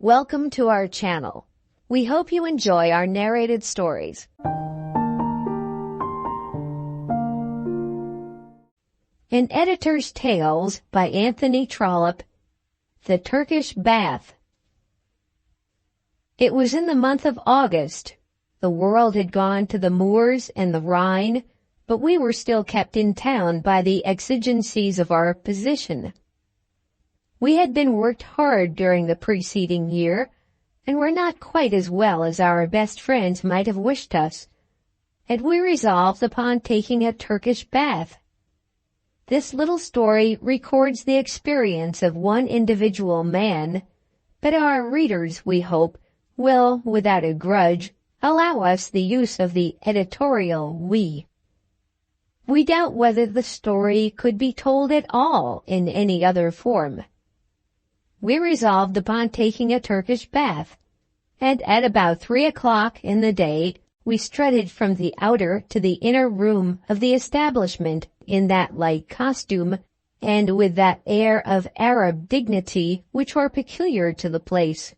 Welcome to our channel. We hope you enjoy our narrated stories. In Editor's Tales by Anthony Trollope, The Turkish Bath. It was in the month of August. The world had gone to the moors and the Rhine, but we were still kept in town by the exigencies of our position. We had been worked hard during the preceding year, and were not quite as well as our best friends might have wished us, and we resolved upon taking a Turkish bath. This little story records the experience of one individual man, but our readers, we hope, will, without a grudge, allow us the use of the editorial we. We doubt whether the story could be told at all in any other form. We resolved upon taking a Turkish bath, and at about 3 o'clock in the day we strutted from the outer to the inner room of the establishment in that light costume, and with that air of Arab dignity which were peculiar to the place.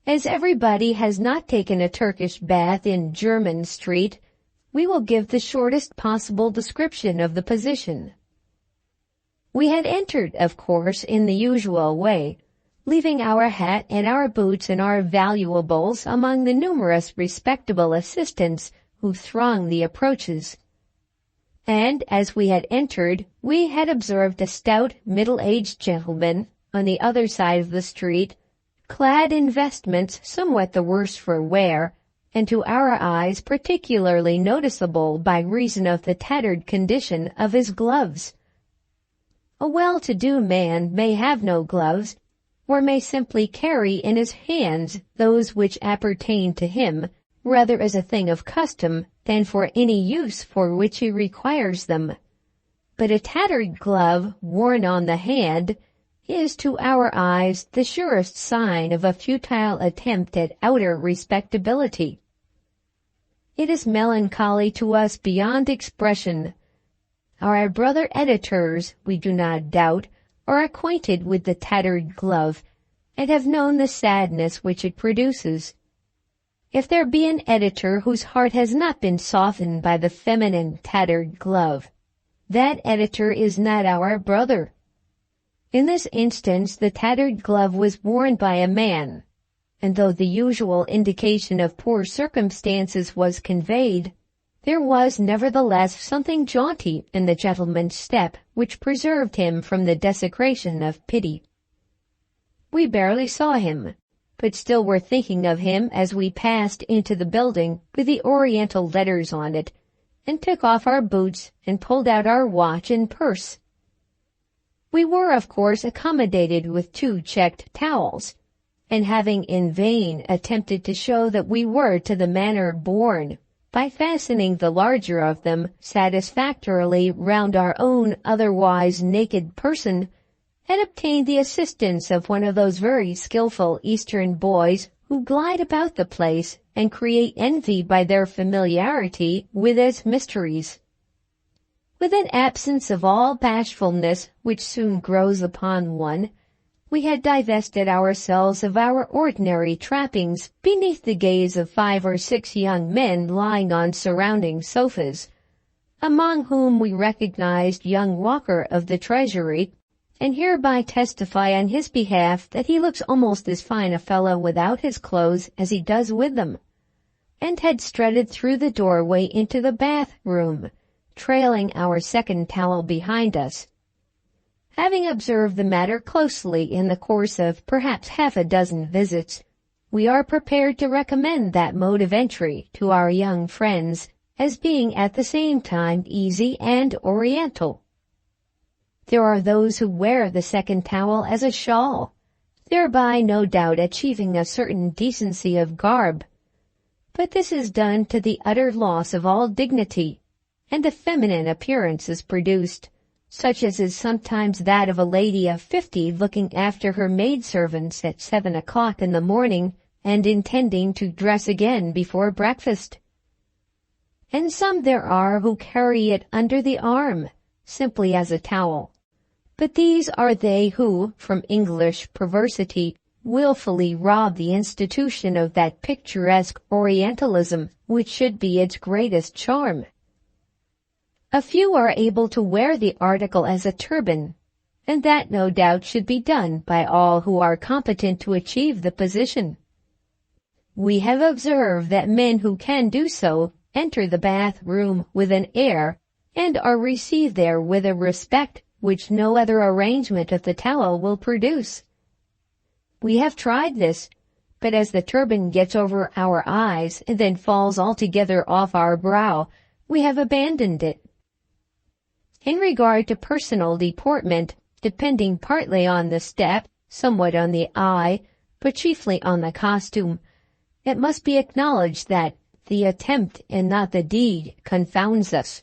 As everybody has not taken a Turkish bath in Jermyn Street, we will give the shortest possible description of the position. We had entered, of course, in the usual way, leaving our hat and our boots and our valuables among the numerous respectable assistants who thronged the approaches. And as we had entered, we had observed a stout, middle-aged gentleman on the other side of the street, clad in vestments somewhat the worse for wear, and to our eyes particularly noticeable by reason of the tattered condition of his gloves. A well-to-do man may have no gloves, or may simply carry in his hands those which appertain to him, rather as a thing of custom than for any use for which he requires them. But a tattered glove worn on the hand is to our eyes the surest sign of a futile attempt at outer respectability. It is melancholy to us beyond expression. Our brother editors, we do not doubt, are acquainted with the tattered glove, and have known the sadness which it produces. If there be an editor whose heart has not been softened by the feminine tattered glove, that editor is not our brother. In this instance the tattered glove was worn by a man, and though the usual indication of poor circumstances was conveyed, there was nevertheless something jaunty in the gentleman's step which preserved him from the desecration of pity. We barely saw him, but still were thinking of him as we passed into the building with the Oriental letters on it, and took off our boots and pulled out our watch and purse. We were, of course, accommodated with 2 checked towels, and having in vain attempted to show that we were to the manner born, by fastening the larger of them satisfactorily round our own otherwise naked person, had obtained the assistance of one of those very skilful Eastern boys who glide about the place and create envy by their familiarity with its mysteries. With an absence of all bashfulness which soon grows upon one, we had divested ourselves of our ordinary trappings beneath the gaze of 5 or 6 young men lying on surrounding sofas, among whom we recognized young Walker of the Treasury, and hereby testify on his behalf that he looks almost as fine a fellow without his clothes as he does with them, and had strutted through the doorway into the bath-room, trailing our second towel behind us. Having observed the matter closely in the course of perhaps half a dozen visits, we are prepared to recommend that mode of entry to our young friends as being at the same time easy and oriental. There are those who wear the second towel as a shawl, thereby no doubt achieving a certain decency of garb. But this is done to the utter loss of all dignity, and a feminine appearance is produced, such as is sometimes that of a lady of 50 looking after her maidservants at 7 o'clock in the morning and intending to dress again before breakfast. And some there are who carry it under the arm, simply as a towel. But these are they who, from English perversity, willfully rob the institution of that picturesque Orientalism which should be its greatest charm. A few are able to wear the article as a turban, and that no doubt should be done by all who are competent to achieve the position. We have observed that men who can do so enter the bathroom with an air and are received there with a respect which no other arrangement of the towel will produce. We have tried this, but as the turban gets over our eyes and then falls altogether off our brow, we have abandoned it. In regard to personal deportment, depending partly on the step, somewhat on the eye, but chiefly on the costume, it must be acknowledged that the attempt and not the deed confounds us.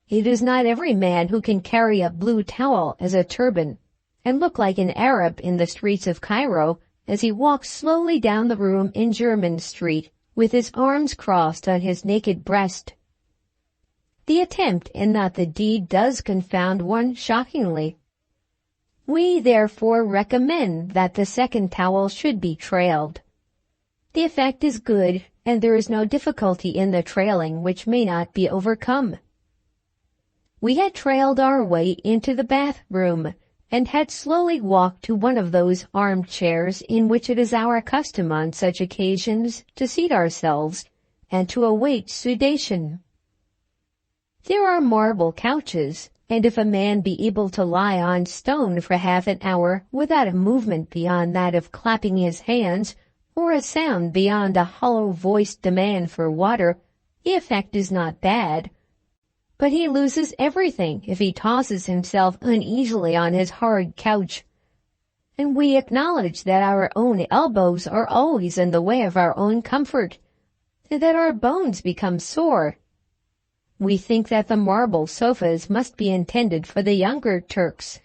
It is not every man who can carry a blue towel as a turban and look like an Arab in the streets of Cairo as he walks slowly down the room in Jermyn Street with his arms crossed on his naked breast. The attempt and not the deed does confound one shockingly. We therefore recommend that the second towel should be trailed. The effect is good, and there is no difficulty in the trailing which may not be overcome. We had trailed our way into the bathroom, and had slowly walked to one of those armchairs in which it is our custom on such occasions to seat ourselves and to await sudation. There are marble couches, and if a man be able to lie on stone for half an hour without a movement beyond that of clapping his hands, or a sound beyond a hollow-voiced demand for water, the effect is not bad. But he loses everything if he tosses himself uneasily on his hard couch. And we acknowledge that our own elbows are always in the way of our own comfort, and that our bones become sore. We think that the marble sofas must be intended for the younger Turks.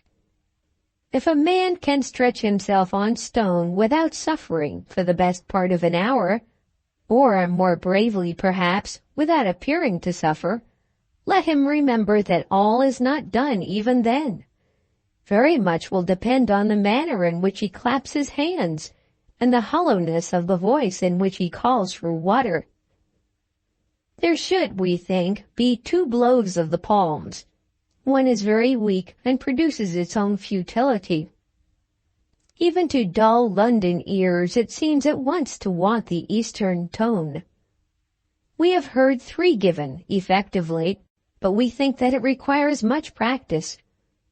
If a man can stretch himself on stone without suffering for the best part of an hour, or more bravely perhaps, without appearing to suffer, let him remember that all is not done even then. Very much will depend on the manner in which he claps his hands, and the hollowness of the voice in which he calls for water. There should, we think, be 2 blows of the palms. One is very weak and produces its own futility. Even to dull London ears it seems at once to want the Eastern tone. We have heard 3 given, effectively, but we think that it requires much practice,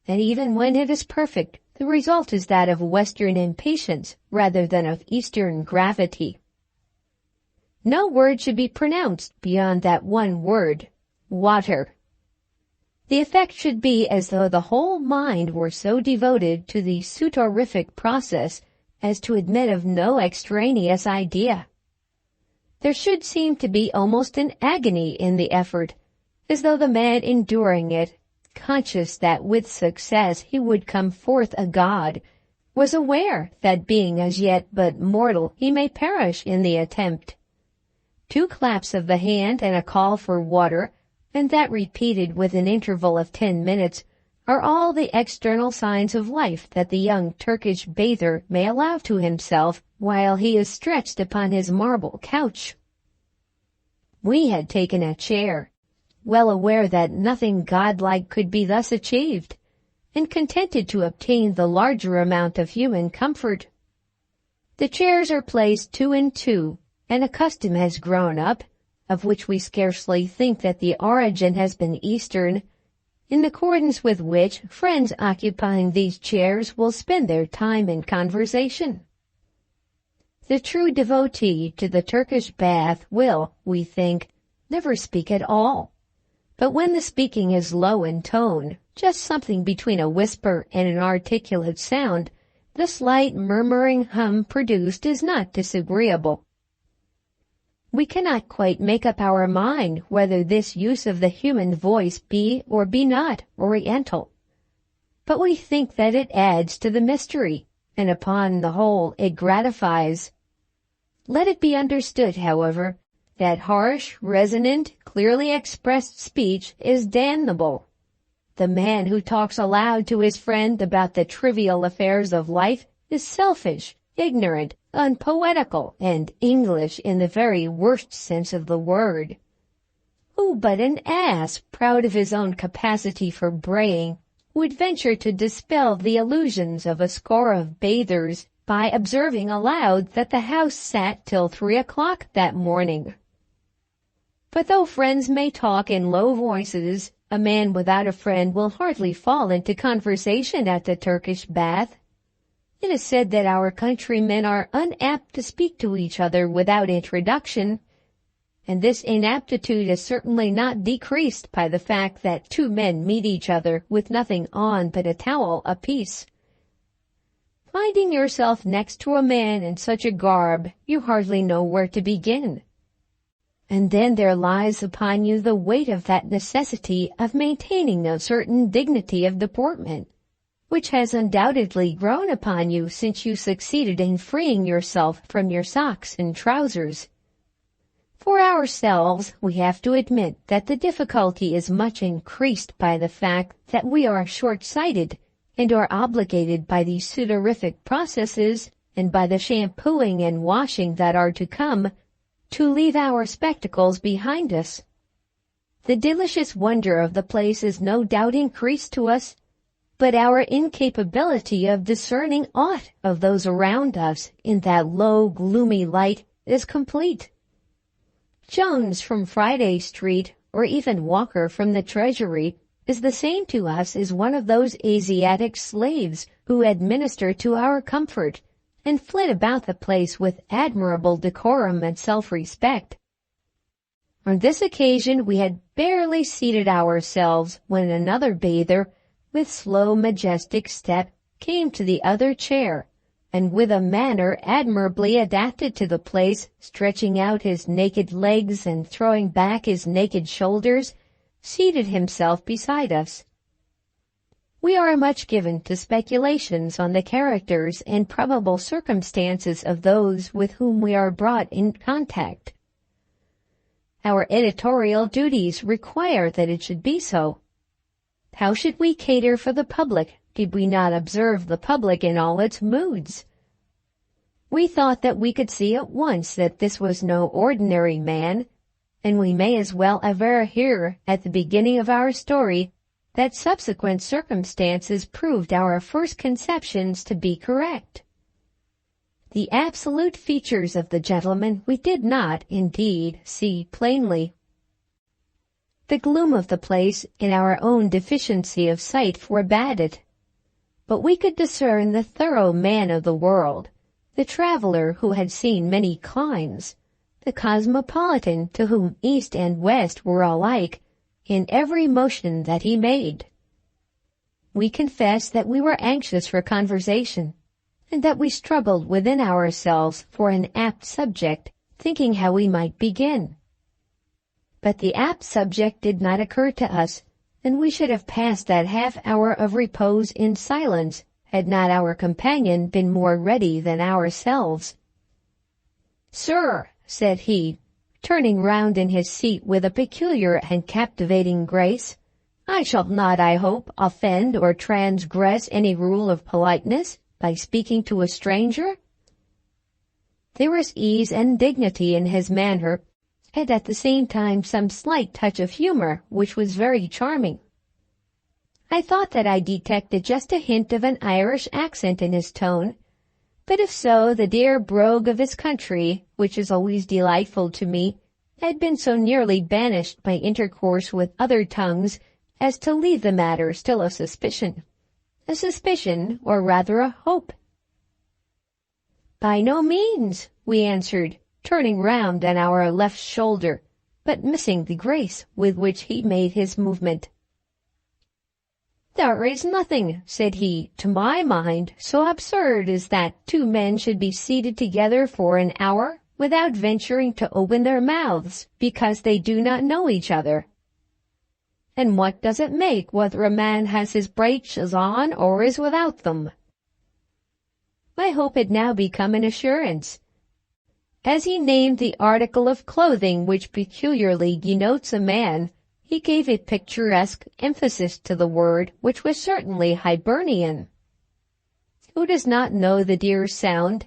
and even when it is perfect, the result is that of Western impatience rather than of Eastern gravity. No word should be pronounced beyond that one word, water. The effect should be as though the whole mind were so devoted to the sudorific process as to admit of no extraneous idea. There should seem to be almost an agony in the effort, as though the man enduring it, conscious that with success he would come forth a god, was aware that being as yet but mortal he may perish in the attempt. 2 claps of the hand and a call for water, and that repeated with an interval of 10 minutes, are all the external signs of life that the young Turkish bather may allow to himself while he is stretched upon his marble couch. We had taken a chair, well aware that nothing godlike could be thus achieved, and contented to obtain the larger amount of human comfort. The chairs are placed 2 and 2, and a custom has grown up, of which we scarcely think that the origin has been Eastern, in accordance with which friends occupying these chairs will spend their time in conversation. The true devotee to the Turkish bath will, we think, never speak at all. But when the speaking is low in tone, just something between a whisper and an articulate sound, the slight murmuring hum produced is not disagreeable. We cannot quite make up our mind whether this use of the human voice be or be not Oriental, but we think that it adds to the mystery, and upon the whole it gratifies. Let it be understood, however, that harsh, resonant, clearly expressed speech is damnable. The man who talks aloud to his friend about the trivial affairs of life is selfish, ignorant, unpoetical, and English in the very worst sense of the word. Who but an ass, proud of his own capacity for braying, would venture to dispel the illusions of a score of bathers by observing aloud that the house sat till 3 o'clock that morning? But though friends may talk in low voices, a man without a friend will hardly fall into conversation at the Turkish bath. It is said that our countrymen are unapt to speak to each other without introduction, and this inaptitude is certainly not decreased by the fact that two men meet each other with nothing on but a towel apiece. Finding yourself next to a man in such a garb, you hardly know where to begin. And then there lies upon you the weight of that necessity of maintaining a certain dignity of deportment, which has undoubtedly grown upon you since you succeeded in freeing yourself from your socks and trousers. For ourselves, we have to admit that the difficulty is much increased by the fact that we are short-sighted and are obligated by these sudorific processes and by the shampooing and washing that are to come to leave our spectacles behind us. The delicious wonder of the place is no doubt increased to us, but our incapability of discerning aught of those around us in that low, gloomy light is complete. Jones from Friday Street, or even Walker from the Treasury, is the same to us as one of those Asiatic slaves who administer to our comfort and flit about the place with admirable decorum and self-respect. On this occasion we had barely seated ourselves when another bather, with slow, majestic step, came to the other chair, and with a manner admirably adapted to the place, stretching out his naked legs and throwing back his naked shoulders, seated himself beside us. We are much given to speculations on the characters and probable circumstances of those with whom we are brought in contact. Our editorial duties require that it should be so. How should we cater for the public did we not observe the public in all its moods? We thought that we could see at once that this was no ordinary man, and we may as well aver here at the beginning of our story that subsequent circumstances proved our first conceptions to be correct. The absolute features of the gentleman we did not, indeed, see plainly. The gloom of the place and our own deficiency of sight forbade it. But we could discern the thorough man of the world, the traveler who had seen many climes, the cosmopolitan to whom East and West were alike in every motion that he made. We confess that we were anxious for conversation, and that we struggled within ourselves for an apt subject, thinking how we might begin. But the apt subject did not occur to us, and we should have passed that half-hour of repose in silence had not our companion been more ready than ourselves. "Sir," said he, turning round in his seat with a peculiar and captivating grace, "I shall not, I hope, offend or transgress any rule of politeness by speaking to a stranger." There was ease and dignity in his manner, and at the same time some slight touch of humor which was very charming. I thought that I detected just a hint of an Irish accent in his tone, but if so, the dear brogue of his country, which is always delightful to me, had been so nearly banished by intercourse with other tongues as to leave the matter still a suspicion, or rather a hope. "By no means," we answered, turning round on our left shoulder, but missing the grace with which he made his movement. "There is nothing," said he, "to my mind, so absurd as that two men should be seated together for an hour without venturing to open their mouths, because they do not know each other. And what does it make whether a man has his breeches on or is without them?" My hope had now become an assurance. As he named the article of clothing which peculiarly denotes a man, he gave a picturesque emphasis to the word which was certainly Hibernian. who does not know the dear sound?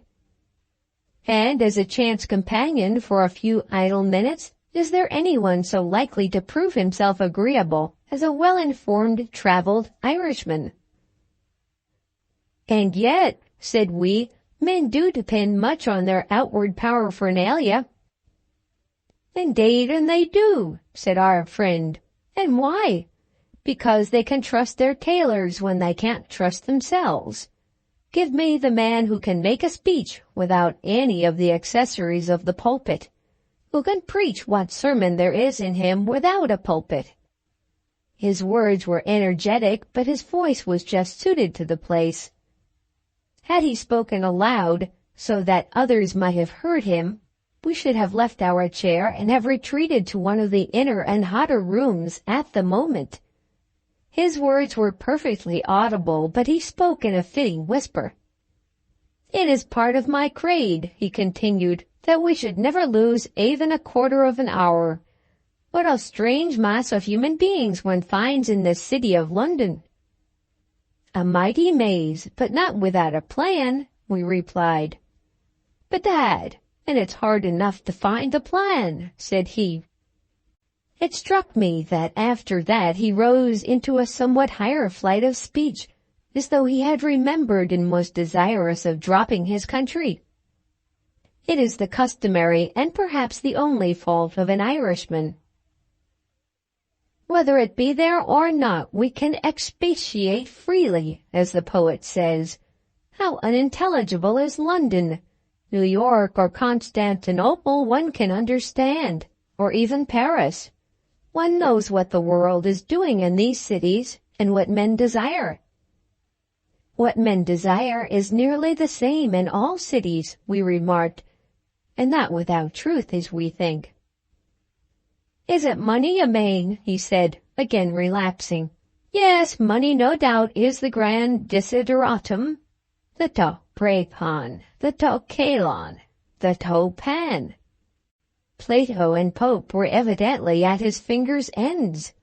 And as a chance companion for a few idle minutes, is there anyone so likely to prove himself agreeable as a well-informed, traveled Irishman? And yet, said we, men do depend much on their outward paraphernalia. Indeed, and they do, said our friend. And why? Because they can trust their tailors when they can't trust themselves. Give me the man who can make a speech without any of the accessories of the pulpit, who can preach what sermon there is in him without a pulpit. His words were energetic, but his voice was just suited to the place. Had he spoken aloud, so that others might have heard him, we should have left our chair and have retreated to one of the inner and hotter rooms at the moment. His words were perfectly audible, but he spoke in a fitting whisper. It is part of my creed, he continued, that we should never lose even a quarter of an hour. What a strange mass of human beings one finds in the city of London. A mighty maze, but not without a plan, we replied. Bedad, and it's hard enough to find the plan, said he. It struck me that after that he rose into a somewhat higher flight of speech, as though he had remembered and was desirous of dropping his country. It is the customary and perhaps the only fault of an Irishman. Whether it be there or not, we can expatiate freely, as the poet says. How unintelligible is London! New York or Constantinople one can understand, or even Paris. One knows what the world is doing in these cities and what men desire. What men desire is nearly the same in all cities, we remarked, and not without truth, as we think. Is it money, amain? He said, again relapsing. Yes, money no doubt is the grand desideratum. The to prepon, the to kalon, the to pan. Plato and Pope were evidently at his fingers' ends.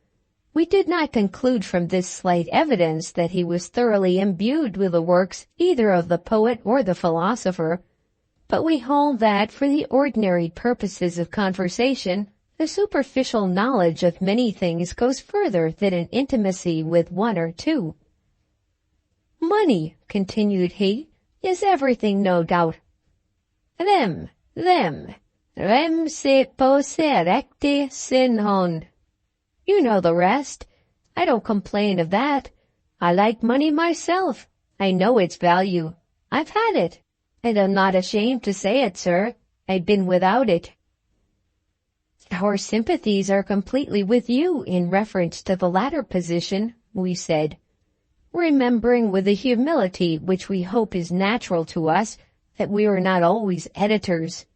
We did not conclude from this slight evidence that he was thoroughly imbued with the works either of the poet or the philosopher, but we hold that for the ordinary purposes of conversation, the superficial knowledge of many things goes further than an intimacy with one or two. Money, continued he, is everything, no doubt. Them, rem se poserecte sin hond. You know the rest. I don't complain of that. I like money myself. I know its value. I've had it, and I'm not ashamed to say it, sir. I've been without it. Our sympathies are completely with you in reference to the latter position, we said, remembering with the humility which we hope is natural to us that we are not always editors.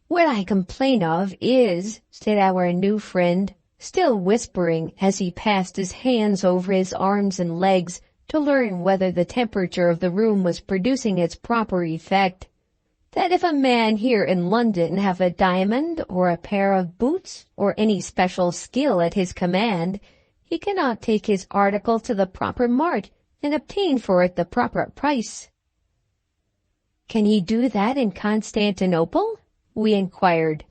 What I complain of is, said our new friend, still whispering as he passed his hands over his arms and legs to learn whether the temperature of the room was producing its proper effect, that if a man here in London have a diamond or a pair of boots or any special skill at his command, he cannot take his article to the proper mart and obtain for it the proper price. Can he do that in Constantinople? We inquired.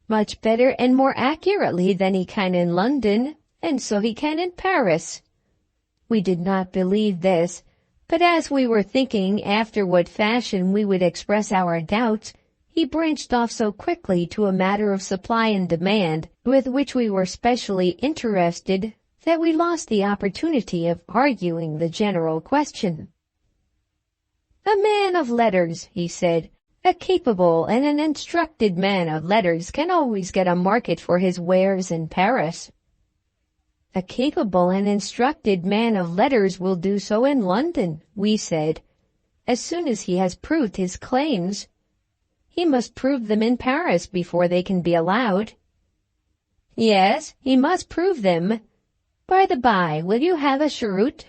Much better and more accurately than he can in London, and so he can in Paris. We did not believe this, but as we were thinking after what fashion we would express our doubts, he branched off so quickly to a matter of supply and demand, with which we were specially interested, that we lost the opportunity of arguing the general question. A man of letters, he said, a capable and an instructed man of letters can always get a market for his wares in Paris. A capable and instructed man of letters will do so in London, we said, as soon as he has proved his claims. He must prove them in Paris before they can be allowed. Yes, he must prove them. By the by, will you have a cheroot?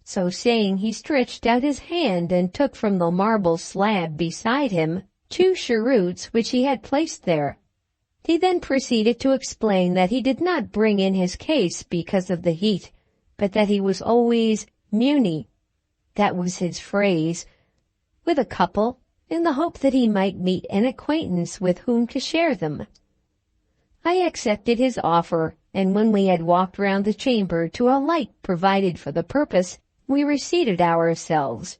So saying, he stretched out his hand and took from the marble slab beside him 2 cheroots which he had placed there. He then proceeded to explain that he did not bring in his case because of the heat, but that he was always muni, that was his phrase, with a couple, in the hope that he might meet an acquaintance with whom to share them. I accepted his offer, and when we had walked round the chamber to a light provided for the purpose, we reseated ourselves.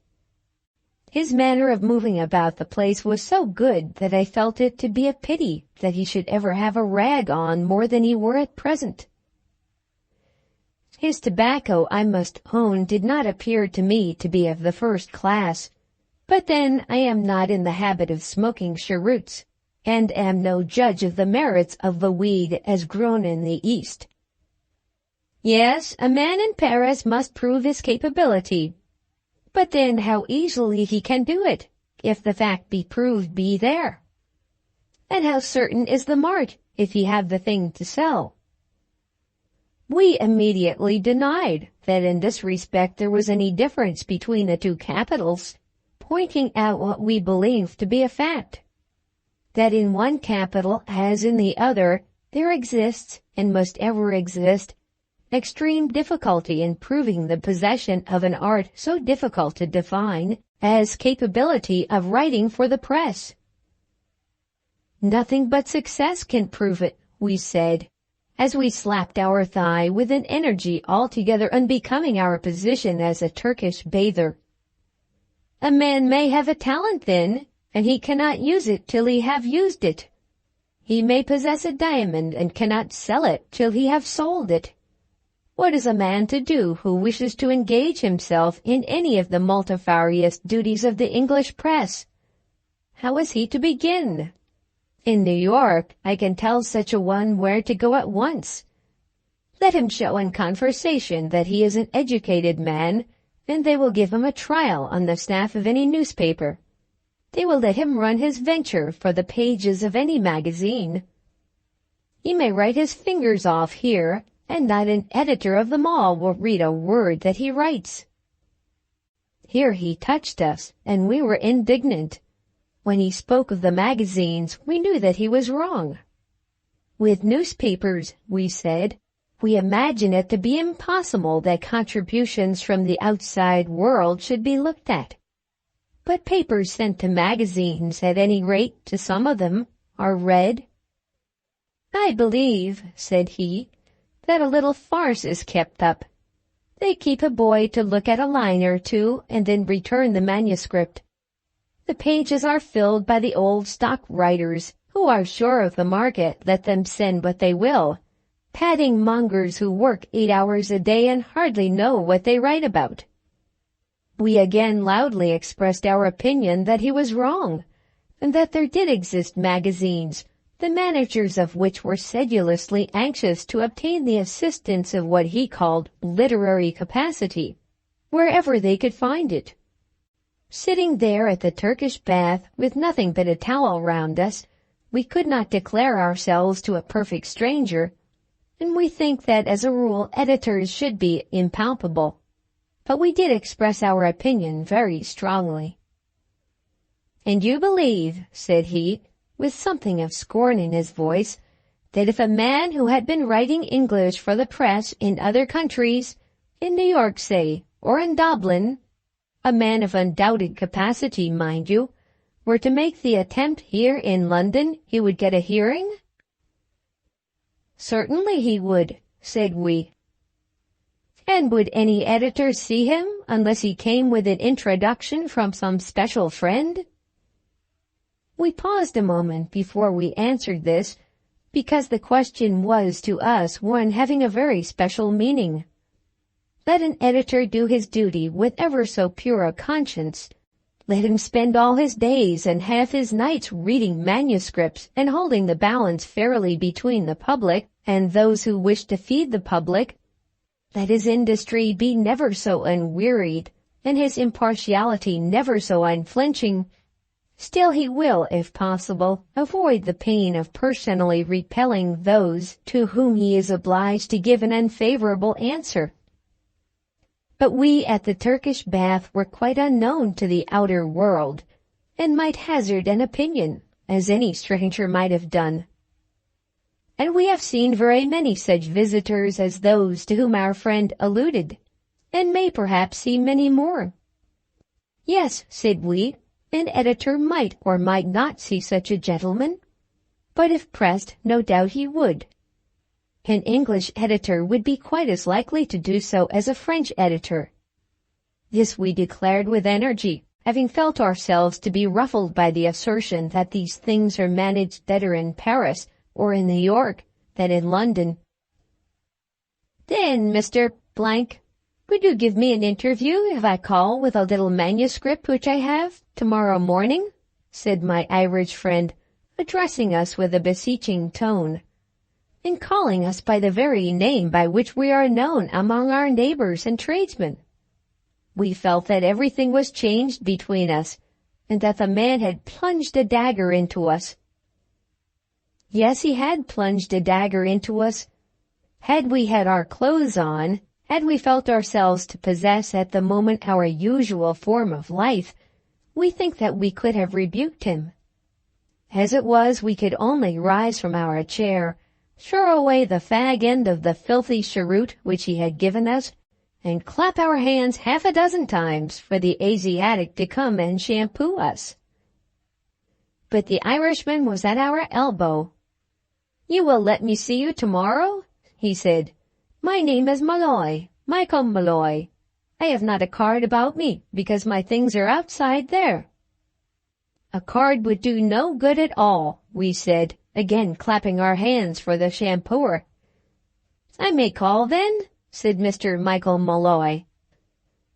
His manner of moving about the place was so good that I felt it to be a pity that he should ever have a rag on more than he wore at present. His tobacco, I must own, did not appear to me to be of the first class, but then I am not in the habit of smoking cheroots, and am no judge of the merits of the weed as grown in the East. Yes, a man in Paris must prove his capability. But then how easily he can do it, if the fact be proved be there. And how certain is the mart, if he have the thing to sell. We immediately denied that in this respect there was any difference between the two capitals, pointing out what we believed to be a fact, that in one capital, as in the other, there exists, and must ever exist, extreme difficulty in proving the possession of an art so difficult to define as capability of writing for the press. Nothing but success can prove it, we said, as we slapped our thigh with an energy altogether unbecoming our position as a Turkish bather. A man may have a talent then, and he cannot use it till he have used it. He may possess a diamond and cannot sell it till he have sold it. What is a man to do who wishes to engage himself in any of the multifarious duties of the English press? How is he to begin? In New York, I can tell such a one where to go at once. Let him show in conversation that he is an educated man, and they will give him a trial on the staff of any newspaper. They will let him run his venture for the pages of any magazine. He may write his fingers off here, and not an editor of them all will read a word that he writes. Here he touched us, and we were indignant. When he spoke of the magazines, we knew that he was wrong. With newspapers, we said, we imagine it to be impossible that contributions from the outside world should be looked at. But papers sent to magazines, at any rate to some of them, are read. I believe, said he, that a little farce is kept up. They keep a boy to look at a line or two and then return the manuscript. The pages are filled by the old stock writers, who are sure of the market, let them send what they will, padding mongers who work 8 hours a day and hardly know what they write about. We again loudly expressed our opinion that he was wrong, and that there did exist magazines, the managers of which were sedulously anxious to obtain the assistance of what he called literary capacity, wherever they could find it. Sitting there at the Turkish bath with nothing but a towel round us, we could not declare ourselves to a perfect stranger, and we think that as a rule editors should be impalpable. But we did express our opinion very strongly. And you believe, said he, with something of scorn in his voice, that if a man who had been writing English for the press in other countries, in New York, say, or in Dublin, a man of undoubted capacity, mind you, were to make the attempt here in London, he would get a hearing? Certainly he would, said we. And would any editor see him unless he came with an introduction from some special friend? We paused a moment before we answered this, because the question was to us one having a very special meaning. Let an editor do his duty with ever so pure a conscience. Let him spend all his days and half his nights reading manuscripts and holding the balance fairly between the public and those who wish to feed the public. Let his industry be never so unwearied, and his impartiality never so unflinching. Still he will, if possible, avoid the pain of personally repelling those to whom he is obliged to give an unfavorable answer. But we at the Turkish bath were quite unknown to the outer world, and might hazard an opinion, as any stranger might have done. And we have seen very many such visitors as those to whom our friend alluded, and may perhaps see many more, Yes, said we, an editor might or might not see such a gentleman, but if pressed, no doubt he would. An English editor would be quite as likely to do so as a French editor. This we declared with energy, having felt ourselves to be ruffled by the assertion that these things are managed better in Paris or in New York than in London. Then, Mr. Blank, would you give me an interview if I call with a little manuscript which I have tomorrow morning? Said my Irish friend, addressing us with a beseeching tone, and calling us by the very name by which we are known among our neighbors and tradesmen. We felt that everything was changed between us, and that the man had plunged a dagger into us. Yes, he had plunged a dagger into us. Had we had our clothes on, had we felt ourselves to possess at the moment our usual form of life, we think that we could have rebuked him. As it was, we could only rise from our chair, throw away the fag end of the filthy cheroot which he had given us, and clap our hands half a dozen times for the Asiatic to come and shampoo us. But the Irishman was at our elbow. "You will let me see you tomorrow?" he said. "My name is Molloy, Michael Molloy. I have not a card about me, because my things are outside there." "A card would do no good at all," we said, again clapping our hands for the shampooer. "I may call then?" said Mr. Michael Molloy.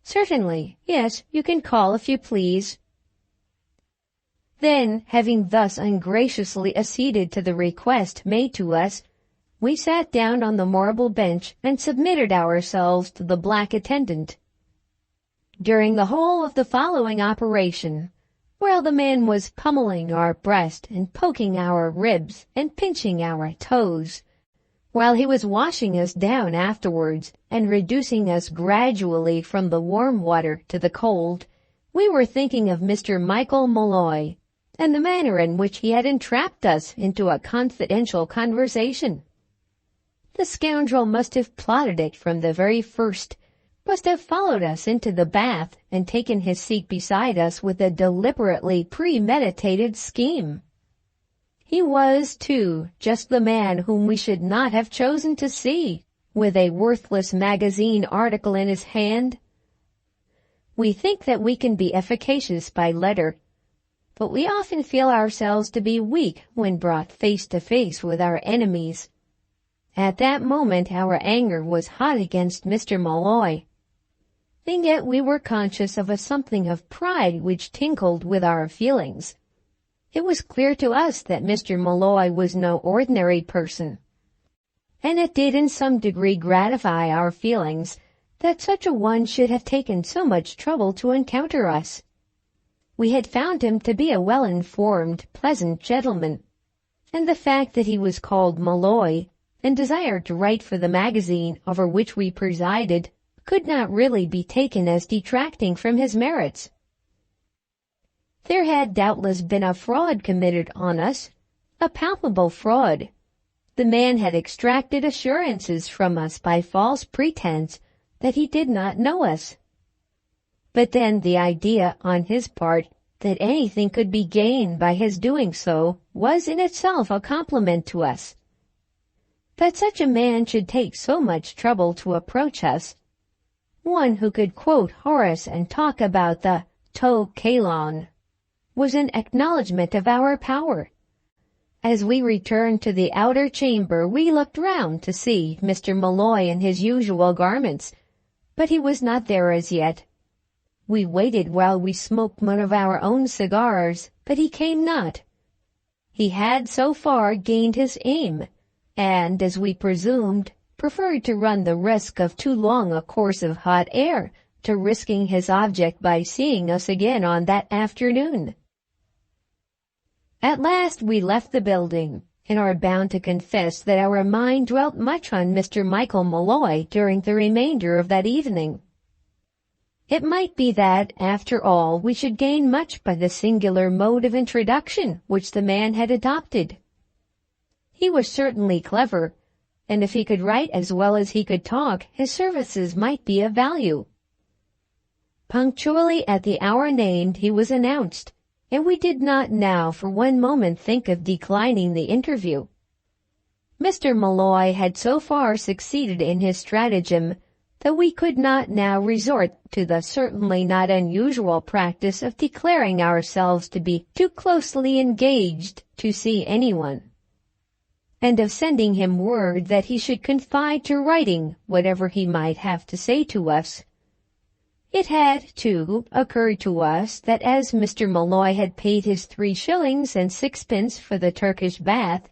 "Certainly, yes, you can call if you please." Then, having thus ungraciously acceded to the request made to us, we sat down on the marble bench and submitted ourselves to the black attendant. During the whole of the following operation, while the man was pummeling our breast and poking our ribs and pinching our toes, while he was washing us down afterwards and reducing us gradually from the warm water to the cold, we were thinking of Mr. Michael Molloy and the manner in which he had entrapped us into a confidential conversation. The scoundrel must have plotted it from the very first, must have followed us into the bath and taken his seat beside us with a deliberately premeditated scheme. He was, too, just the man whom we should not have chosen to see, with a worthless magazine article in his hand. We think that we can be efficacious by letter, but we often feel ourselves to be weak when brought face to face with our enemies. At that moment our anger was hot against Mr. Molloy, and yet we were conscious of a something of pride which tinkled with our feelings. It was clear to us that Mr. Molloy was no ordinary person, and it did in some degree gratify our feelings that such a one should have taken so much trouble to encounter us. We had found him to be a well-informed, pleasant gentleman, and the fact that he was called Molloy and desired to write for the magazine over which we presided could not really be taken as detracting from his merits. There had doubtless been a fraud committed on us, a palpable fraud. The man had extracted assurances from us by false pretense that he did not know us. But then the idea on his part that anything could be gained by his doing so was in itself a compliment to us. That such a man should take so much trouble to approach us, one who could quote Horace and talk about the to kalon, was an acknowledgment of our power. As we returned to the outer chamber, we looked round to see Mr. Molloy in his usual garments, but he was not there as yet. We waited while we smoked one of our own cigars, but he came not. He had so far gained his aim, and, as we presumed, preferred to run the risk of too long a course of hot air to risking his object by seeing us again on that afternoon. At last we left the building, and are bound to confess that our mind dwelt much on Mr. Michael Molloy during the remainder of that evening. It might be that, after all, we should gain much by the singular mode of introduction which the man had adopted. He was certainly clever, and if he could write as well as he could talk, his services might be of value. Punctually at the hour named he was announced, and we did not now for one moment think of declining the interview. Mr. Malloy had so far succeeded in his stratagem that we could not now resort to the certainly not unusual practice of declaring ourselves to be too closely engaged to see anyone, and of sending him word that he should confide to writing whatever he might have to say to us. It had, too, occurred to us that as Mr. Malloy had paid his 3 shillings and 6 for the Turkish bath,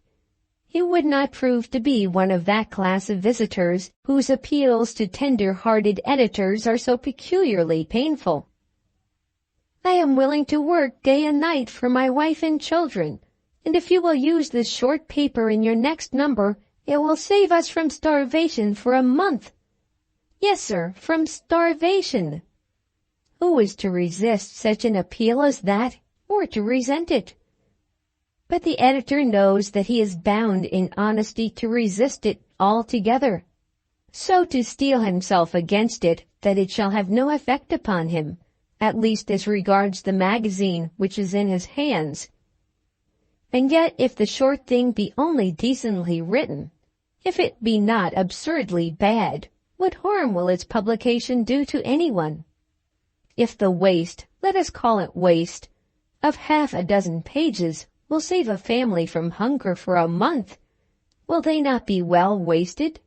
he would not prove to be one of that class of visitors whose appeals to tender-hearted editors are so peculiarly painful. "I am willing to work day and night for my wife and children, and if you will use this short paper in your next number, it will save us from starvation for a month. Yes, sir, from starvation." Who is to resist such an appeal as that, or to resent it? But the editor knows that he is bound in honesty to resist it altogether, so to steel himself against it that it shall have no effect upon him, at least as regards the magazine which is in his hands. And yet if the short thing be only decently written, if it be not absurdly bad, what harm will its publication do to anyone? If the waste, let us call it waste, of half a dozen pages will save a family from hunger for a month, will they not be well wasted?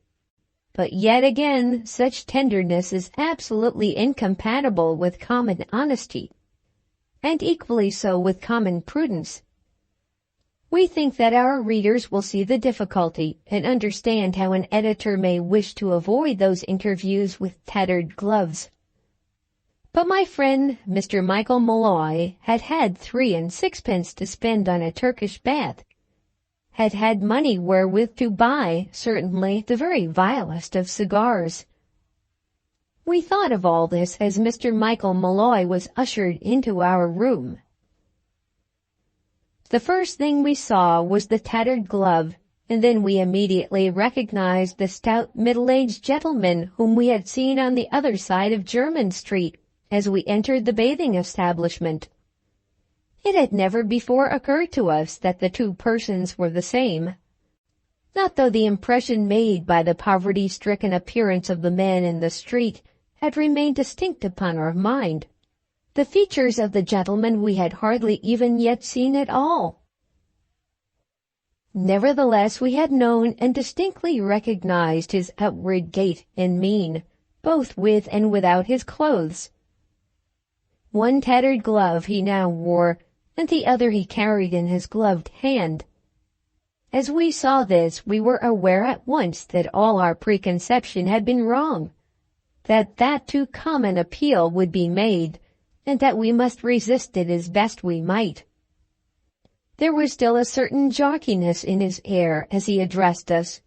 But yet again, such tenderness is absolutely incompatible with common honesty, and equally so with common prudence. We think that our readers will see the difficulty and understand how an editor may wish to avoid those interviews with tattered gloves. But my friend, Mr. Michael Malloy, had had 3 and 6 to spend on a Turkish bath, had had money wherewith to buy, certainly, the very vilest of cigars. We thought of all this as Mr. Michael Malloy was ushered into our room. The first thing we saw was the tattered glove, and then we immediately recognized the stout middle-aged gentleman whom we had seen on the other side of Jermyn Street as we entered the bathing establishment. It had never before occurred to us that the 2 persons were the same. Not though the impression made by the poverty-stricken appearance of the man in the street had remained distinct upon our mind. The features of the gentleman we had hardly even yet seen at all. Nevertheless, we had known and distinctly recognized his outward gait and mien, both with and without his clothes. One tattered glove he now wore, and the other he carried in his gloved hand. As we saw this, we were aware at once that all our preconception had been wrong, that too common appeal would be made, and that we must resist it as best we might. There was still a certain jockeyiness in his air as he addressed us.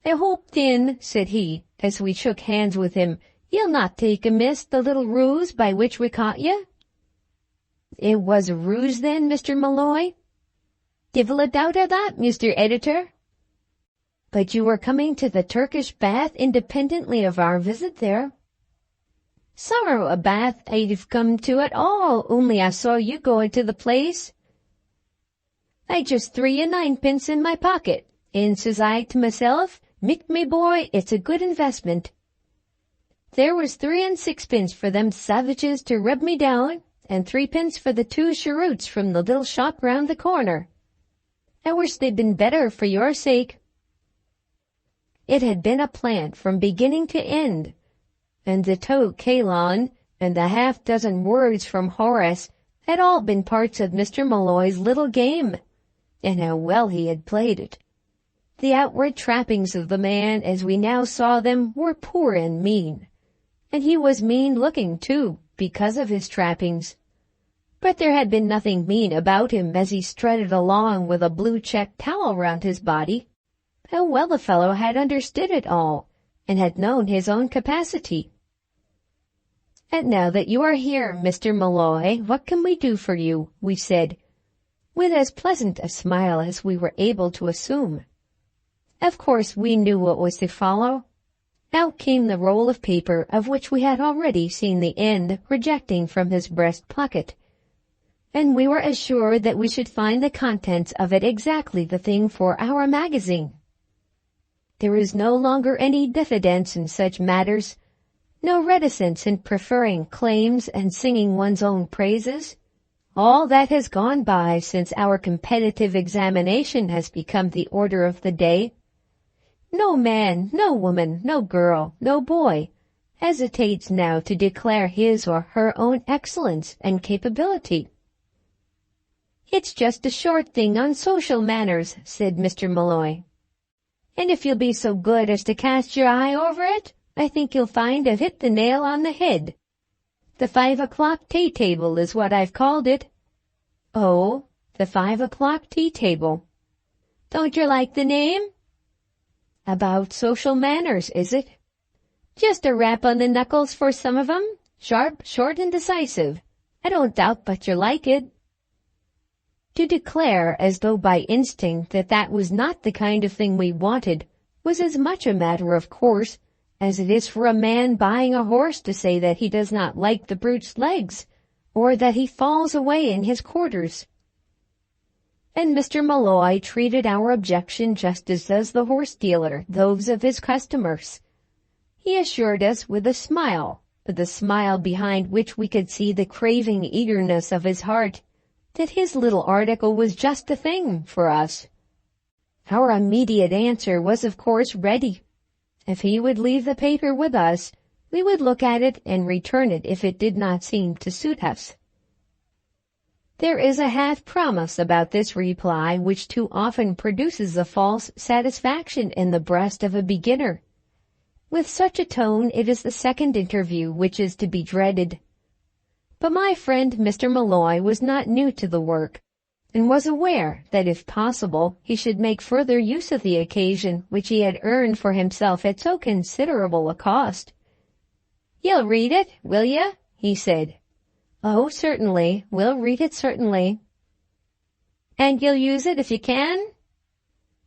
"I hope, then," said he, as we shook hands with him, "you'll not take amiss the little ruse by which we caught you?" "It was a ruse, then, Mr. Malloy?" "Divil a doubt of that, Mr. Editor." "But you were coming to the Turkish bath independently of our visit there?" "Sorrow a bath I'd have come to at all, only I saw you go into the place. I just 3 and 9 in my pocket, and says I to myself, Mick, me boy, it's a good investment. There was 3 and 6 for them savages to rub me down, and 3 for the 2 cheroots from the little shop round the corner. I wish they'd been better for your sake." It had been a plant from beginning to end, and the to Kalon and the half-dozen words from Horace had all been parts of Mr. Malloy's little game, and how well he had played it. The outward trappings of the man as we now saw them were poor and mean, and he was mean-looking, too, because of his trappings. But there had been nothing mean about him as he strutted along with a blue check towel round his body. How well the fellow had understood it all, and had known his own capacity. "And now that you are here, Mr. Malloy, what can we do for you?" we said, with as pleasant a smile as we were able to assume. Of course we knew what was to follow. Out came the roll of paper of which we had already seen the end projecting from his breast pocket, and we were assured that we should find the contents of it exactly the thing for our magazine. There is no longer any diffidence in such matters, no reticence in preferring claims and singing one's own praises. All that has gone by since our competitive examination has become the order of the day. No man, no woman, no girl, no boy hesitates now to declare his or her own excellence and capability. "It's just a short thing on social manners," said Mr. Malloy. "And if you'll be so good as to cast your eye over it, I think you'll find I've hit the nail on the head. The 5 o'clock tea table is what I've called it." "Oh, the 5 o'clock tea table. Don't you like the name?" "About social manners, is it?" "Just a rap on the knuckles for some of 'em. Sharp, short, and decisive. I don't doubt but you like it." To declare as though by instinct that that was not the kind of thing we wanted was as much a matter of course as it is for a man buying a horse to say that he does not like the brute's legs, or that he falls away in his quarters. And Mr. Malloy treated our objection just as does the horse dealer those of his customers. He assured us with a smile, the smile behind which we could see the craving eagerness of his heart, that his little article was just the thing for us. Our immediate answer was of course ready. If he would leave the paper with us, we would look at it and return it if it did not seem to suit us. There is a half-promise about this reply which too often produces a false satisfaction in the breast of a beginner. With such a tone it is the second interview which is to be dreaded. But my friend Mr. Malloy was not new to the work, and was aware that if possible he should make further use of the occasion which he had earned for himself at so considerable a cost. "You'll read it, will you?" he said. "Oh, certainly, we'll read it certainly." "And you'll use it if you can?"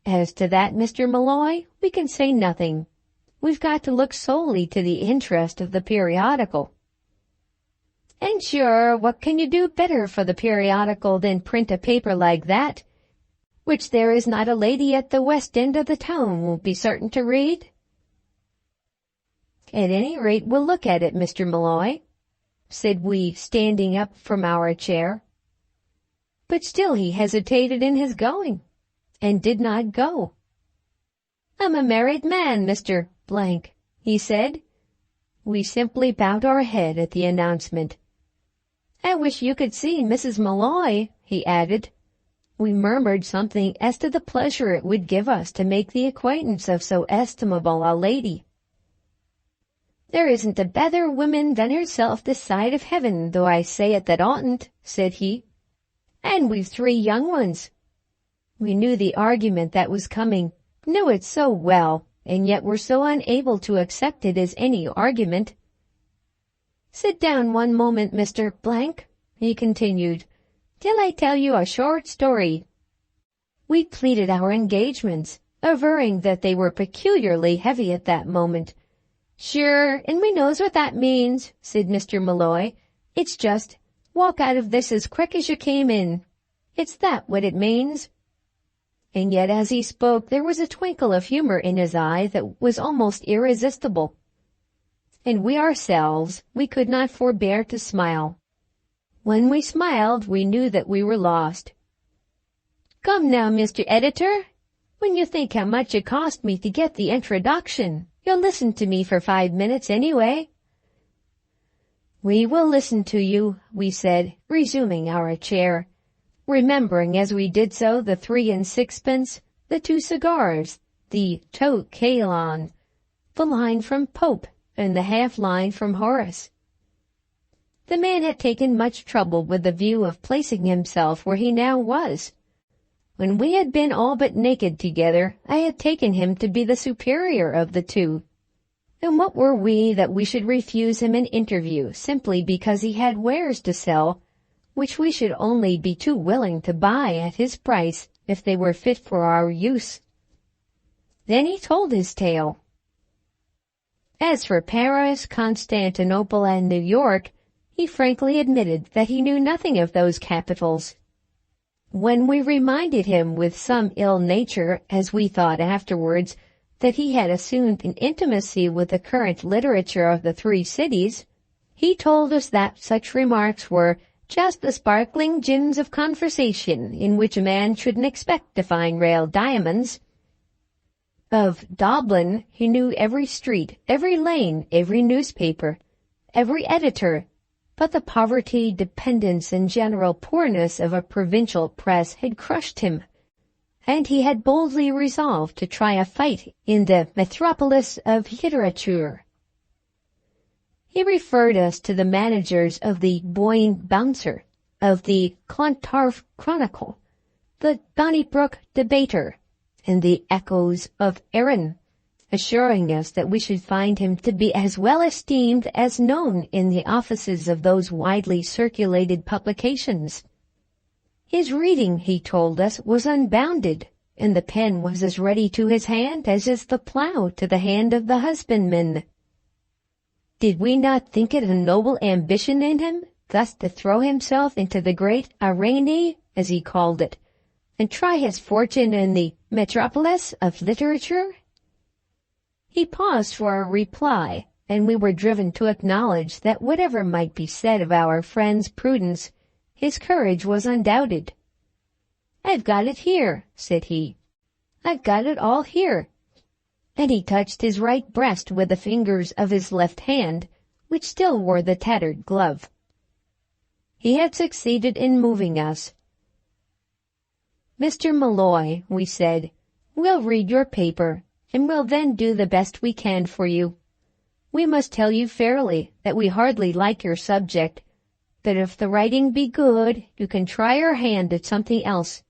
"As to that, Mr. Malloy, we can say nothing. We've got to look solely to the interest of the periodical." "And sure, what can you do better for the periodical than print a paper like that, which there is not a lady at the west end of the town won't be certain to read?" "At any rate, we'll look at it, Mr. Malloy," said we, standing up from our chair. But still he hesitated in his going, and did not go. "I'm a married man, Mr. Blank," he said. We simply bowed our head at the announcement. "I wish you could see Mrs. Malloy," he added. We murmured something as to the pleasure it would give us to make the acquaintance of so estimable a lady. "There isn't a better woman than herself this side of heaven, though I say it that oughtn't," said he. "And we've 3 young ones." We knew the argument that was coming, knew it so well, and yet were so unable to accept it as any argument. "Sit down one moment, Mr. Blank," he continued, "till I tell you a short story." We pleaded our engagements, averring that they were peculiarly heavy at that moment. "Sure, and we knows what that means," said Mr. Malloy. "It's just, walk out of this as quick as you came in. It's that what it means." And yet as he spoke there was a twinkle of humor in his eye that was almost irresistible. And we ourselves, we could not forbear to smile. When we smiled, we knew that we were lost. "Come now, Mr. Editor, when you think how much it cost me to get the introduction, you'll listen to me for 5 minutes anyway." "We will listen to you," we said, resuming our chair, remembering as we did so the 3 and 6pence, the 2 cigars, the tot kaelon, the line from Pope, and the half-line from Horace. The man had taken much trouble with the view of placing himself where he now was. When we had been all but naked together, I had taken him to be the superior of the 2. And what were we that we should refuse him an interview simply because he had wares to sell, which we should only be too willing to buy at his price if they were fit for our use? Then he told his tale. As for Paris, Constantinople, and New York, he frankly admitted that he knew nothing of those capitals. When we reminded him with some ill nature, as we thought afterwards, that he had assumed an intimacy with the current literature of the three cities, he told us that such remarks were just the sparkling gems of conversation in which a man shouldn't expect to find real diamonds. Of Dublin he knew every street, every lane, every newspaper, every editor, but the poverty, dependence, and general poorness of a provincial press had crushed him, and he had boldly resolved to try a fight in the metropolis of literature. He referred us to the managers of the Boyne Bouncer, of the Clontarf Chronicle, the Donnybrook Debater, and the Echoes of Erin, assuring us that we should find him to be as well esteemed as known in the offices of those widely circulated publications. His reading, he told us, was unbounded, and the pen was as ready to his hand as is the plough to the hand of the husbandman. Did we not think it a noble ambition in him, thus to throw himself into the great arena, as he called it, and try his fortune in the metropolis of literature? He paused for a reply, and we were driven to acknowledge that whatever might be said of our friend's prudence, his courage was undoubted. "I've got it here," said he. "I've got it all here." And he touched his right breast with the fingers of his left hand, which still wore the tattered glove. He had succeeded in moving us. "Mr. Malloy," we said, "we'll read your paper, and we'll then do the best we can for you. We must tell you fairly that we hardly like your subject, but if the writing be good, you can try your hand at something else.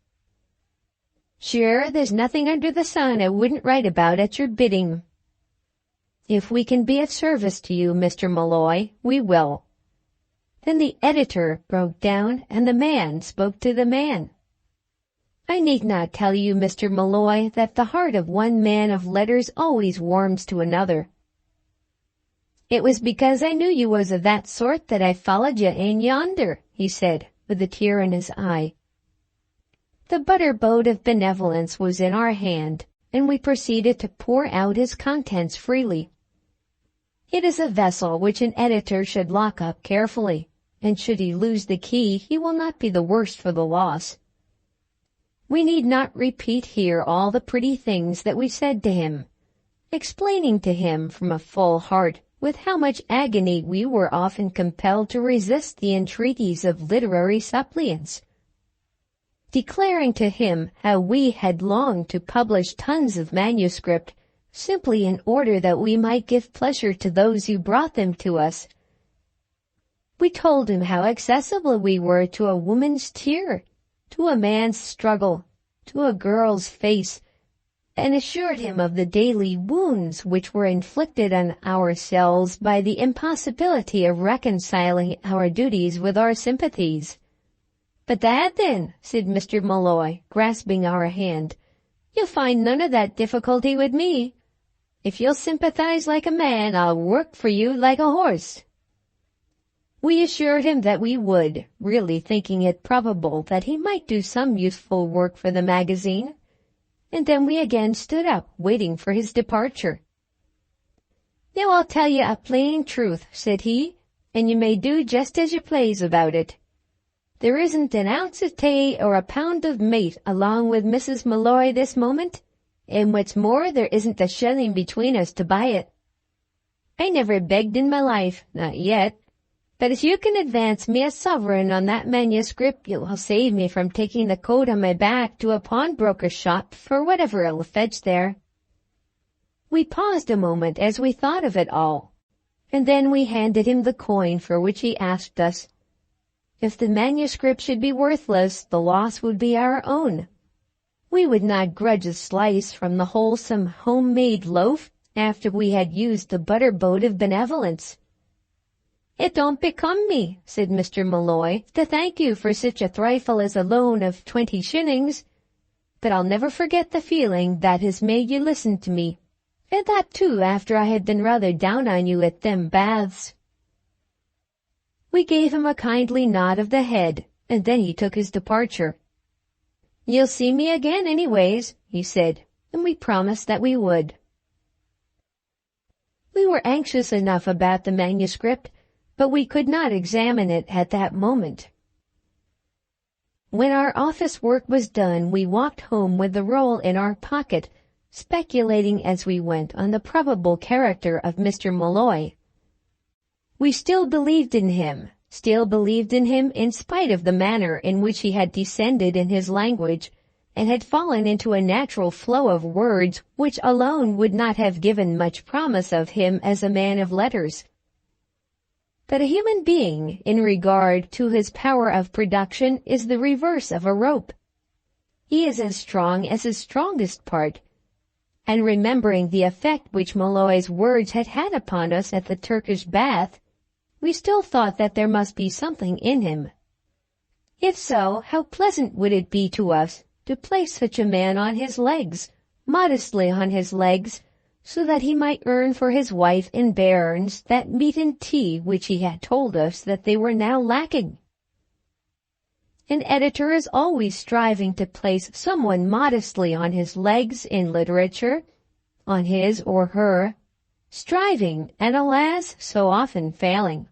Sure, there's nothing under the sun I wouldn't write about at your bidding. If we can be of service to you, Mr. Malloy, we will." Then the editor broke down, and the man spoke to the man. "I need not tell you, Mr. Malloy, that the heart of one man of letters always warms to another. It was because I knew you was of that sort that I followed you in yonder," he said, with a tear in his eye. The butter boat of benevolence was in our hand, and we proceeded to pour out its contents freely. It is a vessel which an editor should lock up carefully, and should he lose the key, he will not be the worse for the loss. We need not repeat here all the pretty things that we said to him, explaining to him from a full heart with how much agony we were often compelled to resist the entreaties of literary suppliants, declaring to him how we had longed to publish tons of manuscript simply in order that we might give pleasure to those who brought them to us. We told him how accessible we were to a woman's tear, to a man's struggle, to a girl's face, and assured him of the daily wounds which were inflicted on ourselves by the impossibility of reconciling our duties with our sympathies. "But that then," said Mr. Malloy, grasping our hand, "you'll find none of that difficulty with me. If you'll sympathize like a man, I'll work for you like a horse." We assured him that we would, really thinking it probable that he might do some useful work for the magazine, and then we again stood up, waiting for his departure. "Now I'll tell you a plain truth," said he, "and you may do just as you please about it. There isn't an ounce of tea or a pound of meat along with Mrs. Malloy this moment, and what's more, there isn't a shilling between us to buy it. I never begged in my life, not yet, but if you can advance me a sovereign on that manuscript, it will save me from taking the coat on my back to a pawnbroker's shop for whatever it'll fetch there." We paused a moment as we thought of it all, and then we handed him the coin for which he asked us. If the manuscript should be worthless, the loss would be our own. We would not grudge a slice from the wholesome home-made loaf after we had used the butter boat of benevolence. "It don't become me," said Mr. Malloy, "to thank you for such a trifle as a loan of 20 shillings, but I'll never forget the feeling that has made you listen to me. And that too after I had been rather down on you at them baths." We gave him a kindly nod of the head, and then he took his departure. "You'll see me again anyways," he said, and we promised that we would. We were anxious enough about the manuscript, but we could not examine it at that moment. When our office work was done, we walked home with the roll in our pocket, speculating as we went on the probable character of Mr. Molloy. We still believed in him in spite of the manner in which he had descended in his language, and had fallen into a natural flow of words which alone would not have given much promise of him as a man of letters. But a human being, in regard to his power of production, is the reverse of a rope. He is as strong as his strongest part, and remembering the effect which Molloy's words had had upon us at the Turkish bath, we still thought that there must be something in him. If so, how pleasant would it be to us to place such a man on his legs, modestly on his legs, so that he might earn for his wife and bairns that meat and tea which he had told us that they were now lacking. An editor is always striving to place someone modestly on his legs in literature, on his or her, striving, and alas, so often failing.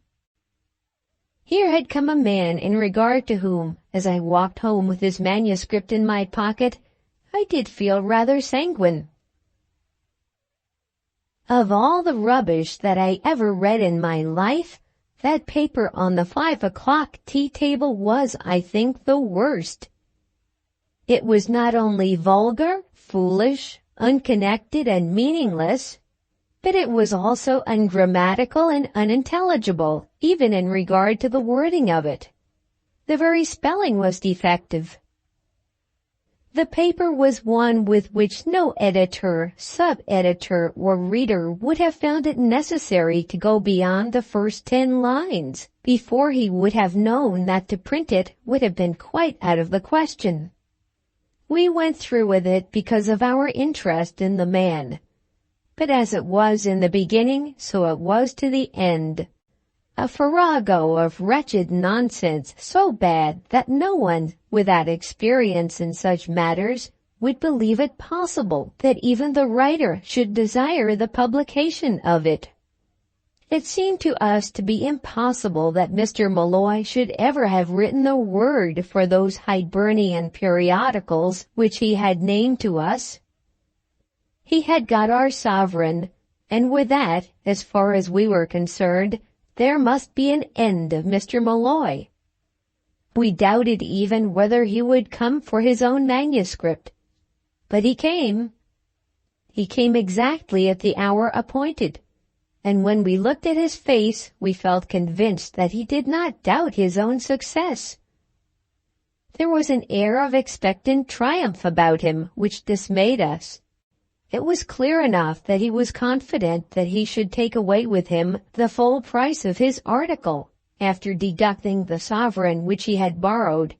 Here had come a man in regard to whom, as I walked home with his manuscript in my pocket, I did feel rather sanguine. Of all the rubbish that I ever read in my life, that paper on the 5 o'clock tea table was, I think, the worst. It was not only vulgar, foolish, unconnected, and meaningless, but it was also ungrammatical and unintelligible, even in regard to the wording of it. The very spelling was defective. The paper was one with which no editor, sub-editor, or reader would have found it necessary to go beyond the first 10 lines, before he would have known that to print it would have been quite out of the question. We went through with it because of our interest in the man. But as it was in the beginning, so it was to the end. A farrago of wretched nonsense so bad that no one, without experience in such matters, would believe it possible that even the writer should desire the publication of it. It seemed to us to be impossible that Mr. Molloy should ever have written a word for those Hibernian periodicals which he had named to us. He had got our sovereign, and with that, as far as we were concerned, there must be an end of Mr. Molloy. We doubted even whether he would come for his own manuscript. But he came. He came exactly at the hour appointed, and when we looked at his face, we felt convinced that he did not doubt his own success. There was an air of expectant triumph about him which dismayed us. It was clear enough that he was confident that he should take away with him the full price of his article, after deducting the sovereign which he had borrowed.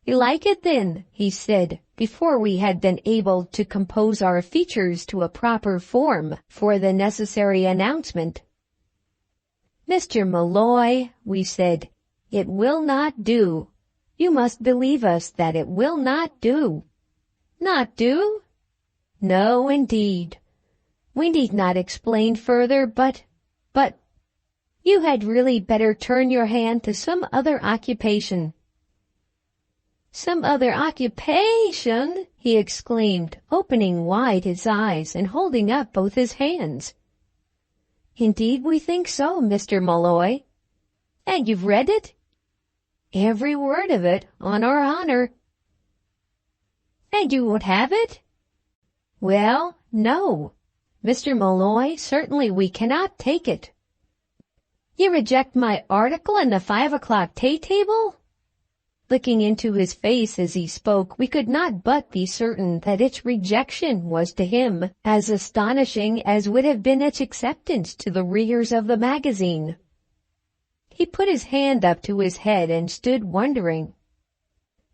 "You like it then?" he said, before we had been able to compose our features to a proper form for the necessary announcement. "Mr. Molloy," we said, "it will not do. You must believe us that it will not do." "Not do?" "No, indeed. We need not explain further, but you had really better turn your hand to some other occupation." "Some other occupation!" he exclaimed, opening wide his eyes and holding up both his hands. "Indeed we think so, Mr. Molloy." "And you've read it?" "Every word of it, on our honor." "And you won't have it?" "Well, no, Mr. Molloy, certainly we cannot take it." "You reject my article in the 5 o'clock tea table?" Looking into his face as he spoke, we could not but be certain that its rejection was to him as astonishing as would have been its acceptance to the readers of the magazine. He put his hand up to his head and stood wondering.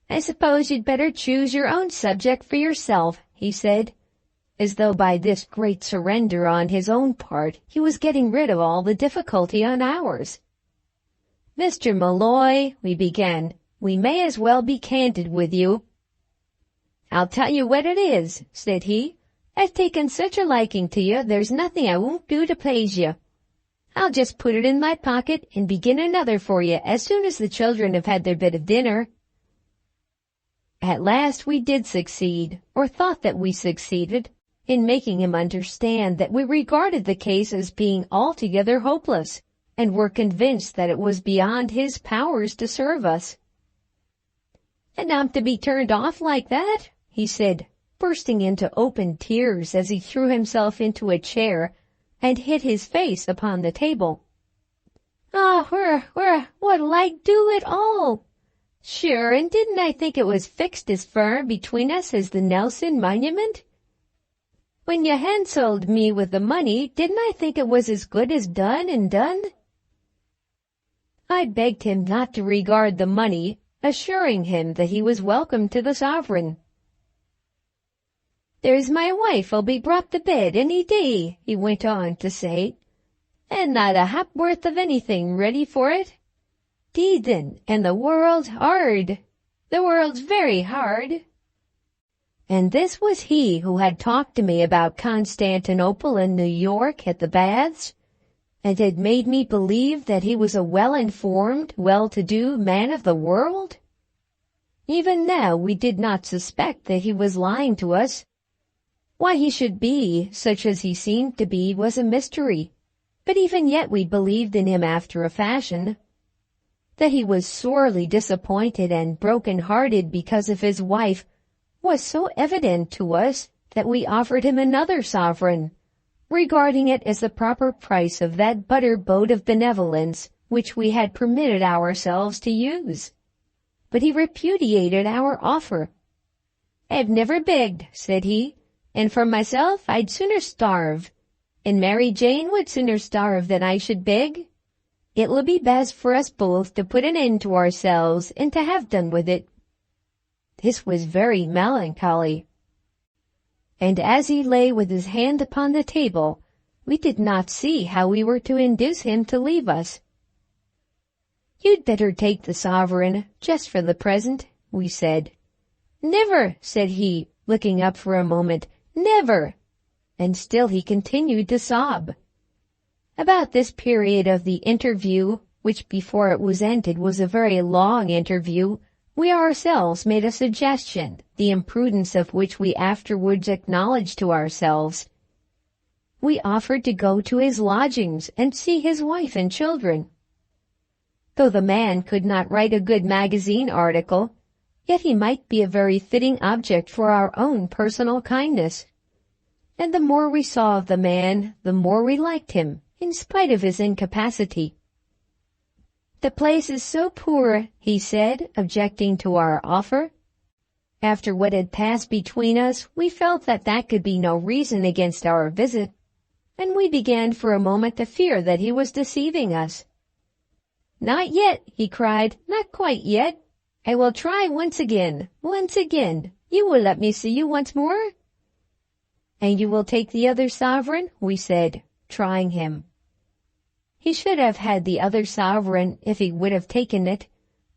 "I suppose you'd better choose your own subject for yourself," he said. as though by this great surrender on his own part he was getting rid of all the difficulty on ours. "Mr. Malloy," we began, "we may as well be candid with you." "I'll tell you what it is," said he. "I've taken such a liking to you, there's nothing I won't do to please you. I'll just put it in my pocket and begin another for you as soon as the children have had their bit of dinner." At last we did succeed, or thought that we succeeded, in making him understand that we regarded the case as being altogether hopeless, and were convinced that it was beyond his powers to serve us. "And I'm to be turned off like that?" he said, bursting into open tears as he threw himself into a chair and hit his face upon the table. What'll I do at all? Sure, and didn't I think it was fixed as firm between us as the Nelson monument? When you hand-sold me with the money, didn't I think it was as good as done and done?" I begged him not to regard the money, assuring him that he was welcome to the sovereign. "There's my wife'll be brought to bed any day," he went on to say, "and not a ha'porth of anything ready for it. 'Deed then, and the world's hard. The world's very hard." And this was he who had talked to me about Constantinople and New York at the baths, and had made me believe that he was a well-informed, well-to-do man of the world. Even now we did not suspect that he was lying to us. Why he should be such as he seemed to be was a mystery, but even yet we believed in him after a fashion. That he was sorely disappointed and broken-hearted because of his wife was so evident to us that we offered him another sovereign, regarding it as the proper price of that butter-boat of benevolence which we had permitted ourselves to use. But he repudiated our offer. "I've never begged," said he, "and for myself I'd sooner starve, and Mary Jane would sooner starve than I should beg. It'll be best for us both to put an end to ourselves and to have done with it." This was very melancholy, and as he lay with his hand upon the table, we did not see how we were to induce him to leave us. "You'd better take the sovereign, just for the present," we said. "Never," said he, looking up for a moment, "never." And still he continued to sob. About this period of the interview, which before it was ended was a very long interview, we ourselves made a suggestion, the imprudence of which we afterwards acknowledged to ourselves. We offered to go to his lodgings and see his wife and children. Though the man could not write a good magazine article, yet he might be a very fitting object for our own personal kindness. And the more we saw of the man, the more we liked him, in spite of his incapacity. "The place is so poor," he said, objecting to our offer. After what had passed between us, we felt that that could be no reason against our visit, and we began for a moment to fear that he was deceiving us. "Not yet," he cried, "not quite yet. I will try once again. You will let me see you once more?" "And you will take the other sovereign?" we said, trying him. He should have had the other sovereign if he would have taken it,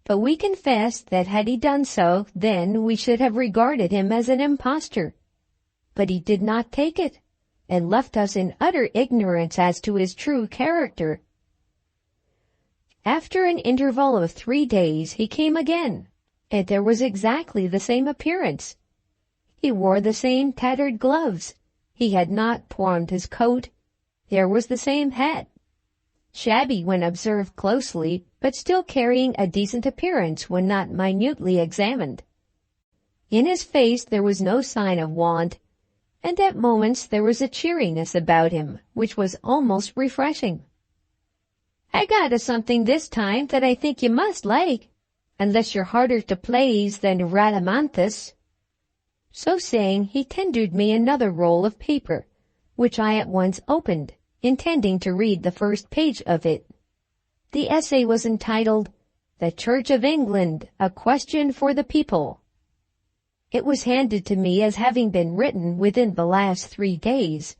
but we confessed that had he done so, then we should have regarded him as an impostor. But he did not take it, and left us in utter ignorance as to his true character. After an interval of 3 days he came again, and there was exactly the same appearance. He wore the same tattered gloves. He had not pawned his coat. There was the same hat. Shabby when observed closely, but still carrying a decent appearance when not minutely examined. In his face there was no sign of want, and at moments there was a cheeriness about him which was almost refreshing. "I got a something this time that I think you must like, unless you're harder to please than Rhadamanthus." So saying, he tendered me another roll of paper, which I at once opened, intending to read the first page of it. The essay was entitled, "The Church of England, a Question for the People." It was handed to me as having been written within the last 3 days,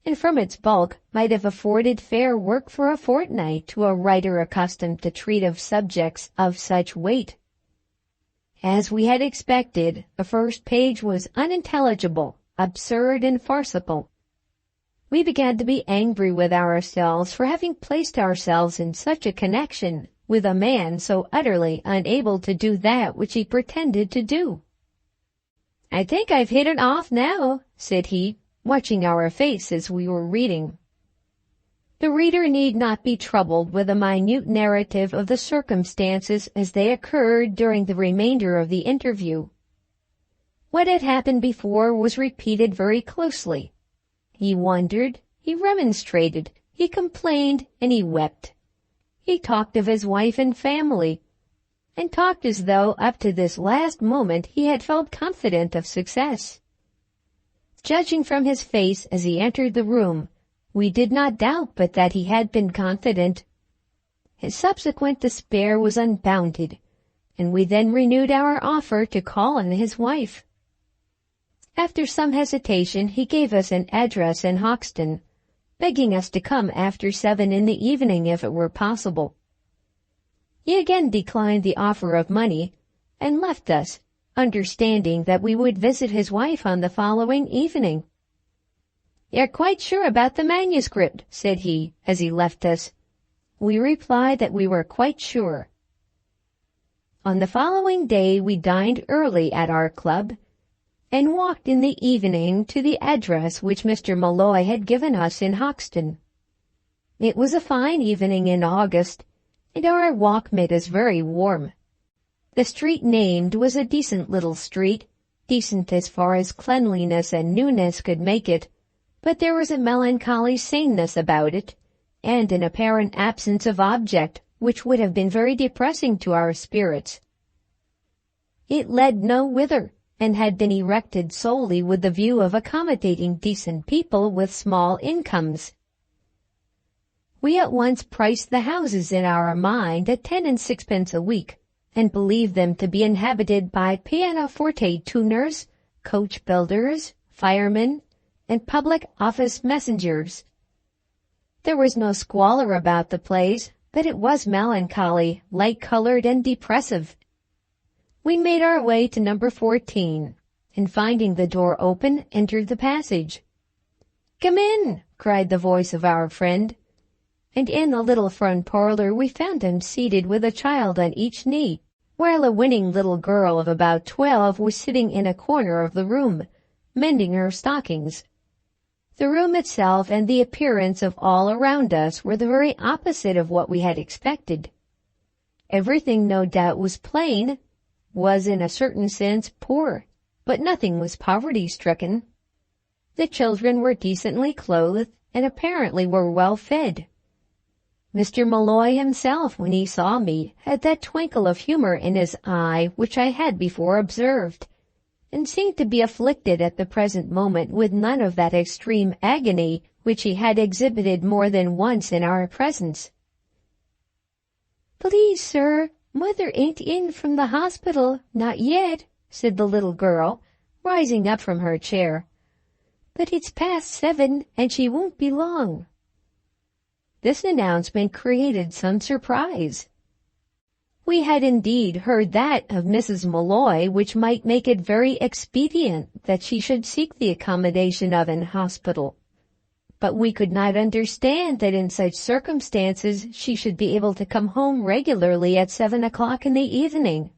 and from its bulk might have afforded fair work for a fortnight to a writer accustomed to treat of subjects of such weight. As we had expected, the first page was unintelligible, absurd, and farcical. We began to be angry with ourselves for having placed ourselves in such a connection with a man so utterly unable to do that which he pretended to do. "I think I've hit it off now," said he, watching our face as we were reading. The reader need not be troubled with a minute narrative of the circumstances as they occurred during the remainder of the interview. What had happened before was repeated very closely. He wondered, he remonstrated, he complained, and he wept. He talked of his wife and family, and talked as though up to this last moment he had felt confident of success. Judging from his face as he entered the room, we did not doubt but that he had been confident. His subsequent despair was unbounded, and we then renewed our offer to call on his wife. After some hesitation, he gave us an address in Hoxton, begging us to come after 7 in the evening if it were possible. He again declined the offer of money, and left us, understanding that we would visit his wife on the following evening. "You're quite sure about the manuscript?" said he, as he left us. We replied that we were quite sure. On the following day we dined early at our club, and walked in the evening to the address which Mr. Molloy had given us in Hoxton. It was a fine evening in August, and our walk made us very warm. The street named was a decent little street, decent as far as cleanliness and newness could make it, but there was a melancholy saneness about it, and an apparent absence of object which would have been very depressing to our spirits. It led no whither, and had been erected solely with the view of accommodating decent people with small incomes. We at once priced the houses in our mind at 10 and 6pence a week, and believed them to be inhabited by pianoforte tuners, coach builders, firemen, and public office messengers. There was no squalor about the place, but it was melancholy, light-colored, and depressive. We made our way to number 14, and finding the door open, entered the passage. "Come in," cried the voice of our friend, and in the little front parlor we found him seated with a child on each knee, while a winning little girl of about 12 was sitting in a corner of the room, mending her stockings. The room itself and the appearance of all around us were the very opposite of what we had expected. Everything, no doubt, was plain, was in a certain sense poor, but nothing was poverty-stricken. The children were decently clothed, and apparently were well fed. Mr. Molloy himself, when he saw me, had that twinkle of humor in his eye which I had before observed, and seemed to be afflicted at the present moment with none of that extreme agony which he had exhibited more than once in our presence. "Please, sir, Mother ain't in from the hospital, not yet," said the little girl, rising up from her chair. "But it's past 7, and she won't be long." This announcement created some surprise. We had indeed heard that of Mrs. Molloy which might make it very expedient that she should seek the accommodation of an hospital, but we could not understand that in such circumstances she should be able to come home regularly at 7 o'clock in the evening.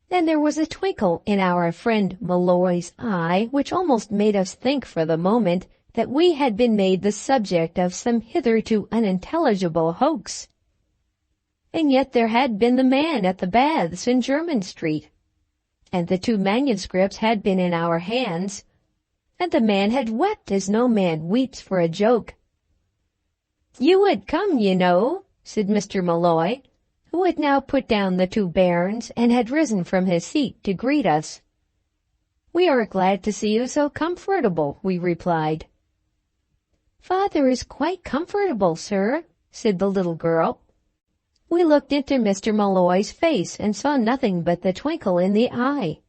Then there was a twinkle in our friend Molloy's eye which almost made us think for the moment that we had been made the subject of some hitherto unintelligible hoax. And yet there had been the man at the baths in Jermyn Street, and the 2 manuscripts had been in our hands, and the man had wept as no man weeps for a joke. "You would come, you know," said Mr. Molloy, who had now put down the 2 bairns and had risen from his seat to greet us. "We are glad to see you so comfortable," we replied. "Father is quite comfortable, sir," said the little girl. We looked into Mr. Molloy's face and saw nothing but the twinkle in the eye.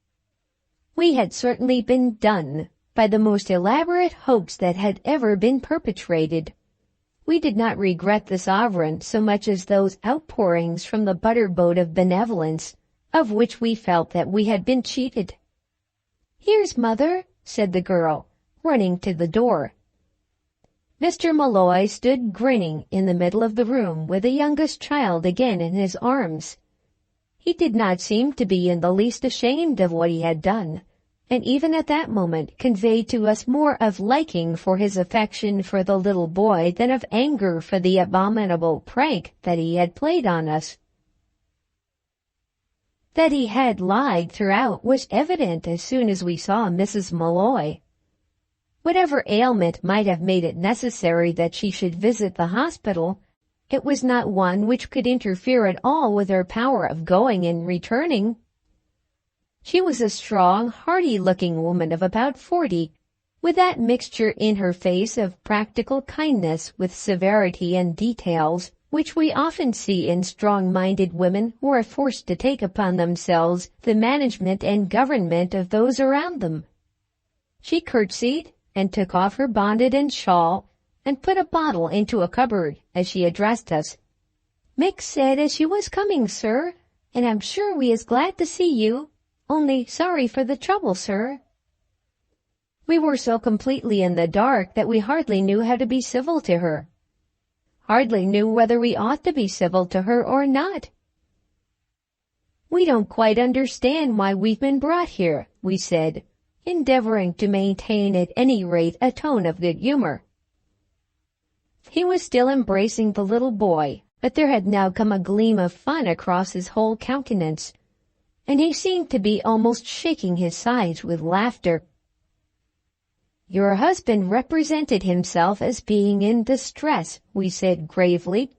We had certainly been done by the most elaborate hoax that had ever been perpetrated. We did not regret the sovereign so much as those outpourings from the butterboat of benevolence, of which we felt that we had been cheated. "Here's Mother," said the girl, running to the door. Mr. Malloy stood grinning in the middle of the room with the youngest child again in his arms. He did not seem to be in the least ashamed of what he had done, and even at that moment conveyed to us more of liking for his affection for the little boy than of anger for the abominable prank that he had played on us. That he had lied throughout was evident as soon as we saw Mrs. Malloy. Whatever ailment might have made it necessary that she should visit the hospital, it was not one which could interfere at all with her power of going and returning. She was a strong, hearty-looking woman of about 40, with that mixture in her face of practical kindness with severity and details, which we often see in strong-minded women who are forced to take upon themselves the management and government of those around them. She curtsied and took off her bonnet and shawl, and put a bottle into a cupboard as she addressed us. "Mick said as you was coming, sir, and I'm sure we is glad to see you, only sorry for the trouble, sir." We were so completely in the dark that we hardly knew how to be civil to her. Hardly knew whether we ought to be civil to her or not. "We don't quite understand why we've been brought here," we said, endeavoring to maintain at any rate a tone of good humor. He was still embracing the little boy, but there had now come a gleam of fun across his whole countenance, and he seemed to be almost shaking his sides with laughter. "Your husband represented himself as being in distress," we said gravely.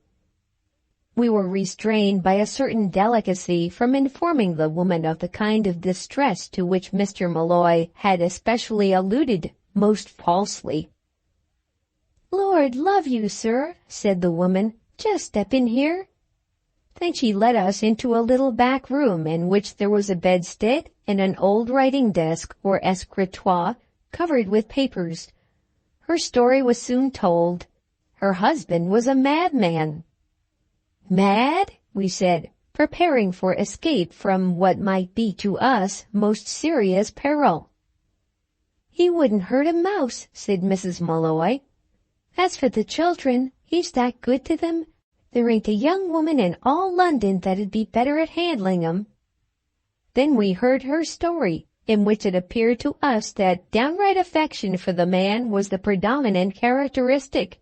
We were restrained by a certain delicacy from informing the woman of the kind of distress to which Mr. Malloy had especially alluded, most falsely. "Lord love you, sir," said the woman, "just step in here." Then she led us into a little back room in which there was a bedstead and an old writing desk or escritoire covered with papers. Her story was soon told. Her husband was a madman. "Mad?" we said, preparing for escape from what might be to us most serious peril. "He wouldn't hurt a mouse," said Mrs. Malloy. "As for the children, he's that good to them, there ain't a young woman in all London that'd be better at handling 'em." Then we heard her story, in which it appeared to us that downright affection for the man was the predominant characteristic.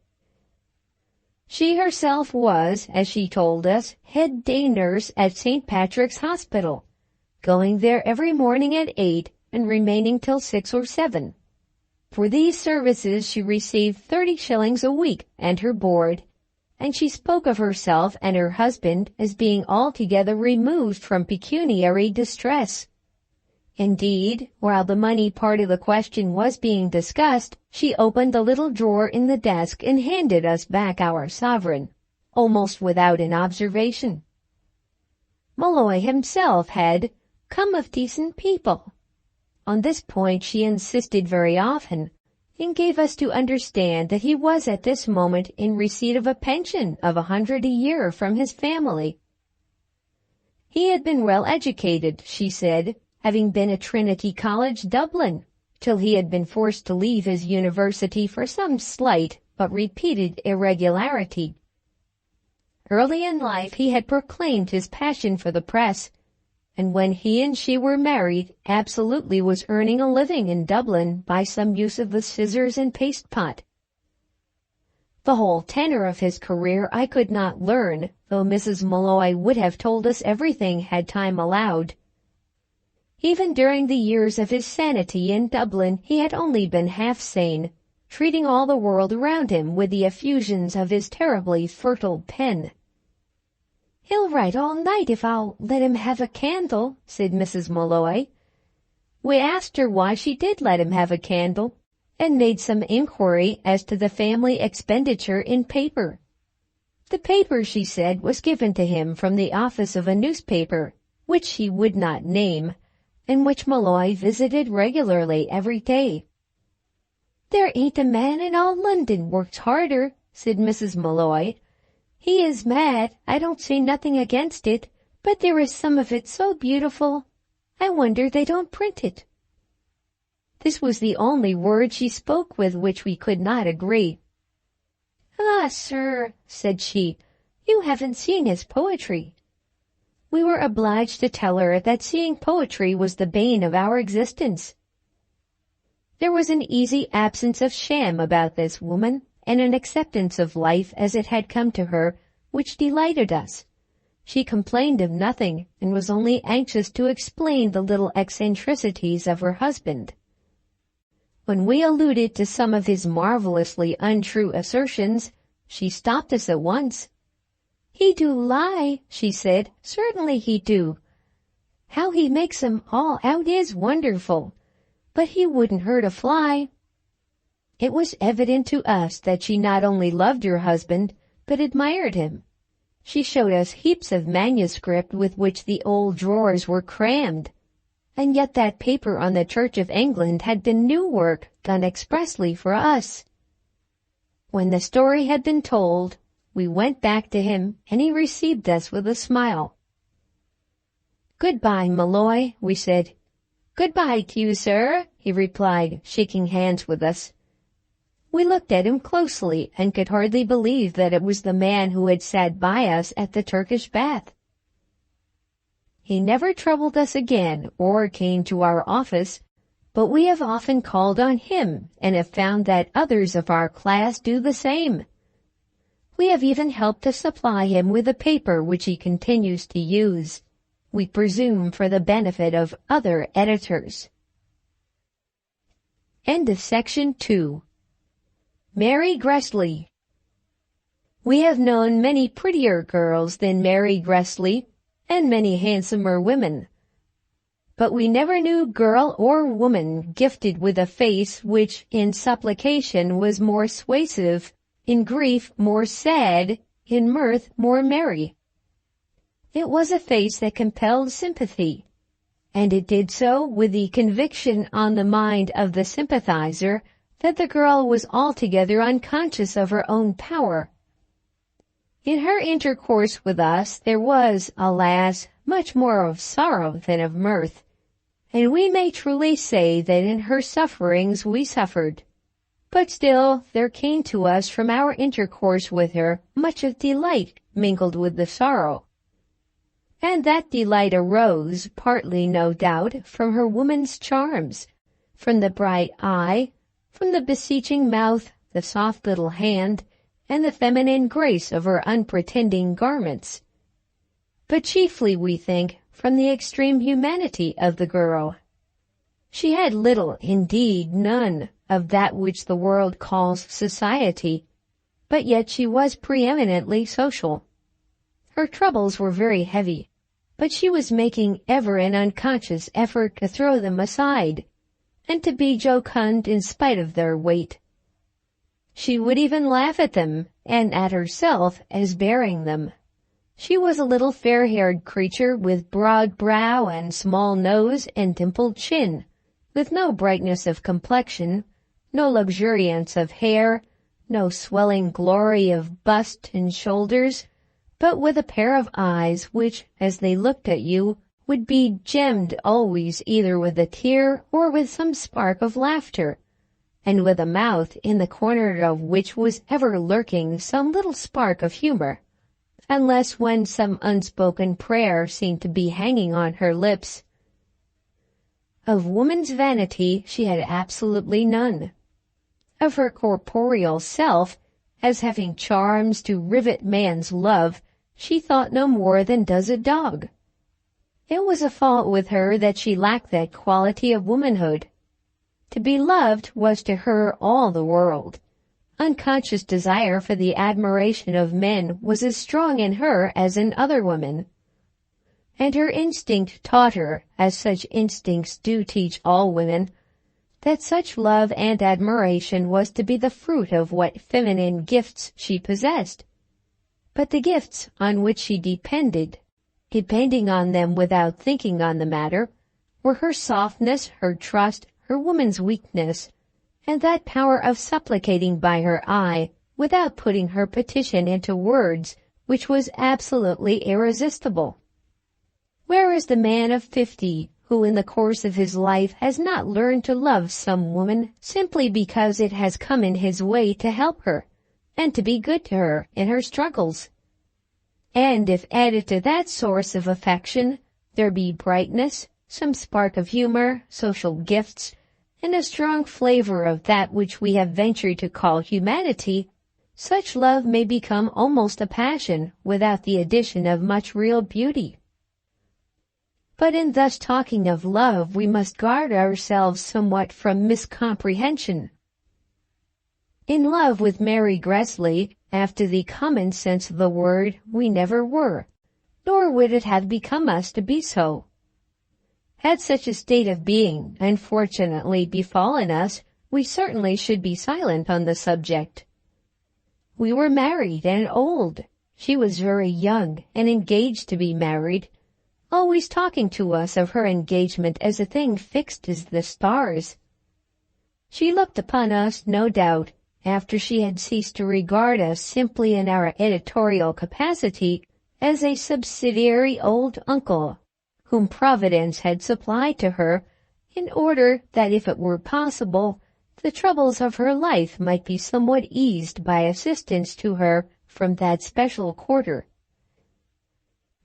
She herself was, as she told us, head day nurse at St. Patrick's Hospital, going there every morning at 8 and remaining till 6 or 7. For these services she received 30 shillings a week and her board, and she spoke of herself and her husband as being altogether removed from pecuniary distress. Indeed, while the money part of the question was being discussed, she opened the little drawer in the desk and handed us back our sovereign, almost without an observation. Malloy himself had "come of decent people." On this point she insisted very often, and gave us to understand that he was at this moment in receipt of a pension of 100 a year from his family. He had been well educated, she said, having been at Trinity College, Dublin, till he had been forced to leave his university for some slight but repeated irregularity. Early in life he had proclaimed his passion for the press, and when he and she were married, absolutely was earning a living in Dublin by some use of the scissors and paste pot. The whole tenor of his career I could not learn, though Mrs. Malloy would have told us everything had time allowed. Even during the years of his sanity in Dublin he had only been half sane, treating all the world around him with the effusions of his terribly fertile pen. "He'll write all night if I'll let him have a candle," said Mrs. Malloy. We asked her why she did let him have a candle, and made some inquiry as to the family expenditure in paper. The paper, she said, was given to him from the office of a newspaper, which she would not name, and which Malloy visited regularly every day. "There ain't a man in all London works harder," said Mrs. Malloy. "He is mad, I don't say nothing against it, but there is some of it so beautiful, I wonder they don't print it." This was the only word she spoke with which we could not agree. "Ah, sir," said she, "you haven't seen his poetry." We were obliged to tell her that seeing poetry was the bane of our existence. There was an easy absence of sham about this woman, and an acceptance of life as it had come to her, which delighted us. She complained of nothing, and was only anxious to explain the little eccentricities of her husband. When we alluded to some of his marvelously untrue assertions, she stopped us at once. "He do lie," she said, "certainly he do. How he makes 'em all out is wonderful, but he wouldn't hurt a fly." It was evident to us that she not only loved her husband, but admired him. She showed us heaps of manuscript with which the old drawers were crammed, and yet that paper on the Church of England had been new work done expressly for us. When the story had been told, we went back to him, and he received us with a smile. "Goodbye, Malloy," we said. "Goodbye to you, sir," he replied, shaking hands with us. We looked at him closely and could hardly believe that it was the man who had sat by us at the Turkish bath. He never troubled us again or came to our office, but we have often called on him and have found that others of our class do the same. We have even helped to supply him with a paper which he continues to use, we presume for the benefit of other editors. End of section 2. Mary Gressley. We have known many prettier girls than Mary Gressley, and many handsomer women. But we never knew girl or woman gifted with a face which in supplication was more suasive, in grief more sad, in mirth more merry. It was a face that compelled sympathy, and it did so with the conviction on the mind of the sympathizer that the girl was altogether unconscious of her own power. In her intercourse with us there was, alas, much more of sorrow than of mirth, and we may truly say that in her sufferings we suffered. But still there came to us from our intercourse with her much of delight mingled with the sorrow. And that delight arose, partly no doubt, from her woman's charms, from the bright eye, from the beseeching mouth, the soft little hand, and the feminine grace of her unpretending garments. But chiefly, we think, from the extreme humanity of the girl. She had little, indeed none, of that which the world calls society, but yet she was preeminently social. Her troubles were very heavy, but she was making ever an unconscious effort to throw them aside, and to be jocund in spite of their weight. She would even laugh at them, and at herself as bearing them. She was a little fair-haired creature with broad brow and small nose and dimpled chin, with no brightness of complexion, no luxuriance of hair, no swelling glory of bust and shoulders, but with a pair of eyes which, as they looked at you, would be gemmed always either with a tear or with some spark of laughter, and with a mouth in the corner of which was ever lurking some little spark of humor, unless when some unspoken prayer seemed to be hanging on her lips. Of woman's vanity she had absolutely none. Of her corporeal self, as having charms to rivet man's love, she thought no more than does a dog. It was a fault with her that she lacked that quality of womanhood. To be loved was to her all the world. Unconscious desire for the admiration of men was as strong in her as in other women. And her instinct taught her, as such instincts do teach all women, that such love and admiration was to be the fruit of what feminine gifts she possessed. But the gifts on which she depending on them without thinking on the matter, were her softness, her trust, her woman's weakness, and that power of supplicating by her eye without putting her petition into words, which was absolutely irresistible. Where is the man of 50 who in the course of his life has not learned to love some woman simply because it has come in his way to help her and to be good to her in her struggles? And if added to that source of affection there be brightness, some spark of humor, social gifts, and a strong flavor of that which we have ventured to call humanity, such love may become almost a passion without the addition of much real beauty. But in thus talking of love, we must guard ourselves somewhat from miscomprehension. In love with Mary Gresley, after the common sense of the word, we never were, nor would it have become us to be so. Had such a state of being unfortunately befallen us, we certainly should be silent on the subject. We were married and old. She was very young and engaged to be married, always talking to us of her engagement as a thing fixed as the stars. She looked upon us, no doubt, after she had ceased to regard us simply in our editorial capacity, as a subsidiary old uncle, whom Providence had supplied to her, in order that if it were possible, the troubles of her life might be somewhat eased by assistance to her from that special quarter.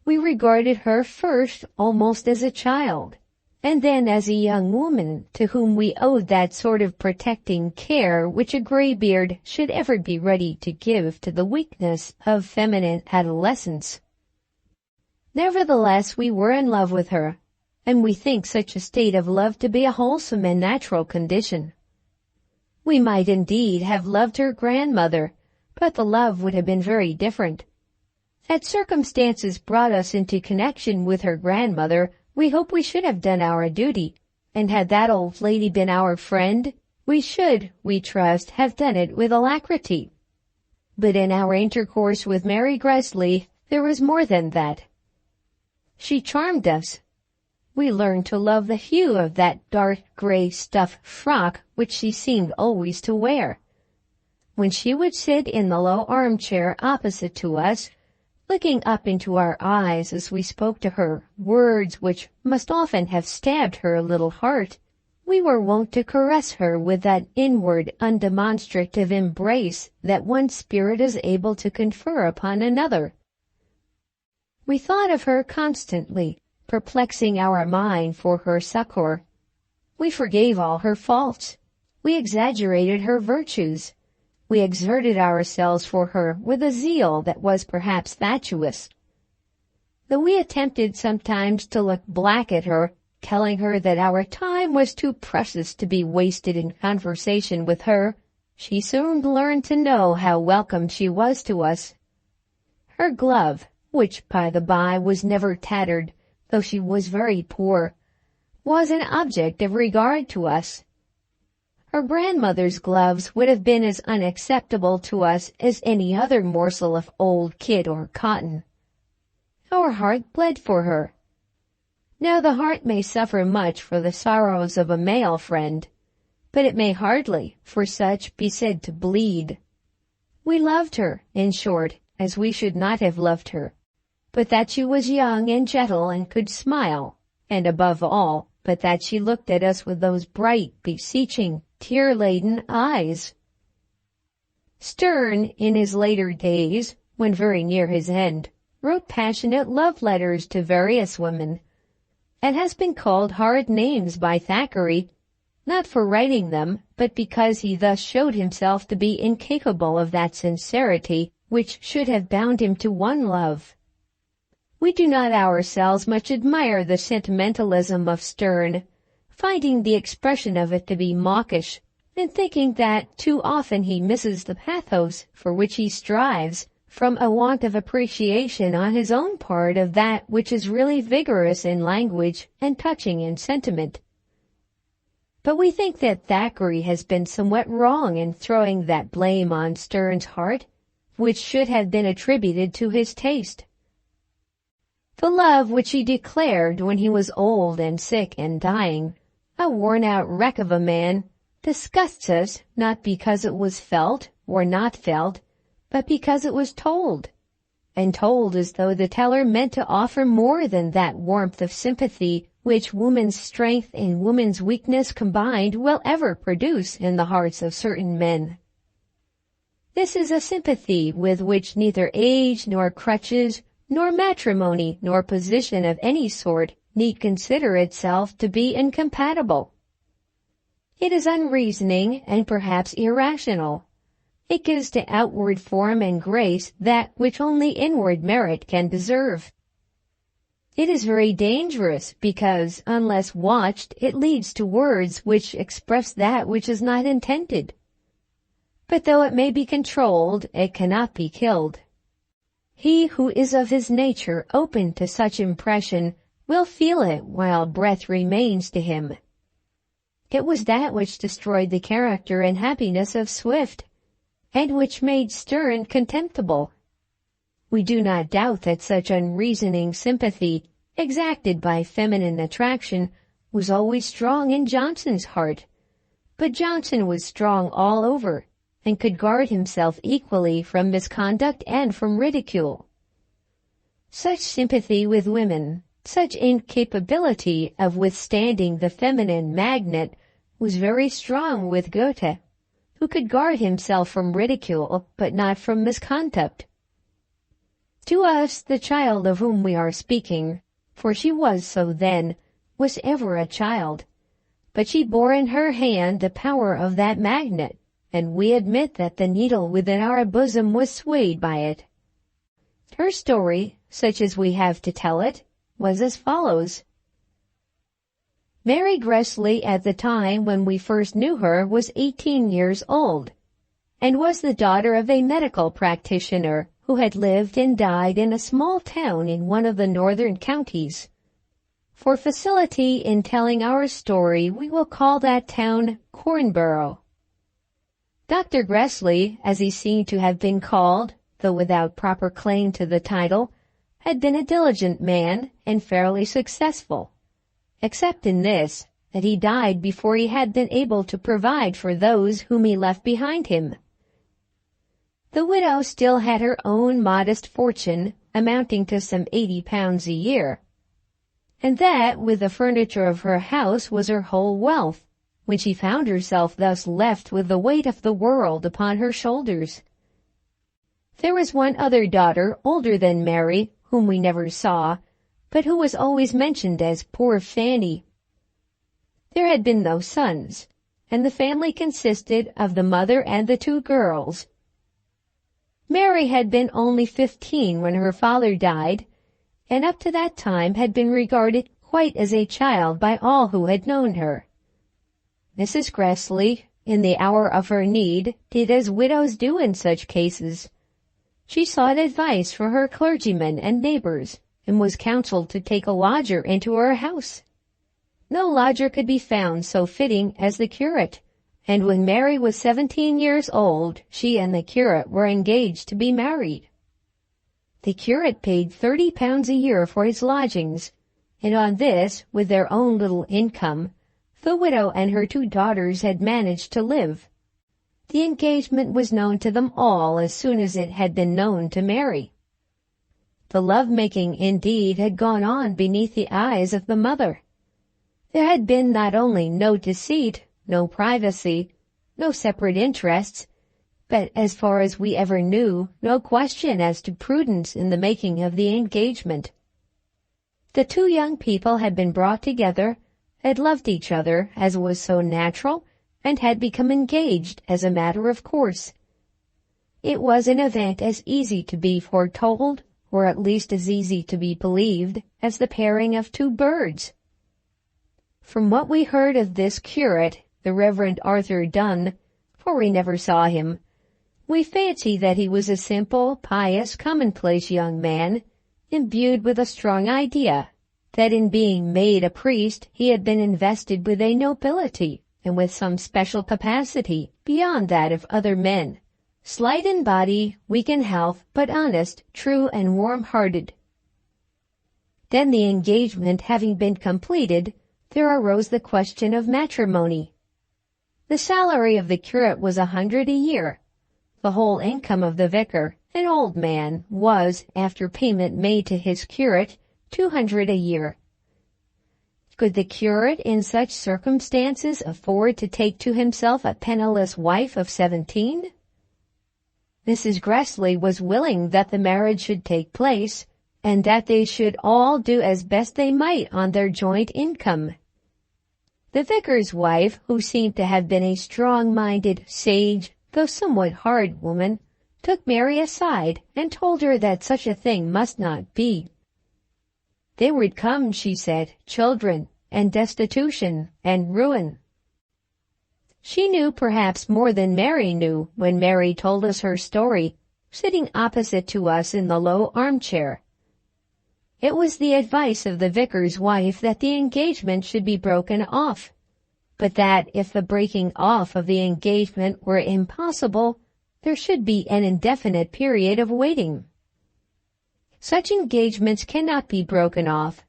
We regarded her first almost as a child, and then as a young woman to whom we owed that sort of protecting care which a graybeard should ever be ready to give to the weakness of feminine adolescence. Nevertheless, we were in love with her, and we think such a state of love to be a wholesome and natural condition. We might indeed have loved her grandmother, but the love would have been very different. Had circumstances brought us into connection with her grandmother, we hope we should have done our duty, and had that old lady been our friend, we should, we trust, have done it with alacrity. But in our intercourse with Mary Gresley, there was more than that. She charmed us. We learned to love the hue of that dark gray stuff frock which she seemed always to wear. When she would sit in the low armchair opposite to us, looking up into our eyes as we spoke to her words which must often have stabbed her little heart, we were wont to caress her with that inward undemonstrative embrace that one spirit is able to confer upon another. We thought of her constantly, perplexing our mind for her succor. We forgave all her faults. We exaggerated her virtues. We exerted ourselves for her with a zeal that was perhaps fatuous. Though we attempted sometimes to look black at her, telling her that our time was too precious to be wasted in conversation with her, she soon learned to know how welcome she was to us. Her glove, which by the by was never tattered, though she was very poor, was an object of regard to us. Her grandmother's gloves would have been as unacceptable to us as any other morsel of old kid or cotton. Our heart bled for her. Now the heart may suffer much for the sorrows of a male friend, but it may hardly, for such, be said to bleed. We loved her, in short, as we should not have loved her, but that she was young and gentle and could smile, and above all, but that she looked at us with those bright, beseeching, tear-laden eyes. Sterne, in his later days, when very near his end, wrote passionate love letters to various women, and has been called hard names by Thackeray, not for writing them, but because he thus showed himself to be incapable of that sincerity which should have bound him to one love. We do not ourselves much admire the sentimentalism of Sterne, finding the expression of it to be mawkish, and thinking that too often he misses the pathos for which he strives, from a want of appreciation on his own part of that which is really vigorous in language and touching in sentiment. But we think that Thackeray has been somewhat wrong in throwing that blame on Sterne's heart, which should have been attributed to his taste. The love which he declared when he was old and sick and dying, a worn-out wreck of a man, disgusts us not because it was felt or not felt, but because it was told, and told as though the teller meant to offer more than that warmth of sympathy which woman's strength and woman's weakness combined will ever produce in the hearts of certain men. This is a sympathy with which neither age nor crutches, nor matrimony, nor position of any sort need consider itself to be incompatible. It is unreasoning and perhaps irrational. It gives to outward form and grace that which only inward merit can deserve. It is very dangerous because, unless watched, it leads to words which express that which is not intended. But though it may be controlled, it cannot be killed. He who is of his nature open to such impression will feel it while breath remains to him. It was that which destroyed the character and happiness of Swift, and which made Sterne contemptible. We do not doubt that such unreasoning sympathy, exacted by feminine attraction, was always strong in Johnson's heart. But Johnson was strong all over, and could guard himself equally from misconduct and from ridicule. Such sympathy with women, such incapability of withstanding the feminine magnet, was very strong with Goethe, who could guard himself from ridicule, but not from misconduct. To us, the child of whom we are speaking, for she was so then, was ever a child, but she bore in her hand the power of that magnet, and we admit that the needle within our bosom was swayed by it. Her story, such as we have to tell it, was as follows. Mary Gressley at the time when we first knew her was 18 years old, and was the daughter of a medical practitioner who had lived and died in a small town in one of the northern counties. For facility in telling our story, we will call that town Cornborough. Dr. Gressley, as he seemed to have been called, though without proper claim to the title, had been a diligent man and fairly successful, except in this, that he died before he had been able to provide for those whom he left behind him. The widow still had her own modest fortune, amounting to some £80 a year, and that, with the furniture of her house, was her whole wealth, when she found herself thus left with the weight of the world upon her shoulders. There was one other daughter, older than Mary, whom we never saw, but who was always mentioned as poor Fanny. There had been no sons, and the family consisted of the mother and the two girls. Mary had been only 15 when her father died, and up to that time had been regarded quite as a child by all who had known her. Mrs. Gressley, in the hour of her need, did as widows do in such cases. She sought advice from her clergymen and neighbors, and was counseled to take a lodger into her house. No lodger could be found so fitting as the curate, and when Mary was 17 years old, she and the curate were engaged to be married. The curate paid £30 a year for his lodgings, and on this, with their own little income, the widow and her two daughters had managed to live. The engagement was known to them all as soon as it had been known to Mary. The love-making, indeed, had gone on beneath the eyes of the mother. There had been not only no deceit, no privacy, no separate interests, but, as far as we ever knew, no question as to prudence in the making of the engagement. The two young people had been brought together, had loved each other as was so natural, and had become engaged as a matter of course. It was an event as easy to be foretold, or at least as easy to be believed, as the pairing of two birds. From what we heard of this curate, the Reverend Arthur Dunn, for we never saw him, we fancy that he was a simple, pious, commonplace young man, imbued with a strong idea that in being made a priest he had been invested with a nobility and with some special capacity beyond that of other men, slight in body, weak in health, but honest, true, and warm-hearted. Then, the engagement having been completed, there arose the question of matrimony. The salary of the curate was 100 a year. The whole income of the vicar, an old man, was, after payment made to his curate, 200 a year. Could the curate in such circumstances afford to take to himself a penniless wife of 17? Mrs. Gressley was willing that the marriage should take place, and that they should all do as best they might on their joint income. The vicar's wife, who seemed to have been a strong-minded, sage, though somewhat hard woman, took Mary aside and told her that such a thing must not be. There would come, she said, children, and destitution, and ruin. She knew perhaps more than Mary knew when Mary told us her story, sitting opposite to us in the low armchair. It was the advice of the vicar's wife that the engagement should be broken off, but that if the breaking off of the engagement were impossible, there should be an indefinite period of waiting. Such engagements cannot be broken off.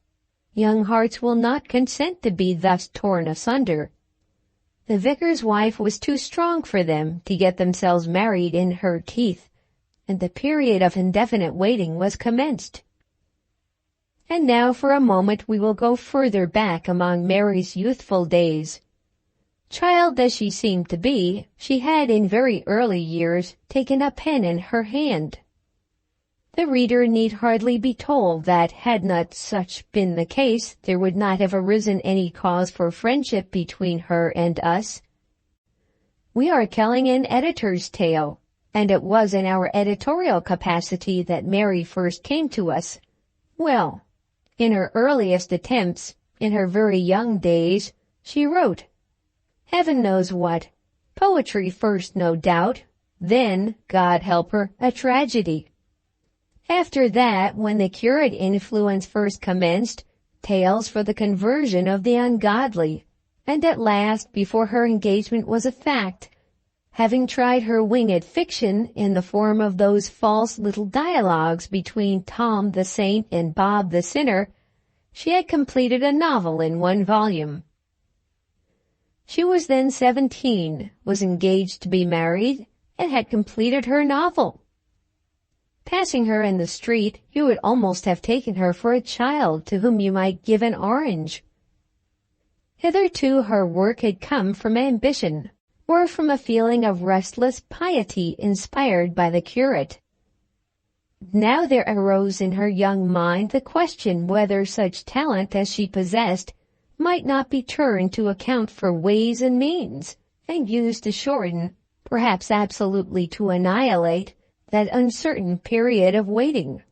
Young hearts will not consent to be thus torn asunder. The vicar's wife was too strong for them to get themselves married in her teeth, and the period of indefinite waiting was commenced. And now for a moment we will go further back among Mary's youthful days. Child as she seemed to be, she had in very early years taken a pen in her hand. The reader need hardly be told that had not such been the case, there would not have arisen any cause for friendship between her and us. We are telling an editor's tale, and it was in our editorial capacity that Mary first came to us. Well, in her earliest attempts, in her very young days, she wrote, heaven knows what, poetry first no doubt, then, God help her, a tragedy. After that, when the curate influence first commenced, tales for the conversion of the ungodly, and at last, before her engagement was a fact, having tried her wing at fiction in the form of those false little dialogues between Tom the Saint and Bob the Sinner, she had completed a novel in 1 volume. She was then 17, was engaged to be married, and had completed her novel. Passing her in the street, you would almost have taken her for a child to whom you might give an orange. Hitherto her work had come from ambition, or from a feeling of restless piety inspired by the curate. Now there arose in her young mind the question whether such talent as she possessed might not be turned to account for ways and means, and used to shorten, perhaps absolutely to annihilate, that uncertain period of waiting.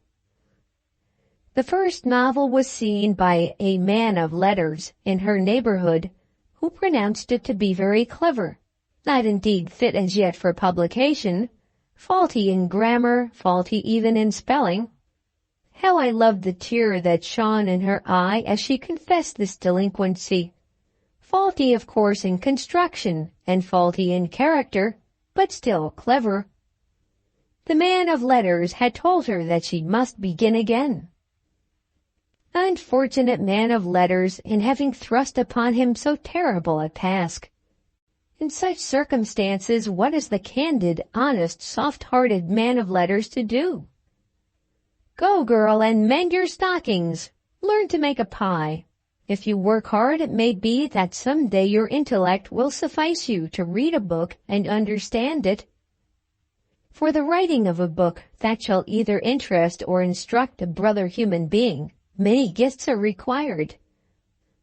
The first novel was seen by a man of letters in her neighborhood, who pronounced it to be very clever, not indeed fit as yet for publication, faulty in grammar, faulty even in spelling. How I loved the tear that shone in her eye as she confessed this delinquency. Faulty, of course, in construction, and faulty in character, but still clever. The man of letters had told her that she must begin again. Unfortunate man of letters in having thrust upon him so terrible a task. In such circumstances, what is the candid, honest, soft-hearted man of letters to do? Go, girl, and mend your stockings. Learn to make a pie. If you work hard, it may be that some day your intellect will suffice you to read a book and understand it. For the writing of a book that shall either interest or instruct a brother human being, many gifts are required.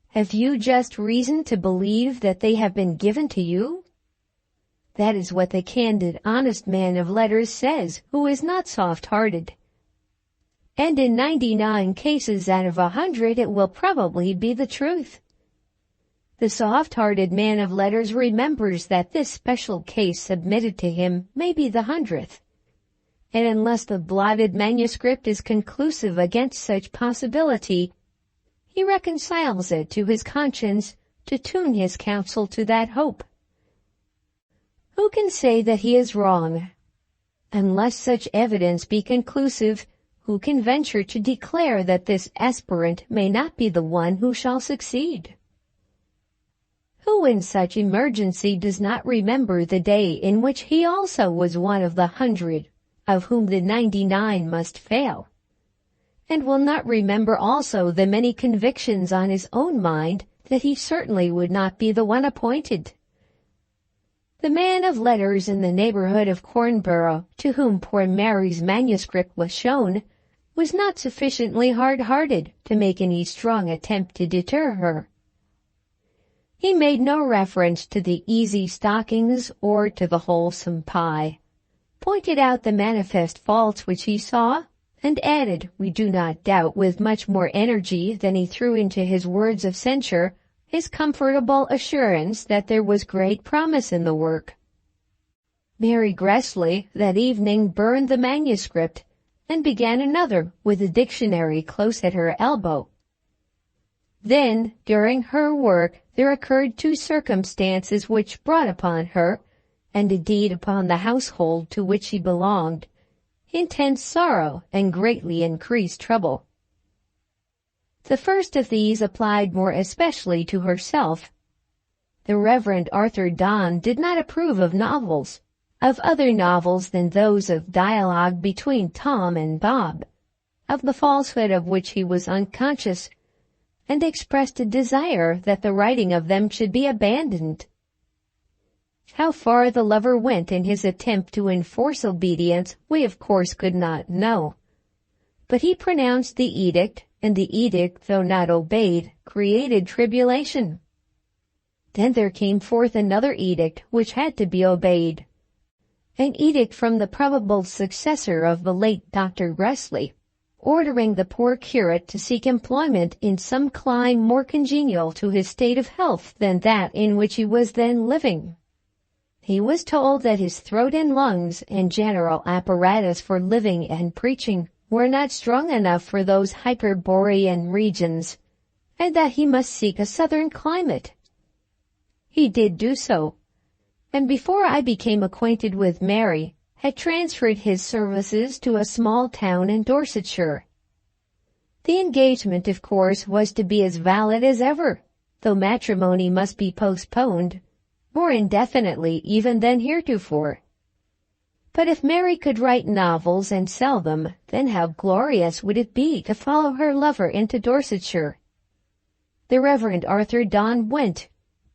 Have you just reason to believe that they have been given to you? That is what the candid, honest man of letters says, who is not soft-hearted. And in 99 cases out of 100 it will probably be the truth. The soft-hearted man of letters remembers that this special case submitted to him may be the 100th, and unless the blotted manuscript is conclusive against such possibility, he reconciles it to his conscience to tune his counsel to that hope. Who can say that he is wrong? Unless such evidence be conclusive, who can venture to declare that this aspirant may not be the one who shall succeed? Who in such emergency does not remember the day in which he also was one of the 100, of whom the 99 must fail, and will not remember also the many convictions on his own mind that he certainly would not be the one appointed? The man of letters in the neighborhood of Cornborough, to whom poor Mary's manuscript was shown, was not sufficiently hard-hearted to make any strong attempt to deter her. He made no reference to the easy stockings or to the wholesome pie, pointed out the manifest faults which he saw, and added, we do not doubt with much more energy than he threw into his words of censure, his comfortable assurance that there was great promise in the work. Mary Gressley that evening burned the manuscript, and began another with a dictionary close at her elbow. Then, during her work, there occurred two circumstances which brought upon her, and indeed upon the household to which she belonged, intense sorrow and greatly increased trouble. The first of these applied more especially to herself. The Reverend Arthur Donne did not approve of novels, of other novels than those of dialogue between Tom and Bob, of the falsehood of which he was unconscious, and expressed a desire that the writing of them should be abandoned. How far the lover went in his attempt to enforce obedience we of course could not know, but he pronounced the edict, and the edict, though not obeyed, created tribulation. Then there came forth another edict which had to be obeyed, an edict from the probable successor of the late Dr. Gressley, ordering the poor curate to seek employment in some clime more congenial to his state of health than that in which he was then living. He was told that his throat and lungs and general apparatus for living and preaching were not strong enough for those Hyperborean regions, and that he must seek a southern climate. He did do so, and before I became acquainted with Mary, had transferred his services to a small town in Dorsetshire. The engagement, of course, was to be as valid as ever, though matrimony must be postponed, more indefinitely even than heretofore. But if Mary could write novels and sell them, then how glorious would it be to follow her lover into Dorsetshire. The Reverend Arthur Donne went,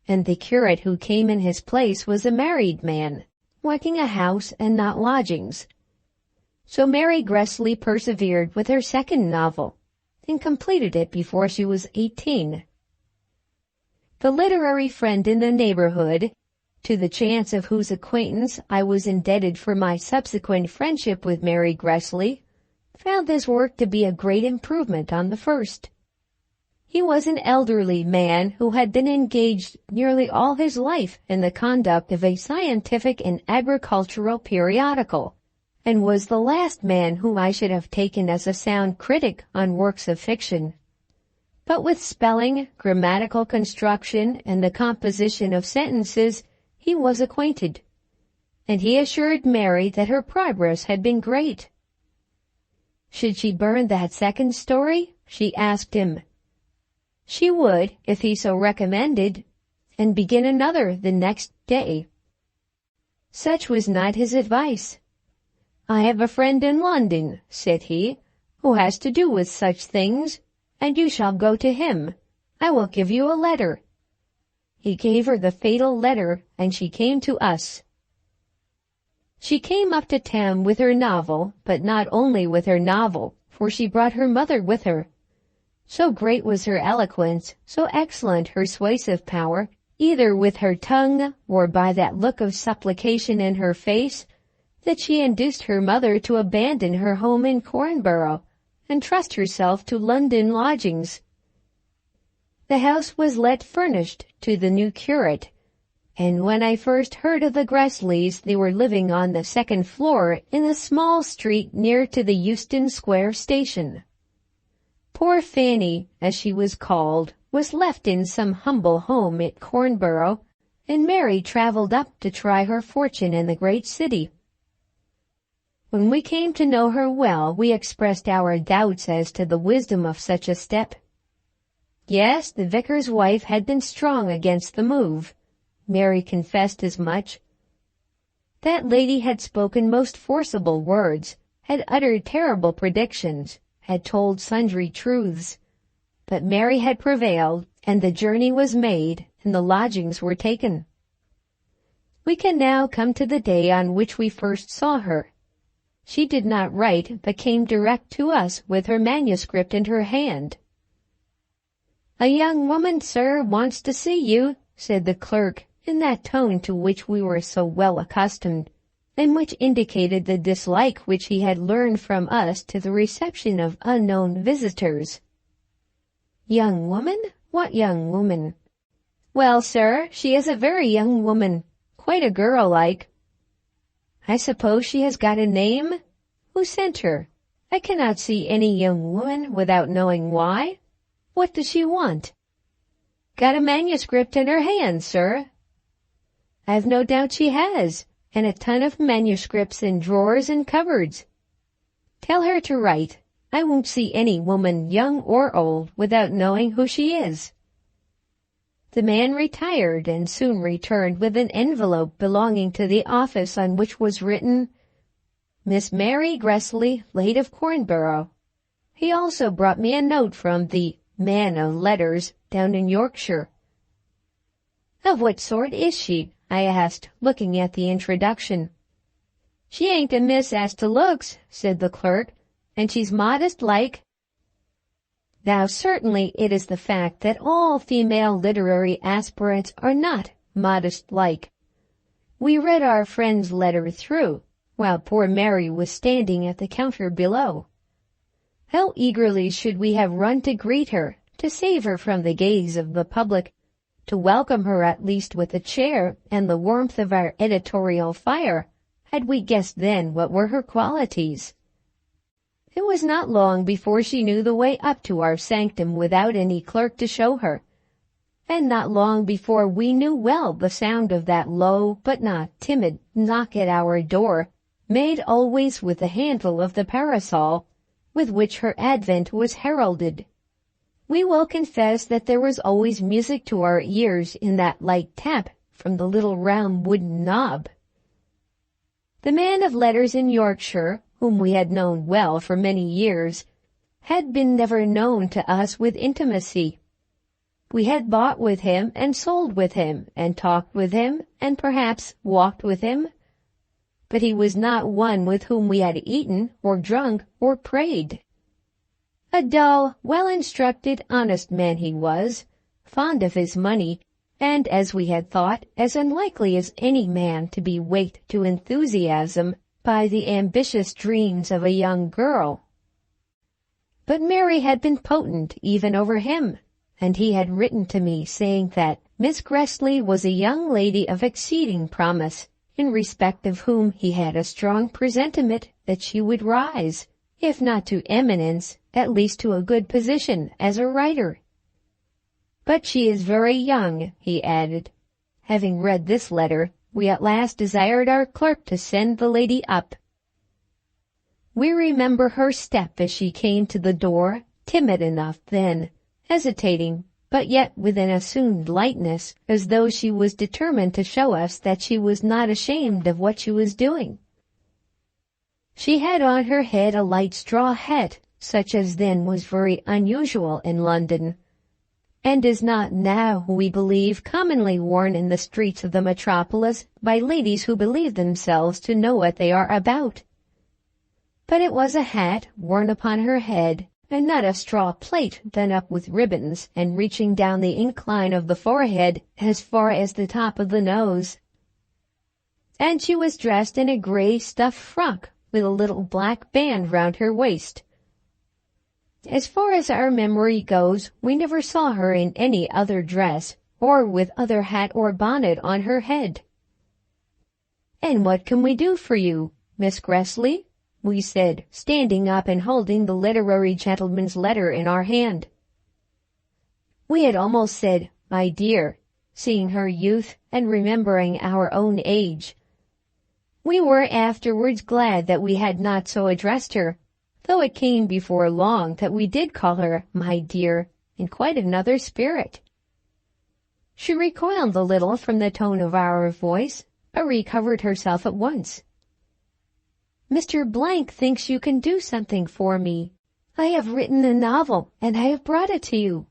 and the curate who came in his place was a married man, wanting a house and not lodgings. So Mary Gressley persevered with her second novel, and completed it before she was 18. The literary friend in the neighborhood, to the chance of whose acquaintance I was indebted for my subsequent friendship with Mary Gressley, found this work to be a great improvement on the first. He was an elderly man who had been engaged nearly all his life in the conduct of a scientific and agricultural periodical, and was the last man whom I should have taken as a sound critic on works of fiction. But with spelling, grammatical construction, and the composition of sentences, he was acquainted, and he assured Mary that her progress had been great. Should she burn that second story? She asked him. She would, if he so recommended, and begin another the next day. Such was not his advice. I have a friend in London, said he, who has to do with such things, and you shall go to him. I will give you a letter. He gave her the fatal letter, and she came to us. She came up to town with her novel, but not only with her novel, for she brought her mother with her. So great was her eloquence, so excellent her suasive power, either with her tongue or by that look of supplication in her face, that she induced her mother to abandon her home in Cornborough and trust herself to London lodgings. The house was let furnished to the new curate, and when I first heard of the Gressleys, they were living on the second floor in a small street near to the Euston Square station. Poor Fanny, as she was called, was left in some humble home at Cornborough, and Mary travelled up to try her fortune in the great city. When we came to know her well, we expressed our doubts as to the wisdom of such a step. Yes, the vicar's wife had been strong against the move. Mary confessed as much. That lady had spoken most forcible words, had uttered terrible predictions, had told sundry truths. But Mary had prevailed, and the journey was made, and the lodgings were taken. We can now come to the day on which we first saw her. She did not write, but came direct to us with her manuscript in her hand. "A young woman, sir, wants to see you," said the clerk, in that tone to which we were so well accustomed, and which indicated the dislike which he had learned from us to the reception of unknown visitors. "Young woman? What young woman?" "Well, sir, she is a very young woman, quite a girl like." "I suppose she has got a name? Who sent her? I cannot see any young woman without knowing why. What does she want?" "Got a manuscript in her hand, sir." "I've no doubt she has, and a ton of manuscripts in drawers and cupboards. Tell her to write. I won't see any woman, young or old, without knowing who she is." The man retired and soon returned with an envelope belonging to the office on which was written, "Miss Mary Gressley, late of Cornborough." He also brought me a note from the man of letters down in Yorkshire. "Of what sort is she?" I asked, looking at the introduction. "She ain't a miss as to looks," said the clerk, "and she's modest like." Now certainly it is the fact that all female literary aspirants are not modest like. We read our friend's letter through, while poor Mary was standing at the counter below. How eagerly should we have run to greet her, to save her from the gaze of the public, to welcome her at least with a chair and the warmth of our editorial fire, had we guessed then what were her qualities. It was not long before she knew the way up to our sanctum without any clerk to show her, and not long before we knew well the sound of that low but not timid knock at our door, made always with the handle of the parasol, with which her advent was heralded. We will confess that there was always music to our ears in that light tap from the little round wooden knob. The man of letters in Yorkshire, whom we had known well for many years, had been never known to us with intimacy. We had bought with him and sold with him and talked with him and perhaps walked with him, but he was not one with whom we had eaten or drunk or prayed. A dull, well-instructed, honest man he was, fond of his money, and, as we had thought, as unlikely as any man to be waked to enthusiasm by the ambitious dreams of a young girl. But Mary had been potent even over him, and he had written to me saying that Miss Gressley was a young lady of exceeding promise, in respect of whom he had a strong presentiment that she would rise, if not to eminence, at least to a good position as a writer. "But she is very young," he added. Having read this letter, we at last desired our clerk to send the lady up. We remember her step as she came to the door, timid enough then, hesitating, but yet with an assumed lightness, as though she was determined to show us that she was not ashamed of what she was doing. She had on her head a light straw hat, such as then was very unusual in London, and is not now, we believe, commonly worn in the streets of the metropolis by ladies who believe themselves to know what they are about. But it was a hat worn upon her head, and not a straw plait done up with ribbons and reaching down the incline of the forehead as far as the top of the nose. And she was dressed in a gray stuff frock with a little black band round her waist. As far as our memory goes, we never saw her in any other dress, or with other hat or bonnet on her head. "And what can we do for you, Miss Gressley?" we said, standing up and holding the literary gentleman's letter in our hand. We had almost said, "My dear," seeing her youth and remembering our own age. We were afterwards glad that we had not so addressed her, though it came before long that we did call her "my dear" in quite another spirit. She recoiled a little from the tone of our voice, but recovered herself at once. "Mr. Blank thinks you can do something for me. I have written a novel, and I have brought it to you."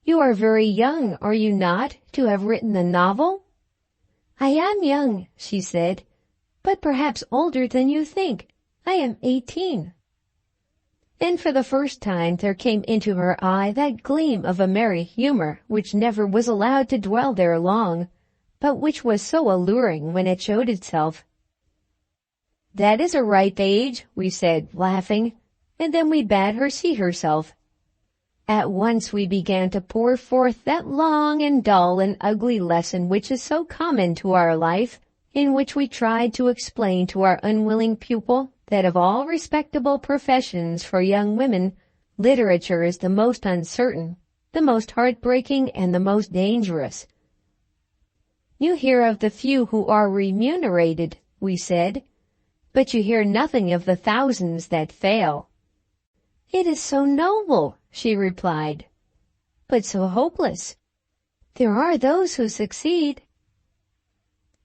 "You are very young, are you not, to have written a novel?" "I am young," she said, "but perhaps older than you think. I am 18. Then for the first time there came into her eye that gleam of a merry humor which never was allowed to dwell there long, but which was so alluring when it showed itself. "That is a ripe age," we said, laughing, and then we bade her seat herself. At once we began to pour forth that long and dull and ugly lesson which is so common to our life, in which we tried to explain to our unwilling pupil that of all respectable professions for young women, literature is the most uncertain, the most heartbreaking, and the most dangerous. "You hear of the few who are remunerated," we said, "but you hear nothing of the thousands that fail." "It is so noble," she replied, "but so hopeless. There are those who succeed."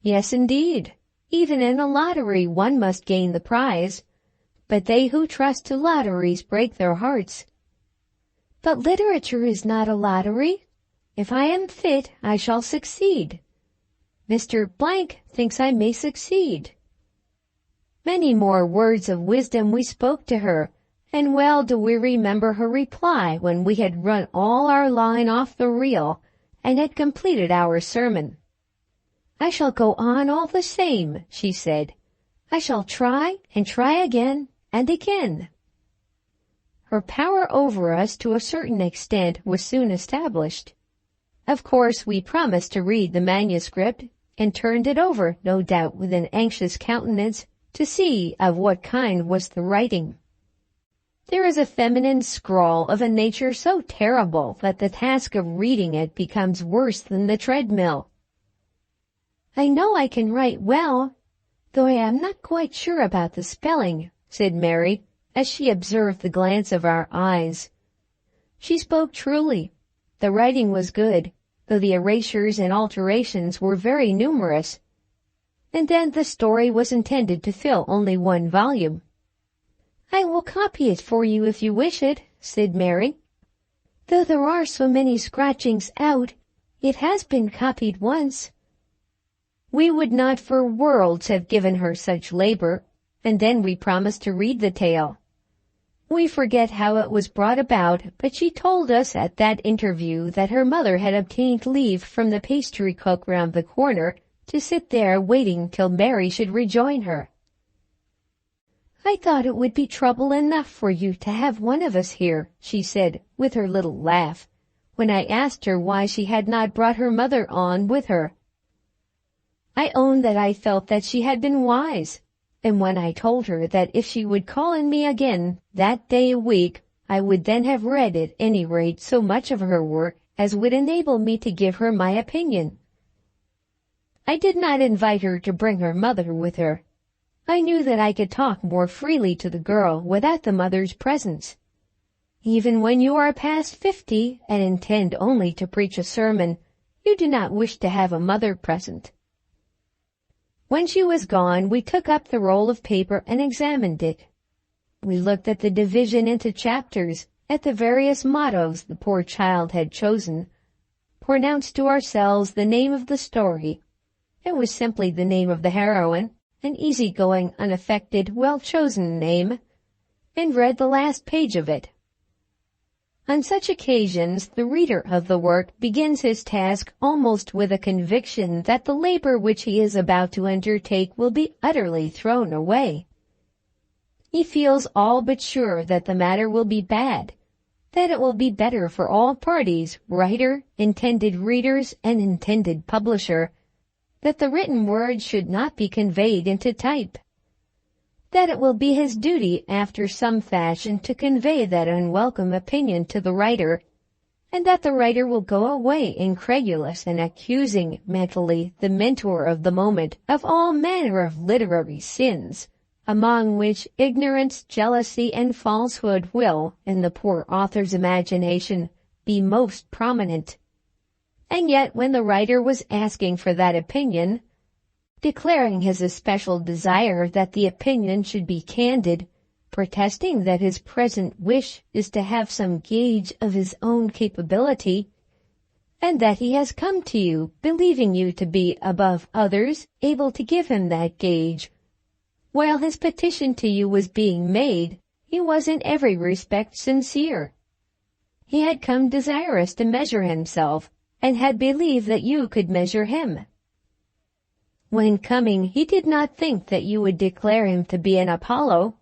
"Yes, indeed. Even in a lottery one must gain the prize, but they who trust to lotteries break their hearts." "But literature is not a lottery. If I am fit, I shall succeed. Mr. Blank thinks I may succeed." Many more words of wisdom we spoke to her, and well do we remember her reply when we had run all our line off the reel and had completed our sermon. "I shall go on all the same," she said. "I shall try and try again and again." Her power over us to a certain extent was soon established. Of course we promised to read the manuscript, and turned it over, no doubt with an anxious countenance, to see of what kind was the writing. There is a feminine scrawl of a nature so terrible that the task of reading it becomes worse than the treadmill. "I know I can write well, though I am not quite sure about the spelling," said Mary, as she observed the glance of our eyes. She spoke truly. The writing was good, though the erasures and alterations were very numerous. And then the story was intended to fill only one volume. "I will copy it for you if you wish it," said Mary. "Though there are so many scratchings out, it has been copied once." We would not for worlds have given her such labor, and then we promised to read the tale. We forget how it was brought about, but she told us at that interview that her mother had obtained leave from the pastry cook round the corner to sit there waiting till Mary should rejoin her. "I thought it would be trouble enough for you to have one of us here," she said with her little laugh, when I asked her why she had not brought her mother on with her. I own that I felt that she had been wise, and when I told her that if she would call on me again that day a week, I would then have read at any rate so much of her work as would enable me to give her my opinion. I did not invite her to bring her mother with her. I knew that I could talk more freely to the girl without the mother's presence. Even when you are past 50 and intend only to preach a sermon, you do not wish to have a mother present. When she was gone, we took up the roll of paper and examined it. We looked at the division into chapters, at the various mottos the poor child had chosen, pronounced to ourselves the name of the story. It was simply the name of the heroine, an easy-going, unaffected, well-chosen name, and read the last page of it. On such occasions, the reader of the work begins his task almost with a conviction that the labor which he is about to undertake will be utterly thrown away. He feels all but sure that the matter will be bad, that it will be better for all parties, writer, intended readers, and intended publisher, that the written word should not be conveyed into type, that it will be his duty after some fashion to convey that unwelcome opinion to the writer, and that the writer will go away incredulous and accusing mentally the mentor of the moment of all manner of literary sins, among which ignorance, jealousy, and falsehood will, in the poor author's imagination, be most prominent. And yet when the writer was asking for that opinion, declaring his especial desire that the opinion should be candid, protesting that his present wish is to have some gauge of his own capability, and that he has come to you, believing you to be above others, able to give him that gauge, while his petition to you was being made, he was in every respect sincere. He had come desirous to measure himself, and had believed that you could measure him. When coming, he did not think that you would declare him to be an Apollo.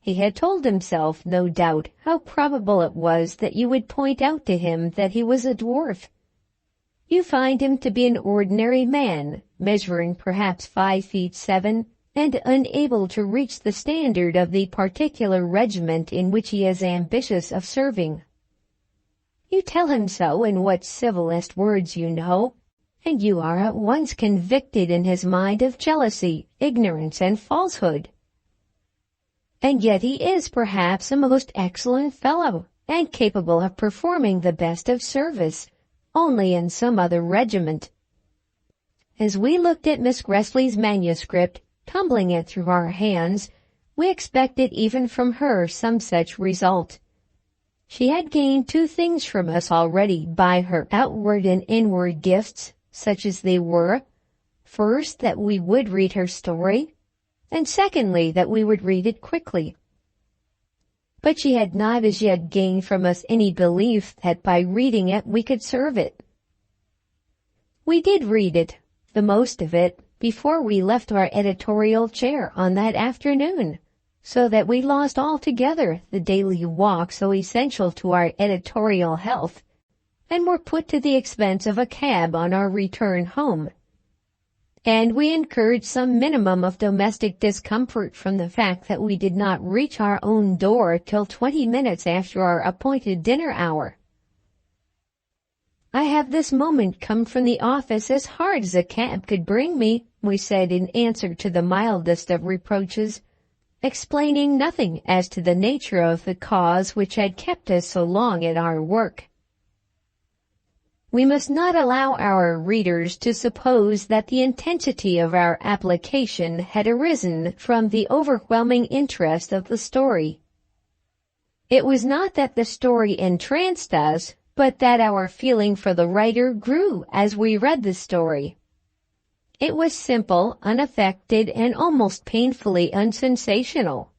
He had told himself, no doubt, how probable it was that you would point out to him that he was a dwarf. You find him to be an ordinary man, measuring perhaps 5 feet 7, and unable to reach the standard of the particular regiment in which he is ambitious of serving. You tell him so in what civilest words you know, and you are at once convicted in his mind of jealousy, ignorance, and falsehood. And yet he is perhaps a most excellent fellow, and capable of performing the best of service, only in some other regiment. As we looked at Miss Gressley's manuscript, tumbling it through our hands, we expected even from her some such result. She had gained 2 things from us already by her outward and inward gifts, such as they were. First, that we would read her story, and secondly, that we would read it quickly. But she had not as yet gained from us any belief that by reading it we could serve it. We did read it, the most of it, before we left our editorial chair on that afternoon, so that we lost altogether the daily walk so essential to our editorial health, and were put to the expense of a cab on our return home. And we incurred some minimum of domestic discomfort from the fact that we did not reach our own door till 20 minutes after our appointed dinner hour. "I have this moment come from the office as hard as a cab could bring me," we said in answer to the mildest of reproaches, explaining nothing as to the nature of the cause which had kept us so long at our work. We must not allow our readers to suppose that the intensity of our application had arisen from the overwhelming interest of the story. It was not that the story entranced us, but that our feeling for the writer grew as we read the story. It was simple, unaffected, and almost painfully unsensational.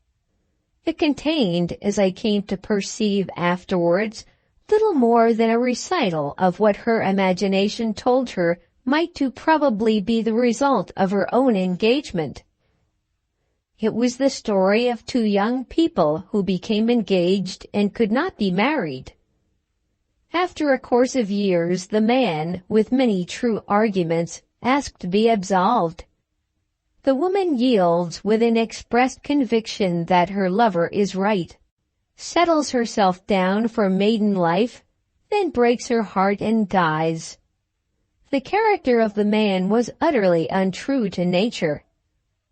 It contained, as I came to perceive afterwards, little more than a recital of what her imagination told her might too probably be the result of her own engagement. It was the story of 2 young people who became engaged and could not be married. After a course of years, the man, with many true arguments, asked to be absolved. The woman yields with an expressed conviction that her lover is right, settles herself down for maiden life, then breaks her heart and dies. The character of the man was utterly untrue to nature.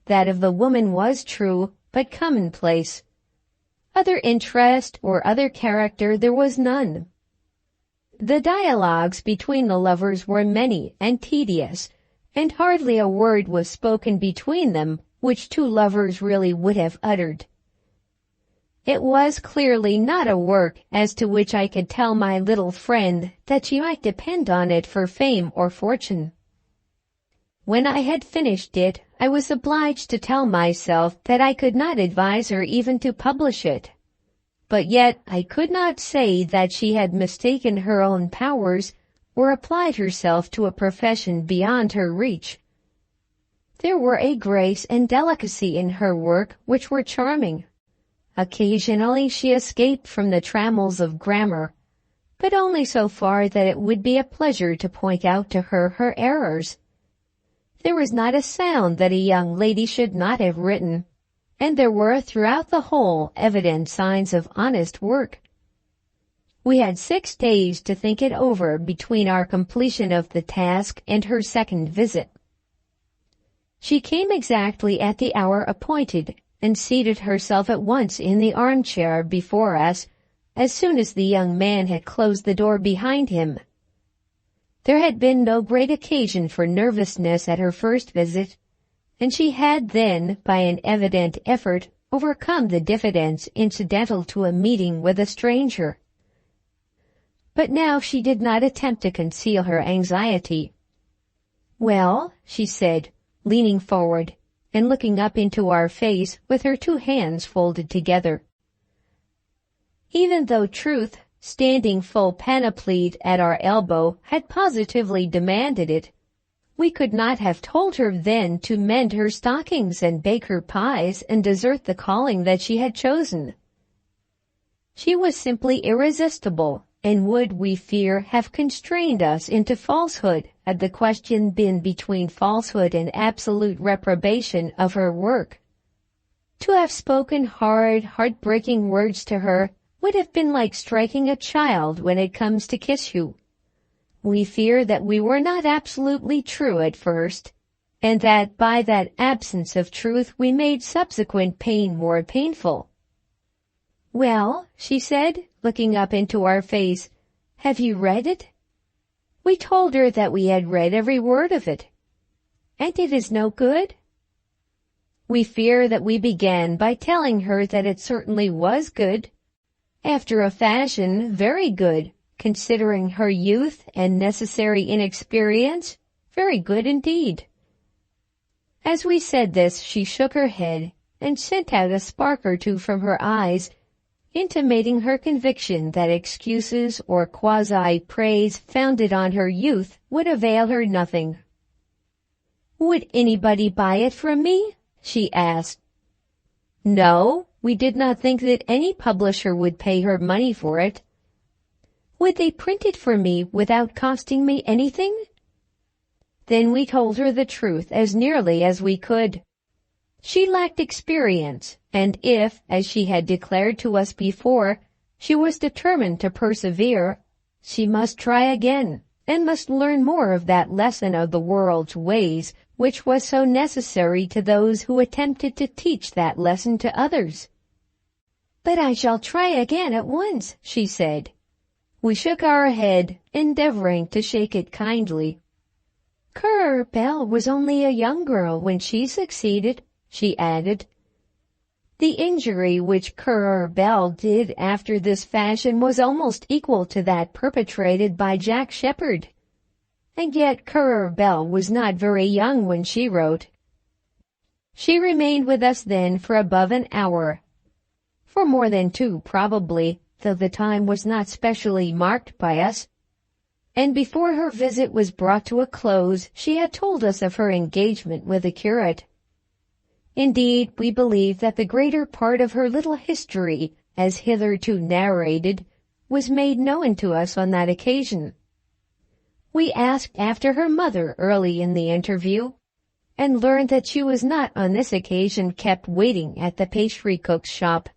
That of the woman was true, but commonplace. Other interest or other character there was none. The dialogues between the lovers were many and tedious, and hardly a word was spoken between them which 2 lovers really would have uttered. It was clearly not a work as to which I could tell my little friend that she might depend on it for fame or fortune. When I had finished it, I was obliged to tell myself that I could not advise her even to publish it. But yet I could not say that she had mistaken her own powers or applied herself to a profession beyond her reach. There were a grace and delicacy in her work which were charming. Occasionally she escaped from the trammels of grammar, but only so far that it would be a pleasure to point out to her her errors. There was not a sound that a young lady should not have written, and there were throughout the whole evident signs of honest work. We had 6 days to think it over between our completion of the task and her second visit. She came exactly at the hour appointed and seated herself at once in the armchair before us as soon as the young man had closed the door behind him. There had been no great occasion for nervousness at her first visit, and she had then, by an evident effort, overcome the diffidence incidental to a meeting with a stranger. But now she did not attempt to conceal her anxiety. "Well," she said, leaning forward and looking up into our face with her 2 hands folded together. Even though truth, standing full panoplied at our elbow, had positively demanded it, we could not have told her then to mend her stockings and bake her pies and desert the calling that she had chosen. She was simply irresistible, and would, we fear, have constrained us into falsehood had the question been between falsehood and absolute reprobation of her work. To have spoken hard, heartbreaking words to her would have been like striking a child when it comes to kiss you. We fear that we were not absolutely true at first, and that by that absence of truth we made subsequent pain more painful. "Well," she said, looking up into our face, "have you read it?" We told her that we had read every word of it. "And it is no good?" We fear that we began by telling her that it certainly was good. After a fashion, very good, considering her youth and necessary inexperience, very good indeed. As we said this, she shook her head and sent out a spark or 2 from her eyes, intimating her conviction that excuses or quasi-praise founded on her youth would avail her nothing. "Would anybody buy it from me?" she asked. "No, we did not think that any publisher would pay her money for it." "Would they print it for me without costing me anything?" Then we told her the truth as nearly as we could. She lacked experience, and if, as she had declared to us before, she was determined to persevere, she must try again, and must learn more of that lesson of the world's ways which was so necessary to those who attempted to teach that lesson to others. "But I shall try again at once," she said. We shook our head, endeavoring to shake it kindly. "Currer Bell was only a young girl when she succeeded," she added. The injury which Currer Bell did after this fashion was almost equal to that perpetrated by Jack Sheppard. And yet Currer Bell was not very young when she wrote. She remained with us then for above an hour. For more than 2, probably, though the time was not specially marked by us. And before her visit was brought to a close, she had told us of her engagement with the curate. Indeed, we believe that the greater part of her little history, as hitherto narrated, was made known to us on that occasion. We asked after her mother early in the interview, and learned that she was not on this occasion kept waiting at the pastry cook's shop.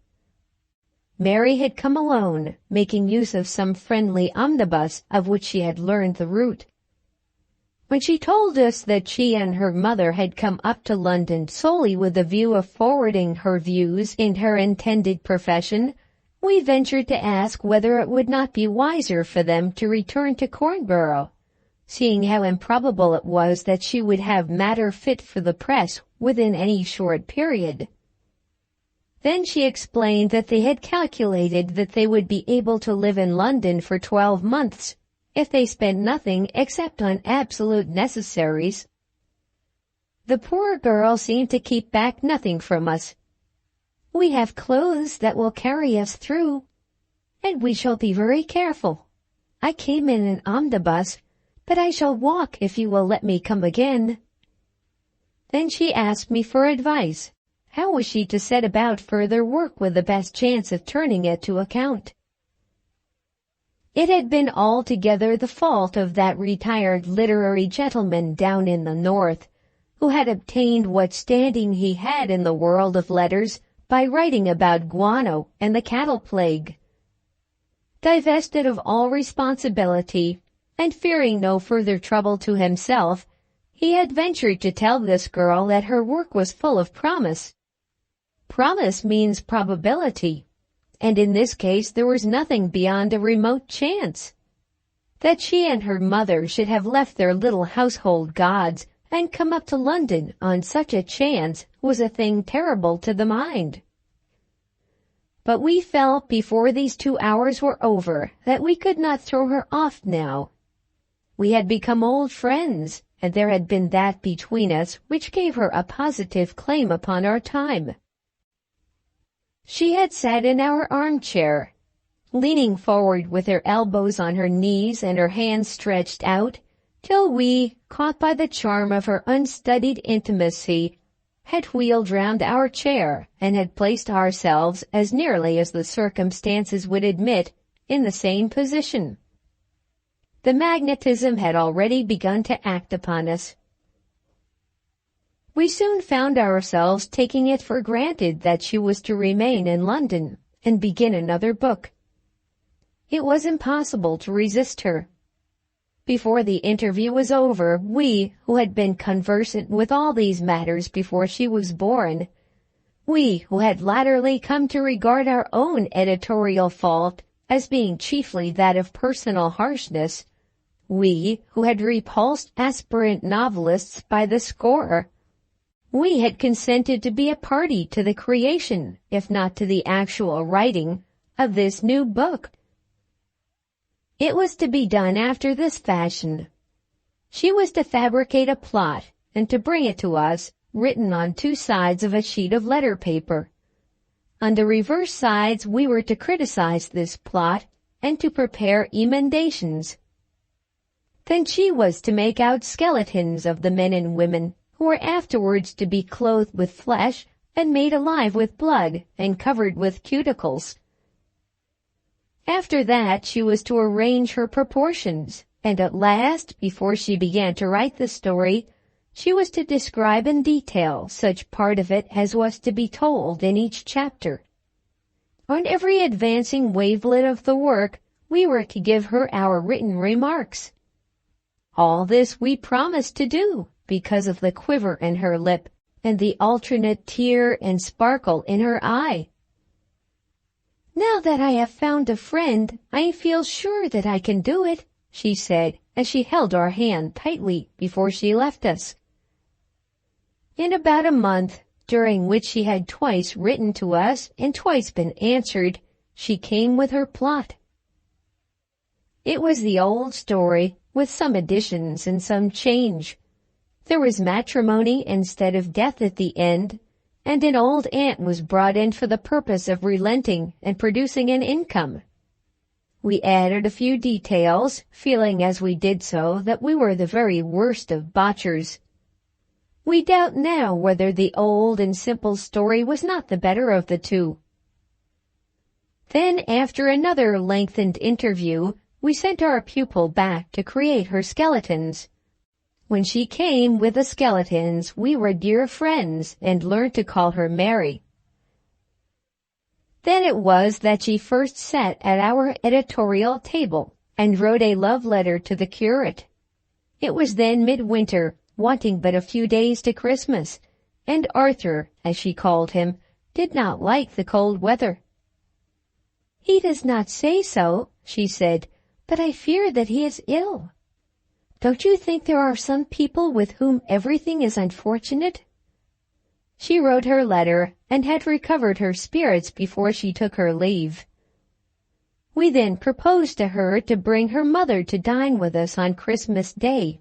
Mary had come alone, making use of some friendly omnibus of which she had learned the route. When she told us that she and her mother had come up to London solely with the view of forwarding her views in her intended profession, we ventured to ask whether it would not be wiser for them to return to Cornborough, seeing how improbable it was that she would have matter fit for the press within any short period. Then she explained that they had calculated that they would be able to live in London for 12 months, if they spent nothing except on absolute necessaries. The poor girl seemed to keep back nothing from us. "We have clothes that will carry us through, and we shall be very careful. I came in an omnibus, but I shall walk if you will let me come again." Then she asked me for advice. How was she to set about further work with the best chance of turning it to account? It had been altogether the fault of that retired literary gentleman down in the north, who had obtained what standing he had in the world of letters by writing about guano and the cattle plague. Divested of all responsibility, and fearing no further trouble to himself, he had ventured to tell this girl that her work was full of promise. Promise means probability, and in this case there was nothing beyond a remote chance. That she and her mother should have left their little household gods and come up to London on such a chance was a thing terrible to the mind. But we felt before these 2 hours were over that we could not throw her off now. We had become old friends, and there had been that between us which gave her a positive claim upon our time. She had sat in our armchair, leaning forward with her elbows on her knees and her hands stretched out, till we, caught by the charm of her unstudied intimacy, had wheeled round our chair and had placed ourselves, as nearly as the circumstances would admit, in the same position. The magnetism had already begun to act upon us. We soon found ourselves taking it for granted that she was to remain in London and begin another book. It was impossible to resist her. Before the interview was over, we, who had been conversant with all these matters before she was born, we, who had latterly come to regard our own editorial fault as being chiefly that of personal harshness, we, who had repulsed aspirant novelists by the score, we had consented to be a party to the creation, if not to the actual writing, of this new book. It was to be done after this fashion. She was to fabricate a plot and to bring it to us, written on 2 sides of a sheet of letter paper. On the reverse sides we were to criticize this plot and to prepare emendations. Then she was to make out skeletons of the men and women who were afterwards to be clothed with flesh and made alive with blood and covered with cuticles. After that she was to arrange her proportions, and at last, before she began to write the story, she was to describe in detail such part of it as was to be told in each chapter. On every advancing wavelet of the work, we were to give her our written remarks. All this we promised to do, because of the quiver in her lip and the alternate tear and sparkle in her eye. "Now that I have found a friend, I feel sure that I can do it," she said, as she held our hand tightly before she left us. In about a month, during which she had twice written to us and twice been answered, she came with her plot. It was the old story, with some additions and some change. There was matrimony instead of death at the end, and an old aunt was brought in for the purpose of relenting and producing an income. We added a few details, feeling as we did so that we were the very worst of botchers. We doubt now whether the old and simple story was not the better of the two. Then, after another lengthened interview, we sent our pupil back to create her skeletons. When she came with the skeletons, we were dear friends and learned to call her Mary. Then it was that she first sat at our editorial table and wrote a love letter to the curate. It was then midwinter, wanting but a few days to Christmas, and Arthur, as she called him, did not like the cold weather. "He does not say so," she said, "but I fear that he is ill. Don't you think there are some people with whom everything is unfortunate?" She wrote her letter, and had recovered her spirits before she took her leave. We then proposed to her to bring her mother to dine with us on Christmas Day.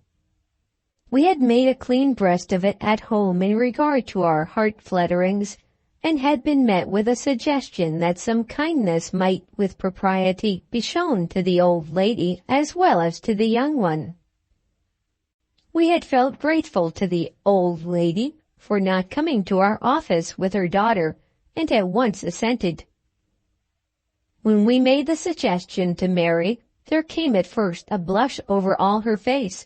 We had made a clean breast of it at home in regard to our heart-flutterings, and had been met with a suggestion that some kindness might, with propriety, be shown to the old lady as well as to the young one. We had felt grateful to the old lady for not coming to our office with her daughter, and at once assented. When we made the suggestion to Mary, there came at first a blush over all her face,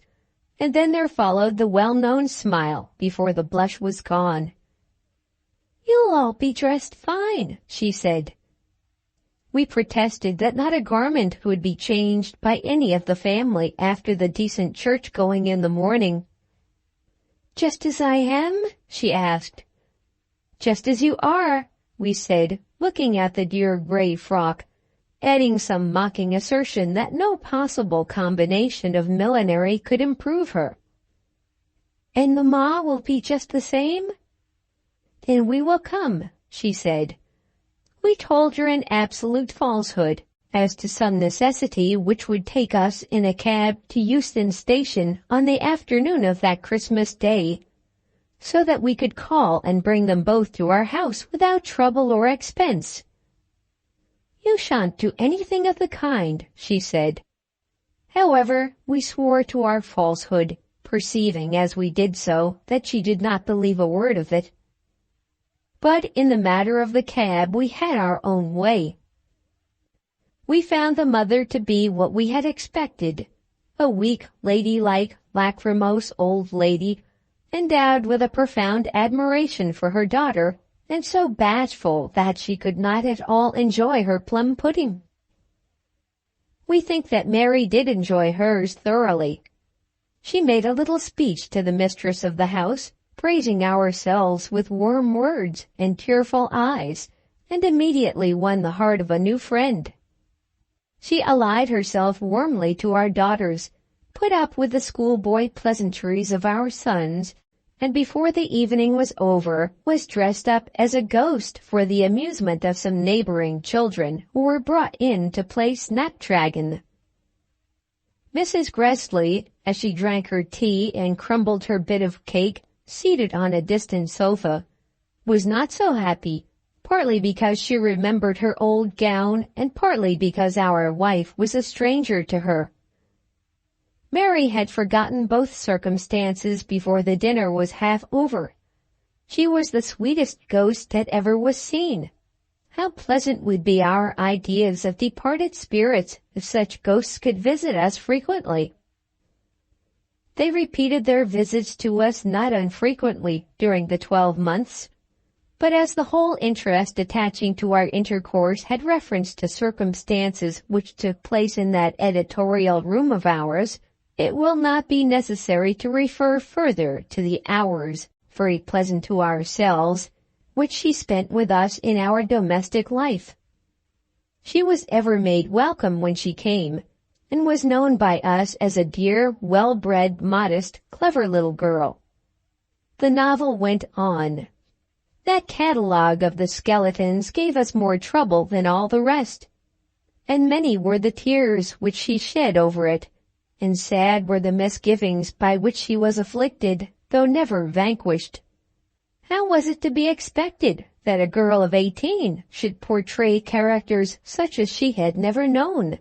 and then there followed the well-known smile before the blush was gone. "You'll all be dressed fine," she said. We protested that not a garment would be changed by any of the family after the decent church-going in the morning. "Just as I am?" she asked. "Just as you are," we said, looking at the dear gray frock, adding some mocking assertion that no possible combination of millinery could improve her. "And Mamma will be just the same?" "Then we will come," she said. We told her an absolute falsehood as to some necessity which would take us in a cab to Euston Station on the afternoon of that Christmas Day, so that we could call and bring them both to our house without trouble or expense. "You shan't do anything of the kind," she said. However, we swore to our falsehood, perceiving as we did so that she did not believe a word of it. But in the matter of the cab we had our own way. We found the mother to be what we had expected, a weak, ladylike, lachrymose old lady, endowed with a profound admiration for her daughter, and so bashful that she could not at all enjoy her plum pudding. We think that Mary did enjoy hers thoroughly. She made a little speech to the mistress of the house, praising ourselves with warm words and tearful eyes, and immediately won the heart of a new friend. She allied herself warmly to our daughters, put up with the schoolboy pleasantries of our sons, and before the evening was over was dressed up as a ghost for the amusement of some neighboring children who were brought in to play snapdragon. Mrs. Gressley, as she drank her tea and crumbled her bit of cake, seated on a distant sofa, was not so happy, partly because she remembered her old gown and partly because our wife was a stranger to her. Mary had forgotten both circumstances before the dinner was half over. She was the sweetest ghost that ever was seen. How pleasant would be our ideas of departed spirits if such ghosts could visit us frequently. They repeated their visits to us not unfrequently during the 12 months, but as the whole interest attaching to our intercourse had reference to circumstances which took place in that editorial room of ours, it will not be necessary to refer further to the hours, very pleasant to ourselves, which she spent with us in our domestic life. She was ever made welcome when she came, and was known by us as a dear, well-bred, modest, clever little girl. The novel went on. That catalogue of the skeletons gave us more trouble than all the rest, and many were the tears which she shed over it, and sad were the misgivings by which she was afflicted, though never vanquished. How was it to be expected that a girl of 18 should portray characters such as she had never known?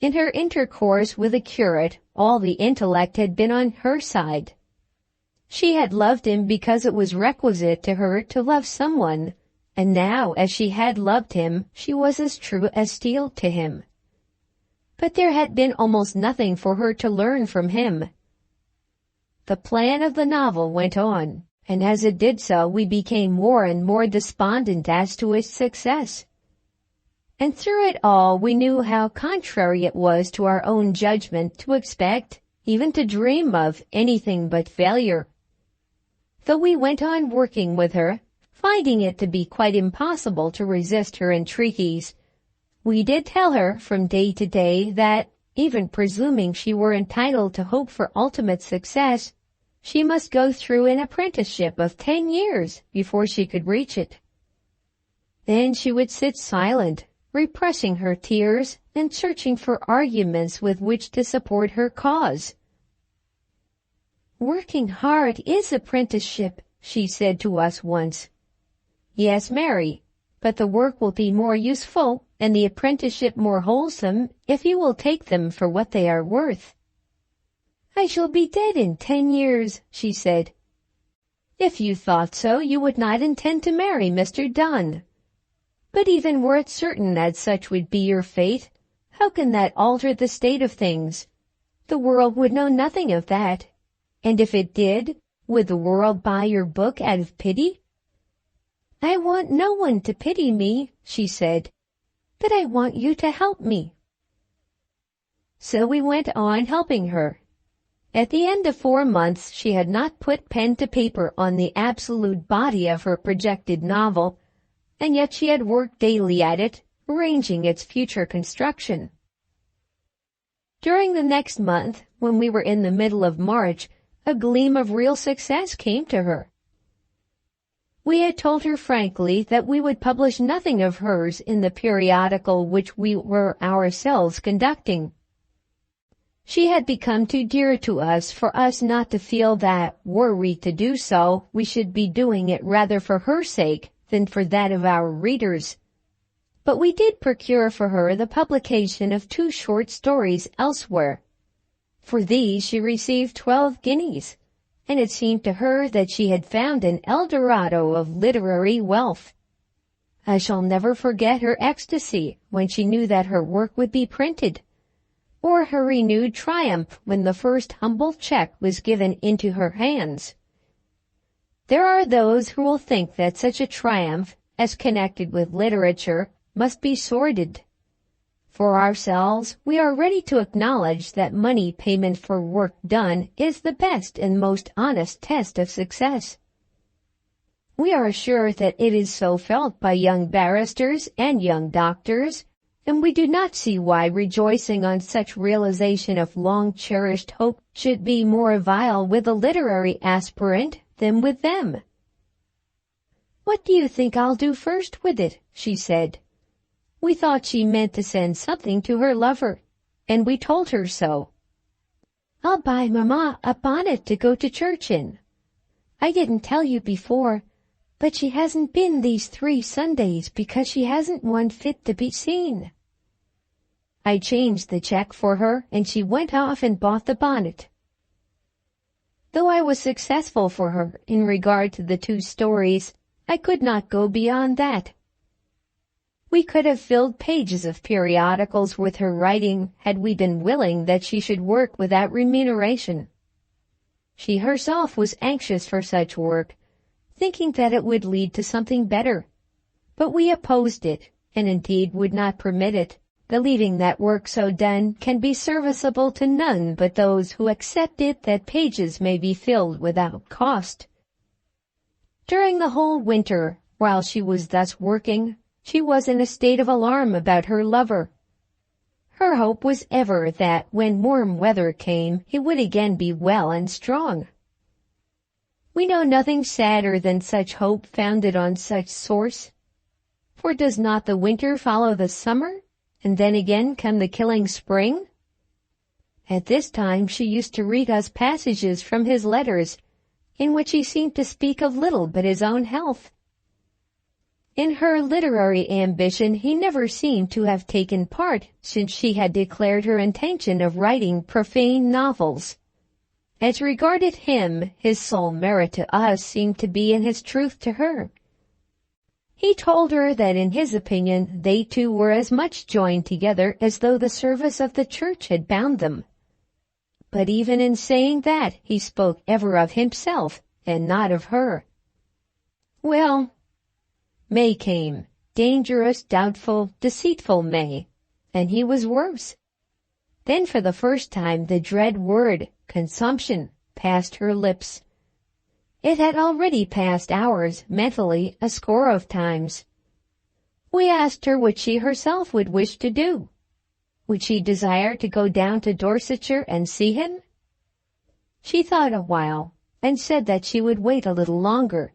In her intercourse with the curate, all the intellect had been on her side. She had loved him because it was requisite to her to love someone, and now, as she had loved him, she was as true as steel to him. But there had been almost nothing for her to learn from him. The plan of the novel went on, and as it did so we became more and more despondent as to its success. And through it all we knew how contrary it was to our own judgment to expect, even to dream of, anything but failure. Though we went on working with her, finding it to be quite impossible to resist her entreaties, we did tell her from day to day that, even presuming she were entitled to hope for ultimate success, she must go through an apprenticeship of 10 years before she could reach it. Then she would sit silent, repressing her tears and searching for arguments with which to support her cause. "Working hard is apprenticeship," she said to us once. "Yes, Mary, but the work will be more useful and the apprenticeship more wholesome if you will take them for what they are worth." "I shall be dead in 10 years," she said. "If you thought so, you would not intend to marry Mr. Dunn. But even were it certain that such would be your fate, how can that alter the state of things? The world would know nothing of that. And if it did, would the world buy your book out of pity?" "I want no one to pity me," she said. "But I want you to help me." So we went on helping her. At the end of 4 months, she had not put pen to paper on the absolute body of her projected novel, and yet she had worked daily at it, arranging its future construction. During the next month, when we were in the middle of March, a gleam of real success came to her. We had told her frankly that we would publish nothing of hers in the periodical which we were ourselves conducting. She had become too dear to us for us not to feel that, were we to do so, we should be doing it rather for her sake than for that of our readers. But we did procure for her the publication of 2 short stories elsewhere. For these she received 12 guineas, and it seemed to her that she had found an El Dorado of literary wealth. I shall never forget her ecstasy when she knew that her work would be printed, or her renewed triumph when the first humble check was given into her hands. There are those who will think that such a triumph, as connected with literature, must be sordid. For ourselves, we are ready to acknowledge that money payment for work done is the best and most honest test of success. We are sure that it is so felt by young barristers and young doctors, and we do not see why rejoicing on such realization of long-cherished hope should be more vile with a literary aspirant than with them. "What do you think I'll do first with it?" she said. We thought she meant to send something to her lover, and we told her so. "I'll buy Mamma a bonnet to go to church in. I didn't tell you before, but she hasn't been these 3 Sundays because she hasn't one fit to be seen." I changed the check for her, and she went off and bought the bonnet. Though I was successful for her in regard to the 2 stories, I could not go beyond that. We could have filled pages of periodicals with her writing had we been willing that she should work without remuneration. She herself was anxious for such work, thinking that it would lead to something better. But we opposed it, and indeed would not permit it, believing that work so done can be serviceable to none but those who accept it that pages may be filled without cost. During the whole winter, while she was thus working, she was in a state of alarm about her lover. Her hope was ever that when warm weather came, he would again be well and strong. We know nothing sadder than such hope founded on such source. For does not the winter follow the summer, and then again come the killing spring? At this time she used to read us passages from his letters, in which he seemed to speak of little but his own health. In her literary ambition he never seemed to have taken part since she had declared her intention of writing profane novels. As regarded him, his sole merit to us seemed to be in his truth to her. He told her that in his opinion they two were as much joined together as though the service of the church had bound them. But even in saying that, he spoke ever of himself and not of her. Well, May came, dangerous, doubtful, deceitful May, and he was worse. Then for the first time the dread word, consumption, passed her lips. It had already passed ours, mentally, a score of times. We asked her what she herself would wish to do. Would she desire to go down to Dorsetshire and see him? She thought a while, and said that she would wait a little longer.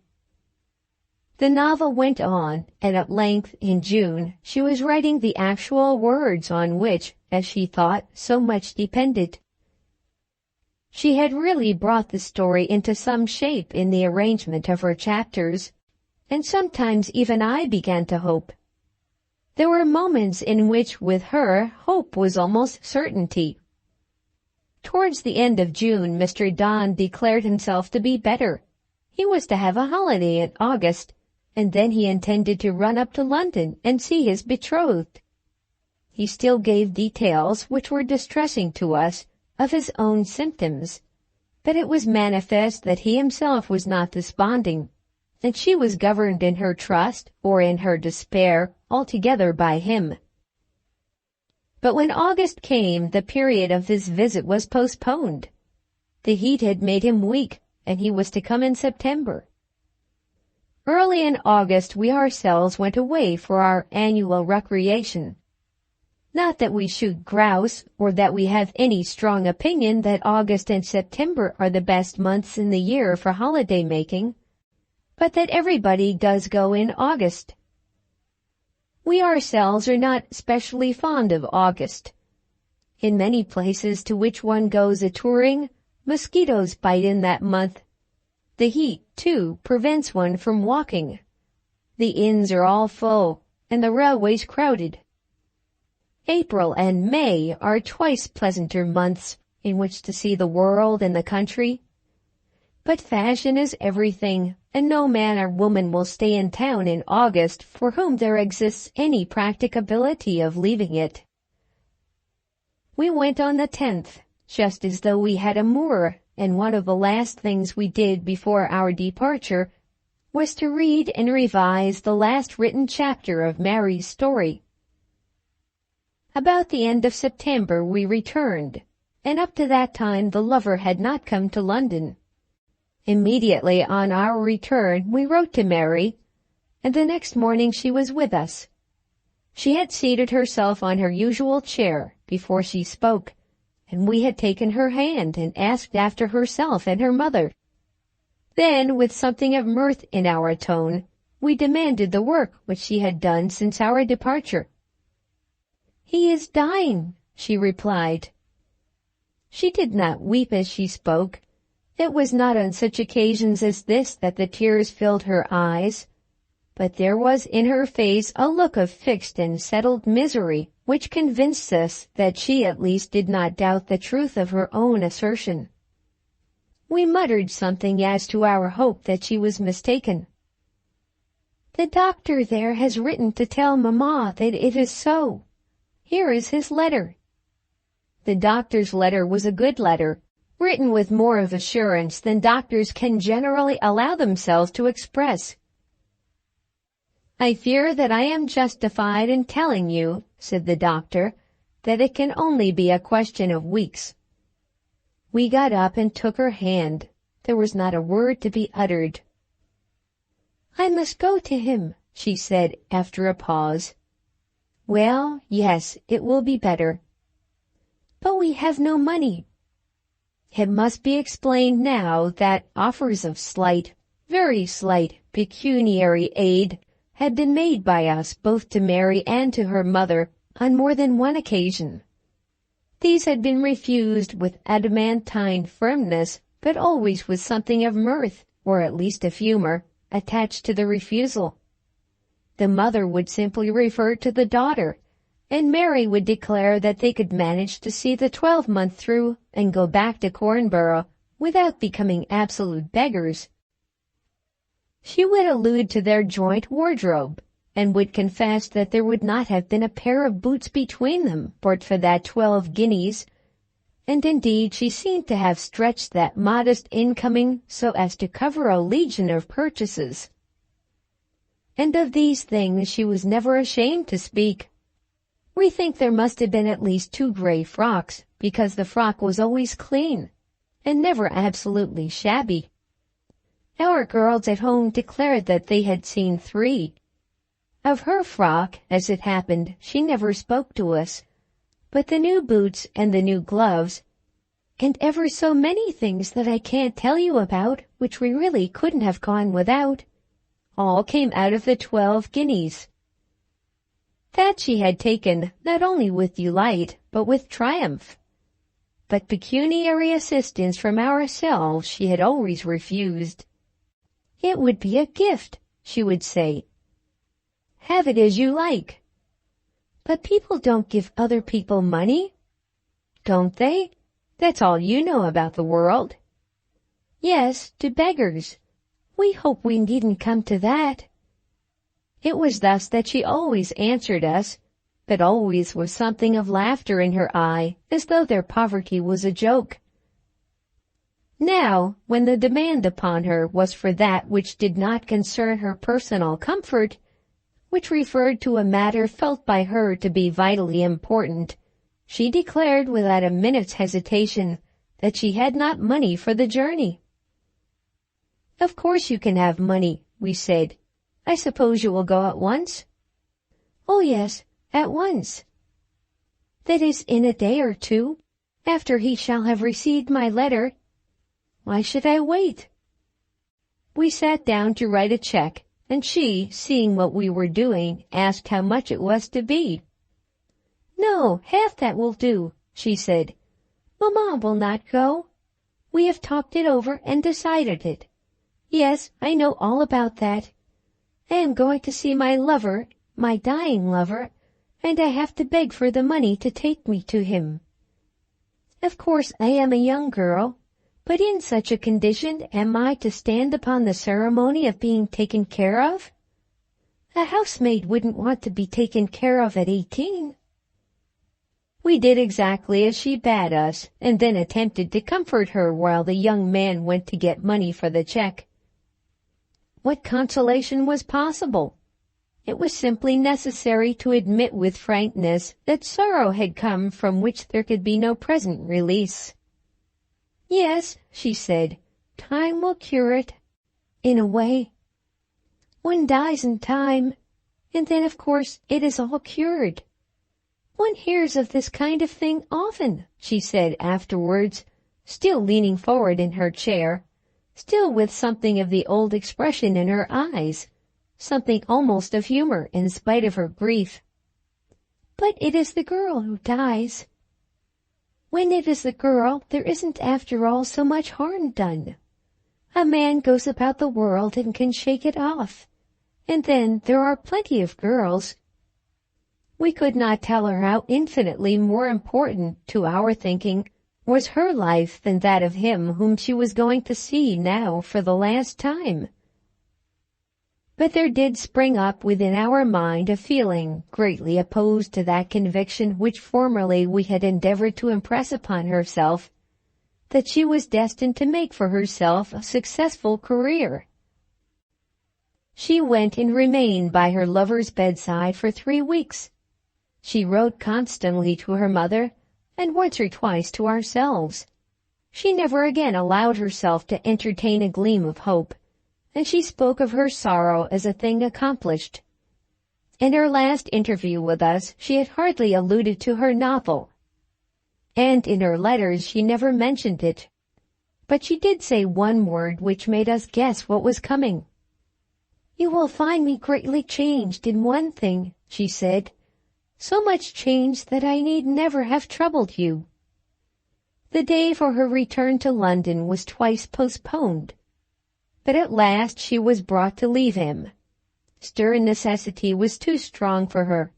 The novel went on, and at length, in June, she was writing the actual words on which, as she thought, so much depended. She had really brought the story into some shape in the arrangement of her chapters, and sometimes even I began to hope. There were moments in which, with her, hope was almost certainty. Towards the end of June, Mr. Don declared himself to be better. He was to have a holiday in August, and then he intended to run up to London and see his betrothed. He still gave details which were distressing to us of his own symptoms, but it was manifest that he himself was not desponding, and she was governed in her trust or in her despair altogether by him. But when August came, the period of his visit was postponed. The heat had made him weak, and he was to come in September. Early in August we ourselves went away for our annual recreation. Not that we shoot grouse, or that we have any strong opinion that August and September are the best months in the year for holiday making, but that everybody does go in August. We ourselves are not specially fond of August. In many places to which one goes a-touring, mosquitoes bite in that month. The heat, too, prevents one from walking. The inns are all full, and the railways crowded. April and May are twice pleasanter months in which to see the world and the country. But fashion is everything, and no man or woman will stay in town in August for whom there exists any practicability of leaving it. We went on the 10th, just as though we had a moor, and one of the last things we did before our departure was to read and revise the last written chapter of Mary's story. About the end of September we returned, and up to that time the lover had not come to London. Immediately on our return we wrote to Mary, and the next morning she was with us. She had seated herself on her usual chair before she spoke, and we had taken her hand and asked after herself and her mother. Then, with something of mirth in our tone, we demanded the work which she had done since our departure. "He is dying," she replied. She did not weep as she spoke. It was not on such occasions as this that the tears filled her eyes, but there was in her face a look of fixed and settled misery which convinced us that she at least did not doubt the truth of her own assertion. We muttered something as to our hope that she was mistaken. "The doctor there has written to tell Mamma that it is so. Here is his letter." The doctor's letter was a good letter, written with more of assurance than doctors can generally allow themselves to express. "I fear that I am justified in telling you," said the doctor, "that it can only be a question of weeks." We got up and took her hand. There was not a word to be uttered. "I must go to him," she said after a pause. "Well, yes, it will be better." "But we have no money." It must be explained now that offers of slight, very slight, pecuniary aid had been made by us both to Mary and to her mother on more than one occasion. These had been refused with adamantine firmness, but always with something of mirth, or at least of humor, attached to the refusal. The mother would simply refer to the daughter, and Mary would declare that they could manage to see the 12-month through and go back to Cornborough without becoming absolute beggars. She would allude to their joint wardrobe, and would confess that there would not have been a pair of boots between them but for that 12 guineas, and indeed she seemed to have stretched that modest incoming so as to cover a legion of purchases. And of these things she was never ashamed to speak. We think there must have been at least 2 gray frocks, because the frock was always clean, and never absolutely shabby. Our girls at home declared that they had seen 3. Of her frock, as it happened, she never spoke to us, but the new boots and the new gloves, and ever so many things that I can't tell you about, which we really couldn't have gone without, all came out of the 12 guineas. That she had taken not only with delight, but with triumph. But pecuniary assistance from ourselves she had always refused. "It would be a gift," she would say. "Have it as you like." "But people don't give other people money." "Don't they? That's all you know about the world." "Yes, to beggars. We hope we needn't come to that." It was thus that she always answered us, but always with something of laughter in her eye, as though their poverty was a joke. Now, when the demand upon her was for that which did not concern her personal comfort, which referred to a matter felt by her to be vitally important, She declared without a minute's hesitation that she had not money for the journey. "Of course you can have money," we said. "I suppose you will go at once?" "Oh yes, at once. That is, in a day or two, after he shall have received my letter. Why should I wait?" We sat down to write a check, and she, seeing what we were doing, asked how much it was to be. "No, half that will do," she said. "Mamma will not go. We have talked it over and decided it. Yes, I know all about that. I am going to see my lover, my dying lover, and I have to beg for the money to take me to him. Of course I am a young girl, but in such a condition am I to stand upon the ceremony of being taken care of? A housemaid wouldn't want to be taken care of at 18. We did exactly as she bade us, and then attempted to comfort her while the young man went to get money for the check. What consolation was possible? It was simply necessary to admit with frankness that sorrow had come from which there could be no present release. "Yes," she said, "time will cure it, in a way. One dies in time, and then of course it is all cured. One hears of this kind of thing often," she said afterwards, still leaning forward in her chair, still with something of the old expression in her eyes, something almost of humor in spite of her grief. "But it is the girl who dies. When it is the girl, there isn't after all so much harm done. A man goes about the world and can shake it off, and then there are plenty of girls." We could not tell her how infinitely more important, to our thinking, was her life than that of him whom she was going to see now for the last time. But there did spring up within our mind a feeling greatly opposed to that conviction which formerly we had endeavored to impress upon herself, that she was destined to make for herself a successful career. She went and remained by her lover's bedside for 3 weeks. She wrote constantly to her mother, and once or twice to ourselves. She never again allowed herself to entertain a gleam of hope, and she spoke of her sorrow as a thing accomplished. In her last interview with us she had hardly alluded to her novel, and in her letters she never mentioned it. But she did say one word which made us guess what was coming. "You will find me greatly changed in one thing," she said. "So much changed that I need never have troubled you." The day for her return to London was twice postponed, but at last she was brought to leave him. Stern necessity was too strong for her.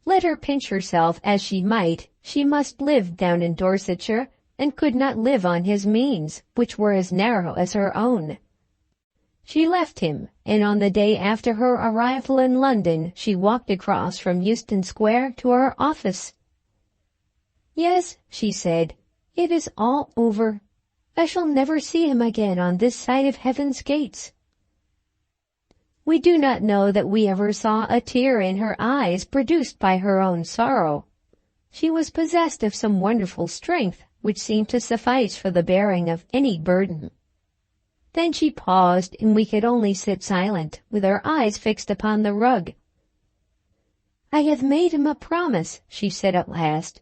Let her pinch herself as she might, she must live down in Dorsetshire, and could not live on his means, which were as narrow as her own. She left him, and on the day after her arrival in London she walked across from Euston Square to our office. "Yes," she said, "it is all over. I shall never see him again on this side of heaven's gates." We do not know that we ever saw a tear in her eyes produced by her own sorrow. She was possessed of some wonderful strength which seemed to suffice for the bearing of any burden. Then she paused, and we could only sit silent, with our eyes fixed upon the rug. "I have made him a promise," she said at last.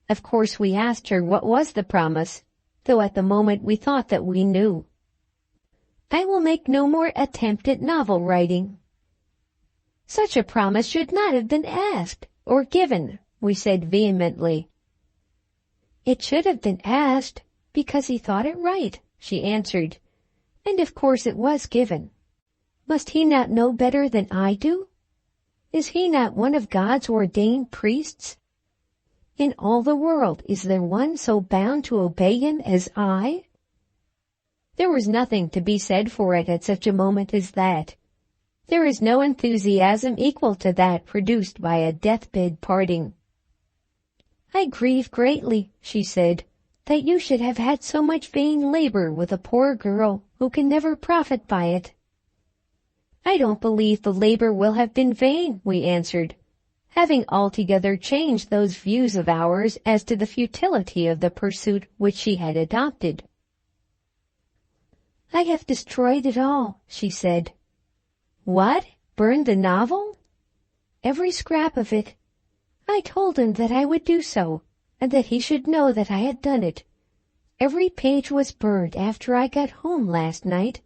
Of course we asked her what was the promise, though at the moment we thought that we knew. "I will make no more attempt at novel writing." "Such a promise should not have been asked, or given," we said vehemently. "It should have been asked, because he thought it right," she answered. "And of course it was given. Must he not know better than I do? Is he not one of God's ordained priests? In all the world is there one so bound to obey him as I?" There was nothing to be said for it at such a moment as that. There is no enthusiasm equal to that produced by a deathbed parting. "I grieve greatly," she said, "that you should have had so much vain labor with a poor girl who can never profit by it." "I don't believe the labor will have been vain," we answered. having altogether changed those views of ours as to the futility of the pursuit which she had adopted. "I have destroyed it all," she said. "What? Burned the novel?" "Every scrap of it. I told him that I would do so, and that he should know that I had done it. Every page was burned after I got home last night,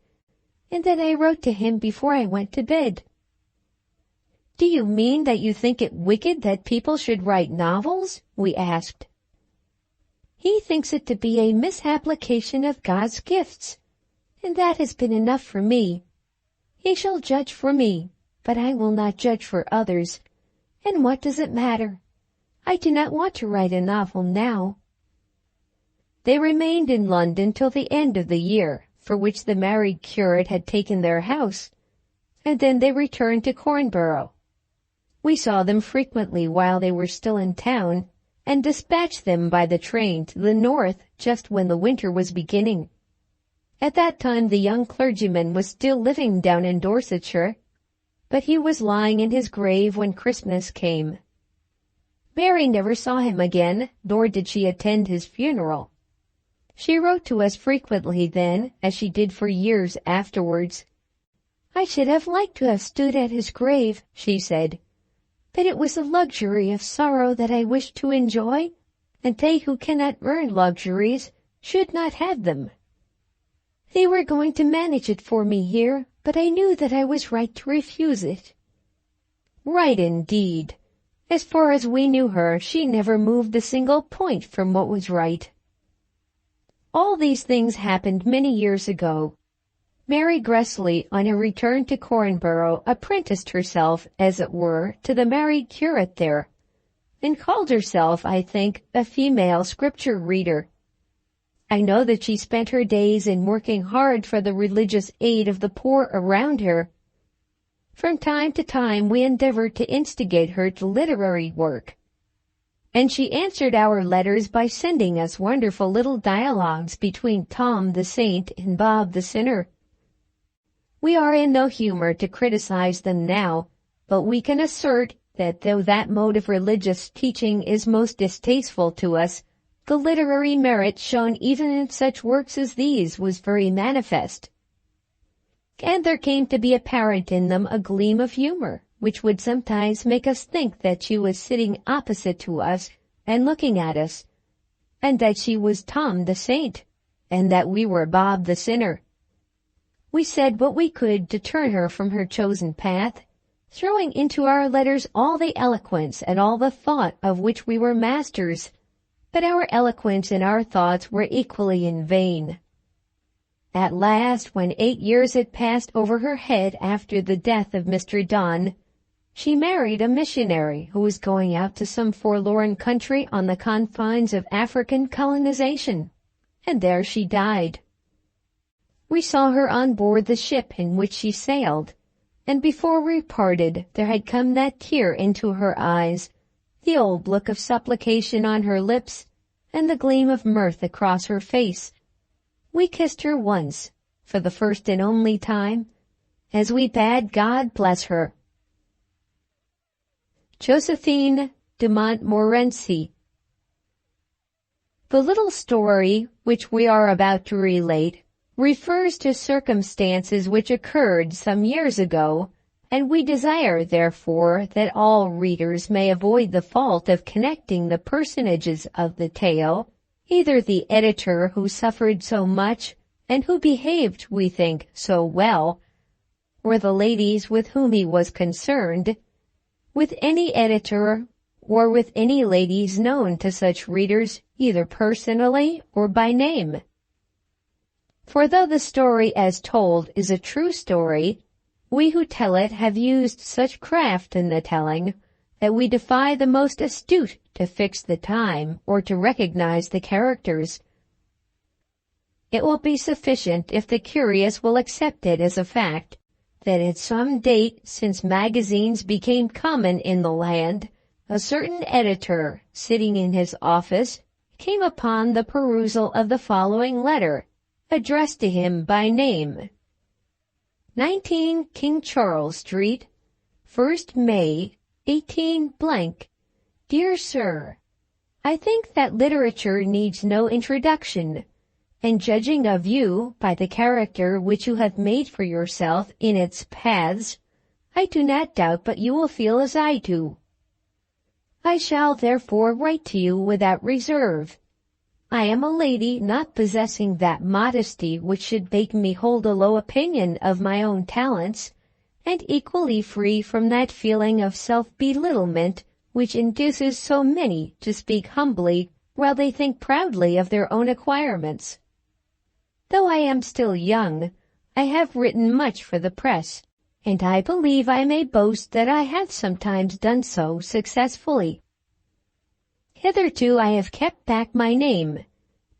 and then I wrote to him before I went to bed." "Do you mean that you think it wicked that people should write novels?" we asked. "He thinks it to be a misapplication of God's gifts, and that has been enough for me. He shall judge for me, but I will not judge for others. And what does it matter? I do not want to write a novel now." They remained in London till the end of the year, for which the married curate had taken their house, and then they returned to Cornborough. We saw them frequently while they were still in town, and dispatched them by the train to the north just when the winter was beginning. At that time the young clergyman was still living down in Dorsetshire, but he was lying in his grave when Christmas came. Mary never saw him again, nor did she attend his funeral. She wrote to us frequently then, as she did for years afterwards. "I should have liked to have stood at his grave," she said, "but it was a luxury of sorrow that I wished to enjoy, and they who cannot earn luxuries should not have them. They were going to manage it for me here, but I knew that I was right to refuse it." Right indeed. As far as we knew her, she never moved a single point from what was right. All these things happened many years ago. Mary Gressley, on her return to Cornborough, apprenticed herself, as it were, to the married curate there, and called herself, I think, a female scripture reader. I know that she spent her days in working hard for the religious aid of the poor around her. From time to time we endeavored to instigate her to literary work, and she answered our letters by sending us wonderful little dialogues between Tom the Saint and Bob the Sinner. We are in no humor to criticize them now, but we can assert that though that mode of religious teaching is most distasteful to us, the literary merit shown even in such works as these was very manifest. And there came to be apparent in them a gleam of humor, which would sometimes make us think that she was sitting opposite to us and looking at us, and that she was Tom the Saint, and that we were Bob the Sinner. We said what we could to turn her from her chosen path, throwing into our letters all the eloquence and all the thought of which we were masters, but our eloquence and our thoughts were equally in vain. At last, when 8 years had passed over her head after the death of Mr. Donne, she married a missionary who was going out to some forlorn country on the confines of African colonization, and there she died. We saw her on board the ship in which she sailed, and before we parted there had come that tear into her eyes, the old look of supplication on her lips, and the gleam of mirth across her face. We kissed her once, for the first and only time, as we bade God bless her. Josephine de Montmorency. The little story which we are about to relate refers to circumstances which occurred some years ago, and we desire, therefore, that all readers may avoid the fault of connecting the personages of the tale, either the editor who suffered so much and who behaved, we think, so well, or the ladies with whom he was concerned, with any editor or with any ladies known to such readers either personally or by name. For though the story as told is a true story, we who tell it have used such craft in the telling that we defy the most astute to fix the time or to recognize the characters. It will be sufficient if the curious will accept it as a fact that at some date since magazines became common in the land, a certain editor, sitting in his office, came upon the perusal of the following letter, addressed to him by name. 19 King Charles Street, 1st May, 18 blank. Dear Sir, I think that literature needs no introduction, and judging of you by the character which you have made for yourself in its paths, I do not doubt but you will feel as I do. I shall therefore write to you without reserve. I am a lady not possessing that modesty which should make me hold a low opinion of my own talents, and equally free from that feeling of self-belittlement which induces so many to speak humbly while they think proudly of their own acquirements. Though I am still young, I have written much for the press, and I believe I may boast that I have sometimes done so successfully. Hitherto I have kept back my name,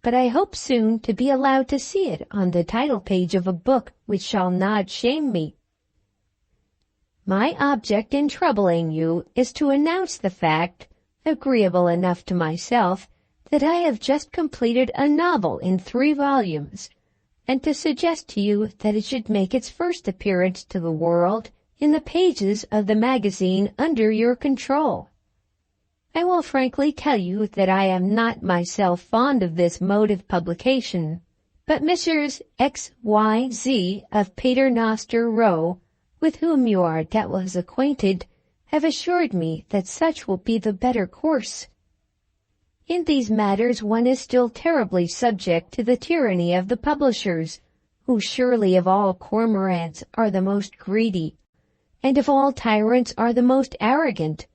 but I hope soon to be allowed to see it on the title page of a book which shall not shame me. My object in troubling you is to announce the fact, agreeable enough to myself, that I have just completed a novel in 3 volumes, and to suggest to you that it should make its first appearance to the world in the pages of the magazine under your control. I will frankly tell you that I am not myself fond of this mode of publication, but Messrs. X, Y, Z of Paternoster Row, with whom you are doubtless acquainted, have assured me that such will be the better course. In these matters one is still terribly subject to the tyranny of the publishers, who surely of all cormorants are the most greedy, and of all tyrants are the most arrogant.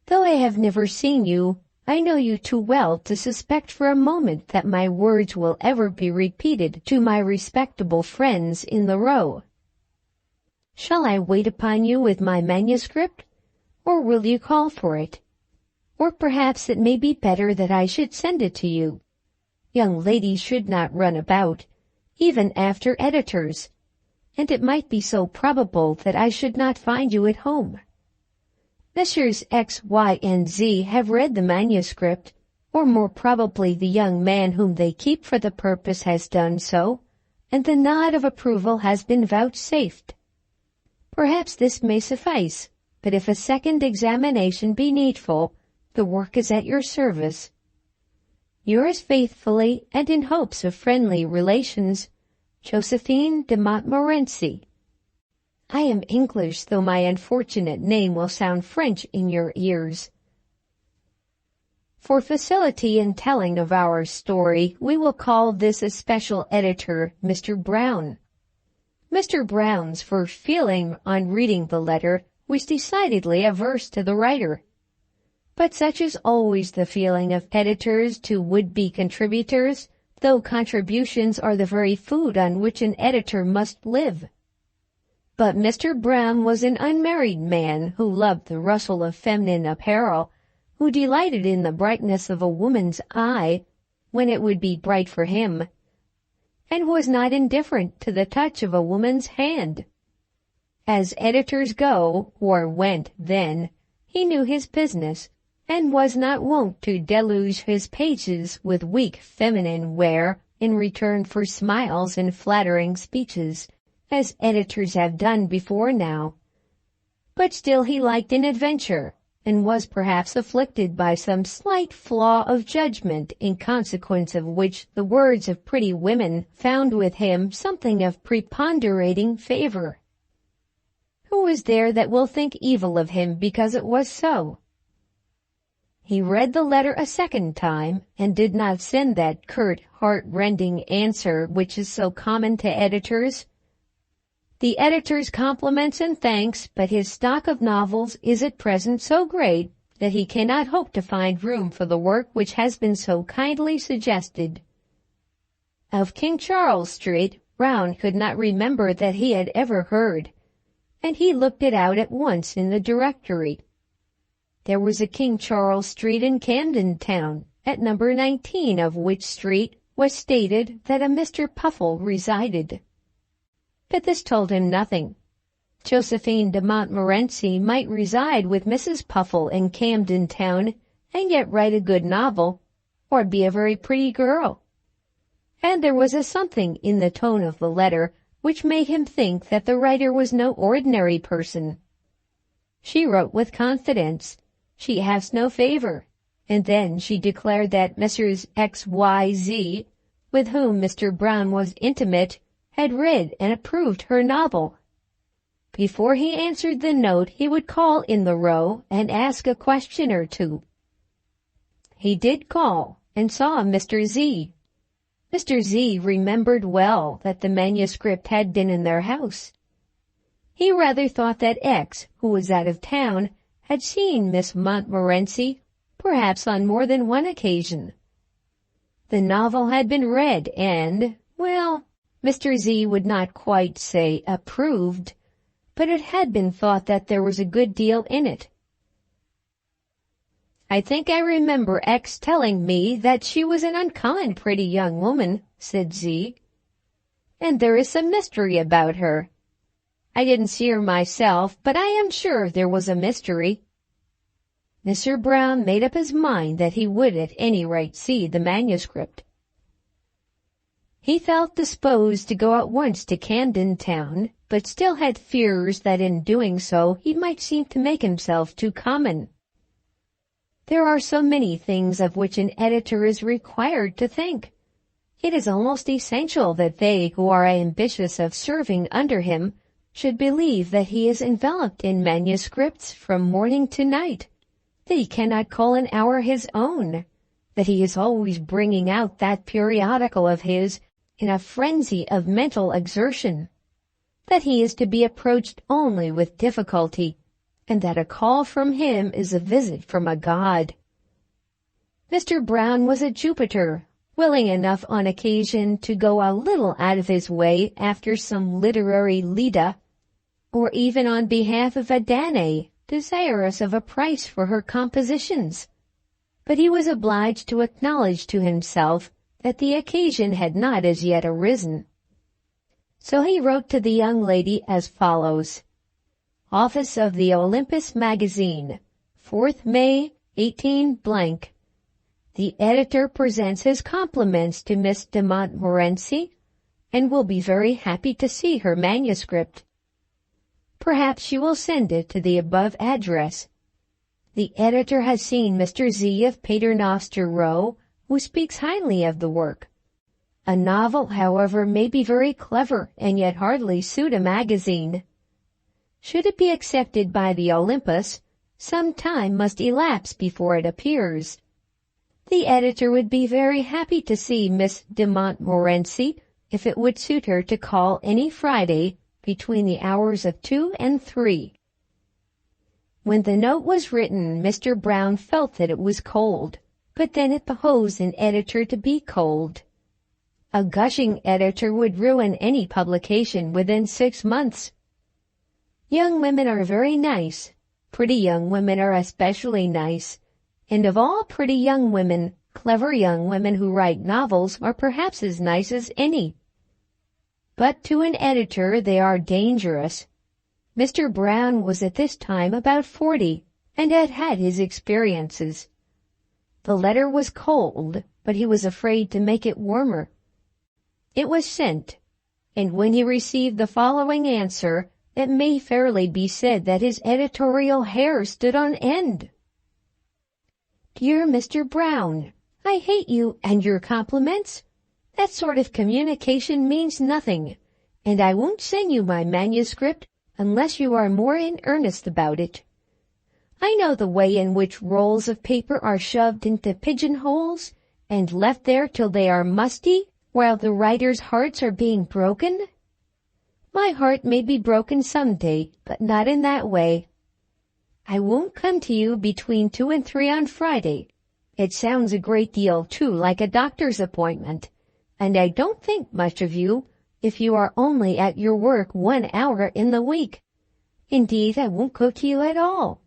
Though I have never seen you, I know you too well to suspect for a moment that my words will ever be repeated to my respectable friends in the Row. Shall I wait upon you with my manuscript, or will you call for it? Or perhaps it may be better that I should send it to you. Young ladies should not run about, even after editors, and it might be so probable that I should not find you at home. Messrs. X, Y, and Z have read the manuscript, or more probably the young man whom they keep for the purpose has done so, and the nod of approval has been vouchsafed. Perhaps this may suffice, but if a second examination be needful, the work is at your service. Yours faithfully, and in hopes of friendly relations, Josephine de Montmorency. I am English, though my unfortunate name will sound French in your ears. For facility in telling of our story, we will call this especial editor Mr. Brown. Mr. Brown's first feeling on reading the letter was decidedly averse to the writer. But such is always the feeling of editors to would-be contributors, though contributions are the very food on which an editor must live. But Mr. Brown was an unmarried man who loved the rustle of feminine apparel, who delighted in the brightness of a woman's eye, when it would be bright for him, and was not indifferent to the touch of a woman's hand. As editors go, or went then, he knew his business, and was not wont to deluge his pages with weak feminine wear in return for smiles and flattering speeches, as editors have done before now. But still he liked an adventure, and was perhaps afflicted by some slight flaw of judgment, in consequence of which the words of pretty women found with him something of preponderating favor. Who is there that will think evil of him because it was so? He read the letter a second time, and did not send that curt, heart-rending answer which is so common to editors. The editor's compliments and thanks, but his stock of novels is at present so great that he cannot hope to find room for the work which has been so kindly suggested. Of King Charles Street, Brown could not remember that he had ever heard, and he looked it out at once in the directory. There was a King Charles Street in Camden Town, at number 19 of which street was stated that a Mr. Puffle resided. But this told him nothing. Josephine de Montmorency might reside with Mrs. Puffle in Camden Town, and yet write a good novel, or be a very pretty girl. And there was a something in the tone of the letter which made him think that the writer was no ordinary person. She wrote with confidence. She asked no favor. And then she declared that Messrs. XYZ, with whom Mr. Brown was intimate, had read and approved her novel. Before he answered the note, he would call in the row and ask a question or two. He did call and saw Mr. Z. Mr. Z remembered well that the manuscript had been in their house. He rather thought that X, who was out of town, had seen Miss Montmorency, perhaps on more than one occasion. The novel had been read and, well, Mr. Z would not quite say approved, but it had been thought that there was a good deal in it. "I think I remember X telling me that she was an uncommon pretty young woman," said Z. "And there is some mystery about her. I didn't see her myself, but I am sure there was a mystery." Mr. Brown made up his mind that he would at any rate see the manuscript. He felt disposed to go at once to Camden Town, but still had fears that in doing so he might seem to make himself too common. There are so many things of which an editor is required to think. It is almost essential that they who are ambitious of serving under him should believe that he is enveloped in manuscripts from morning to night, that he cannot call an hour his own, that he is always bringing out that periodical of his in a frenzy of mental exertion, that he is to be approached only with difficulty, and that a call from him is a visit from a god. Mr. Brown was a Jupiter, willing enough on occasion to go a little out of his way after some literary Leda, or even on behalf of a Danae, desirous of a price for her compositions. But he was obliged to acknowledge to himself that the occasion had not as yet arisen. So he wrote to the young lady as follows: "Office of the Olympus Magazine, 4th May, 18 blank. The editor presents his compliments to Miss de Montmorency, and will be very happy to see her manuscript. Perhaps you will send it to the above address. The editor has seen Mr. Z of Paternoster Row, who speaks highly of the work. A novel, however, may be very clever and yet hardly suit a magazine. Should it be accepted by the Olympus, some time must elapse before it appears. The editor would be very happy to see Miss de Montmorency if it would suit her to call any Friday between the hours of 2 and 3. When the note was written, Mr. Brown felt that it was cold, but then it behoves an editor to be cold. A gushing editor would ruin any publication within 6 months. Young women are very nice. Pretty young women are especially nice. And of all pretty young women, clever young women who write novels are perhaps as nice as any. But to an editor they are dangerous. Mr. Brown was at this time about 40, and had had his experiences. The letter was cold, but he was afraid to make it warmer. It was sent, and when he received the following answer, it may fairly be said that his editorial hair stood on end. "Dear Mr. Brown, I hate you and your compliments. That sort of communication means nothing, and I won't send you my manuscript unless you are more in earnest about it. I know the way in which rolls of paper are shoved into pigeonholes and left there till they are musty, while the writers' hearts are being broken. My heart may be broken some day, but not in that way. I won't come to you between 2 and 3 on Friday. It sounds a great deal too like a doctor's appointment, and I don't think much of you if you are only at your work 1 hour in the week. Indeed, I won't go to you at all.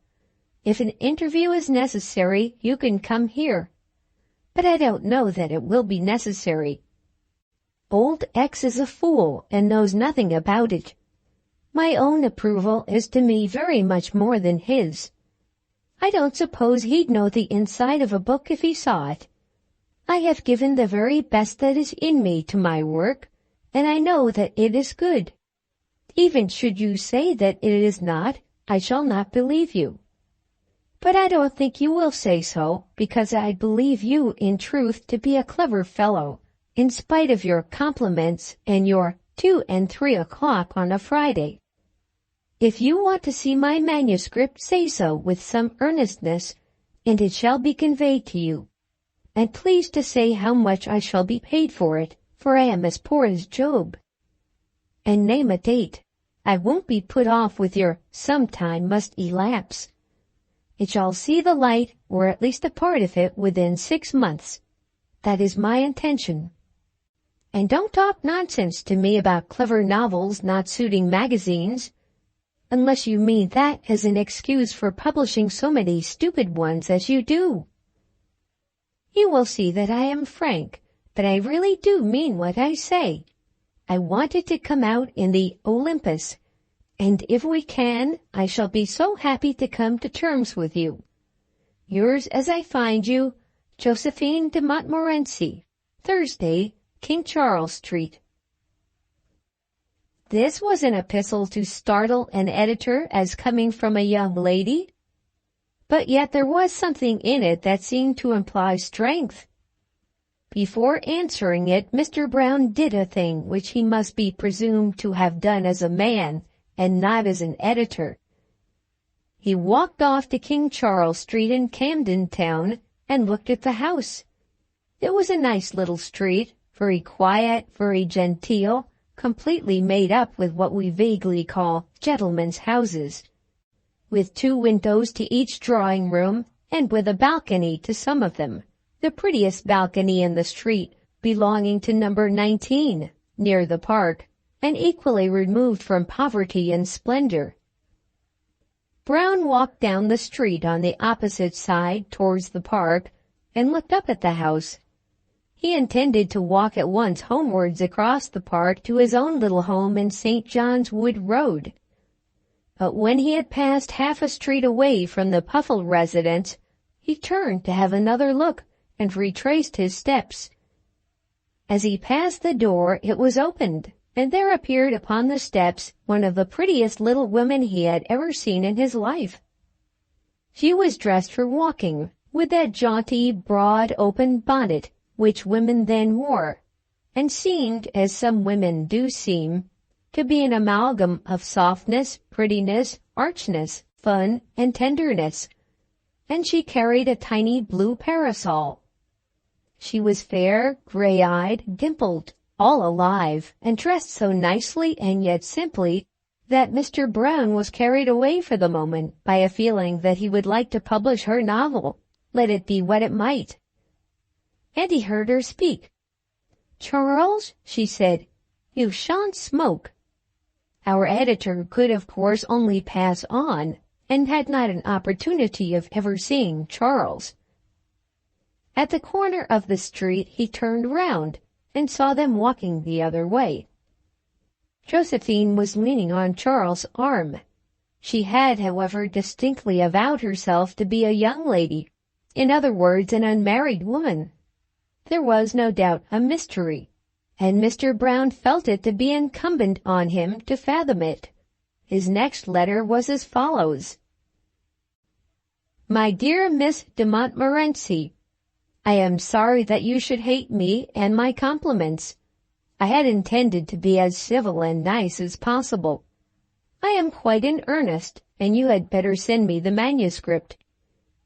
If an interview is necessary, you can come here. But I don't know that it will be necessary. Old X is a fool and knows nothing about it. My own approval is to me very much more than his. I don't suppose he'd know the inside of a book if he saw it. I have given the very best that is in me to my work, and I know that it is good. Even should you say that it is not, I shall not believe you. But I don't think you will say so, because I believe you in truth to be a clever fellow, in spite of your compliments and your 2 and 3 o'clock on a Friday. If you want to see my manuscript, say so with some earnestness, and it shall be conveyed to you. And please to say how much I shall be paid for it, for I am as poor as Job. And name a date. I won't be put off with your some time must elapse. It shall see the light, or at least a part of it, within 6 months. That is my intention. And don't talk nonsense to me about clever novels not suiting magazines, unless you mean that as an excuse for publishing so many stupid ones as you do. You will see that I am frank, that I really do mean what I say. I want it to come out in the Olympus, and if we can, I shall be so happy to come to terms with you. Yours as I find you, Josephine de Montmorency, Thursday, King Charles Street. This was an epistle to startle an editor as coming from a young lady, but yet there was something in it that seemed to imply strength. Before answering it, Mr. Brown did a thing which he must be presumed to have done as a man, and not as an editor. He walked off to King Charles Street in Camden Town and looked at the house. It was a nice little street, very quiet, very genteel, completely made up with what we vaguely call gentlemen's houses, with 2 windows to each drawing room, and with a balcony to some of them, the prettiest balcony in the street belonging to number 19, near the park, and equally removed from poverty and splendor. Brown walked down the street on the opposite side towards the park, and looked up at the house. He intended to walk at once homewards across the park to his own little home in St. John's Wood Road. But when he had passed half a street away from the Puffle residence, he turned to have another look and retraced his steps. As he passed the door, it was opened, and there appeared upon the steps one of the prettiest little women he had ever seen in his life. She was dressed for walking, with that jaunty, broad, open bonnet which women then wore, and seemed, as some women do seem, to be an amalgam of softness, prettiness, archness, fun, and tenderness, and she carried a tiny blue parasol. She was fair, gray-eyed, dimpled, all alive, and dressed so nicely and yet simply that Mr. Brown was carried away for the moment by a feeling that he would like to publish her novel, let it be what it might. And he heard her speak. "Charles," she said, "you shan't smoke." Our editor could of course only pass on, and had not an opportunity of ever seeing Charles. At the corner of the street he turned round, and saw them walking the other way. Josephine was leaning on Charles' arm. She had, however, distinctly avowed herself to be a young lady, in other words, an unmarried woman. There was, no doubt, a mystery, and Mr. Brown felt it to be incumbent on him to fathom it. His next letter was as follows. My dear Miss de Montmorency, I am sorry that you should hate me and my compliments. I had intended to be as civil and nice as possible. I am quite in earnest, and you had better send me the manuscript.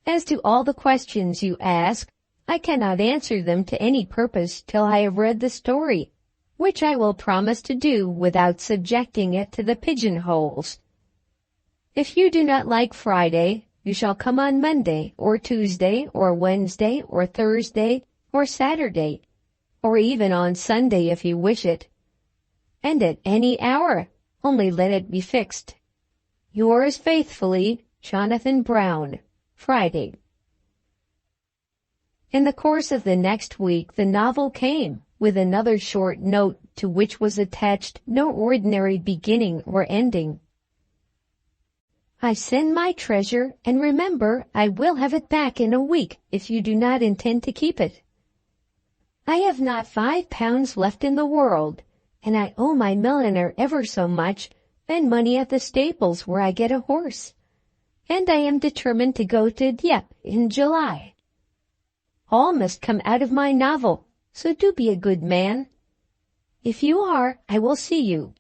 As to all the questions you ask, I cannot answer them to any purpose till I have read the story, which I will promise to do without subjecting it to the pigeonholes. If you do not like Friday, you shall come on Monday, or Tuesday, or Wednesday, or Thursday, or Saturday, or even on Sunday if you wish it, and at any hour, only let it be fixed. Yours faithfully, Jonathan Brown. Friday. In the course of the next week the novel came, with another short note to which was attached no ordinary beginning or ending. I send my treasure, and remember I will have it back in a week if you do not intend to keep it. I have not £5 left in the world, and I owe my milliner ever so much, and money at the stables where I get a horse. And I am determined to go to Dieppe in July. All must come out of my novel, so do be a good man. If you are, I will see you."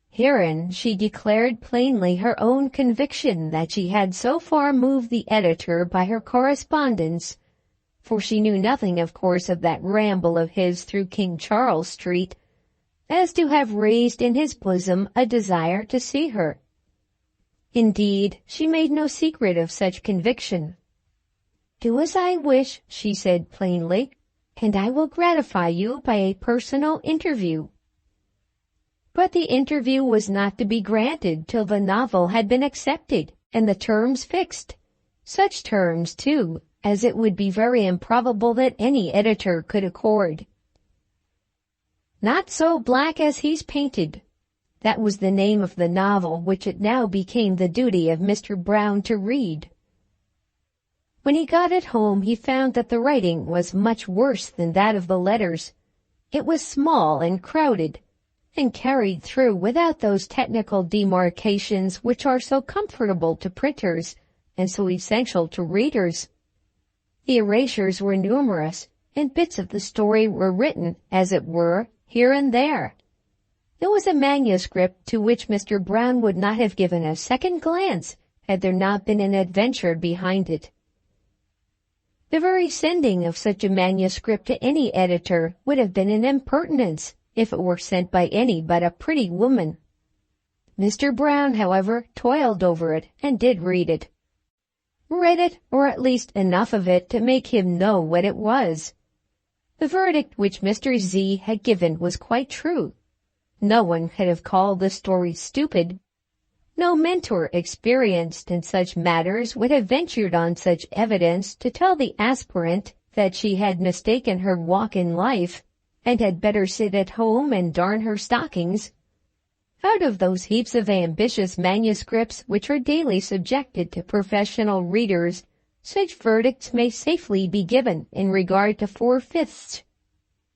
Herein she declared plainly her own conviction that she had so far moved the editor by her correspondence, for she knew nothing, of course, of that ramble of his through King Charles Street, as to have raised in his bosom a desire to see her. Indeed, she made no secret of such conviction. "Do as I wish," she said plainly, "and I will gratify you by a personal interview." But the interview was not to be granted till the novel had been accepted and the terms fixed. Such terms, too, as it would be very improbable that any editor could accord. "Not so black as he's painted." That was the name of the novel which it now became the duty of Mr. Brown to read. When he got it home, he found that the writing was much worse than that of the letters. It was small and crowded, and carried through without those technical demarcations which are so comfortable to printers and so essential to readers. The erasures were numerous, and bits of the story were written, as it were, here and there. It was a manuscript to which Mr. Brown would not have given a second glance had there not been an adventure behind it. The very sending of such a manuscript to any editor would have been an impertinence, if it were sent by any but a pretty woman. Mr. Brown, however, toiled over it and did read it. Read it, or at least enough of it to make him know what it was. The verdict which Mr. Z had given was quite true. No one could have called the story stupid. No mentor experienced in such matters would have ventured on such evidence to tell the aspirant that she had mistaken her walk in life, and had better sit at home and darn her stockings. Out of those heaps of ambitious manuscripts which are daily subjected to professional readers, such verdicts may safely be given in regard to 4/5,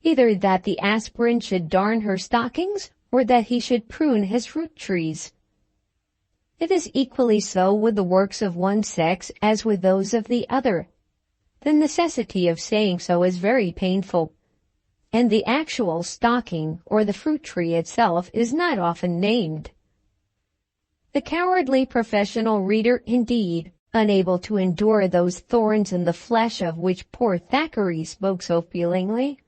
either that the aspirant should darn her stockings, or that he should prune his fruit trees. It is equally so with the works of one sex as with those of the other. The necessity of saying so is very painful, and the actual stocking or the fruit tree itself is not often named. The cowardly professional reader, indeed, unable to endure those thorns in the flesh of which poor Thackeray spoke so feelingly,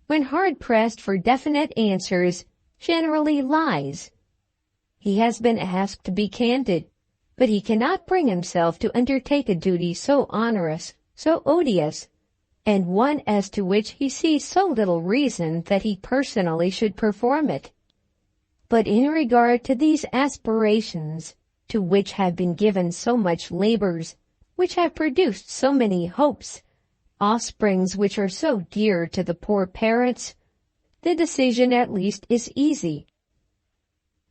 when hard-pressed for definite answers, generally lies. He has been asked to be candid, but he cannot bring himself to undertake a duty so onerous, so odious, and one as to which he sees so little reason that he personally should perform it. But in regard to these aspirations, to which have been given so much labors, which have produced so many hopes, offsprings which are so dear to the poor parents, the decision at least is easy.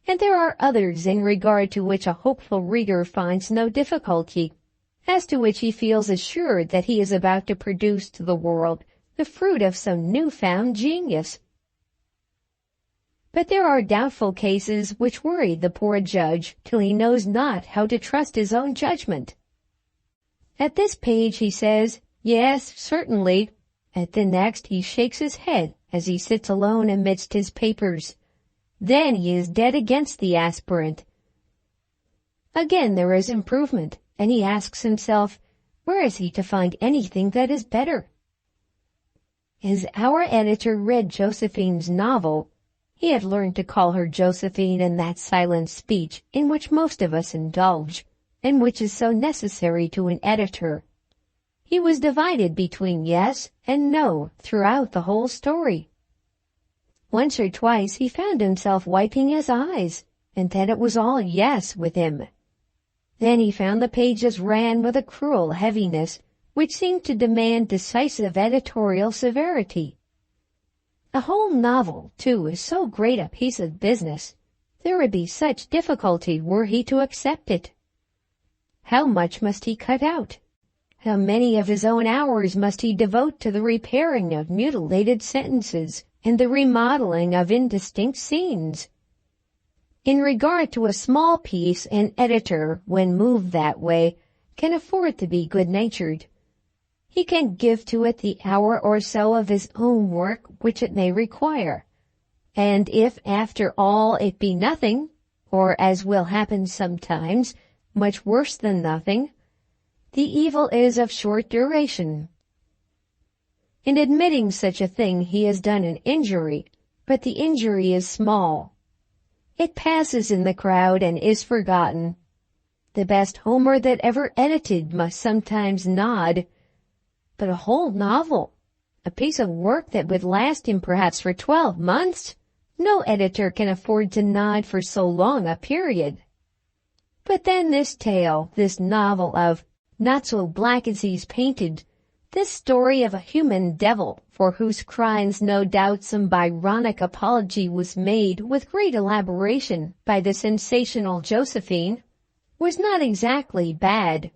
And there are others in regard to which a hopeful reader finds no difficulty, as to which he feels assured that he is about to produce to the world the fruit of some new-found genius. But there are doubtful cases which worry the poor judge till he knows not how to trust his own judgment. At this page he says, "Yes, certainly." At the next he shakes his head as he sits alone amidst his papers. Then he is dead against the aspirant. Again there is improvement, and he asks himself, where is he to find anything that is better? As our editor read Josephine's novel, he had learned to call her Josephine in that silent speech in which most of us indulge, and which is so necessary to an editor. He was divided between yes and no throughout the whole story. Once or twice he found himself wiping his eyes, and then it was all yes with him. Then he found the pages ran with a cruel heaviness which seemed to demand decisive editorial severity. A whole novel, too, is so great a piece of business. There would be such difficulty were he to accept it. How much must he cut out? How many of his own hours must he devote to the repairing of mutilated sentences and the remodeling of indistinct scenes? In regard to a small piece, an editor, when moved that way, can afford to be good-natured. He can give to it the hour or so of his own work which it may require. And if after all it be nothing, or as will happen sometimes, much worse than nothing, the evil is of short duration. In admitting such a thing he has done an injury, but the injury is small. It passes in the crowd and is forgotten. The best Homer that ever edited must sometimes nod. But a whole novel, a piece of work that would last him perhaps for 12 months, no editor can afford to nod for so long a period. But then this tale, this novel of Not So Black as He's Painted, this story of a human devil for whose crimes no doubt some Byronic apology was made with great elaboration by the sensational Josephine, was not exactly bad.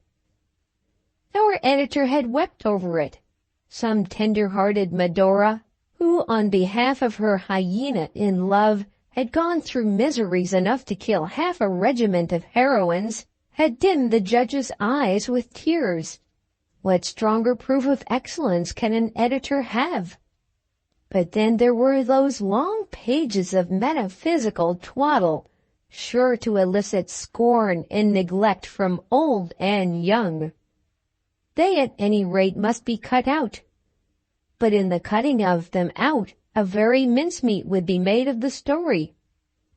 Our editor had wept over it. Some tender-hearted Medora, who on behalf of her hyena in love had gone through miseries enough to kill half a regiment of heroines, had dimmed the judge's eyes with tears. What stronger proof of excellence can an editor have? But then there were those long pages of metaphysical twaddle, sure to elicit scorn and neglect from old and young. They at any rate must be cut out. But in the cutting of them out, a very mincemeat would be made of the story.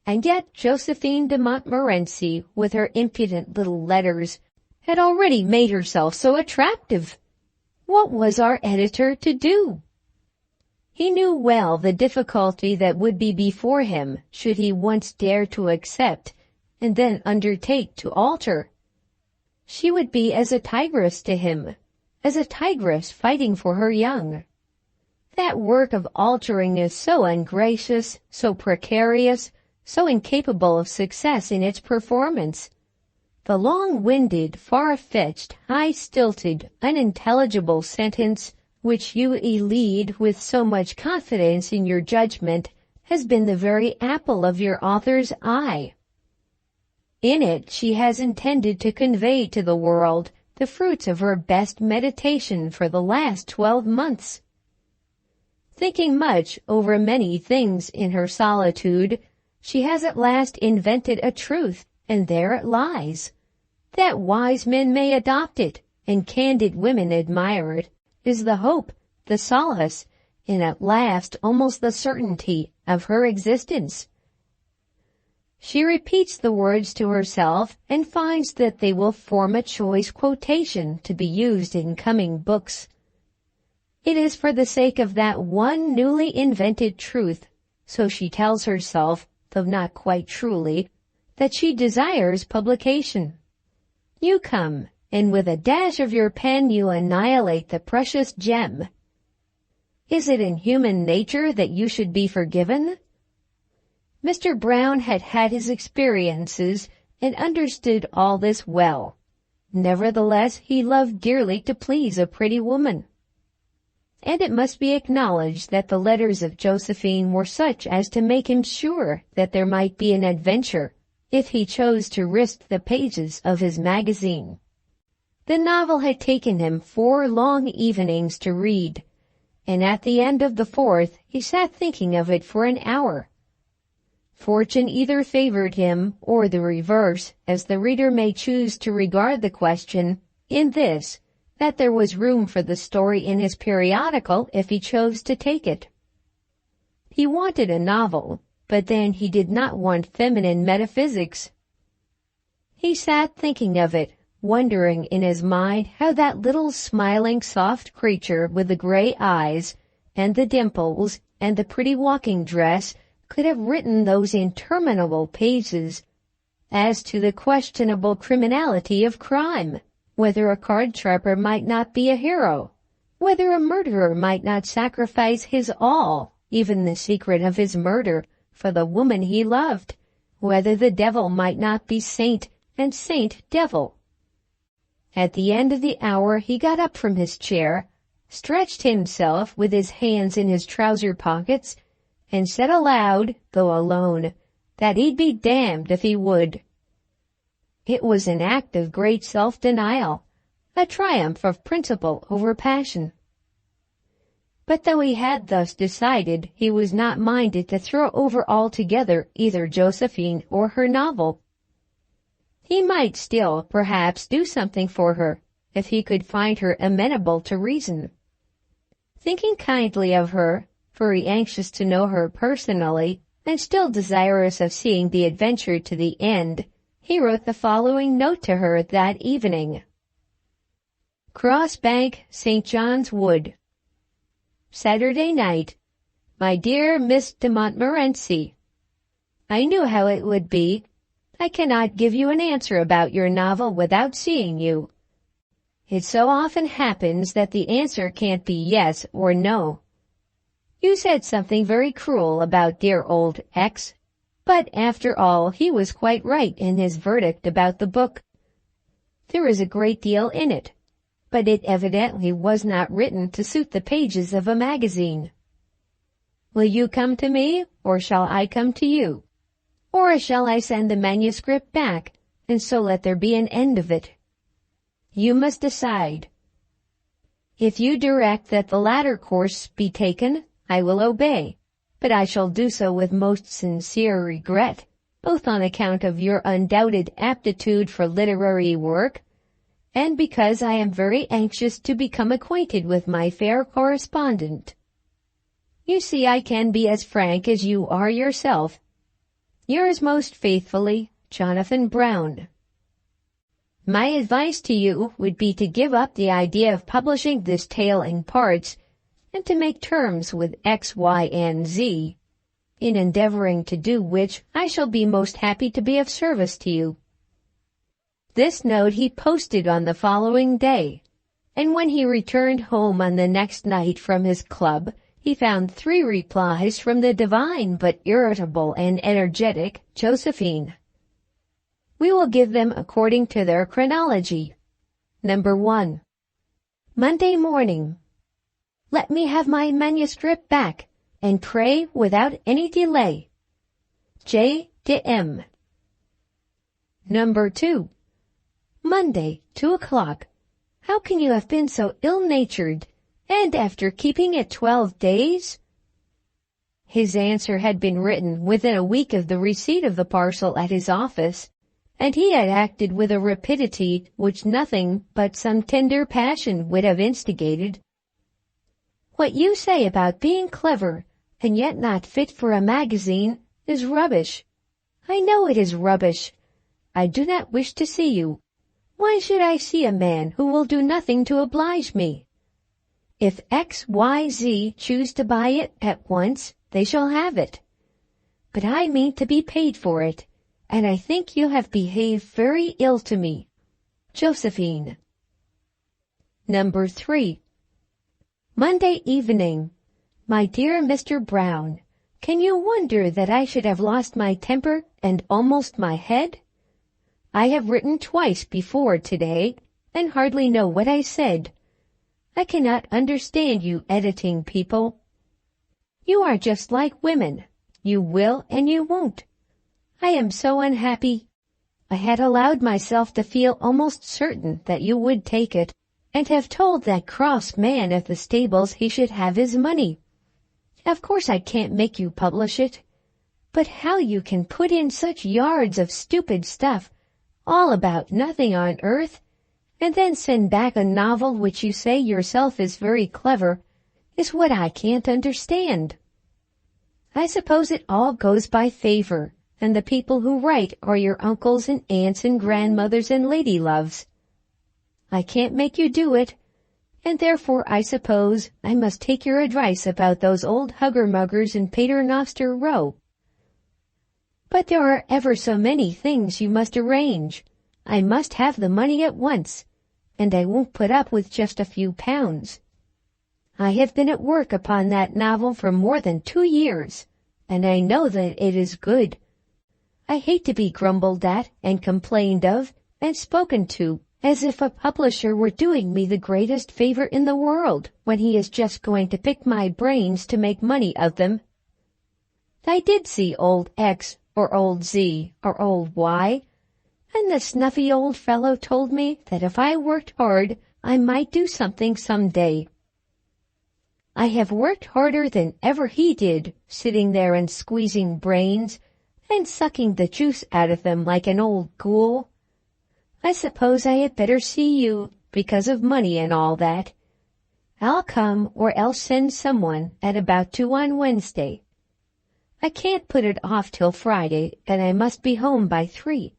And yet Josephine de Montmorency, with her impudent little letters, had already made herself so attractive. What was our editor to do? He knew well the difficulty that would be before him should he once dare to accept and then undertake to alter. She would be as a tigress to him, as a tigress fighting for her young. That work of altering is so ungracious, so precarious, so incapable of success in its performance. The long-winded, far-fetched, high-stilted, unintelligible sentence which you elide with so much confidence in your judgment has been the very apple of your author's eye. In it she has intended to convey to the world the fruits of her best meditation for the last 12 months. Thinking much over many things in her solitude, she has at last invented a truth, and there it lies. That wise men may adopt it, and candid women admire it, is the hope, the solace, and at last almost the certainty of her existence. She repeats the words to herself and finds that they will form a choice quotation to be used in coming books. It is for the sake of that one newly invented truth, so she tells herself, though not quite truly, that she desires publication. You come, and with a dash of your pen you annihilate the precious gem. Is it in human nature that you should be forgiven? Mr. Brown had had his experiences and understood all this well. Nevertheless, he loved dearly to please a pretty woman. And it must be acknowledged that the letters of Josephine were such as to make him sure that there might be an adventure, if he chose to risk the pages of his magazine. The novel had taken him 4 long evenings to read, and at the end of the 4th he sat thinking of it for an hour. Fortune either favored him, or the reverse, as the reader may choose to regard the question, in this, that there was room for the story in his periodical if he chose to take it. He wanted a novel, but then he did not want feminine metaphysics. He sat thinking of it, wondering in his mind how that little smiling soft creature with the gray eyes, and the dimples, and the pretty walking dress could have written those interminable pages as to the questionable criminality of crime, whether a card-sharper might not be a hero, whether a murderer might not sacrifice his all, even the secret of his murder, for the woman he loved, whether the devil might not be saint and saint devil. At the end of the hour he got up from his chair, stretched himself with his hands in his trouser pockets, and said aloud, though alone, that he'd be damned if he would. It was an act of great self-denial, a triumph of principle over passion. But though he had thus decided, he was not minded to throw over altogether either Josephine or her novel. He might still, perhaps, do something for her, if he could find her amenable to reason. Thinking kindly of her, very anxious to know her personally, and still desirous of seeing the adventure to the end, he wrote the following note to her that evening. Cross Bank, St. John's Wood. Saturday night. My dear Miss de Montmorency, I knew how it would be. I cannot give you an answer about your novel without seeing you. It so often happens that the answer can't be yes or no. You said something very cruel about dear old X, but after all he was quite right in his verdict about the book. There is a great deal in it, but it evidently was not written to suit the pages of a magazine. Will you come to me, or shall I come to you? Or shall I send the manuscript back, and so let there be an end of it? You must decide. If you direct that the latter course be taken, I will obey, but I shall do so with most sincere regret, both on account of your undoubted aptitude for literary work, and because I am very anxious to become acquainted with my fair correspondent. You see I can be as frank as you are yourself. Yours most faithfully, Jonathan Brown. My advice to you would be to give up the idea of publishing this tale in parts, and to make terms with X, Y, and Z, in endeavoring to do which I shall be most happy to be of service to you. This note he posted on the following day, and when he returned home on the next night from his club, he found 3 replies from the divine but irritable and energetic Josephine. We will give them according to their chronology. Number 1. Monday morning. Let me have my manuscript back, and pray without any delay. J. de M. Number 2. Monday, 2 o'clock. How can you have been so ill-natured, and after keeping it 12 days? His answer had been written within a week of the receipt of the parcel at his office, and he had acted with a rapidity which nothing but some tender passion would have instigated. What you say about being clever, and yet not fit for a magazine, is rubbish. I know it is rubbish. I do not wish to see you. Why should I see a man who will do nothing to oblige me? If X, Y, Z choose to buy it at once, they shall have it. But I mean to be paid for it, and I think you have behaved very ill to me. Josephine. Number 3. Monday evening. My dear Mr. Brown, can you wonder that I should have lost my temper and almost my head? I have written twice before today, and hardly know what I said. I cannot understand you editing people. You are just like women. You will and you won't. I am so unhappy. I had allowed myself to feel almost certain that you would take it, and have told that cross man at the stables he should have his money. Of course I can't make you publish it. But how you can put in such yards of stupid stuff, all about nothing on earth, and then send back a novel which you say yourself is very clever, is what I can't understand. I suppose it all goes by favor, and the people who write are your uncles and aunts and grandmothers and lady-loves. I can't make you do it, and therefore I suppose I must take your advice about those old hugger-muggers in Paternoster Row. But there are ever so many things you must arrange. I must have the money at once, and I won't put up with just a few pounds. I have been at work upon that novel for more than 2 years, and I know that it is good. I hate to be grumbled at and complained of and spoken to as if a publisher were doing me the greatest favor in the world when he is just going to pick my brains to make money of them. I did see old X or old Z, or old Y, and the snuffy old fellow told me that if I worked hard, I might do something some day. I have worked harder than ever he did, sitting there and squeezing brains, and sucking the juice out of them like an old ghoul. I suppose I had better see you, because of money and all that. I'll come, or else send someone, at about 2 on Wednesday. I can't put it off till Friday, and I must be home by 3.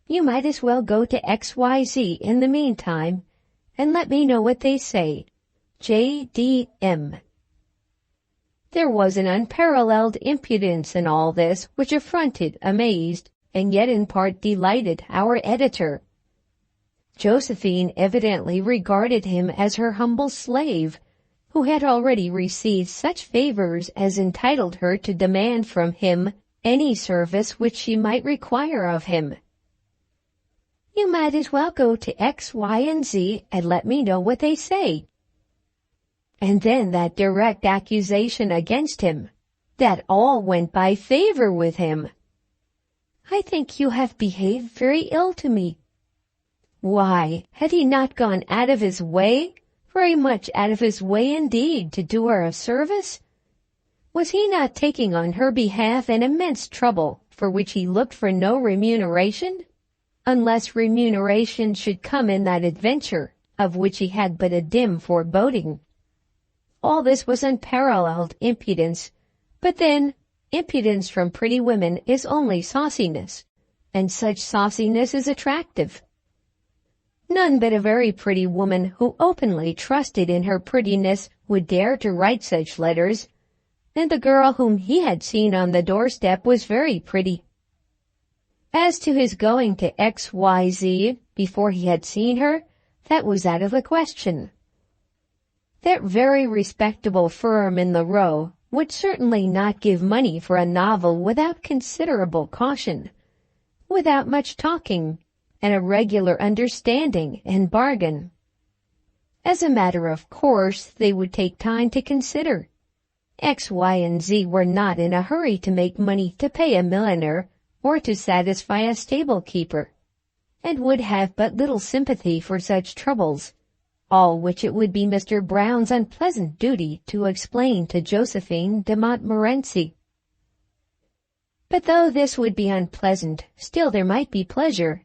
You might as well go to XYZ in the meantime, and let me know what they say. J.D.M. There was an unparalleled impudence in all this which affronted, amazed, and yet in part delighted our editor. Josephine evidently regarded him as her humble slave, who had already received such favors as entitled her to demand from him any service which she might require of him. You might as well go to X, Y, and Z and let me know what they say. And then that direct accusation against him, that all went by favor with him. I think you have behaved very ill to me. Why, had he not gone out of his way, very much out of his way indeed, to do her a service? Was he not taking on her behalf an immense trouble for which he looked for no remuneration, unless remuneration should come in that adventure of which he had but a dim foreboding? All this was unparalleled impudence, but then impudence from pretty women is only sauciness, and such sauciness is attractive. None but a very pretty woman who openly trusted in her prettiness would dare to write such letters, and the girl whom he had seen on the doorstep was very pretty. As to his going to XYZ before he had seen her, that was out of the question. That very respectable firm in the Row would certainly not give money for a novel without considerable caution, without much talking, and a regular understanding and bargain. As a matter of course, they would take time to consider. X, Y, and Z were not in a hurry to make money to pay a milliner or to satisfy a stable-keeper, and would have but little sympathy for such troubles, all which it would be Mr. Brown's unpleasant duty to explain to Josephine de Montmorency. But though this would be unpleasant, still there might be pleasure.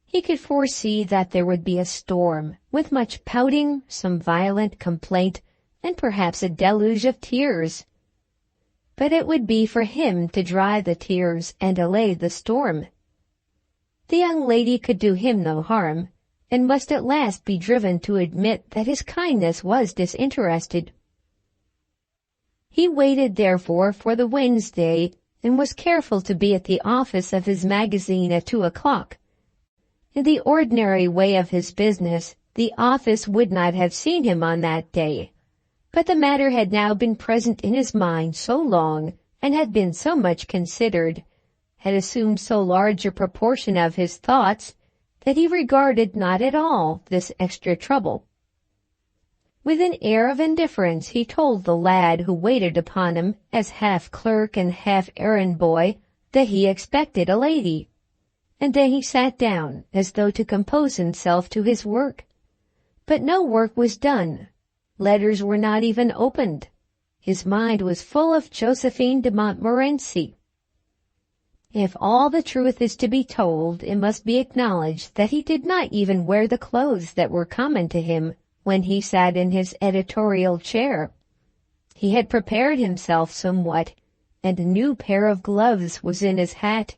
He could foresee that there would be a storm, with much pouting, some violent complaint, and perhaps a deluge of tears. But it would be for him to dry the tears and allay the storm. The young lady could do him no harm, and must at last be driven to admit that his kindness was disinterested. He waited, therefore, for the Wednesday, and was careful to be at the office of his magazine at 2 o'clock. In the ordinary way of his business, the office would not have seen him on that day, but the matter had now been present in his mind so long, and had been so much considered, had assumed so large a proportion of his thoughts, that he regarded not at all this extra trouble. With an air of indifference he told the lad who waited upon him as half clerk and half errand boy that he expected a lady, and then he sat down as though to compose himself to his work. But no work was done. Letters were not even opened. His mind was full of Josephine de Montmorency. If all the truth is to be told, it must be acknowledged that he did not even wear the clothes that were common to him when he sat in his editorial chair. He had prepared himself somewhat, and a new pair of gloves was in his hat.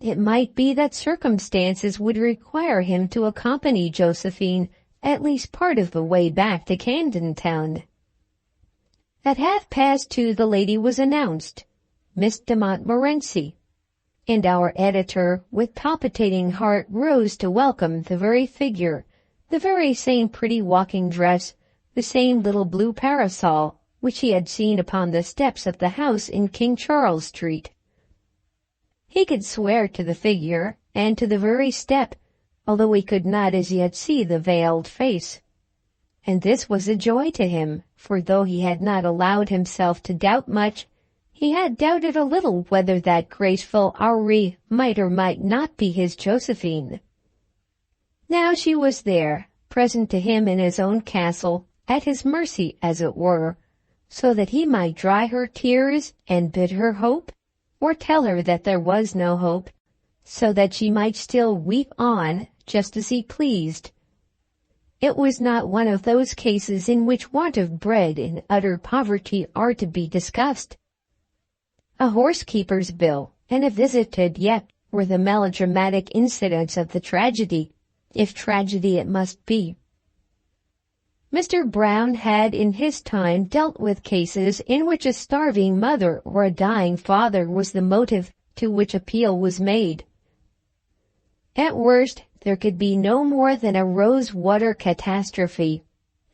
It might be that circumstances would require him to accompany Josephine at least part of the way back to Camden Town. At 2:30 the lady was announced, Miss de Montmorency, and our editor, with palpitating heart, rose to welcome the very figure, the very same pretty walking dress, the same little blue parasol, which he had seen upon the steps of the house in King Charles Street. He could swear to the figure, and to the very step, although he could not as yet see the veiled face. And this was a joy to him, for though he had not allowed himself to doubt much, He had doubted a little whether that graceful houri might or might not be his Josephine. Now she was there, present to him in his own castle, at his mercy as it were, so that he might dry her tears and bid her hope, or tell her that there was no hope, so that she might still weep on just as he pleased. It was not one of those cases in which want of bread and utter poverty are to be discussed. A horsekeeper's bill and a visited yet were the melodramatic incidents of the tragedy, if tragedy it must be. Mr. Brown had in his time dealt with cases in which a starving mother or a dying father was the motive to which appeal was made. At worst, there could be no more than a rose-water catastrophe,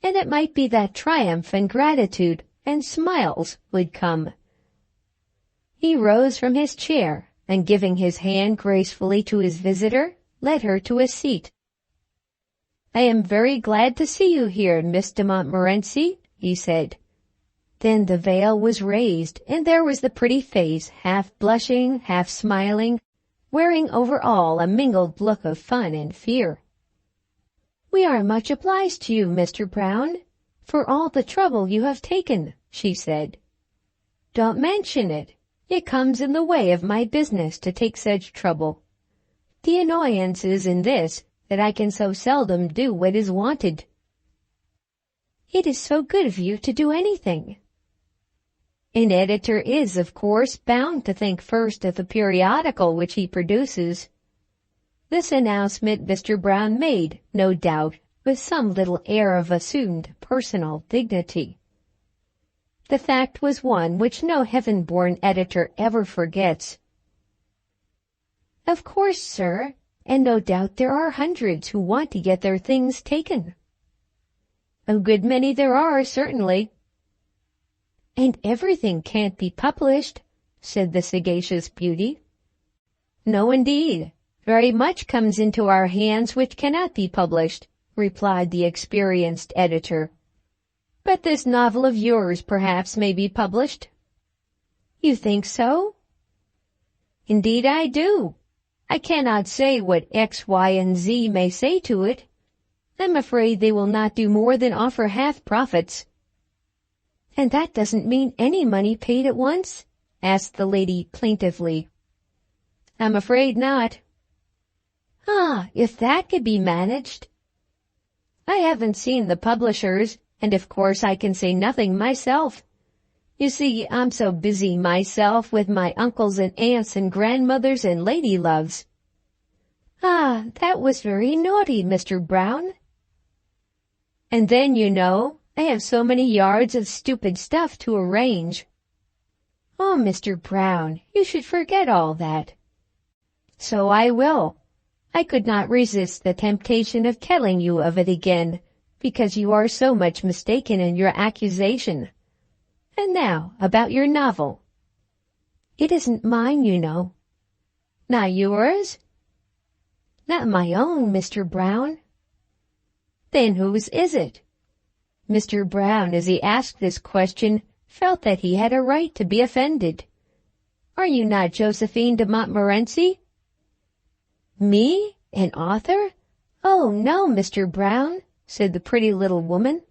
and it might be that triumph and gratitude and smiles would come. He rose from his chair, and giving his hand gracefully to his visitor, led her to a seat. "I am very glad to see you here, Miss de Montmorency," he said. Then the veil was raised, and there was the pretty face, half blushing, half smiling, wearing over all a mingled look of fun and fear. "We are much obliged to you, Mr. Brown, for all the trouble you have taken," she said. "Don't mention it. It comes in the way of my business to take such trouble. The annoyance is in this, that I can so seldom do what is wanted." "It is so good of you to do anything." "An editor is, of course, bound to think first of the periodical which he produces." This announcement Mr. Brown made, no doubt, with some little air of assumed personal dignity. The fact was one which no heaven-born editor ever forgets. "Of course, sir, and no doubt there are hundreds who want to get their things taken." "A good many there are, certainly." "And everything can't be published," said the sagacious beauty. "No, indeed. Very much comes into our hands which cannot be published," replied the experienced editor. "But this novel of yours perhaps may be published." "You think so?" "Indeed I do. I cannot say what X, Y, and Z may say to it. I'm afraid they will not do more than offer half profits." "And that doesn't mean any money paid at once?" asked the lady plaintively. "I'm afraid not." "Ah, if that could be managed." "I haven't seen the publishers, and of course I can say nothing myself. You see, I'm so busy myself with my uncles and aunts and grandmothers and lady loves." "Ah, that was very naughty, Mr. Brown." "And then, you know, I have so many yards of stupid stuff to arrange." "Oh, Mr. Brown, you should forget all that." "So I will. I could not resist the temptation of telling you of it again, because you are so much mistaken in your accusation. And now, about your novel." "It isn't mine, you know." "Not yours?" "Not my own, Mr. Brown." "Then whose is it?" Mr. Brown, as he asked this question, felt that he had a right to be offended. "Are you not Josephine de Montmorency?" "Me? An author? Oh, no, Mr. Brown," said the pretty little woman.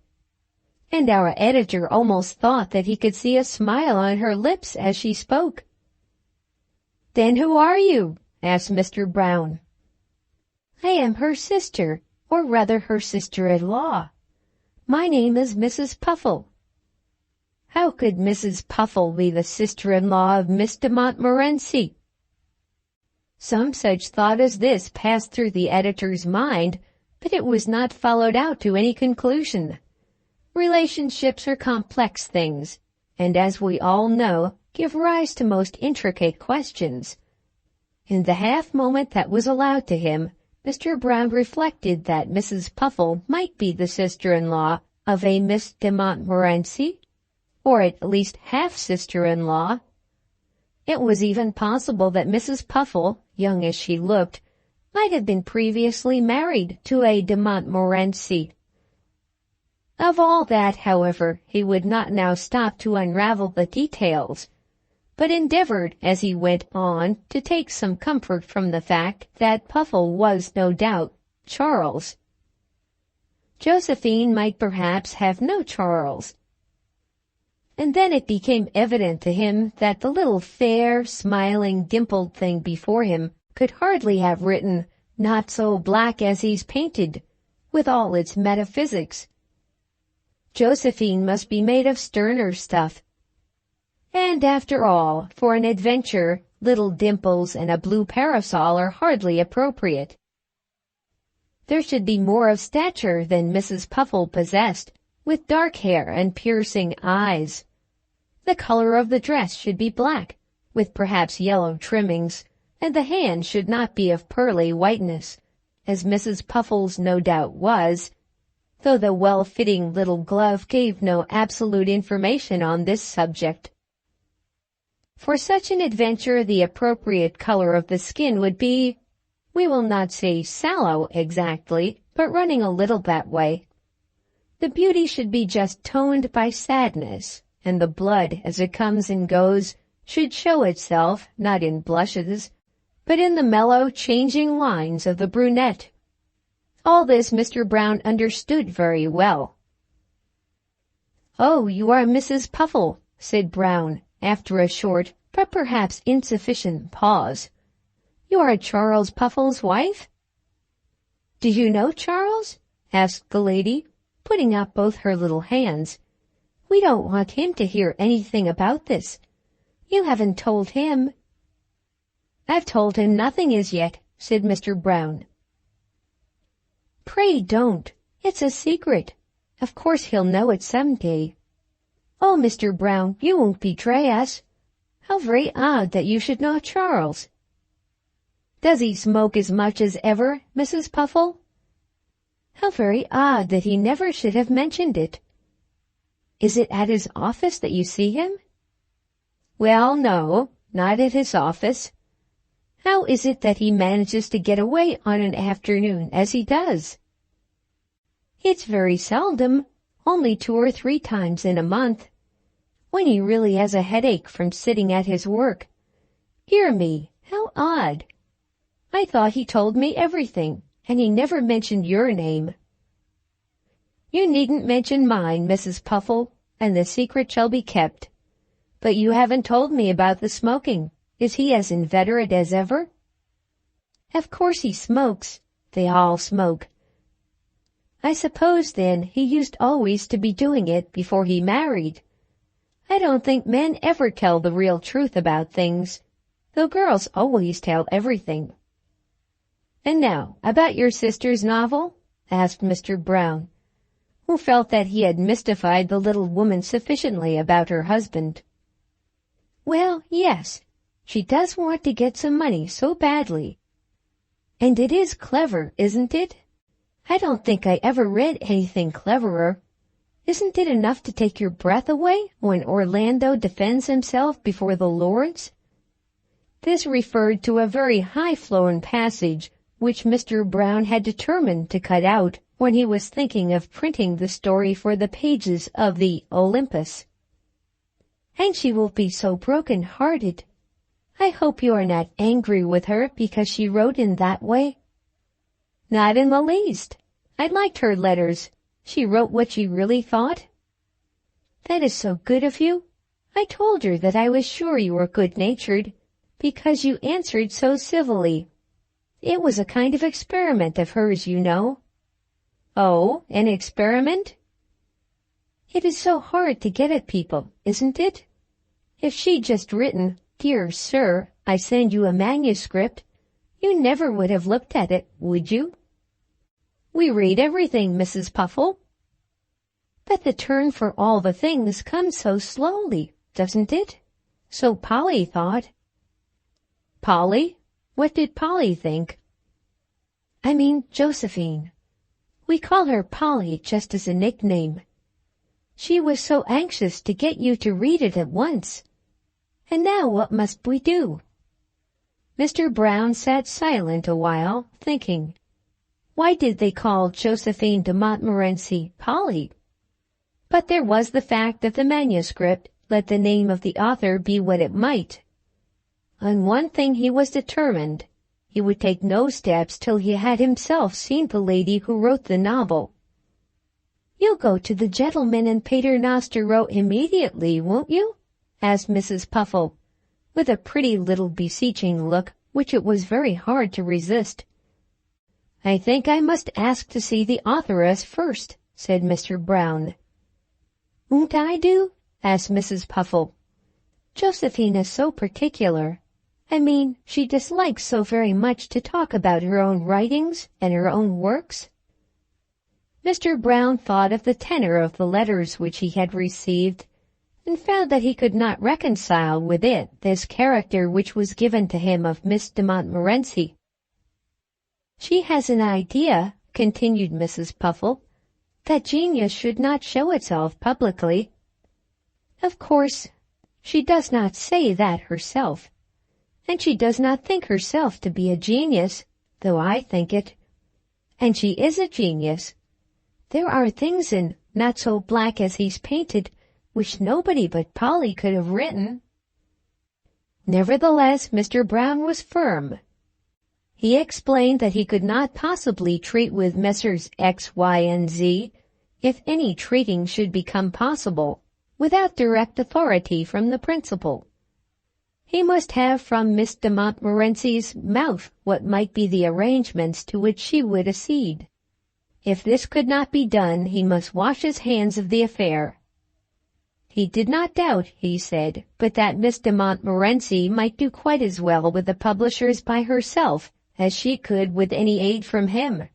And our editor almost thought that he could see a smile on her lips as she spoke. "Then who are you?" asked Mr. Brown. "I am her sister, or rather her sister-in-law. My name is Mrs. Puffle." "How could Mrs. Puffle be the sister-in-law of Miss de Montmorency?" Some such thought as this passed through the editor's mind, but it was not followed out to any conclusion. Relationships are complex things, and as we all know, give rise to most intricate questions. In the half moment that was allowed to him, Mr. Brown reflected that Mrs. Puffle might be the sister-in-law of a Miss de Montmorency, or at least half-sister-in-law. It was even possible that Mrs. Puffle, young as she looked, might have been previously married to a de Montmorency. Of all that, however, he would not now stop to unravel the details. but endeavored as he went on to take some comfort from the fact that Puffle was no doubt Charles. Josephine might perhaps have no Charles. And then it became evident to him that the little fair, smiling, dimpled thing before him could hardly have written, "Not so black as he's painted," with all its metaphysics. Josephine must be made of sterner stuff. And after all, for an adventure, little dimples and a blue parasol are hardly appropriate. There should be more of stature than Mrs. Puffle possessed, with dark hair and piercing eyes. The color of the dress should be black, with perhaps yellow trimmings, and the hand should not be of pearly whiteness, as Mrs. Puffle's no doubt was, though the well-fitting little glove gave no absolute information on this subject. For such an adventure the appropriate color of the skin would be, we will not say sallow exactly, but running a little that way. The beauty should be just toned by sadness, and the blood, as it comes and goes, should show itself, not in blushes, but in the mellow, changing lines of the brunette. All this Mr. Brown understood very well. "Oh, you are Mrs. Puffle," said Brown, after a short, but perhaps insufficient pause. "You are Charles Puffle's wife?" "Do you know Charles?" asked the lady, putting up both her little hands. "We don't want him to hear anything about this. You haven't told him." "I've told him nothing as yet," said Mr. Brown. "Pray don't. It's a secret. Of course he'll know it some day." "Oh, Mr. Brown, you won't betray us. How very odd that you should know Charles." "Does he smoke as much as ever, Mrs. Puffle?" "How very odd that he never should have mentioned it." "Is it at his office that you see him?" "Well, no, not at his office." "How is it that he manages to get away on an afternoon as he does?" "It's very seldom, only 2 or 3 times in a month, when he really has a headache from sitting at his work. Dear me, how odd! I thought he told me everything, and he never mentioned your name." "You needn't mention mine, Mrs. Puffle, and the secret shall be kept. But you haven't told me about the smoking. Is he as inveterate as ever?" "Of course he smokes. They all smoke." "I suppose, then, he used always to be doing it before he married. I don't think men ever tell the real truth about things, though girls always tell everything." "And now, about your sister's novel?" asked Mr. Brown, who felt that he had mystified the little woman sufficiently about her husband. "Well, yes. She does want to get some money so badly. And it is clever, isn't it? I don't think I ever read anything cleverer. Isn't it enough to take your breath away when Orlando defends himself before the lords?" This referred to a very high-flown passage which Mr. Brown had determined to cut out when he was thinking of printing the story for the pages of the Olympus. "And she will be so broken-hearted. I hope you are not angry with her because she wrote in that way." "Not in the least. I liked her letters. She wrote what she really thought." "That is so good of you. I told her that I was sure you were good-natured, because you answered so civilly. It was a kind of experiment of hers, you know." "Oh, an experiment?" "It is so hard to get at people, isn't it? If she'd just written, 'Dear Sir, I send you a manuscript,' you never would have looked at it, would you?" "We read everything, Mrs. Puffle." "But the turn for all the things comes so slowly, doesn't it?" So Polly thought. "Polly? What did Polly think?" "I mean Josephine. We call her Polly just as a nickname. She was so anxious to get you to read it at once. And now what must we do?" Mr. Brown sat silent a while, thinking. Why did they call Josephine de Montmorency Polly? But there was the fact of the manuscript, let the name of the author be what it might. On one thing he was determined. He would take no steps till he had himself seen the lady who wrote the novel. "You'll go to the gentleman in Paternoster Row immediately, won't you?" asked Mrs. Puffle, with a pretty little beseeching look which it was very hard to resist. "I think I must ask to see the authoress first," said Mr. Brown. "Won't I do?" asked Mrs. Puffle. "Josephine is so particular. I mean, she dislikes so very much to talk about her own writings and her own works." Mr. Brown thought of the tenor of the letters which he had received, and found that he could not reconcile with it this character which was given to him of Miss de Montmorency. "She has an idea," continued Mrs. Puffle, "that genius should not show itself publicly. Of course, she does not say that herself, and she does not think herself to be a genius, though I think it. And she is a genius. There are things in Not So Black as He's Painted which nobody but Polly could have written." Nevertheless, Mr. Brown was firm. He explained that he could not possibly treat with Messrs. X, Y, and Z, if any treating should become possible, without direct authority from the principal. He must have from Miss de Montmorency's mouth what might be the arrangements to which she would accede. If this could not be done, he must wash his hands of the affair. He did not doubt, he said, but that Miss de Montmorency might do quite as well with the publishers by herself as she could with any aid from him.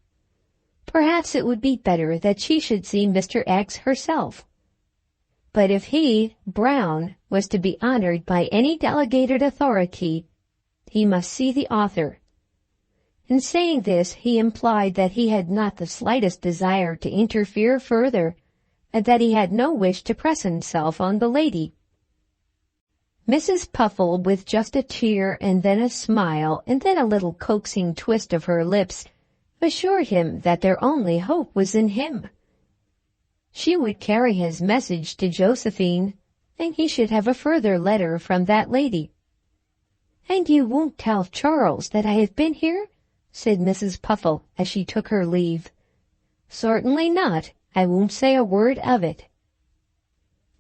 Perhaps it would be better that she should see Mr. X herself. But if he, Brown, was to be honored by any delegated authority, he must see the author. In saying this, he implied that he had not the slightest desire to interfere further, and that he had no wish to press himself on the lady. Mrs. Puffle, with just a tear and then a smile and then a little coaxing twist of her lips, assured him that their only hope was in him. She would carry his message to Josephine, and he should have a further letter from that lady. "And you won't tell Charles that I have been here?" said Mrs. Puffle as she took her leave. "Certainly not. I won't say a word of it."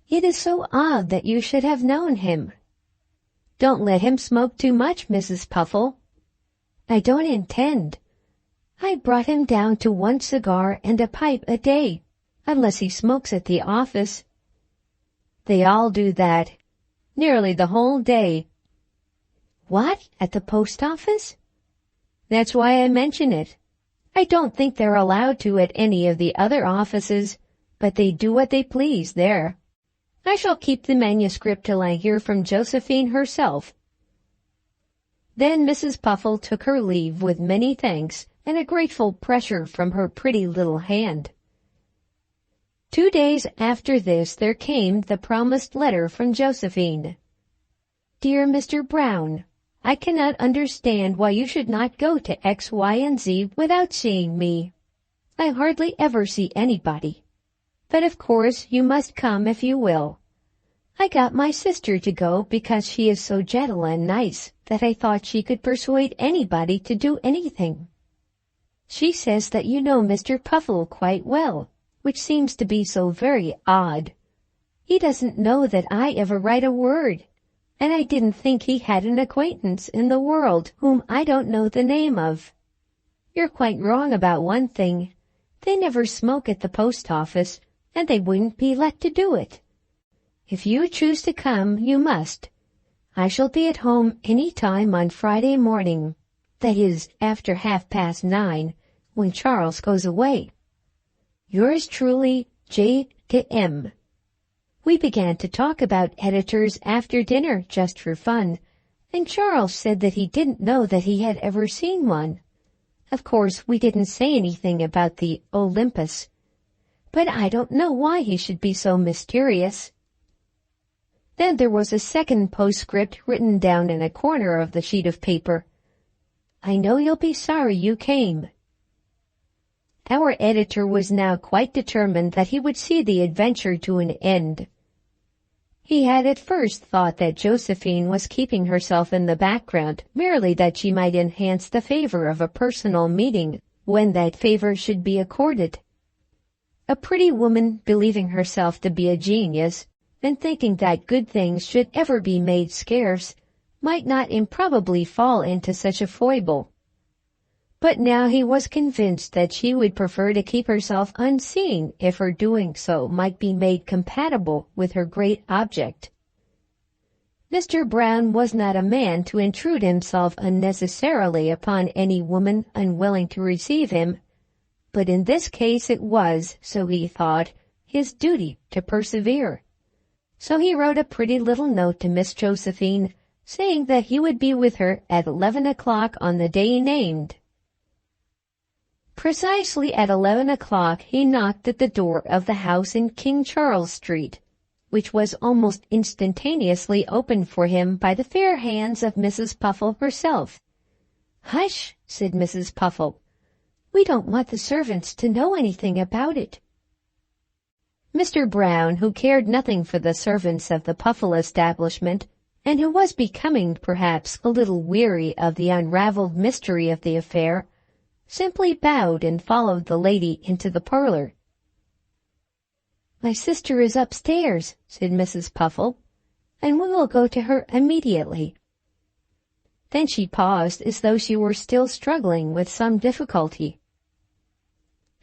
"It is so odd that you should have known him." "Don't let him smoke too much, Mrs. Puffle." "I don't intend. I brought him down to one cigar and a pipe a day, unless he smokes at the office." "They all do that. Nearly the whole day." "What, at the post office?" "That's why I mention it. I don't think they're allowed to at any of the other offices, but they do what they please there. I shall keep the manuscript till I hear from Josephine herself." Then Mrs. Puffle took her leave with many thanks and a grateful pressure from her pretty little hand. 2 days after this there came the promised letter from Josephine. "Dear Mr. Brown, I cannot understand why you should not go to X, Y, and Z without seeing me. I hardly ever see anybody. But of course you must come if you will. I got my sister to go because she is so gentle and nice that I thought she could persuade anybody to do anything. She says that you know Mr. Puffle quite well, which seems to be so very odd. He doesn't know that I ever write a word, and I didn't think he had an acquaintance in the world whom I don't know the name of. You're quite wrong about one thing. They never smoke at the post office, and they wouldn't be let to do it. If you choose to come, you must. I shall be at home any time on Friday morning, that is, after 9:30, when Charles goes away. Yours truly, J. to M. We began to talk about editors after dinner just for fun, and Charles said that he didn't know that he had ever seen one. Of course, we didn't say anything about the Olympus, but I don't know why he should be so mysterious. Then there was a second postscript written down in a corner of the sheet of paper. "I know you'll be sorry you came." Our editor was now quite determined that he would see the adventure to an end. He had at first thought that Josephine was keeping herself in the background merely that she might enhance the favor of a personal meeting when that favor should be accorded. A pretty woman believing herself to be a genius and thinking that good things should ever be made scarce might not improbably fall into such a foible. But now he was convinced that she would prefer to keep herself unseen if her doing so might be made compatible with her great object. Mr. Brown was not a man to intrude himself unnecessarily upon any woman unwilling to receive him, but in this case it was, so he thought, his duty to persevere. So he wrote a pretty little note to Miss Josephine, saying that he would be with her at 11 o'clock on the day named. Precisely at 11 o'clock he knocked at the door of the house in King Charles Street, which was almost instantaneously opened for him by the fair hands of Mrs. Puffle herself. "Hush," said Mrs. Puffle. "We don't want the servants to know anything about it." Mr. Brown, who cared nothing for the servants of the Puffle establishment, and who was becoming perhaps a little weary of the unraveled mystery of the affair, simply bowed and followed the lady into the parlor. "My sister is upstairs," said Mrs. Puffle, "and we will go to her immediately." Then she paused as though she were still struggling with some difficulty.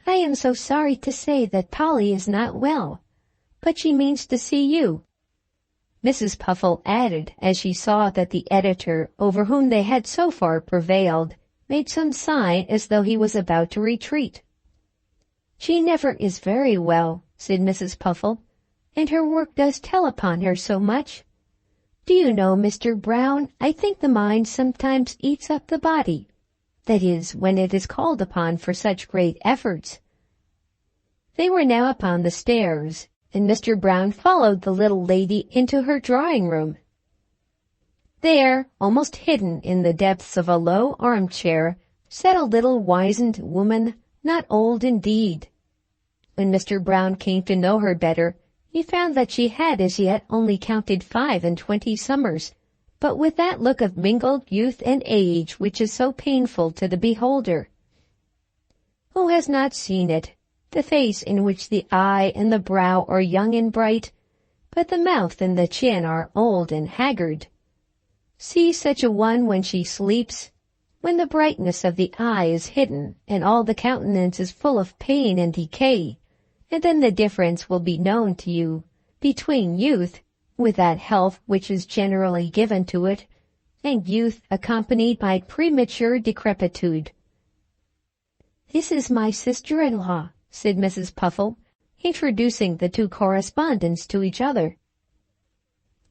"I am so sorry to say that Polly is not well, but she means to see you," Mrs. Puffle added as she saw that the editor, over whom they had so far prevailed, made some sign as though he was about to retreat. "She never is very well," said Mrs. Puffle, "and her work does tell upon her so much. Do you know, Mr. Brown, I think the mind sometimes eats up the body. That is, when it is called upon for such great efforts." They were now upon the stairs, and Mr. Brown followed the little lady into her drawing-room. There, almost hidden in the depths of a low armchair, sat a little wizened woman, not old indeed. When Mr. Brown came to know her better, he found that she had as yet only counted 25 summers, but with that look of mingled youth and age which is so painful to the beholder. Who has not seen it, the face in which the eye and the brow are young and bright, but the mouth and the chin are old and haggard? See such a one when she sleeps, when the brightness of the eye is hidden and all the countenance is full of pain and decay, and then the difference will be known to you between youth, with that health which is generally given to it, and youth accompanied by premature decrepitude. "This is my sister-in-law," said Mrs. Puffle, introducing the two correspondents to each other.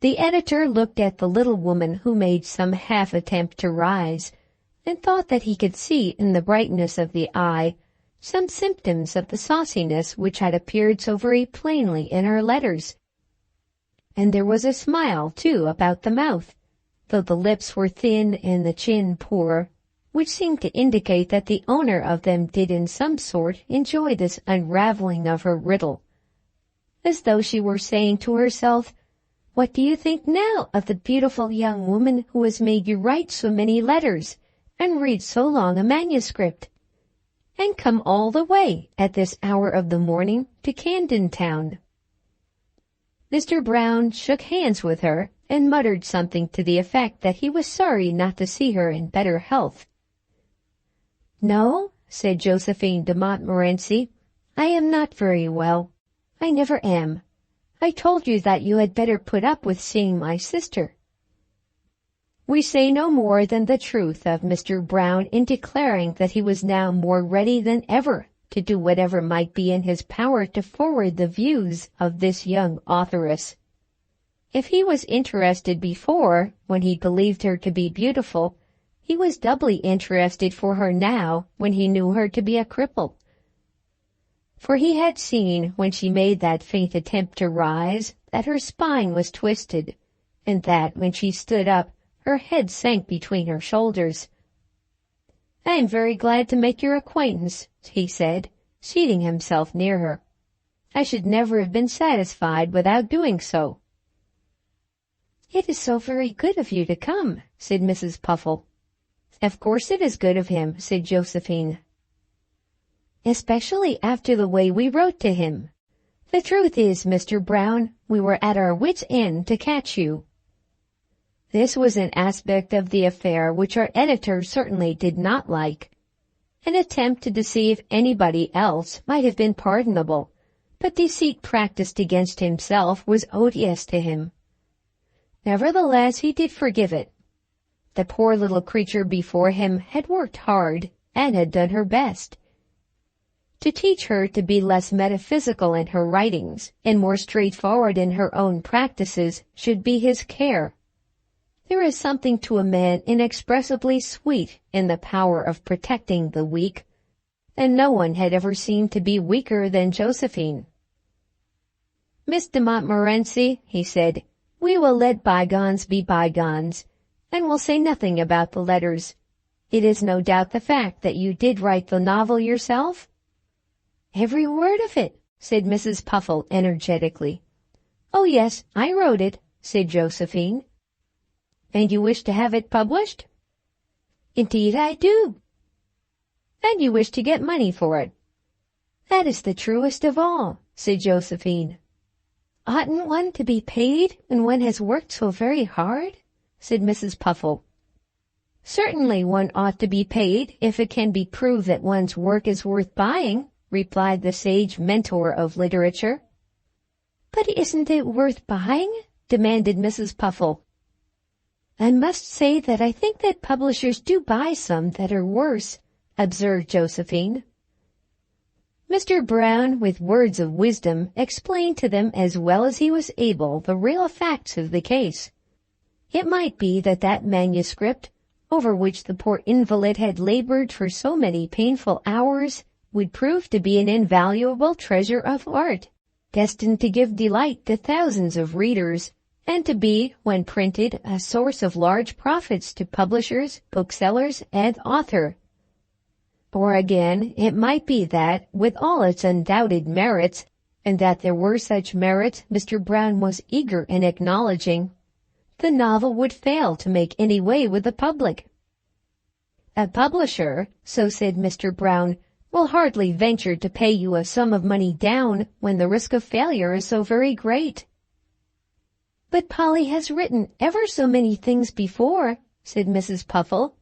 The editor looked at the little woman who made some half attempt to rise, and thought that he could see in the brightness of the eye some symptoms of the sauciness which had appeared so very plainly in her letters. And there was a smile, too, about the mouth, though the lips were thin and the chin poor, which seemed to indicate that the owner of them did in some sort enjoy this unraveling of her riddle, as though she were saying to herself, "What do you think now of the beautiful young woman who has made you write so many letters and read so long a manuscript, and come all the way at this hour of the morning to Camden Town?" Mr. Brown shook hands with her and muttered something to the effect that he was sorry not to see her in better health. "No," said Josephine de Montmorency, "I am not very well. I never am. I told you that you had better put up with seeing my sister." We say no more than the truth of Mr. Brown in declaring that he was now more ready than ever to do whatever might be in his power to forward the views of this young authoress. If he was interested before, when he believed her to be beautiful, he was doubly interested for her now, when he knew her to be a cripple. For he had seen, when she made that faint attempt to rise, that her spine was twisted, and that, when she stood up, her head sank between her shoulders. "I am very glad to make your acquaintance," he said, seating himself near her. "I should never have been satisfied without doing so." "It is so very good of you to come," said Mrs. Puffle. "Of course it is good of him," said Josephine. "Especially after the way we wrote to him. The truth is, Mr. Brown, we were at our wits' end to catch you." This was an aspect of the affair which our editor certainly did not like. An attempt to deceive anybody else might have been pardonable, but deceit practiced against himself was odious to him. Nevertheless, he did forgive it. The poor little creature before him had worked hard and had done her best. To teach her to be less metaphysical in her writings and more straightforward in her own practices should be his care. There is something to a man inexpressibly sweet in the power of protecting the weak, and no one had ever seemed to be weaker than Josephine. "Miss de Montmorency," he said, "we will let bygones be bygones, and will say nothing about the letters. It is no doubt the fact that you did write the novel yourself?" "Every word of it," said Mrs. Puffle energetically. "Oh yes, I wrote it," said Josephine. "And you wish to have it published?" "Indeed I do." "And you wish to get money for it?" "That is the truest of all," said Josephine. "Oughtn't one to be paid when one has worked so very hard?" said Mrs. Puffle. "Certainly one ought to be paid if it can be proved that one's work is worth buying," replied the sage mentor of literature. "But isn't it worth buying?" demanded Mrs. Puffle. "I must say that I think that publishers do buy some that are worse," observed Josephine. Mr. Brown, with words of wisdom, explained to them as well as he was able the real facts of the case. It might be that that manuscript, over which the poor invalid had labored for so many painful hours, would prove to be an invaluable treasure of art, destined to give delight to thousands of readers, and to be, when printed, a source of large profits to publishers, booksellers, and author. Or again, it might be that, with all its undoubted merits, and that there were such merits Mr. Brown was eager in acknowledging, the novel would fail to make any way with the public. "A publisher," so said Mr. Brown, "will hardly venture to pay you a sum of money down when the risk of failure is so very great." "But Polly has written ever so many things before," said Mrs. Puffle.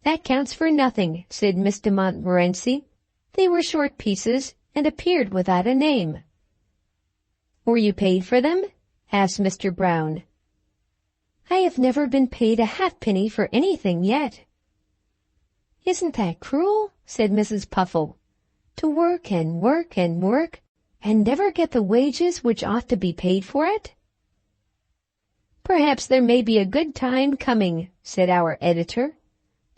"That counts for nothing," said Miss de Montmorency. "They were short pieces, and appeared without a name." "Were you paid for them?" asked Mr. Brown. "I have never been paid a halfpenny for anything yet." "Isn't that cruel?" said Mrs. Puffle. "To work and work and work, and never get the wages which ought to be paid for it?" "Perhaps there may be a good time coming," said our editor.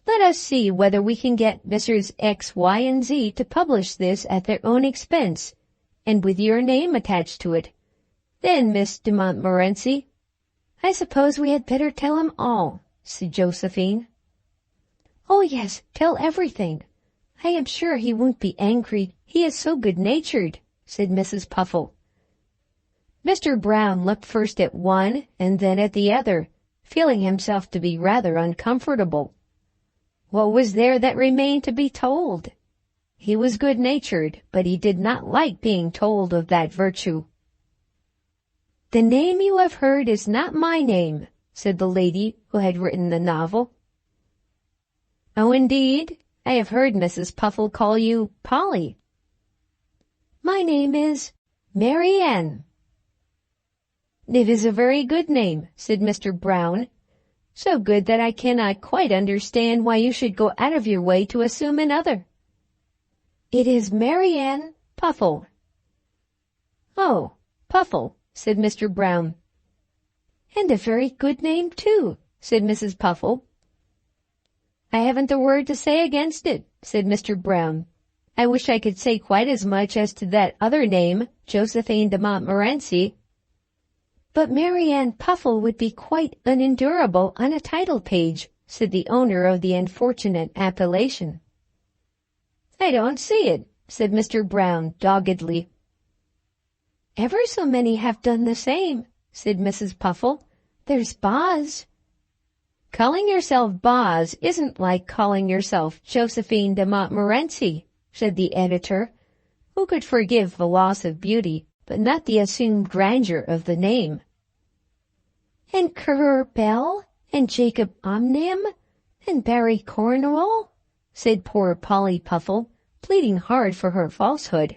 "Let us see whether we can get Messrs. X, Y, and Z to publish this at their own expense, and with your name attached to it. Then, Miss de Montmorency—" "I suppose we had better tell him all," said Josephine. "Oh yes, tell everything. I am sure he won't be angry. He is so good-natured," said Mrs. Puffle. Mr. Brown looked first at one and then at the other, feeling himself to be rather uncomfortable. What was there that remained to be told? He was good-natured, but he did not like being told of that virtue. "The name you have heard is not my name," said the lady who had written the novel. "Oh, indeed? I have heard Mrs. Puffle call you Polly." "My name is Mary Ann." "It is a very good name," said Mr. Brown. "So good that I cannot quite understand why you should go out of your way to assume another." "It is Mary Ann Puffle." "Oh, Puffle," said Mr. Brown. "And a very good name, too," said Mrs. Puffle. "I haven't a word to say against it," said Mr. Brown. "I wish I could say quite as much as to that other name, Josephine de Montmorency." "But Mary Ann Puffle would be quite unendurable on a title page," said the owner of the unfortunate appellation. "I don't see it," said Mr. Brown doggedly. "Ever so many have done the same," said Mrs. Puffle. "There's Boz." "Calling yourself Boz isn't like calling yourself Josephine de Montmorency," said the editor, who could forgive the loss of beauty, but not the assumed grandeur of the name. "And Currer Bell, and Jacob Omnium, and Barry Cornwall," said poor Polly Puffle, pleading hard for her falsehood.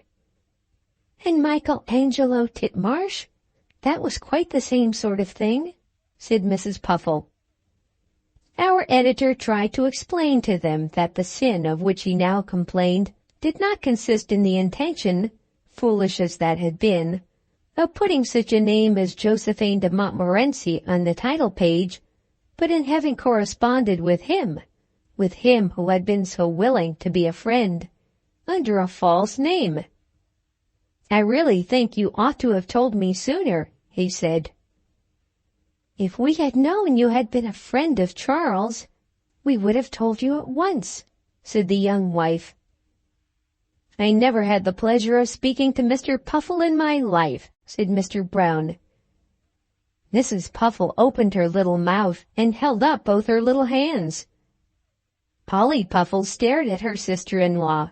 "And Michelangelo Titmarsh? That was quite the same sort of thing," said Mrs. Puffle. Our editor tried to explain to them that the sin of which he now complained did not consist in the intention, foolish as that had been, of putting such a name as Josephine de Montmorency on the title page, but in having corresponded with him who had been so willing to be a friend, under a false name. "I really think you ought to have told me sooner," he said. "If we had known you had been a friend of Charles, we would have told you at once," said the young wife. "I never had the pleasure of speaking to Mr. Puffle in my life," said Mr. Brown. Mrs. Puffle opened her little mouth and held up both her little hands. Polly Puffle stared at her sister-in-law.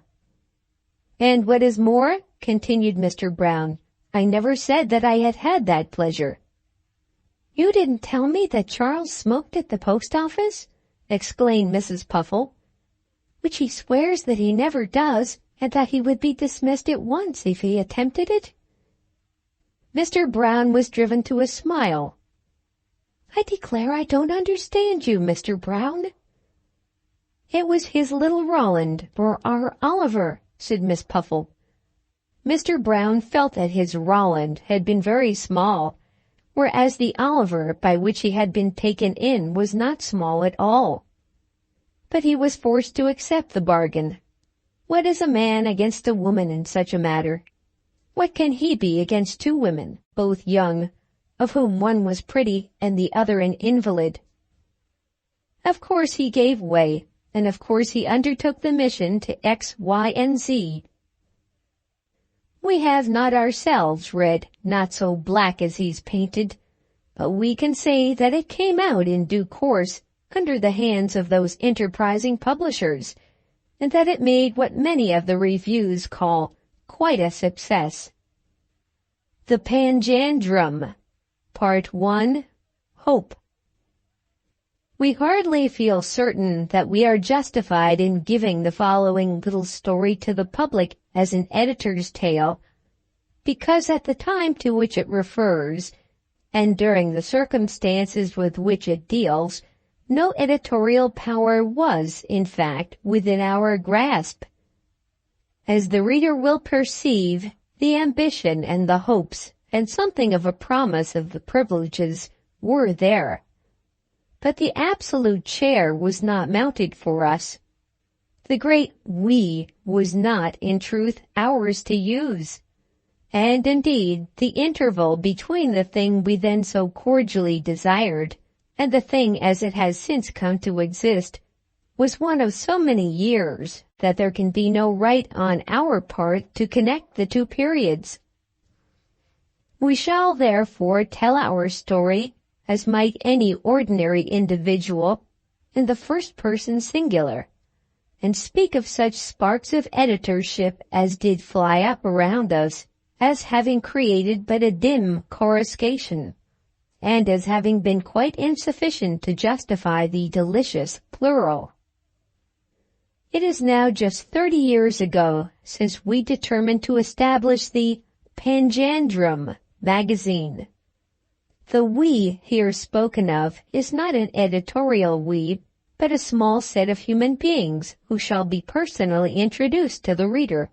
"And what is more," continued Mr. Brown, "I never said that I had had that pleasure." "You didn't tell me that Charles smoked at the post office?" exclaimed Mrs. Puffle. "Which he swears that he never does, and that he would be dismissed at once if he attempted it." Mr. Brown was driven to a smile. "I declare I don't understand you, Mr. Brown." "It was his little Roland, or our Oliver," said Miss Puffle. Mr. Brown felt that his Roland had been very small, whereas the Oliver by which he had been taken in was not small at all. But he was forced to accept the bargain. What is a man against a woman in such a matter? What can he be against two women, both young, of whom one was pretty and the other an invalid? Of course he gave way, and of course he undertook the mission to X, Y, and Z. We have not ourselves read Not So Black as He's Painted, but we can say that it came out in due course under the hands of those enterprising publishers, and that it made what many of the reviews call quite a success. The Panjandrum, Part 1, Hope. We hardly feel certain that we are justified in giving the following little story to the public as an editor's tale, because at the time to which it refers, and during the circumstances with which it deals, no editorial power was, in fact, within our grasp. As the reader will perceive, the ambition and the hopes, and something of a promise of the privileges, were there. But the absolute chair was not mounted for us. The great we was not, in truth, ours to use. And indeed, the interval between the thing we then so cordially desired and the thing as it has since come to exist was one of so many years that there can be no right on our part to connect the two periods. We shall therefore tell our story, as might any ordinary individual, in the first person singular, and speak of such sparks of editorship as did fly up around us, as having created but a dim coruscation, and as having been quite insufficient to justify the delicious plural. It is now just 30 years ago since we determined to establish the Panjandrum magazine. The we here spoken of is not an editorial we, but a small set of human beings who shall be personally introduced to the reader.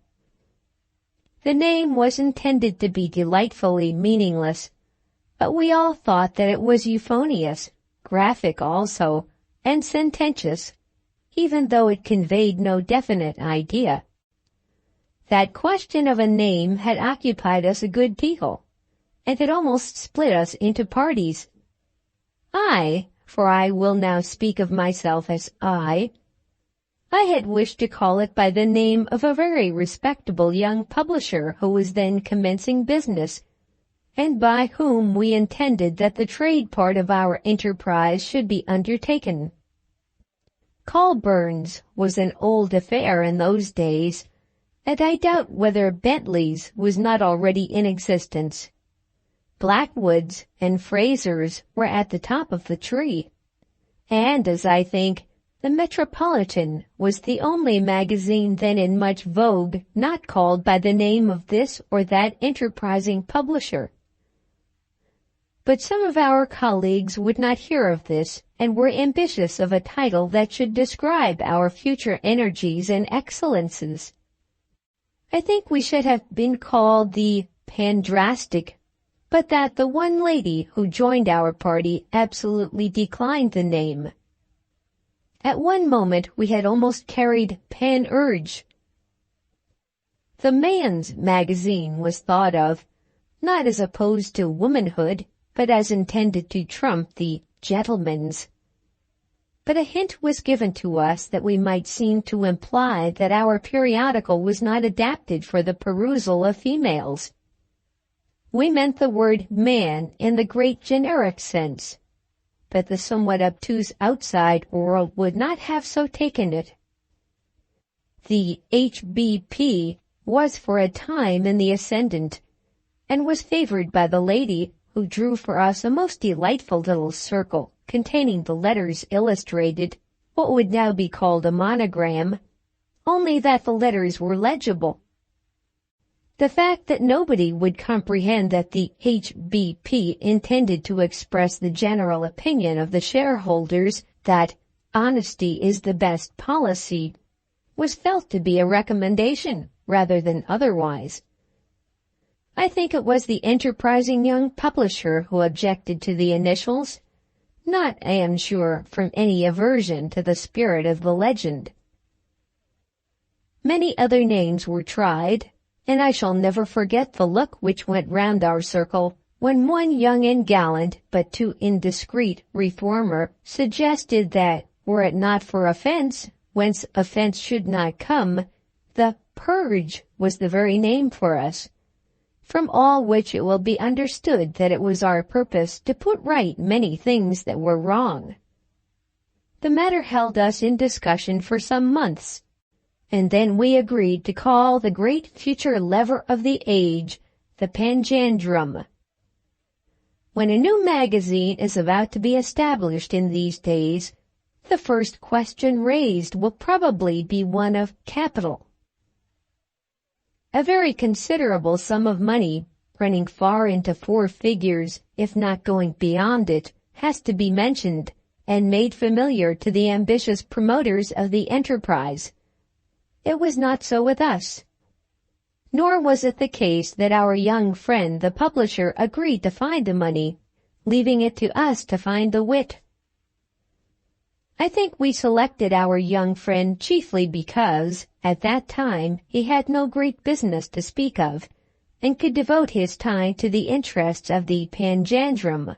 The name was intended to be delightfully meaningless, but we all thought that it was euphonious, graphic also, and sententious, even though it conveyed no definite idea. That question of a name had occupied us a good deal, and had almost split us into parties. For I will now speak of myself as I had wished to call it by the name of a very respectable young publisher who was then commencing business, and by whom we intended that the trade part of our enterprise should be undertaken. Colburns was an old affair in those days, and I doubt whether Bentley's was not already in existence. Blackwood's and Fraser's were at the top of the tree, and as I think, the Metropolitan was the only magazine then in much vogue not called by the name of this or that enterprising publisher. But some of our colleagues would not hear of this, and were ambitious of a title that should describe our future energies and excellences. I think we should have been called the Pandrastic, but that the one lady who joined our party absolutely declined the name. At one moment we had almost carried Pan-Urge. The Man's Magazine was thought of, not as opposed to womanhood, but as intended to trump the Gentleman's. But a hint was given to us that we might seem to imply that our periodical was not adapted for the perusal of females. We meant the word man in the great generic sense, but the somewhat obtuse outside world would not have so taken it. The HBP was for a time in the ascendant, and was favored by the lady, who drew for us a most delightful little circle containing the letters illustrated, what would now be called a monogram, only that the letters were legible. The fact that nobody would comprehend that the HBP intended to express the general opinion of the shareholders that honesty is the best policy was felt to be a recommendation rather than otherwise. I think it was the enterprising young publisher who objected to the initials, not, I am sure, from any aversion to the spirit of the legend. Many other names were tried, and I shall never forget the look which went round our circle when one young and gallant but too indiscreet reformer suggested that, were it not for offense, whence offense should not come, the purge was the very name for us. From all which it will be understood that it was our purpose to put right many things that were wrong. The matter held us in discussion for some months, and then we agreed to call the great future lever of the age the Panjandrum. When a new magazine is about to be established in these days, the first question raised will probably be one of capital. A very considerable sum of money, running far into 4 figures, if not going beyond it, has to be mentioned and made familiar to the ambitious promoters of the enterprise. It was not so with us. Nor was it the case that our young friend the publisher agreed to find the money, leaving it to us to find the wit. I think we selected our young friend chiefly because, at that time, he had no great business to speak of, and could devote his time to the interests of the Panjandrum.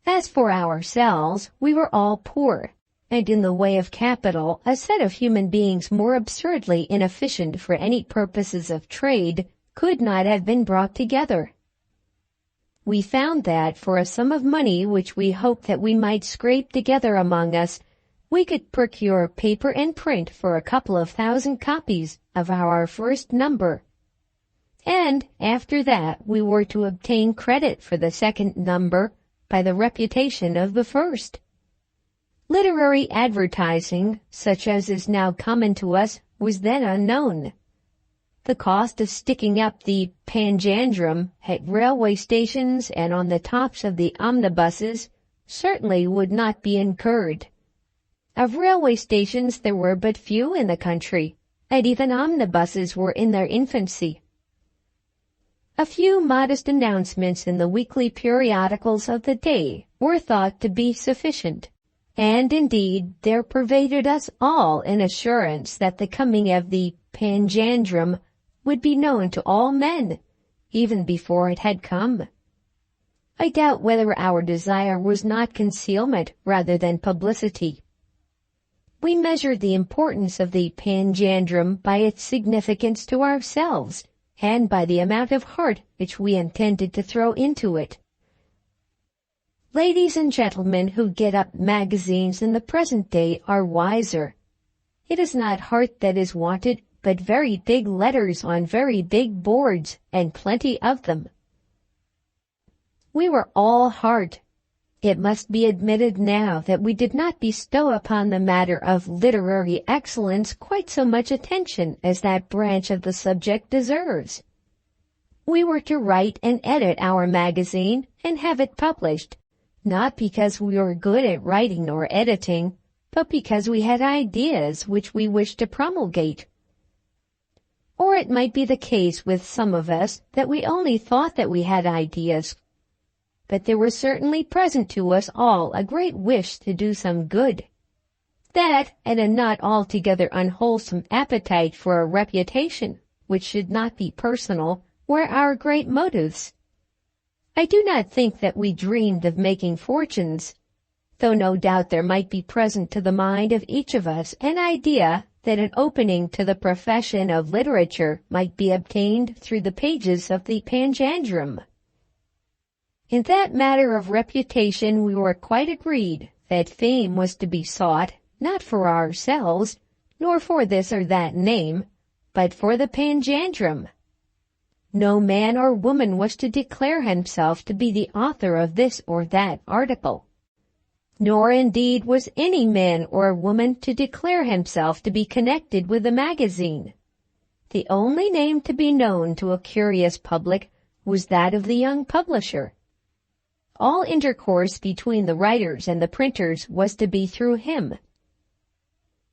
As for ourselves, we were all poor, and in the way of capital, a set of human beings more absurdly inefficient for any purposes of trade could not have been brought together. We found that for a sum of money which we hoped that we might scrape together among us, we could procure paper and print for a couple of 1,000 copies of our first number. And after that we were to obtain credit for the second number by the reputation of the first. Literary advertising, such as is now common to us, was then unknown. The cost of sticking up the Panjandrum at railway stations and on the tops of the omnibuses certainly would not be incurred. Of railway stations there were but few in the country, and even omnibuses were in their infancy. A few modest announcements in the weekly periodicals of the day were thought to be sufficient, and indeed there pervaded us all an assurance that the coming of the Panjandrum would be known to all men, even before it had come. I doubt whether our desire was not concealment rather than publicity. We measured the importance of the Panjandrum by its significance to ourselves, and by the amount of heart which we intended to throw into it. Ladies and gentlemen who get up magazines in the present day are wiser. It is not heart that is wanted, but very big letters on very big boards, and plenty of them. We were all heart. It must be admitted now that we did not bestow upon the matter of literary excellence quite so much attention as that branch of the subject deserves. We were to write and edit our magazine and have it published, not because we were good at writing or editing, but because we had ideas which we wished to promulgate. Or it might be the case with some of us that we only thought that we had ideas, but there was certainly present to us all a great wish to do some good. That, and a not altogether unwholesome appetite for a reputation, which should not be personal, were our great motives. I do not think that we dreamed of making fortunes, though no doubt there might be present to the mind of each of us an idea that an opening to the profession of literature might be obtained through the pages of the Panjandrum. In that matter of reputation we were quite agreed that fame was to be sought, not for ourselves, nor for this or that name, but for the Panjandrum. No man or woman was to declare himself to be the author of this or that article. Nor indeed was any man or woman to declare himself to be connected with the magazine. The only name to be known to a curious public was that of the young publisher. All intercourse between the writers and the printers was to be through him.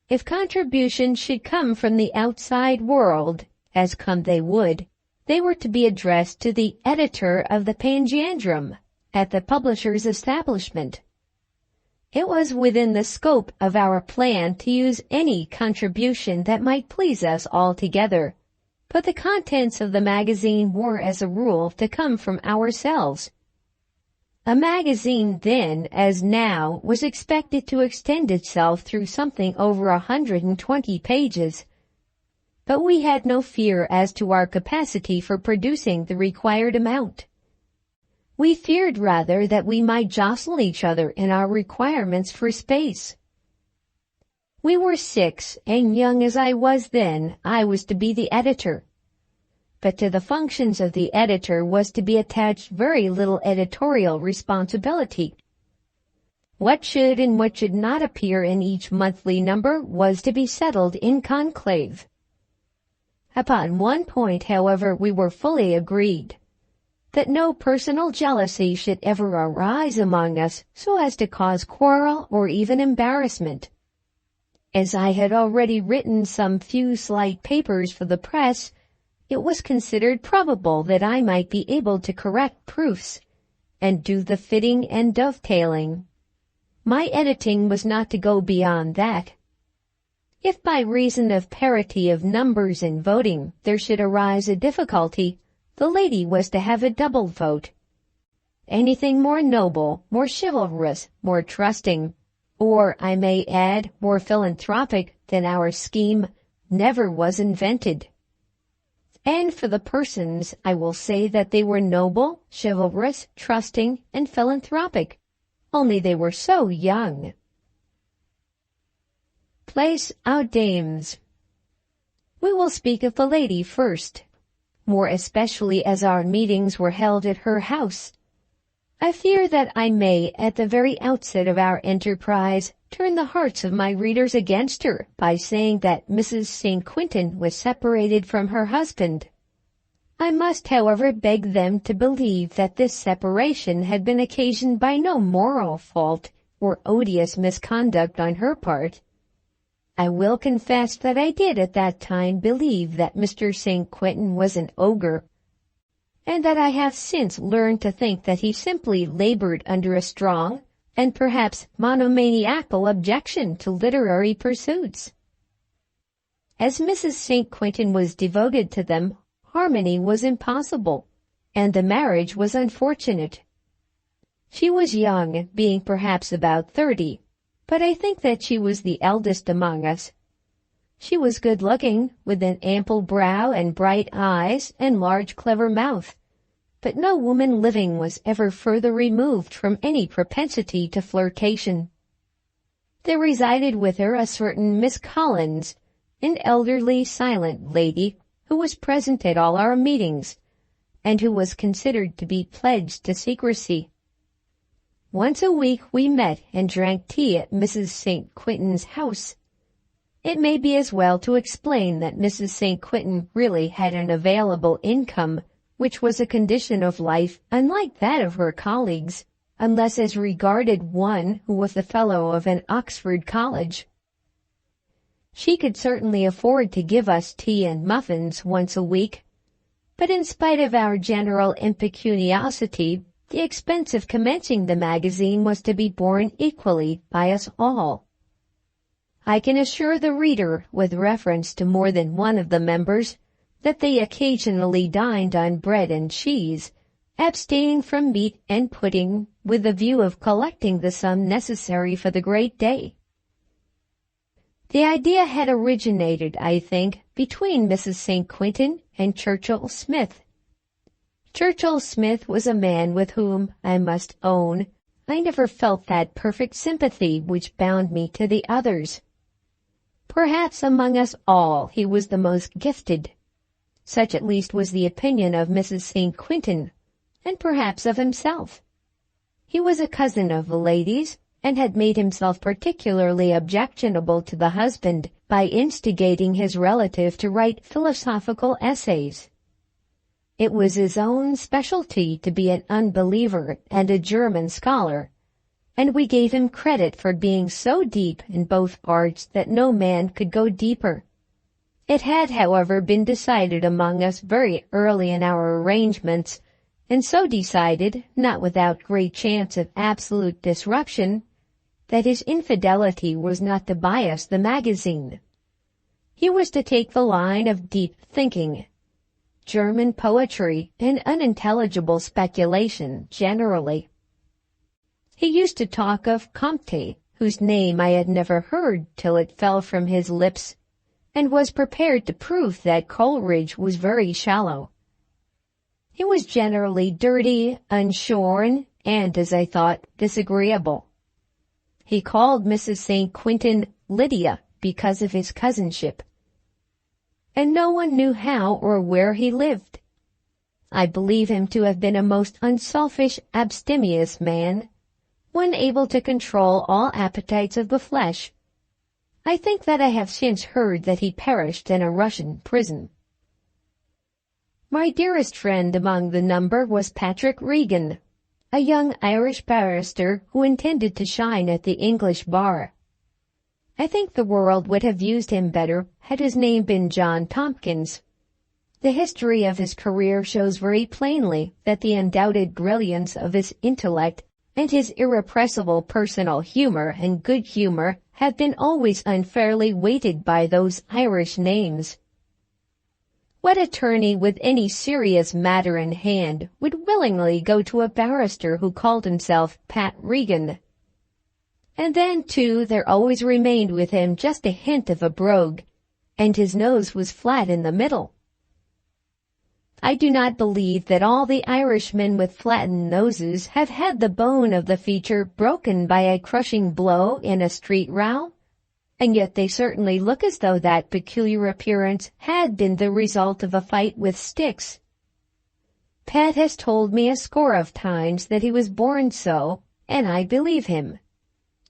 If contributions should come from the outside world, as come they would, they were to be addressed to the editor of the Panjandrum at the publisher's establishment. It was within the scope of our plan to use any contribution that might please us altogether, but the contents of the magazine were as a rule to come from ourselves. A magazine then, as now, was expected to extend itself through something over 120 pages, but we had no fear as to our capacity for producing the required amount. We feared rather that we might jostle each other in our requirements for space. We were 6, and young as I was then, I was to be the editor. But to the functions of the editor was to be attached very little editorial responsibility. What should and what should not appear in each monthly number was to be settled in conclave. Upon one point, however, we were fully agreed, that no personal jealousy should ever arise among us so as to cause quarrel or even embarrassment. As I had already written some few slight papers for the press, it was considered probable that I might be able to correct proofs and do the fitting and dovetailing. My editing was not to go beyond that. If by reason of parity of numbers in voting there should arise a difficulty, the lady was to have a double vote. Anything more noble, more chivalrous, more trusting, or, I may add, more philanthropic than our scheme never was invented. And for the persons, I will say that they were noble, chivalrous, trusting, and philanthropic, only they were so young. Place aux dames. We will speak of the lady first, more especially as our meetings were held at her house. I fear that I may, at the very outset of our enterprise, turn the hearts of my readers against her by saying that Mrs. St. Quentin was separated from her husband. I must, however, beg them to believe that this separation had been occasioned by no moral fault or odious misconduct on her part. I will confess that I did at that time believe that Mr. St. Quentin was an ogre, and that I have since learned to think that he simply labored under a strong and perhaps monomaniacal objection to literary pursuits. As Mrs. St. Quentin was devoted to them, harmony was impossible, and the marriage was unfortunate. She was young, being perhaps about 30, but I think that she was the eldest among us. She was good-looking, with an ample brow and bright eyes and large clever mouth, but no woman living was ever further removed from any propensity to flirtation. There resided with her a certain Miss Collins, an elderly, silent lady who was present at all our meetings, and who was considered to be pledged to secrecy. Once a week we met and drank tea at Mrs. St. Quintin's house. It may be as well to explain that Mrs. St. Quintin really had an available income, which was a condition of life unlike that of her colleagues, unless as regarded one who was the fellow of an Oxford college. She could certainly afford to give us tea and muffins once a week, but in spite of our general impecuniosity, the expense of commencing the magazine was to be borne equally by us all. I can assure the reader, with reference to more than one of the members, that they occasionally dined on bread and cheese, abstaining from meat and pudding, with the view of collecting the sum necessary for the great day. The idea had originated, I think, between Mrs. St. Quintin and Churchill Smith. Churchill Smith was a man with whom, I must own, I never felt that perfect sympathy which bound me to the others. Perhaps among us all he was the most gifted. Such at least was the opinion of Mrs. St. Quintin, and perhaps of himself. He was a cousin of the ladies, and had made himself particularly objectionable to the husband by instigating his relative to write philosophical essays. It was his own specialty to be an unbeliever and a German scholar, and we gave him credit for being so deep in both arts that no man could go deeper. It had, however, been decided among us very early in our arrangements, and so decided, not without great chance of absolute disruption, that his infidelity was not to bias the magazine. He was to take the line of deep thinking, German poetry, and unintelligible speculation generally. He used to talk of Comte, whose name I had never heard till it fell from his lips, and was prepared to prove that Coleridge was very shallow. He was generally dirty, unshorn, and, as I thought, disagreeable. He called Mrs. St. Quintin Lydia because of his cousinship, and no one knew how or where he lived. I believe him to have been a most unselfish, abstemious man, one able to control all appetites of the flesh. I think that I have since heard that he perished in a Russian prison. My dearest friend among the number was Patrick Regan, a young Irish barrister who intended to shine at the English bar. I think the world would have used him better had his name been John Tompkins. The history of his career shows very plainly that the undoubted brilliance of his intellect and his irrepressible personal humor and good humor have been always unfairly weighted by those Irish names. What attorney with any serious matter in hand would willingly go to a barrister who called himself Pat Regan? And then, too, there always remained with him just a hint of a brogue, and his nose was flat in the middle. I do not believe that all the Irishmen with flattened noses have had the bone of the feature broken by a crushing blow in a street row, and yet they certainly look as though that peculiar appearance had been the result of a fight with sticks. Pat has told me a score of times that he was born so, and I believe him.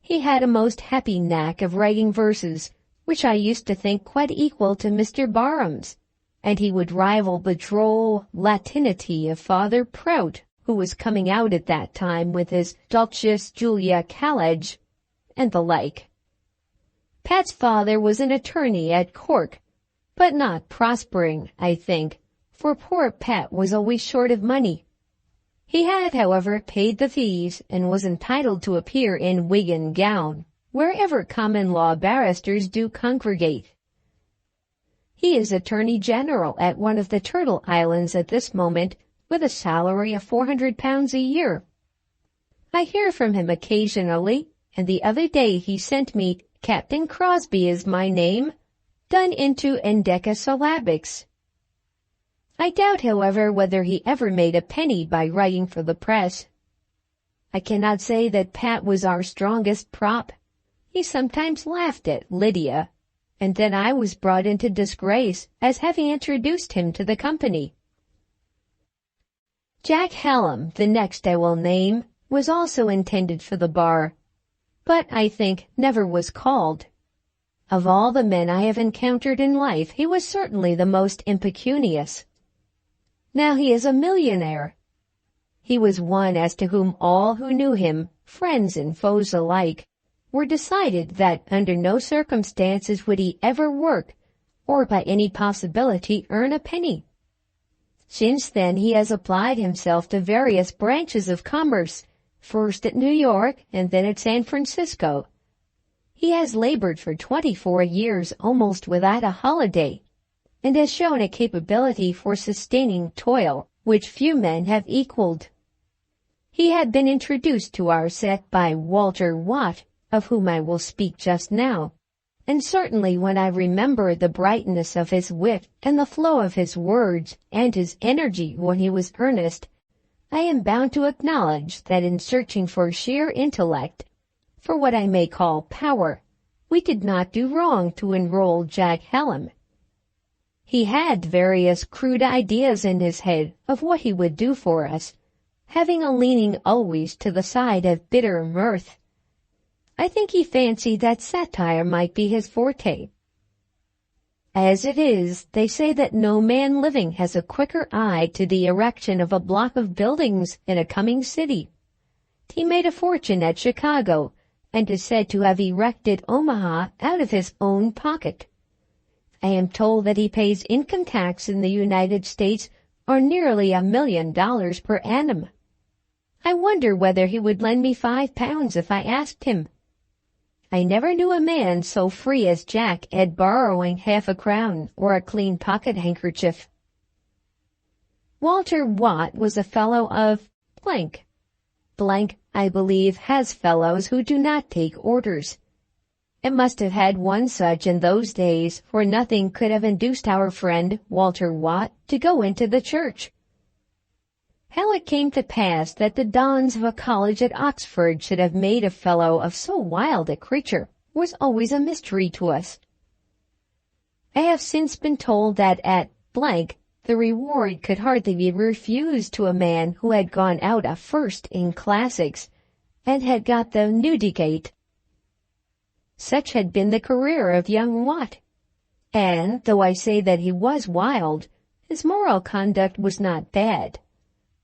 He had a most happy knack of writing verses, which I used to think quite equal to Mr. Barham's, and he would rival the droll Latinity of Father Prout, who was coming out at that time with his Dulcis Julia College, and the like. Pat's father was an attorney at Cork, but not prospering, I think, for poor Pat was always short of money. He had, however, paid the fees and was entitled to appear in wig and gown, wherever common law barristers do congregate. He is Attorney General at one of the Turtle Islands at this moment, with a salary of £400 a year. I hear from him occasionally, and the other day he sent me, Captain Crosby is my name, done into endecasyllabics. I doubt, however, whether he ever made a penny by writing for the press. I cannot say that Pat was our strongest prop. He sometimes laughed at Lydia, and then I was brought into disgrace as having introduced him to the company. Jack Hallam, the next I will name, was also intended for the bar, but I think never was called. Of all the men I have encountered in life, he was certainly the most impecunious. Now he is a millionaire. He was one as to whom all who knew him, friends and foes alike, were decided that under no circumstances would he ever work, or by any possibility earn a penny. Since then he has applied himself to various branches of commerce, first at New York and then at San Francisco. He has labored for 24 years almost without a holiday, and has shown a capability for sustaining toil which few men have equaled. He had been introduced to our set by Walter Watt, of whom I will speak just now, and certainly when I remember the brightness of his wit and the flow of his words and his energy when he was earnest, I am bound to acknowledge that in searching for sheer intellect, for what I may call power, we did not do wrong to enroll Jack Hallam. He had various crude ideas in his head of what he would do for us, having a leaning always to the side of bitter mirth. I think he fancied that satire might be his forte. As it is, they say that no man living has a quicker eye to the erection of a block of buildings in a coming city. He made a fortune at Chicago, and is said to have erected Omaha out of his own pocket. I am told that he pays income tax in the United States or nearly $1 million per annum. I wonder whether he would lend me £5 if I asked him. I never knew a man so free as Jack at borrowing half a crown or a clean pocket handkerchief. Walter Watt was a fellow of blank. Blank, I believe, has fellows who do not take orders. It must have had one such in those days, for nothing could have induced our friend, Walter Watt, to go into the church. How it came to pass that the dons of a college at Oxford should have made a fellow of so wild a creature was always a mystery to us. I have since been told that at blank the reward could hardly be refused to a man who had gone out a first in classics and had got the nudicate. Such had been the career of young Watt, and though I say that he was wild, his moral conduct was not bad.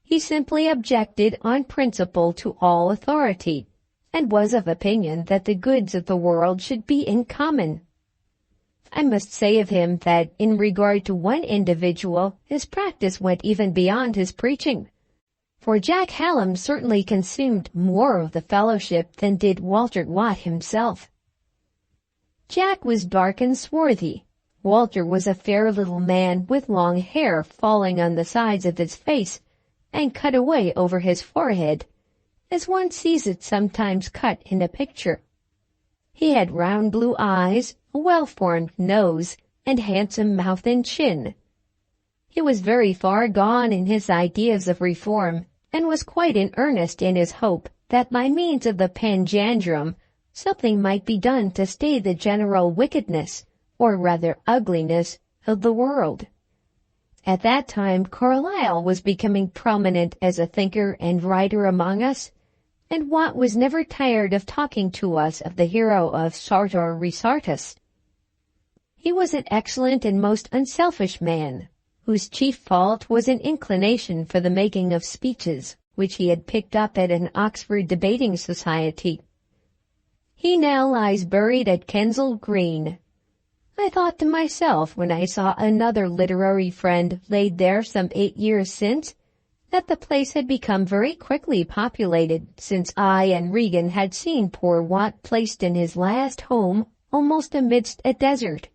He simply objected on principle to all authority, and was of opinion that the goods of the world should be in common. I must say of him that in regard to one individual, his practice went even beyond his preaching, for Jack Hallam certainly consumed more of the fellowship than did Walter Watt himself. Jack was dark and swarthy. Walter was a fair little man with long hair falling on the sides of his face and cut away over his forehead, as one sees it sometimes cut in a picture. He had round blue eyes, a well-formed nose, and handsome mouth and chin. He was very far gone in his ideas of reform, and was quite in earnest in his hope that by means of the panjandrum something might be done to stay the general wickedness, or rather ugliness, of the world. At that time Carlyle was becoming prominent as a thinker and writer among us, and Watt was never tired of talking to us of the hero of Sartor Resartus. He was an excellent and most unselfish man, whose chief fault was an inclination for the making of speeches, which he had picked up at an Oxford debating society. He now lies buried at Kensal Green. I thought to myself when I saw another literary friend laid there some 8 years since, that the place had become very quickly populated, since I and Regan had seen poor Watt placed in his last home almost amidst a desert.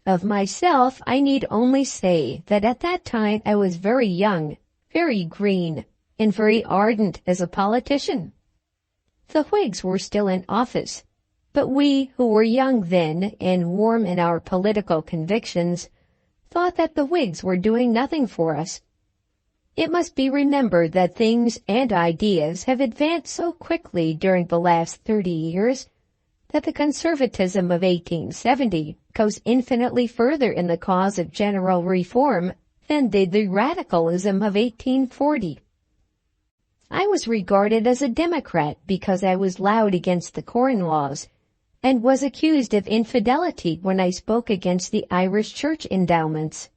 Of myself I need only say that at that time I was very young, very green, and very ardent as a politician. The Whigs were still in office, But we, who were young then and warm in our political convictions, thought that the Whigs were doing nothing for us. It must be remembered that things and ideas have advanced so quickly during the last 30 years that the conservatism of 1870 goes infinitely further in the cause of general reform than did the radicalism of 1840. I was regarded as a Democrat because I was loud against the Corn Laws, and was accused of infidelity when I spoke against the Irish church endowments.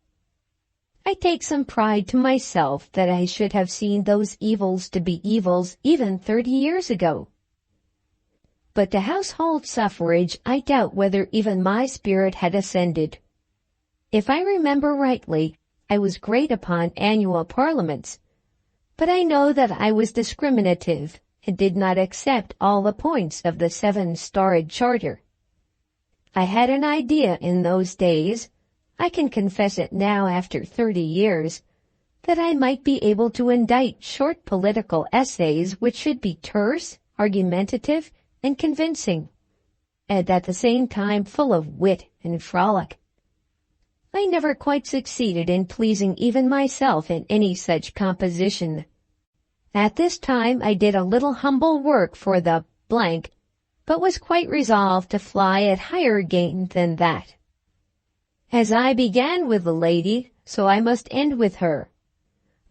I take some pride to myself that I should have seen those evils to be evils even 30 years ago. But to household suffrage, I doubt whether even my spirit had ascended. If I remember rightly, I was great upon annual parliaments, but I know that I was discriminative and did not accept all the points of the 7-starred charter. I had an idea in those days, I can confess it now after 30 years, that I might be able to indite short political essays which should be terse, argumentative, and convincing, and at the same time full of wit and frolic. I never quite succeeded in pleasing even myself in any such composition. At this time I did a little humble work for the blank, but was quite resolved to fly at higher game than that. As I began with the lady, so I must end with her.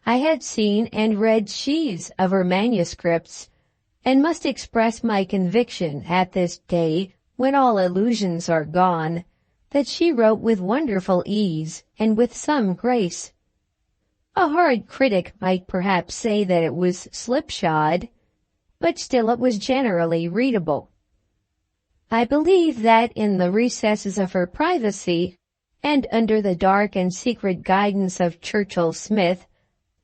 I had seen and read sheaves of her manuscripts, and must express my conviction at this day, when all illusions are gone, that she wrote with wonderful ease and with some grace. A hard critic might perhaps say that it was slipshod, but still it was generally readable. I believe that in the recesses of her privacy, and under the dark and secret guidance of Churchill Smith,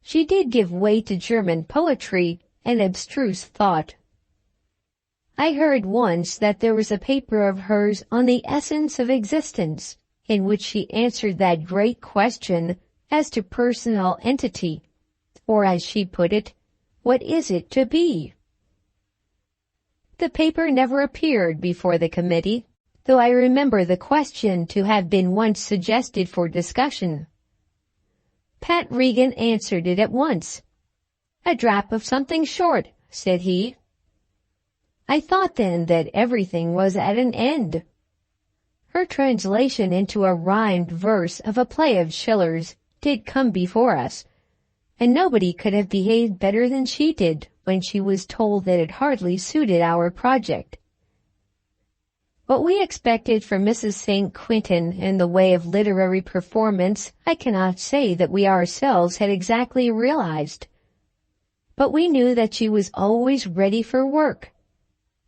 she did give way to German poetry and abstruse thought. I heard once that there was a paper of hers on the essence of existence, in which she answered that great question as to personal entity, or as she put it, what is it to be? The paper never appeared before the committee, though I remember the question to have been once suggested for discussion. Pat Regan answered it at once. "A drap of something short," said he. I thought then that everything was at an end. Her translation into a rhymed verse of a play of Schiller's did come before us, and nobody could have behaved better than she did when she was told that it hardly suited our project. What we expected from Mrs. St. Quintin in the way of literary performance, I cannot say that we ourselves had exactly realized. But we knew that she was always ready for work.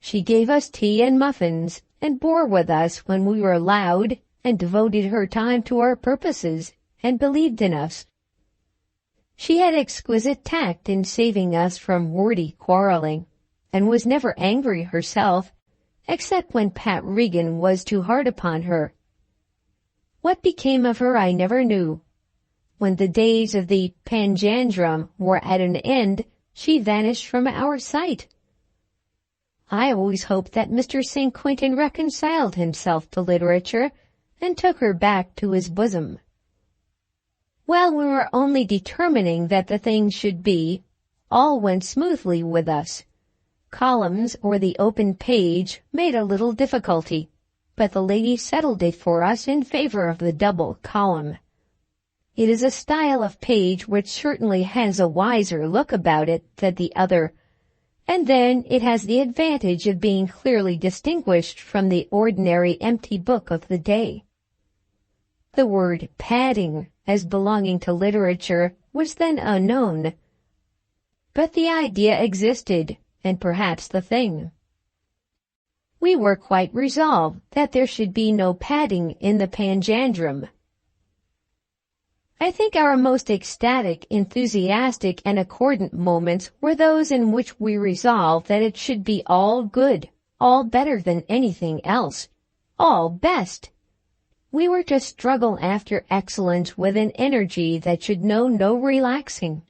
She gave us tea and muffins, and bore with us when we were loud, and devoted her time to our purposes, and believed in us. She had exquisite tact in saving us from wordy quarreling, and was never angry herself, except when Pat Regan was too hard upon her. What became of her I never knew. When the days of the panjandrum were at an end, she vanished from our sight. I always hoped that Mr. St. Quintin reconciled himself to literature and took her back to his bosom. While we were only determining that the thing should be, all went smoothly with us. Columns or the open page made a little difficulty, but the lady settled it for us in favor of the double column. It is a style of page which certainly has a wiser look about it than the other, and then it has the advantage of being clearly distinguished from the ordinary empty book of the day. The word padding, as belonging to literature, was then unknown, but the idea existed, and perhaps the thing. We were quite resolved that there should be no padding in the panjandrum. I think our most ecstatic, enthusiastic, and accordant moments were those in which we resolved that it should be all good, all better than anything else, all best. We were to struggle after excellence with an energy that should know no relaxing,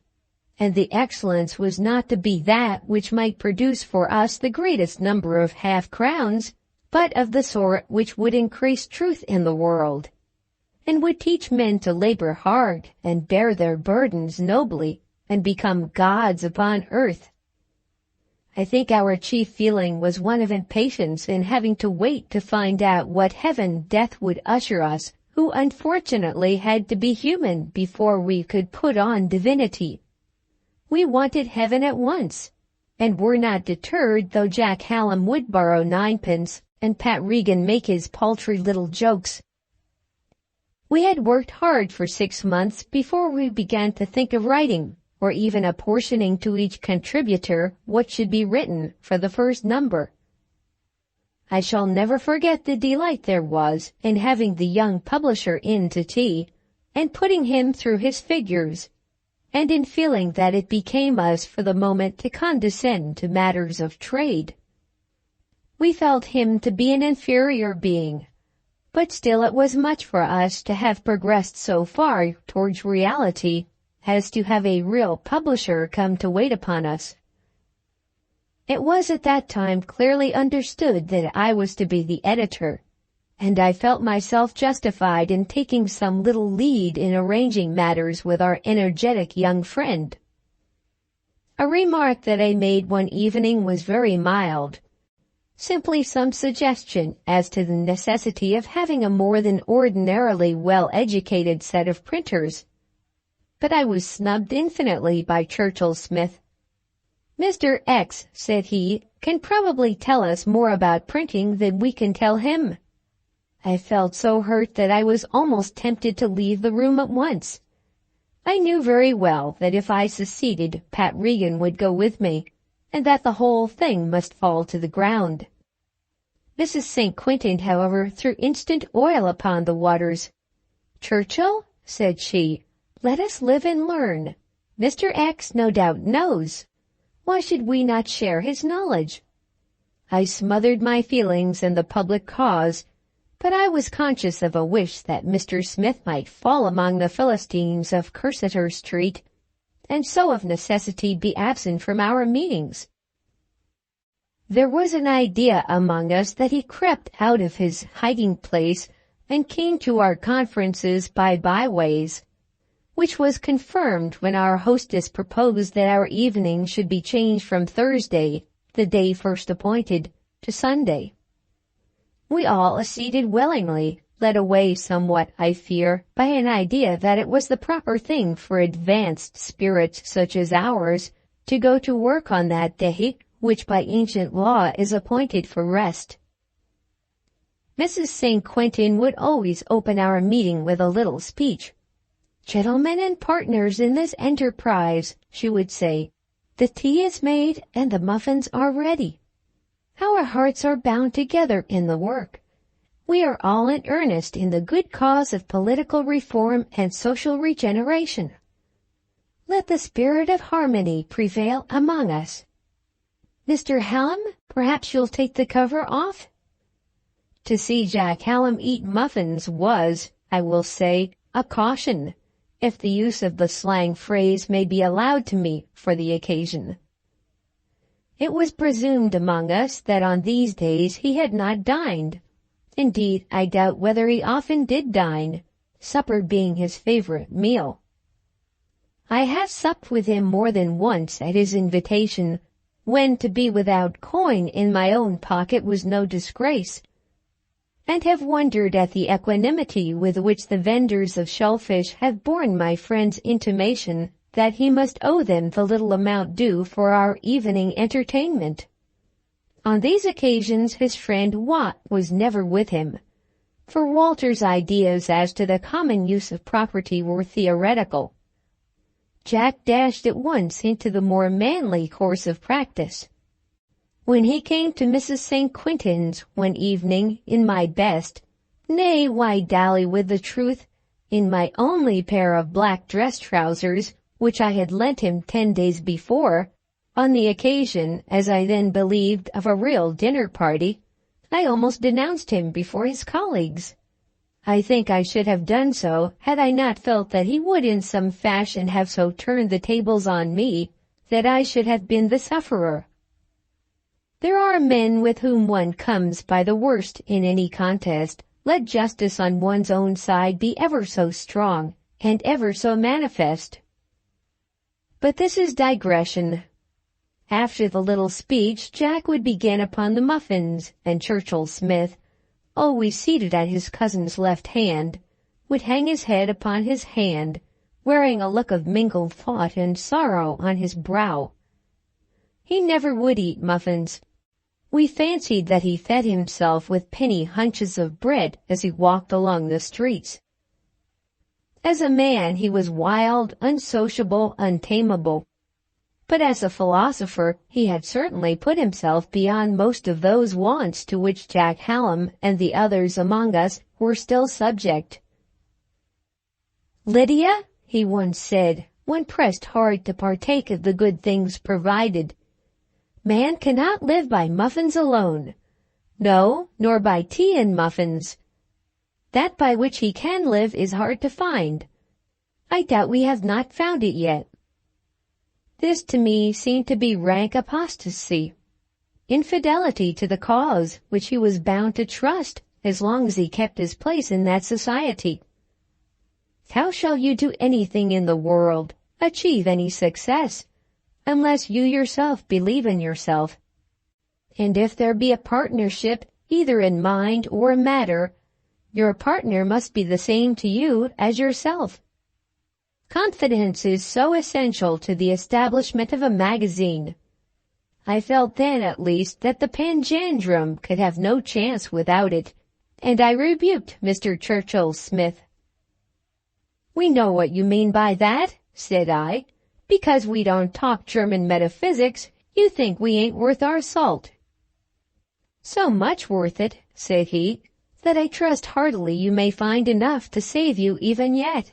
and the excellence was not to be that which might produce for us the greatest number of half-crowns, but of the sort which would increase truth in the world, and would teach men to labor hard and bear their burdens nobly and become gods upon earth. I think our chief feeling was one of impatience in having to wait to find out what heaven death would usher us, who unfortunately had to be human before we could put on divinity. We wanted heaven at once, and were not deterred though Jack Hallam would borrow ninepence and Pat Regan make his paltry little jokes. We had worked hard for 6 months before we began to think of writing, or even apportioning to each contributor what should be written for the first number. I shall never forget the delight there was in having the young publisher in to tea, and putting him through his figures, and in feeling that it became us for the moment to condescend to matters of trade. We felt him to be an inferior being, but still it was much for us to have progressed so far towards reality as to have a real publisher come to wait upon us. It was at that time clearly understood that I was to be the editor, and I felt myself justified in taking some little lead in arranging matters with our energetic young friend. A remark that I made one evening was very mild, simply some suggestion as to the necessity of having a more than ordinarily well-educated set of printers, but I was snubbed infinitely by Churchill Smith. "Mr. X," said he, "can probably tell us more about printing than we can tell him." I felt so hurt that I was almost tempted to leave the room at once. I knew very well that if I seceded, Pat Regan would go with me, and that the whole thing must fall to the ground. Mrs. St. Quentin, however, threw instant oil upon the waters. "Churchill," said she, "let us live and learn. Mr. X no doubt knows. Why should we not share his knowledge?" I smothered my feelings in the public cause, but I was conscious of a wish that Mr. Smith might fall among the Philistines of Cursitor Street, and so of necessity be absent from our meetings. There was an idea among us that he crept out of his hiding-place and came to our conferences by byways, which was confirmed when our hostess proposed that our evening should be changed from Thursday, the day first appointed, to Sunday. We all acceded willingly, led away somewhat, I fear, by an idea that it was the proper thing for advanced spirits such as ours to go to work on that day, which by ancient law is appointed for rest. Mrs. St. Quentin would always open our meeting with a little speech. "Gentlemen and partners in this enterprise," she would say, "the tea is made and the muffins are ready. Our hearts are bound together in the work. We are all in earnest in the good cause of political reform and social regeneration. Let the spirit of harmony prevail among us. Mr. Hallam, perhaps you'll take the cover off?" To see Jack Hallam eat muffins was, I will say, a caution, if the use of the slang phrase may be allowed to me for the occasion. It was presumed among us that on these days he had not dined. Indeed, I doubt whether he often did dine, supper being his favorite meal. I have supped with him more than once at his invitation, when to be without coin in my own pocket was no disgrace, and have wondered at the equanimity with which the vendors of shellfish have borne my friend's intimation that he must owe them the little amount due for our evening entertainment. On these occasions his friend Watt was never with him, for Walter's ideas as to the common use of property were theoretical. Jack dashed at once into the more manly course of practice. When he came to Mrs. St. Quentin's one evening in my best, nay, why dally with the truth, in my only pair of black dress trousers, which I had lent him 10 days before, on the occasion, as I then believed, of a real dinner party, I almost denounced him before his colleagues. I think I should have done so had I not felt that he would in some fashion have so turned the tables on me that I should have been the sufferer. There are men with whom one comes by the worst in any contest, let justice on one's own side be ever so strong and ever so manifest. But this is digression. After the little speech, Jack would begin upon the muffins, and Churchill Smith, always seated at his cousin's left hand, would hang his head upon his hand, wearing a look of mingled thought and sorrow on his brow. He never would eat muffins. We fancied that he fed himself with penny hunches of bread as he walked along the streets. As a man he was wild, unsociable, untamable. But as a philosopher he had certainly put himself beyond most of those wants to which Jack Hallam and the others among us were still subject. "Lydia," he once said, when pressed hard to partake of the good things provided, "man cannot live by muffins alone. No, nor by tea and muffins. That by which he can live is hard to find. I doubt we have not found it yet." This to me seemed to be rank apostasy, infidelity to the cause which he was bound to trust as long as he kept his place in that society. How shall you do anything in the world, achieve any success, unless you yourself believe in yourself? And if there be a partnership, either in mind or matter, your partner must be the same to you as yourself. Confidence is so essential to the establishment of a magazine. I felt then, at least, that the Panjandrum could have no chance without it, and I rebuked Mr. Churchill Smith. "We know what you mean by that," said I. "Because we don't talk German metaphysics, you think we ain't worth our salt." "So much worth it," said he, "that I trust heartily you may find enough to save you even yet."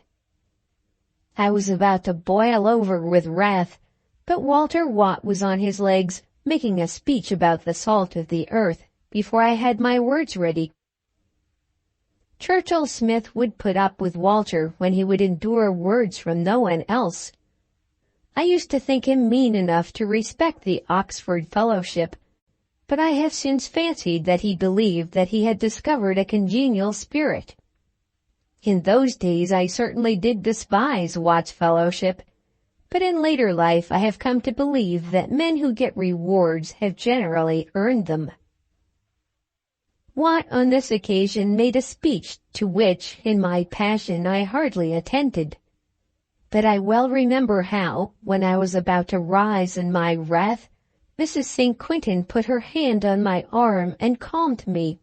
I was about to boil over with wrath, but Walter Watt was on his legs, making a speech about the salt of the earth, before I had my words ready. Churchill Smith would put up with Walter when he would endure words from no one else. I used to think him mean enough to respect the Oxford Fellowship, but I have since fancied that he believed that he had discovered a congenial spirit. In those days I certainly did despise Watt's fellowship, but in later life I have come to believe that men who get rewards have generally earned them. Watt on this occasion made a speech to which, in my passion, I hardly attended. But I well remember how, when I was about to rise in my wrath, Mrs. St. Quentin put her hand on my arm and calmed me.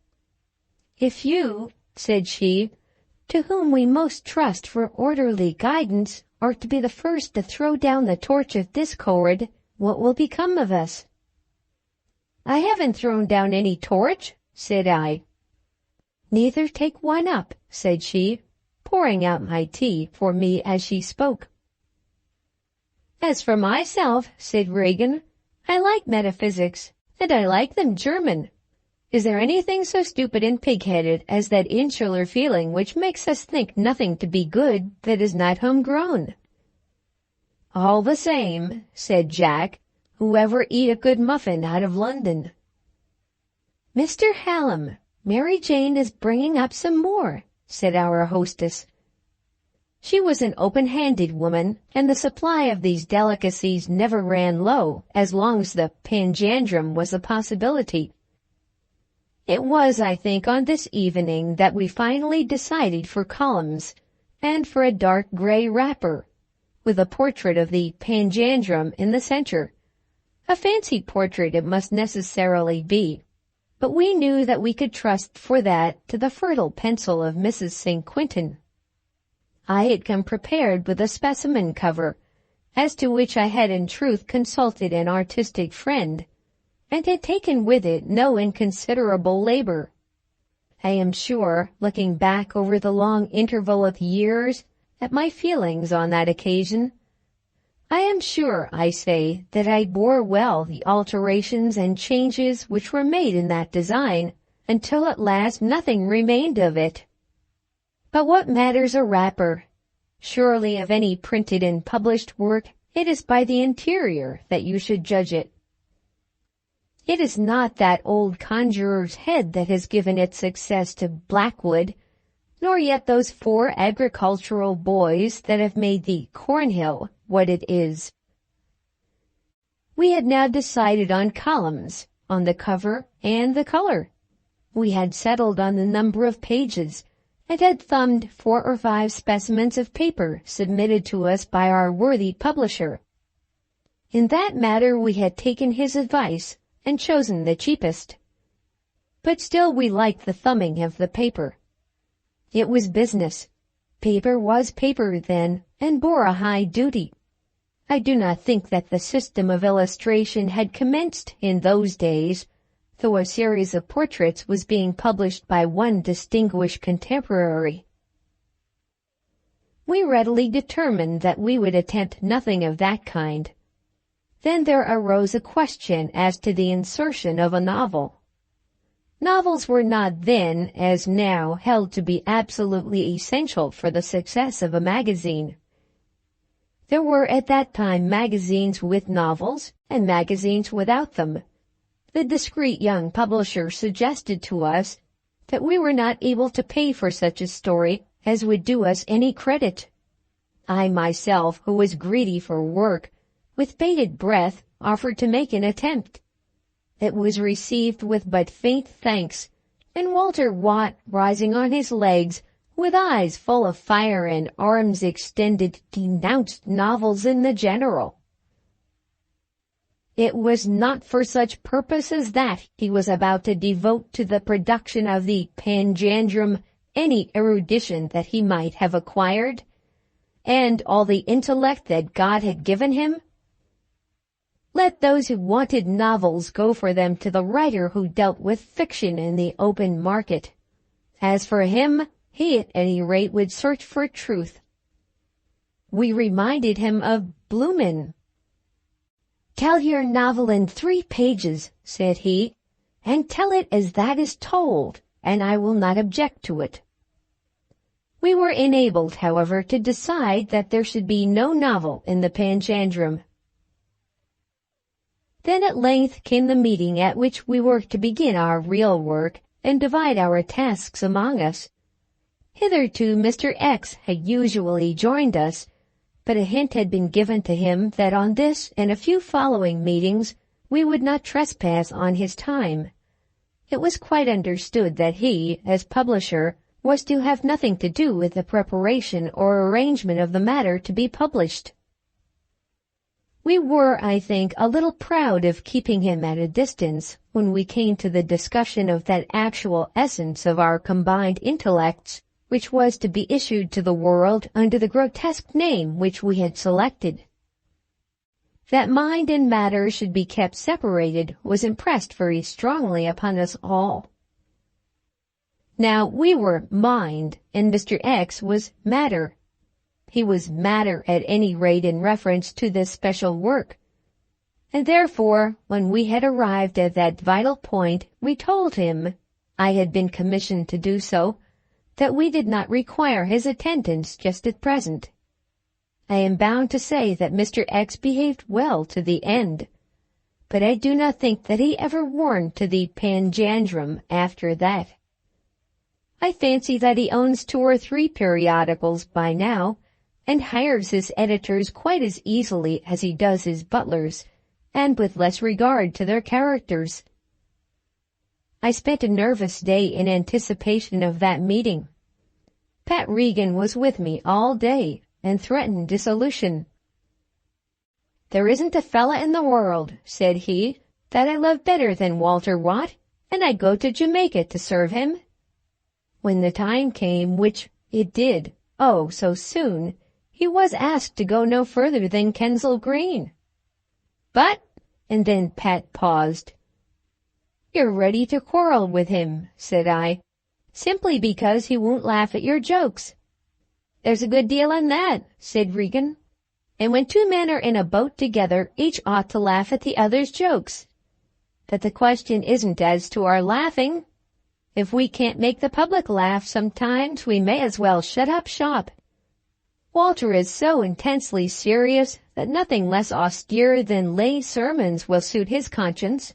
"If you," said she, "to whom we most trust for orderly guidance, are to be the first to throw down the torch of discord, what will become of us?" "I haven't thrown down any torch," said I. "Neither take one up," said she, pouring out my tea for me as she spoke. "As for myself," said Regan, "I like metaphysics, and I like them German. Is there anything so stupid and pig-headed as that insular feeling which makes us think nothing to be good that is not home-grown?" "All the same," said Jack, "whoever eat a good muffin out of London?" "Mr. Hallam, Mary Jane is bringing up some more," said our hostess. She was an open-handed woman, and the supply of these delicacies never ran low as long as the Panjandrum was a possibility. It was, I think, on this evening that we finally decided for columns, and for a dark gray wrapper, with a portrait of the Panjandrum in the center. A fancy portrait it must necessarily be, but we knew that we could trust for that to the fertile pencil of Mrs. St. Quentin. I had come prepared with a specimen cover, as to which I had in truth consulted an artistic friend, and had taken with it no inconsiderable labor. I am sure, looking back over the long interval of years, at my feelings on that occasion, I am sure, I say, that I bore well the alterations and changes which were made in that design, until at last nothing remained of it. But what matters a wrapper? Surely of any printed and published work, it is by the interior that you should judge it. It is not that old conjurer's head that has given its success to Blackwood, nor yet those 4 agricultural boys that have made the Cornhill what it is. We had now decided on columns, on the cover and the color. We had settled on the number of pages, and had thumbed 4 or 5 specimens of paper submitted to us by our worthy publisher. In that matter we had taken his advice and chosen the cheapest. But still we liked the thumbing of the paper. It was business. Paper was paper then, and bore a high duty. I do not think that the system of illustration had commenced in those days, though a series of portraits was being published by one distinguished contemporary. We readily determined that we would attempt nothing of that kind. Then there arose a question as to the insertion of a novel. Novels were not then, as now, held to be absolutely essential for the success of a magazine. There were at that time magazines with novels and magazines without them. The discreet young publisher suggested to us that we were not able to pay for such a story as would do us any credit. I myself, who was greedy for work, with bated breath offered to make an attempt. It was received with but faint thanks, and Walter Watt, rising on his legs, with eyes full of fire and arms extended, denounced novels in the general. It was not for such purpose as that he was about to devote to the production of the Panjandrum any erudition that he might have acquired, and all the intellect that God had given him. Let those who wanted novels go for them to the writer who dealt with fiction in the open market. As for him, he at any rate would search for truth. We reminded him of Bloomin. "Tell your novel in 3 pages, said he, "and tell it as that is told, and I will not object to it." We were enabled, however, to decide that there should be no novel in the Panjandrum. Then at length came the meeting at which we were to begin our real work and divide our tasks among us. Hitherto Mr. X had usually joined us, but a hint had been given to him that on this and a few following meetings we would not trespass on his time. It was quite understood that he, as publisher, was to have nothing to do with the preparation or arrangement of the matter to be published. We were, I think, a little proud of keeping him at a distance when we came to the discussion of that actual essence of our combined intellects, which was to be issued to the world under the grotesque name which we had selected. That mind and matter should be kept separated was impressed very strongly upon us all. Now we were mind, and Mr. X was matter. He was matter at any rate in reference to this special work. And therefore, when we had arrived at that vital point, we told him, I had been commissioned to do so, that we did not require his attendance just at present. I am bound to say that Mr. X behaved well to the end, but I do not think that he ever warmed to the Panjandrum after that. I fancy that he owns 2 or 3 periodicals by now, and hires his editors quite as easily as he does his butlers, and with less regard to their characters. I spent a nervous day in anticipation of that meeting. Pat Regan was with me all day, and threatened dissolution. There isn't a fella in the world, said he, that I love better than Walter Watt, and I'd go to Jamaica to serve him. When the time came, which it did, oh, so soon, he was asked to go no further than Kensal Green. But, and then Pat paused. You're ready to quarrel with him, said I, simply because he won't laugh at your jokes. There's a good deal in that, said Regan. And when 2 men are in a boat together, each ought to laugh at the other's jokes. But the question isn't as to our laughing. If we can't make the public laugh sometimes, we may as well shut up shop. Walter is so intensely serious that nothing less austere than lay sermons will suit his conscience.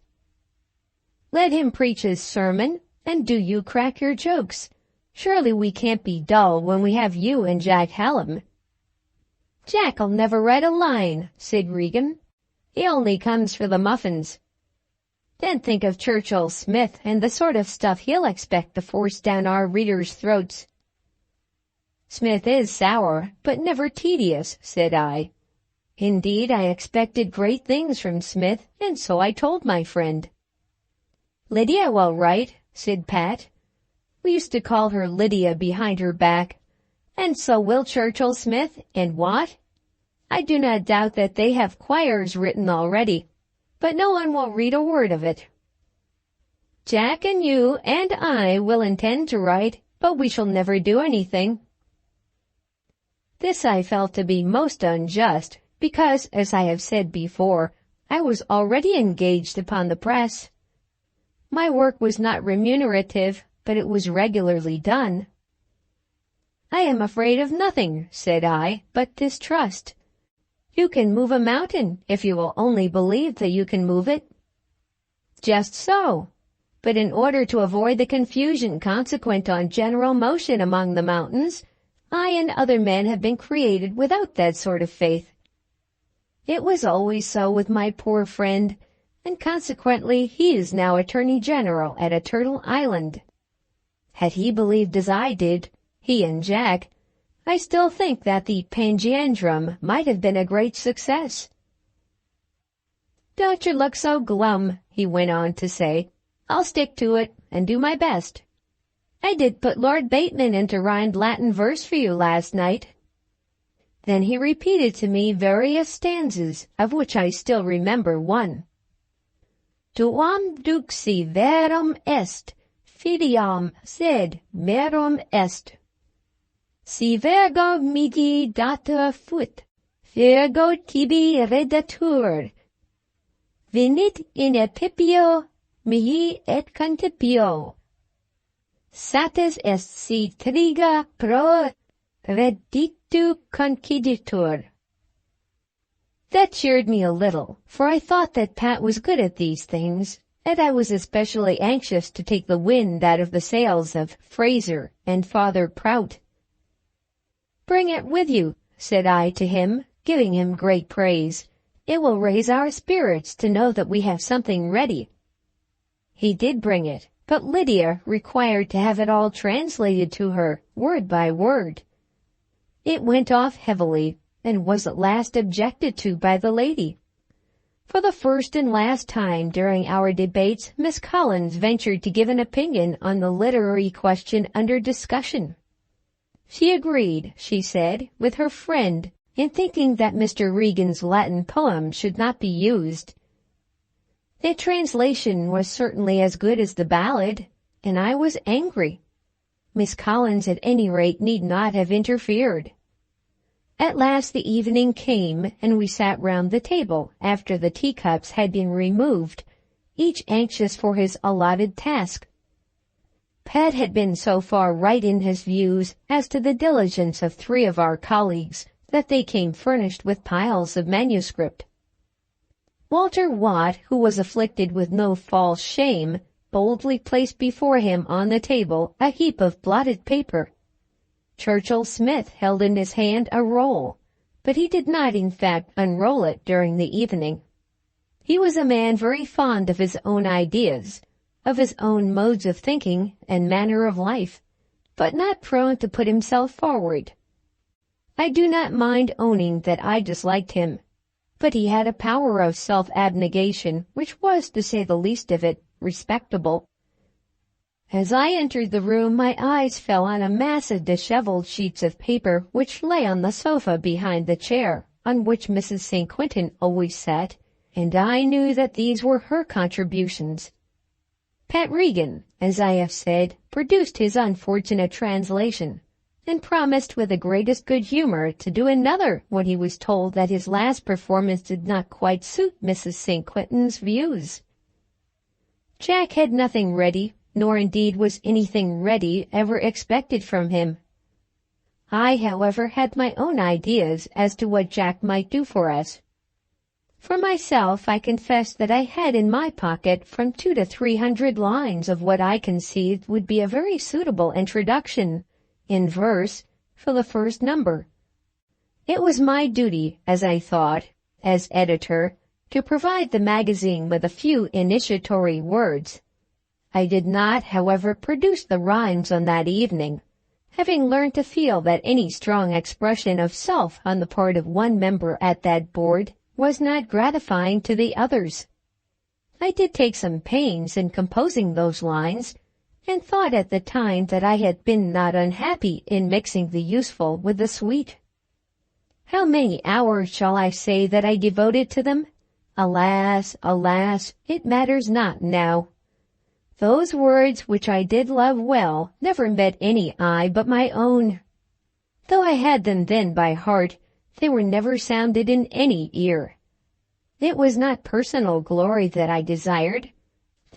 Let him preach his sermon, and do you crack your jokes. Surely we can't be dull when we have you and Jack Hallam." "Jack'll never write a line," said Regan. "He only comes for the muffins." "Then think of Churchill Smith and the sort of stuff he'll expect to force down our readers' throats." "Smith is sour, but never tedious," said I. "Indeed, I expected great things from Smith, and so I told my friend." "Lydia will write," said Pat. We used to call her Lydia behind her back. "And so will Churchill Smith, and what? I do not doubt that they have choirs written already, but no one will read a word of it. Jack and you and I will intend to write, but we shall never do anything." This I felt to be most unjust, because, as I have said before, I was already engaged upon the press. My work was not remunerative, but it was regularly done. "I am afraid of nothing," said I, "but distrust. You can move a mountain if you will only believe that you can move it." "Just so. But in order to avoid the confusion consequent on general motion among the mountains, I and other men have been created without that sort of faith. It was always so with my poor friend, and consequently he is now Attorney General at a Turtle Island. Had he believed as I did, he and Jack, I still think that the Pangiandrum might have been a great success." "Don't you look so glum," he went on to say. "I'll stick to it, and do my best. I did put Lord Bateman into rhymed Latin verse for you last night." Then he repeated to me various stanzas, of which I still remember one. "Tuam duxi verum est, filiam sed merum est. Si virgo mihi data fut, virgo tibi redatur. Venit in epipio mihi et contipio. Satis est si triga pro redictu conciditur." That cheered me a little, for I thought that Pat was good at these things, and I was especially anxious to take the wind out of the sails of Fraser and Father Prout. "Bring it with you," said I to him, giving him great praise. "It will raise our spirits to know that we have something ready." He did bring it, but Lydia required to have it all translated to her, word by word. It went off heavily, and was at last objected to by the lady. For the first and last time during our debates, Miss Collins ventured to give an opinion on the literary question under discussion. She agreed, she said, with her friend in thinking that Mr. Regan's Latin poem should not be used. The translation was certainly as good as the ballad, and I was angry. Miss Collins at any rate need not have interfered. At last the evening came, and we sat round the table after the teacups had been removed, each anxious for his allotted task. Pat had been so far right in his views as to the diligence of 3 of our colleagues that they came furnished with piles of manuscript. Walter Watt, who was afflicted with no false shame, boldly placed before him on the table a heap of blotted paper. Churchill Smith held in his hand a roll, but he did not in fact unroll it during the evening. He was a man very fond of his own ideas, of his own modes of thinking and manner of life, but not prone to put himself forward. I do not mind owning that I disliked him, but he had a power of self-abnegation which was, to say the least of it, respectable. As I entered the room, my eyes fell on a mass of disheveled sheets of paper which lay on the sofa behind the chair on which Mrs. St. Quentin always sat, and I knew that these were her contributions. Pat Regan, as I have said, produced his unfortunate translation, and promised with the greatest good humor to do another when he was told that his last performance did not quite suit Mrs. St. Quentin's views. Jack had nothing ready, nor indeed was anything ready ever expected from him. I, however, had my own ideas as to what Jack might do for us. For myself, I confess that I had in my pocket from 200 to 300 lines of what I conceived would be a very suitable introduction, in verse, for the first number. It was my duty, as I thought, as editor, to provide the magazine with a few initiatory words. I did not, however, produce the rhymes on that evening, having learned to feel that any strong expression of self on the part of one member at that board was not gratifying to the others. I did take some pains in composing those lines, and thought at the time that I had been not unhappy in mixing the useful with the sweet. How many hours shall I say that I devoted to them? Alas, alas, it matters not now. Those words which I did love well never met any eye but my own. Though I had them then by heart, they were never sounded in any ear. It was not personal glory that I desired.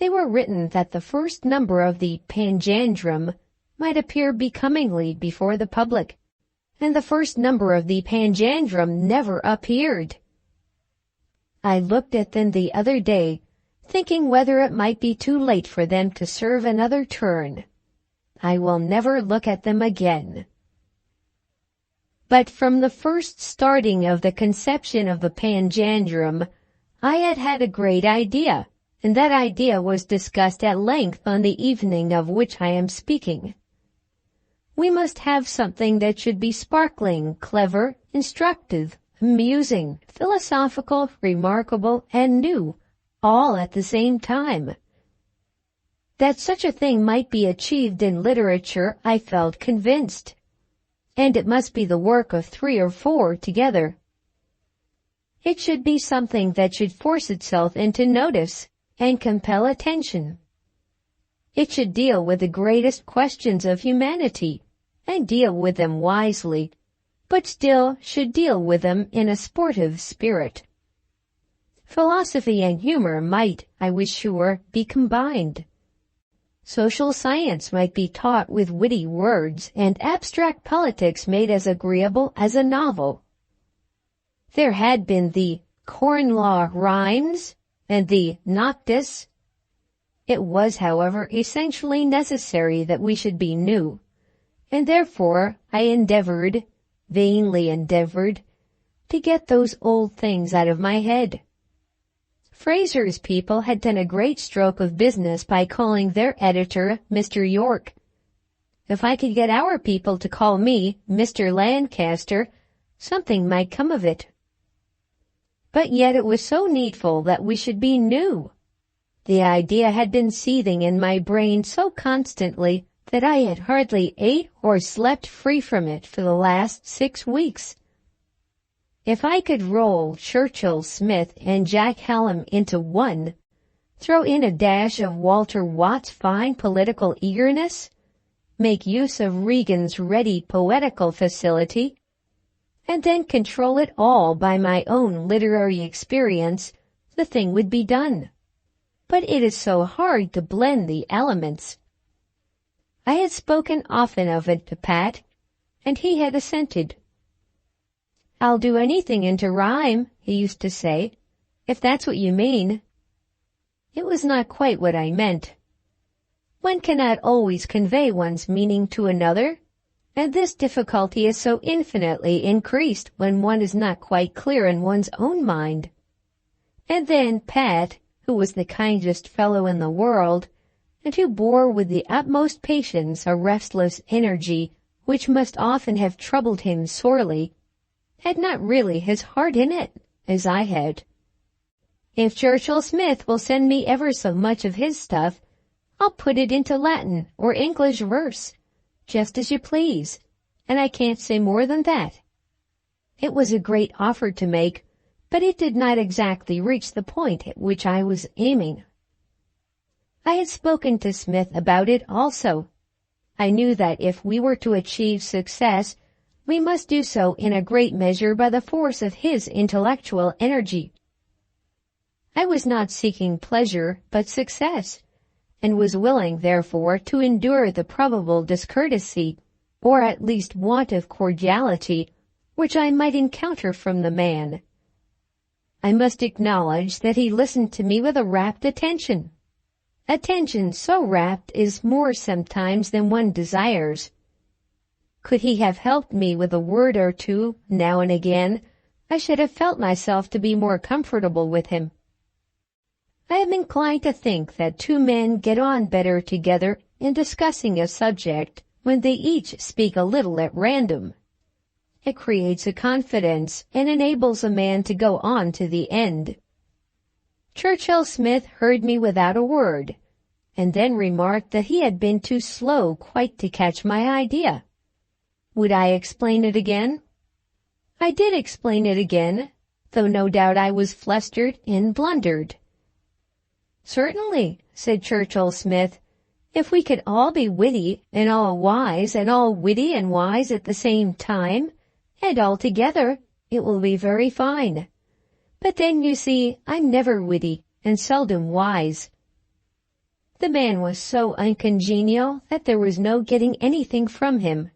They were written that the first number of the Panjandrum might appear becomingly before the public, and the first number of the Panjandrum never appeared. I looked at them the other day, thinking whether it might be too late for them to serve another turn. I will never look at them again. But from the first starting of the conception of the Panjandrum, I had had a great idea, and that idea was discussed at length on the evening of which I am speaking. We must have something that should be sparkling, clever, instructive, amusing, philosophical, remarkable, and new, all at the same time. That such a thing might be achieved in literature, I felt convinced. And it must be the work of 3 or 4 together. It should be something that should force itself into notice and compel attention. It should deal with the greatest questions of humanity, and deal with them wisely, but still should deal with them in a sportive spirit. Philosophy and humor might, I was sure, be combined. Social science might be taught with witty words, and abstract politics made as agreeable as a novel. There had been the Corn Law Rhymes and the Noctis. It was, however, essentially necessary that we should be new, and therefore I vainly endeavored, to get those old things out of my head. Fraser's people had done a great stroke of business by calling their editor Mr. York. If I could get our people to call me Mr. Lancaster, something might come of it. But yet it was so needful that we should be new. The idea had been seething in my brain so constantly that I had hardly ate or slept free from it for the last 6 weeks. If I could roll Churchill Smith and Jack Hallam into one, throw in a dash of Walter Watt's fine political eagerness, make use of Regan's ready poetical facility, and then control it all by my own literary experience, the thing would be done. But it is so hard to blend the elements. I had spoken often of it to Pat, and he had assented. "I'll do anything into rhyme," he used to say, "if that's what you mean." It was not quite what I meant. One cannot always convey one's meaning to another, and this difficulty is so infinitely increased when one is not quite clear in one's own mind. And then Pat, who was the kindest fellow in the world, and who bore with the utmost patience a restless energy which must often have troubled him sorely, had not really his heart in it, as I had. "If Churchill Smith will send me ever so much of his stuff, I'll put it into Latin or English verse, just as you please, and I can't say more than that." It was a great offer to make, but it did not exactly reach the point at which I was aiming. I had spoken to Smith about it also. I knew that if we were to achieve success, we must do so in a great measure by the force of his intellectual energy. I was not seeking pleasure, but success, and was willing, therefore, to endure the probable discourtesy, or at least want of cordiality, which I might encounter from the man. I must acknowledge that he listened to me with a rapt attention. Attention so rapt is more sometimes than one desires. Could he have helped me with a word or two now and again, I should have felt myself to be more comfortable with him. I am inclined to think that two men get on better together in discussing a subject when they each speak a little at random. It creates a confidence and enables a man to go on to the end. Churchill Smith heard me without a word, and then remarked that he had been too slow quite to catch my idea. Would I explain it again? I did explain it again, though no doubt I was flustered and blundered. Certainly, said Churchill Smith, if we could all be witty and all wise and all witty and wise at the same time, and all together, it will be very fine. But then, you see, I'm never witty and seldom wise. The man was so uncongenial that there was no getting anything from him.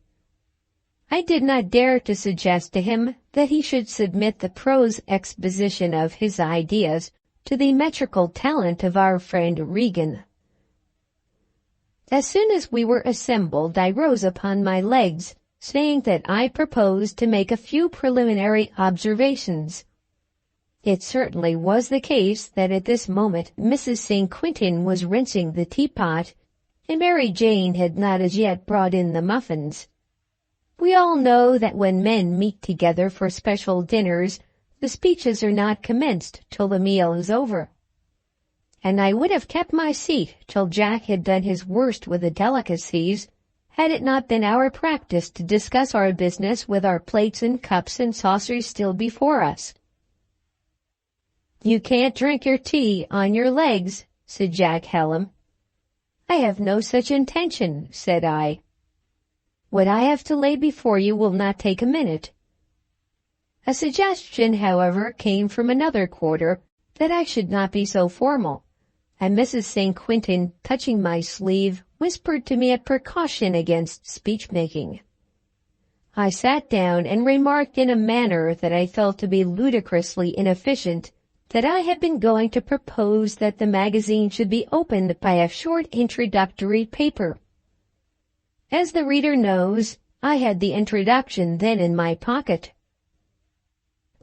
I did not dare to suggest to him that he should submit the prose exposition of his ideas to the metrical talent of our friend Regan. As soon as we were assembled, I rose upon my legs, saying that I proposed to make a few preliminary observations. It certainly was the case that at this moment Mrs. St. Quentin was rinsing the teapot, and Mary Jane had not as yet brought in the muffins. We all know that when men meet together for special dinners, the speeches are not commenced till the meal is over. And I would have kept my seat till Jack had done his worst with the delicacies, had it not been our practice to discuss our business with our plates and cups and saucers still before us. You can't drink your tea on your legs, said Jack Hallam. I have no such intention, said I. What I have to lay before you will not take a minute. A suggestion, however, came from another quarter that I should not be so formal, and Mrs. St. Quentin, touching my sleeve, whispered to me a precaution against speech-making. I sat down and remarked in a manner that I felt to be ludicrously inefficient that I had been going to propose that the magazine should be opened by a short introductory paper. As the reader knows, I had the introduction then in my pocket.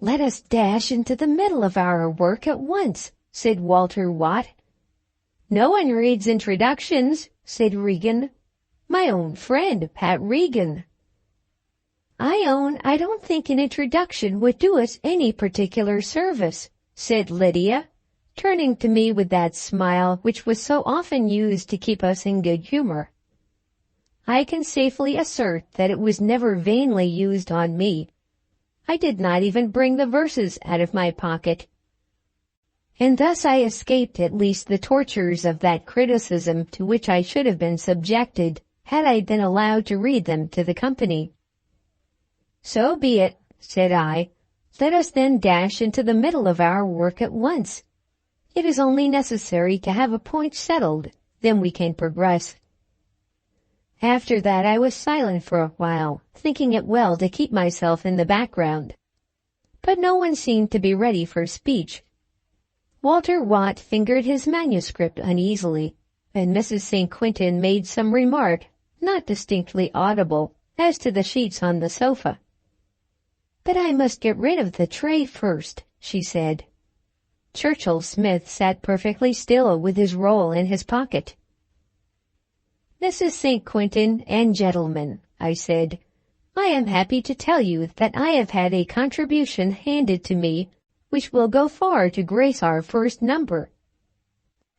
Let us dash into the middle of our work at once, said Walter Watt. No one reads introductions, said Regan. My own friend, Pat Regan. I own I don't think an introduction would do us any particular service, said Lydia, turning to me with that smile which was so often used to keep us in good humor. I can safely assert that it was never vainly used on me. I did not even bring the verses out of my pocket. And thus I escaped at least the tortures of that criticism to which I should have been subjected had I been allowed to read them to the company. So be it, said I. Let us then dash into the middle of our work at once. It is only necessary to have a point settled, then we can progress. After that I was silent for a while, thinking it well to keep myself in the background. But no one seemed to be ready for speech. Walter Watt fingered his manuscript uneasily, and Mrs. St. Quentin made some remark, not distinctly audible, as to the sheets on the sofa. But I must get rid of the tray first, she said. Churchill Smith sat perfectly still with his roll in his pocket. Mrs. St. Quentin and gentlemen, I said, I am happy to tell you that I have had a contribution handed to me which will go far to grace our first number.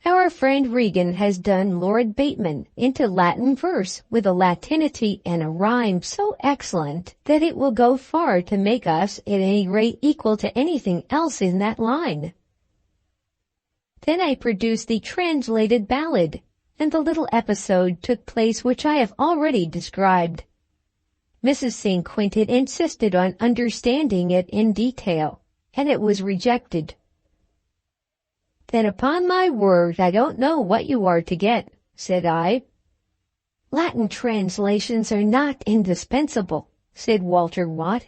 Our friend Regan has done Lord Bateman into Latin verse with a Latinity and a rhyme so excellent that it will go far to make us at any rate equal to anything else in that line. Then I produced the translated ballad, and the little episode took place which I have already described. Mrs. St. Quentin insisted on understanding it in detail, and it was rejected. Then upon my word I don't know what you are to get, said I. Latin translations are not indispensable, said Walter Watt.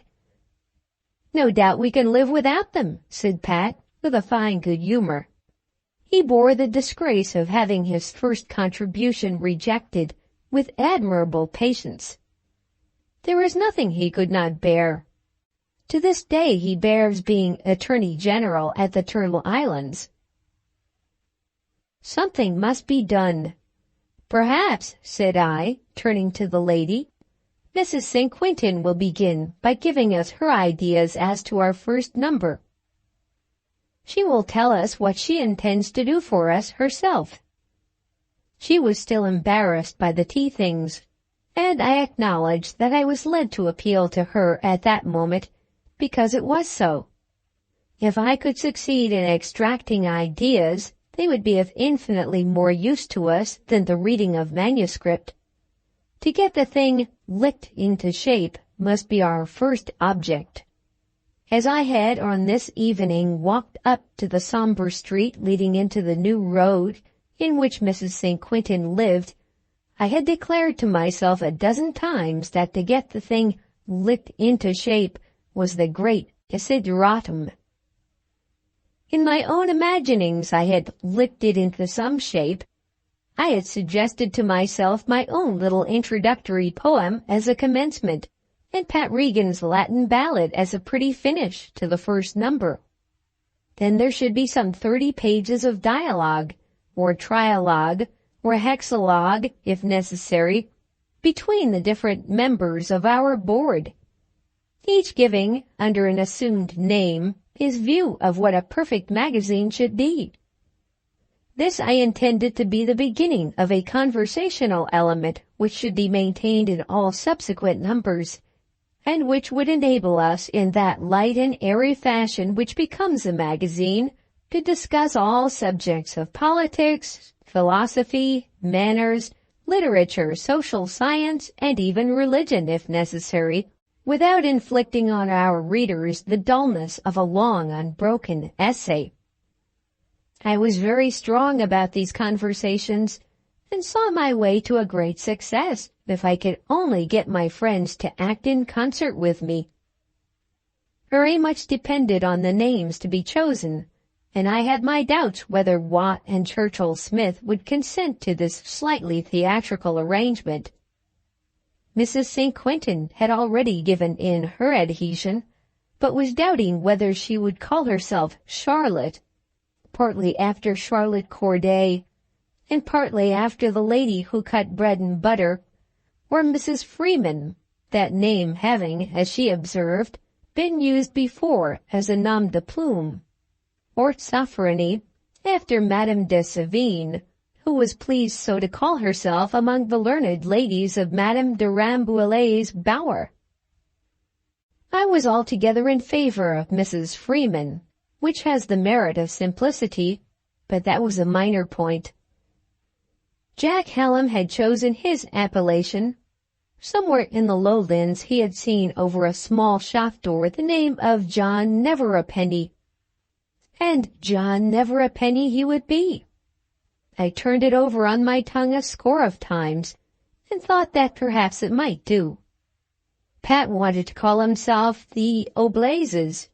No doubt we can live without them, said Pat. with a fine good humor. He bore the disgrace of having his first contribution rejected with admirable patience. There was nothing he could not bear. To this day he bears being Attorney General at the Turtle Islands. Something must be done. Perhaps, said I, turning to the lady, Mrs. St. Quentin will begin by giving us her ideas as to our first number. She will tell us what she intends to do for us herself. She was still embarrassed by the tea things, and I acknowledged that I was led to appeal to her at that moment because it was so. If I could succeed in extracting ideas, they would be of infinitely more use to us than the reading of manuscript. To get the thing licked into shape must be our first object. As I had on this evening walked up to the sombre street leading into the new road in which Mrs. St. Quentin lived, I had declared to myself a dozen times that to get the thing licked into shape was the great desideratum. In my own imaginings I had licked it into some shape. I had suggested to myself my own little introductory poem as a commencement, and Pat Regan's Latin ballad as a pretty finish to the first number. Then there should be some 30 pages of dialogue, or trialogue, or hexalogue, if necessary, between the different members of our board, each giving, under an assumed name, his view of what a perfect magazine should be. This I intended to be the beginning of a conversational element which should be maintained in all subsequent numbers, and which would enable us in that light and airy fashion which becomes a magazine to discuss all subjects of politics, philosophy, manners, literature, social science, and even religion if necessary, without inflicting on our readers the dullness of a long, unbroken essay. I was very strong about these conversations, and saw my way to a great success if I could only get my friends to act in concert with me. Very much depended on the names to be chosen, and I had my doubts whether Watt and Churchill Smith would consent to this slightly theatrical arrangement. Mrs. St. Quentin had already given in her adhesion, but was doubting whether she would call herself Charlotte, partly after Charlotte Corday, and partly after the lady who cut bread and butter, or Mrs. Freeman, that name having, as she observed, been used before as a nom de plume, or Sophrony, after Madame de Sévigné, who was pleased so to call herself among the learned ladies of Madame de Rambouillet's bower. I was altogether in favor of Mrs. Freeman, which has the merit of simplicity, but that was a minor point. Jack Hallam had chosen his appellation. Somewhere in the lowlands he had seen over a small shop door the name of John Never-a-Penny, and John Never-a-Penny he would be. I turned it over on my tongue a score of times, and thought that perhaps it might do. Pat wanted to call himself the Oblazes,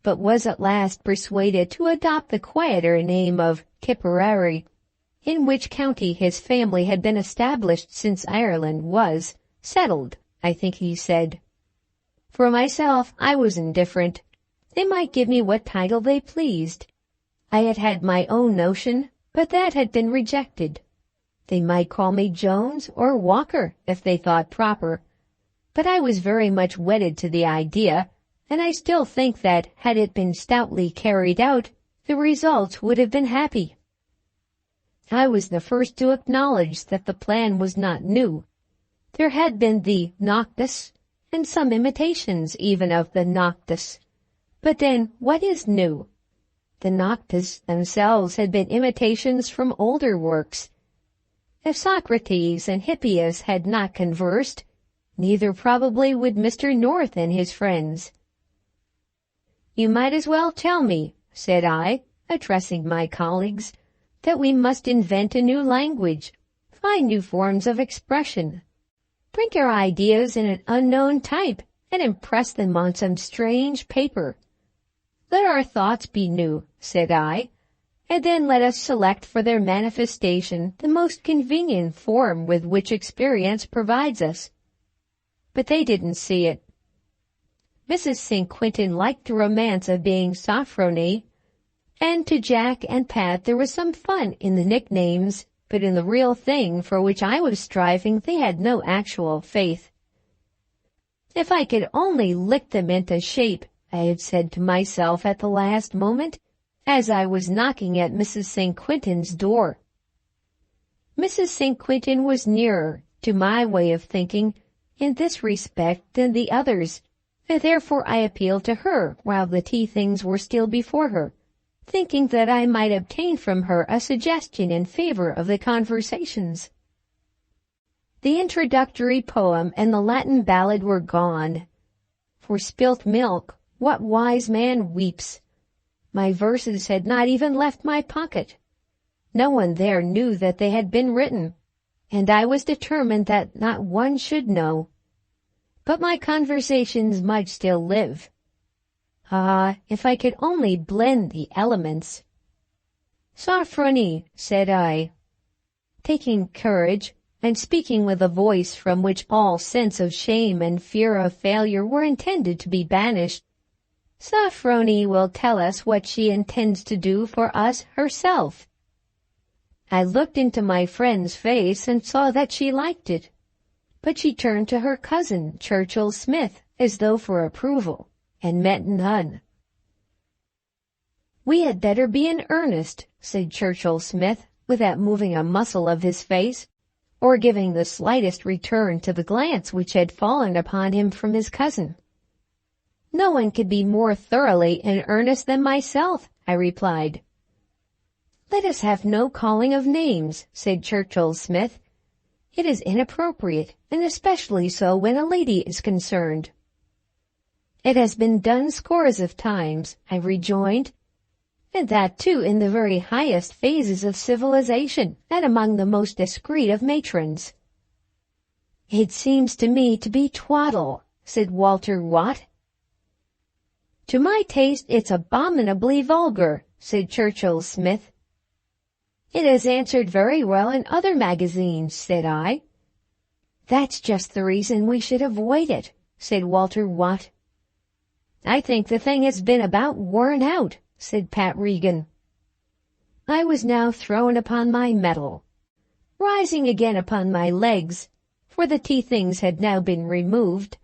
but was at last persuaded to adopt the quieter name of Tipperary, in which county his family had been established since Ireland was settled, I think he said. For myself, I was indifferent. They might give me what title they pleased. I had had my own notion, but that had been rejected. They might call me Jones or Walker if they thought proper, but I was very much wedded to the idea, and I still think that, had it been stoutly carried out, the results would have been happy. I was the first to acknowledge that the plan was not new. There had been the Noctis, and some imitations even of the Noctis. But then, what is new? The Noctis themselves had been imitations from older works. If Socrates and Hippias had not conversed, neither probably would Mr. North and his friends. You might as well tell me, said I, addressing my colleagues, that we must invent a new language, find new forms of expression. Print your ideas in an unknown type and impress them on some strange paper. Let our thoughts be new, said I, and then let us select for their manifestation the most convenient form with which experience provides us. But they didn't see it. Mrs. St. Quentin liked the romance of being Sophronie, and to Jack and Pat there was some fun in the nicknames, but in the real thing for which I was striving they had no actual faith. If I could only lick them into shape, I had said to myself at the last moment, as I was knocking at Mrs. St. Quentin's door. Mrs. St. Quentin was nearer, to my way of thinking, in this respect than the others, and therefore I appealed to her while the tea things were still before her, thinking that I might obtain from her a suggestion in favor of the conversations. The introductory poem and the Latin ballad were gone. For spilt milk, what wise man weeps? My verses had not even left my pocket. No one there knew that they had been written, and I was determined that not one should know. But my conversations might still live. Ah, if I could only blend the elements. Sophronie, said I, taking courage, and speaking with a voice from which all sense of shame and fear of failure were intended to be banished. Sophronie will tell us what she intends to do for us herself. I looked into my friend's face and saw that she liked it, but she turned to her cousin, Churchill Smith, as though for approval, and met none. We had better be in earnest, said Churchill Smith, without moving a muscle of his face, or giving the slightest return to the glance which had fallen upon him from his cousin. No one could be more thoroughly in earnest than myself, I replied. Let us have no calling of names, said Churchill Smith. It is inappropriate, and especially so when a lady is concerned. It has been done scores of times, I rejoined, and that too in the very highest phases of civilization, and among the most discreet of matrons. It seems to me to be twaddle, said Walter Watt. To my taste it's abominably vulgar, said Churchill Smith. It is answered very well in other magazines, said I. That's just the reason we should avoid it, said Walter Watt. I think the thing has been about worn out, said Pat Regan. I was now thrown upon my mettle. Rising again upon my legs, for the tea things had now been removed,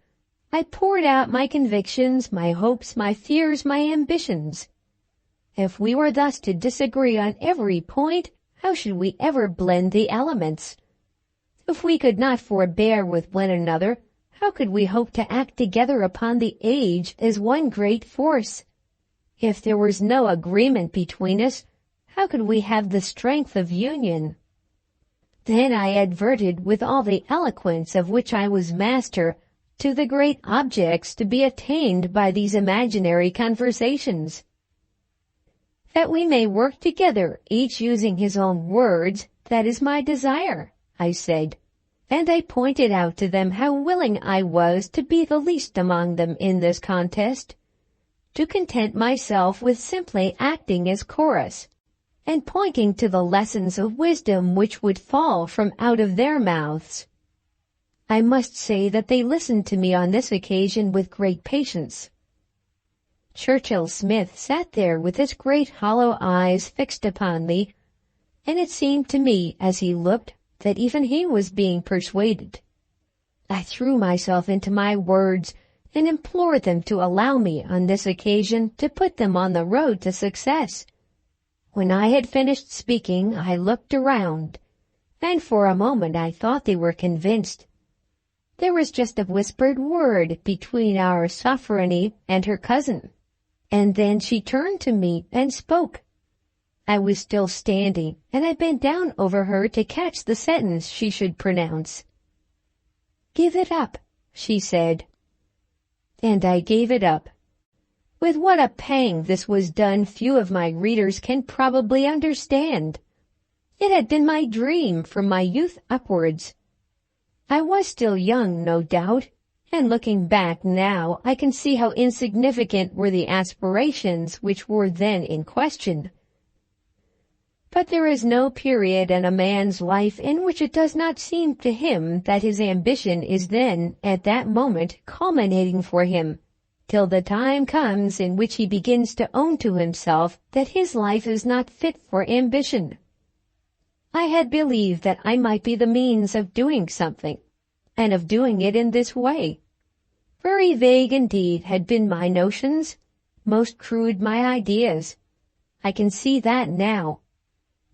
I poured out my convictions, my hopes, my fears, my ambitions. If we were thus to disagree on every point, how should we ever blend the elements? If we could not forbear with one another, how could we hope to act together upon the age as one great force? If there was no agreement between us, how could we have the strength of union? Then I adverted with all the eloquence of which I was master to the great objects to be attained by these imaginary conversations. That we may work together, each using his own words, that is my desire, I said, and I pointed out to them how willing I was to be the least among them in this contest, to content myself with simply acting as chorus, and pointing to the lessons of wisdom which would fall from out of their mouths. I must say that they listened to me on this occasion with great patience. Churchill Smith sat there with his great hollow eyes fixed upon me, and it seemed to me, as he looked, that even he was being persuaded. I threw myself into my words, and implored them to allow me, on this occasion, to put them on the road to success. When I had finished speaking, I looked around, and for a moment I thought they were convinced. There was just a whispered word between our Sophronie and her cousin, and then she turned to me and spoke. I was still standing, and I bent down over her to catch the sentence she should pronounce. "Give it up," she said. And I gave it up. With what a pang this was done few of my readers can probably understand. It had been my dream from my youth upwards. I was still young, no doubt, And looking back now, I can see how insignificant were the aspirations which were then in question. But there is no period in a man's life in which it does not seem to him that his ambition is then, at that moment, culminating for him, till the time comes in which he begins to own to himself that his life is not fit for ambition. I had believed that I might be the means of doing something, and of doing it in this way. Very vague indeed had been my notions, most crude my ideas. I can see that now.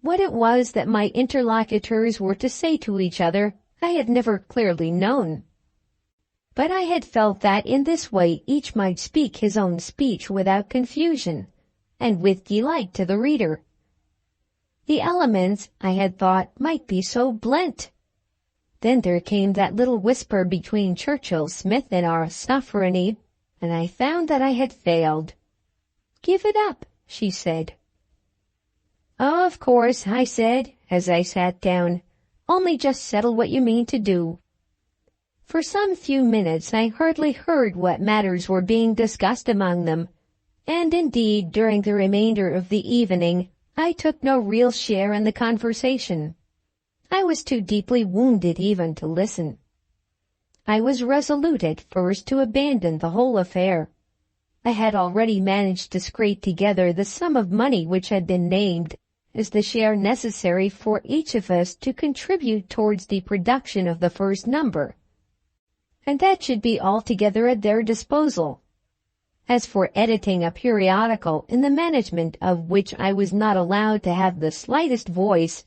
What it was that my interlocutors were to say to each other, I had never clearly known. But I had felt that in this way each might speak his own speech without confusion, and with delight to the reader. The elements, I had thought, might be so blent. Then there came that little whisper between Churchill Smith and our sovereignty, and I found that I had failed. "Give it up," she said. "Oh, of course," I said, as I sat down. "Only just settle what you mean to do." For some few minutes I hardly heard what matters were being discussed among them, and indeed during the remainder of the evening I took no real share in the conversation. I was too deeply wounded even to listen. I was resolute at first to abandon the whole affair. I had already managed to scrape together the sum of money which had been named as the share necessary for each of us to contribute towards the production of the first number, and that should be altogether at their disposal. As for editing a periodical in the management of which I was not allowed to have the slightest voice,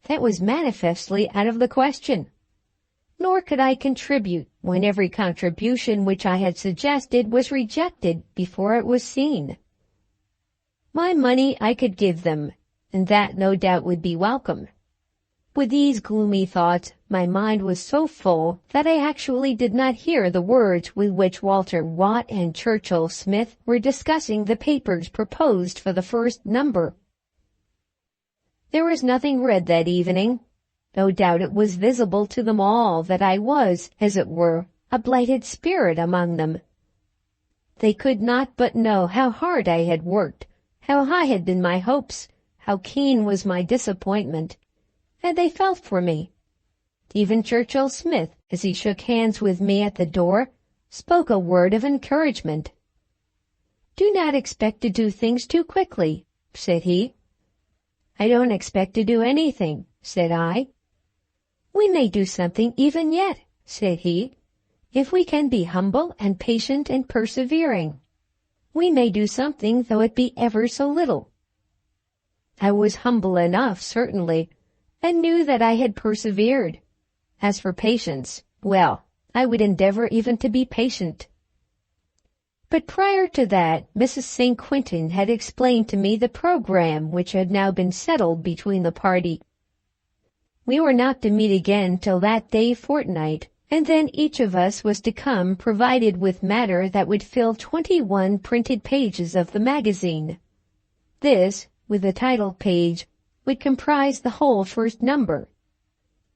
that was manifestly out of the question. Nor could I contribute when every contribution which I had suggested was rejected before it was seen. My money I could give them, and that no doubt would be welcome. With these gloomy thoughts, my mind was so full that I actually did not hear the words with which Walter Watt and Churchill Smith were discussing the papers proposed for the first number. There was nothing read that evening. No doubt it was visible to them all that I was, as it were, a blighted spirit among them. They could not but know how hard I had worked, how high had been my hopes, how keen was my disappointment, and they felt for me. Even Churchill Smith, as he shook hands with me at the door, spoke a word of encouragement. "Do not expect to do things too quickly," said he. "I don't expect to do anything," said I. "We may do something even yet," said he, "if we can be humble and patient and persevering. We may do something though it be ever so little." I was humble enough, certainly, and knew that I had persevered. As for patience, well, I would endeavor even to be patient. But prior to that, Mrs. St. Quentin had explained to me the program which had now been settled between the party. We were not to meet again till that day fortnight, and then each of us was to come provided with matter that would fill 21 printed pages of the magazine. This, with the title page, would comprise the whole first number.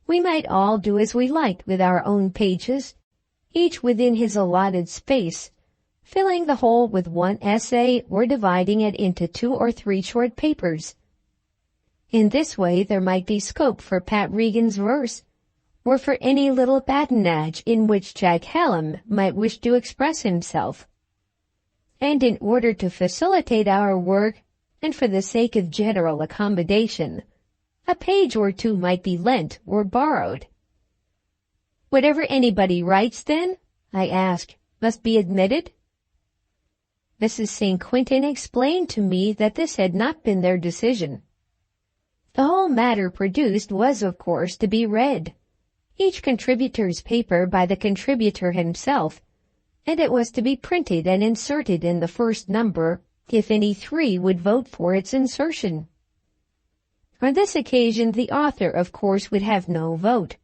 We might all do as we liked with our own pages, each within his allotted space, filling the whole with one essay or dividing it into 2 or 3 short papers. In this way there might be scope for Pat Regan's verse, or for any little badinage in which Jack Hallam might wish to express himself. And in order to facilitate our work, and for the sake of general accommodation, a page or 2 might be lent or borrowed. "Whatever anybody writes, then," I asked, "must be admitted?" Mrs. St. Quentin explained to me that this had not been their decision. The whole matter produced was, of course, to be read, each contributor's paper by the contributor himself, and it was to be printed and inserted in the first number, if any 3 would vote for its insertion. On this occasion the author, of course, would have no vote.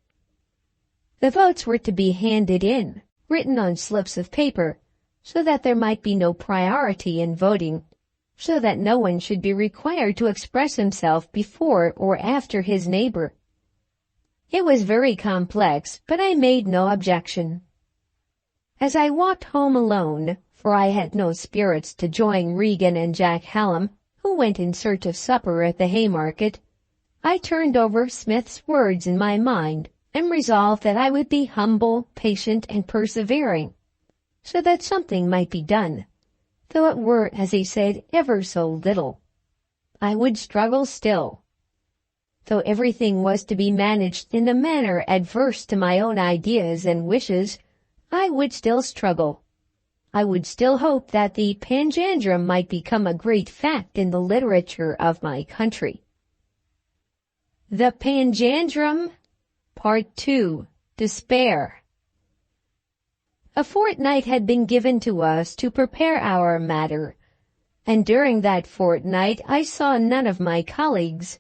The votes were to be handed in, written on slips of paper, so that there might be no priority in voting, so that no one should be required to express himself before or after his neighbor. It was very complex, but I made no objection. As I walked home alone, for I had no spirits to join Regan and Jack Hallam, who went in search of supper at the Haymarket, I turned over Smith's words in my mind and resolved that I would be humble, patient, and persevering, so that something might be done, though it were, as he said, ever so little. I would struggle still. Though everything was to be managed in a manner adverse to my own ideas and wishes, I would still struggle. I would still hope that the panjandrum might become a great fact in the literature of my country. The Panjandrum, Part 2, Despair. A fortnight had been given to us to prepare our matter, and during that fortnight I saw none of my colleagues.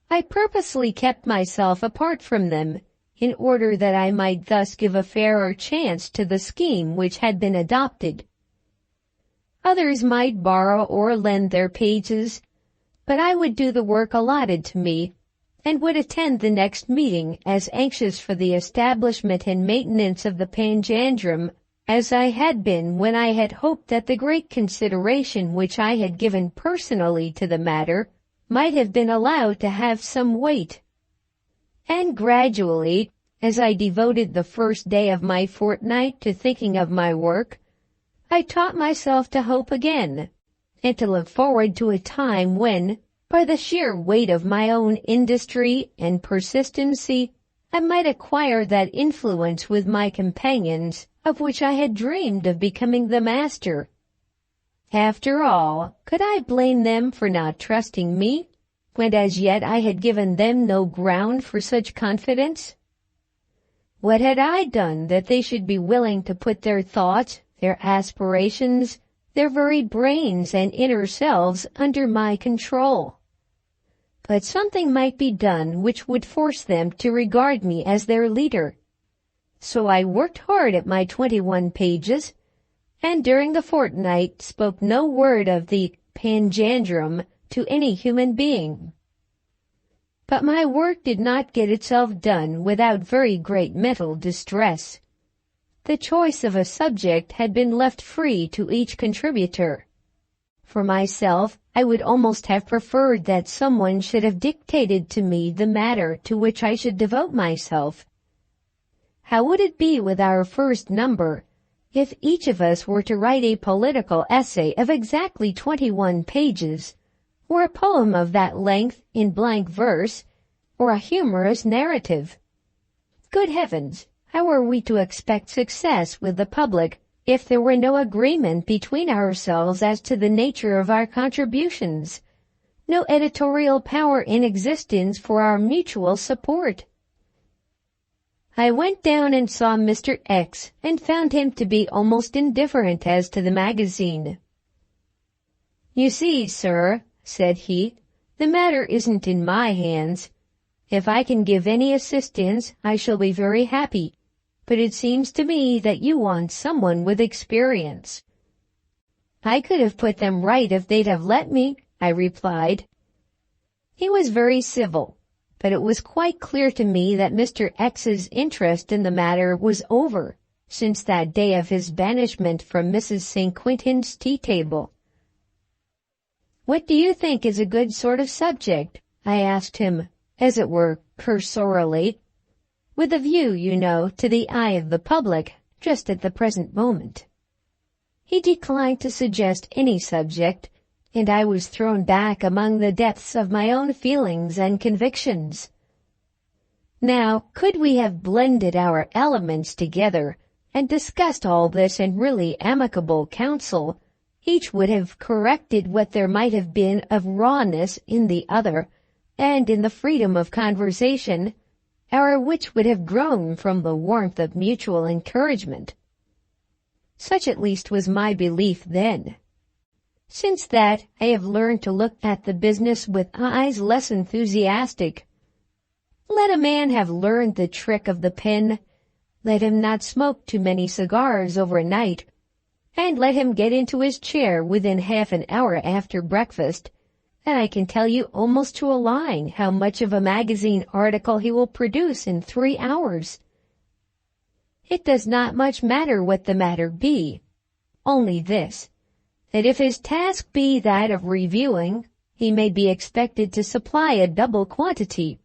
I purposely kept myself apart from them, in order that I might thus give a fairer chance to the scheme which had been adopted. Others might borrow or lend their pages, but I would do the work allotted to me, and would attend the next meeting as anxious for the establishment and maintenance of the Panjandrum as I had been when I had hoped that the great consideration which I had given personally to the matter might have been allowed to have some weight. And gradually, as I devoted the first day of my fortnight to thinking of my work, I taught myself to hope again, and to look forward to a time when, by the sheer weight of my own industry and persistency, I might acquire that influence with my companions of which I had dreamed of becoming the master. After all, could I blame them for not trusting me, when as yet I had given them no ground for such confidence? What had I done that they should be willing to put their thoughts, their aspirations, their very brains and inner selves under my control? But something might be done which would force them to regard me as their leader. So I worked hard at my 21 pages, and during the fortnight spoke no word of the Panjandrum to any human being. But my work did not get itself done without very great mental distress. The choice of a subject had been left free to each contributor. For myself, I would almost have preferred that someone should have dictated to me the matter to which I should devote myself. How would it be with our first number, if each of us were to write a political essay of exactly 21 pages, or a poem of that length in blank verse, or a humorous narrative? Good heavens, how were we to expect success with the public if there were no agreement between ourselves as to the nature of our contributions, no editorial power in existence for our mutual support? I went down and saw Mr. X and found him to be almost indifferent as to the magazine. "You see, sir," said he, "the matter isn't in my hands. If I can give any assistance, I shall be very happy, but it seems to me that you want someone with experience." "I could have put them right if they'd have let me," I replied. He was very civil, but it was quite clear to me that Mr. X's interest in the matter was over since that day of his banishment from Mrs. St. Quintin's tea-table. "What do you think is a good sort of subject?" I asked him, as it were, cursorily, with a view, you know, to the eye of the public, just at the present moment. He declined to suggest any subject, and I was thrown back among the depths of my own feelings and convictions. Now, could we have blended our elements together and discussed all this in really amicable counsel, each would have corrected what there might have been of rawness in the other, and in the freedom of conversation, our wits would have grown from the warmth of mutual encouragement. Such at least was my belief then. Since that, I have learned to look at the business with eyes less enthusiastic. Let a man have learned the trick of the pen, let him not smoke too many cigars overnight, and let him get into his chair within half an hour after breakfast, and I can tell you almost to a line how much of a magazine article he will produce in 3 hours. it does not much matter what the matter be, only this, that if his task be that of reviewing, he may be expected to supply a double quantity.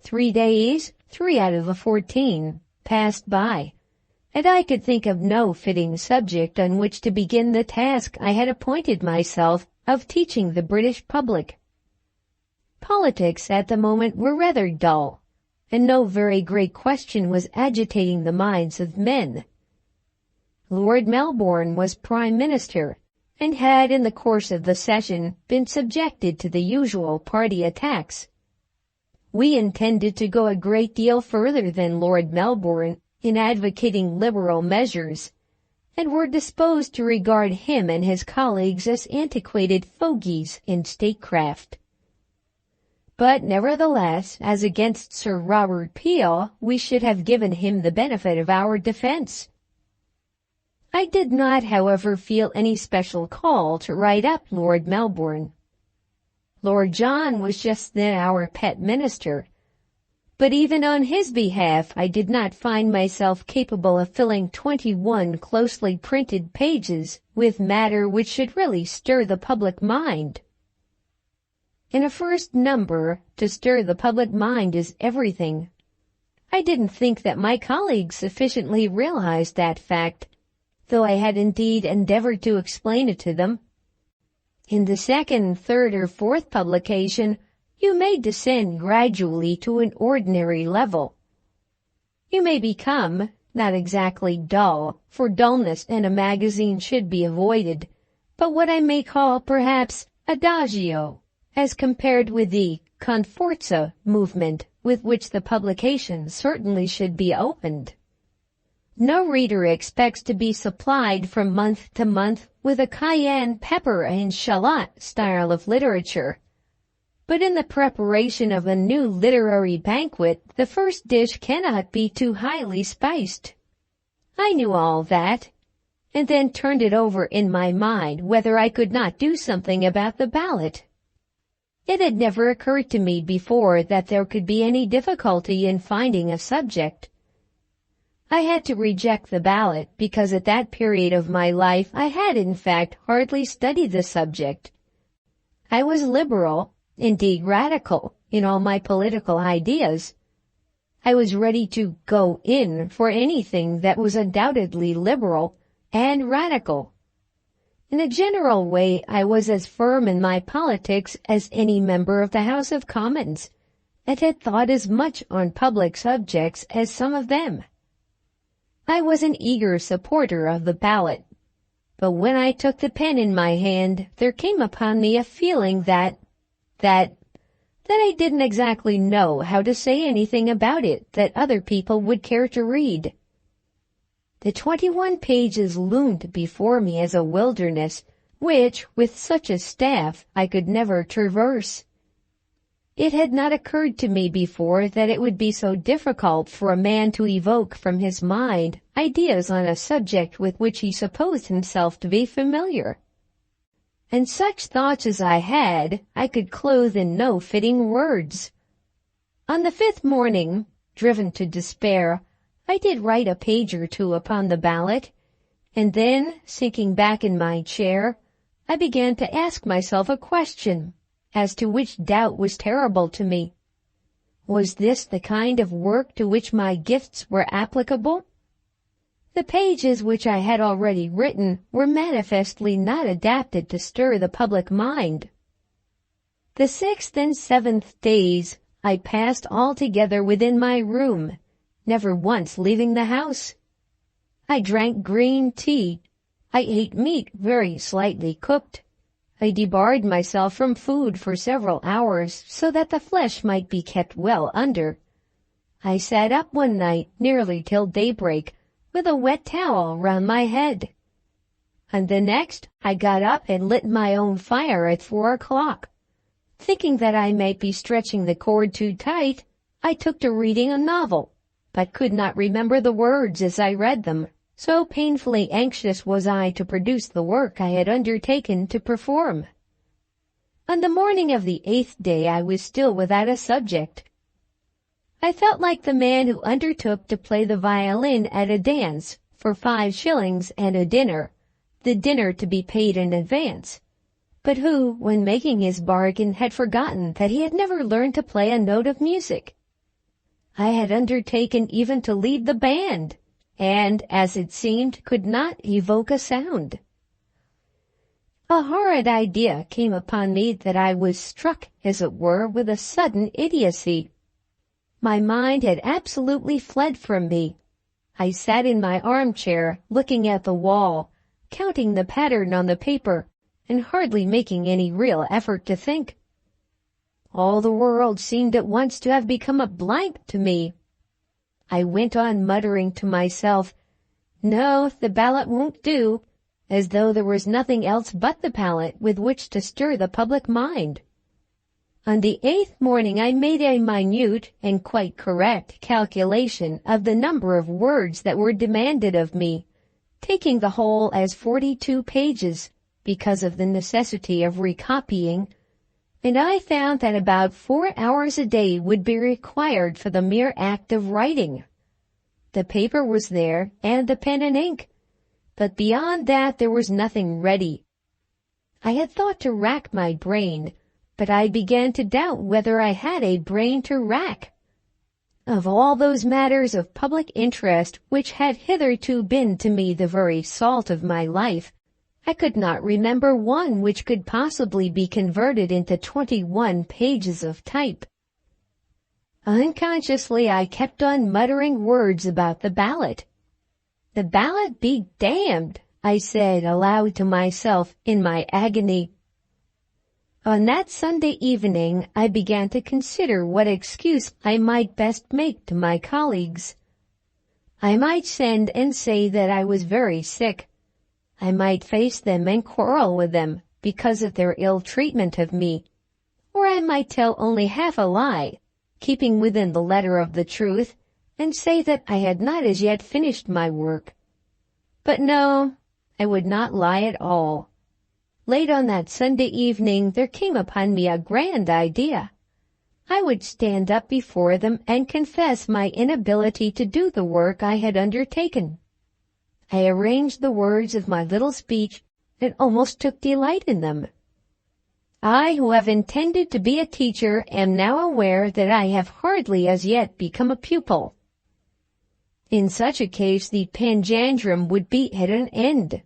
3 days, 3 out of the 14, passed by, and I could think of no fitting subject on which to begin the task I had appointed myself of teaching the British public. Politics at the moment were rather dull, and no very great question was agitating the minds of men. Lord Melbourne was Prime Minister, and had in the course of the session been subjected to the usual party attacks. We intended to go a great deal further than Lord Melbourne in advocating liberal measures, and were disposed to regard him and his colleagues as antiquated fogies in statecraft. But nevertheless, as against Sir Robert Peel, we should have given him the benefit of our defense. I did not, however, feel any special call to write up Lord Melbourne. Lord John was just then our pet minister, but even on his behalf I did not find myself capable of filling 21 closely printed pages with matter which should really stir the public mind. In a first number, to stir the public mind is everything. I didn't think that my colleagues sufficiently realized that fact, though I had indeed endeavored to explain it to them. In the second, third, or fourth publication, you may descend gradually to an ordinary level. You may become, not exactly dull, for dullness in a magazine should be avoided, but what I may call perhaps adagio, as compared with the con forza movement with which the publication certainly should be opened. No reader expects to be supplied from month to month with a cayenne pepper and shallot style of literature. But in the preparation of a new literary banquet, the first dish cannot be too highly spiced. I knew all that, and then turned it over in my mind whether I could not do something about the ballot. It had never occurred to me before that there could be any difficulty in finding a subject. I had to reject the ballot because at that period of my life I had in fact hardly studied the subject. I was liberal, indeed radical, in all my political ideas. I was ready to go in for anything that was undoubtedly liberal and radical. In a general way, I was as firm in my politics as any member of the House of Commons, and had thought as much on public subjects as some of them. I was an eager supporter of the ballot, but when I took the pen in my hand, there came upon me a feeling that I didn't exactly know how to say anything about it that other people would care to read. The 21 pages loomed before me as a wilderness, which, with such a staff, I could never traverse. It had not occurred to me before that it would be so difficult for a man to evoke from his mind ideas on a subject with which he supposed himself to be familiar. And such thoughts as I had, I could clothe in no fitting words. On the 5th morning, driven to despair, I did write a page or two upon the ballot, and then, sinking back in my chair, I began to ask myself a question, as to which doubt was terrible to me. Was this the kind of work to which my gifts were applicable? The pages which I had already written were manifestly not adapted to stir the public mind. The 6th and 7th days I passed altogether within my room, never once leaving the house. I drank green tea. I ate meat very slightly cooked. I debarred myself from food for several hours so that the flesh might be kept well under. I sat up one night nearly till daybreak with a wet towel round my head. And the next I got up and lit my own fire at 4 o'clock. Thinking that I might be stretching the cord too tight, I took to reading a novel, but could not remember the words as I read them, so painfully anxious was I to produce the work I had undertaken to perform. On the morning of the 8th day I was still without a subject. I felt like the man who undertook to play the violin at a dance for 5 shillings and a dinner, the dinner to be paid in advance, but who, when making his bargain, had forgotten that he had never learned to play a note of music. I had undertaken even to lead the band, and, as it seemed, could not evoke a sound. A horrid idea came upon me that I was struck, as it were, with a sudden idiocy. My mind had absolutely fled from me. I sat in my armchair, looking at the wall, counting the pattern on the paper, and hardly making any real effort to think. All the world seemed at once to have become a blank to me. I went on muttering to myself, "No, the ballot won't do," as though there was nothing else but the ballot with which to stir the public mind. On the 8th morning I made a minute and quite correct calculation of the number of words that were demanded of me, taking the whole as 42 pages, because of the necessity of recopying, and I found that about 4 hours a day would be required for the mere act of writing. The paper was there, and the pen and ink, but beyond that there was nothing ready. I had thought to rack my brain, but I began to doubt whether I had a brain to rack. Of all those matters of public interest which had hitherto been to me the very salt of my life, I could not remember one which could possibly be converted into 21 pages of type. Unconsciously I kept on muttering words about the ballot. "The ballot be damned," I said aloud to myself in my agony. On that Sunday evening I began to consider what excuse I might best make to my colleagues. I might send and say that I was very sick. I might face them and quarrel with them because of their ill treatment of me, or I might tell only half a lie, keeping within the letter of the truth, and say that I had not as yet finished my work. But no, I would not lie at all. Late on that Sunday evening there came upon me a grand idea. I would stand up before them and confess my inability to do the work I had undertaken. I arranged the words of my little speech and almost took delight in them. I, who have intended to be a teacher, am now aware that I have hardly as yet become a pupil. In such a case the panjandrum would be at an end.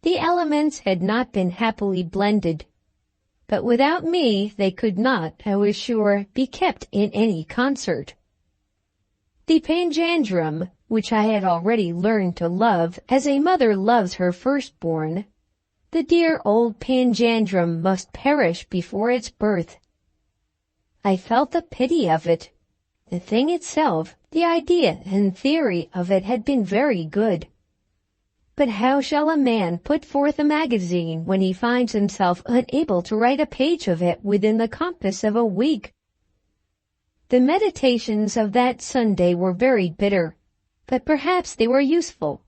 The elements had not been happily blended, but without me they could not, I was sure, be kept in any concert. The panjandrum, which I had already learned to love as a mother loves her firstborn, the dear old panjandrum must perish before its birth. I felt the pity of it. The thing itself, the idea and theory of it had been very good. But how shall a man put forth a magazine when he finds himself unable to write a page of it within the compass of a week? The meditations of that Sunday were very bitter, but perhaps they were useful.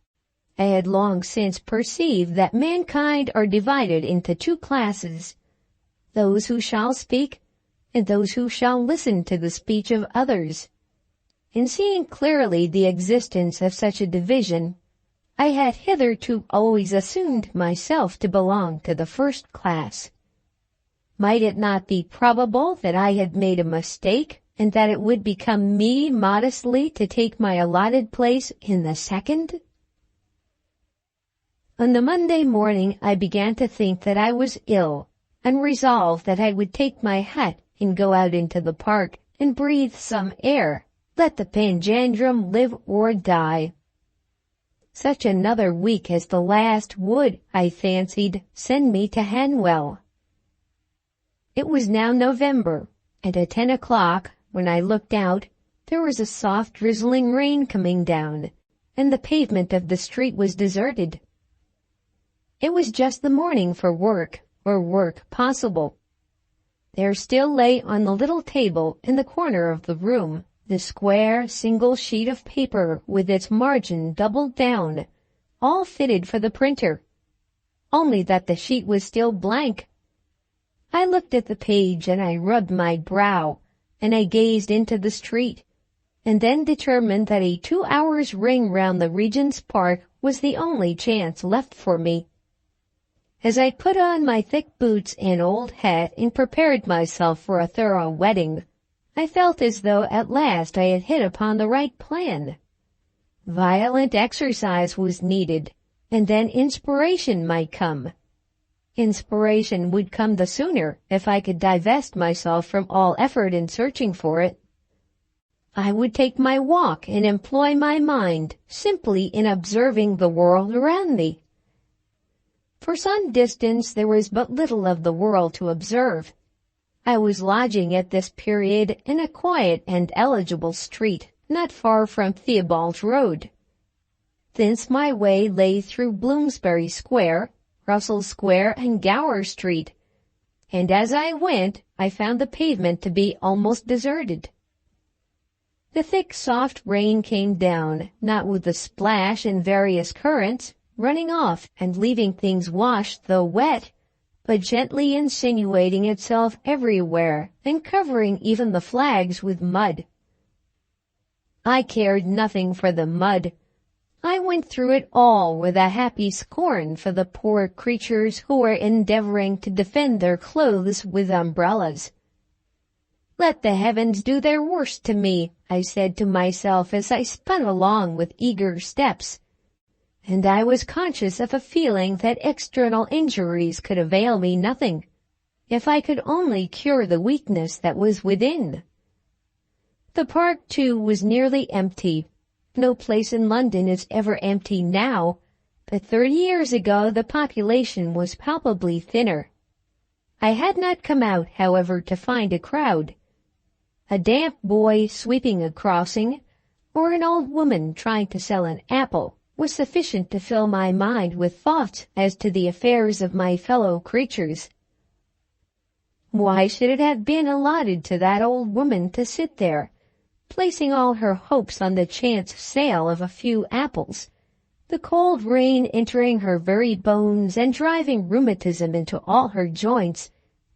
I had long since perceived that mankind are divided into 2 classes, those who shall speak and those who shall listen to the speech of others. In seeing clearly the existence of such a division, I had hitherto always assumed myself to belong to the first class. Might it not be probable that I had made a mistake, and that it would become me modestly to take my allotted place in the second? On the Monday morning I began to think that I was ill, and resolved that I would take my hat and go out into the park and breathe some air, let the panjandrum live or die. Such another week as the last would, I fancied, send me to Hanwell. It was now November, and at 10 o'clock, when I looked out, there was a soft drizzling rain coming down, and the pavement of the street was deserted. It was just the morning for work, or work possible. There still lay on the little table in the corner of the room the square single sheet of paper with its margin doubled down, all fitted for the printer, only that the sheet was still blank. I looked at the page and I rubbed my brow, and I gazed into the street, and then determined that a 2 hours ring round the Regent's Park was the only chance left for me. As I put on my thick boots and old hat and prepared myself for a thorough wetting, I felt as though at last I had hit upon the right plan. Violent exercise was needed, and then inspiration might come. Inspiration would come the sooner if I could divest myself from all effort in searching for it. I would take my walk and employ my mind simply in observing the world around me. For some distance there was but little of the world to observe. I was lodging at this period in a quiet and eligible street, not far from Theobald's Road. Thence my way lay through Bloomsbury Square, Russell Square, and Gower Street, and as I went I found the pavement to be almost deserted. The thick soft rain came down, not with a splash and various currents, running off and leaving things washed though wet, but gently insinuating itself everywhere and covering even the flags with mud. I cared nothing for the mud. I went through it all with a happy scorn for the poor creatures who were endeavoring to defend their clothes with umbrellas. Let the heavens do their worst to me, I said to myself as I spun along with eager steps, and I was conscious of a feeling that external injuries could avail me nothing, if I could only cure the weakness that was within. The park, too, was nearly empty. No place in London is ever empty now, but 30 years ago the population was palpably thinner. I had not come out, however, to find a crowd. A damp boy sweeping a crossing, or an old woman trying to sell an apple, was sufficient to fill my mind with thoughts as to the affairs of my fellow creatures. Why should it have been allotted to that old woman to sit there, placing all her hopes on the chance sale of a few apples, the cold rain entering her very bones and driving rheumatism into all her joints,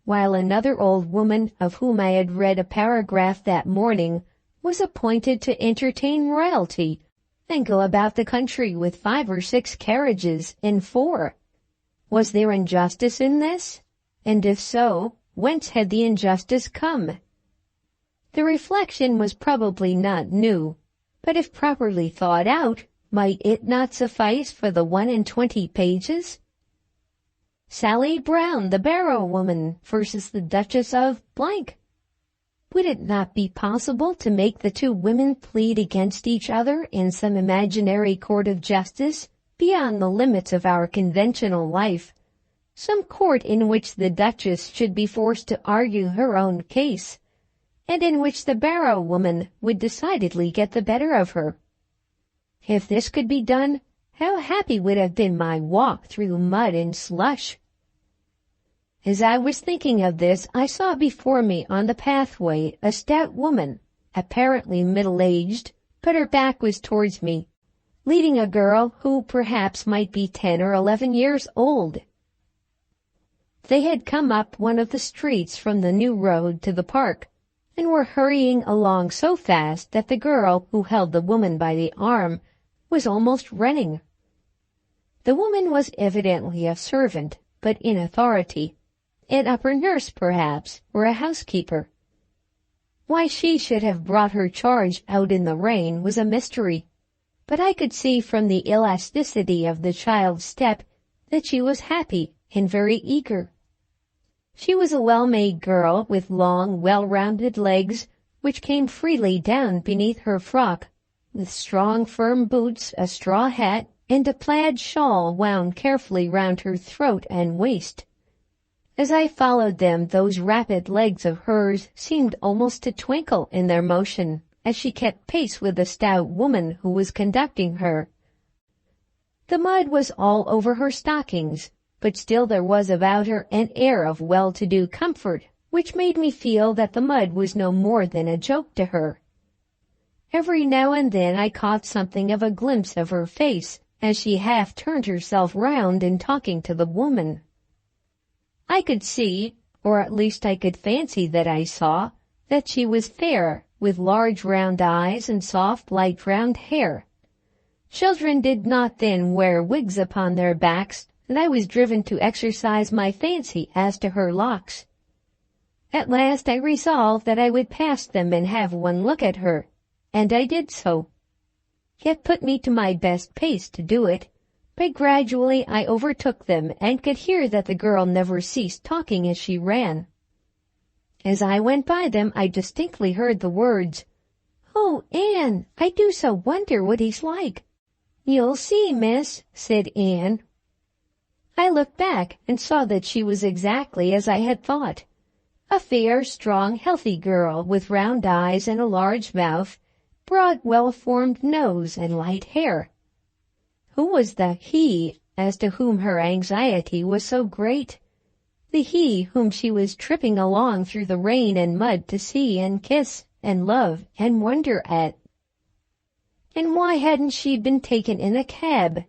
while another old woman, of whom I had read a paragraph that morning, was appointed to entertain royalty and go about the country with 5 or 6 carriages and 4. Was there injustice in this? And if so, whence had the injustice come? The reflection was probably not new, but if properly thought out, might it not suffice for the 21 pages? Sally Brown, the barrow woman, versus the Duchess of Blank. Would it not be possible to make the 2 women plead against each other in some imaginary court of justice beyond the limits of our conventional life, some court in which the Duchess should be forced to argue her own case, and in which the barrow woman would decidedly get the better of her? If this could be done, how happy would have been my walk through mud and slush! As I was thinking of this, I saw before me on the pathway a stout woman, apparently middle-aged, but her back was towards me, leading a girl who perhaps might be 10 or 11 years old. They had come up one of the streets from the new road to the park, and were hurrying along so fast that the girl who held the woman by the arm was almost running. The woman was evidently a servant, but in authority, an upper nurse perhaps, or a housekeeper. Why she should have brought her charge out in the rain was a mystery, but I could see from the elasticity of the child's step that she was happy and very eager. She was a well-made girl with long, well-rounded legs which came freely down beneath her frock, with strong, firm boots, a straw hat, and a plaid shawl wound carefully round her throat and waist. As I followed them, those rapid legs of hers seemed almost to twinkle in their motion as she kept pace with the stout woman who was conducting her. The mud was all over her stockings, but still there was about her an air of well-to-do comfort, which made me feel that the mud was no more than a joke to her. Every now and then I caught something of a glimpse of her face, as she half turned herself round in talking to the woman. I could see, or at least I could fancy that I saw, that she was fair, with large round eyes and soft light round hair. Children did not then wear wigs upon their backs, and I was driven to exercise my fancy as to her locks. At last I resolved that I would pass them and have one look at her, and I did so. It put me to my best pace to do it, but gradually I overtook them and could hear that the girl never ceased talking as she ran. As I went by them, I distinctly heard the words, "Oh, Anne, I do so wonder what he's like." "You'll see, miss," said Anne. I looked back and saw that she was exactly as I had thought. A fair, strong, healthy girl with round eyes and a large mouth, broad, well-formed nose and light hair. Who was the he as to whom her anxiety was so great? The he whom she was tripping along through the rain and mud to see and kiss and love and wonder at. And why hadn't she been taken in a cab?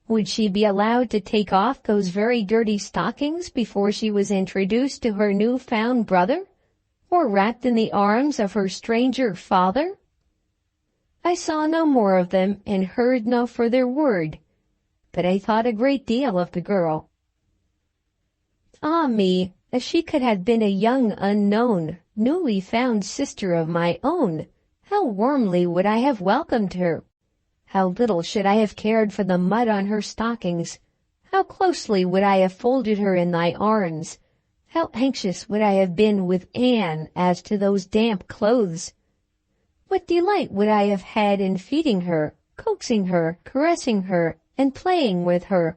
Would she be allowed to take off those very dirty stockings before she was introduced to her new-found brother, or wrapped in the arms of her stranger father? I saw no more of them and heard no further word, but I thought a great deal of the girl. Ah me, if she could have been a young unknown, newly found sister of my own, how warmly would I have welcomed her! How little should I have cared for the mud on her stockings! How closely would I have folded her in thy arms! How anxious would I have been with Anne as to those damp clothes! What delight would I have had in feeding her, coaxing her, caressing her, and playing with her!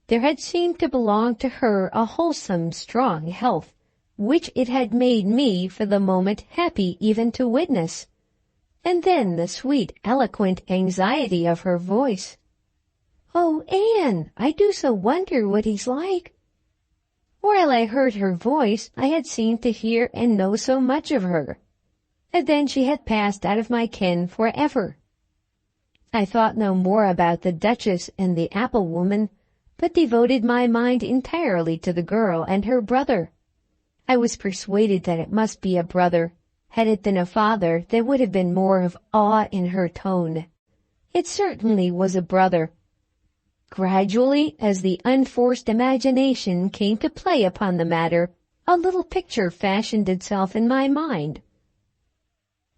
There had seemed to belong to her a wholesome, strong health, which it had made me for the moment happy even to witness. And then the sweet, eloquent anxiety of her voice. "Oh, Anne, I do so wonder what he's like." While I heard her voice, I had seemed to hear and know so much of her. And then she had passed out of my ken forever. I thought no more about the Duchess and the apple woman, but devoted my mind entirely to the girl and her brother. I was persuaded that it must be a brother. Had it been a father, there would have been more of awe in her tone. It certainly was a brother. Gradually, as the unforced imagination came to play upon the matter, a little picture fashioned itself in my mind.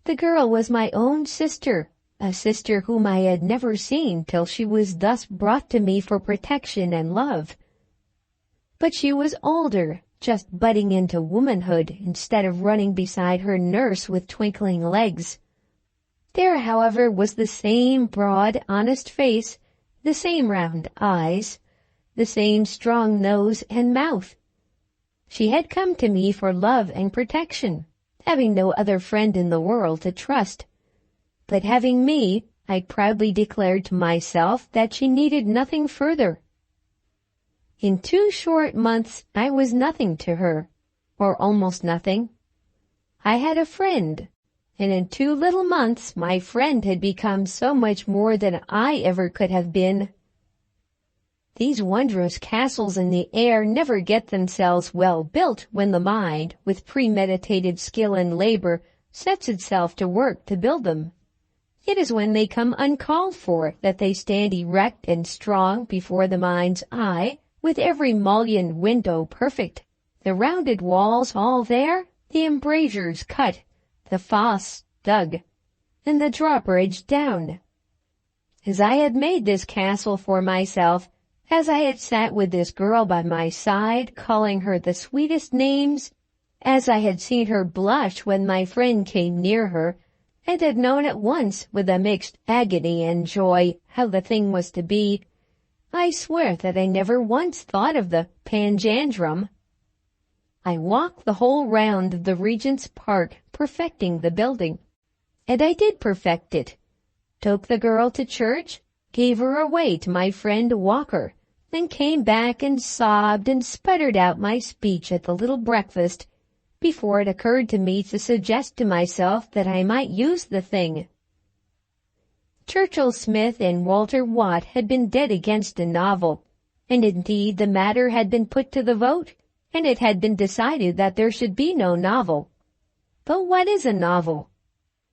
The girl was my own sister, a sister whom I had never seen till she was thus brought to me for protection and love. But she was older, just budding into womanhood instead of running beside her nurse with twinkling legs. There, however, was the same broad, honest face, the same round eyes, the same strong nose and mouth. She had come to me for love and protection, having no other friend in the world to trust. But having me, I proudly declared to myself that she needed nothing further. In 2 short months I was nothing to her, or almost nothing. I had a friend, and in 2 little months my friend had become so much more than I ever could have been. These wondrous castles in the air never get themselves well built when the mind, with premeditated skill and labor, sets itself to work to build them. It is when they come uncalled for that they stand erect and strong before the mind's eye, with every mullioned window perfect, the rounded walls all there, the embrasures cut, the fosse dug, and the drawbridge down. As I had made this castle for myself, as I had sat with this girl by my side, calling her the sweetest names, as I had seen her blush when my friend came near her, and had known at once, with a mixed agony and joy, how the thing was to be, I swear that I never once thought of the panjandrum. I walked the whole round of the Regent's Park, perfecting the building. And I did perfect it. Took the girl to church, gave her away to my friend Walker, then came back and sobbed and sputtered out my speech at the little breakfast, before it occurred to me to suggest to myself that I might use the thing. Churchill Smith and Walter Watt had been dead against a novel, and indeed the matter had been put to the vote, and it had been decided that there should be no novel. But what is a novel?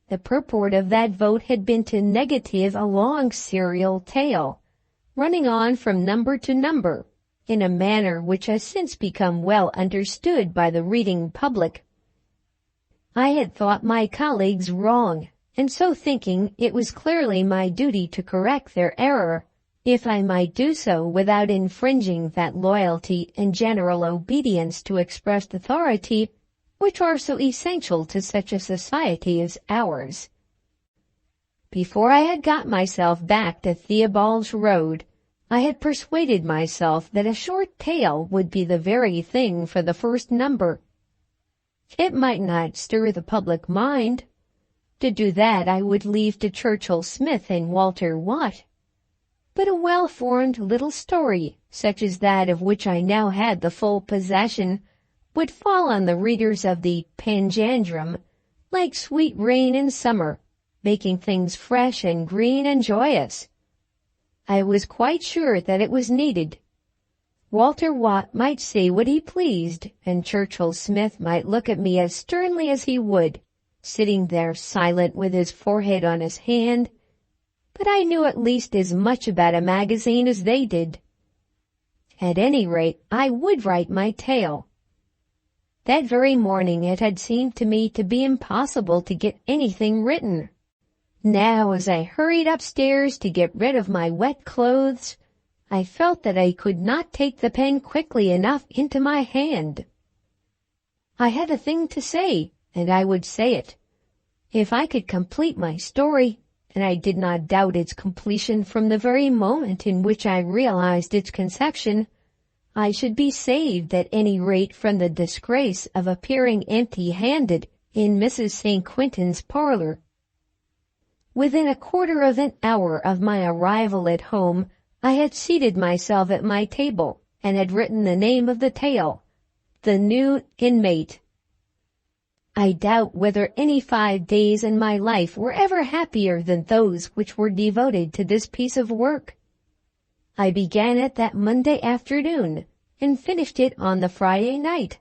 The purport of that vote had been to negative a long serial tale, running on from number to number, in a manner which has since become well understood by the reading public. I had thought my colleagues wrong, and so thinking, it was clearly my duty to correct their error, if I might do so without infringing that loyalty and general obedience to expressed authority which are so essential to such a society as ours. Before I had got myself back to Theobald's Road, I had persuaded myself that a short tale would be the very thing for the first number. It might not stir the public mind. To do that I would leave to Churchill Smith and Walter Watt. But a well-formed little story, such as that of which I now had the full possession, would fall on the readers of the Panjandrum like sweet rain in summer, making things fresh and green and joyous. I was quite sure that it was needed. Walter Watt might say what he pleased, and Churchill Smith might look at me as sternly as he would, sitting there silent with his forehead on his hand, but I knew at least as much about a magazine as they did. At any rate, I would write my tale. That very morning it had seemed to me to be impossible to get anything written. Now, as I hurried upstairs to get rid of my wet clothes, I felt that I could not take the pen quickly enough into my hand. I had a thing to say, and I would say it. If I could complete my story, and I did not doubt its completion from the very moment in which I realized its conception, I should be saved at any rate from the disgrace of appearing empty-handed in Mrs. St. Quentin's parlor. Within a quarter of an hour of my arrival at home, I had seated myself at my table, and had written the name of the tale, The New Inmate. I doubt whether any 5 days in my life were ever happier than those which were devoted to this piece of work. I began it that Monday afternoon, and finished it on the Friday night.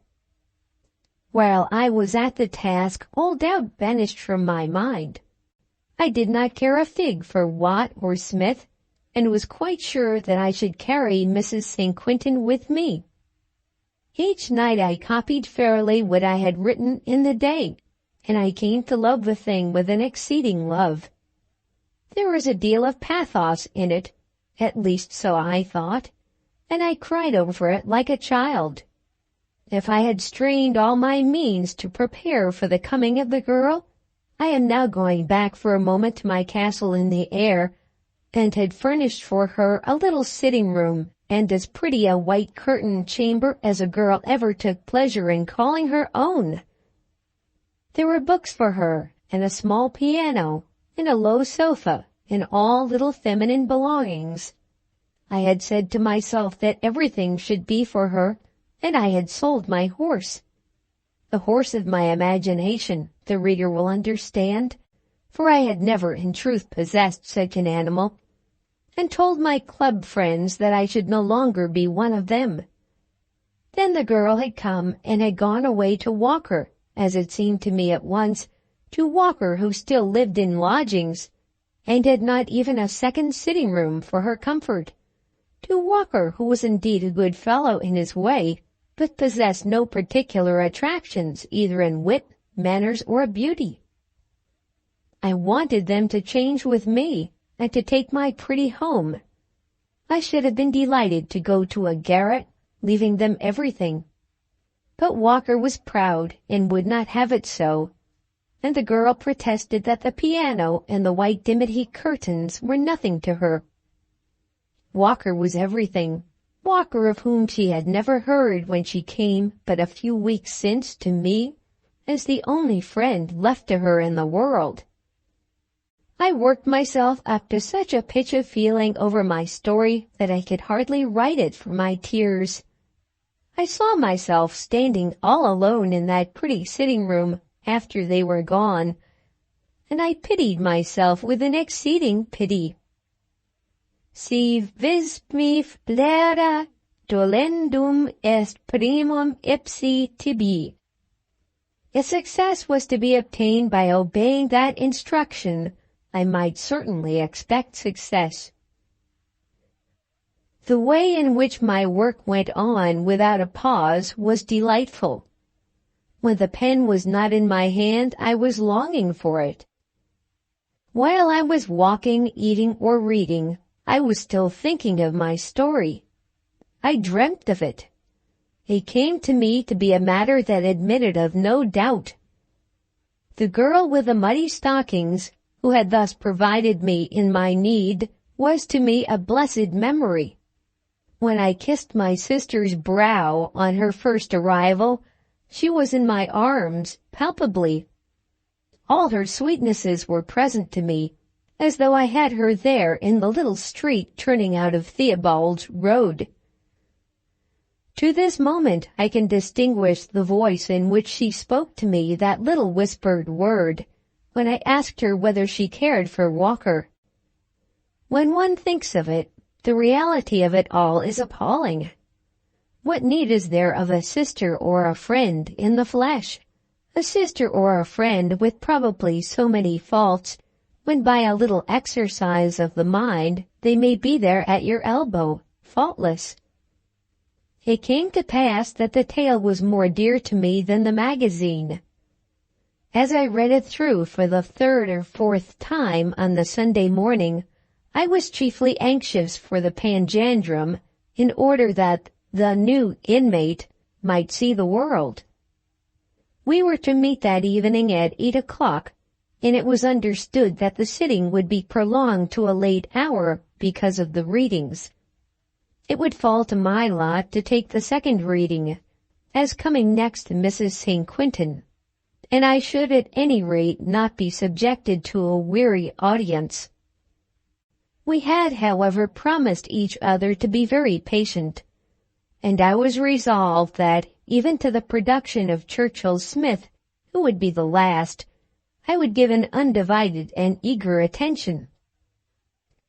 While I was at the task, all doubt vanished from my mind. I did not care a fig for Watt or Smith, and was quite sure that I should carry Mrs. St. Quentin with me. Each night I copied fairly what I had written in the day, and I came to love the thing with an exceeding love. There was a deal of pathos in it, at least so I thought, and I cried over it like a child. If I had strained all my means to prepare for the coming of the girl, I am now going back for a moment to my castle in the air, and had furnished for her a little sitting-room and as pretty a white-curtained chamber as a girl ever took pleasure in calling her own. There were books for her, and a small piano, and a low sofa, and all little feminine belongings. I had said to myself that everything should be for her, and I had sold my horse. The horse of my imagination, the reader will understand, for I had never in truth possessed such an animal, and told my club friends that I should no longer be one of them. Then the girl had come and had gone away to Walker, as it seemed to me at once, to Walker who still lived in lodgings, and had not even a second sitting-room for her comfort, to Walker who was indeed a good fellow in his way, but possessed no particular attractions either in wit, manners, or beauty. I wanted them to change with me, and to take my pretty home. I should have been delighted to go to a garret, leaving them everything. But Walker was proud, and would not have it so, and the girl protested that the piano and the white dimity curtains were nothing to her. Walker was everything, Walker of whom she had never heard when she came but a few weeks since to me, as the only friend left to her in the world. I worked myself up to such a pitch of feeling over my story that I could hardly write it for my tears. I saw myself standing all alone in that pretty sitting-room after they were gone, and I pitied myself with an exceeding pity. Si vis mi flera dolendum est primum ipsi tibi. If success was to be obtained by obeying that instruction, I might certainly expect success. The way in which my work went on without a pause was delightful. When the pen was not in my hand, I was longing for it. While I was walking, eating, or reading, I was still thinking of my story. I dreamt of it. It came to me to be a matter that admitted of no doubt. The girl with the muddy stockings, who had thus provided me in my need, was to me a blessed memory. When I kissed my sister's brow on her first arrival, she was in my arms, palpably. All her sweetnesses were present to me, as though I had her there in the little street turning out of Theobald's Road. To this moment I can distinguish the voice in which she spoke to me that little whispered word, when I asked her whether she cared for Walker. When one thinks of it, the reality of it all is appalling. What need is there of a sister or a friend in the flesh? A sister or a friend with probably so many faults, when by a little exercise of the mind they may be there at your elbow, faultless. It came to pass that the tale was more dear to me than the magazine. As I read it through for the third or fourth time on the Sunday morning, I was chiefly anxious for the panjandrum, in order that the new inmate might see the world. We were to meet that evening at 8 o'clock, and it was understood that the sitting would be prolonged to a late hour because of the readings. It would fall to my lot to take the second reading, as coming next to Mrs. St. Quintin, and I should at any rate not be subjected to a weary audience. We had, however, promised each other to be very patient, and I was resolved that, even to the production of Churchill Smith, who would be the last, I would give an undivided and eager attention.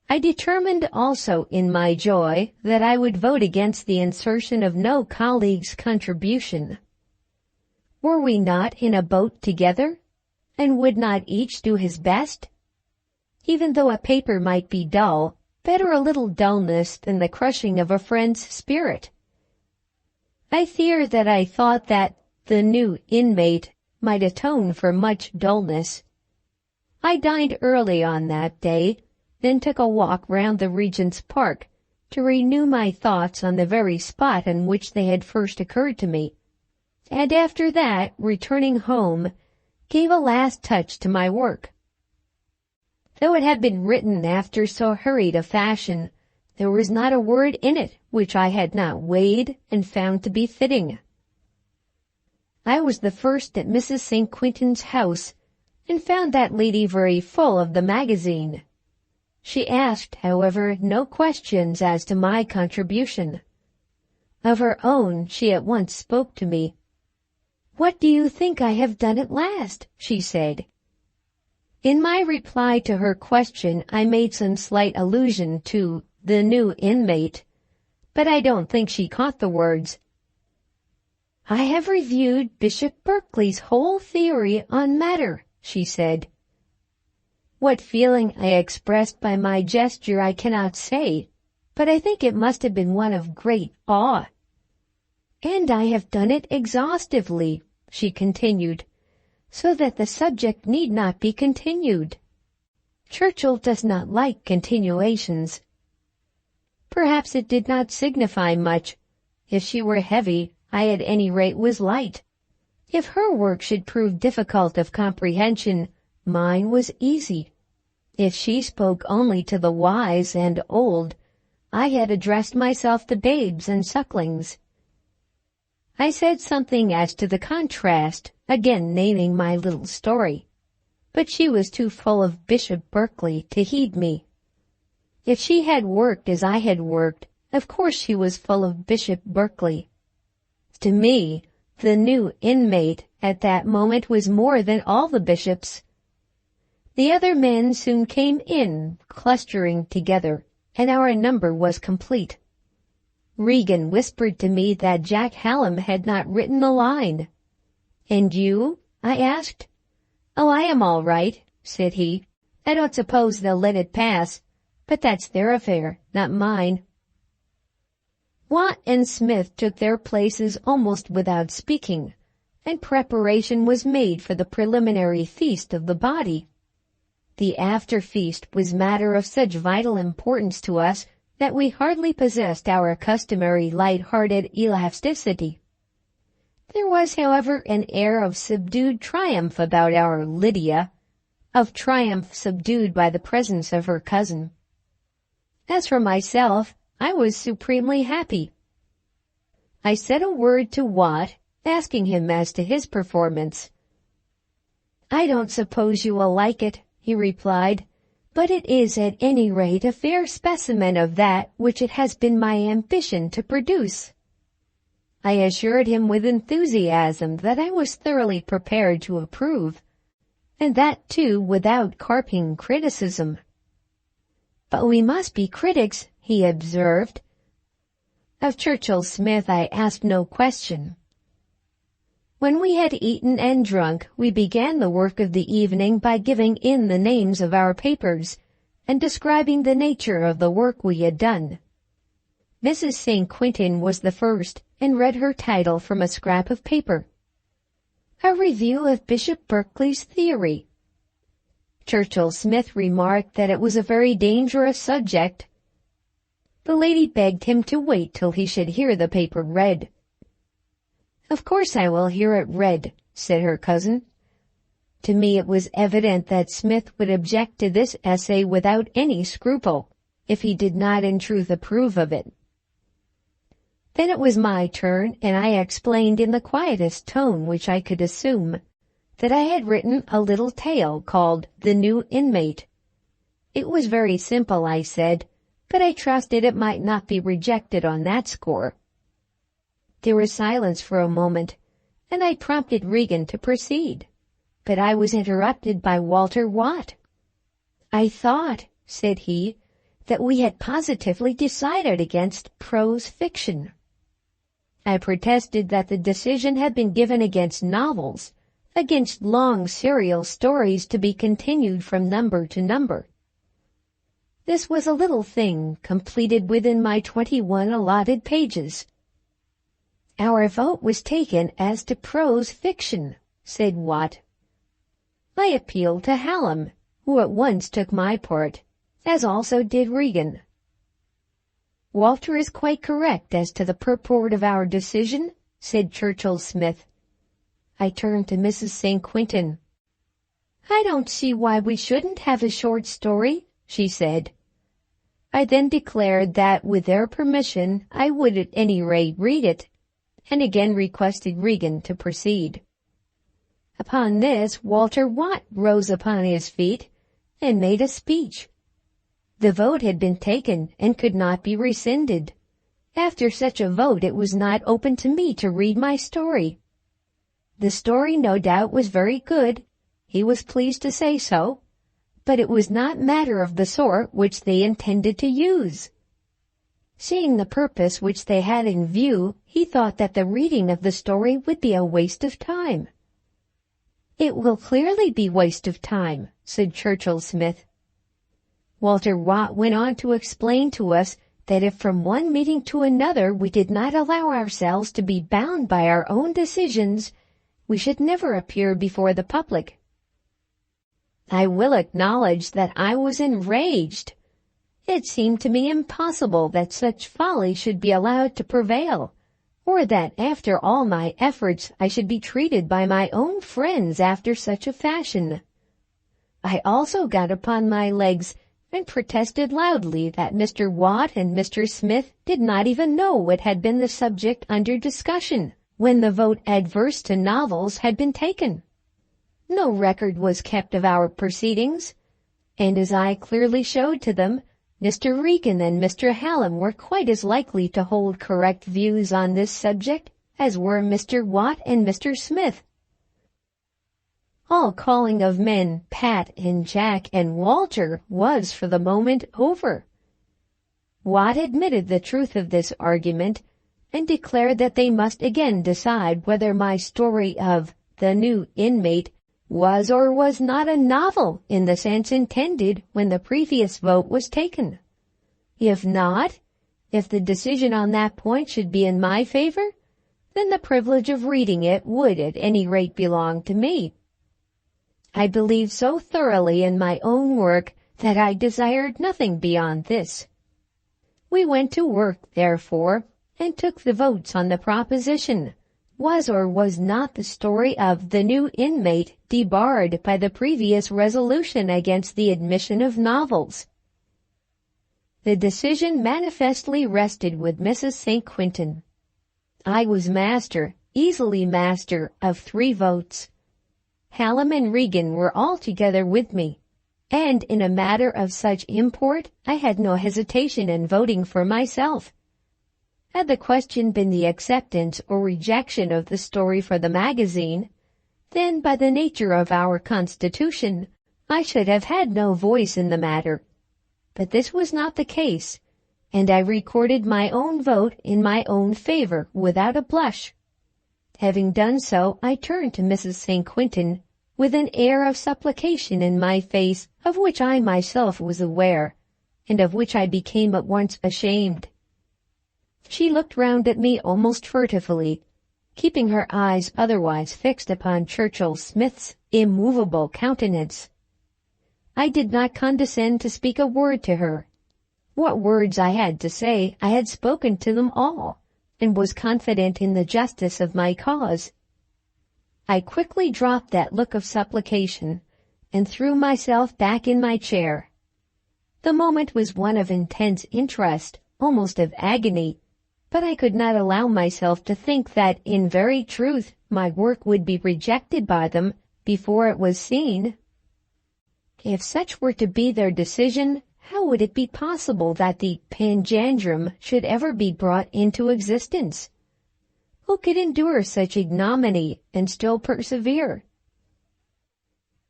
I determined also in my joy that I would vote against the insertion of no colleague's contribution. Were we not in a boat together, and would not each do his best? Even though a paper might be dull, better a little dullness than the crushing of a friend's spirit. I fear that I thought that the new inmate might atone for much dullness. I dined early on that day, then took a walk round the Regent's Park to renew my thoughts on the very spot on which they had first occurred to me, and after that, returning home, gave a last touch to my work. Though it had been written after so hurried a fashion, there was not a word in it which I had not weighed and found to be fitting. I was the first at Mrs. St. Quintin's house, and found that lady very full of the magazine. She asked, however, no questions as to my contribution. Of her own, she at once spoke to me. "What do you think I have done at last?" she said. In my reply to her question, I made some slight allusion to the new inmate, but I don't think she caught the words. "I have reviewed Bishop Berkeley's whole theory on matter," she said. What feeling I expressed by my gesture I cannot say, but I think it must have been one of great awe. "And I have done it exhaustively," she continued, "so that the subject need not be continued. Churchill does not like continuations." Perhaps it did not signify much. If she were heavy, I at any rate was light. If her work should prove difficult of comprehension, mine was easy. If she spoke only to the wise and old, I had addressed myself to babes and sucklings. I said something as to the contrast, again naming my little story, but she was too full of Bishop Berkeley to heed me. If she had worked as I had worked, of course she was full of Bishop Berkeley. To me, the new inmate at that moment was more than all the bishops. The other men soon came in, clustering together, and our number was complete. Regan whispered to me that Jack Hallam had not written a line. "And you?" I asked. "Oh, I am all right," said he. "I don't suppose they'll let it pass, but that's their affair, not mine." Watt and Smith took their places almost without speaking, and preparation was made for the preliminary feast of the body. The after-feast was matter of such vital importance to us that we hardly possessed our customary light-hearted elasticity. There was, however, an air of subdued triumph about our Lydia, of triumph subdued by the presence of her cousin. As for myself, I was supremely happy. I said a word to Watt, asking him as to his performance. "I don't suppose you will like it," he replied, "but it is at any rate a fair specimen of that which it has been my ambition to produce." I assured him with enthusiasm that I was thoroughly prepared to approve, and that too without carping criticism. "But we must be critics," he observed. Of Churchill Smith I asked no question. When we had eaten and drunk, we began the work of the evening by giving in the names of our papers, and describing the nature of the work we had done. Mrs. St. Quentin was the first, and read her title from a scrap of paper. "A Review of Bishop Berkeley's Theory." Churchill Smith remarked that it was a very dangerous subject. The lady begged him to wait till he should hear the paper read. "Of course I will hear it read," said her cousin. To me it was evident that Smith would object to this essay without any scruple, if he did not in truth approve of it. Then it was my turn, and I explained in the quietest tone which I could assume that I had written a little tale called The New Inmate. It was very simple, I said, but I trusted it might not be rejected on that score. There was silence for a moment, and I prompted Regan to proceed, but I was interrupted by Walter Watt. "I thought," said he, "that we had positively decided against prose fiction." I protested that the decision had been given against novels, against long serial stories to be continued from number to number. This was a little thing, completed within my 21 allotted pages. "Our vote was taken as to prose fiction," said Watt. I appealed to Hallam, who at once took my part, as also did Regan. "Walter is quite correct as to the purport of our decision," said Churchill Smith. I turned to Mrs. St. Quentin. "I don't see why we shouldn't have a short story," she said. I then declared that, with their permission, I would at any rate read it, and again requested Regan to proceed. Upon this, Walter Watt rose upon his feet and made a speech. The vote had been taken and could not be rescinded. After such a vote, it was not open to me to read my story. The story, no doubt, was very good. He was pleased to say so, but it was not matter of the sort which they intended to use. Seeing the purpose which they had in view, he thought that the reading of the story would be a waste of time. "It will clearly be waste of time," said Churchill Smith. Walter Watt went on to explain to us that if from one meeting to another we did not allow ourselves to be bound by our own decisions, we should never appear before the public. I will acknowledge that I was enraged. It seemed to me impossible that such folly should be allowed to prevail, or that after all my efforts I should be treated by my own friends after such a fashion. I also got upon my legs and protested loudly that Mr. Watt and Mr. Smith did not even know what had been the subject under discussion when the vote adverse to novels had been taken. No record was kept of our proceedings, and as I clearly showed to them, Mr. Regan and Mr. Hallam were quite as likely to hold correct views on this subject as were Mr. Watt and Mr. Smith. All calling of men Pat and Jack and Walter was for the moment over. Watt admitted the truth of this argument and declared that they must again decide whether my story of The New Inmate was or was not a novel in the sense intended when the previous vote was taken? If not, if the decision on that point should be in my favor, then the privilege of reading it would at any rate belong to me. I believed so thoroughly in my own work that I desired nothing beyond this. We went to work, therefore, and took the votes on the proposition, was or was not the story of The New Inmate debarred by the previous resolution against the admission of novels? The decision manifestly rested with Mrs. St. Quentin. I was master, easily master, of 3 votes. Hallam and Regan were altogether with me, and in a matter of such import I had no hesitation in voting for myself. Had the question been the acceptance or rejection of the story for the magazine, then by the nature of our constitution I should have had no voice in the matter. But this was not the case, and I recorded my own vote in my own favor without a blush. Having done so, I turned to Mrs. St. Quentin with an air of supplication in my face of which I myself was aware, and of which I became at once ashamed. She looked round at me almost furtively, keeping her eyes otherwise fixed upon Churchill Smith's immovable countenance. I did not condescend to speak a word to her. What words I had to say, I had spoken to them all, and was confident in the justice of my cause. I quickly dropped that look of supplication, and threw myself back in my chair. The moment was one of intense interest, almost of agony, but I could not allow myself to think that, in very truth, my work would be rejected by them before it was seen. If such were to be their decision, how would it be possible that the Panjandrum should ever be brought into existence? Who could endure such ignominy and still persevere?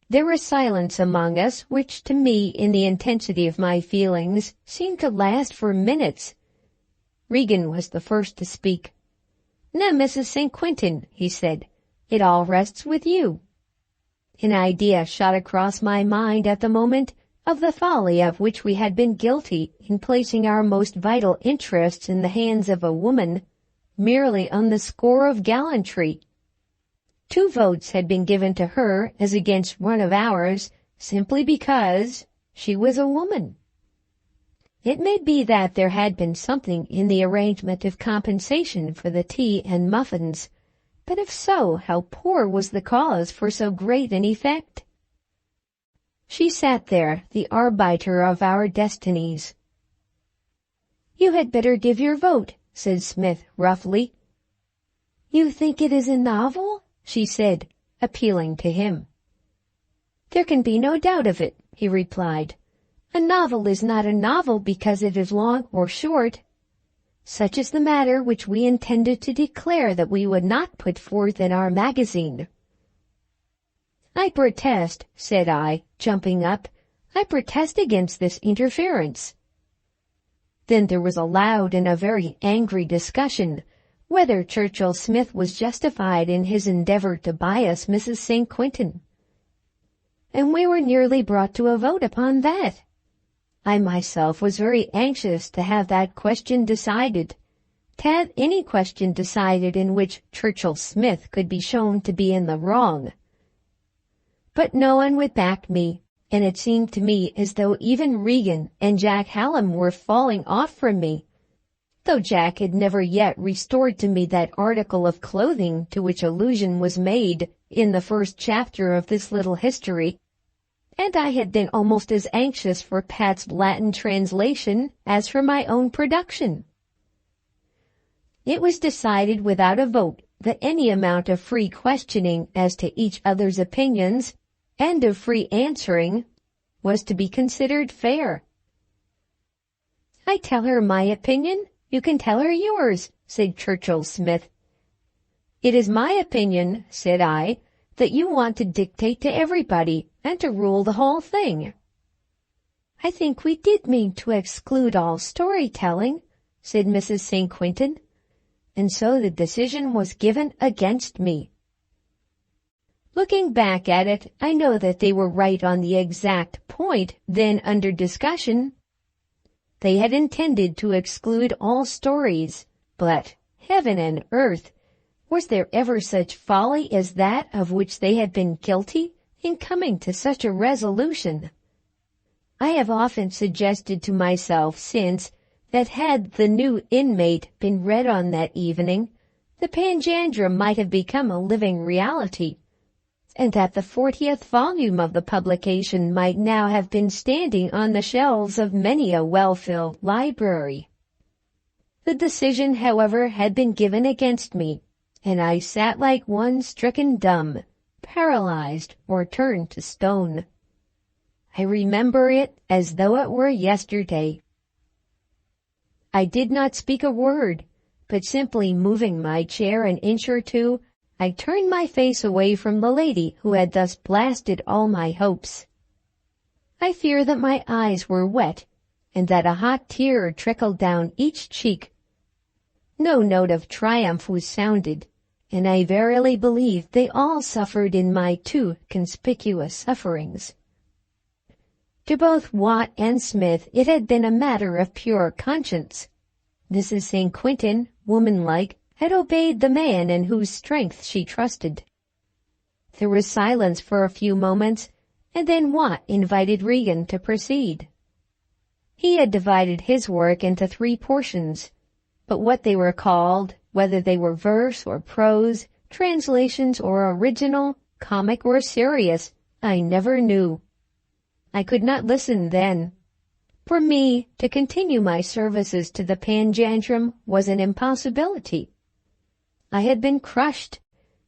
There was silence among us, which to me, in the intensity of my feelings, seemed to last for minutes. Regan was the first to speak. "Now, Mrs. St. Quentin," he said, "it all rests with you." An idea shot across my mind at the moment of the folly of which we had been guilty in placing our most vital interests in the hands of a woman, merely on the score of gallantry. 2 votes had been given to her as against one of ours, simply because she was a woman. It may be that there had been something in the arrangement of compensation for the tea and muffins, but if so, how poor was the cause for so great an effect? She sat there, the arbiter of our destinies. "You had better give your vote," said Smith roughly. "You think it is a novel?" she said, appealing to him. "There can be no doubt of it," he replied. "A novel is not a novel because it is long or short. Such is the matter which we intended to declare that we would not put forth in our magazine." "I protest," said I, jumping up, "I protest against this interference." Then there was a loud and a very angry discussion whether Churchill Smith was justified in his endeavor to bias Mrs. St. Quentin. And we were nearly brought to a vote upon that. I myself was very anxious to have that question decided, to have any question decided in which Churchill Smith could be shown to be in the wrong. But no one would back me, and it seemed to me as though even Regan and Jack Hallam were falling off from me, though Jack had never yet restored to me that article of clothing to which allusion was made in the first chapter of this little history, and I had been almost as anxious for Pat's Latin translation as for my own production. It was decided without a vote that any amount of free questioning as to each other's opinions and of free answering was to be considered fair. "I tell her my opinion, you can tell her yours," said Churchill Smith. "It is my opinion," said I, "that you want to dictate to everybody and to rule the whole thing." "I think we did mean to exclude all storytelling," said Mrs. St. Quentin, and so the decision was given against me. Looking back at it, I know that they were right on the exact point then under discussion. They had intended to exclude all stories, but, heaven and earth, was there ever such folly as that of which they had been guilty in coming to such a resolution? I have often suggested to myself since that had the new inmate been read on that evening, the panjandrum might have become a living reality, and that the 40th volume of the publication might now have been standing on the shelves of many a well-filled library. The decision, however, had been given against me, and I sat like one stricken dumb, paralyzed, or turned to stone. I remember it as though it were yesterday. I did not speak a word, but simply moving my chair an inch or two, I turned my face away from the lady who had thus blasted all my hopes. I fear that my eyes were wet, and that a hot tear trickled down each cheek. No note of triumph was sounded, and I verily believe they all suffered in my too conspicuous sufferings. To both Watt and Smith it had been a matter of pure conscience. Mrs. St. Quentin, womanlike, had obeyed the man in whose strength she trusted. There was silence for a few moments, and then Watt invited Regan to proceed. He had divided his work into 3 portions, but what they were called, whether they were verse or prose, translations or original, comic or serious, I never knew. I could not listen then. For me, to continue my services to the panjandrum was an impossibility. I had been crushed,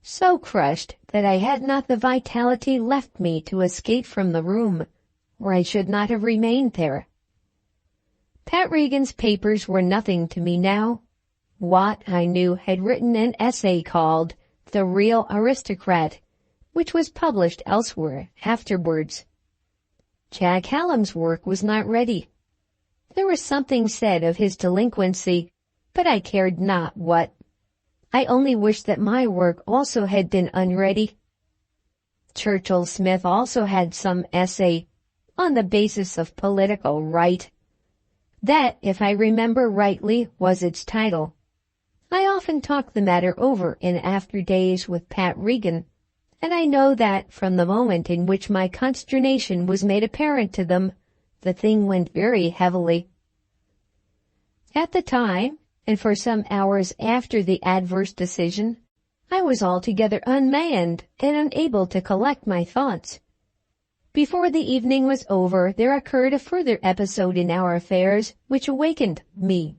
so crushed that I had not the vitality left me to escape from the room, or I should not have remained there. Pat Regan's papers were nothing to me now. Watt, I knew, had written an essay called The Real Aristocrat, which was published elsewhere afterwards. Jack Hallam's work was not ready. There was something said of his delinquency, but I cared not what. I only wished that my work also had been unready. Churchill Smith also had some essay, on the basis of political right. That, if I remember rightly, was its title. I often talked the matter over in after days with Pat Regan, and I know that from the moment in which my consternation was made apparent to them, the thing went very heavily. At the time, and for some hours after the adverse decision, I was altogether unmanned and unable to collect my thoughts. Before the evening was over, there occurred a further episode in our affairs which awakened me.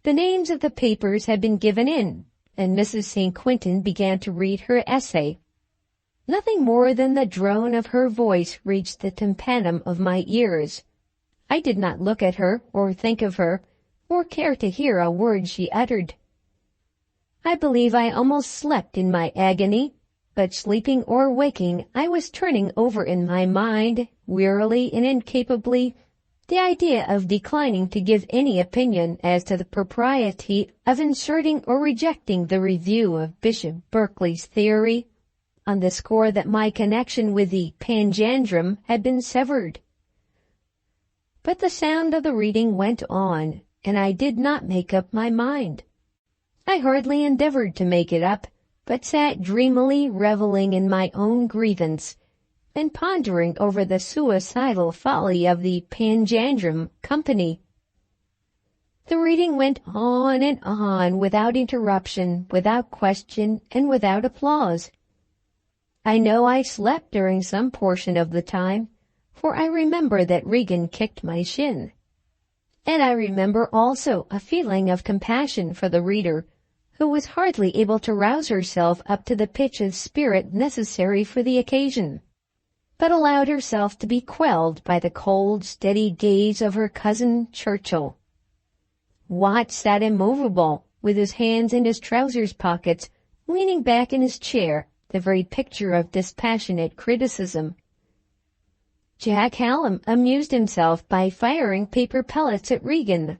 The names of the papers had been given in, and Mrs. St. Quentin began to read her essay. Nothing more than the drone of her voice reached the tympanum of my ears. I did not look at her, or think of her, or care to hear a word she uttered. I believe I almost slept in my agony, but sleeping or waking, I was turning over in my mind, wearily and incapably, the idea of declining to give any opinion as to the propriety of inserting or rejecting the review of Bishop Berkeley's theory, on the score that my connection with the panjandrum had been severed. But the sound of the reading went on, and I did not make up my mind. I hardly endeavored to make it up, but sat dreamily reveling in my own grievance, and pondering over the suicidal folly of the panjandrum company. The reading went on and on without interruption, without question, and without applause. I know I slept during some portion of the time, for I remember that Regan kicked my shin. And I remember also a feeling of compassion for the reader, who was hardly able to rouse herself up to the pitch of spirit necessary for the occasion, but allowed herself to be quelled by the cold, steady gaze of her cousin Churchill. Watt sat immovable, with his hands in his trousers pockets, leaning back in his chair, the very picture of dispassionate criticism. Jack Hallam amused himself by firing paper pellets at Regan,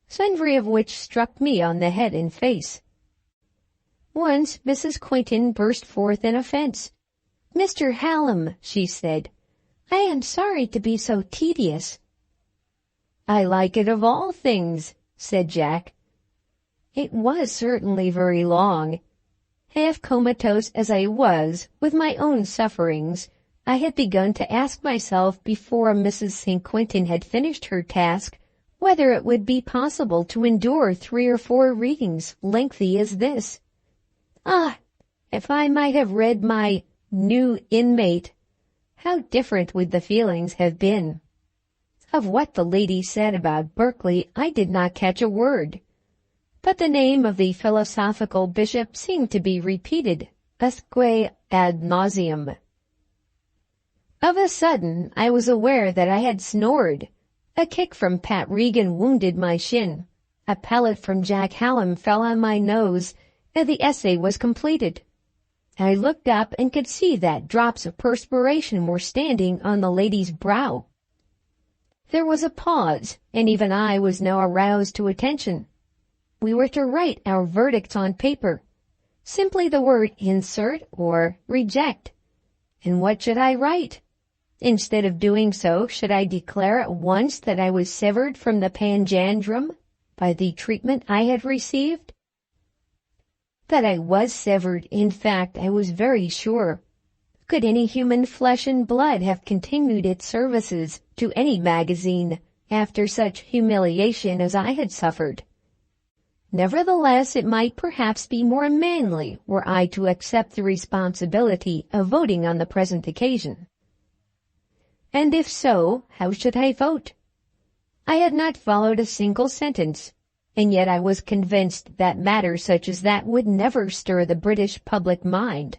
sundry of which struck me on the head and face. Once Mrs. Quinton burst forth in offense. "Mr. Hallam," she said, "I am sorry to be so tedious." "I like it of all things," said Jack. It was certainly very long. Half comatose as I was with my own sufferings, I had begun to ask myself before Mrs. St. Quintin had finished her task whether it would be possible to endure 3 or 4 readings lengthy as this. Ah, if I might have read my New Inmate, how different would the feelings have been. Of what the lady said about Berkeley I did not catch a word, but the name of the philosophical bishop seemed to be repeated, usque ad nauseam. Of a sudden I was aware that I had snored. A kick from Pat Regan wounded my shin. A pellet from Jack Hallam fell on my nose, and the essay was completed. I looked up and could see that drops of perspiration were standing on the lady's brow. There was a pause, and even I was now aroused to attention. We were to write our verdicts on paper, simply the word insert or reject. And what should I write? Instead of doing so, should I declare at once that I was severed from the panjandrum by the treatment I had received? That I was severed, in fact, I was very sure. Could any human flesh and blood have continued its services to any magazine after such humiliation as I had suffered? Nevertheless, it might perhaps be more manly were I to accept the responsibility of voting on the present occasion. And if so, how should I vote? I had not followed a single sentence, and yet I was convinced that matters such as that would never stir the British public mind.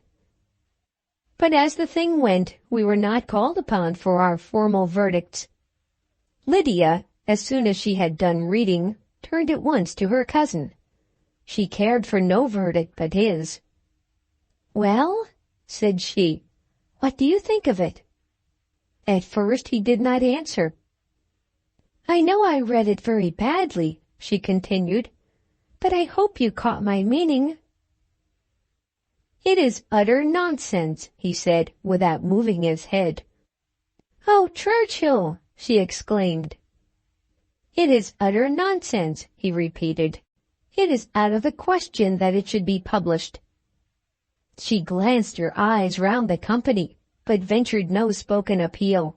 But as the thing went, we were not called upon for our formal verdicts. Lydia, as soon as she had done reading, turned at once to her cousin. She cared for no verdict but his. "Well," said she, "what do you think of it?" At first he did not answer. "I know I read it very badly," she continued, "but I hope you caught my meaning." "It is utter nonsense," he said, without moving his head. "Oh, Churchill!" she exclaimed. "It is utter nonsense," he repeated. "It is out of the question that it should be published." She glanced her eyes round the company, but ventured no spoken appeal.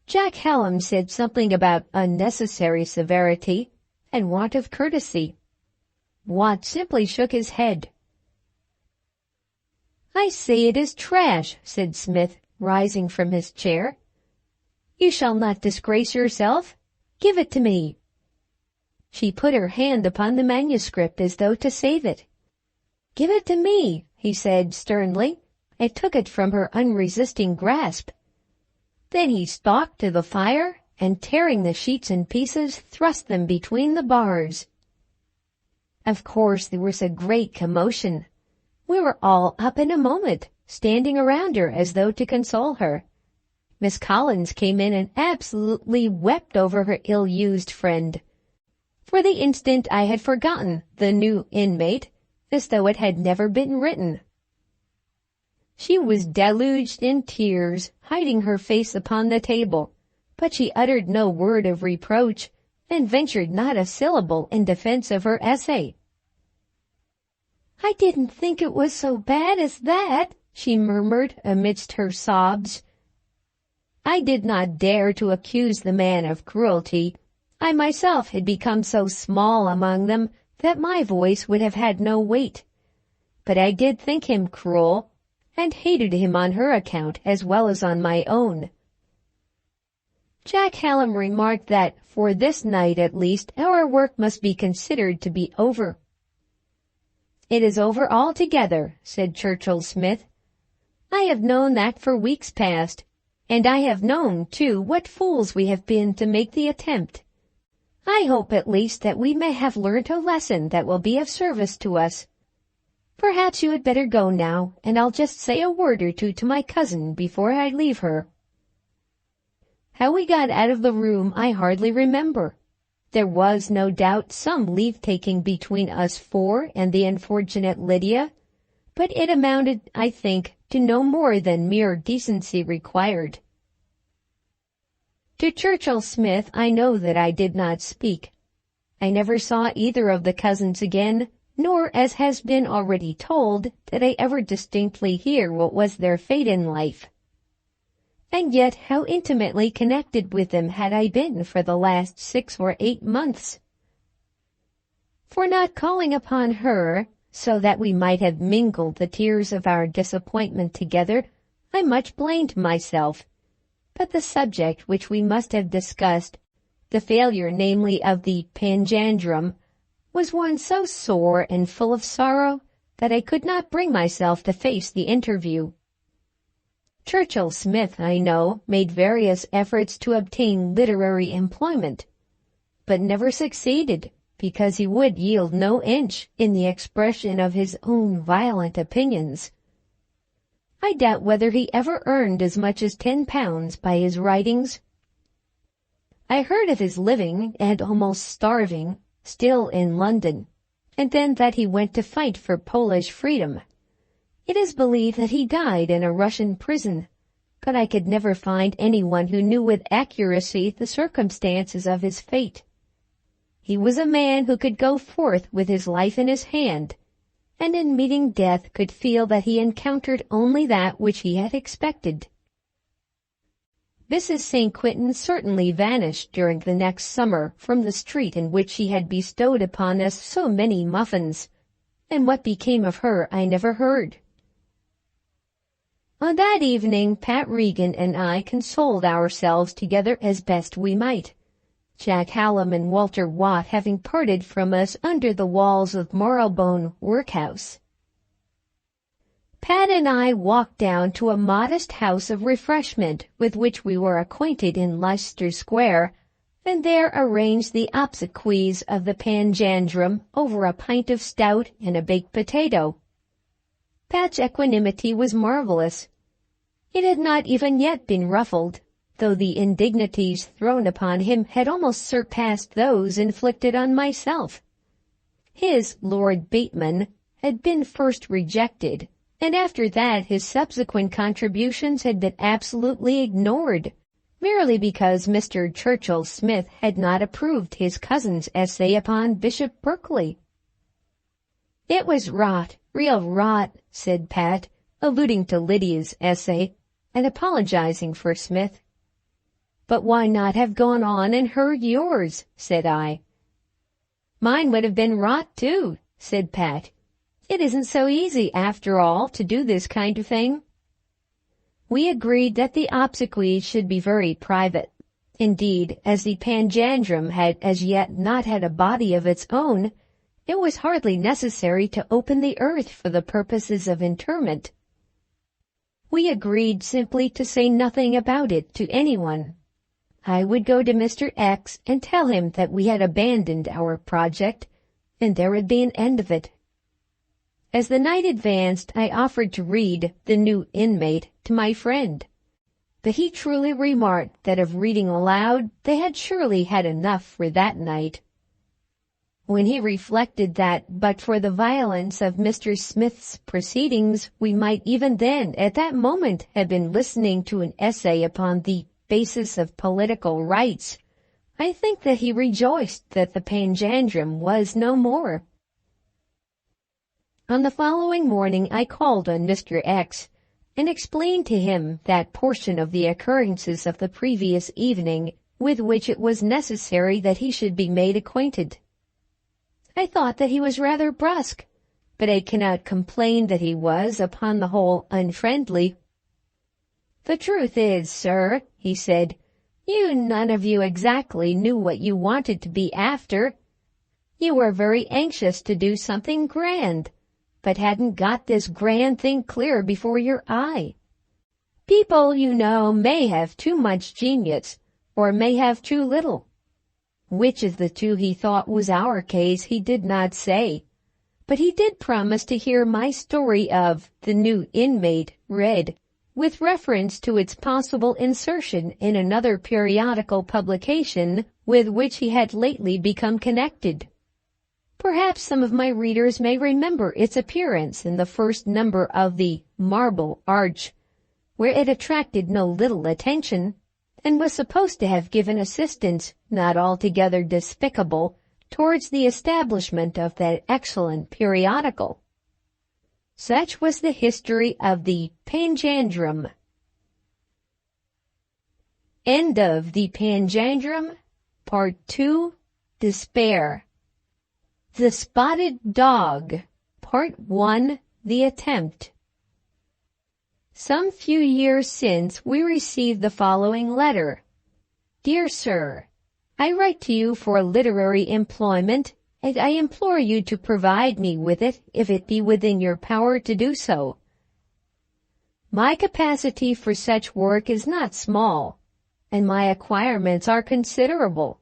Jack Hallam said something about unnecessary severity and want of courtesy. Watt simply shook his head. "I say it is trash," said Smith, rising from his chair. "You shall not disgrace yourself. Give it to me." She put her hand upon the manuscript as though to save it. "Give it to me," he said sternly, and took it from her unresisting grasp. Then he stalked to the fire, and tearing the sheets in pieces, thrust them between the bars. Of course there was a great commotion. We were all up in a moment, standing around her as though to console her. Miss Collins came in and absolutely wept over her ill-used friend. For the instant I had forgotten The New Inmate, as though it had never been written. She was deluged in tears, hiding her face upon the table, but she uttered no word of reproach, and ventured not a syllable in defense of her essay. "I didn't think it was so bad as that," she murmured amidst her sobs. I did not dare to accuse the man of cruelty. I myself had become so small among them that my voice would have had no weight. But I did think him cruel, and hated him on her account as well as on my own. Jack Hallam remarked that, for this night at least, our work must be considered to be over. "It is over altogether," said Churchill Smith. "I have known that for weeks past, and I have known, too, what fools we have been to make the attempt. I hope at least that we may have learnt a lesson that will be of service to us. Perhaps you had better go now, and I'll just say a word or two to my cousin before I leave her." How we got out of the room I hardly remember. There was no doubt some leave-taking between us four and the unfortunate Lydia, but it amounted, I think, to no more than mere decency required. To Churchill Smith I know that I did not speak. I never saw either of the cousins again, nor, as has been already told, did I ever distinctly hear what was their fate in life. And yet how intimately connected with them had I been for the last 6 or 8 months. For not calling upon her, so that we might have mingled the tears of our disappointment together, I much blamed myself. But the subject which we must have discussed, the failure namely of the panjandrum, was one so sore and full of sorrow that I could not bring myself to face the interview. Churchill Smith, I know, made various efforts to obtain literary employment, but never succeeded, because he would yield no inch in the expression of his own violent opinions. I doubt whether he ever earned as much as £10 by his writings. I heard of his living, and almost starving, still in London, and then that he went to fight for Polish freedom. It is believed that he died in a Russian prison, but I could never find anyone who knew with accuracy the circumstances of his fate. He was a man who could go forth with his life in his hand, and in meeting death could feel that he encountered only that which he had expected. Mrs. St. Quentin certainly vanished during the next summer from the street in which she had bestowed upon us so many muffins, and what became of her I never heard. On that evening Pat Regan and I consoled ourselves together as best we might, Jack Hallam and Walter Watt having parted from us under the walls of Marylebone Workhouse. Pat and I walked down to a modest house of refreshment with which we were acquainted in Leicester Square, and there arranged the obsequies of the panjandrum over a pint of stout and a baked potato. Pat's equanimity was marvelous. It had not even yet been ruffled, though the indignities thrown upon him had almost surpassed those inflicted on myself. His Lord Bateman had been first rejected, and after that his subsequent contributions had been absolutely ignored, merely because Mr. Churchill Smith had not approved his cousin's essay upon Bishop Berkeley. "It was rot, real rot," said Pat, alluding to Lydia's essay, and apologizing for Smith. "But why not have gone on and heard yours?" said I. "Mine would have been rot, too," said Pat. "It isn't so easy, after all, to do this kind of thing." We agreed that the obsequies should be very private. Indeed, as the panjandrum had as yet not had a body of its own, it was hardly necessary to open the earth for the purposes of interment. We agreed simply to say nothing about it to anyone. I would go to Mr. X and tell him that we had abandoned our project, and there would be an end of it. As the night advanced, I offered to read The New Inmate to my friend, but he truly remarked that of reading aloud they had surely had enough for that night. When he reflected that, but for the violence of Mr. Smith's proceedings, we might even then, at that moment, have been listening to an essay upon the basis of political rights, I think that he rejoiced that the panjandrum was no more. On the following morning I called on Mr. X, and explained to him that portion of the occurrences of the previous evening with which it was necessary that he should be made acquainted. I thought that he was rather brusque, but I cannot complain that he was, upon the whole, unfriendly. "The truth is, sir," he said, "you none of you exactly knew what you wanted to be after. You were very anxious to do something grand, but hadn't got this grand thing clear before your eye. People, you know, may have too much genius, or may have too little. Which of the two he thought was our case he did not say, but he did promise to hear my story of The New Inmate read, with reference to its possible insertion in another periodical publication with which he had lately become connected. Perhaps some of my readers may remember its appearance in the first number of the Marble Arch, where it attracted no little attention, and was supposed to have given assistance, not altogether despicable, towards the establishment of that excellent periodical. Such was the history of the Panjandrum. End of the Panjandrum, Part 2, Despair. The Spotted Dog, Part 1, The Attempt. Some few years since we received the following letter. Dear Sir, I write to you for literary employment, and I implore you to provide me with it if it be within your power to do so. My capacity for such work is not small, and my acquirements are considerable.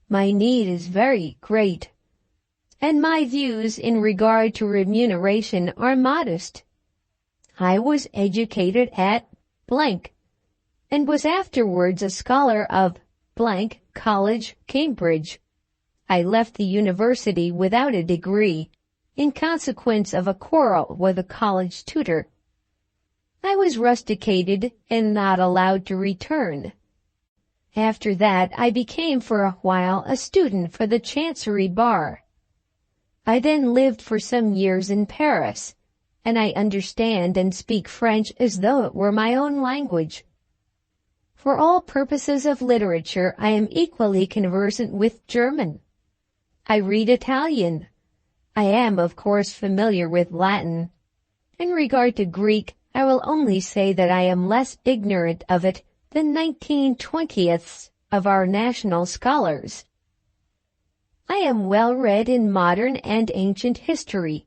My need is very great, and my views in regard to remuneration are modest. I was educated at blank, and was afterwards a scholar of blank College, Cambridge. I left the university without a degree, in consequence of a quarrel with a college tutor. I was rusticated and not allowed to return. After that I became for a while a student for the Chancery Bar. I then lived for some years in Paris, and I understand and speak French as though it were my own language. For all purposes of literature I am equally conversant with German. I read Italian. I am, of course, familiar with Latin. In regard to Greek, I will only say that I am less ignorant of it than 19/20ths of our national scholars. I am well read in modern and ancient history.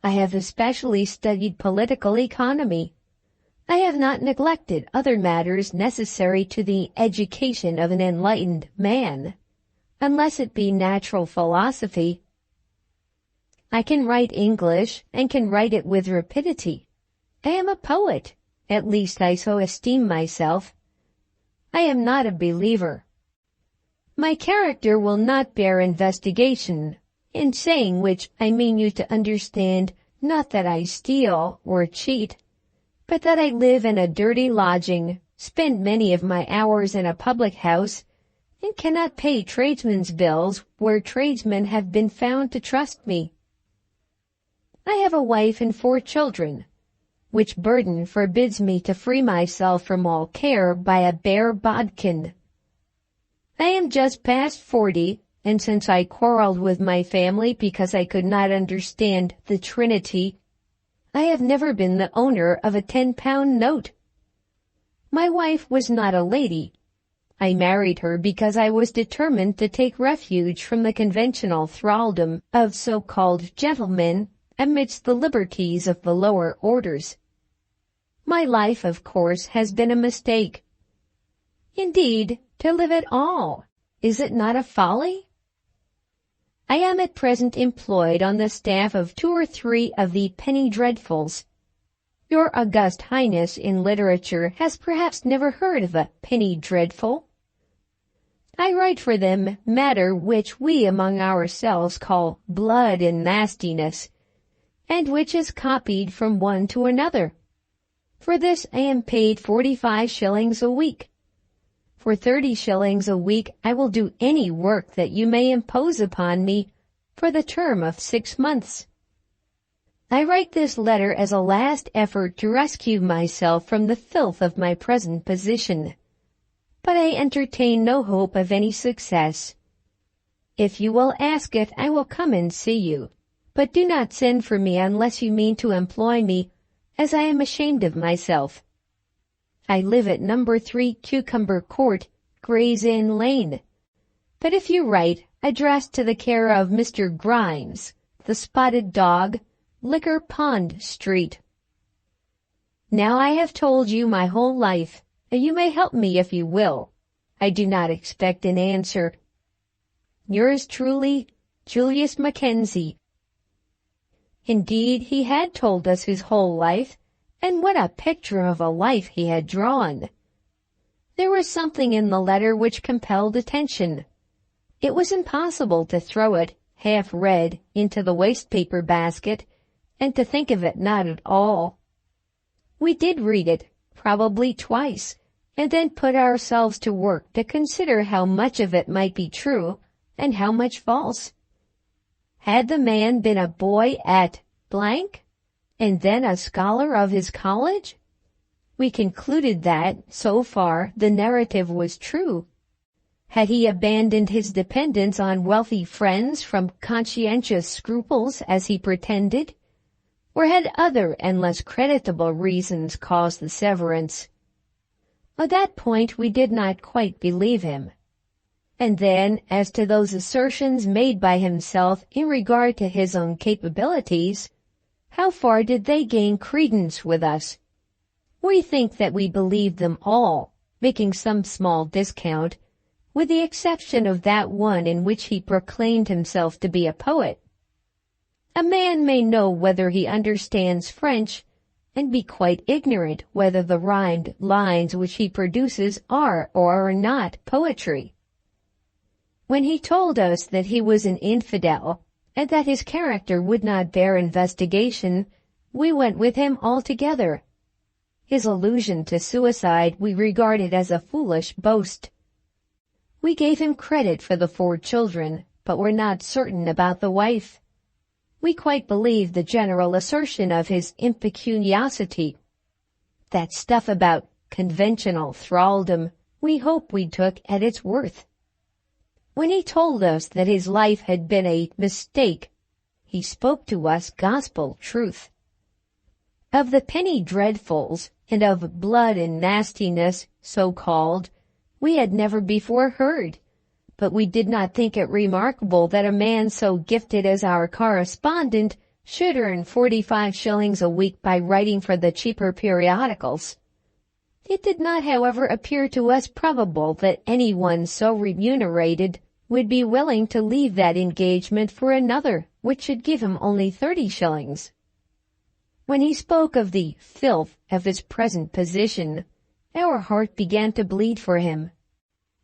I have especially studied political economy. I have not neglected other matters necessary to the education of an enlightened man, unless it be natural philosophy. I can write English, and can write it with rapidity. I am a poet, at least I so esteem myself. I am not a believer. My character will not bear investigation, in saying which I mean you to understand not that I steal or cheat, but that I live in a dirty lodging, spend many of my hours in a public house, and cannot pay tradesmen's bills where tradesmen have been found to trust me. I have a wife and 4 children, which burden forbids me to free myself from all care by a bare bodkin. I am just past 40, and since I quarreled with my family because I could not understand the Trinity, I have never been the owner of a 10-pound note. My wife was not a lady. I married her because I was determined to take refuge from the conventional thraldom of so-called gentlemen amidst the liberties of the lower orders. My life, of course, has been a mistake. Indeed, to live at all, is it not a folly? I am at present employed on the staff of 2 or 3 of the penny dreadfuls. Your august highness in literature has perhaps never heard of a penny dreadful. I write for them matter which we among ourselves call blood and nastiness, and which is copied from one to another. For this I am paid 45 shillings a week. For 30 shillings a week I will do any work that you may impose upon me for the term of 6 months. I write this letter as a last effort to rescue myself from the filth of my present position, but I entertain no hope of any success. If you will ask it, I will come and see you, but do not send for me unless you mean to employ me, as I am ashamed of myself. I live at number 3 Cucumber Court, Gray's Inn Lane. But if you write, addressed to the care of Mr. Grimes, the Spotted Dog, Liquor Pond Street. Now I have told you my whole life, and you may help me if you will. I do not expect an answer. Yours truly, Julius Mackenzie. Indeed, he had told us his whole life, And what a picture of a life he had drawn! There was something in the letter which compelled attention. It was impossible to throw it, half read, into the waste-paper basket, and to think of it not at all. We did read it, probably twice, and then put ourselves to work to consider how much of it might be true and how much false. Had the man been a boy at blank, and then a scholar of his college? We concluded that, so far, the narrative was true. Had he abandoned his dependence on wealthy friends from conscientious scruples, as he pretended? Or had other and less creditable reasons caused the severance? At that point we did not quite believe him. And then, as to those assertions made by himself in regard to his own capabilities, how far did they gain credence with us? We think that we believed them all, making some small discount, with the exception of that one in which he proclaimed himself to be a poet. A man may know whether he understands French, and be quite ignorant whether the rhymed lines which he produces are or are not poetry. When he told us that he was an infidel, and that his character would not bear investigation, we went with him altogether. His allusion to suicide we regarded as a foolish boast. We gave him credit for the 4 children, but were not certain about the wife. We quite believed the general assertion of his impecuniosity. That stuff about conventional thraldom we hope we took at its worth. When he told us that his life had been a mistake, he spoke to us gospel truth. Of the penny dreadfuls and of blood and nastiness, so-called, we had never before heard, but we did not think it remarkable that a man so gifted as our correspondent should earn 45 shillings a week by writing for the cheaper periodicals. It did not, however, appear to us probable that anyone so remunerated would be willing to leave that engagement for another which should give him only 30 shillings. When he spoke of the filth of his present position, our heart began to bleed for him.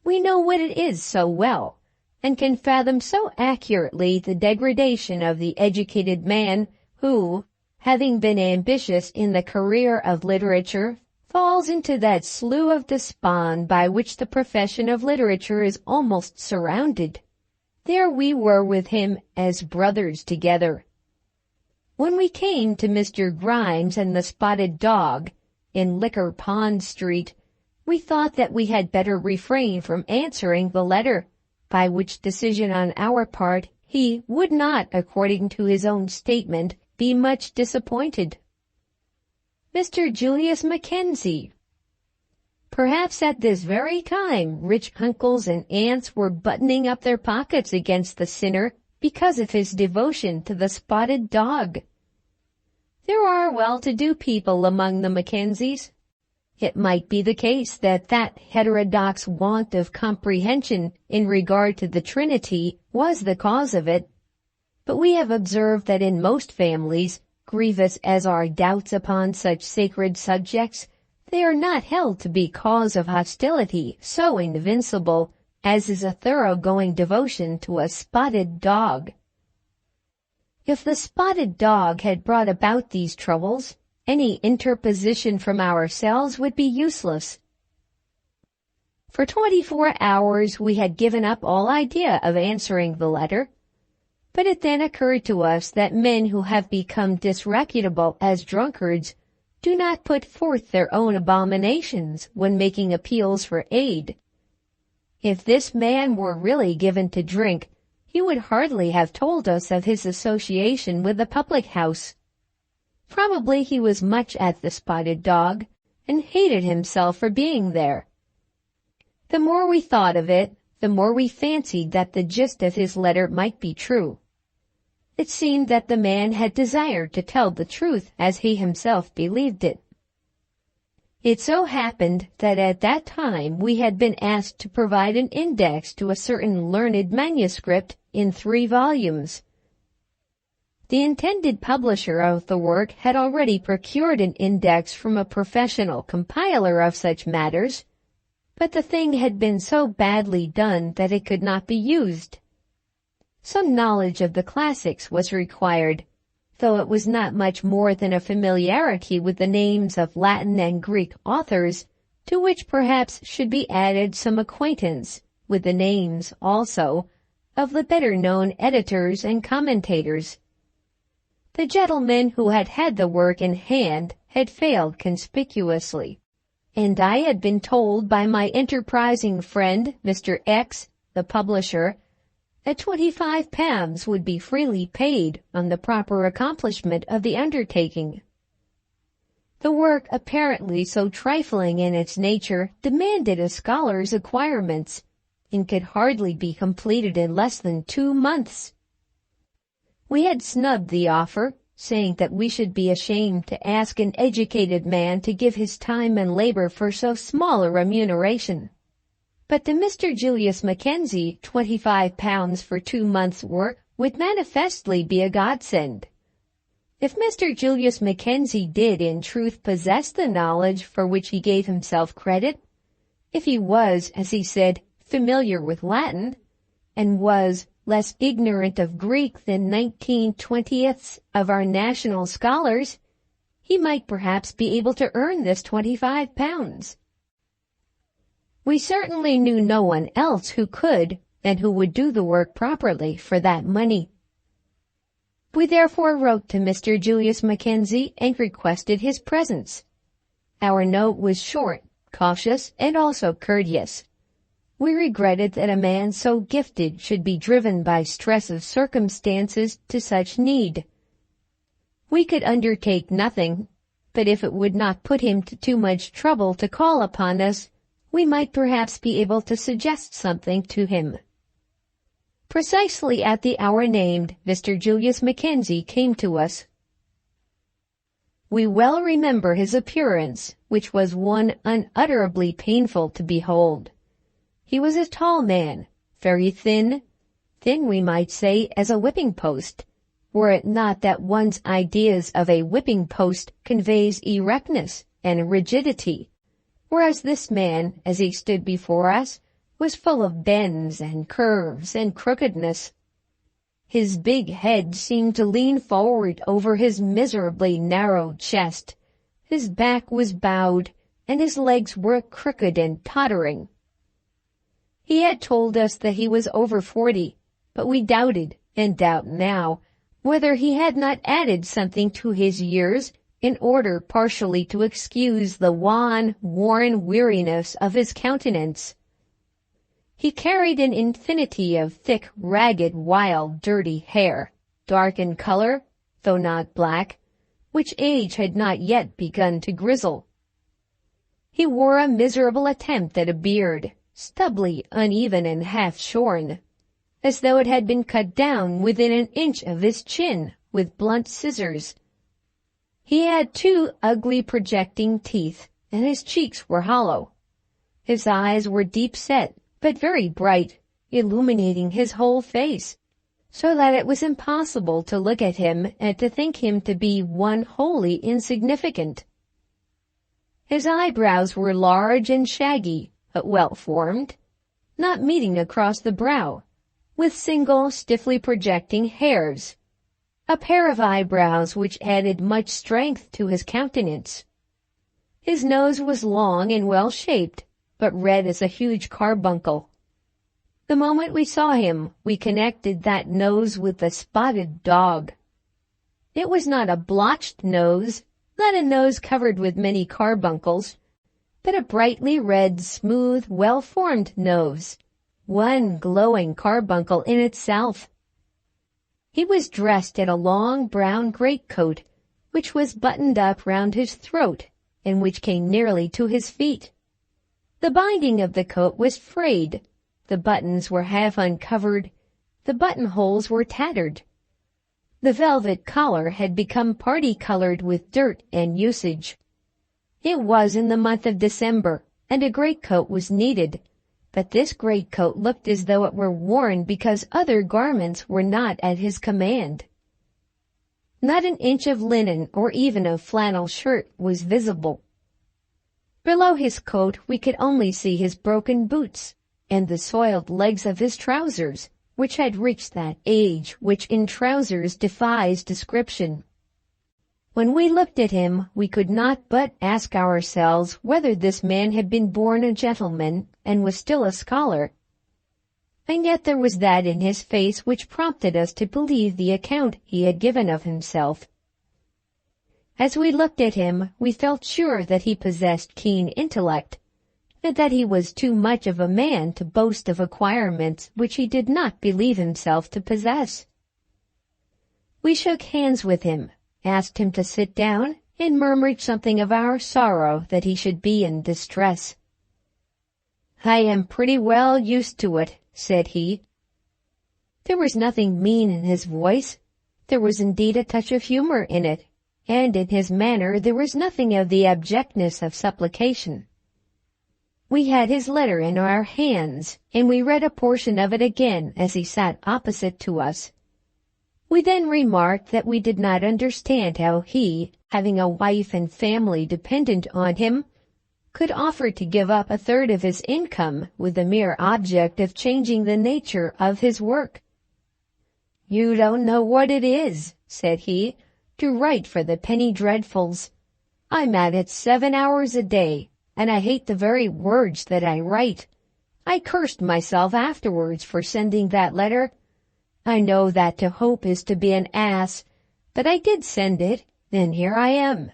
We know what it is so well, and can fathom so accurately the degradation of the educated man who, having been ambitious in the career of literature, falls into that slough of despond by which the profession of literature is almost surrounded. There we were with him as brothers together. When we came to Mr. Grimes and the Spotted Dog, in Liquor Pond Street, we thought that we had better refrain from answering the letter, by which decision on our part he would not, according to his own statement, be much disappointed. Mr. Julius Mackenzie. Perhaps at this very time rich uncles and aunts were buttoning up their pockets against the sinner because of his devotion to the Spotted Dog. There are well-to-do people among the Mackenzies. It might be the case that that heterodox want of comprehension in regard to the Trinity was the cause of it, but we have observed that in most families, grievous as are doubts upon such sacred subjects, they are not held to be cause of hostility so invincible as is a thoroughgoing devotion to a spotted dog. If the Spotted Dog had brought about these troubles, any interposition from ourselves would be useless. For 24 hours we had given up all idea of answering the letter, but it then occurred to us that men who have become disreputable as drunkards do not put forth their own abominations when making appeals for aid. If this man were really given to drink, he would hardly have told us of his association with the public house. Probably he was much at the Spotted Dog, and hated himself for being there. The more we thought of it, the more we fancied that the gist of his letter might be true. It seemed that the man had desired to tell the truth as he himself believed it. It so happened that at that time we had been asked to provide an index to a certain learned manuscript in 3 volumes. The intended publisher of the work had already procured an index from a professional compiler of such matters, but the thing had been so badly done that it could not be used. Some knowledge of the classics was required, though it was not much more than a familiarity with the names of Latin and Greek authors, to which perhaps should be added some acquaintance with the names, also, of the better-known editors and commentators. The gentleman who had had the work in hand had failed conspicuously, and I had been told by my enterprising friend, Mr. X, the publisher, that £25 would be freely paid on the proper accomplishment of the undertaking. The work, apparently so trifling in its nature, demanded a scholar's acquirements, and could hardly be completed in less than 2 months. We had snubbed the offer, saying that we should be ashamed to ask an educated man to give his time and labor for so small a remuneration. But to Mr. Julius Mackenzie, £25 for 2 months' work would manifestly be a godsend. If Mr. Julius Mackenzie did in truth possess the knowledge for which he gave himself credit, if he was, as he said, familiar with Latin, and was less ignorant of Greek than 19/20ths of our national scholars, he might perhaps be able to earn this £25. We certainly knew no one else who could and who would do the work properly for that money. We therefore wrote to Mr. Julius Mackenzie and requested his presence. Our note was short, cautious, and also courteous. We regretted that a man so gifted should be driven by stress of circumstances to such need. We could undertake nothing, but if it would not put him to too much trouble to call upon us, we might perhaps be able to suggest something to him. Precisely at the hour named, Mr. Julius Mackenzie came to us. We well remember his appearance, which was one unutterably painful to behold. He was a tall man, very thin we might say as a whipping post, were it not that one's ideas of a whipping post conveys erectness and rigidity, whereas this man, as he stood before us, was full of bends and curves and crookedness. His big head seemed to lean forward over his miserably narrow chest. His back was bowed, and his legs were crooked and tottering. He had told us that he was over 40, but we doubted, and doubt now, whether he had not added something to his years in order partially to excuse the wan, worn weariness of his countenance. He carried an infinity of thick, ragged, wild, dirty hair, dark in color, though not black, which age had not yet begun to grizzle. He wore a miserable attempt at a beard, stubbly, uneven, and half-shorn, as though it had been cut down within an inch of his chin with blunt scissors. He had 2 ugly projecting teeth, and his cheeks were hollow. His eyes were deep-set, but very bright, illuminating his whole face, so that it was impossible to look at him and to think him to be one wholly insignificant. His eyebrows were large and shaggy, but well-formed, not meeting across the brow, with single, stiffly projecting hairs, a pair of eyebrows which added much strength to his countenance. His nose was long and well-shaped, but red as a huge carbuncle. The moment we saw him, we connected that nose with the spotted dog. It was not a blotched nose, not a nose covered with many carbuncles, but a brightly red, smooth, well-formed nose, one glowing carbuncle in itself. He was dressed in a long brown greatcoat, which was buttoned up round his throat, and which came nearly to his feet. The binding of the coat was frayed, the buttons were half uncovered, the buttonholes were tattered. The velvet collar had become party-colored with dirt and usage. It was in the month of December, and a greatcoat was needed, but this greatcoat looked as though it were worn because other garments were not at his command. Not an inch of linen or even a flannel shirt was visible. Below his coat we could only see his broken boots and the soiled legs of his trousers, which had reached that age which in trousers defies description. When we looked at him, we could not but ask ourselves whether this man had been born a gentleman and was still a scholar. And yet there was that in his face which prompted us to believe the account he had given of himself. As we looked at him, we felt sure that he possessed keen intellect, and that he was too much of a man to boast of acquirements which he did not believe himself to possess. We shook hands with him, asked him to sit down, and murmured something of our sorrow that he should be in distress. "I am pretty well used to it," said he. There was nothing mean in his voice. There was indeed a touch of humor in it, and in his manner there was nothing of the abjectness of supplication. We had his letter in our hands, and we read a portion of it again as he sat opposite to us. We then remarked that we did not understand how he, having a wife and family dependent on him, could offer to give up a third of his income with the mere object of changing the nature of his work. "You don't know what it is," said he, "to write for the penny dreadfuls. I'm at it 7 hours a day, and I hate the very words that I write. I cursed myself afterwards for sending that letter. I know that to hope is to be an ass, but I did send it, and here I am."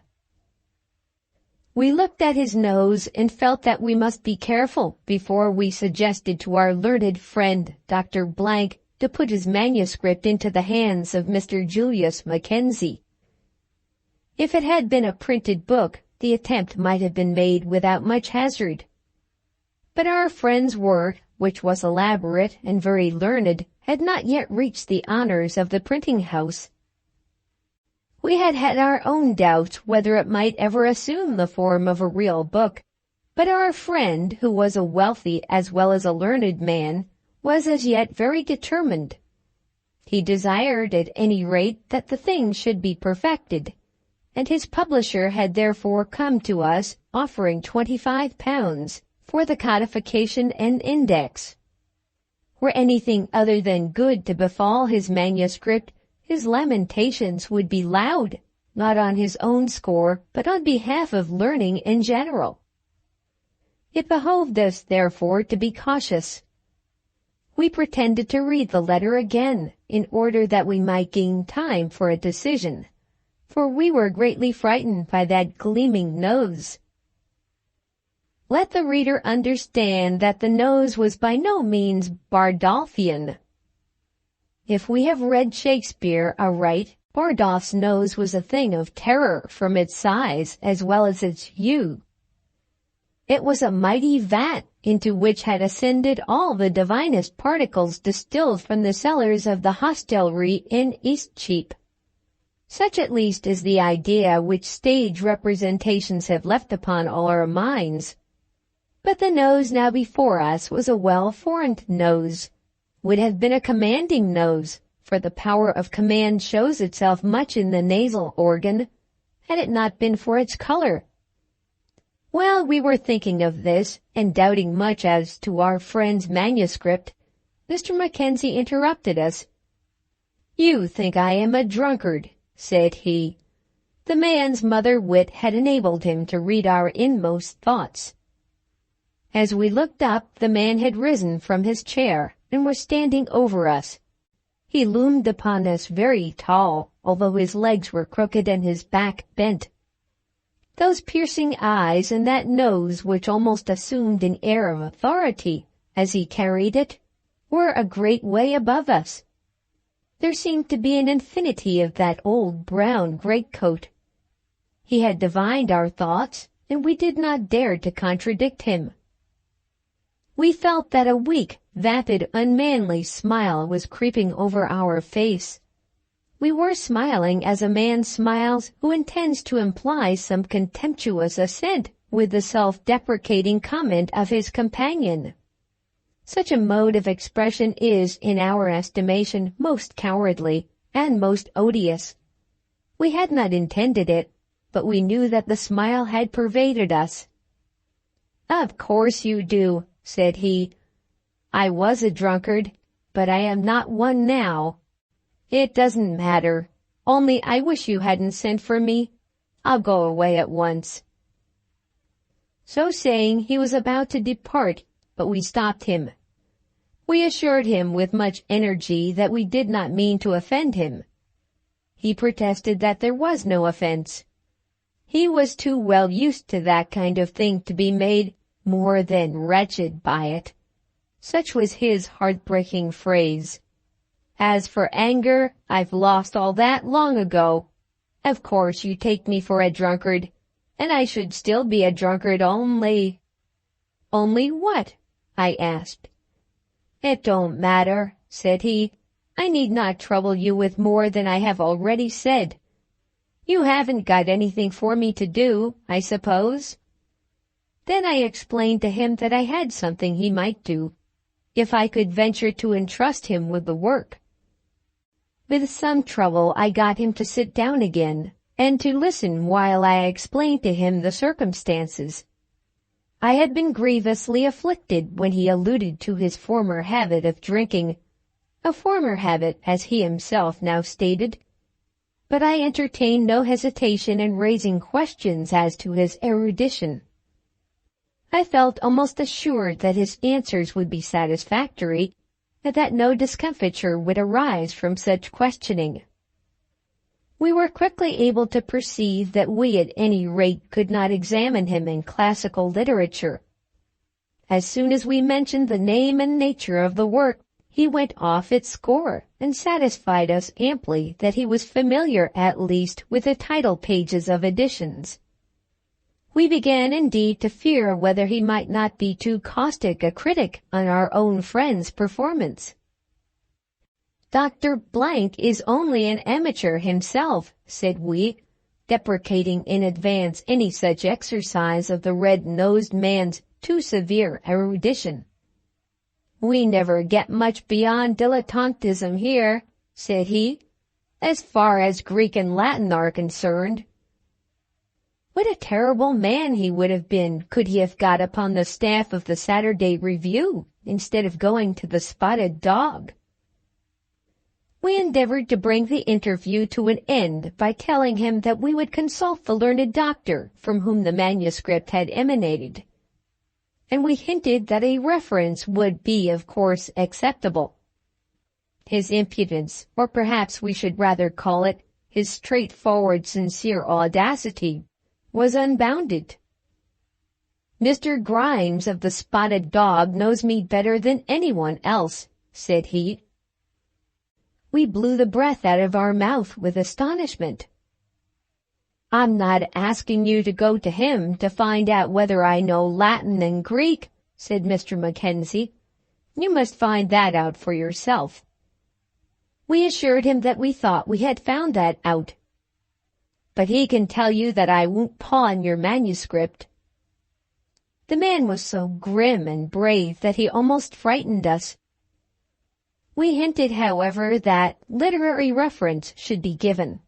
We looked at his nose and felt that we must be careful before we suggested to our learned friend, Dr. Blank, to put his manuscript into the hands of Mr. Julius Mackenzie. If it had been a printed book, the attempt might have been made without much hazard. But our friend's work, which was elaborate and very learned, had not yet reached the honors of the printing house. We had had our own doubts whether it might ever assume the form of a real book, but our friend, who was a wealthy as well as a learned man, was as yet very determined. He desired at any rate that the thing should be perfected, and his publisher had therefore come to us offering £25 for the codification and index. Were anything other than good to befall his manuscript, his lamentations would be loud, not on his own score, but on behalf of learning in general. It behoved us, therefore, to be cautious. We pretended to read the letter again, in order that we might gain time for a decision, for we were greatly frightened by that gleaming nose. Let the reader understand that the nose was by no means Bardolphian. If we have read Shakespeare aright, Bardolph's nose was a thing of terror from its size as well as its hue. It was a mighty vat into which had ascended all the divinest particles distilled from the cellars of the hostelry in Eastcheap. Such at least is the idea which stage representations have left upon all our minds. But the nose now before us was a well-formed nose, would have been a commanding nose, for the power of command shows itself much in the nasal organ, had it not been for its color. While we were thinking of this, and doubting much as to our friend's manuscript, Mr. Mackenzie interrupted us. "You think I am a drunkard," said he. The man's mother wit had enabled him to read our inmost thoughts. As we looked up, the man had risen from his chair and was standing over us. He loomed upon us very tall, although his legs were crooked and his back bent. Those piercing eyes and that nose, which almost assumed an air of authority as he carried it, were a great way above us. There seemed to be an infinity of that old brown greatcoat. He had divined our thoughts, and we did not dare to contradict him. We felt that a weak, vapid, unmanly smile was creeping over our face. We were smiling as a man smiles who intends to imply some contemptuous assent with the self-deprecating comment of his companion. Such a mode of expression is, in our estimation, most cowardly and most odious. We had not intended it, but we knew that the smile had pervaded us. "Of course you do," said he. "I was a drunkard, but I am not one now. It doesn't matter, only I wish you hadn't sent for me. I'll go away at once." So saying, he was about to depart, but we stopped him. We assured him with much energy that we did not mean to offend him. He protested that there was no offense. He was too well used to that kind of thing to be made more than wretched by it. Such was his heartbreaking phrase. "As for anger, I've lost all that long ago. Of course you take me for a drunkard, and I should still be a drunkard only—" "Only what?" I asked. "It don't matter," said he. "I need not trouble you with more than I have already said. You haven't got anything for me to do, I suppose?" Then I explained to him that I had something he might do, if I could venture to entrust him with the work. With some trouble I got him to sit down again, and to listen while I explained to him the circumstances. I had been grievously afflicted when he alluded to his former habit of drinking, a former habit, as he himself now stated. But I entertained no hesitation in raising questions as to his erudition. I felt almost assured that his answers would be satisfactory, and that no discomfiture would arise from such questioning. We were quickly able to perceive that we at any rate could not examine him in classical literature. As soon as we mentioned the name and nature of the work, he went off its score, and satisfied us amply that he was familiar at least with the title pages of editions. We began indeed to fear whether he might not be too caustic a critic on our own friend's performance. "Dr. Blank is only an amateur himself," said we, deprecating in advance any such exercise of the red-nosed man's too severe erudition. "We never get much beyond dilettantism here," said he, "as far as Greek and Latin are concerned." What a terrible man he would have been could he have got upon the staff of the Saturday Review instead of going to the Spotted Dog. We endeavored to bring the interview to an end by telling him that we would consult the learned doctor from whom the manuscript had emanated, and we hinted that a reference would be, of course, acceptable. His impudence, or perhaps we should rather call it his straightforward, sincere audacity, was unbounded. "Mr. Grimes of the Spotted Dog knows me better than anyone else," said he. We blew the breath out of our mouth with astonishment. "I'm not asking you to go to him to find out whether I know Latin and Greek," said Mr. Mackenzie. "You must find that out for yourself." We assured him that we thought we had found that out. "But he can tell you that I won't pawn your manuscript." The man was so grim and brave that he almost frightened us. We hinted, however, that literary reference should be given.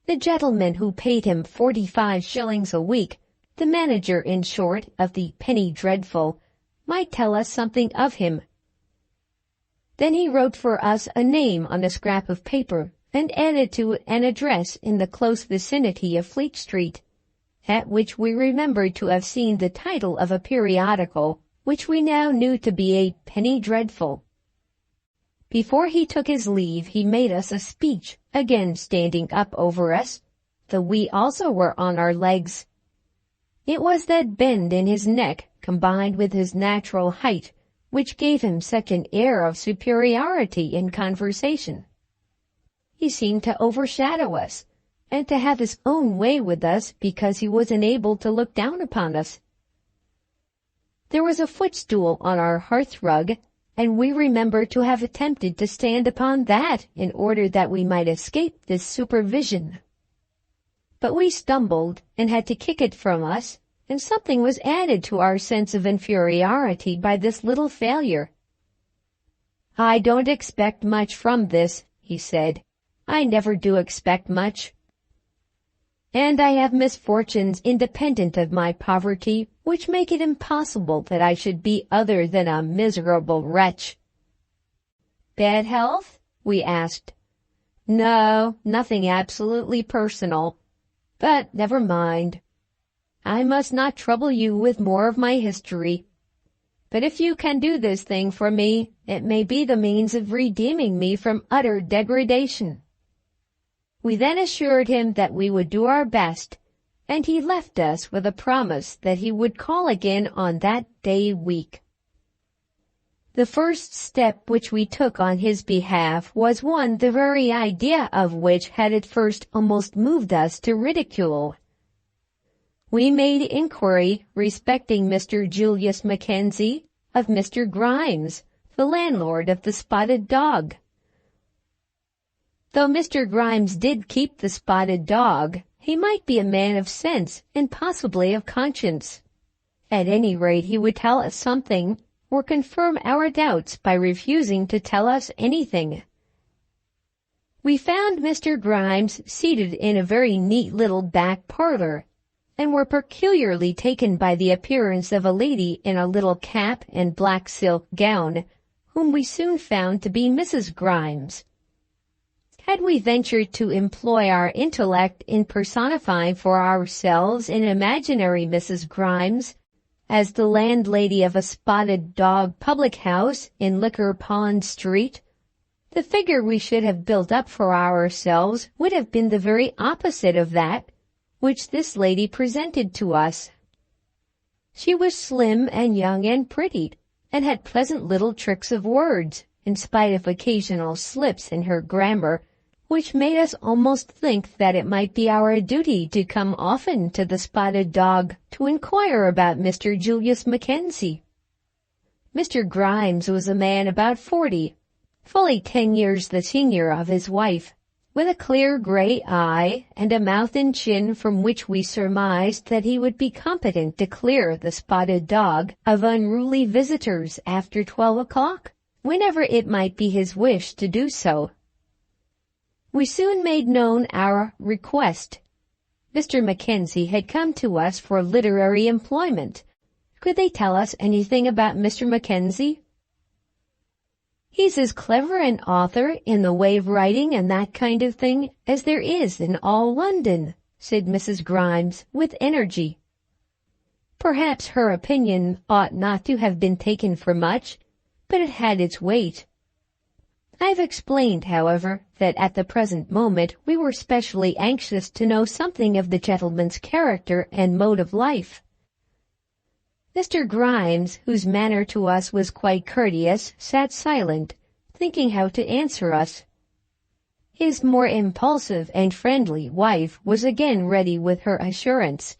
The gentleman who paid him 45 shillings a week, the manager, in short, of the Penny Dreadful, might tell us something of him. Then he wrote for us a name on a scrap of paper, and added to it an address in the close vicinity of Fleet Street, at which we remembered to have seen the title of a periodical, which we now knew to be a Penny Dreadful. Before he took his leave he made us a speech, again standing up over us, though we also were on our legs. It was that bend in his neck, combined with his natural height, which gave him such an air of superiority in conversation. He seemed to overshadow us, and to have his own way with us because he was enabled to look down upon us. There was a footstool on our hearth-rug, and we remember to have attempted to stand upon that in order that we might escape this supervision. But we stumbled and had to kick it from us, and something was added to our sense of inferiority by this little failure. "I don't expect much from this," he said. "I never do expect much. and I have misfortunes independent of my poverty, which make it impossible that I should be other than a miserable wretch." "Bad health?" we asked. "No, nothing absolutely personal. But never mind. I must not trouble you with more of my history. But if you can do this thing for me, it may be the means of redeeming me from utter degradation." We then assured him that we would do our best, and he left us with a promise that he would call again on that day week. The first step which we took on his behalf was one the very idea of which had at first almost moved us to ridicule. We made inquiry respecting Mr. Julius Mackenzie of Mr. Grimes, the landlord of the Spotted Dog. Though Mr. Grimes did keep the Spotted Dog, he might be a man of sense and possibly of conscience. At any rate, he would tell us something, or confirm our doubts by refusing to tell us anything. We found Mr. Grimes seated in a very neat little back parlor, and were peculiarly taken by the appearance of a lady in a little cap and black silk gown, whom we soon found to be Mrs. Grimes. Had we ventured to employ our intellect in personifying for ourselves an imaginary Mrs. Grimes, as the landlady of a Spotted Dog public-house in Liquor Pond Street, the figure we should have built up for ourselves would have been the very opposite of that which this lady presented to us. She was slim and young and pretty, and had pleasant little tricks of words, in spite of occasional slips in her grammar, which made us almost think that it might be our duty to come often to the Spotted Dog to inquire about Mr. Julius Mackenzie. Mr. Grimes was a man about 40, fully 10 years the senior of his wife, with a clear gray eye and a mouth and chin from which we surmised that he would be competent to clear the Spotted Dog of unruly visitors after 12 o'clock, whenever it might be his wish to do so. We soon made known our request. Mr. Mackenzie had come to us for literary employment. Could they tell us anything about Mr. Mackenzie? "He's as clever an author in the way of writing and that kind of thing as there is in all London," said Mrs. Grimes with energy. Perhaps her opinion ought not to have been taken for much, but it had its weight. I've explained, however, that at the present moment we were specially anxious to know something of the gentleman's character and mode of life. Mr. Grimes, whose manner to us was quite courteous, sat silent, thinking how to answer us. His more impulsive and friendly wife was again ready with her assurance.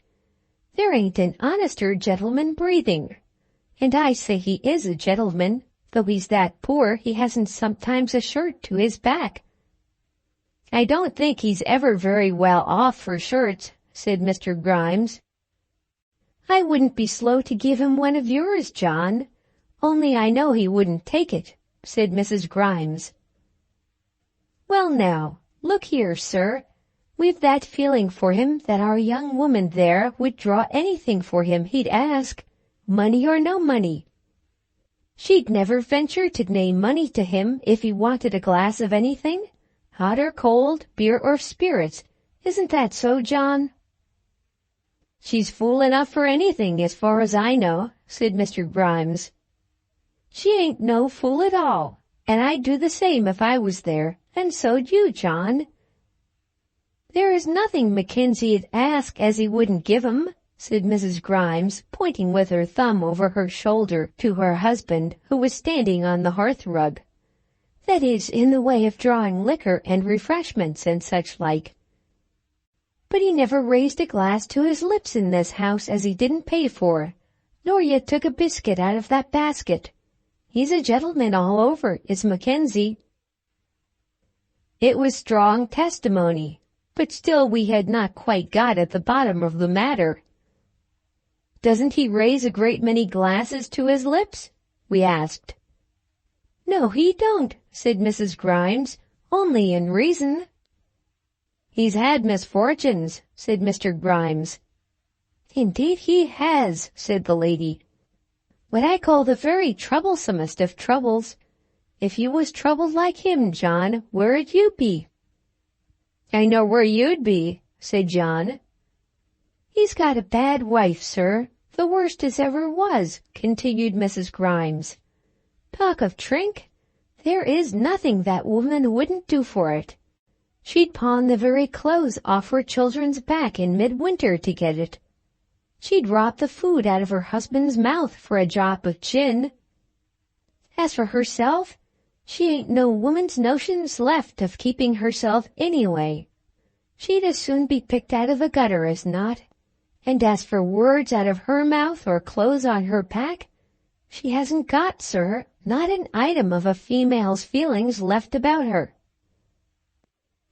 "There ain't an honester gentleman breathing. And I say he is a gentleman, though he's that poor he hasn't sometimes a shirt to his back." "I don't think he's ever very well off for shirts," said Mr. Grimes. "I wouldn't be slow to give him one of yours, John, only I know he wouldn't take it," said Mrs. Grimes. "Well now, look here, sir, we've that feeling for him that our young woman there would draw anything for him he'd ask, money or no money. She'd never venture to name money to him if he wanted a glass of anything, hot or cold, beer or spirits. Isn't that so, John?" "She's fool enough for anything, as far as I know," said Mr. Grimes. "She ain't no fool at all, and I'd do the same if I was there, and so'd you, John." "There is nothing Mackenzie'd ask as he wouldn't give 'em," said Mrs. Grimes, pointing with her thumb over her shoulder to her husband, who was standing on the hearth-rug. "That is, in the way of drawing liquor and refreshments and such like. But he never raised a glass to his lips in this house as he didn't pay for, nor yet took a biscuit out of that basket. He's a gentleman all over, is Mackenzie." It was strong testimony, but still we had not quite got at the bottom of the matter. "Doesn't he raise a great many glasses to his lips?" we asked. "No, he don't," said Mrs. Grimes, "only in reason." "He's had misfortunes," said Mr. Grimes. "Indeed he has," said the lady. "What I call the very troublesomest of troubles. If you was troubled like him, John, where'd you be?" "I know where you'd be," said John. "He's got a bad wife, sir, the worst as ever was," continued Mrs. Grimes. "Talk of drink! There is nothing that woman wouldn't do for it. She'd pawn the very clothes off her children's back in midwinter to get it. She'd rob the food out of her husband's mouth for a drop of gin. As for herself, she ain't no woman's notions left of keeping herself anyway. She'd as soon be picked out of a gutter as not. And as for words out of her mouth or clothes on her back, she hasn't got, sir, not an item of a female's feelings left about her."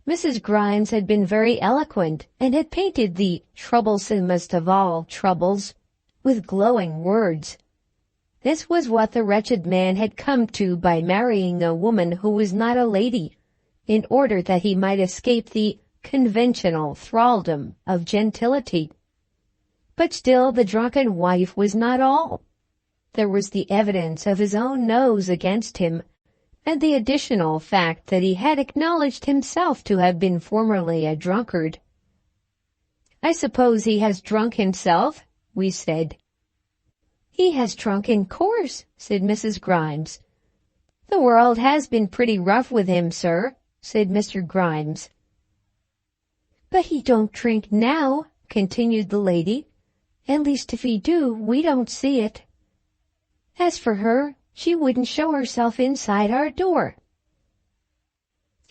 Mrs. Grimes had been very eloquent, and had painted the troublesomest of all troubles with glowing words. This was what the wretched man had come to by marrying a woman who was not a lady, in order that he might escape the conventional thraldom of gentility. But still the drunken wife was not all. There was the evidence of his own nose against him, and the additional fact that he had acknowledged himself to have been formerly a drunkard. "I suppose he has drunk himself?" we said. "He has drunk in course," said Mrs. Grimes. "The world has been pretty rough with him, sir," said Mr. Grimes. "But he don't drink now," continued the lady. "At least if he do, we don't see it. As for her, she wouldn't show herself inside our door."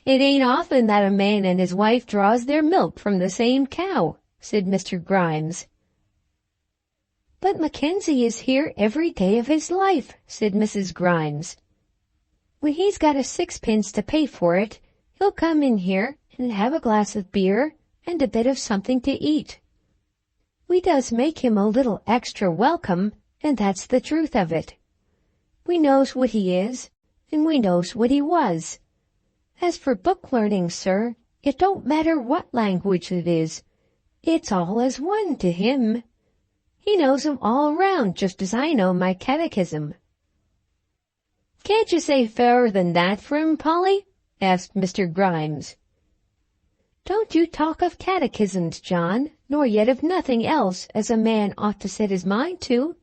"It ain't often that a man and his wife draws their milk from the same cow," said Mr. Grimes. "But Mackenzie is here every day of his life," said Mrs. Grimes. "When he's got a sixpence to pay for it, he'll come in here and have a glass of beer and a bit of something to eat. We does make him a little extra welcome, and that's the truth of it. We knows what he is, and we knows what he was. As for book learning, sir, it don't matter what language it is. It's all as one to him. He knows 'em all round just as I know my catechism." "Can't you say fairer than that for him, Polly?" asked Mr. Grimes. "Don't you talk of catechisms, John, nor yet of nothing else as a man ought to set his mind to,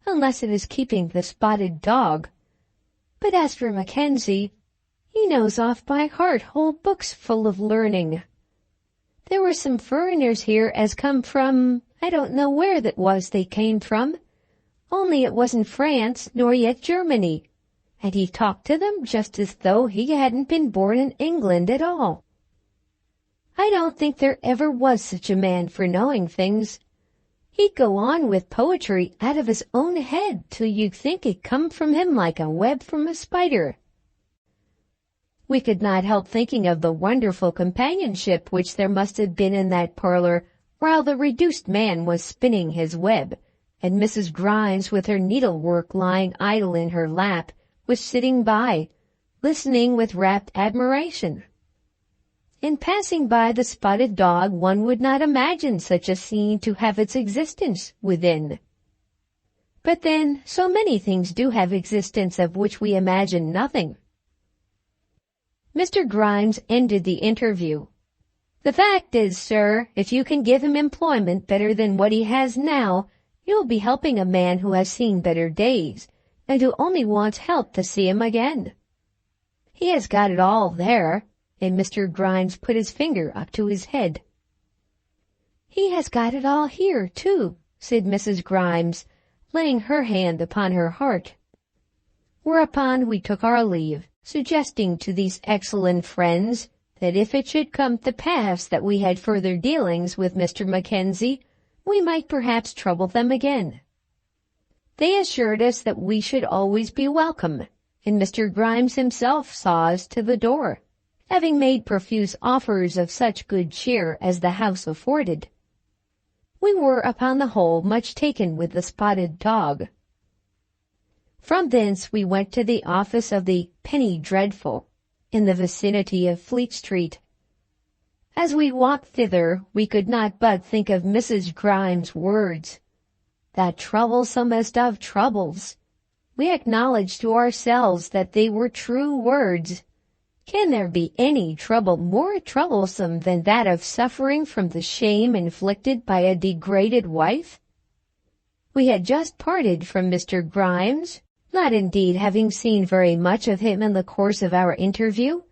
unless it is keeping the spotted dog. But as for Mackenzie, he knows off by heart whole books full of learning. There were some foreigners here as come from, I don't know where that was they came from, only it wasn't France nor yet Germany, and he talked to them just as though he hadn't been born in England at all. I don't think there ever was such a man for knowing things. He'd go on with poetry out of his own head till you'd think it come from him like a web from a spider." We could not help thinking of the wonderful companionship which there must have been in that parlor while the reduced man was spinning his web, and Mrs. Grimes, with her needlework lying idle in her lap, was sitting by, listening with rapt admiration. In passing by the spotted dog, one would not imagine such a scene to have its existence within. But then, so many things do have existence of which we imagine nothing. Mr. Grimes ended the interview. "The fact is, sir, if you can give him employment better than what he has now, you'll be helping a man who has seen better days, and who only wants help to see him again. He has got it all there," and Mr. Grimes put his finger up to his head. "He has got it all here, too," said Mrs. Grimes, laying her hand upon her heart. Whereupon we took our leave, suggesting to these excellent friends that if it should come to pass that we had further dealings with Mr. Mackenzie, we might perhaps trouble them again. They assured us that we should always be welcome, and Mr. Grimes himself saw us to the door, having made profuse offers of such good cheer as the house afforded. We were upon the whole much taken with the spotted dog. From thence we went to the office of the Penny Dreadful, in the vicinity of Fleet Street. As we walked thither, we could not but think of Mrs. Grimes' words, "that troublesomest of troubles." We acknowledged to ourselves that they were true words. Can there be any trouble more troublesome than that of suffering from the shame inflicted by a degraded wife? We had just parted from Mr. Grimes, not indeed having seen very much of him in the course of our interview,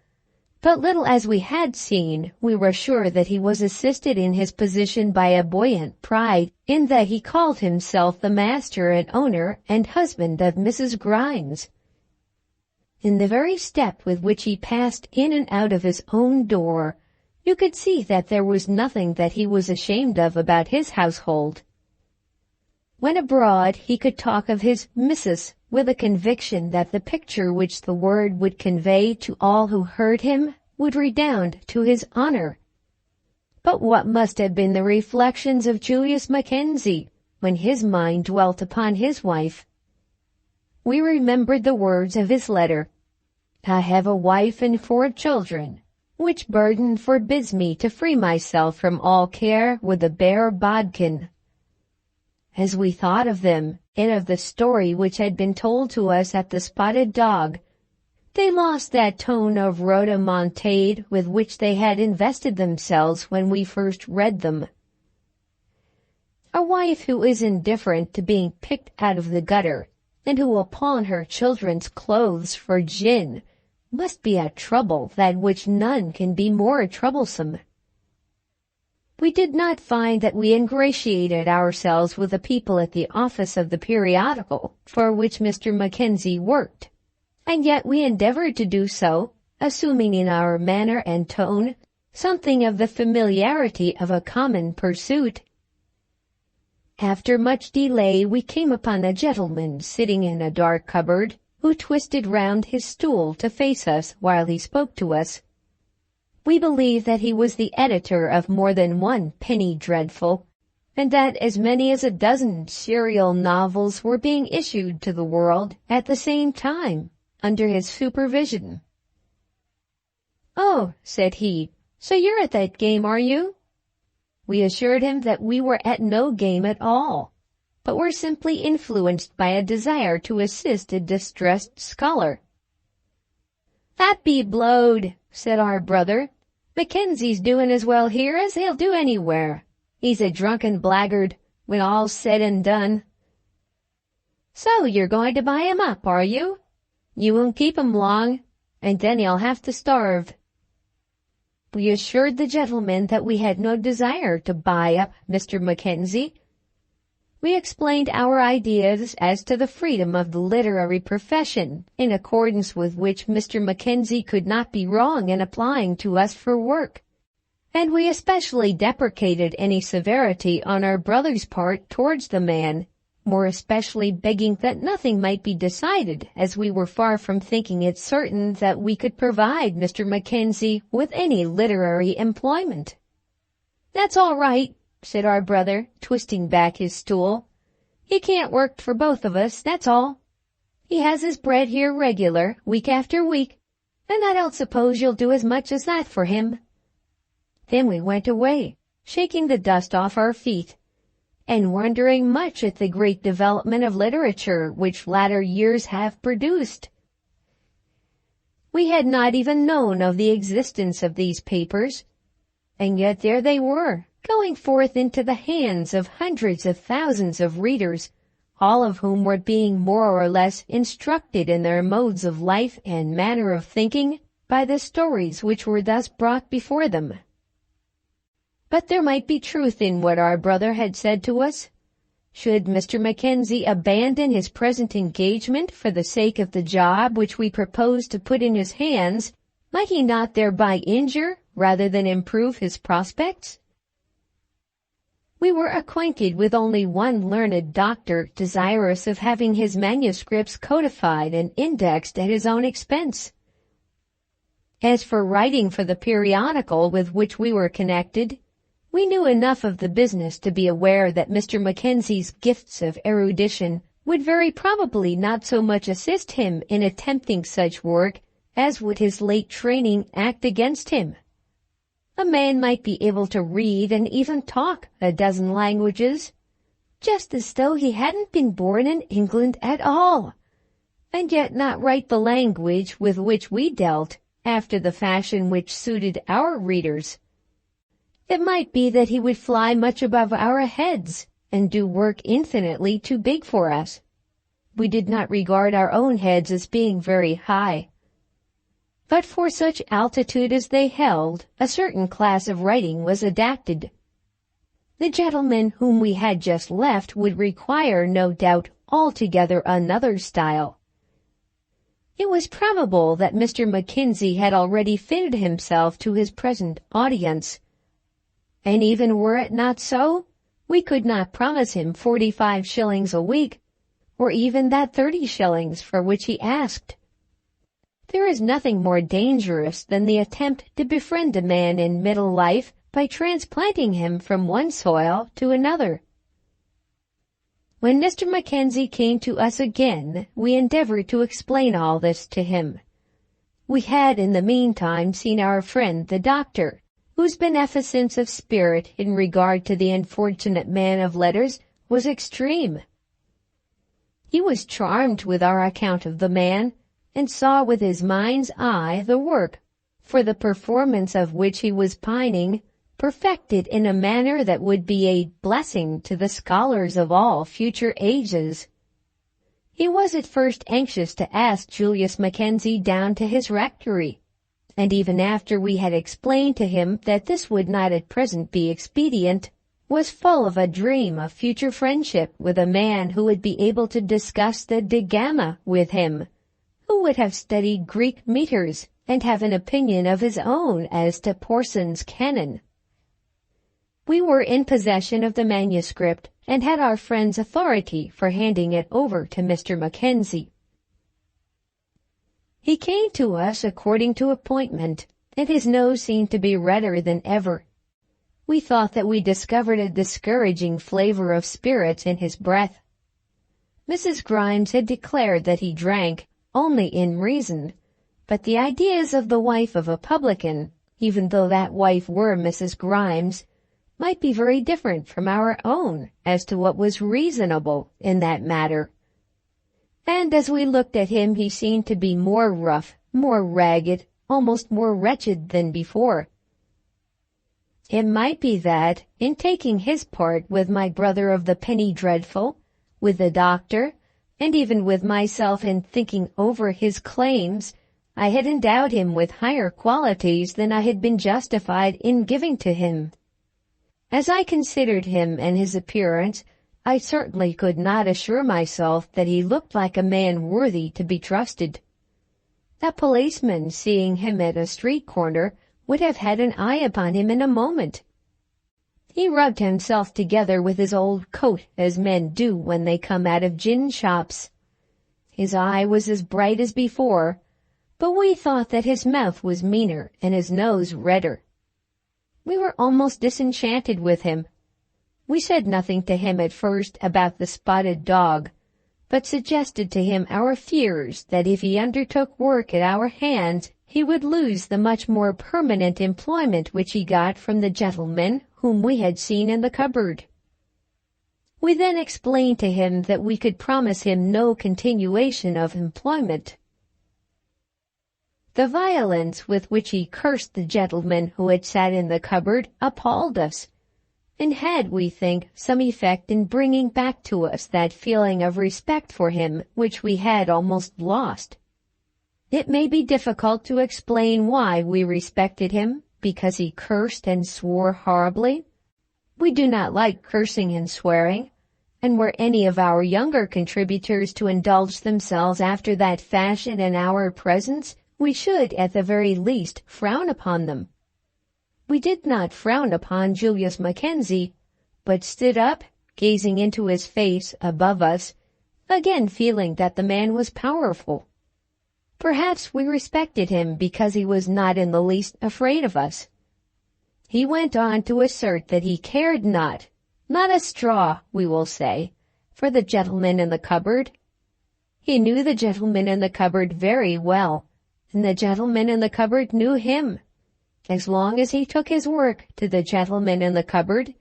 but little as we had seen, we were sure that he was assisted in his position by a buoyant pride in that he called himself the master and owner and husband of Mrs. Grimes. In the very step with which he passed in and out of his own door, you could see that there was nothing that he was ashamed of about his household. When abroad, he could talk of his missus with a conviction that the picture which the word would convey to all who heard him would redound to his honor. But what must have been the reflections of Julius Mackenzie when his mind dwelt upon his wife? We remembered the words of his letter, "I have a wife and 4 children, which burden forbids me to free myself from all care with a bare bodkin." As we thought of them, and of the story which had been told to us at the Spotted Dog, they lost that tone of rhodomontade with which they had invested themselves when we first read them. A wife who is indifferent to being picked out of the gutter, and who will pawn her children's clothes for gin, must be a trouble than which none can be more troublesome. We did not find that we ingratiated ourselves with the people at the office of the periodical for which Mr. Mackenzie worked, and yet we endeavored to do so, assuming in our manner and tone something of the familiarity of a common pursuit. After much delay we came upon a gentleman sitting in a dark cupboard, who twisted round his stool to face us while he spoke to us. We believe that he was the editor of more than one penny dreadful, and that as many as a dozen serial novels were being issued to the world at the same time, under his supervision. "Oh," said he, "so you're at that game, are you?" We assured him that we were at no game at all, but were simply influenced by a desire to assist a distressed scholar. "That be blowed," said our brother. "Mackenzie's doing as well here as he'll do anywhere. He's a drunken blackguard, when all's said and done." "So you're going to buy him up, are you? You won't keep him long, and then he'll have to starve." We assured the gentleman that we had no desire to buy up Mr. Mackenzie. We explained our ideas as to the freedom of the literary profession, in accordance with which Mr. Mackenzie could not be wrong in applying to us for work, and we especially deprecated any severity on our brother's part towards the man, more especially begging that nothing might be decided, as we were far from thinking it certain that we could provide Mr. Mackenzie with any literary employment. "That's all right," said our brother, twisting back his stool. "He can't work for both of us, that's all. He has his bread here regular, week after week, and I don't suppose you'll do as much as that for him." Then we went away, shaking the dust off our feet, and wondering much at the great development of literature which latter years have produced. We had not even known of the existence of these papers, and yet there they were, going forth into the hands of hundreds of thousands of readers, all of whom were being more or less instructed in their modes of life and manner of thinking by the stories which were thus brought before them. But there might be truth in what our brother had said to us. Should Mr. Mackenzie abandon his present engagement for the sake of the job which we proposed to put in his hands, might he not thereby injure rather than improve his prospects? We were acquainted with only one learned doctor desirous of having his manuscripts codified and indexed at his own expense. As for writing for the periodical with which we were connected, we knew enough of the business to be aware that Mr. Mackenzie's gifts of erudition would very probably not so much assist him in attempting such work as would his late training act against him. A man might be able to read and even talk a dozen languages, just as though he hadn't been born in England at all, and yet not write the language with which we dealt after the fashion which suited our readers. It might be that he would fly much above our heads and do work infinitely too big for us. We did not regard our own heads as being very high. But for such altitude as they held, a certain class of writing was adapted. The gentleman whom we had just left would require, no doubt, altogether another style. It was probable that Mr. Mackenzie had already fitted himself to his present audience, and even were it not so, we could not promise him 45 shillings a week, or even that 30 shillings for which he asked. There is nothing more dangerous than the attempt to befriend a man in middle life by transplanting him from one soil to another. When Mr. Mackenzie came to us again, we endeavored to explain all this to him. We had in the meantime seen our friend the doctor, whose beneficence of spirit in regard to the unfortunate man of letters was extreme. He was charmed with our account of the man, and saw with his mind's eye the work, for the performance of which he was pining, perfected in a manner that would be a blessing to the scholars of all future ages. He was at first anxious to ask Julius Mackenzie down to his rectory, and even after we had explained to him that this would not at present be expedient, was full of a dream of future friendship with a man who would be able to discuss the De Gamma with him, who would have studied Greek meters and have an opinion of his own as to Porson's canon. We were in possession of the manuscript and had our friend's authority for handing it over to Mr. Mackenzie. He came to us according to appointment, and his nose seemed to be redder than ever. We thought that we discovered a discouraging flavor of spirits in his breath. Mrs. Grimes had declared that he drank only in reason, but the ideas of the wife of a publican, even though that wife were Mrs. Grimes, might be very different from our own as to what was reasonable in that matter. And as we looked at him, he seemed to be more rough, more ragged, almost more wretched than before. It might be that, in taking his part with my brother of the Penny Dreadful, with the doctor, and even with myself in thinking over his claims, I had endowed him with higher qualities than I had been justified in giving to him. As I considered him and his appearance, I certainly could not assure myself that he looked like a man worthy to be trusted. A policeman, seeing him at a street corner, would have had an eye upon him in a moment. He rubbed himself together with his old coat as men do when they come out of gin shops. His eye was as bright as before, but we thought that his mouth was meaner and his nose redder. We were almost disenchanted with him. We said nothing to him at first about the spotted dog, but suggested to him our fears that if he undertook work at our hands, he would lose the much more permanent employment which he got from the gentleman whom we had seen in the cupboard. We then explained to him that we could promise him no continuation of employment. The violence with which he cursed the gentleman who had sat in the cupboard appalled us, and had, we think, some effect in bringing back to us that feeling of respect for him which we had almost lost. It may be difficult to explain why we respected him, because he cursed and swore horribly. We do not like cursing and swearing, and were any of our younger contributors to indulge themselves after that fashion in our presence, we should at the very least frown upon them. We did not frown upon Julius Mackenzie, but stood up, gazing into his face above us, again feeling that the man was powerful. Perhaps we respected him because he was not in the least afraid of us. He went on to assert that he cared not a straw, we will say, for the gentleman in the cupboard. He knew the gentleman in the cupboard very well, and the gentleman in the cupboard knew him. As long as he took his work to the gentleman in the cupboard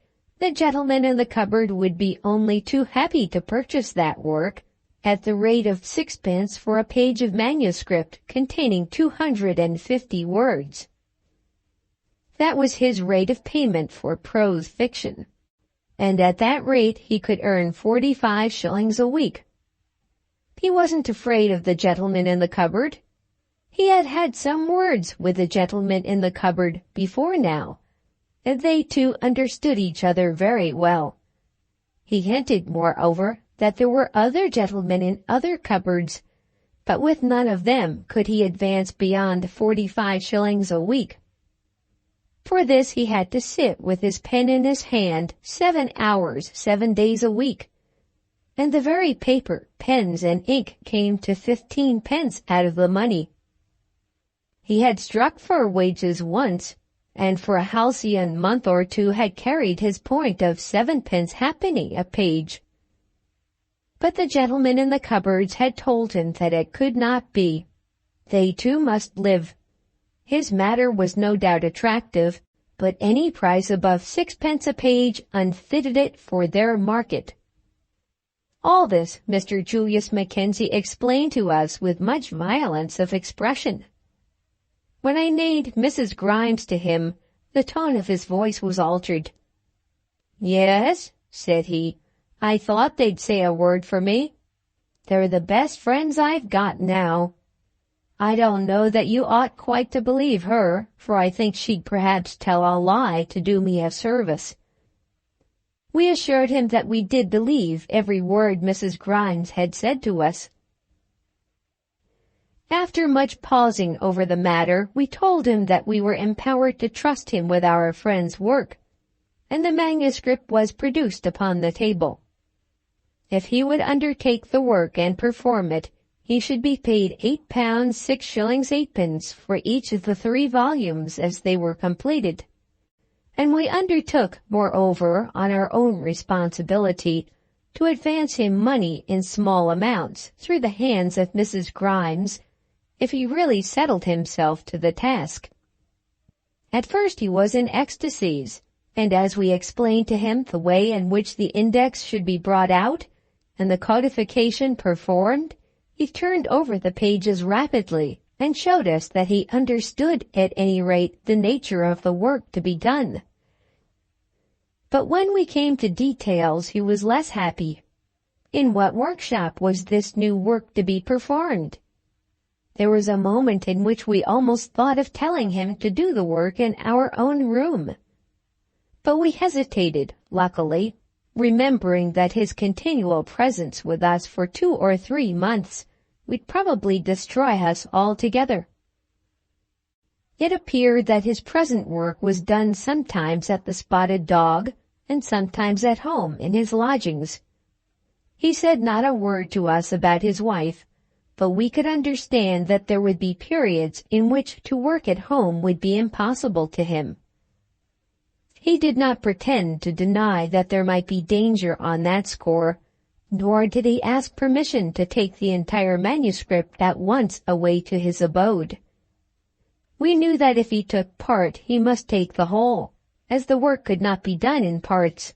would be only too happy to purchase that work at the rate of 6 pence for a page of manuscript containing 250 words. That was his rate of payment for prose fiction, and at that rate he could earn 45 shillings a week. He wasn't afraid of the gentleman in the cupboard. He had had some words with the gentleman in the cupboard before now, and they two understood each other very well. He hinted, moreover, that there were other gentlemen in other cupboards, but with none of them could he advance beyond 45 shillings a week. For this he had to sit with his pen in his hand 7 hours, 7 days a week, and the very paper, pens, and ink came to 15 pence out of the money. He had struck for wages once, and for a halcyon month or two had carried his point of 7 pence halfpenny a page. But the gentleman in the cupboards had told him that it could not be. They too must live. His matter was no doubt attractive, but any price above 6 pence a page unfitted it for their market. All this Mr. Julius Mackenzie explained to us with much violence of expression. When I named Mrs. Grimes to him, the tone of his voice was altered. "Yes," said he, "I thought they'd say a word for me. They're the best friends I've got now. I don't know that you ought quite to believe her, for I think she'd perhaps tell a lie to do me a service." We assured him that we did believe every word Mrs. Grimes had said to us. After much pausing over the matter, we told him that we were empowered to trust him with our friend's work, and the manuscript was produced upon the table. If he would undertake the work and perform it, he should be paid £8 6 shillings 8 pence for each of the 3 volumes as they were completed. And we undertook, moreover, on our own responsibility, to advance him money in small amounts through the hands of Mrs. Grimes, if he really settled himself to the task. At first he was in ecstasies, and as we explained to him the way in which the index should be brought out and the codification performed, he turned over the pages rapidly and showed us that he understood at any rate the nature of the work to be done. But when we came to details he was less happy. In what workshop was this new work to be performed? There was a moment in which we almost thought of telling him to do the work in our own room. But we hesitated, luckily, remembering that his continual presence with us for 2 or 3 months would probably destroy us altogether. It appeared that his present work was done sometimes at the Spotted Dog and sometimes at home in his lodgings. He said not a word to us about his wife, but we could understand that there would be periods in which to work at home would be impossible to him. He did not pretend to deny that there might be danger on that score, nor did he ask permission to take the entire manuscript at once away to his abode. We knew that if he took part he must take the whole, as the work could not be done in parts.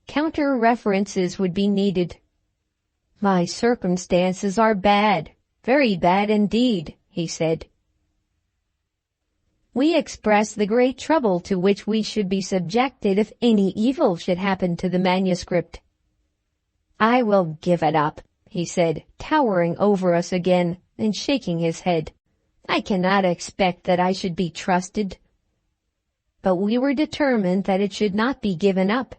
Counter-references would be needed. "My circumstances are bad, very bad indeed," he said. We expressed the great trouble to which we should be subjected if any evil should happen to the manuscript. "I will give it up," he said, towering over us again and shaking his head. "I cannot expect that I should be trusted." But we were determined that it should not be given up.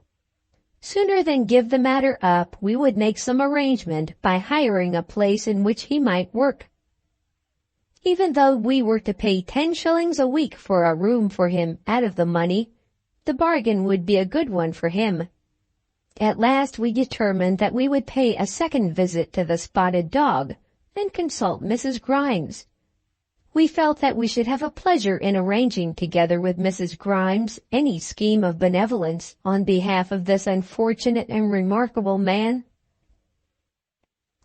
Sooner than give the matter up, we would make some arrangement by hiring a place in which he might work. Even though we were to pay 10 shillings a week for a room for him out of the money, the bargain would be a good one for him. At last we determined that we would pay a second visit to the Spotted Dog and consult Mrs. Grimes. We felt that we should have a pleasure in arranging together with Mrs. Grimes any scheme of benevolence on behalf of this unfortunate and remarkable man.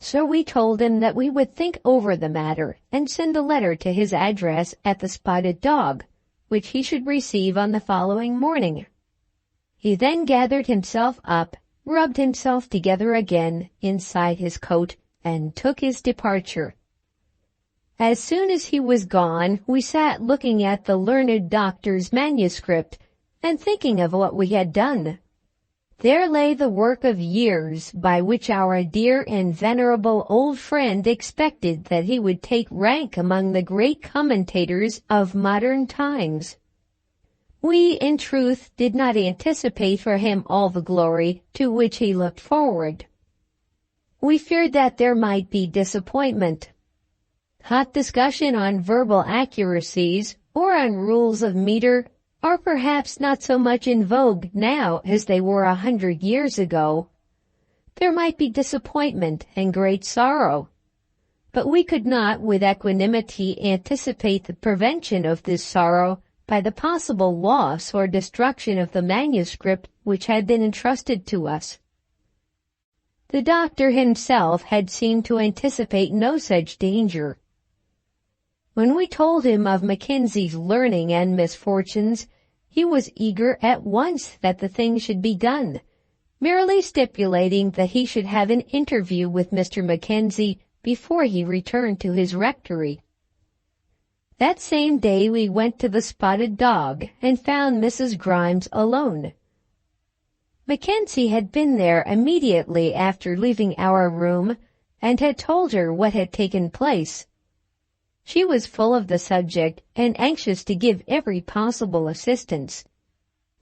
So we told him that we would think over the matter and send a letter to his address at the Spotted Dog, which he should receive on the following morning. He then gathered himself up, rubbed himself together again inside his coat, and took his departure. As soon as he was gone, we sat looking at the learned doctor's manuscript and thinking of what we had done. There lay the work of years by which our dear and venerable old friend expected that he would take rank among the great commentators of modern times. We, in truth, did not anticipate for him all the glory to which he looked forward. We feared that there might be disappointment. Hot discussion on verbal accuracies or on rules of meter are perhaps not so much in vogue now as they were 100 years ago. There might be disappointment and great sorrow, but we could not with equanimity anticipate the prevention of this sorrow by the possible loss or destruction of the manuscript which had been entrusted to us. The doctor himself had seemed to anticipate no such danger. When we told him of Mackenzie's learning and misfortunes, he was eager at once that the thing should be done, merely stipulating that he should have an interview with Mr. Mackenzie before he returned to his rectory. That same day we went to the Spotted Dog and found Mrs. Grimes alone. Mackenzie had been there immediately after leaving our room and had told her what had taken place. She was full of the subject and anxious to give every possible assistance.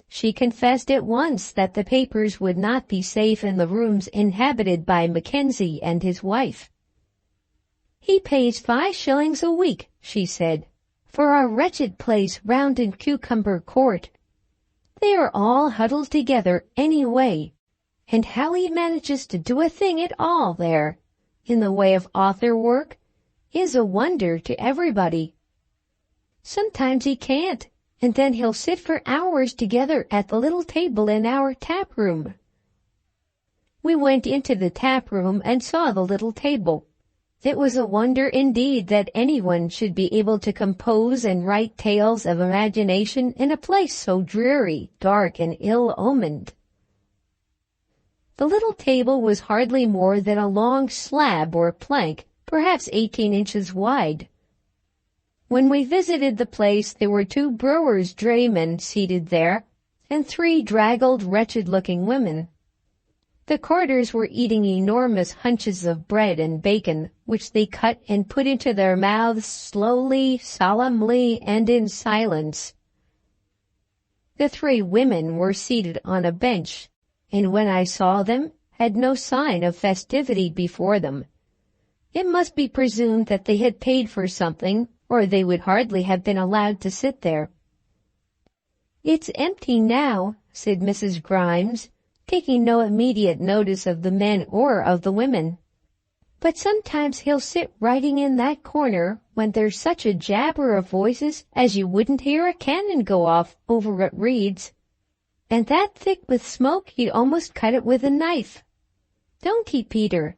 She confessed at once that the papers would not be safe in the rooms inhabited by Mackenzie and his wife. "He pays 5 shillings a week," she said, "for a wretched place round in Cucumber Court. They are all huddled together anyway, and how he manages to do a thing at all there, in the way of author work, is a wonder to everybody. Sometimes he can't, and then he'll sit for hours together at the little table in our tap room." We went into the tap room and saw the little table. It was a wonder indeed that anyone should be able to compose and write tales of imagination in a place so dreary, dark, and ill-omened. The little table was hardly more than a long slab or plank, perhaps 18 inches wide. When we visited the place, there were 2 brewers' draymen seated there, and 3 draggled, wretched-looking women. The carters were eating enormous hunches of bread and bacon, which they cut and put into their mouths slowly, solemnly, and in silence. The 3 women were seated on a bench, and when I saw them, had no sign of festivity before them. It must be presumed that they had paid for something, or they would hardly have been allowed to sit there. "It's empty now," said Mrs. Grimes, taking no immediate notice of the men or of the women. "But sometimes he'll sit writing in that corner when there's such a jabber of voices as you wouldn't hear a cannon go off over at Reed's, and that thick with smoke you'd almost cut it with a knife. Don't he, Peter?"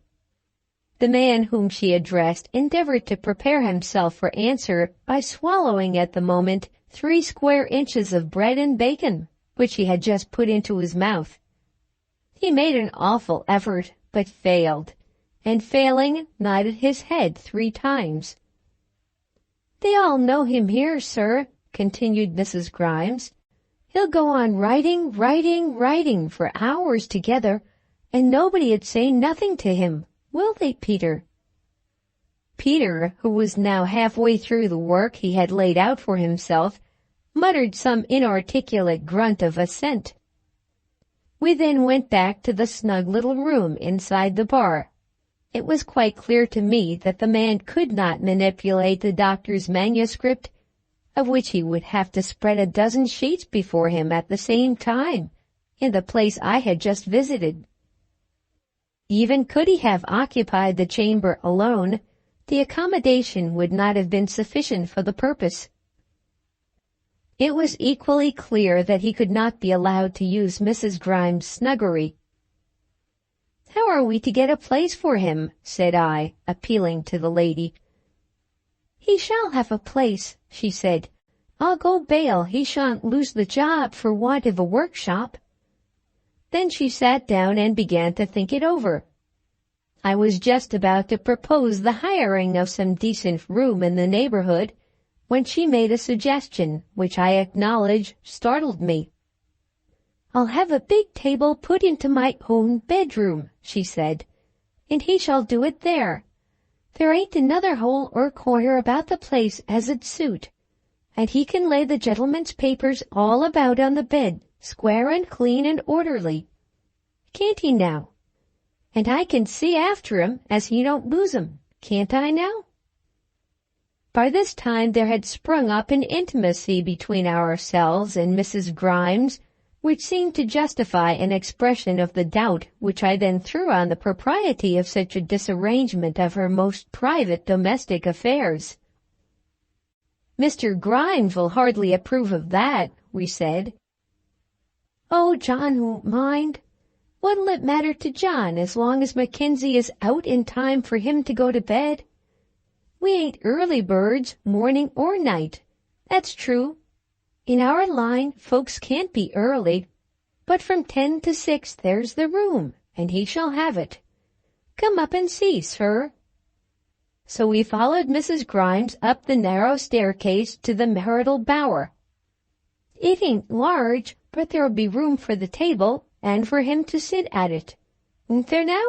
The man whom she addressed endeavored to prepare himself for answer by swallowing at the moment 3 square inches of bread and bacon, which he had just put into his mouth. He made an awful effort, but failed, and failing, nodded his head 3 times. "They all know him here, sir," continued Mrs. Grimes. "He'll go on writing, writing for hours together, and nobody'd say nothing to him. Will they, Peter?" Peter, who was now halfway through the work he had laid out for himself, muttered some inarticulate grunt of assent. We then went back to the snug little room inside the bar. It was quite clear to me that the man could not manipulate the doctor's manuscript, of which he would have to spread a dozen sheets before him at the same time, in the place I had just visited. Even could he have occupied the chamber alone, the accommodation would not have been sufficient for the purpose. It was equally clear that he could not be allowed to use Mrs. Grimes' snuggery. "How are we to get a place for him?" said I, appealing to the lady. "He shall have a place," she said, I'll go bail he shan't lose the job for want of a workshop." Then she sat down and began to think it over. I was just about to propose the hiring of some decent room in the neighborhood when she made a suggestion which I acknowledge startled me. "I'll have a big table put into my own bedroom," she said, "and he shall do it there. There ain't another hole or corner about the place as 'd suit, and he can lay the gentleman's papers all about on the bed, square and clean and orderly. Can't he now? And I can see after him as he don't lose 'em, can't I now?" By this time there had sprung up an intimacy between ourselves and Mrs. Grimes, which seemed to justify an expression of the doubt which I then threw on the propriety of such a disarrangement of her most private domestic affairs. "Mr. Grimes will hardly approve of that," we said. "Oh, John won't mind. What'll it matter to John as long as Mackenzie is out in time for him to go to bed? We ain't early birds, morning or night. That's true. In our line, folks can't be early. But from 10 to 6 there's the room, and he shall have it. Come up and see, sir." So we followed Mrs. Grimes up the narrow staircase to the marital bower. "It ain't large, but there'll be room for the table, and for him to sit at it. Ain't there now?"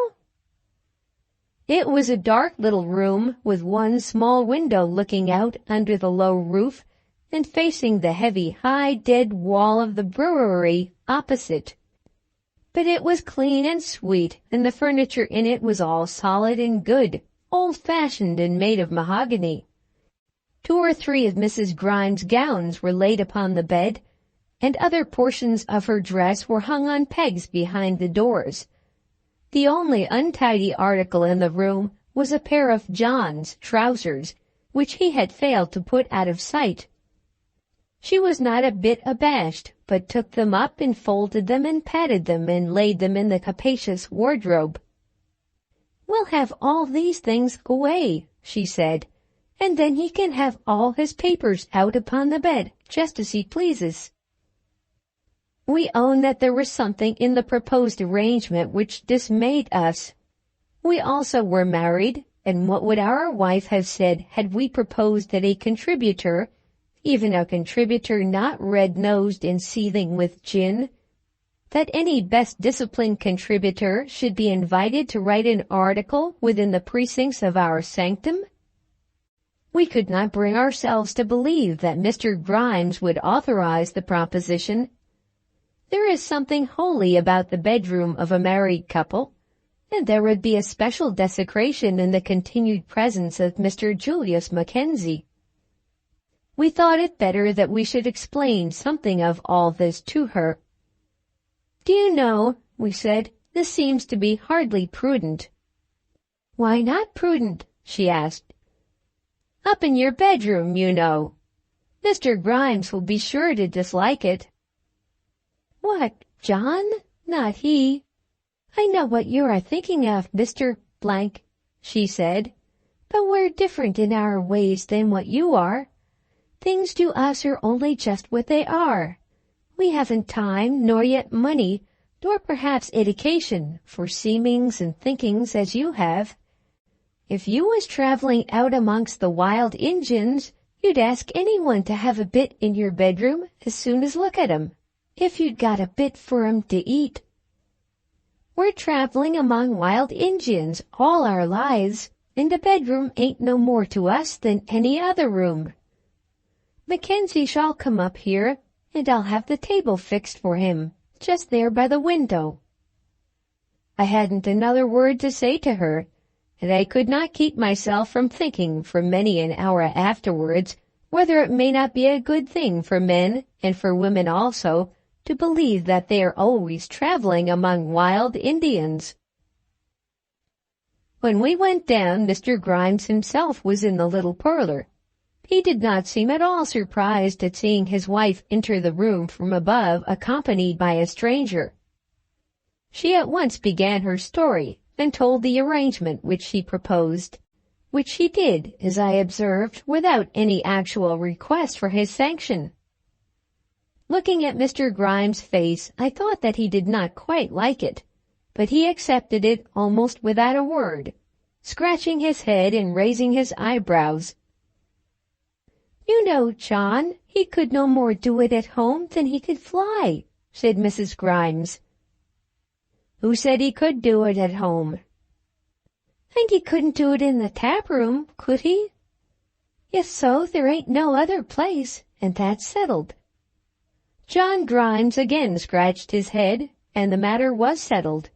It was a dark little room with one small window looking out under the low roof and facing the heavy, high, dead wall of the brewery opposite. But it was clean and sweet, and the furniture in it was all solid and good, old-fashioned and made of mahogany. 2 or 3 of Mrs. Grimes' gowns were laid upon the bed, and other portions of her dress were hung on pegs behind the doors. The only untidy article in the room was a pair of John's trousers, which he had failed to put out of sight. She was not a bit abashed, but took them up and folded them and patted them and laid them in the capacious wardrobe. "We'll have all these things away," she said, "and then he can have all his papers out upon the bed, just as he pleases." We own that there was something in the proposed arrangement which dismayed us. We also were married, and what would our wife have said had we proposed that a contributor, even a contributor not red-nosed and seething with gin, that any best disciplined contributor should be invited to write an article within the precincts of our sanctum? We could not bring ourselves to believe that Mr. Grimes would authorize the proposition. There is something holy about the bedroom of a married couple, and there would be a special desecration in the continued presence of Mr. Julius Mackenzie. We thought it better that we should explain something of all this to her. "Do you know," we said, "this seems to be hardly prudent." "Why not prudent?" she asked. "Up in your bedroom, you know. Mr. Grimes will be sure to dislike it." "What, John? Not he. I know what you are thinking of, Mr. Blank," she said, "but we're different in our ways than what you are. Things to us are only just what they are. We haven't time, nor yet money, nor perhaps education, for seemings and thinkings as you have. If you was traveling out amongst the wild Injuns, you'd ask anyone to have a bit in your bedroom as soon as look at 'em, if you'd got a bit for 'em to eat. We're traveling among wild Injuns all our lives, and a bedroom ain't no more to us than any other room. Mackenzie shall come up here, and I'll have the table fixed for him, just there by the window." I hadn't another word to say to her, and I could not keep myself from thinking for many an hour afterwards whether it may not be a good thing for men, and for women also, to believe that they are always traveling among wild Indians. When we went down, Mr. Grimes himself was in the little parlor. He did not seem at all surprised at seeing his wife enter the room from above accompanied by a stranger. She at once began her story and told the arrangement which she proposed. which he did, as I observed, without any actual request for his sanction. Looking at Mr. Grimes' face, I thought that he did not quite like it, but he accepted it almost without a word, scratching his head and raising his eyebrows. "You know, John, he could no more do it at home than he could fly," said Mrs. Grimes. "Who said he could do it at home?" "And he couldn't do it in the tap room, could he?" "If so, there ain't no other place, and that's settled." John Grimes again scratched his head, and the matter was settled.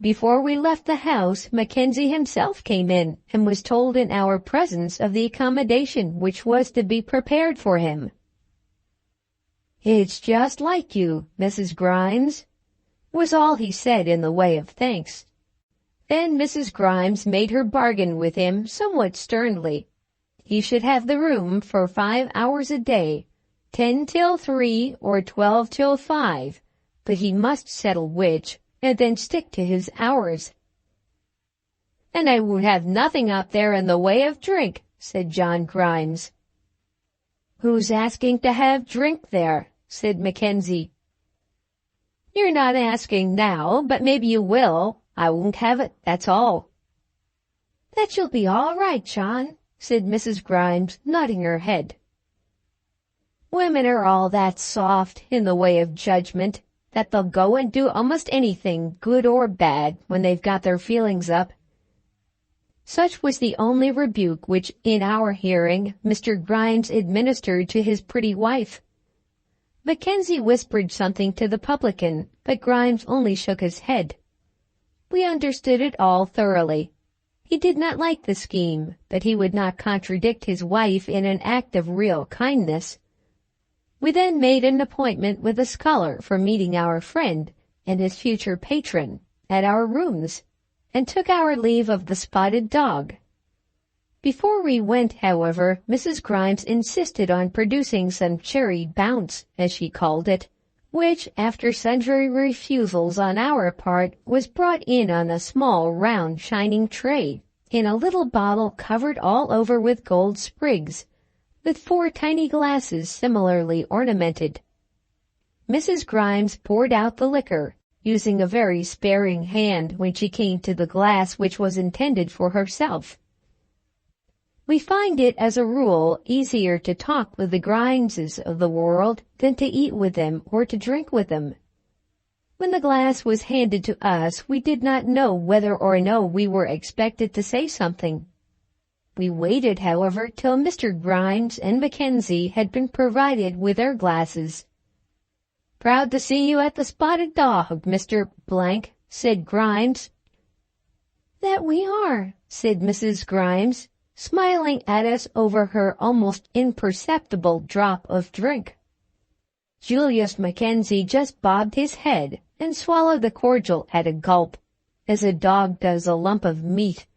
Before we left the house, Mackenzie himself came in and was told in our presence of the accommodation which was to be prepared for him. "It's just like you, Mrs. Grimes," was all he said in the way of thanks. Then Mrs. Grimes made her bargain with him somewhat sternly. He should have the room for 5 hours a day, 10 till 3 or 12 till 5, but he must settle which, and then stick to his hours. "And I would have nothing up there in the way of drink," said John Grimes. "Who's asking to have drink there?" said Mackenzie. "You're not asking now, but maybe you will. I won't have it, that's all." "That you'll be all right, John," said Mrs. Grimes, nodding her head. "Women are all that soft in the way of judgment that they'll go and do almost anything, good or bad, when they've got their feelings up." Such was the only rebuke which, in our hearing, Mr. Grimes administered to his pretty wife. Mackenzie whispered something to the publican, but Grimes only shook his head. We understood it all thoroughly. He did not like the scheme, but he would not contradict his wife in an act of real kindness. We then made an appointment with a scholar for meeting our friend and his future patron at our rooms, and took our leave of the spotted dog. Before we went, however, Mrs. Grimes insisted on producing some cherry bounce, as she called it, which, after sundry refusals on our part, was brought in on a small, round, shining tray, in a little bottle covered all over with gold sprigs, with 4 tiny glasses similarly ornamented. Mrs. Grimes poured out the liquor, using a very sparing hand when she came to the glass which was intended for herself. We find it, as a rule, easier to talk with the Grimeses of the world than to eat with them or to drink with them. When the glass was handed to us, we did not know whether or no we were expected to say something. We waited, however, till Mr. Grimes and Mackenzie had been provided with their glasses. "Proud to see you at the Spotted Dog, Mr. Blank," said Grimes. "That we are," said Mrs. Grimes, smiling at us over her almost imperceptible drop of drink. Julius Mackenzie just bobbed his head and swallowed the cordial at a gulp, as a dog does a lump of meat,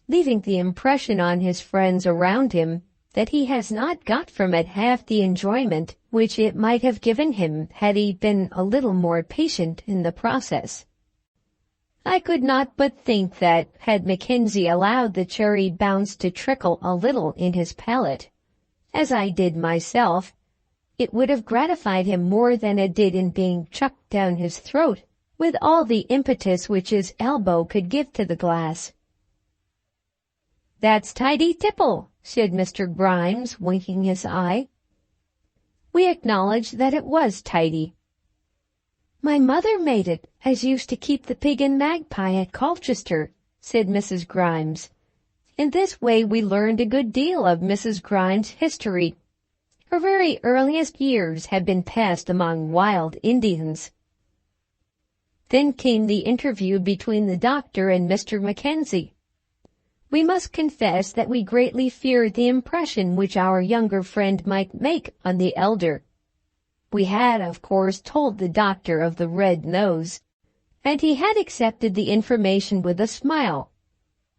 leaving the impression on his friends around him that he has not got from it half the enjoyment which it might have given him had he been a little more patient in the process. I could not but think that, had Mackenzie allowed the cherry bounce to trickle a little in his palate, as I did myself, it would have gratified him more than it did in being chucked down his throat with all the impetus which his elbow could give to the glass. "That's tidy tipple," said Mr. Grimes, winking his eye. We acknowledged that it was tidy. "My mother made it, as used to keep the Pig and Magpie at Colchester," said Mrs. Grimes. In this way we learned a good deal of Mrs. Grimes' history. Her very earliest years had been passed among wild Indians. Then came the interview between the doctor and Mr. Mackenzie. We must confess that we greatly feared the impression which our younger friend might make on the elder. We had, of course, told the doctor of the red nose, and he had accepted the information with a smile.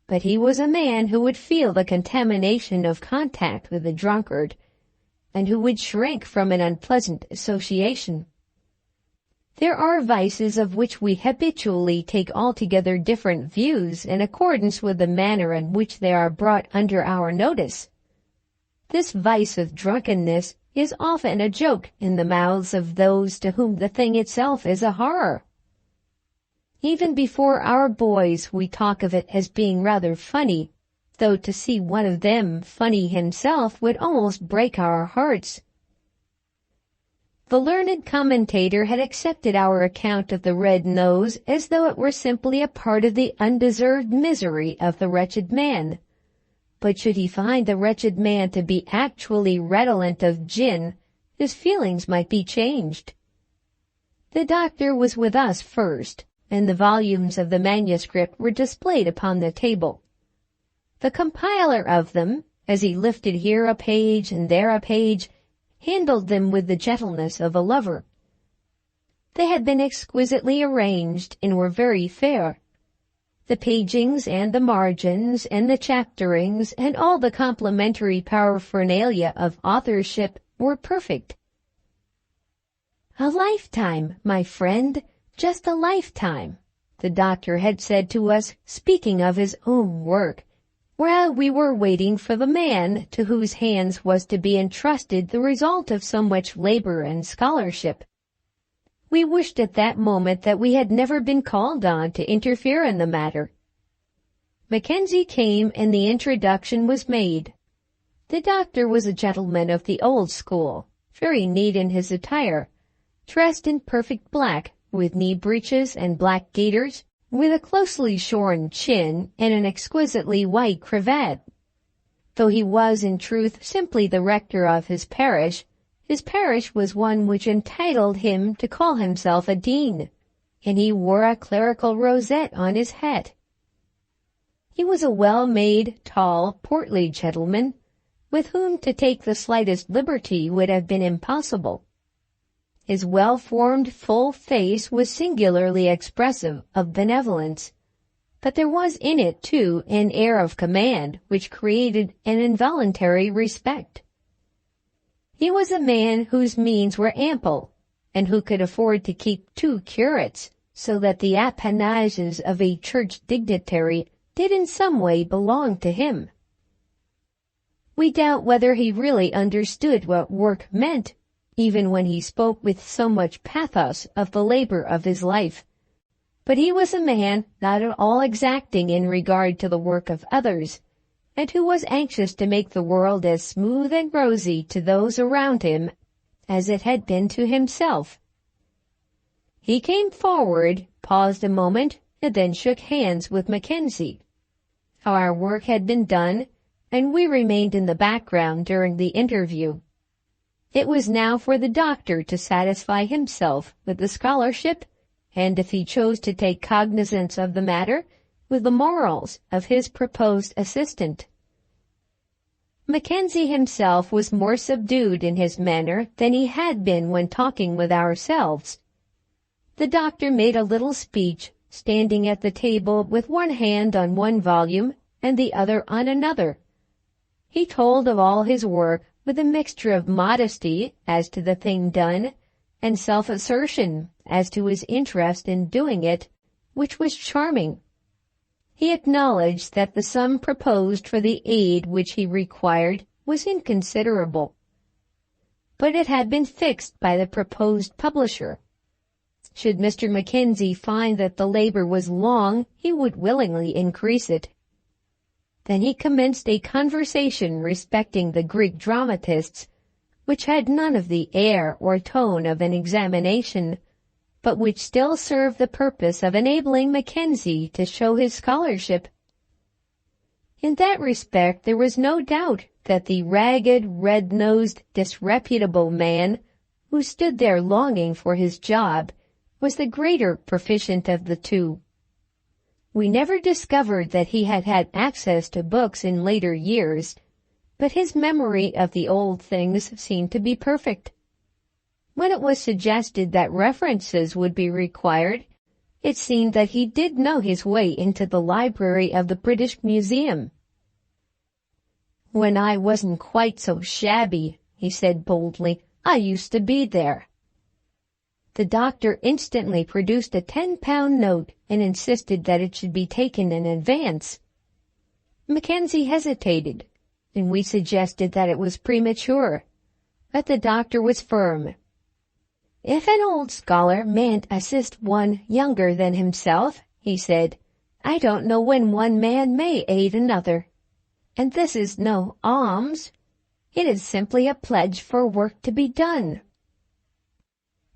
But he was a man who would feel the contamination of contact with a drunkard, and who would shrink from an unpleasant association. There are vices of which we habitually take altogether different views in accordance with the manner in which they are brought under our notice. This vice of drunkenness is often a joke in the mouths of those to whom the thing itself is a horror. Even before our boys we talk of it as being rather funny, though to see one of them funny himself would almost break our hearts. The learned commentator had accepted our account of the red nose as though it were simply a part of the undeserved misery of the wretched man. But should he find the wretched man to be actually redolent of gin, his feelings might be changed. The doctor was with us first, and the volumes of the manuscript were displayed upon the table. The compiler of them, as he lifted here a page and there a page, handled them with the gentleness of a lover. They had been exquisitely arranged and were very fair. The pagings and the margins and the chapterings and all the complementary paraphernalia of authorship were perfect. "A lifetime, my friend, just a lifetime," the doctor had said to us, speaking of his own work, while we were waiting for the man to whose hands was to be entrusted the result of so much labor and scholarship. We wished at that moment that we had never been called on to interfere in the matter. Mackenzie came and the introduction was made. The doctor was a gentleman of the old school, very neat in his attire, dressed in perfect black, with knee breeches and black gaiters, with a closely shorn chin and an exquisitely white cravat. Though he was in truth simply the rector of his parish was one which entitled him to call himself a dean, and he wore a clerical rosette on his hat. He was a well-made, tall, portly gentleman, with whom to take the slightest liberty would have been impossible. His well-formed, full face was singularly expressive of benevolence, but there was in it, too, an air of command which created an involuntary respect. He was a man whose means were ample, and who could afford to keep 2 curates, so that the appanages of a church dignitary did in some way belong to him. We doubt whether he really understood what work meant, even when he spoke with so much pathos of the labor of his life. But he was a man not at all exacting in regard to the work of others, and who was anxious to make the world as smooth and rosy to those around him as it had been to himself. He came forward, paused a moment, and then shook hands with Mackenzie. Our work had been done, and we remained in the background during the interview. It was now for the doctor to satisfy himself with the scholarship, and if he chose to take cognizance of the matter, with the morals of his proposed assistant. Mackenzie himself was more subdued in his manner than he had been when talking with ourselves. The doctor made a little speech, standing at the table with one hand on one volume and the other on another. He told of all his work with a mixture of modesty as to the thing done and self-assertion as to his interest in doing it, which was charming. He acknowledged that the sum proposed for the aid which he required was inconsiderable, but it had been fixed by the proposed publisher. Should Mr. Mackenzie find that the labor was long, he would willingly increase it. Then he commenced a conversation respecting the Greek dramatists, which had none of the air or tone of an examination, but which still served the purpose of enabling Mackenzie to show his scholarship. In that respect there was no doubt that the ragged, red-nosed, disreputable man, who stood there longing for his job, was the greater proficient of the 2. We never discovered that he had had access to books in later years, but his memory of the old things seemed to be perfect. When it was suggested that references would be required, it seemed that he did know his way into the library of the British Museum. "When I wasn't quite so shabby," he said boldly, "I used to be there." The doctor instantly produced a 10-pound note and insisted that it should be taken in advance. Mackenzie hesitated, and we suggested that it was premature, but the doctor was firm. "If an old scholar mayn't assist one younger than himself," he said, "I don't know when one man may aid another. And this is no alms. It is simply a pledge for work to be done."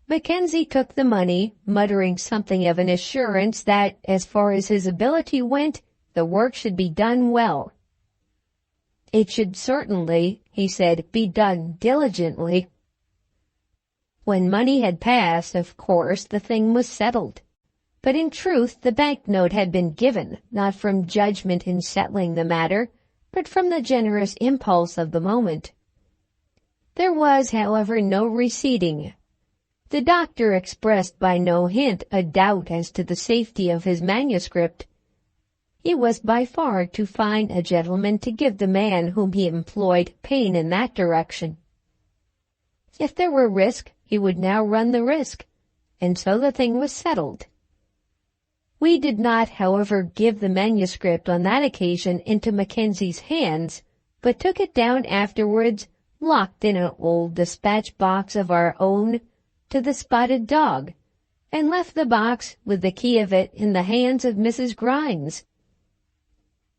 Mackenzie took the money, muttering something of an assurance that, as far as his ability went, the work should be done well. "It should certainly," he said, "be done diligently." When money had passed, of course, the thing was settled. But in truth, the banknote had been given, not from judgment in settling the matter, but from the generous impulse of the moment. There was, however, no receding. The doctor expressed by no hint a doubt as to the safety of his manuscript. He was by far too fine a gentleman to give the man whom he employed pain in that direction. If there were risk, he would now run the risk, and so the thing was settled. We did not, however, give the manuscript on that occasion into Mackenzie's hands, but took it down afterwards, locked in an old dispatch box of our own, to the Spotted Dog, and left the box with the key of it in the hands of Mrs. Grimes.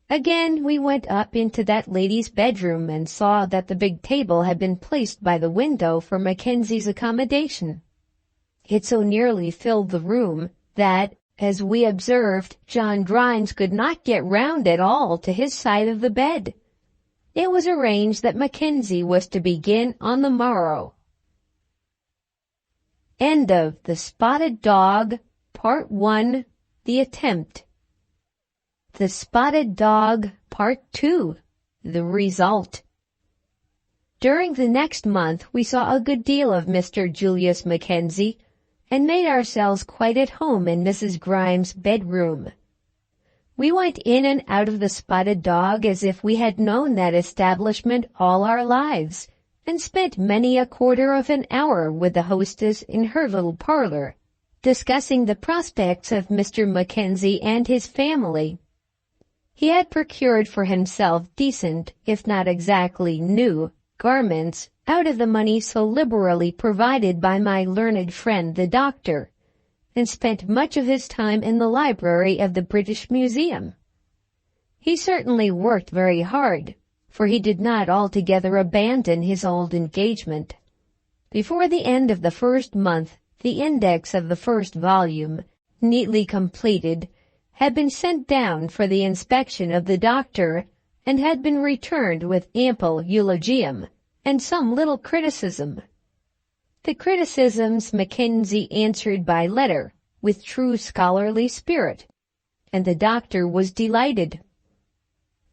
Again we went up into that lady's bedroom and saw that the big table had been placed by the window for Mackenzie's accommodation. It so nearly filled the room that, as we observed, John Grimes could not get round at all to his side of the bed. It was arranged that Mackenzie was to begin on the morrow. End of The Spotted Dog, Part 1, The Attempt. The Spotted Dog, Part 2, The Result. During the next month we saw a good deal of Mr. Julius Mackenzie, and made ourselves quite at home in Mrs. Grimes' bedroom. We went in and out of the Spotted Dog as if we had known that establishment all our lives, and spent many a quarter of an hour with the hostess in her little parlor, discussing the prospects of Mr. Mackenzie and his family. He had procured for himself decent, if not exactly new, garments out of the money so liberally provided by my learned friend the doctor, and spent much of his time in the library of the British Museum. He certainly worked very hard, for he did not altogether abandon his old engagement. Before the end of the first month, the index of the first volume, neatly completed, had been sent down for the inspection of the doctor, and had been returned with ample eulogium and some little criticism. The criticisms Mackenzie answered by letter, with true scholarly spirit, and the doctor was delighted.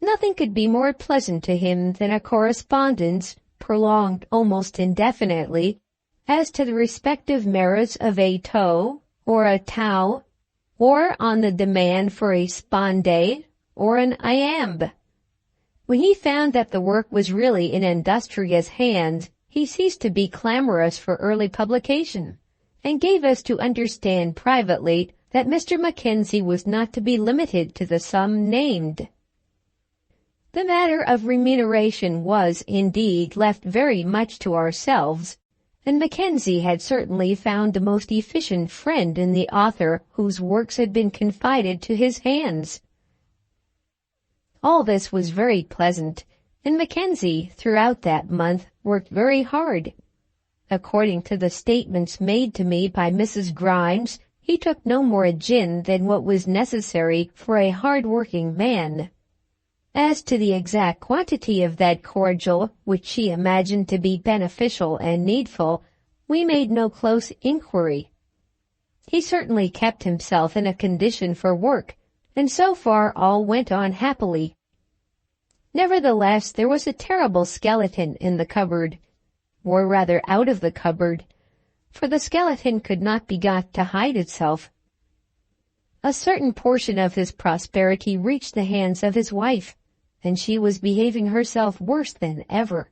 Nothing could be more pleasant to him than a correspondence, prolonged almost indefinitely, as to the respective merits of a toe or a tau, or on the demand for a sponde or an iamb. When he found that the work was really in industrious hands, he ceased to be clamorous for early publication, and gave us to understand privately that Mr. Mackenzie was not to be limited to the sum named. The matter of remuneration was, indeed, left very much to ourselves, and Mackenzie had certainly found the most efficient friend in the author whose works had been confided to his hands. All this was very pleasant, and Mackenzie, throughout that month, worked very hard. According to the statements made to me by Mrs. Grimes, he took no more gin than what was necessary for a hard-working man. As to the exact quantity of that cordial which she imagined to be beneficial and needful, we made no close inquiry. He certainly kept himself in a condition for work, and so far all went on happily. Nevertheless, there was a terrible skeleton in the cupboard, or rather out of the cupboard, for the skeleton could not be got to hide itself. A certain portion of his prosperity reached the hands of his wife, and she was behaving herself worse than ever.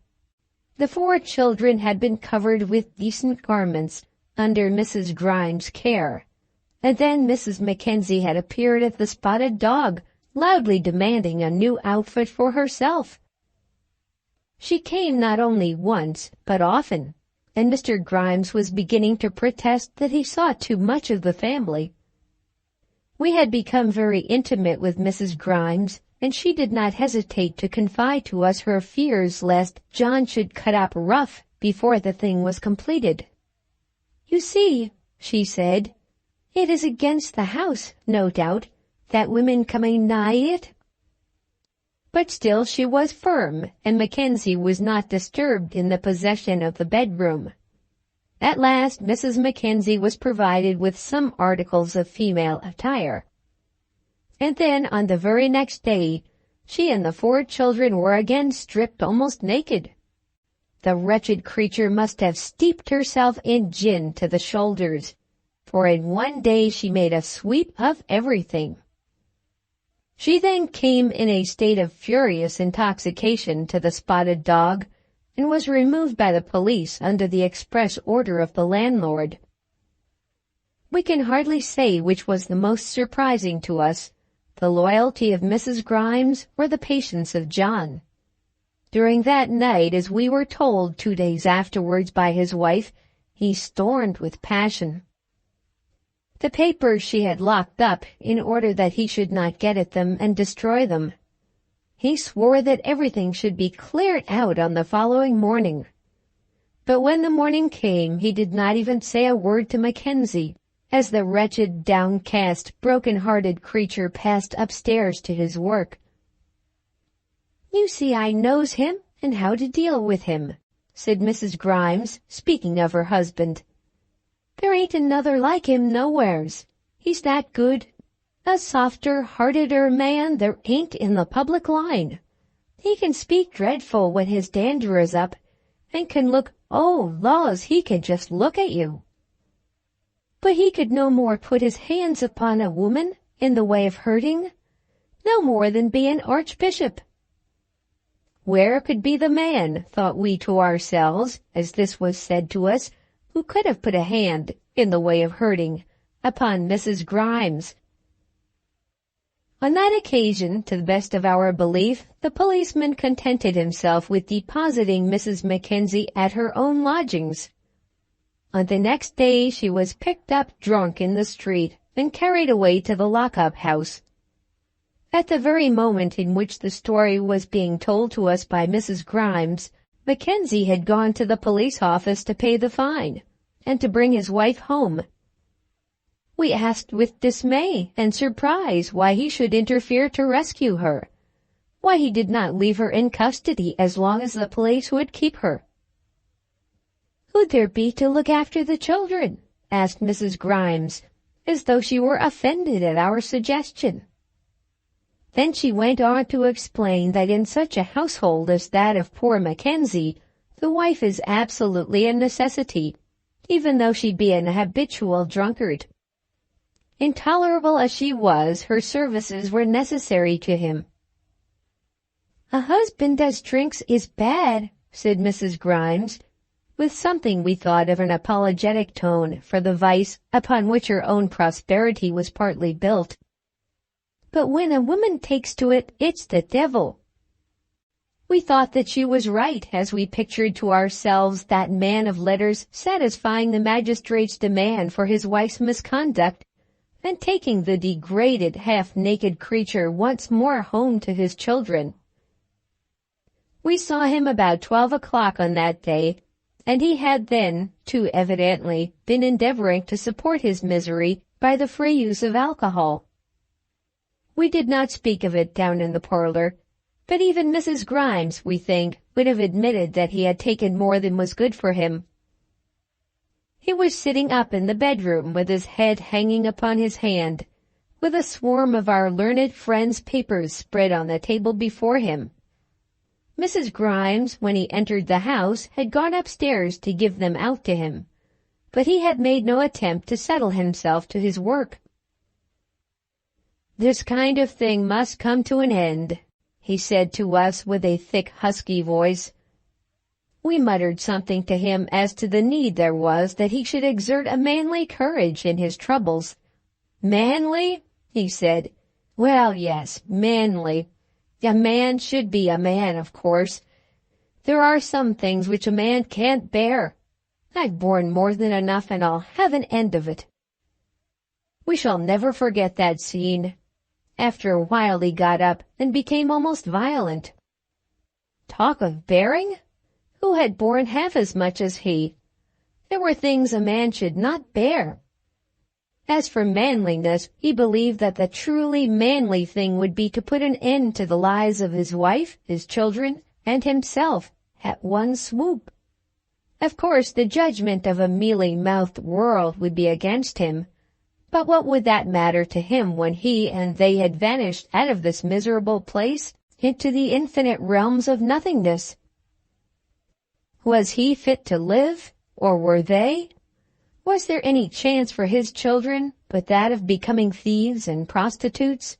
The 4 children had been covered with decent garments, under Mrs. Grimes' care, and then Mrs. Mackenzie had appeared at the Spotted Dog, loudly demanding a new outfit for herself. She came not only once, but often, and Mr. Grimes was beginning to protest that he saw too much of the family. We had become very intimate with Mrs. Grimes, and she did not hesitate to confide to us her fears lest John should cut up rough before the thing was completed. "You see," she said, "it is against the house, no doubt, that women coming nigh it." But still she was firm, and Mackenzie was not disturbed in the possession of the bedroom. At last Mrs. Mackenzie was provided with some articles of female attire. And then on the very next day, she and the 4 children were again stripped almost naked. The wretched creature must have steeped herself in gin to the shoulders, for in one day she made a sweep of everything. She then came in a state of furious intoxication to the Spotted Dog, and was removed by the police under the express order of the landlord. We can hardly say which was the most surprising to us, the loyalty of Mrs. Grimes or the patience of John. During that night, as we were told 2 days afterwards by his wife, he stormed with passion. The papers she had locked up in order that he should not get at them and destroy them. He swore that everything should be cleared out on the following morning. But when the morning came, he did not even say a word to Mackenzie, as the wretched, downcast, broken-hearted creature passed upstairs to his work. "You see I knows him, and how to deal with him," said Mrs. Grimes, speaking of her husband. "There ain't another like him nowheres. He's that good. A softer-hearteder man there ain't in the public line. He can speak dreadful when his dander is up, and can look, oh, laws, he can just look at you. But he could no more put his hands upon a woman in the way of hurting, no more than be an archbishop." Where could be the man, thought we to ourselves, as this was said to us, who could have put a hand, in the way of hurting, upon Mrs. Grimes? On that occasion, to the best of our belief, the policeman contented himself with depositing Mrs. Mackenzie at her own lodgings. On the next day she was picked up drunk in the street and carried away to the lock-up house. At the very moment in which the story was being told to us by Mrs. Grimes, Mackenzie had gone to the police office to pay the fine, and to bring his wife home. We asked with dismay and surprise why he should interfere to rescue her, why he did not leave her in custody as long as the police would keep her. "Who'd there be to look after the children?" asked Mrs. Grimes, as though she were offended at our suggestion. Then she went on to explain that in such a household as that of poor Mackenzie, the wife is absolutely a necessity, even though she be an habitual drunkard. Intolerable as she was, her services were necessary to him. "A husband as drinks is bad," said Mrs. Grimes, with something we thought of an apologetic tone for the vice upon which her own prosperity was partly built. "But when a woman takes to it, it's the devil." We thought that she was right as we pictured to ourselves that man of letters satisfying the magistrate's demand for his wife's misconduct, and taking the degraded, half-naked creature once more home to his children. We saw him about 12 o'clock on that day, and he had then, too evidently, been endeavoring to support his misery by the free use of alcohol. We did not speak of it down in the parlor, but even Mrs. Grimes, we think, would have admitted that he had taken more than was good for him. He was sitting up in the bedroom with his head hanging upon his hand, with a swarm of our learned friend's papers spread on the table before him. Mrs. Grimes, when he entered the house, had gone upstairs to give them out to him, but he had made no attempt to settle himself to his work. "This kind of thing must come to an end," he said to us with a thick, husky voice. We muttered something to him as to the need there was that he should exert a manly courage in his troubles. "Manly?" he said. "Well, yes, manly. A man should be a man, of course. There are some things which a man can't bear. I've borne more than enough, and I'll have an end of it." We shall never forget that scene. After a while he got up and became almost violent. Talk of bearing? Who had borne half as much as he? There were things a man should not bear. As for manliness, he believed that the truly manly thing would be to put an end to the lives of his wife, his children, and himself at one swoop. Of course, the judgment of a mealy-mouthed world would be against him, but what would that matter to him when he and they had vanished out of this miserable place into the infinite realms of nothingness? Was he fit to live, or were they? Was there any chance for his children but that of becoming thieves and prostitutes?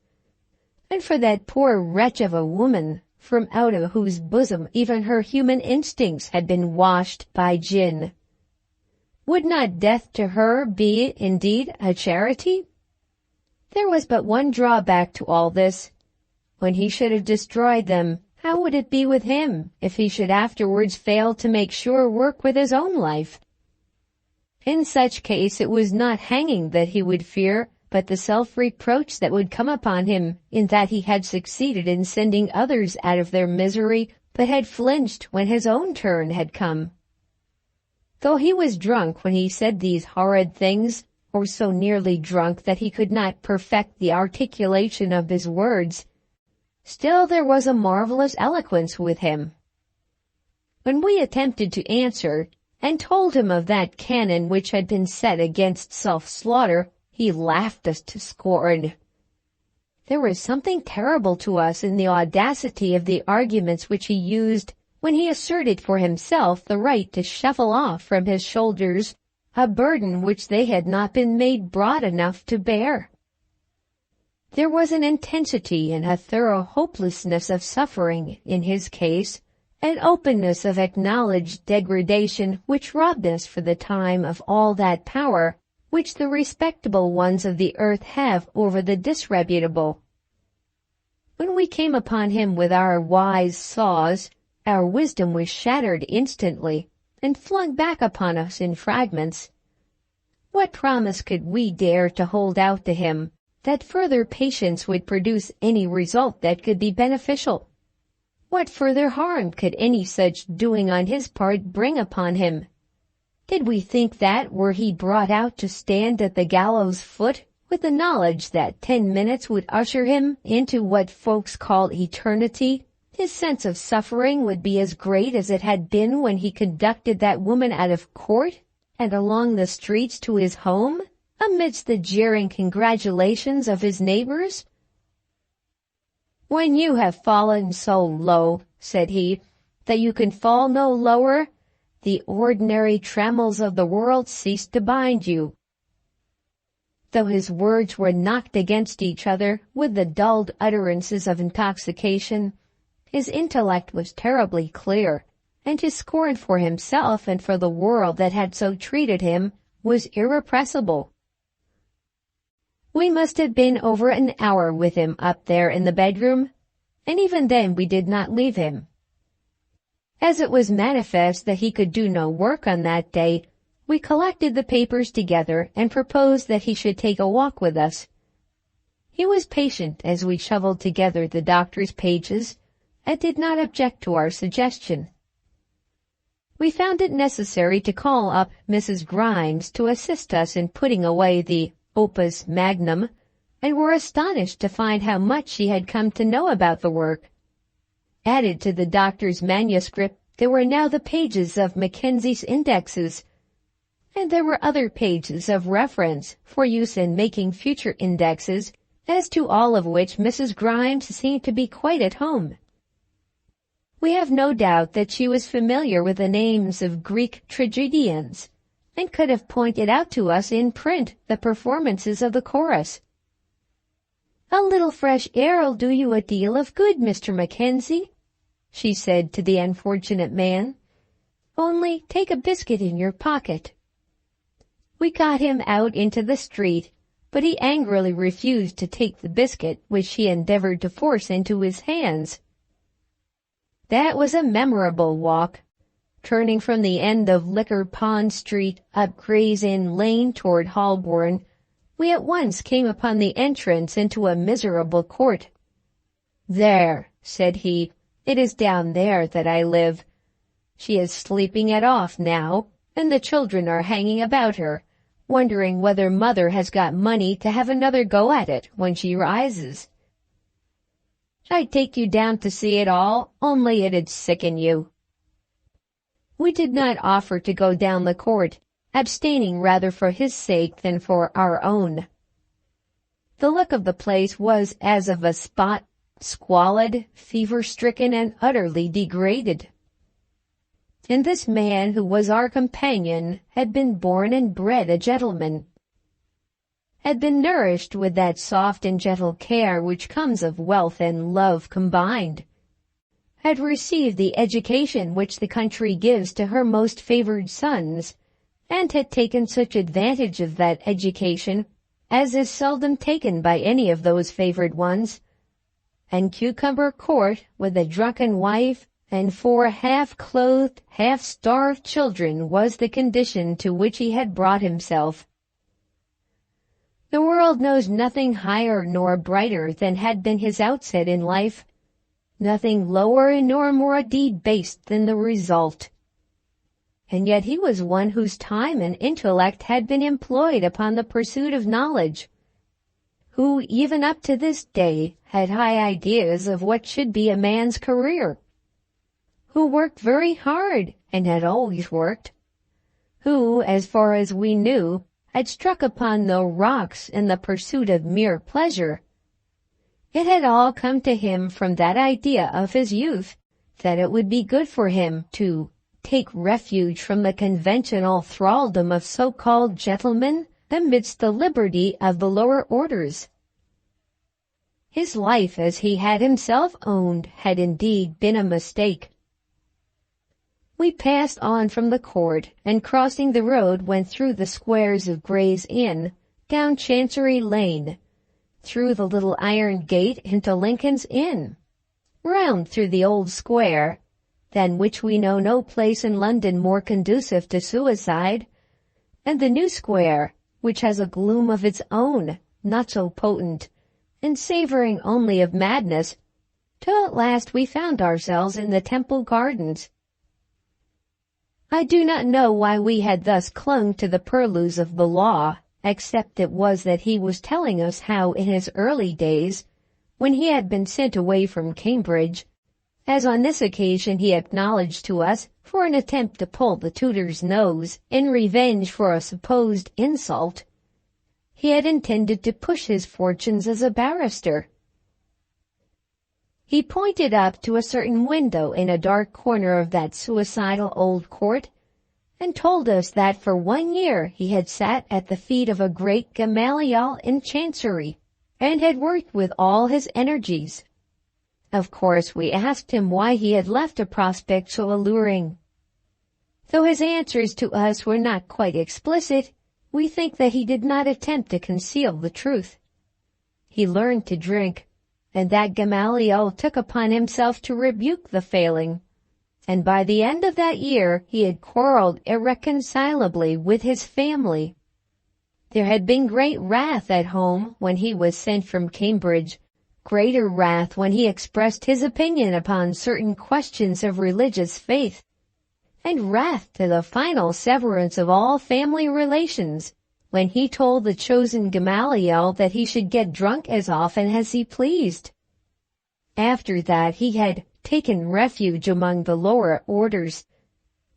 And for that poor wretch of a woman, from out of whose bosom even her human instincts had been washed by gin? Would not death to her be, indeed, a charity? There was but one drawback to all this. When he should have destroyed them, how would it be with him if he should afterwards fail to make sure work with his own life? In such case it was not hanging that he would fear, but the self-reproach that would come upon him in that he had succeeded in sending others out of their misery, but had flinched when his own turn had come. Though he was drunk when he said these horrid things, or so nearly drunk that he could not perfect the articulation of his words, still there was a marvelous eloquence with him. When we attempted to answer, and told him of that cannon which had been set against self-slaughter, he laughed us to scorn. There was something terrible to us in the audacity of the arguments which he used when he asserted for himself the right to shuffle off from his shoulders a burden which they had not been made broad enough to bear. There was an intensity and a thorough hopelessness of suffering in his case, an openness of acknowledged degradation which robbed us for the time of all that power which the respectable ones of the earth have over the disreputable. When we came upon him with our wise saws, our wisdom was shattered instantly and flung back upon us in fragments. What promise could we dare to hold out to him that further patience would produce any result that could be beneficial? What further harm could any such doing on his part bring upon him? Did we think that, were he brought out to stand at the gallows foot, with the knowledge that 10 minutes would usher him into what folks call eternity, his sense of suffering would be as great as it had been when he conducted that woman out of court and along the streets to his home, amidst the jeering congratulations of his neighbors? "When you have fallen so low," said he, "that you can fall no lower, the ordinary trammels of the world cease to bind you." Though his words were knocked against each other with the dulled utterances of intoxication, his intellect was terribly clear, and his scorn for himself and for the world that had so treated him was irrepressible. We must have been over an hour with him up there in the bedroom, and even then we did not leave him. As it was manifest that he could do no work on that day, we collected the papers together and proposed that he should take a walk with us. He was patient as we shoveled together the doctor's pages, and did not object to our suggestion. We found it necessary to call up Mrs. Grimes to assist us in putting away the opus magnum, and were astonished to find how much she had come to know about the work. Added to the doctor's manuscript, there were now the pages of Mackenzie's indexes, and there were other pages of reference for use in making future indexes, as to all of which Mrs. Grimes seemed to be quite at home. We have no doubt that she was familiar with the names of Greek tragedians, and could have pointed out to us in print the performances of the chorus. "A little fresh air'll do you a deal of good, Mr. Mackenzie," she said to the unfortunate man. Only take a biscuit in your pocket." We got him out into the street, but he angrily refused to take the biscuit which she endeavored to force into his hands. That was a memorable walk. Turning from the end of Liquor Pond Street up Gray's Inn Lane toward Holborn, we at once came upon the entrance into a miserable court. "There," said he, "it is down there that I live. She is sleeping it off now, and the children are hanging about her, wondering whether mother has got money to have another go at it when she rises. I'd take you down to see it all, only it'd sicken you." We did not offer to go down the court, abstaining rather for his sake than for our own. The look of the place was as of a spot, squalid, fever-stricken, and utterly degraded. And this man who was our companion had been born and bred a gentleman, had been nourished with that soft and gentle care which comes of wealth and love combined, had received the education which the country gives to her most favored sons, and had taken such advantage of that education as is seldom taken by any of those favored ones. And Cucumber Court, with a drunken wife and 4 half-clothed, half-starved children, was the condition to which he had brought himself. The world knows nothing higher nor brighter than had been his outset in life, nothing lower nor more debased than the result. And yet he was one whose time and intellect had been employed upon the pursuit of knowledge, who even up to this day had high ideas of what should be a man's career, who worked very hard and had always worked, who, as far as we knew, had struck upon no rocks in the pursuit of mere pleasure. It had all come to him from that idea of his youth that it would be good for him to take refuge from the conventional thraldom of so-called gentlemen amidst the liberty of the lower orders. His life, as he had himself owned, had indeed been a mistake. We passed on from the court, and crossing the road went through the squares of Gray's Inn, down Chancery Lane, through the little iron gate into Lincoln's Inn, round through the old square, than which we know no place in London more conducive to suicide, and the new square, which has a gloom of its own, not so potent, and savouring only of madness, till at last we found ourselves in the Temple Gardens. I do not know why we had thus clung to the purlieus of the law, except it was that he was telling us how in his early days, when he had been sent away from Cambridge, as on this occasion he acknowledged to us, for an attempt to pull the tutor's nose in revenge for a supposed insult, he had intended to push his fortunes as a barrister. He pointed up to a certain window in a dark corner of that suicidal old court, and told us that for 1 year he had sat at the feet of a great Gamaliel in Chancery, and had worked with all his energies. Of course we asked him why he had left a prospect so alluring. Though his answers to us were not quite explicit, we think that he did not attempt to conceal the truth. He learned to drink, and that Gamaliel took upon himself to rebuke the failing, and by the end of that year he had quarreled irreconcilably with his family. There had been great wrath at home when he was sent from Cambridge, greater wrath when he expressed his opinion upon certain questions of religious faith, and wrath to the final severance of all family relations, when he told the chosen Gamaliel that he should get drunk as often as he pleased. After that he had taken refuge among the lower orders,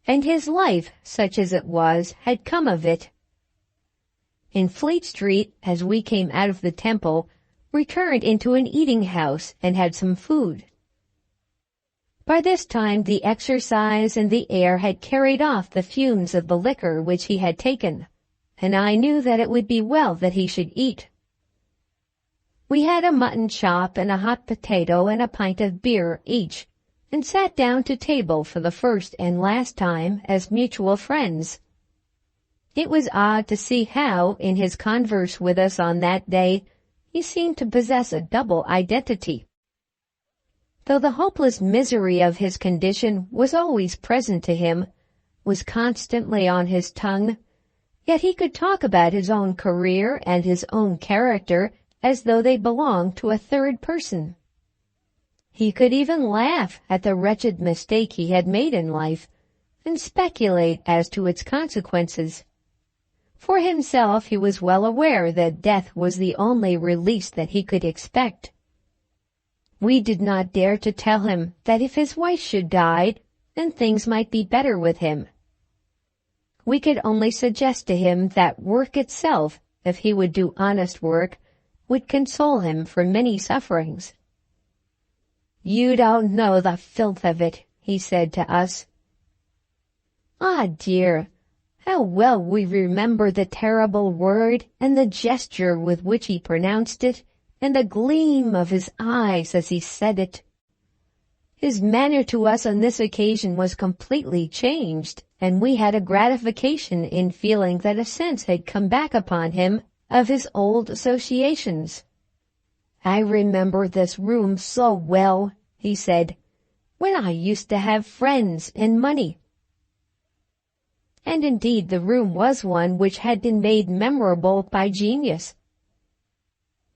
and his life, such as it was, had come of it. In Fleet Street, as we came out of the Temple, we turned into an eating-house and had some food. By this time the exercise and the air had carried off the fumes of the liquor which he had taken, and I knew that it would be well that he should eat. We had a mutton chop and a hot potato and a pint of beer each, and sat down to table for the first and last time as mutual friends. It was odd to see how, in his converse with us on that day, he seemed to possess a double identity. Though the hopeless misery of his condition was always present to him, was constantly on his tongue, yet he could talk about his own career and his own character as though they belonged to a third person. He could even laugh at the wretched mistake he had made in life, and speculate as to its consequences. For himself, he was well aware that death was the only release that he could expect. We did not dare to tell him that if his wife should die, then things might be better with him. We could only suggest to him that work itself, if he would do honest work, would console him for many sufferings. "You don't know the filth of it," he said to us. Ah, dear, how well we remember the terrible word and the gesture with which he pronounced it, and the gleam of his eyes as he said it. His manner to us on this occasion was completely changed, and we had a gratification in feeling that a sense had come back upon him of his old associations. "I remember this room so well," he said, "when I used to have friends and money." And indeed the room was one which had been made memorable by genius.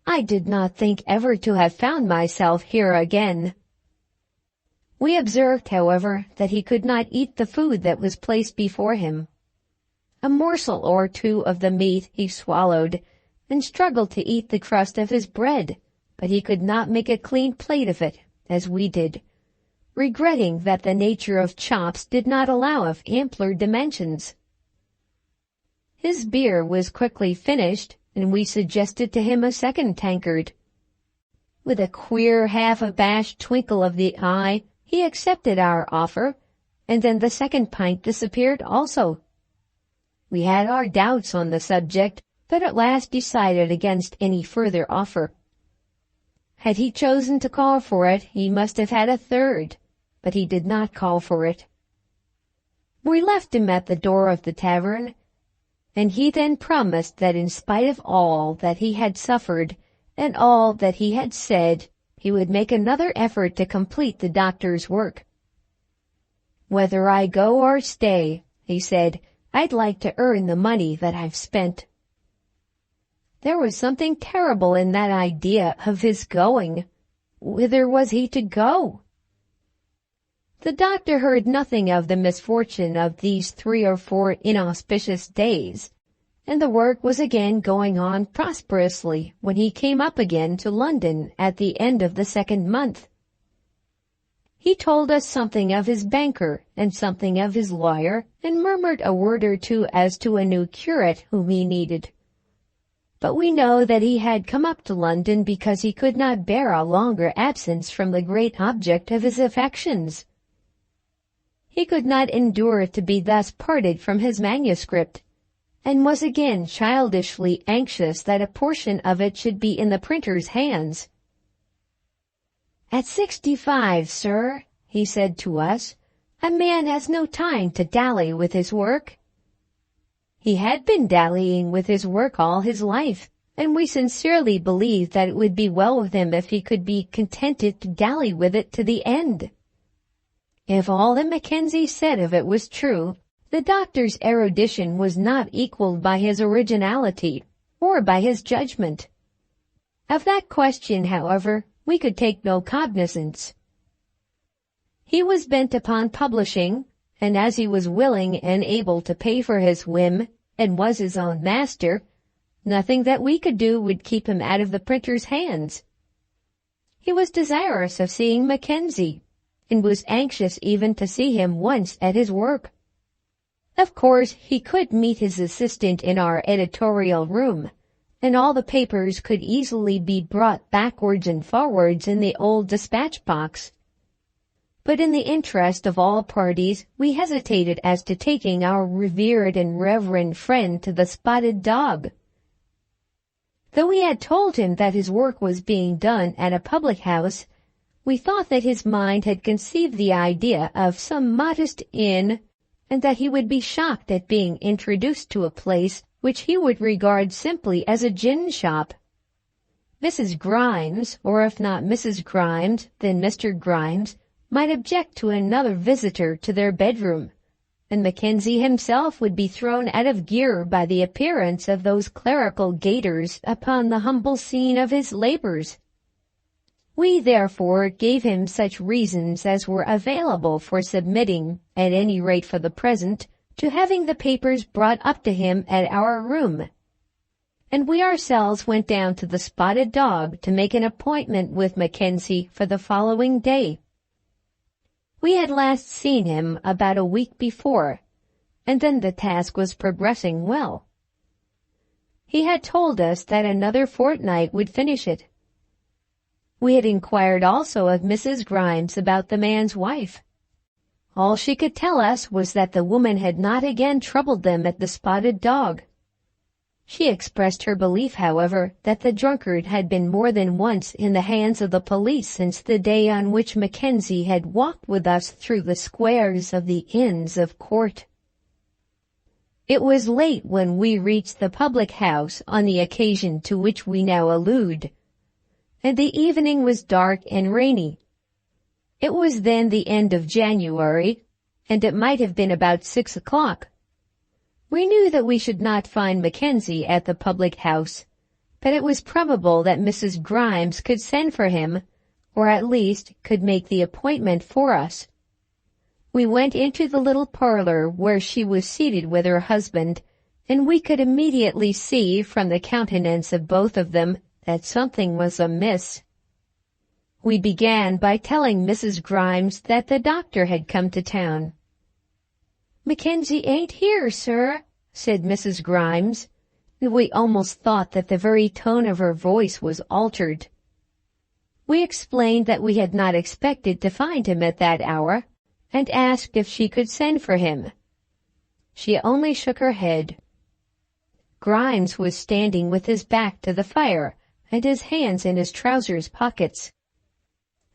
I did not think ever to have found myself here again. We observed, however, that he could not eat the food that was placed before him. A morsel or two of the meat he swallowed, and struggled to eat the crust of his bread, but he could not make a clean plate of it, as we did, regretting that the nature of chops did not allow of ampler dimensions. His beer was quickly finished, and we suggested to him a second tankard. With a queer, half-abashed twinkle of the eye, he accepted our offer, and then the second pint disappeared also. We had our doubts on the subject, but at last decided against any further offer. Had he chosen to call for it, he must have had a third, but he did not call for it. We left him at the door of the tavern, and he then promised that in spite of all that he had suffered and all that he had said, he would make another effort to complete the doctor's work. "Whether I go or stay," he said, "I'd like to earn the money that I've spent." There was something terrible in that idea of his going. Whither was he to go? The doctor heard nothing of the misfortune of these 3 or 4 inauspicious days, and the work was again going on prosperously when he came up again to London at the end of the 2nd month. He told us something of his banker and something of his lawyer, and murmured a word or two as to a new curate whom he needed. But we know that he had come up to London because he could not bear a longer absence from the great object of his affections. He could not endure to be thus parted from his manuscript, and was again childishly anxious that a portion of it should be in the printer's hands. "At 65, sir," he said to us, "a man has no time to dally with his work." He had been dallying with his work all his life, and we sincerely believed that it would be well with him if he could be contented to dally with it to the end. If all that Mackenzie said of it was true, the doctor's erudition was not equaled by his originality, or by his judgment. Of that question, however, we could take no cognizance. He was bent upon publishing, and as he was willing and able to pay for his whim, and was his own master, nothing that we could do would keep him out of the printer's hands. He was desirous of seeing Mackenzie, and was anxious even to see him once at his work. Of course, he could meet his assistant in our editorial room, and all the papers could easily be brought backwards and forwards in the old dispatch box. But in the interest of all parties, we hesitated as to taking our revered and reverend friend to the Spotted Dog. Though we had told him that his work was being done at a public house, We thought that his mind had conceived the idea of some modest inn, and that he would be shocked at being introduced to a place which he would regard simply as a gin shop. Mrs. Grimes, or if not Mrs. Grimes, then Mr. Grimes, might object to another visitor to their bedroom, and Mackenzie himself would be thrown out of gear by the appearance of those clerical gaiters upon the humble scene of his labors. We therefore gave him such reasons as were available for submitting, at any rate for the present, to having the papers brought up to him at our room, and we ourselves went down to the Spotted Dog to make an appointment with Mackenzie for the following day. We had last seen him about a week before, and then the task was progressing well. He had told us that another fortnight would finish it. We had inquired also of Mrs. Grimes about the man's wife. All she could tell us was that the woman had not again troubled them at the Spotted Dog. She expressed her belief, however, that the drunkard had been more than once in the hands of the police since the day on which Mackenzie had walked with us through the squares of the Inns of Court. It was late when we reached the public house on the occasion to which we now allude, and the evening was dark and rainy. It was then the end of January, and it might have been about 6 o'clock. We knew that we should not find Mackenzie at the public house, but it was probable that Mrs. Grimes could send for him, or at least could make the appointment for us. We went into the little parlor where she was seated with her husband, and we could immediately see from the countenance of both of them that something was amiss. We began by telling Mrs. Grimes that the doctor had come to town. "Mackenzie ain't here, sir," said Mrs. Grimes. We almost thought that the very tone of her voice was altered. We explained that we had not expected to find him at that hour, and asked if she could send for him. She only shook her head. Grimes was standing with his back to the fire and his hands in his trousers pockets.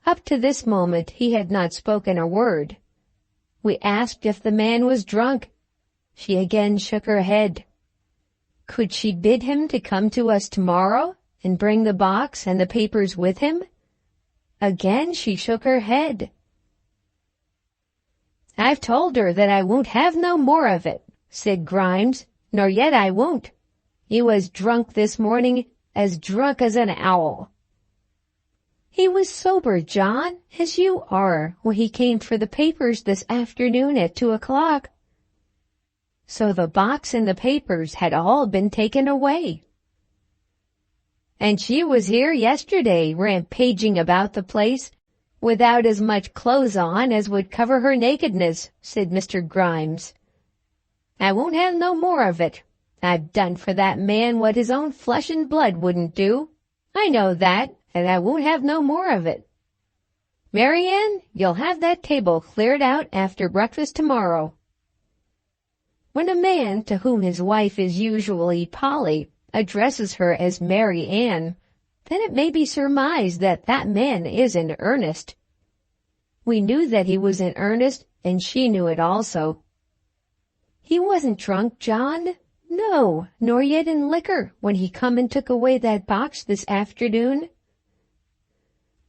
Up to this moment he had not spoken a word. We asked if the man was drunk. She again shook her head. Could she bid him to come to us tomorrow and bring the box and the papers with him? Again she shook her head. "I've told her that I won't have no more of it," said Grimes, "nor yet I won't. He was drunk this morning, as drunk as an owl." "He was sober, John, as you are, when he came for the papers this afternoon at 2 o'clock. So the box and the papers had all been taken away. "And she was here yesterday, rampaging about the place, without as much clothes on as would cover her nakedness," said Mr. Grimes. "I won't have no more of it. I've done for that man what his own flesh and blood wouldn't do. I know that, and I won't have no more of it. Mary Ann, you'll have that table cleared out after breakfast tomorrow." When a man, to whom his wife is usually Polly, addresses her as Mary Ann, then it may be surmised that that man is in earnest. We knew that he was in earnest, and she knew it also. "He wasn't drunk, John. No, nor yet in liquor, when he come and took away that box this afternoon."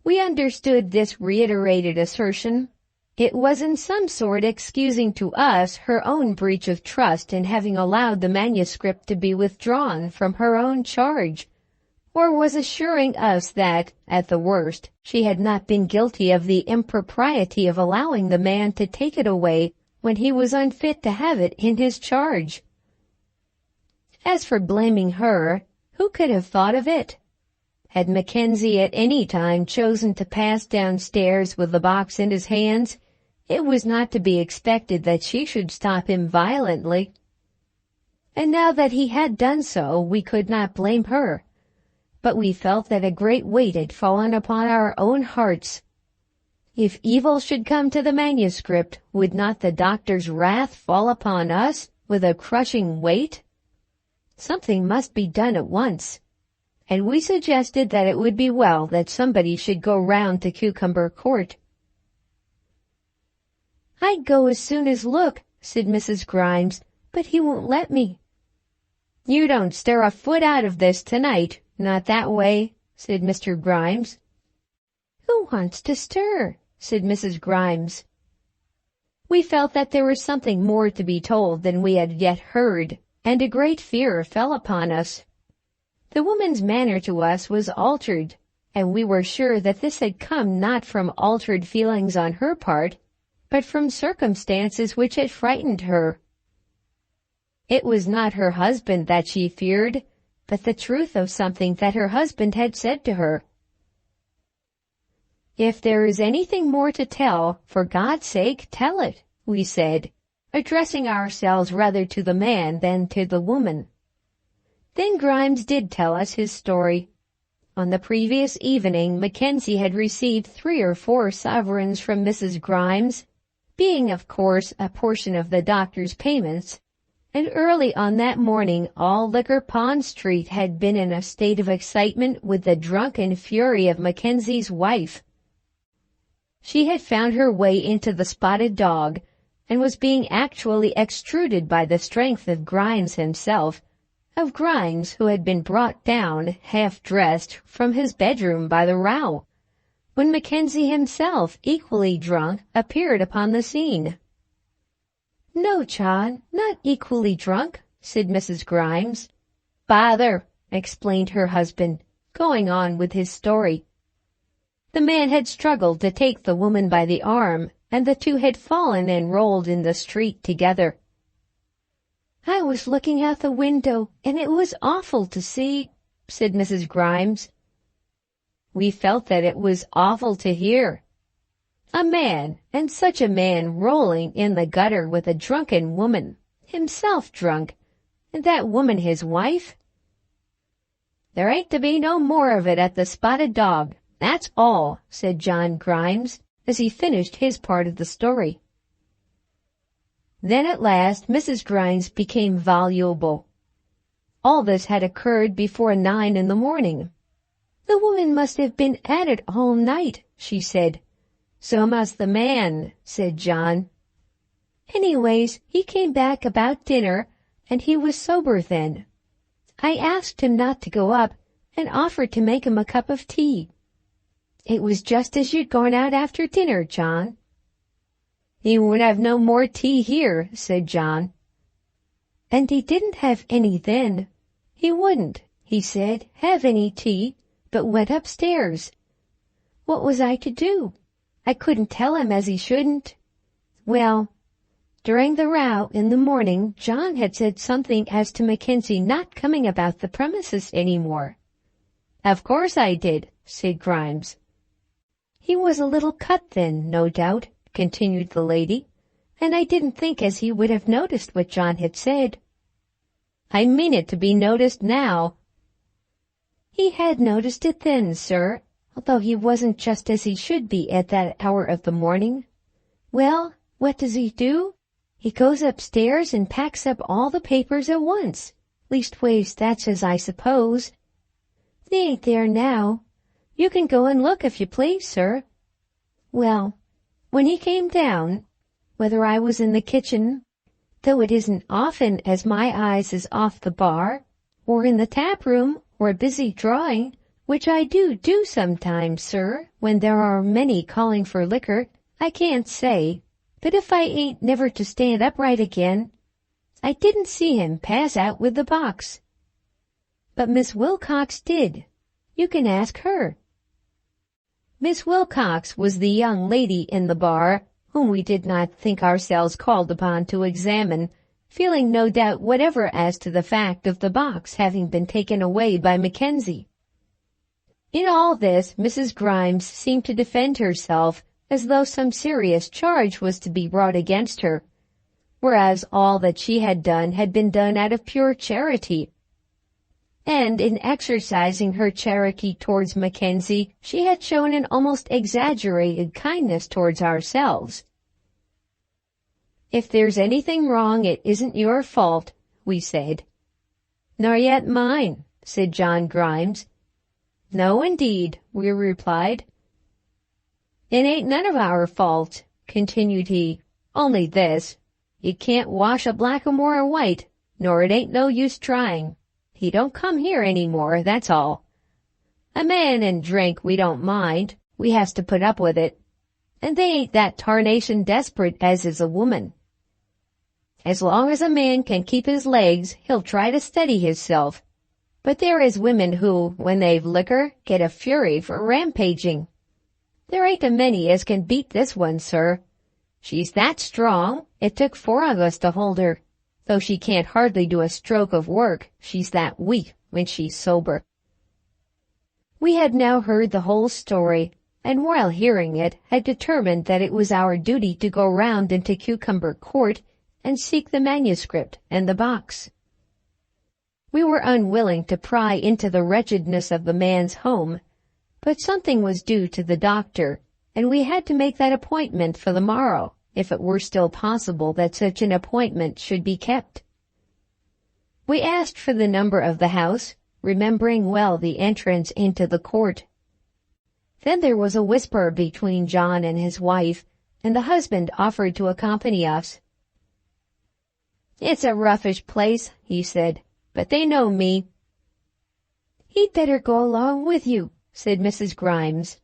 We understood this reiterated assertion. It was in some sort excusing to us her own breach of trust in having allowed the manuscript to be withdrawn from her own charge, or was assuring us that, at the worst, she had not been guilty of the impropriety of allowing the man to take it away when he was unfit to have it in his charge. As for blaming her, who could have thought of it? Had Mackenzie at any time chosen to pass downstairs with the box in his hands, it was not to be expected that she should stop him violently. And now that he had done so, we could not blame her, but we felt that a great weight had fallen upon our own hearts. If evil should come to the manuscript, would not the doctor's wrath fall upon us with a crushing weight? Something must be done at once, and we suggested that it would be well that somebody should go round to Cucumber Court. "I'd go as soon as look," said Mrs. Grimes, "but he won't let me." "You don't stir a foot out of this tonight, not that way," said Mr. Grimes. "Who wants to stir?" said Mrs. Grimes. We felt that there was something more to be told than we had yet heard, and a great fear fell upon us. The woman's manner to us was altered, and we were sure that this had come not from altered feelings on her part, but from circumstances which had frightened her. It was not her husband that she feared, but the truth of something that her husband had said to her. "If there is anything more to tell, for God's sake tell it," we said, addressing ourselves rather to the man than to the woman. Then Grimes did tell us his story. On the previous evening Mackenzie had received 3 or 4 sovereigns from Mrs. Grimes, being of course a portion of the doctor's payments, and early on that morning all Liquor Pond Street had been in a state of excitement with the drunken fury of Mackenzie's wife. She had found her way into the Spotted Dog, and was being actually extruded by the strength of Grimes himself, of Grimes who had been brought down, half-dressed, from his bedroom by the row, when Mackenzie himself, equally drunk, appeared upon the scene. "No, John, not equally drunk," said Mrs. Grimes. "Bother," explained her husband, going on with his story. The man had struggled to take the woman by the arm, and the two had fallen and rolled in the street together. "I was looking out the window, and it was awful to see," said Mrs. Grimes. We felt that it was awful to hear. A man, and such a man, rolling in the gutter with a drunken woman, himself drunk, and that woman his wife. "There ain't to be no more of it at the Spotted Dog, that's all," said John Grimes, as he finished his part of the story. Then at last Mrs. Grimes became voluble. All this had occurred before 9 in the morning. "The woman must have been at it all night," she said. "So must the man," said John. "Anyways, he came back about dinner, and he was sober then. I asked him not to go up, and offered to make him a cup of tea. It was just as you'd gone out after dinner, John." "He won't have no more tea here," said John. "And he didn't have any then. He wouldn't, he said, have any tea, but went upstairs. What was I to do? I couldn't tell him as he shouldn't. Well, during the row in the morning John had said something as to Mackenzie not coming about the premises any more." "Of course I did," said Grimes. "He was a little cut then, no doubt," continued the lady, "and I didn't think as he would have noticed what John had said." "I mean it to be noticed now." "He had noticed it then, sir, although he wasn't just as he should be at that hour of the morning. Well, what does he do? He goes upstairs and packs up all the papers at once. Leastways, that's as I suppose. They ain't there now. You can go and look if you please, sir. Well, when he came down, whether I was in the kitchen, though it isn't often as my eyes is off the bar, or in the tap room, or busy drawing, which I do sometimes, sir, when there are many calling for liquor, I can't say, but if I ain't never to stand upright again, I didn't see him pass out with the box. But Miss Wilcox did. You can ask her." Miss Wilcox was the young lady in the bar, whom we did not think ourselves called upon to examine, feeling no doubt whatever as to the fact of the box having been taken away by Mackenzie. In all this Mrs. Grimes seemed to defend herself as though some serious charge was to be brought against her, whereas all that she had been done out of pure charity. And in exercising her charity towards Mackenzie, she had shown an almost exaggerated kindness towards ourselves. "If there's anything wrong, it isn't your fault," we said. "Nor yet mine," said John Grimes, No, indeed, we replied. It ain't none of our fault, continued he, only this. You can't wash a blackamoor a white, nor it ain't no use trying. He don't come here any more, that's all. A man and drink we don't mind, we has to put up with it. And they ain't that tarnation desperate as is a woman. As long as a man can keep his legs, he'll try to steady hisself. But there is women who, when they've liquor, get a fury for rampaging. There ain't a many as can beat this one, sir. She's that strong, it took 4 of us to hold her. Though she can't hardly do a stroke of work, she's that weak when she's sober. We had now heard the whole story, and while hearing it, had determined that it was our duty to go round into Cucumber Court and seek the manuscript and the box. We were unwilling to pry into the wretchedness of the man's home, but something was due to the doctor, and we had to make that appointment for the morrow, if it were still possible that such an appointment should be kept. We asked for the number of the house, remembering well the entrance into the court. Then there was a whisper between John and his wife, and the husband offered to accompany us. It's a roughish place, he said, but they know me. He'd better go along with you, said Mrs. Grimes.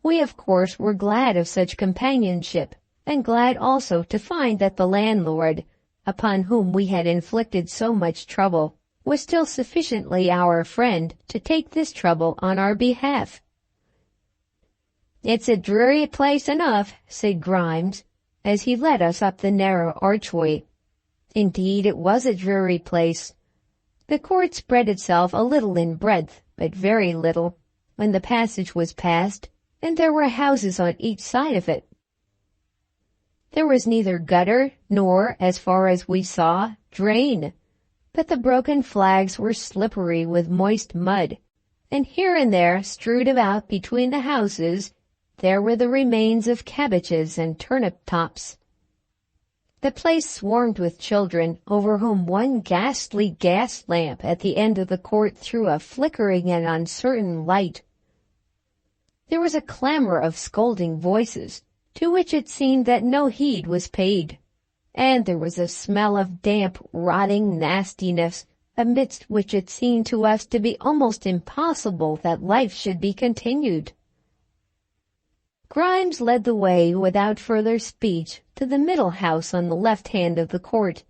We, of course, were glad of such companionship, and glad also to find that the landlord, upon whom we had inflicted so much trouble, was still sufficiently our friend to take this trouble on our behalf. It's a dreary place enough, said Grimes, as he led us up the narrow archway. Indeed, it was a dreary place. The court spread itself a little in breadth, but very little, when the passage was passed, and there were houses on each side of it. There was neither gutter, nor, as far as we saw, drain, but the broken flags were slippery with moist mud, and here and there, strewed about between the houses, there were the remains of cabbages and turnip tops. The place swarmed with children, over whom one ghastly gas lamp at the end of the court threw a flickering and uncertain light. There was a clamor of scolding voices, to which it seemed that no heed was paid, and there was a smell of damp, rotting nastiness, amidst which it seemed to us to be almost impossible that life should be continued. Grimes led the way without further speech to the middle house on the left hand of the court,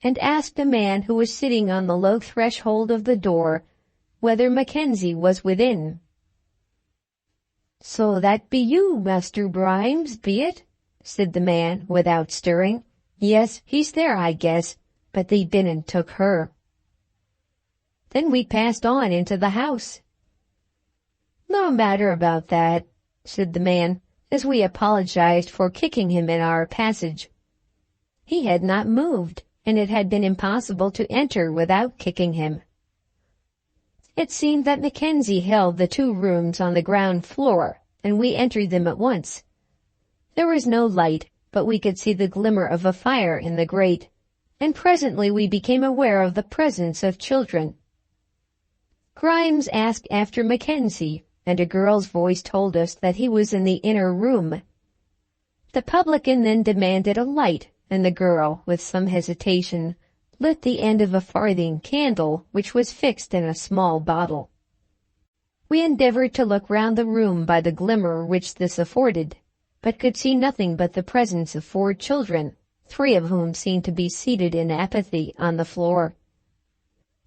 and asked a man who was sitting on the low threshold of the door whether Mackenzie was within. So that be you, Master Grimes, be it? Said the man, without stirring. Yes, he's there, I guess, but they been and took her. Then we passed on into the house. No matter about that, said the man, as we apologized for kicking him in our passage. He had not moved, and it had been impossible to enter without kicking him. It seemed that Mackenzie held the 2 rooms on the ground floor, and we entered them at once. There was no light, but we could see the glimmer of a fire in the grate, and presently we became aware of the presence of children. Grimes asked after Mackenzie, and a girl's voice told us that he was in the inner room. The publican then demanded a light, and the girl, with some hesitation, lit the end of a farthing candle which was fixed in a small bottle. We endeavored to look round the room by the glimmer which this afforded, but could see nothing but the presence of 4 children, 3 of whom seemed to be seated in apathy on the floor.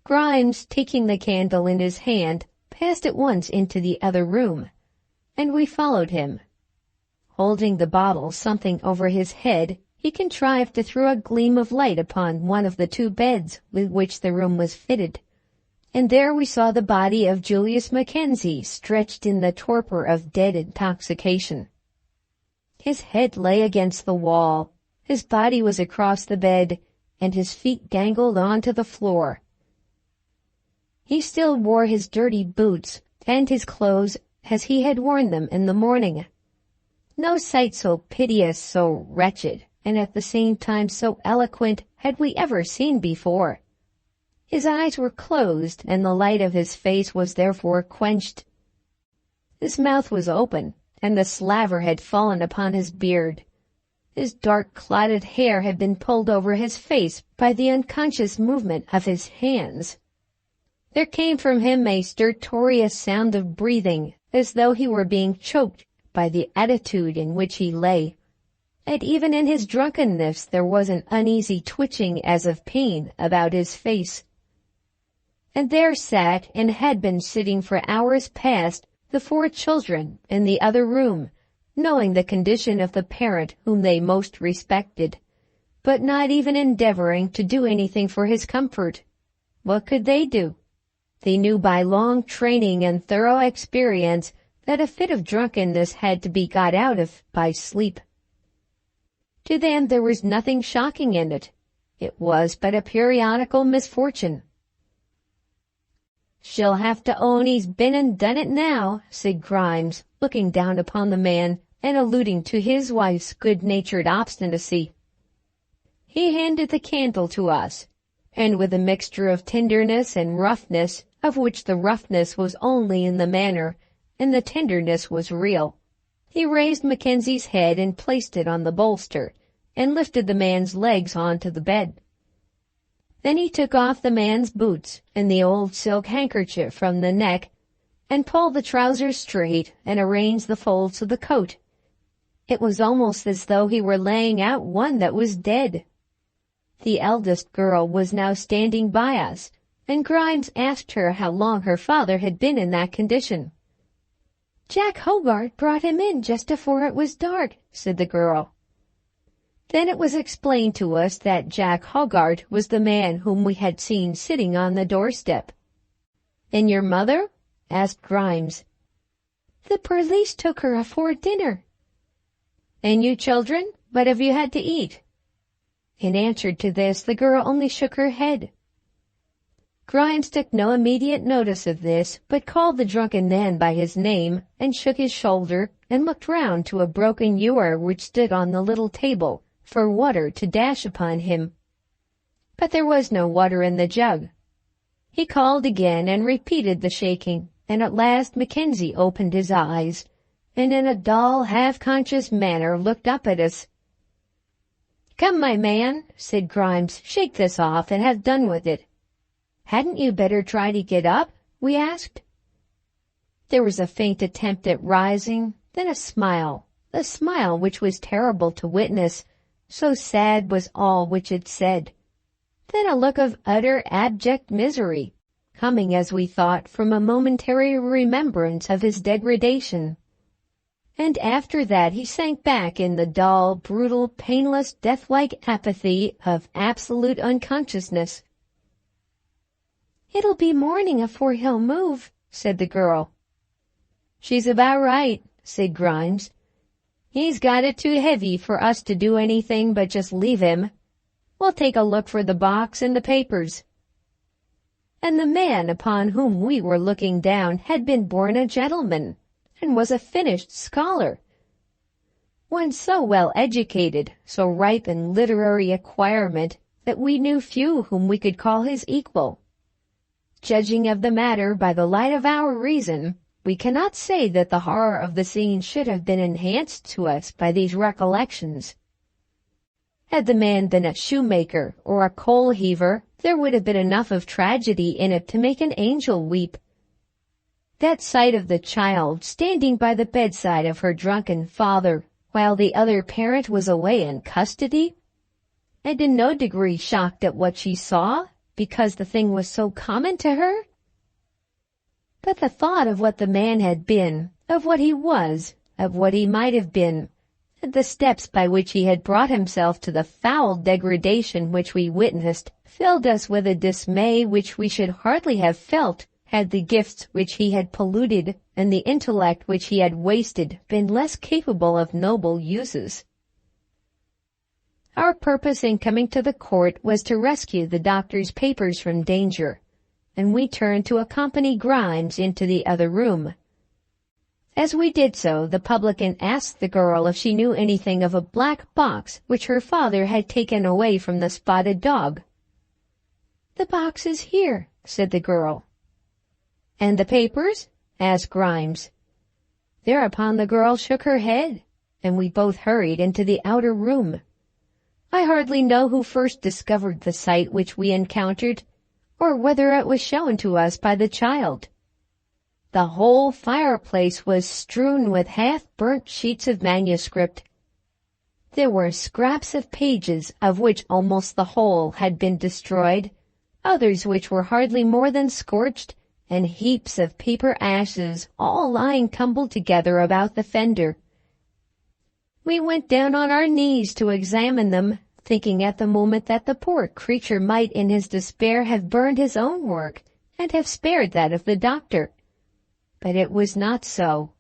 Grimes, taking the candle in his hand, passed at once into the other room, and we followed him. Holding the bottle something over his head, he contrived to throw a gleam of light upon one of the 2 beds with which the room was fitted, and there we saw the body of Julius Mackenzie stretched in the torpor of dead intoxication. His head lay against the wall, his body was across the bed, and his feet dangled on to the floor. He still wore his dirty boots and his clothes as he had worn them in the morning. No sight so piteous, so wretched, and at the same time so eloquent had we ever seen before. His eyes were closed, and the light of his face was therefore quenched, His mouth was open, and the slaver had fallen upon his beard. His dark clotted hair had been pulled over his face by the unconscious movement of his hands. There came from him a stertorous sound of breathing, as though he were being choked by the attitude in which he lay. And even in his drunkenness there was an uneasy twitching as of pain about his face. And there sat, and had been sitting for hours past, the 4 children in the other room, knowing the condition of the parent whom they most respected, but not even endeavoring to do anything for his comfort. What could they do? They knew by long training and thorough experience that a fit of drunkenness had to be got out of by sleep. To them there was nothing shocking in it. It was but a periodical misfortune. "She'll have to own he's been and done it now," said Grimes, looking down upon the man and alluding to his wife's good-natured obstinacy. He handed the candle to us, and with a mixture of tenderness and roughness, of which the roughness was only in the manner, and the tenderness was real, he raised Mackenzie's head and placed it on the bolster, and lifted the man's legs onto the bed. Then he took off the man's boots and the old silk handkerchief from the neck, and pulled the trousers straight and arranged the folds of the coat. It was almost as though he were laying out one that was dead. The eldest girl was now standing by us, and Grimes asked her how long her father had been in that condition. "Jack Hogarth brought him in just afore it was dark," said the girl. Then it was explained to us that Jack Hogarth was the man whom we had seen sitting on the doorstep. "And your mother?" asked Grimes. "The police took her afore dinner." "And you children, what have you had to eat?" In answer to this, the girl only shook her head. Grimes took no immediate notice of this, but called the drunken man by his name, and shook his shoulder, and looked round to a broken ewer which stood on the little table, for water to dash upon him. But there was no water in the jug. He called again and repeated the shaking, and at last Mackenzie opened his eyes, and in a dull, half-conscious manner looked up at us. "Come, my man," said Grimes, "shake this off and have done with it." "Hadn't you better try to get up?" we asked. There was a faint attempt at rising, then a smile which was terrible to witness, so sad was all which it said. Then a look of utter abject misery, coming, as we thought, from a momentary remembrance of his degradation. And after that he sank back in the dull, brutal, painless, death-like apathy of absolute unconsciousness. "It'll be morning afore he'll move," said the girl. "She's about right," said Grimes. "He's got it too heavy for us to do anything but just leave him. We'll take a look for the box and the papers." And the man upon whom we were looking down had been born a gentleman, and was a finished scholar. One so well educated, so ripe in literary acquirement, that we knew few whom we could call his equal. Judging of the matter by the light of our reason, we cannot say that the horror of the scene should have been enhanced to us by these recollections. Had the man been a shoemaker or a coal-heaver, there would have been enough of tragedy in it to make an angel weep. That sight of the child standing by the bedside of her drunken father, while the other parent was away in custody, and in no degree shocked at what she saw, because the thing was so common to her. But the thought of what the man had been, of what he was, of what he might have been, and the steps by which he had brought himself to the foul degradation which we witnessed, filled us with a dismay which we should hardly have felt had the gifts which he had polluted and the intellect which he had wasted been less capable of noble uses. Our purpose in coming to the court was to rescue the doctor's papers from danger, and we turned to accompany Grimes into the other room. As we did so, the publican asked the girl if she knew anything of a black box which her father had taken away from the spotted dog. "The box is here," said the girl. "And the papers?" asked Grimes. Thereupon the girl shook her head, and we both hurried into the outer room. I hardly know who first discovered the sight which we encountered, or whether it was shown to us by the child. The whole fireplace was strewn with half-burnt sheets of manuscript. There were scraps of pages, of which almost the whole had been destroyed, others which were hardly more than scorched, and heaps of paper ashes, all lying tumbled together about the fender. We went down on our knees to examine them, thinking at the moment that the poor creature might in his despair have burned his own work, and have spared that of the doctor. But it was not so.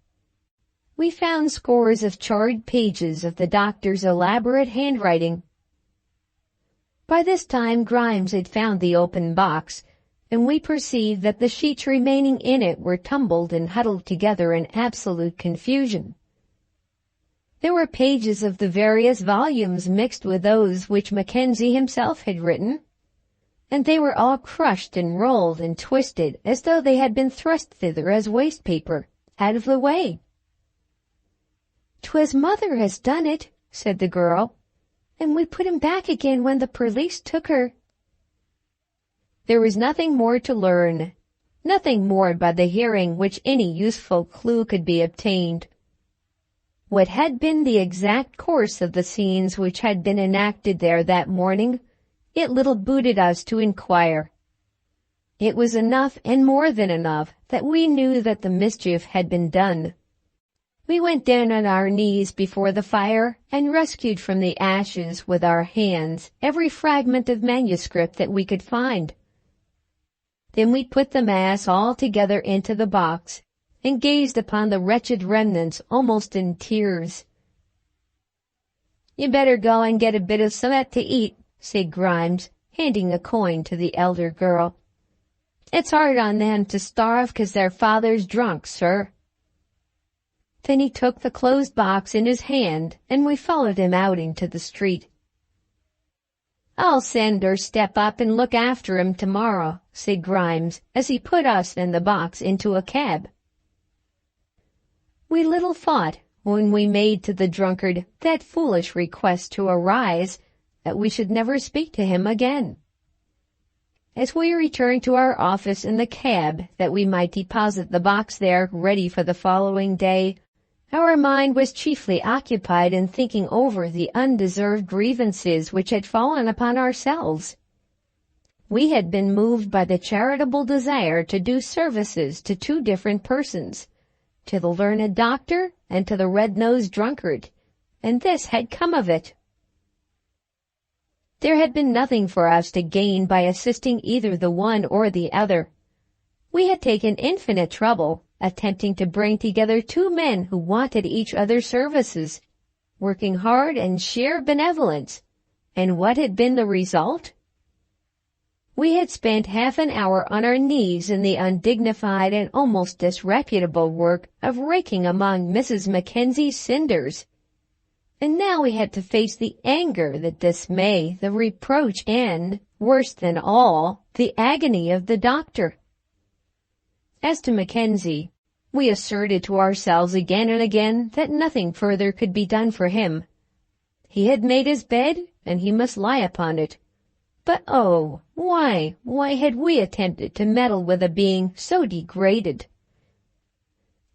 We found scores of charred pages of the doctor's elaborate handwriting. By this time Grimes had found the open box, and we perceived that the sheets remaining in it were tumbled and huddled together in absolute confusion. There were pages of the various volumes mixed with those which Mackenzie himself had written, and they were all crushed and rolled and twisted as though they had been thrust thither as waste paper, out of the way. "'Twas mother has done it," said the girl, "and we put him back again when the police took her." There was nothing more to learn, nothing more by the hearing which any useful clue could be obtained. What had been the exact course of the scenes which had been enacted there that morning, it little booted us to inquire. It was enough, and more than enough, that we knew that the mischief had been done. We went down on our knees before the fire, and rescued from the ashes with our hands every fragment of manuscript that we could find. Then we put the mass all together into the box, and gazed upon the wretched remnants almost in tears. "You better go and get a bit of summat to eat," said Grimes, handing a coin to the elder girl. "It's hard on them to starve 'cause their father's drunk, sir." Then he took the closed box in his hand, and we followed him out into the street. "I'll send or step up and look after him tomorrow," said Grimes, as he put us and the box into a cab. We little thought, when we made to the drunkard that foolish request to arise, that we should never speak to him again. As we returned to our office in the cab, that we might deposit the box there ready for the following day, our mind was chiefly occupied in thinking over the undeserved grievances which had fallen upon ourselves. We had been moved by the charitable desire to do services to two different persons, to the learned doctor and to the red-nosed drunkard, and this had come of it. There had been nothing for us to gain by assisting either the one or the other. We had taken infinite trouble, attempting to bring together two men who wanted each other's services, working hard and sheer benevolence, and what had been the result? We had spent half an hour on our knees in the undignified and almost disreputable work of raking among Mrs. Mackenzie's cinders. And now we had to face the anger, the dismay, the reproach, and, worse than all, the agony of the doctor. As to Mackenzie, we asserted to ourselves again and again that nothing further could be done for him. He had made his bed, and he must lie upon it. But oh, why had we attempted to meddle with a being so degraded?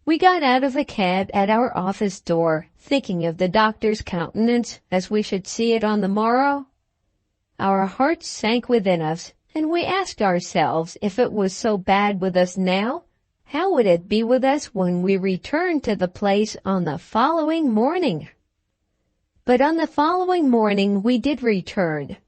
We got out of the cab at our office door, thinking of the doctor's countenance as we should see it on the morrow. Our hearts sank within us, and we asked ourselves if it was so bad with us now, how would it be with us when we returned to the place on the following morning? But on the following morning we did return.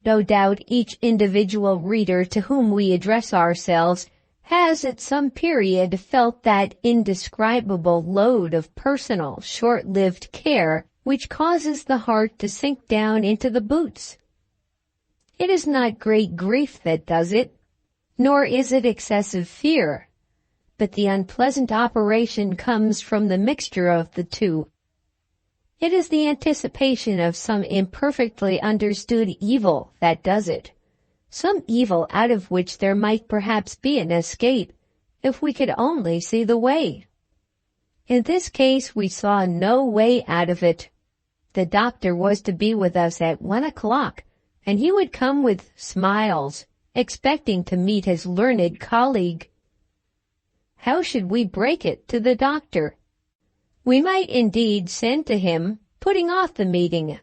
No doubt each individual reader to whom we address ourselves has at some period felt that indescribable load of personal, short-lived care which causes the heart to sink down into the boots. It is not great grief that does it, nor is it excessive fear, but the unpleasant operation comes from the mixture of the two. It is the anticipation of some imperfectly understood evil that does it, some evil out of which there might perhaps be an escape, if we could only see the way. In this case, we saw no way out of it. The doctor was to be with us at 1 o'clock, and he would come with smiles, expecting to meet his learned colleague. How should we break it to the doctor? We might indeed send to him, putting off the meeting,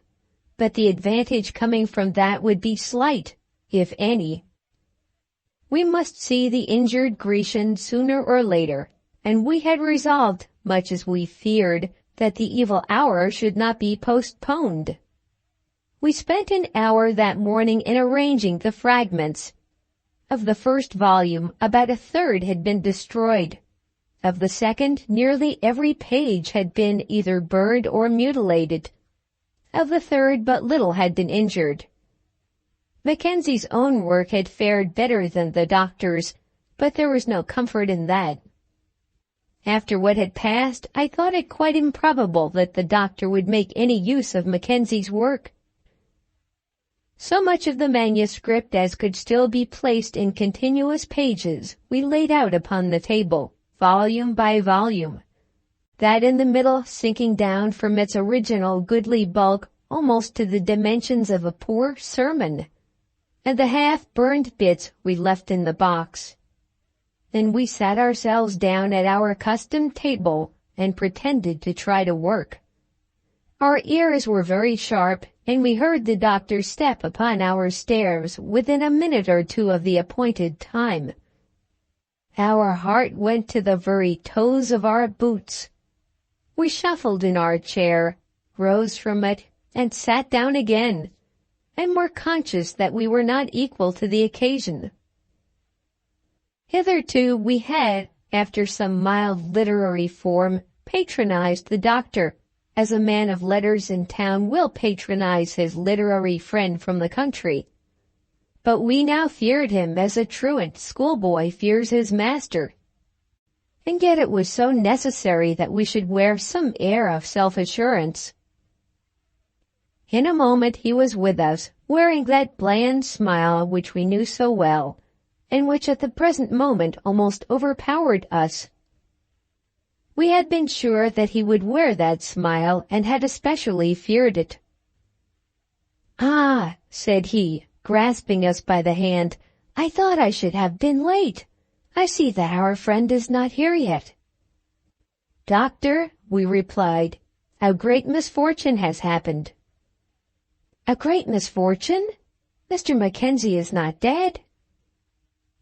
but the advantage coming from that would be slight, if any. We must see the injured Grecian sooner or later, and we had resolved, much as we feared, that the evil hour should not be postponed. We spent an hour that morning in arranging the fragments. Of the first volume, about a third had been destroyed. Of the second, nearly every page had been either burned or mutilated. Of the third, but little had been injured. Mackenzie's own work had fared better than the doctor's, but there was no comfort in that. After what had passed, I thought it quite improbable that the doctor would make any use of Mackenzie's work. So much of the manuscript as could still be placed in continuous pages we laid out upon the table, volume by volume, that in the middle sinking down from its original goodly bulk almost to the dimensions of a poor sermon, and the half-burned bits we left in the box. Then we sat ourselves down at our accustomed table and pretended to try to work. Our ears were very sharp, and we heard the doctor's step upon our stairs within a minute or two of the appointed time. Our heart went to the very toes of our boots. We shuffled in our chair, rose from it, and sat down again, and were conscious that we were not equal to the occasion. Hitherto we had, after some mild literary form, patronized the doctor, as a man of letters in town will patronize his literary friend from the country. But we now feared him as a truant schoolboy fears his master. And yet it was so necessary that we should wear some air of self-assurance. In a moment he was with us, wearing that bland smile which we knew so well, and which at the present moment almost overpowered us. We had been sure that he would wear that smile, and had especially feared it. "Ah," said he, grasping us by the hand, "I thought I should have been late. I see that our friend is not here yet." "Doctor," we replied, "a great misfortune has happened." "A great misfortune? Mr. Mackenzie is not dead?"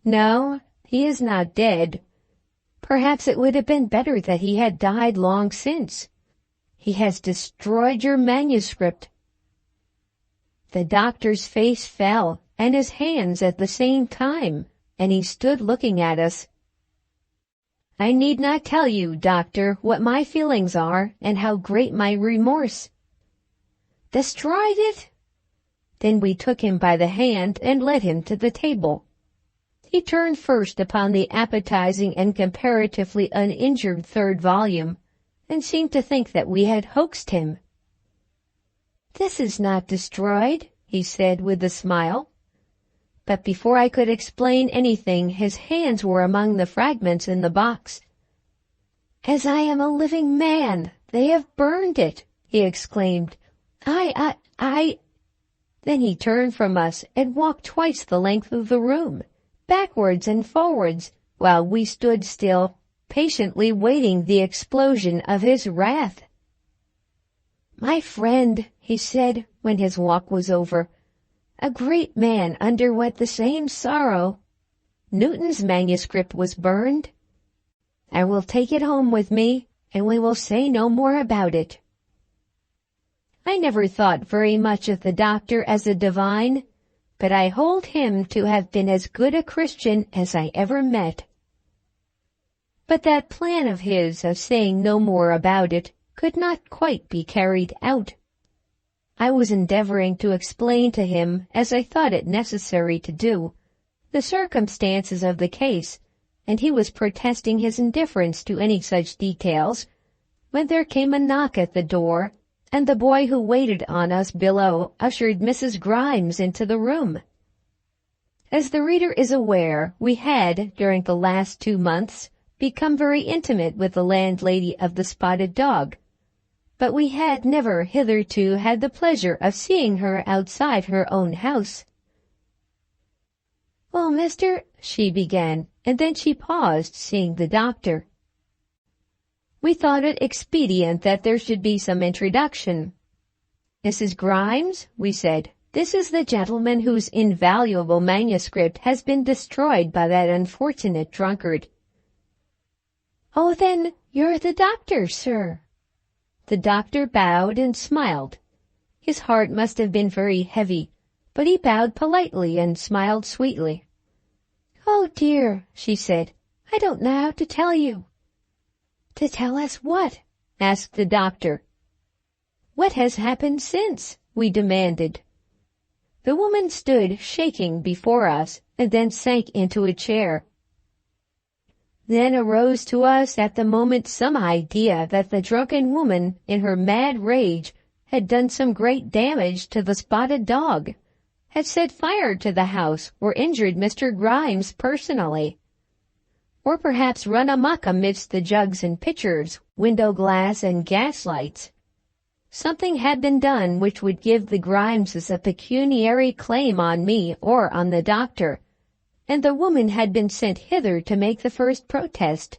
"No, he is not dead. Perhaps it would have been better that he had died long since. He has destroyed your manuscript." The doctor's face fell, and his hands at the same time, and he stood looking at us. "I need not tell you, doctor, what my feelings are, and how great my remorse." "Destroyed it?" Then we took him by the hand and led him to the table. He turned first upon the appetizing and comparatively uninjured third volume, and seemed to think that we had hoaxed him. "This is not destroyed," he said with a smile. But before I could explain anything, his hands were among the fragments in the box. "As I am a living man, they have burned it," he exclaimed. I... Then he turned from us and walked twice the length of the room, backwards and forwards, while we stood still, patiently waiting the explosion of his wrath. "My friend," he said, when his walk was over, "a great man underwent the same sorrow. Newton's manuscript was burned. I will take it home with me, and we will say no more about it." I never thought very much of the doctor as a divine, but I hold him to have been as good a Christian as I ever met. But that plan of his of saying no more about it could not quite be carried out. I was endeavoring to explain to him, as I thought it necessary to do, the circumstances of the case, and he was protesting his indifference to any such details, when there came a knock at the door, and the boy who waited on us below ushered Mrs. Grimes into the room. As the reader is aware, we had, during the last 2 months, become very intimate with the landlady of the Spotted Dog, but we had never hitherto had the pleasure of seeing her outside her own house. "Well, mister," she began, and then she paused, seeing the doctor. We thought it expedient that there should be some introduction. "Mrs. Grimes," we said, "this is the gentleman whose invaluable manuscript has been destroyed by that unfortunate drunkard." "Oh, then, you're the doctor, sir." The doctor bowed and smiled. His heart must have been very heavy, but he bowed politely and smiled sweetly. "Oh, dear," she said, "I don't know how to tell you." "To tell us what?" asked the doctor. "What has happened since?" we demanded. The woman stood shaking before us and then sank into a chair. Then arose to us at the moment some idea that the drunken woman, in her mad rage, had done some great damage to the Spotted Dog, had set fire to the house or injured Mr. Grimes personally, or perhaps run amok amidst the jugs and pitchers, window glass and gaslights. Something had been done which would give the Grimeses a pecuniary claim on me or on the doctor, and the woman had been sent hither to make the first protest.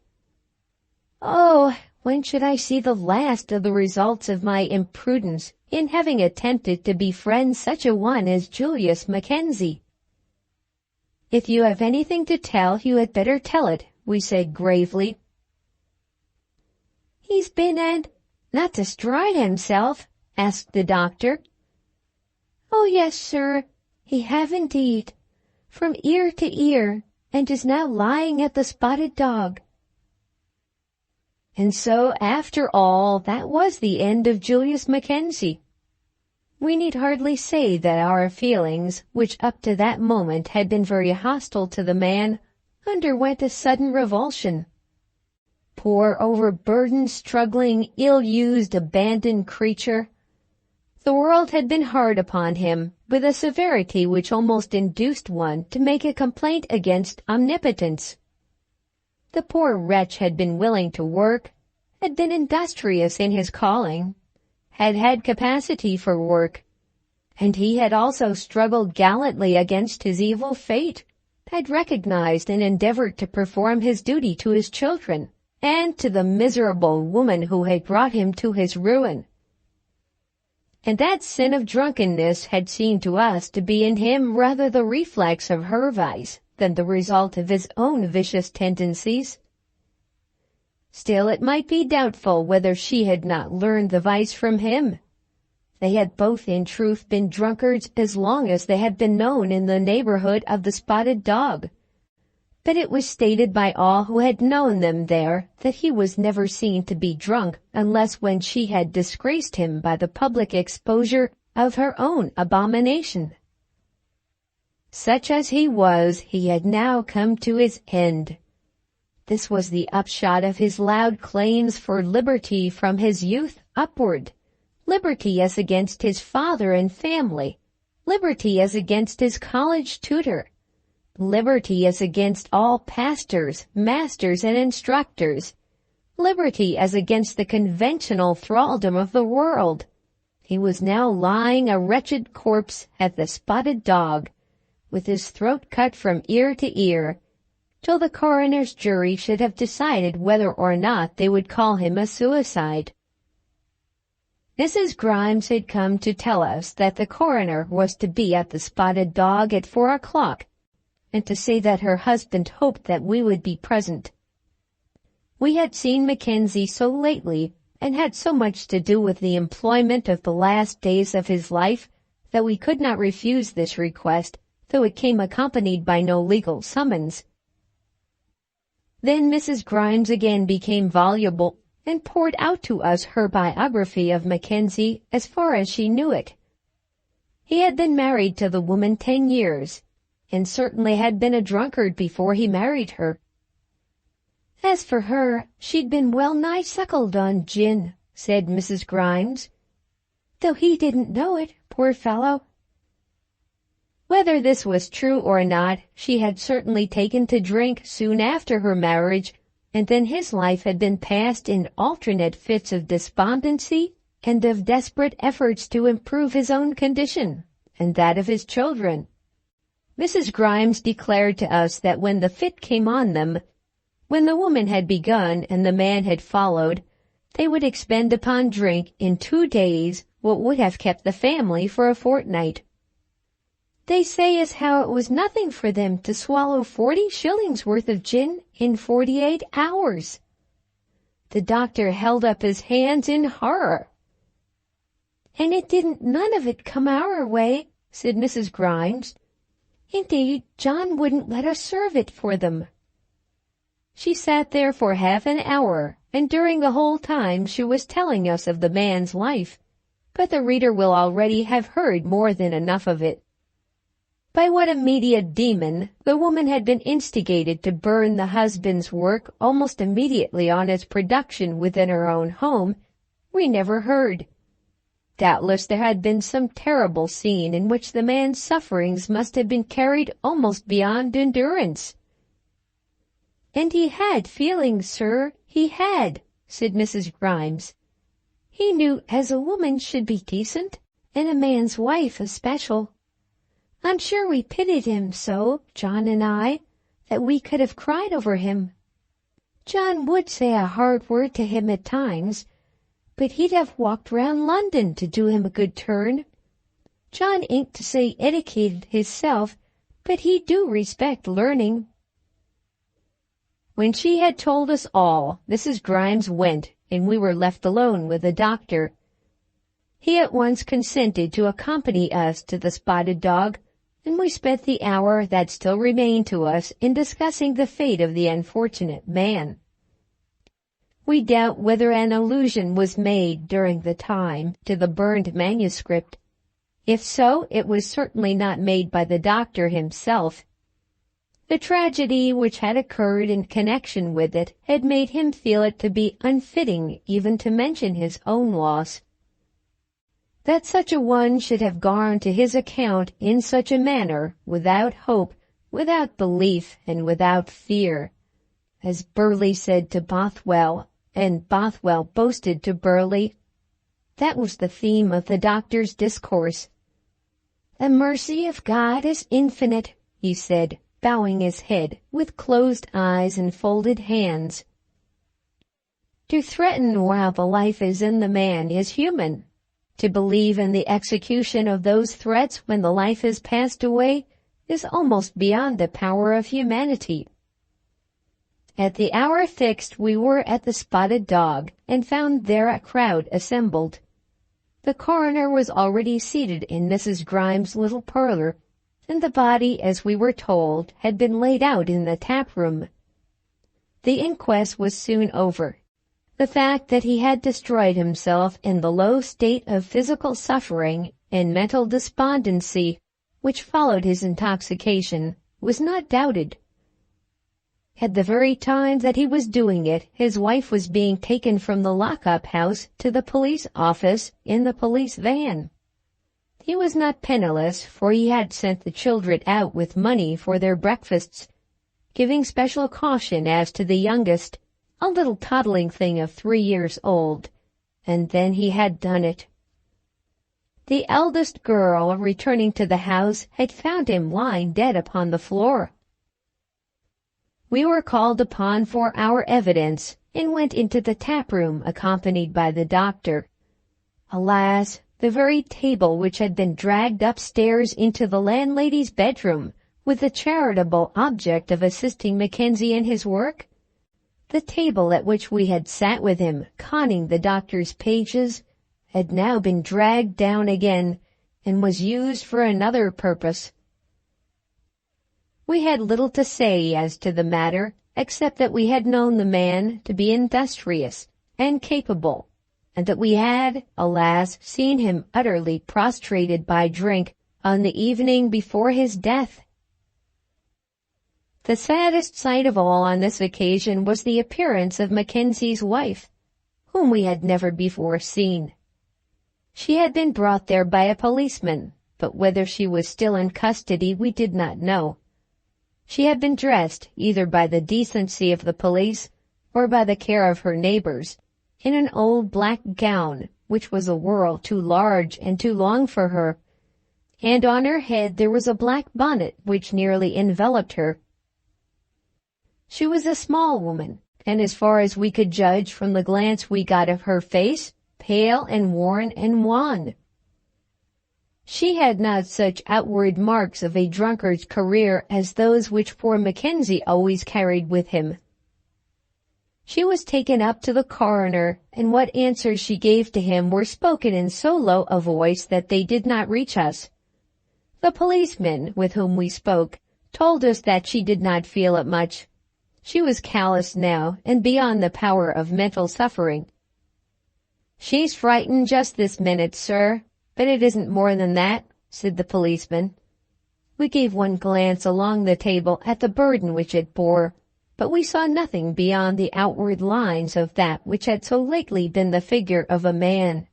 Oh, when should I see the last of the results of my imprudence in having attempted to befriend such a one as Julius Mackenzie? "If you have anything to tell, you had better tell it," we said gravely. "He's been and not destroyed himself?" asked the doctor. "Oh, yes, sir, he have indeed, from ear to ear, and is now lying at the Spotted Dog." And so, after all, that was the end of Julius Mackenzie. We need hardly say that our feelings, which up to that moment had been very hostile to the man, underwent a sudden revulsion. Poor, overburdened, struggling, ill-used, abandoned creature! The world had been hard upon him, with a severity which almost induced one to make a complaint against omnipotence. The poor wretch had been willing to work, had been industrious in his calling, had had capacity for work, and he had also struggled gallantly against his evil fate, had recognized and endeavored to perform his duty to his children, and to the miserable woman who had brought him to his ruin. And that sin of drunkenness had seemed to us to be in him rather the reflex of her vice than the result of his own vicious tendencies. Still, it might be doubtful whether she had not learned the vice from him. They had both in truth been drunkards as long as they had been known in the neighborhood of the Spotted Dog. But it was stated by all who had known them there that he was never seen to be drunk unless when she had disgraced him by the public exposure of her own abomination. Such as he was, he had now come to his end. This was the upshot of his loud claims for liberty from his youth upward, liberty as against his father and family, liberty as against his college tutor, liberty as against all pastors, masters, and instructors, liberty as against the conventional thraldom of the world. He was now lying a wretched corpse at the Spotted Dog, with his throat cut from ear to ear, till the coroner's jury should have decided whether or not they would call him a suicide. Mrs. Grimes had come to tell us that the coroner was to be at the Spotted Dog at 4 o'clock, and to say that her husband hoped that we would be present. We had seen Mackenzie so lately, and had so much to do with the employment of the last days of his life, that we could not refuse this request, though it came accompanied by no legal summons. Then Mrs. Grimes again became voluble, and poured out to us her biography of Mackenzie as far as she knew it. He had been married to the woman 10 years, and certainly had been a drunkard before he married her. As for her, she'd been well-nigh suckled on gin, said Mrs. Grimes, though he didn't know it, poor fellow. Whether this was true or not, she had certainly taken to drink soon after her marriage, and then his life had been passed in alternate fits of despondency and of desperate efforts to improve his own condition and that of his children. Mrs. Grimes declared to us that when the fit came on them, when the woman had begun and the man had followed, they would expend upon drink in 2 days what would have kept the family for a fortnight. They say as how it was nothing for them to swallow 40 shillings worth of gin in 48 hours. The doctor held up his hands in horror. "And it didn't none of it come our way," said Mrs. Grimes. "Indeed, John wouldn't let us serve it for them." She sat there for half an hour, and during the whole time she was telling us of the man's life, but the reader will already have heard more than enough of it. By what immediate demon the woman had been instigated to burn the husband's work almost immediately on its production within her own home, we never heard. Doubtless there had been some terrible scene in which the man's sufferings must have been carried almost beyond endurance. "And he had feelings, sir, he had," said Mrs. Grimes. "He knew as a woman should be decent, and a man's wife especial. I'm sure we pitied him so, John and I, that we could have cried over him. John would say a hard word to him at times, but he'd have walked round London to do him a good turn. John ain't to say edicated hisself, but he do respect learning." When she had told us all, Mrs. Grimes went, and we were left alone with the doctor. He at once consented to accompany us to the Spotted Dog, and we spent the hour that still remained to us in discussing the fate of the unfortunate man. We doubt whether an allusion was made during the time to the burned manuscript. If so, it was certainly not made by the doctor himself. The tragedy which had occurred in connection with it had made him feel it to be unfitting even to mention his own loss. That such a one should have gone to his account in such a manner, without hope, without belief, and without fear, as Burleigh said to Bothwell, and Bothwell boasted to Burleigh. That was the theme of the doctor's discourse. "The mercy of God is infinite," he said, bowing his head, with closed eyes and folded hands. To threaten while the life is in the man is human. To believe in the execution of those threats when the life has passed away is almost beyond the power of humanity. At the hour fixed we were at the Spotted Dog, and found there a crowd assembled. The coroner was already seated in Mrs. Grimes' little parlor, and the body, as we were told, had been laid out in the tap-room. The inquest was soon over. The fact that he had destroyed himself in the low state of physical suffering and mental despondency which followed his intoxication was not doubted. At the very time that he was doing it, his wife was being taken from the lock-up house to the police office in the police van. He was not penniless, for he had sent the children out with money for their breakfasts, giving special caution as to the youngest, a little toddling thing of 3 years old, and then he had done it. The eldest girl, returning to the house, had found him lying dead upon the floor. We were called upon for our evidence, and went into the tap-room accompanied by the doctor. Alas, the very table which had been dragged upstairs into the landlady's bedroom with the charitable object of assisting Mackenzie in his work, the table at which we had sat with him, conning the doctor's pages, had now been dragged down again, and was used for another purpose. We had little to say as to the matter, except that we had known the man to be industrious and capable, and that we had, alas, seen him utterly prostrated by drink on the evening before his death. The saddest sight of all on this occasion was the appearance of Mackenzie's wife, whom we had never before seen. She had been brought there by a policeman, but whether she was still in custody we did not know. She had been dressed either by the decency of the police or by the care of her neighbors, in an old black gown, which was a whirl too large and too long for her, and on her head there was a black bonnet which nearly enveloped her. She was a small woman, and as far as we could judge from the glance we got of her face, pale and worn and wan. She had not such outward marks of a drunkard's career as those which poor Mackenzie always carried with him. She was taken up to the coroner, and what answers she gave to him were spoken in so low a voice that they did not reach us. The policeman with whom we spoke told us that she did not feel it much. She was callous now, and beyond the power of mental suffering. "She's frightened just this minute, sir, but it isn't more than that," said the policeman. We gave one glance along the table at the burden which it bore, but we saw nothing beyond the outward lines of that which had so lately been the figure of a man.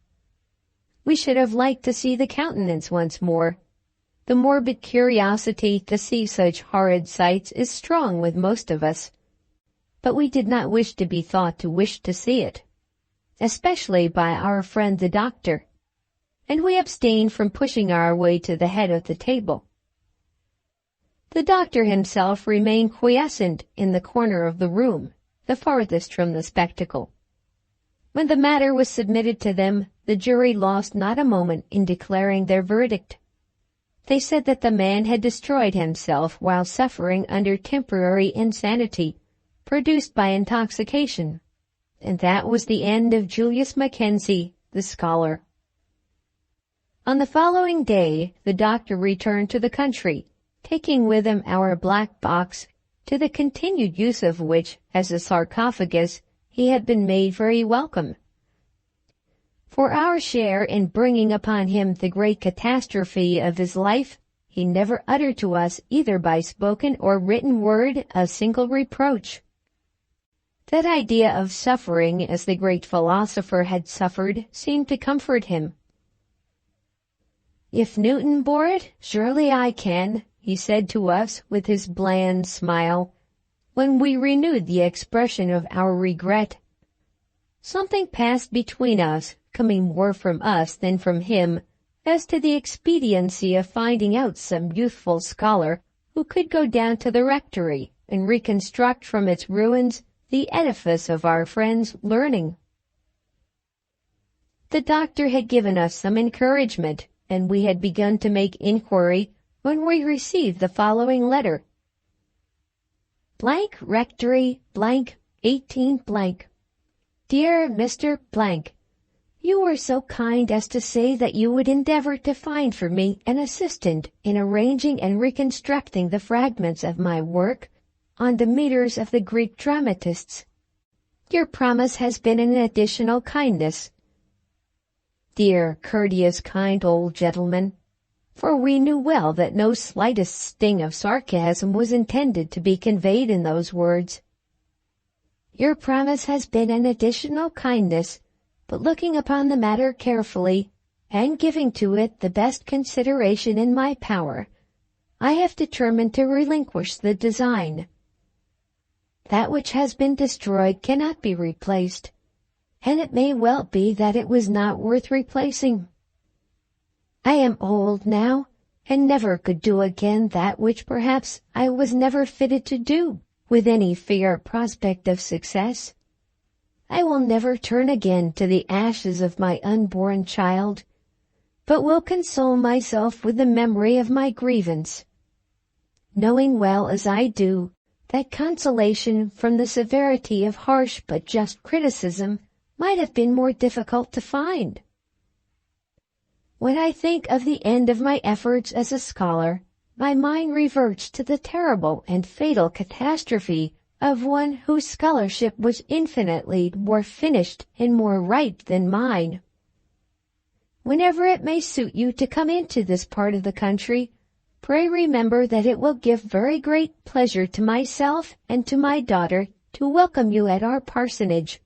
We should have liked to see the countenance once more. The morbid curiosity to see such horrid sights is strong with most of us, but we did not wish to be thought to wish to see it, especially by our friend the doctor, and we abstained from pushing our way to the head of the table. The doctor himself remained quiescent in the corner of the room, the farthest from the spectacle. When the matter was submitted to them, the jury lost not a moment in declaring their verdict. They said that the man had destroyed himself while suffering under temporary insanity, produced by intoxication, and that was the end of Julius Mackenzie, the scholar. On the following day, the doctor returned to the country, taking with him our black box, to the continued use of which, as a sarcophagus, he had been made very welcome. For our share in bringing upon him the great catastrophe of his life, he never uttered to us, either by spoken or written word, a single reproach. That idea of suffering as the great philosopher had suffered seemed to comfort him. "If Newton bore it, surely I can," he said to us with his bland smile, when we renewed the expression of our regret. Something passed between us, coming more from us than from him, as to the expediency of finding out some youthful scholar who could go down to the rectory and reconstruct from its ruins the edifice of our friend's learning. The doctor had given us some encouragement, and we had begun to make inquiry when we received the following letter. Blank Rectory, blank, 18 blank. Dear Mr. Blank, you were so kind as to say that you would endeavor to find for me an assistant in arranging and reconstructing the fragments of my work on the meters of the Greek dramatists. Your promise has been an additional kindness. Dear, courteous, kind old gentleman, for we knew well that no slightest sting of sarcasm was intended to be conveyed in those words. Your promise has been an additional kindness, but looking upon the matter carefully, and giving to it the best consideration in my power, I have determined to relinquish the design. That which has been destroyed cannot be replaced, and it may well be that it was not worth replacing. I am old now, and never could do again that which perhaps I was never fitted to do, with any fair prospect of success. I will never turn again to the ashes of my unborn child, but will console myself with the memory of my grievance, knowing well as I do that consolation from the severity of harsh but just criticism might have been more difficult to find. When I think of the end of my efforts as a scholar, my mind reverts to the terrible and fatal catastrophe of one whose scholarship was infinitely more finished and more ripe than mine. Whenever it may suit you to come into this part of the country, pray remember that it will give very great pleasure to myself and to my daughter to welcome you at our parsonage.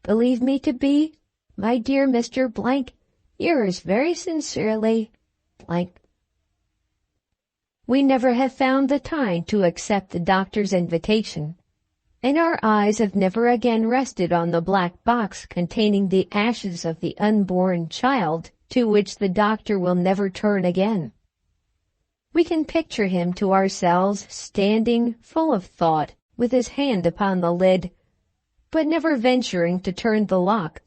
Believe me to be, my dear Mr. Blank, yours very sincerely, Blank. We never have found the time to accept the doctor's invitation, and our eyes have never again rested on the black box containing the ashes of the unborn child to which the doctor will never turn again. We can picture him to ourselves standing full of thought with his hand upon the lid, but never venturing to turn the lock.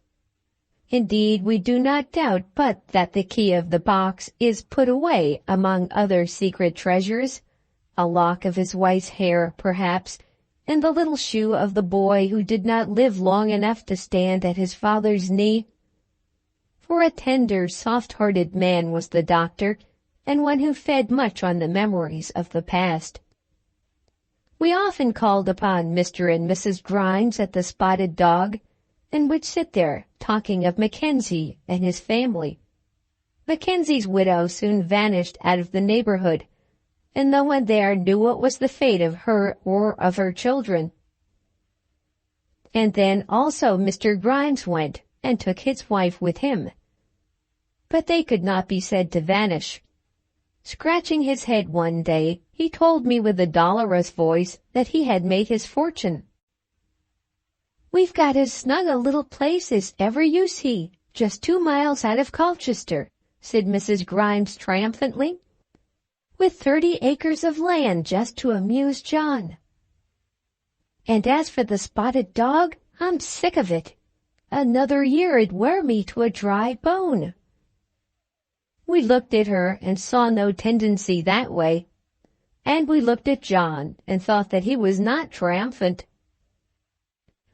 Indeed, we do not doubt but that the key of the box is put away among other secret treasures, a lock of his wife's hair, perhaps, and the little shoe of the boy who did not live long enough to stand at his father's knee. For a tender, soft-hearted man was the doctor, and one who fed much on the memories of the past. We often called upon Mr. and Mrs. Grimes at the Spotted Dog, and would sit there talking of Mackenzie and his family. Mackenzie's widow soon vanished out of the neighborhood, and no one there knew what was the fate of her or of her children. And then also Mr. Grimes went, and took his wife with him. But they could not be said to vanish. Scratching his head one day, he told me with a dolorous voice that he had made his fortune. "We've got as snug a little place as ever you see, just 2 miles out of Colchester," said Mrs. Grimes triumphantly, "with 30 acres of land just to amuse John. And as for the Spotted Dog, I'm sick of it. Another year it'd wear me to a dry bone." We looked at her and saw no tendency that way, and we looked at John and thought that he was not triumphant.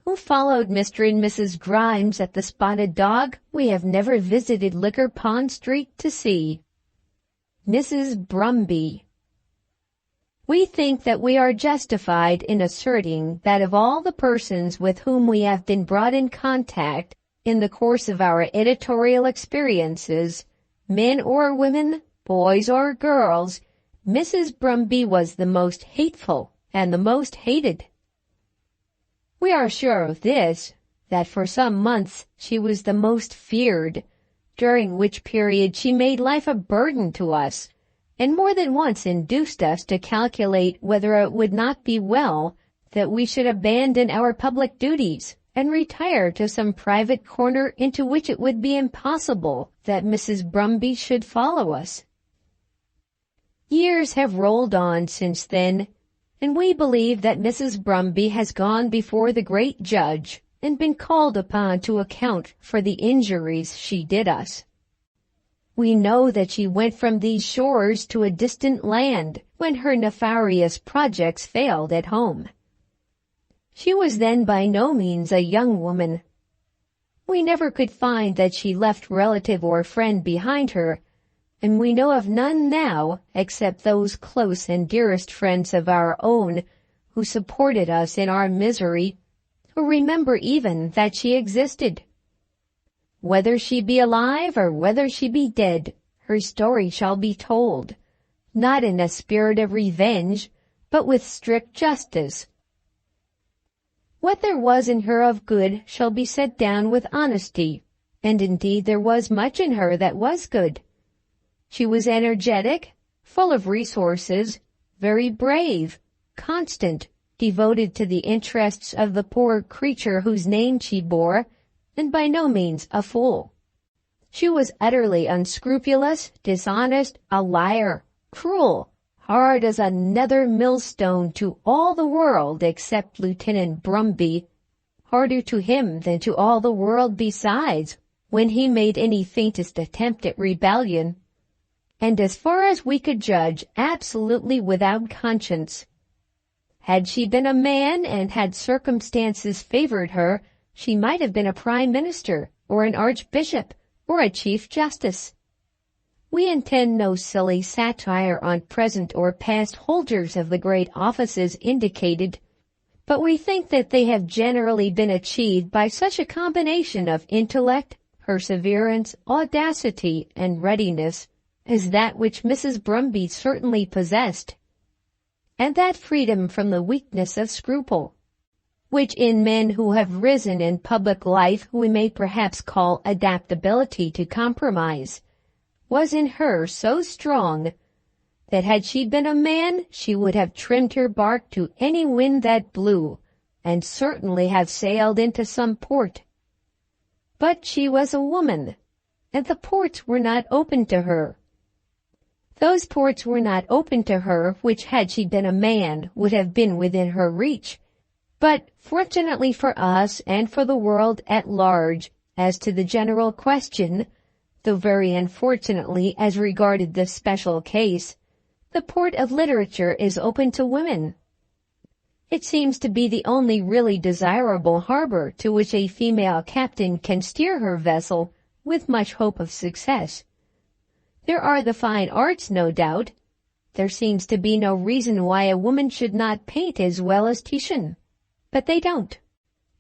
Who followed Mr. and Mrs. Grimes at the Spotted Dog we have never visited Liquor Pond Street to see. Mrs. Brumby. We think that we are justified in asserting that of all the persons with whom we have been brought in contact in the course of our editorial experiences, men or women, boys or girls, Mrs. Brumby was the most hateful and the most hated. We are sure of this, that for some months she was the most feared, during which period she made life a burden to us, and more than once induced us to calculate whether it would not be well that we should abandon our public duties and retire to some private corner into which it would be impossible that Mrs. Brumby should follow us. Years have rolled on since then, and we believe that Mrs. Brumby has gone before the great judge and been called upon to account for the injuries she did us. We know that she went from these shores to a distant land when her nefarious projects failed at home. She was then by no means a young woman. We never could find that she left relative or friend behind her, and we know of none now except those close and dearest friends of our own who supported us in our misery, who remember even that she existed. Whether she be alive or whether she be dead, her story shall be told, not in a spirit of revenge, but with strict justice. What there was in her of good shall be set down with honesty, and indeed there was much in her that was good. She was energetic, full of resources, very brave, constant, devoted to the interests of the poor creature whose name she bore, and by no means a fool. She was utterly unscrupulous, dishonest, a liar, cruel, hard as a nether millstone to all the world except Lieutenant Brumby, harder to him than to all the world besides, when he made any faintest attempt at rebellion, and as far as we could judge, absolutely without conscience. Had she been a man and had circumstances favored her, she might have been a prime minister, or an archbishop, or a chief justice. We intend no silly satire on present or past holders of the great offices indicated, but we think that they have generally been achieved by such a combination of intellect, perseverance, audacity, and readiness as that which Mrs. Brumby certainly possessed, and that freedom from the weakness of scruple, which in men who have risen in public life we may perhaps call adaptability to compromise, was in her so strong that had she been a man she would have trimmed her bark to any wind that blew, and certainly have sailed into some port. But she was a woman, and the ports were not open to her. Those ports were not open to her which, had she been a man, would have been within her reach. But fortunately for us and for the world at large, as to the general question, though very unfortunately as regarded this special case, the port of literature is open to women. It seems to be the only really desirable harbor to which a female captain can steer her vessel with much hope of success. There are the fine arts, no doubt. There seems to be no reason why a woman should not paint as well as Titian. But they don't.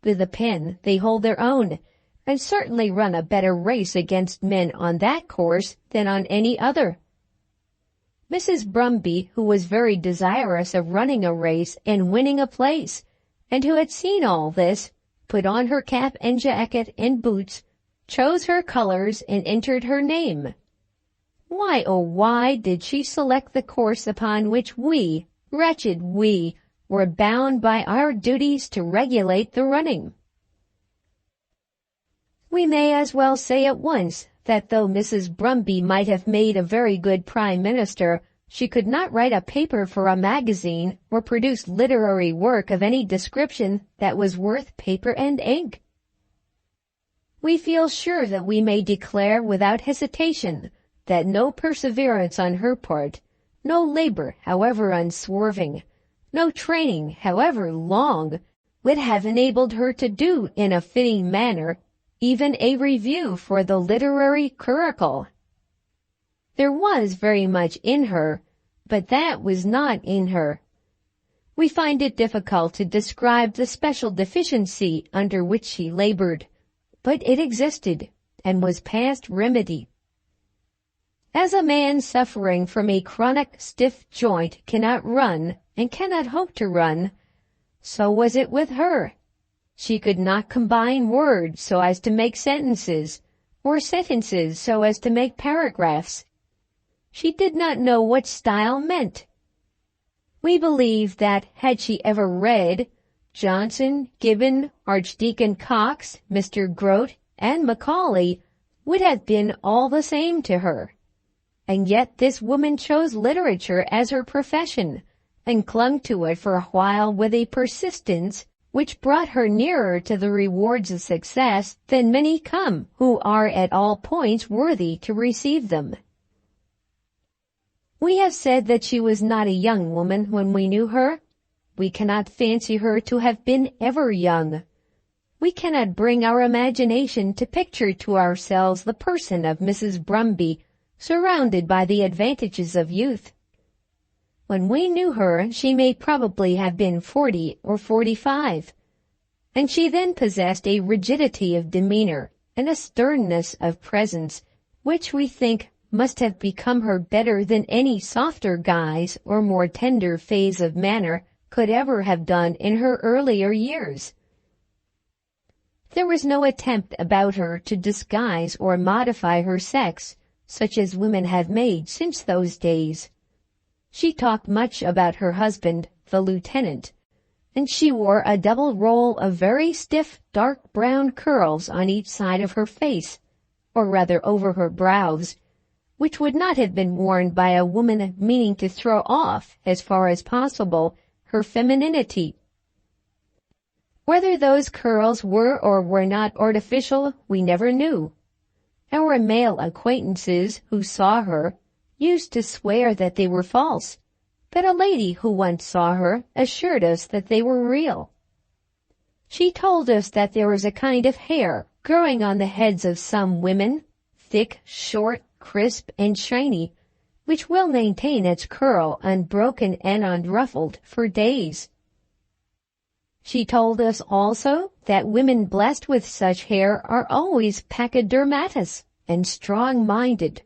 With a pen they hold their own, and certainly run a better race against men on that course than on any other. Mrs. Brumby, who was very desirous of running a race and winning a place, and who had seen all this, put on her cap and jacket and boots, chose her colors, and entered her name. Why, oh why, did she select the course upon which we, wretched we, were bound by our duties to regulate the running? We may as well say at once that though Mrs. Brumby might have made a very good Prime Minister, she could not write a paper for a magazine or produce literary work of any description that was worth paper and ink. We feel sure that we may declare without hesitation that no perseverance on her part, no labor, however unswerving, no training, however long, would have enabled her to do in a fitting manner even a review for the literary curricle. There was very much in her, but that was not in her. We find it difficult to describe the special deficiency under which she labored, but it existed and was past remedy. As a man suffering from a chronic stiff joint cannot run and cannot hope to run, so was it with her. She could not combine words so as to make sentences, or sentences so as to make paragraphs. She did not know what style meant. We believe that had she ever read, Johnson, Gibbon, Archdeacon Cox, Mr. Grote, and Macaulay would have been all the same to her. And yet this woman chose literature as her profession, and clung to it for a while with a persistence which brought her nearer to the rewards of success than many come who are at all points worthy to receive them. We have said that she was not a young woman when we knew her. We cannot fancy her to have been ever young. We cannot bring our imagination to picture to ourselves the person of Mrs. Brumby, surrounded by the advantages of youth. When we knew her, she may probably have been 40 or 45, and she then possessed a rigidity of demeanor and a sternness of presence, which we think must have become her better than any softer guise or more tender phase of manner could ever have done in her earlier years. There was no attempt about her to disguise or modify her sex, such as women have made since those days. She talked much about her husband, the lieutenant, and she wore a double roll of very stiff dark brown curls on each side of her face, or rather over her brows, which would not have been worn by a woman meaning to throw off, as far as possible, her femininity. Whether those curls were or were not artificial, we never knew. Our male acquaintances who saw her used to swear that they were false, but a lady who once saw her assured us that they were real. She told us that there was a kind of hair growing on the heads of some women, thick, short, crisp, and shiny, which will maintain its curl unbroken and unruffled for days. She told us also that women blessed with such hair are always pachydermatous and strong-minded.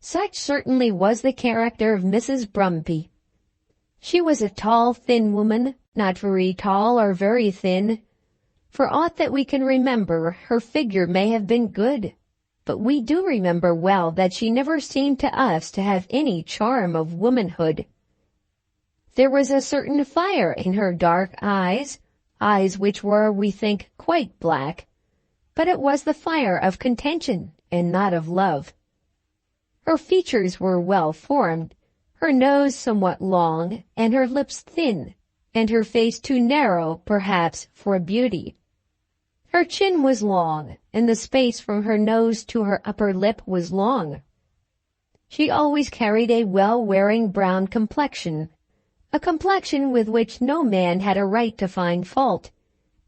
Such certainly was the character of Mrs. Brumby. She was a tall, thin woman, not very tall or very thin. For aught that we can remember, her figure may have been good, but we do remember well that she never seemed to us to have any charm of womanhood. There was a certain fire in her dark eyes, eyes which were, we think, quite black, but it was the fire of contention and not of love. Her features were well formed, her nose somewhat long, and her lips thin, and her face too narrow, perhaps, for beauty. Her chin was long, and the space from her nose to her upper lip was long. She always carried a well-wearing brown complexion, a complexion with which no man had a right to find fault,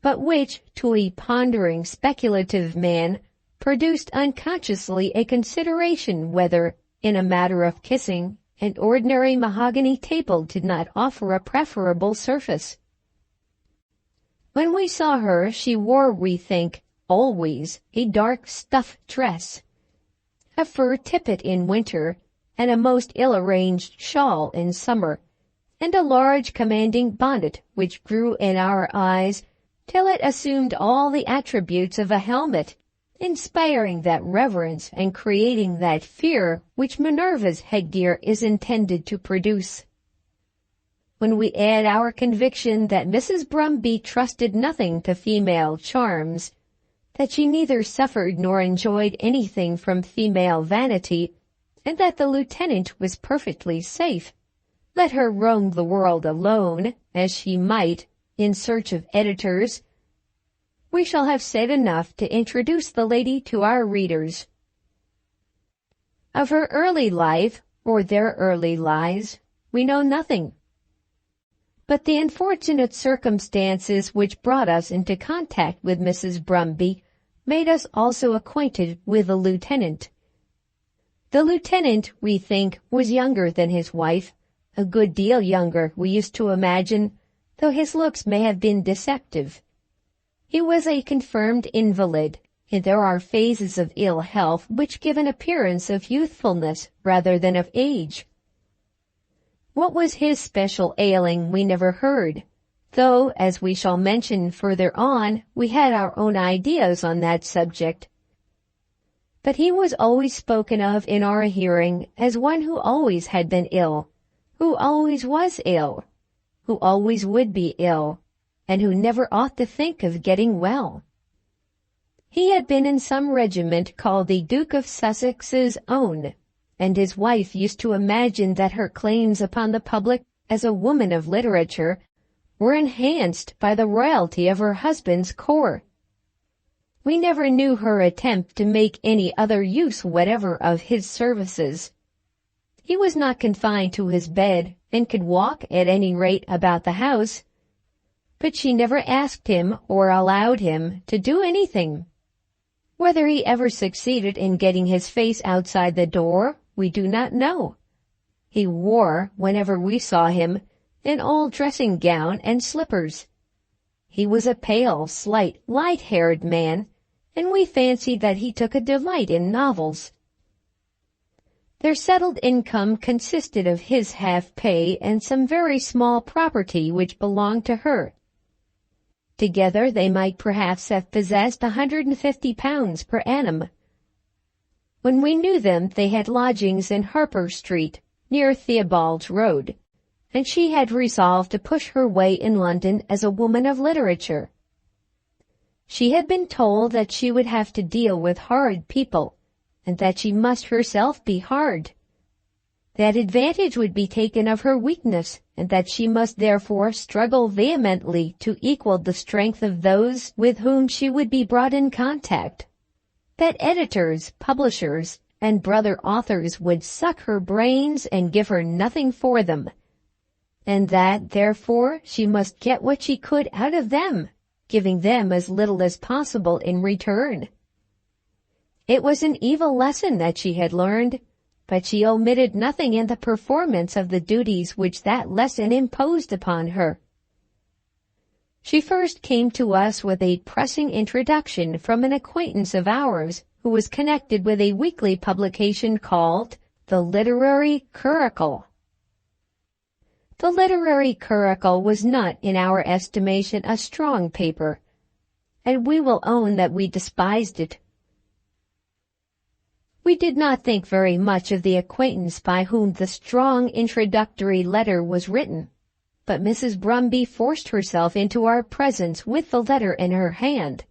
but which, to a pondering, speculative man, produced unconsciously a consideration whether, in a matter of kissing, an ordinary mahogany table did not offer a preferable surface. When we saw her, she wore, we think, always a dark stuff dress, a fur tippet in winter, and a most ill-arranged shawl in summer, and a large commanding bonnet which grew in our eyes till it assumed all the attributes of a helmet, inspiring that reverence and creating that fear which Minerva's headgear is intended to produce. When we add our conviction that Mrs. Brumby trusted nothing to female charms, that she neither suffered nor enjoyed anything from female vanity, and that the lieutenant was perfectly safe, let her roam the world alone, as she might, in search of editors, we shall have said enough to introduce the lady to our readers. Of her early life, or their early lives, we know nothing. But the unfortunate circumstances which brought us into contact with Mrs. Brumby made us also acquainted with the lieutenant. The lieutenant, we think, was younger than his wife, a good deal younger, we used to imagine, though his looks may have been deceptive. He was a confirmed invalid, and there are phases of ill health which give an appearance of youthfulness rather than of age. What was his special ailing we never heard, though, as we shall mention further on, we had our own ideas on that subject. But he was always spoken of in our hearing as one who always had been ill, who always was ill, who always would be ill, and who never ought to think of getting well. He had been in some regiment called the Duke of Sussex's Own, and his wife used to imagine that her claims upon the public as a woman of literature were enhanced by the royalty of her husband's corps. We never knew her attempt to make any other use whatever of his services. He was not confined to his bed, and could walk at any rate about the house, but she never asked him or allowed him to do anything. Whether he ever succeeded in getting his face outside the door, we do not know. He wore, whenever we saw him, an old dressing gown and slippers. He was a pale, slight, light-haired man, and we fancied that he took a delight in novels. Their settled income consisted of his half-pay and some very small property which belonged to her. Together they might perhaps have possessed £150 per annum. When we knew them, they had lodgings in Harper Street, near Theobald's Road, and she had resolved to push her way in London as a woman of literature. She had been told that she would have to deal with hard people, and that she must herself be hard. That advantage would be taken of her weakness, and that she must therefore struggle vehemently to equal the strength of those with whom she would be brought in contact. That editors, publishers, and brother authors would suck her brains and give her nothing for them, and that, therefore, she must get what she could out of them, giving them as little as possible in return. It was an evil lesson that she had learned, but she omitted nothing in the performance of the duties which that lesson imposed upon her. She first came to us with a pressing introduction from an acquaintance of ours who was connected with a weekly publication called The Literary Curricle. The Literary Curricle was not, in our estimation, a strong paper, and we will own that we despised it. We did not think very much of the acquaintance by whom the strong introductory letter was written. but Mrs. Brumby forced herself into our presence with the letter in her hand,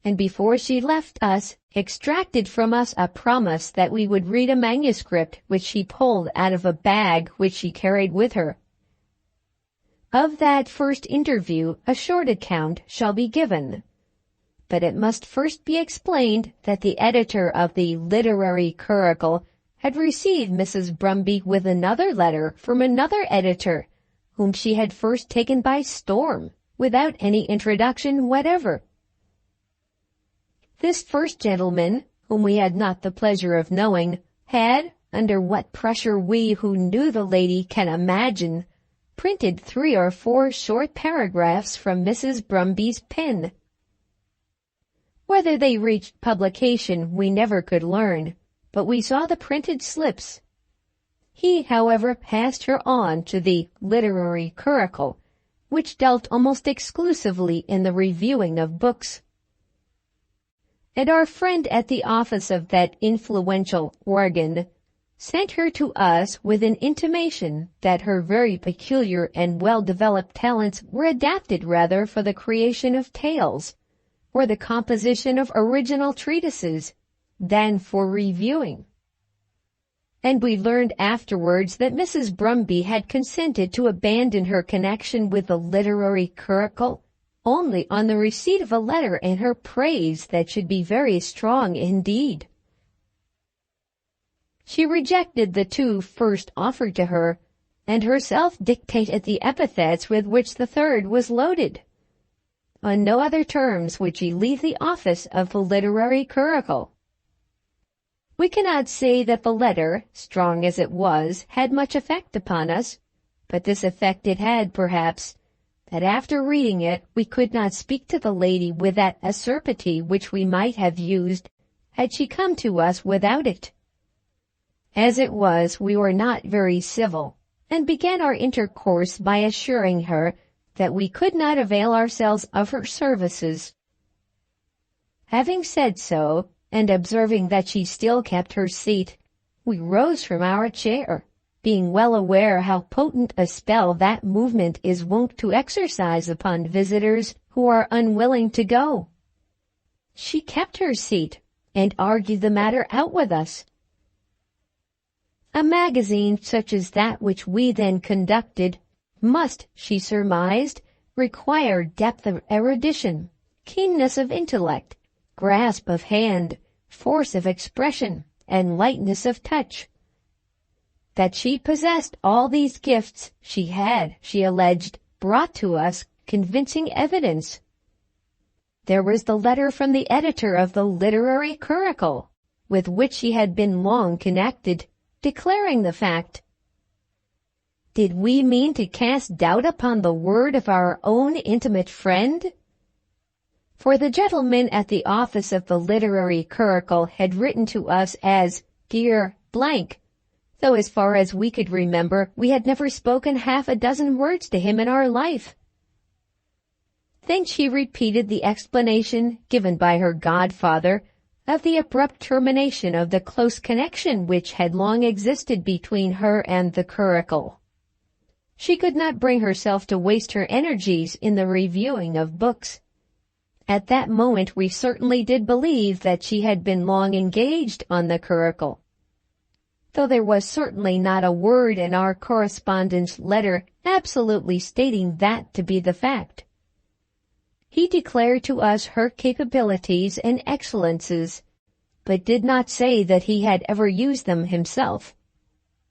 and before she left us, extracted from us a promise that we would read a manuscript which she pulled out of a bag which she carried with her. Of that first interview a short account shall be given, but it must first be explained that the editor of the Literary Curricle had received Mrs. Brumby with another letter from another editor, whom she had first taken by storm, without any introduction whatever. This first gentleman, whom we had not the pleasure of knowing, had, under what pressure we who knew the lady can imagine, printed 3 or 4 short paragraphs from Mrs. Brumby's pen. Whether they reached publication we never could learn, but we saw the printed slips. He, however, passed her on to the Literary Curricle, which dealt almost exclusively in the reviewing of books. And our friend at the office of that influential organ sent her to us with an intimation that her very peculiar and well-developed talents were adapted rather for the creation of tales, or the composition of original treatises, than for reviewing. And we learned afterwards that Mrs. Brumby had consented to abandon her connection with the Literary Curricle only on the receipt of a letter in her praise that should be very strong indeed. She rejected the 2 first offered to her, and herself dictated the epithets with which the third was loaded. On no other terms would she leave the office of the Literary Curricle. We cannot say that the letter, strong as it was, had much effect upon us, but this effect it had, perhaps, that after reading it we could not speak to the lady with that acerbity which we might have used had she come to us without it. As it was, we were not very civil, and began our intercourse by assuring her that we could not avail ourselves of her services. Having said so, and observing that she still kept her seat, we rose from our chair, being well aware how potent a spell that movement is wont to exercise upon visitors who are unwilling to go. She kept her seat, and argued the matter out with us. A magazine such as that which we then conducted must, she surmised, require depth of erudition, keenness of intellect, grasp of hand, force of expression, and lightness of touch. That she possessed all these gifts she had, she alleged, brought to us convincing evidence. There was the letter from the editor of the Literary Curricle, with which she had been long connected, declaring the fact. Did we mean to cast doubt upon the word of our own intimate friend? For the gentleman at the office of the Literary Curricle had written to us as Dear Blank, though as far as we could remember, we had never spoken half a dozen words to him in our life. Then she repeated the explanation given by her godfather of the abrupt termination of the close connection which had long existed between her and the Curricle. She could not bring herself to waste her energies in the reviewing of books. At that moment we certainly did believe that she had been long engaged on the Curricle, though there was certainly not a word in our correspondent's letter absolutely stating that to be the fact. He declared to us her capabilities and excellences, but did not say that he had ever used them himself.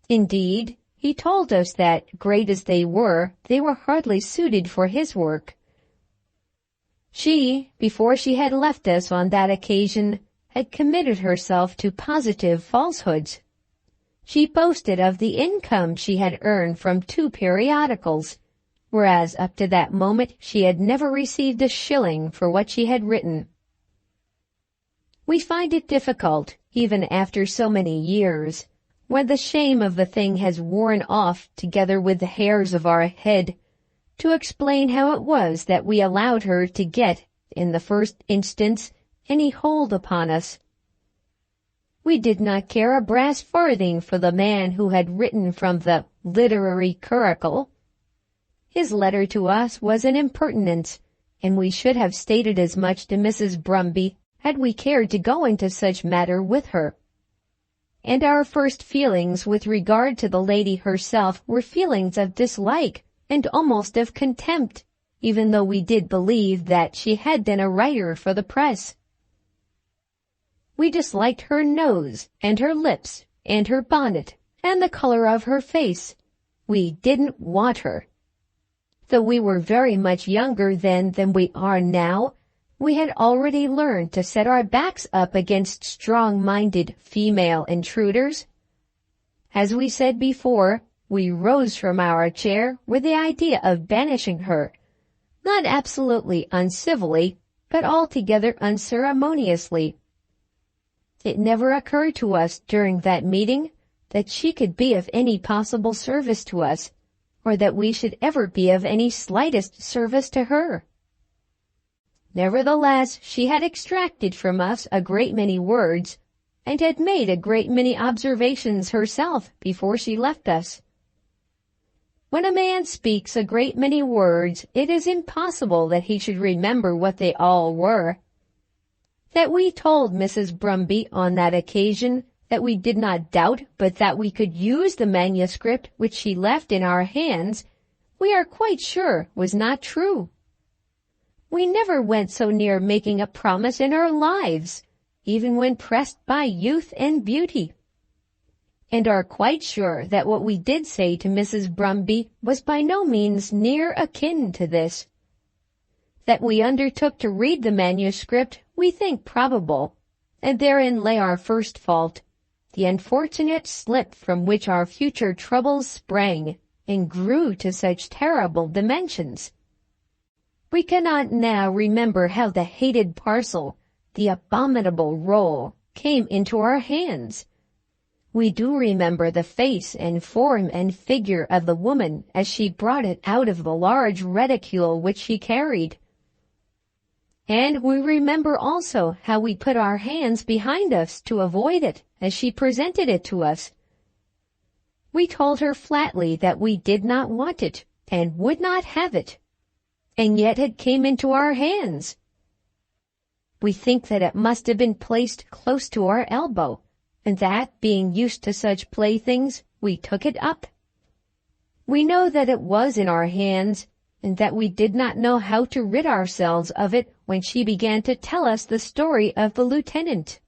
Indeed, he told us that, great as they were hardly suited for his work. She, before she had left us on that occasion, had committed herself to positive falsehoods. She boasted of the income she had earned from 2 periodicals, whereas up to that moment she had never received a shilling for what she had written. We find it difficult, even after so many years, when the shame of the thing has worn off together with the hairs of our head, to explain how it was that we allowed her to get, in the first instance, any hold upon us. We did not care a brass farthing for the man who had written from the Literary Curricle. His letter to us was an impertinence, and we should have stated as much to Mrs. Brumby had we cared to go into such matter with her. And our first feelings with regard to the lady herself were feelings of dislike and almost of contempt, even though we did believe that she had been a writer for the press. We disliked her nose and her lips and her bonnet and the color of her face. We didn't want her. Though we were very much younger then than we are now, we had already learned to set our backs up against strong-minded female intruders. As we said before, we rose from our chair with the idea of banishing her, not absolutely uncivilly, but altogether unceremoniously. It never occurred to us during that meeting that she could be of any possible service to us, or that we should ever be of any slightest service to her. Nevertheless, she had extracted from us a great many words, and had made a great many observations herself before she left us. When a man speaks a great many words, it is impossible that he should remember what they all were. That we told Mrs. Brumby on that occasion that we did not doubt but that we could use the manuscript which she left in our hands, we are quite sure was not true. We never went so near making a promise in our lives, even when pressed by youth and beauty, and are quite sure that what we did say to Mrs. Brumby was by no means near akin to this. That we undertook to read the manuscript we think probable, and therein lay our first fault, the unfortunate slip from which our future troubles sprang and grew to such terrible dimensions. We cannot now remember how the hated parcel, the abominable roll, came into our hands. We do remember the face and form and figure of the woman as she brought it out of the large reticule which she carried. And we remember also how we put our hands behind us to avoid it as she presented it to us. We told her flatly that we did not want it and would not have it, and yet it came into our hands. We think that it must have been placed close to our elbow, and that, being used to such playthings, we took it up. We know that it was in our hands, and that we did not know how to rid ourselves of it when she began to tell us the story of the lieutenant.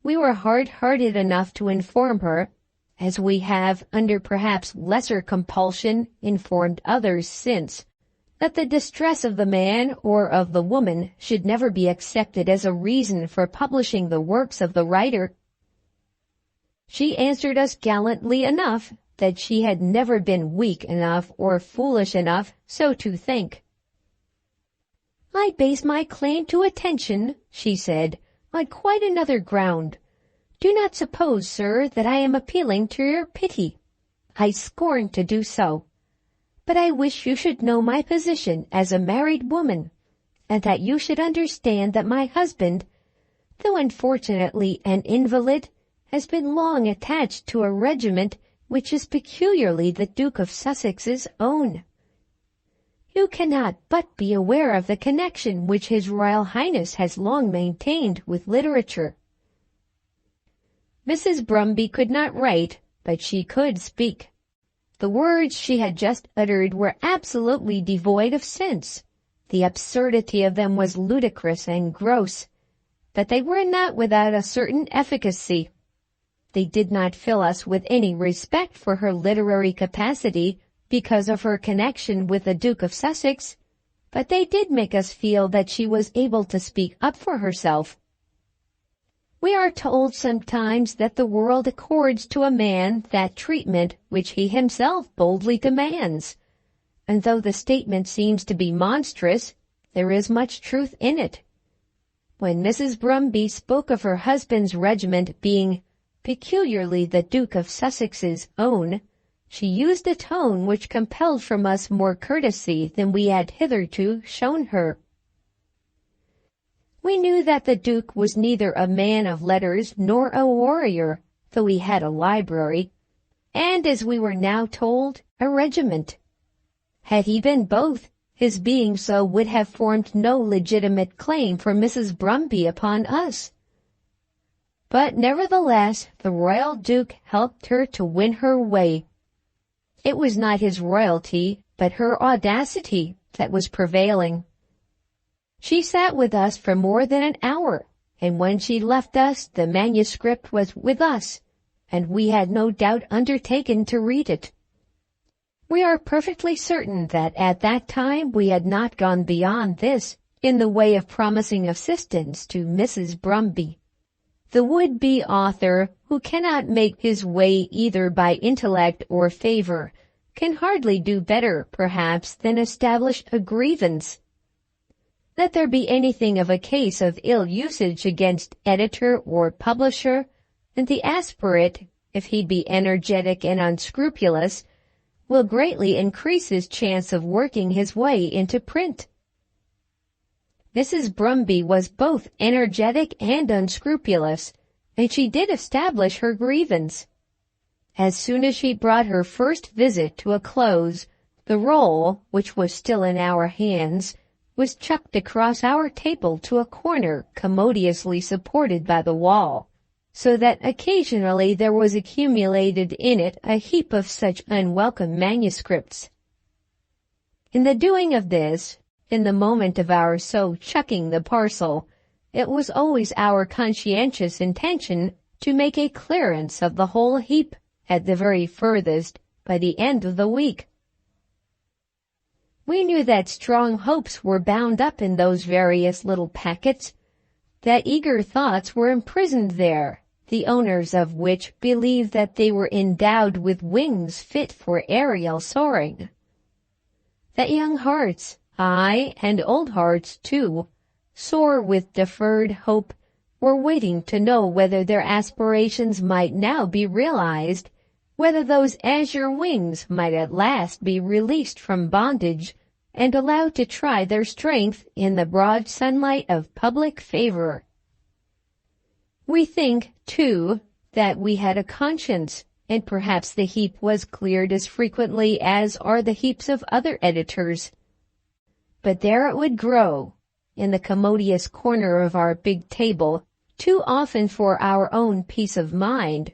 We were hard-hearted enough to inform her, as we have, under perhaps lesser compulsion, informed others since, that the distress of the man or of the woman should never be accepted as a reason for publishing the works of the writer. She answered us gallantly enough that she had never been weak enough or foolish enough so to think. "I base my claim to attention," she said, "on quite another ground. Do not suppose, sir, that I am appealing to your pity. I scorn to do so. But I wish you should know my position as a married woman, and that you should understand that my husband, though unfortunately an invalid, has been long attached to a regiment which is peculiarly the Duke of Sussex's own. You cannot but be aware of the connection which His Royal Highness has long maintained with literature." Mrs. Brumby could not write, but she could speak. The words she had just uttered were absolutely devoid of sense. The absurdity of them was ludicrous and gross, but they were not without a certain efficacy. They did not fill us with any respect for her literary capacity because of her connection with the Duke of Sussex, but they did make us feel that she was able to speak up for herself. We are told sometimes that the world accords to a man that treatment which he himself boldly demands, and though the statement seems to be monstrous, there is much truth in it. When Mrs. Brumby spoke of her husband's regiment being peculiarly the Duke of Sussex's own, she used a tone which compelled from us more courtesy than we had hitherto shown her. We knew that the Duke was neither a man of letters nor a warrior, though he had a library, and, as we were now told, a regiment. Had he been both, his being so would have formed no legitimate claim for Mrs. Brumby upon us. But nevertheless, the royal Duke helped her to win her way. It was not his royalty, but her audacity that was prevailing. She sat with us for more than an hour, and when she left us, the manuscript was with us, and we had no doubt undertaken to read it. We are perfectly certain that at that time we had not gone beyond this in the way of promising assistance to Mrs. Brumby. The would-be author, who cannot make his way either by intellect or favor, can hardly do better, perhaps, than establish a grievance. Let there be anything of a case of ill usage against editor or publisher, and the aspirant, if he be energetic and unscrupulous, will greatly increase his chance of working his way into print. Mrs. Brumby was both energetic and unscrupulous, and she did establish her grievance. As soon as she brought her first visit to a close, the roll, which was still in our hands, was chucked across our table to a corner commodiously supported by the wall, so that occasionally there was accumulated in it a heap of such unwelcome manuscripts. In the doing of this, in the moment of our so chucking the parcel, it was always our conscientious intention to make a clearance of the whole heap, at the very furthest, by the end of the week. We knew that strong hopes were bound up in those various little packets, that eager thoughts were imprisoned there, the owners of which believed that they were endowed with wings fit for aerial soaring. That young hearts, aye, and old hearts too, sore with deferred hope, were waiting to know whether their aspirations might now be realized, whether those azure wings might at last be released from bondage and allowed to try their strength in the broad sunlight of public favor. We think, too, that we had a conscience, and perhaps the heap was cleared as frequently as are the heaps of other editors. But there it would grow, in the commodious corner of our big table, too often for our own peace of mind.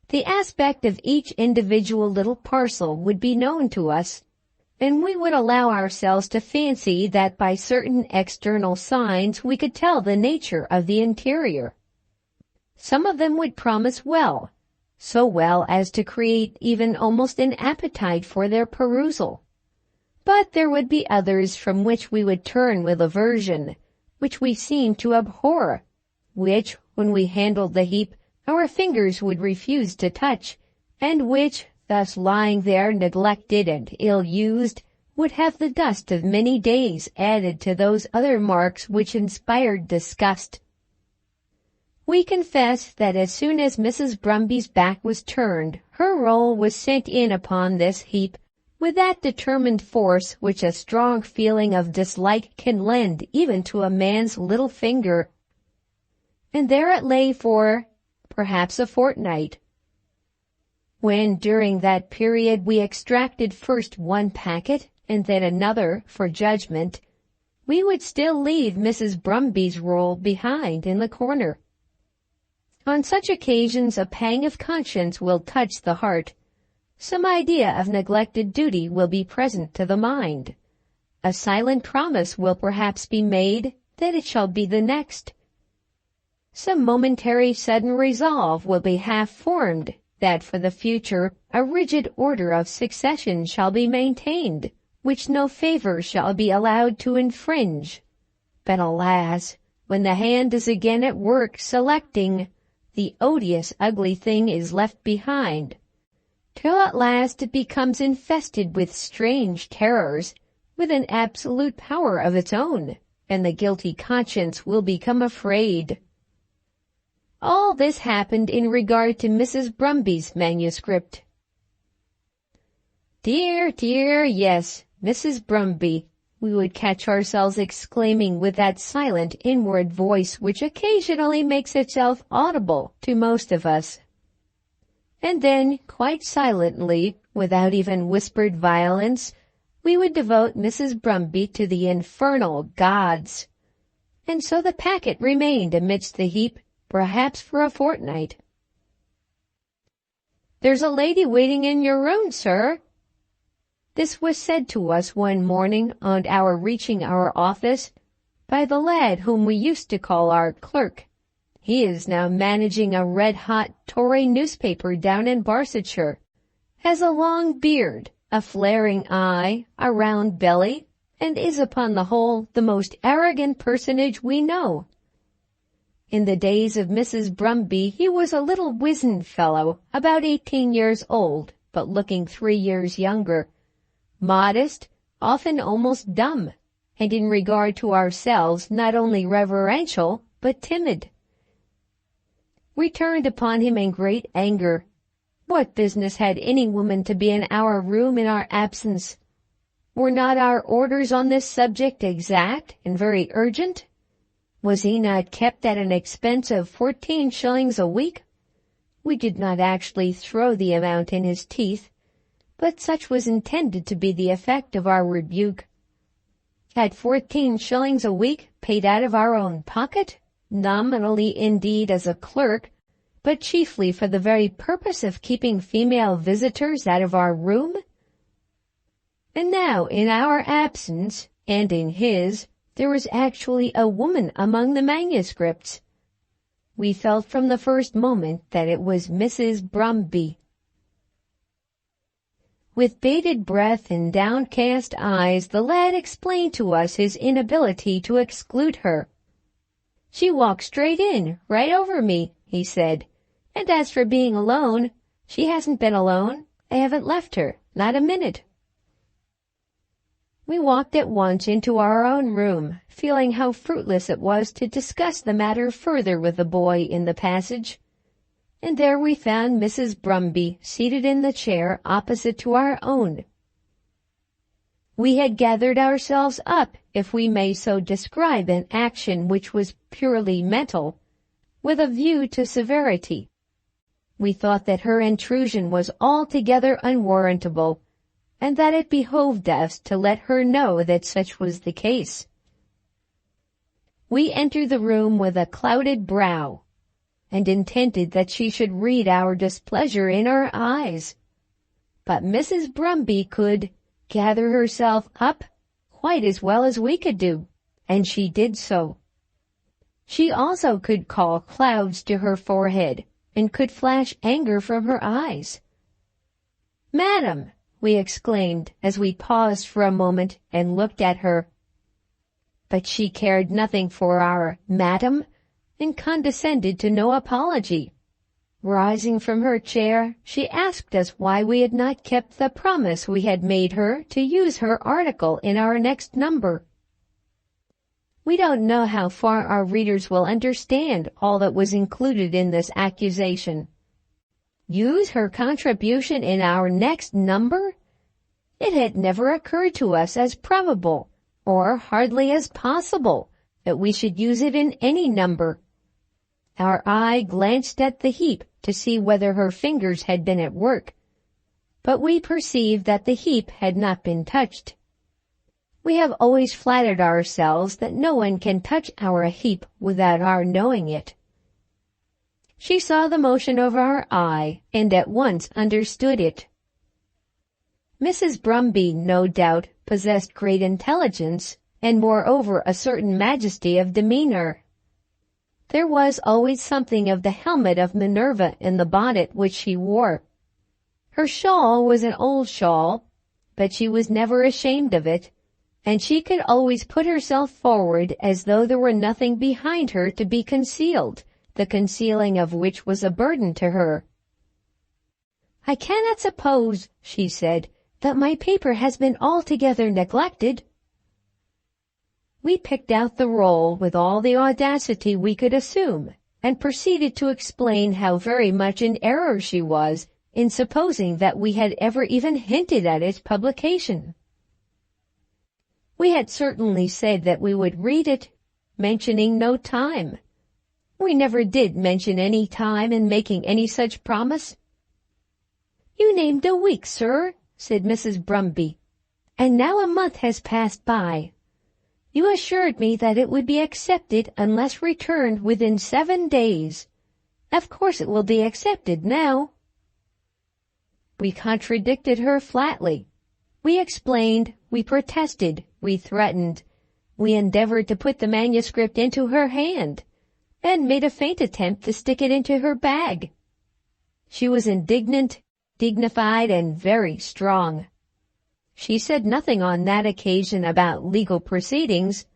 The aspect of each individual little parcel would be known to us, and we would allow ourselves to fancy that by certain external signs we could tell the nature of the interior. Some of them would promise well, so well as to create even almost an appetite for their perusal. But there would be others from which we would turn with aversion, which we seemed to abhor, which, when we handled the heap, our fingers would refuse to touch, and which, thus lying there neglected and ill-used, would have the dust of many days added to those other marks which inspired disgust. We confess that as soon as Mrs. Brumby's back was turned, her roll was sent in upon this heap with that determined force which a strong feeling of dislike can lend even to a man's little finger. And there it lay for, perhaps, a fortnight. When during that period we extracted first one packet and then another for judgment, we would still leave Mrs. Brumby's roll behind in the corner. On such occasions a pang of conscience will touch the heart. Some idea of neglected duty will be present to the mind. A silent promise will perhaps be made that it shall be the next. Some momentary sudden resolve will be half formed that for the future a rigid order of succession shall be maintained, which no favor shall be allowed to infringe. But alas, when the hand is again at work selecting, the odious ugly thing is left behind, till at last it becomes infested with strange terrors, with an absolute power of its own, and the guilty conscience will become afraid. All this happened in regard to Mrs. Brumby's manuscript. Dear, dear, yes, Mrs. Brumby, we would catch ourselves exclaiming with that silent inward voice which occasionally makes itself audible to most of us. And then, quite silently, without even whispered violence, we would devote Mrs. Brumby to the infernal gods. And so the packet remained amidst the heap, perhaps for a fortnight. "There's a lady waiting in your room, sir." This was said to us one morning on our reaching our office by the lad whom we used to call our clerk. He is now managing a red-hot Tory newspaper down in Barsetshire, has a long beard, a flaring eye, a round belly, and is upon the whole the most arrogant personage we know. In the days of Mrs. Brumby he was a little wizened fellow, about 18 years old, but looking 3 years younger, modest, often almost dumb, and in regard to ourselves not only reverential, but timid. We turned upon him in great anger. What business had any woman to be in our room in our absence? Were not our orders on this subject exact and very urgent? Was he not kept at an expense of 14 shillings a week? We did not actually throw the amount in his teeth, but such was intended to be the effect of our rebuke. At 14 shillings a week paid out of our own pocket, nominally indeed as a clerk, but chiefly for the very purpose of keeping female visitors out of our room? And now, in our absence, and in his, there was actually a woman among the manuscripts. We felt from the first moment that it was Mrs. Brumby. With bated breath and downcast eyes, the lad explained to us his inability to exclude her. "She walked straight in, right over me," he said. "And as for being alone, she hasn't been alone. I haven't left her, not a minute." We walked at once into our own room, feeling how fruitless it was to discuss the matter further with the boy in the passage. And there we found Mrs. Brumby seated in the chair opposite to our own. We had gathered ourselves up, if we may so describe an action which was purely mental, with a view to severity. We thought that her intrusion was altogether unwarrantable, and that it behoved us to let her know that such was the case. We entered the room with a clouded brow, and intended that she should read our displeasure in our eyes. But Mrs. Brumby could gather herself up quite as well as we could do, and she did so. She also could call clouds to her forehead, and could flash anger from her eyes. "Madam," we exclaimed as we paused for a moment and looked at her. But she cared nothing for our "madam," and condescended to no apology. Rising from her chair, she asked us why we had not kept the promise we had made her to use her article in our next number. We don't know how far our readers will understand all that was included in this accusation. Use her contribution in our next number? It had never occurred to us as probable, or hardly as possible, that we should use it in any number. Our eye glanced at the heap to see whether her fingers had been at work, but we perceived that the heap had not been touched. We have always flattered ourselves that no one can touch our heap without our knowing it. She saw the motion of our eye, and at once understood it. Mrs. Brumby, no doubt, possessed great intelligence, and moreover a certain majesty of demeanor. There was always something of the helmet of Minerva in the bonnet which she wore. Her shawl was an old shawl, but she was never ashamed of it, and she could always put herself forward as though there were nothing behind her to be concealed, the concealing of which was a burden to her. "I cannot suppose," she said, "that my paper has been altogether neglected." We picked out the roll with all the audacity we could assume, and proceeded to explain how very much in error she was in supposing that we had ever even hinted at its publication. We had certainly said that we would read it, mentioning no time. We never did mention any time in making any such promise. "You named a week, sir," said Mrs. Brumby, "and now a month has passed by. You assured me that it would be accepted unless returned within 7 days. Of course it will be accepted now." We contradicted her flatly. We explained, we protested, we threatened. We endeavored to put the manuscript into her hand, and made a faint attempt to stick it into her bag. She was indignant, dignified, and very strong. She said nothing on that occasion about legal proceedings,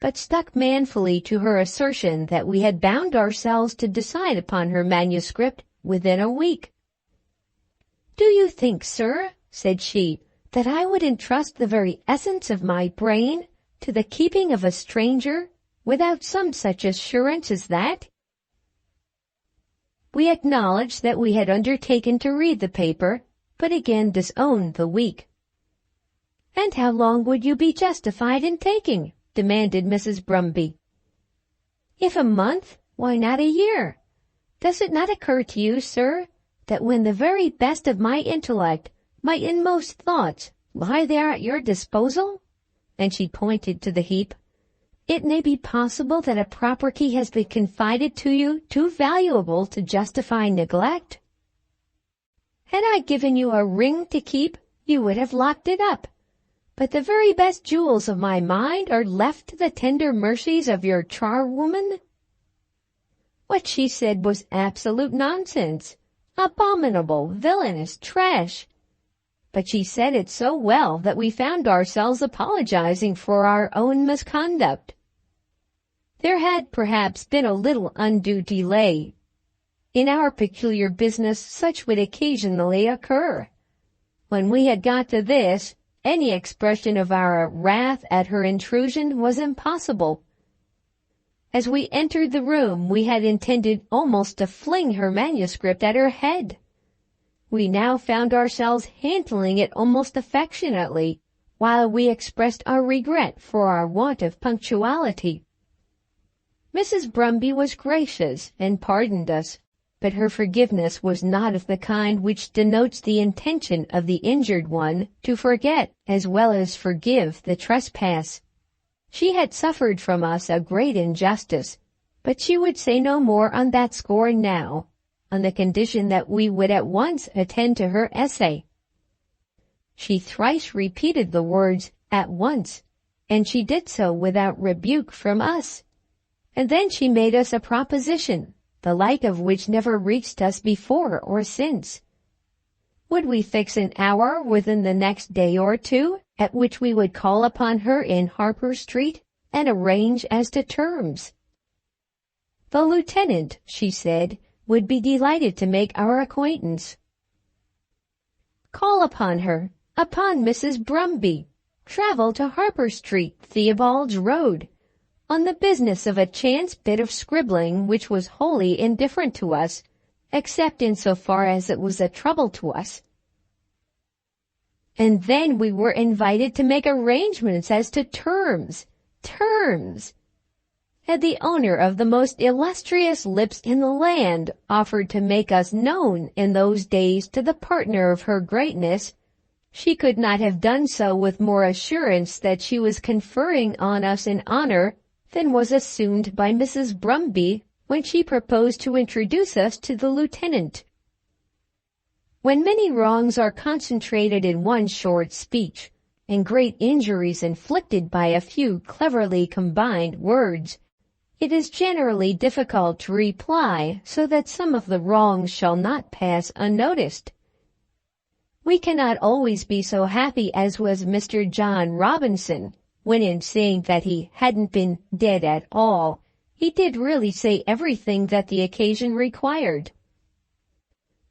but stuck manfully to her assertion that we had bound ourselves to decide upon her manuscript within a week. "Do you think, sir," said she, "that I would entrust the very essence of my brain to the keeping of a stranger without some such assurance as that?" We acknowledged that we had undertaken to read the paper, but again disowned the week. "And how long would you be justified in taking?" demanded Mrs. Brumby. "If a month, why not a year? Does it not occur to you, sir, that when the very best of my intellect, my inmost thoughts, lie there at your disposal?" And she pointed to the heap. "It may be possible that a property has been confided to you too valuable to justify neglect. Had I given you a ring to keep, you would have locked it up. But the very best jewels of my mind are left to the tender mercies of your charwoman." What she said was absolute nonsense, abominable, villainous trash. But she said it so well that we found ourselves apologizing for our own misconduct. There had perhaps been a little undue delay. In our peculiar business such would occasionally occur. When we had got to this, any expression of our wrath at her intrusion was impossible. As we entered the room, we had intended almost to fling her manuscript at her head. We now found ourselves handling it almost affectionately, while we expressed our regret for our want of punctuality. Mrs. Brumby was gracious and pardoned us, but her forgiveness was not of the kind which denotes the intention of the injured one to forget as well as forgive the trespass. She had suffered from us a great injustice, but she would say no more on that score now, on the condition that we would at once attend to her essay. She thrice repeated the words "at once," and she did so without rebuke from us. And then she made us a proposition, the like of which never reached us before or since. Would we fix an hour within the next day or two, at which we would call upon her in Harper Street, and arrange as to terms? The lieutenant, she said, would be delighted to make our acquaintance. Call upon her, upon Mrs. Brumby. Travel to Harper Street, Theobald's Road, on the business of a chance bit of scribbling which was wholly indifferent to us, except in so far as it was a trouble to us. And then we were invited to make arrangements as to terms. Terms! Had the owner of the most illustrious lips in the land offered to make us known in those days to the partner of her greatness, she could not have done so with more assurance that she was conferring on us an honor than was assumed by Mrs. Brumby when she proposed to introduce us to the lieutenant. When many wrongs are concentrated in one short speech, and great injuries inflicted by a few cleverly combined words, it is generally difficult to reply so that some of the wrongs shall not pass unnoticed. We cannot always be so happy as was Mr. John Robinson, when in saying that he hadn't been dead at all, he did really say everything that the occasion required.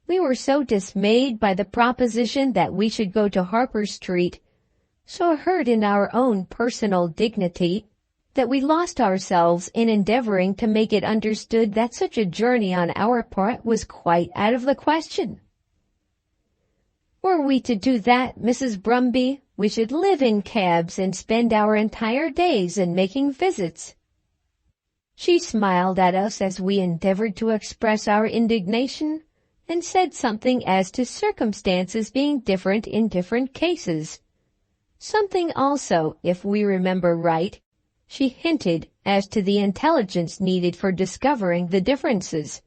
We were so dismayed by the proposition that we should go to Harper Street, so hurt in our own personal dignity, that we lost ourselves in endeavoring to make it understood that such a journey on our part was quite out of the question. Were we to do that, Mrs. Brumby, we should live in cabs and spend our entire days in making visits. She smiled at us as we endeavored to express our indignation, and said something as to circumstances being different in different cases. Something also, if we remember right, she hinted as to the intelligence needed for discovering the differences.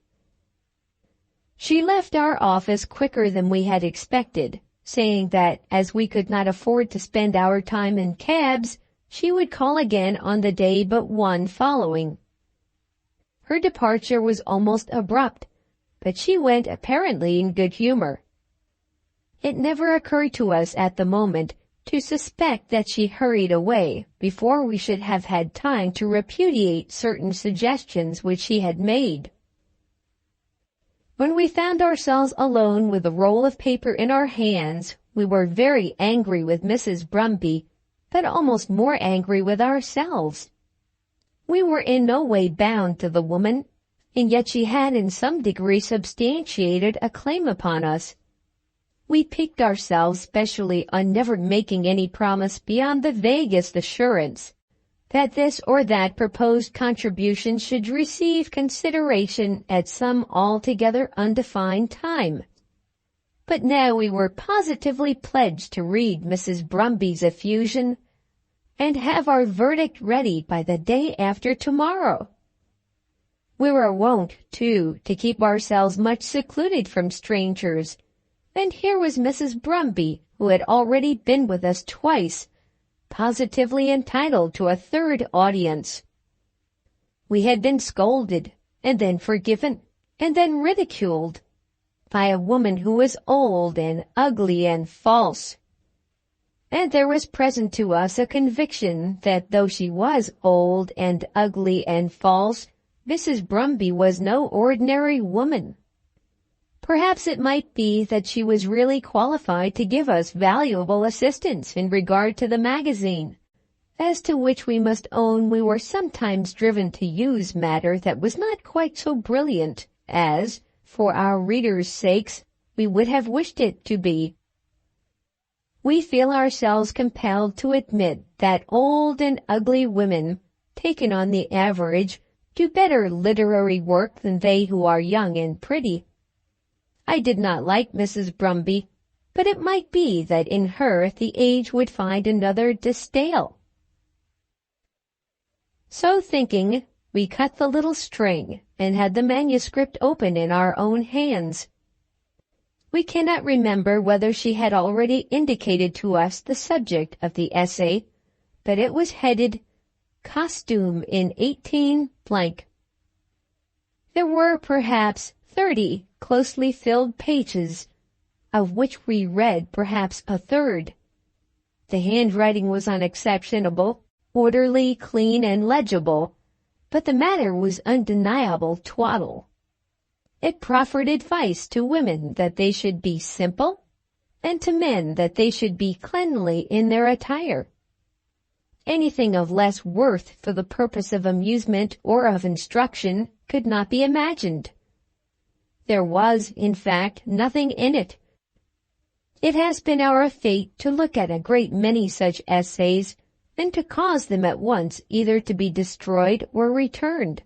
She left our office quicker than we had expected, saying that as we could not afford to spend our time in cabs, she would call again on the day but one following. Her departure was almost abrupt, but she went apparently in good humor. It never occurred to us at the moment to suspect that she hurried away before we should have had time to repudiate certain suggestions which she had made. When we found ourselves alone with a roll of paper in our hands, we were very angry with Mrs. Brumby, but almost more angry with ourselves. We were in no way bound to the woman, and yet she had in some degree substantiated a claim upon us. We piqued ourselves specially on never making any promise beyond the vaguest assurance that this or that proposed contribution should receive consideration at some altogether undefined time. But now we were positively pledged to read Mrs. Brumby's effusion and have our verdict ready by the day after tomorrow. We were wont, too, to keep ourselves much secluded from strangers, and here was Mrs. Brumby, who had already been with us twice, positively entitled to a third audience. We had been scolded, and then forgiven, and then ridiculed, by a woman who was old and ugly and false. And there was present to us a conviction that though she was old and ugly and false, Mrs. Brumby was no ordinary woman. Perhaps it might be that she was really qualified to give us valuable assistance in regard to the magazine, as to which we must own we were sometimes driven to use matter that was not quite so brilliant as, for our readers' sakes, we would have wished it to be. We feel ourselves compelled to admit that old and ugly women, taken on the average, do better literary work than they who are young and pretty. I did not like Mrs. Brumby, but it might be that in her the age would find another distale. So thinking, we cut the little string and had the manuscript open in our own hands. We cannot remember whether she had already indicated to us the subject of the essay, but it was headed Costume in 18 blank. There were perhaps 30 closely filled pages, of which we read perhaps a third. The handwriting was unexceptionable, orderly, clean, and legible, but the matter was undeniable twaddle. It proffered advice to women that they should be simple, and to men that they should be cleanly in their attire. Anything of less worth for the purpose of amusement or of instruction could not be imagined. There was, in fact, nothing in it. It has been our fate to look at a great many such essays and to cause them at once either to be destroyed or returned.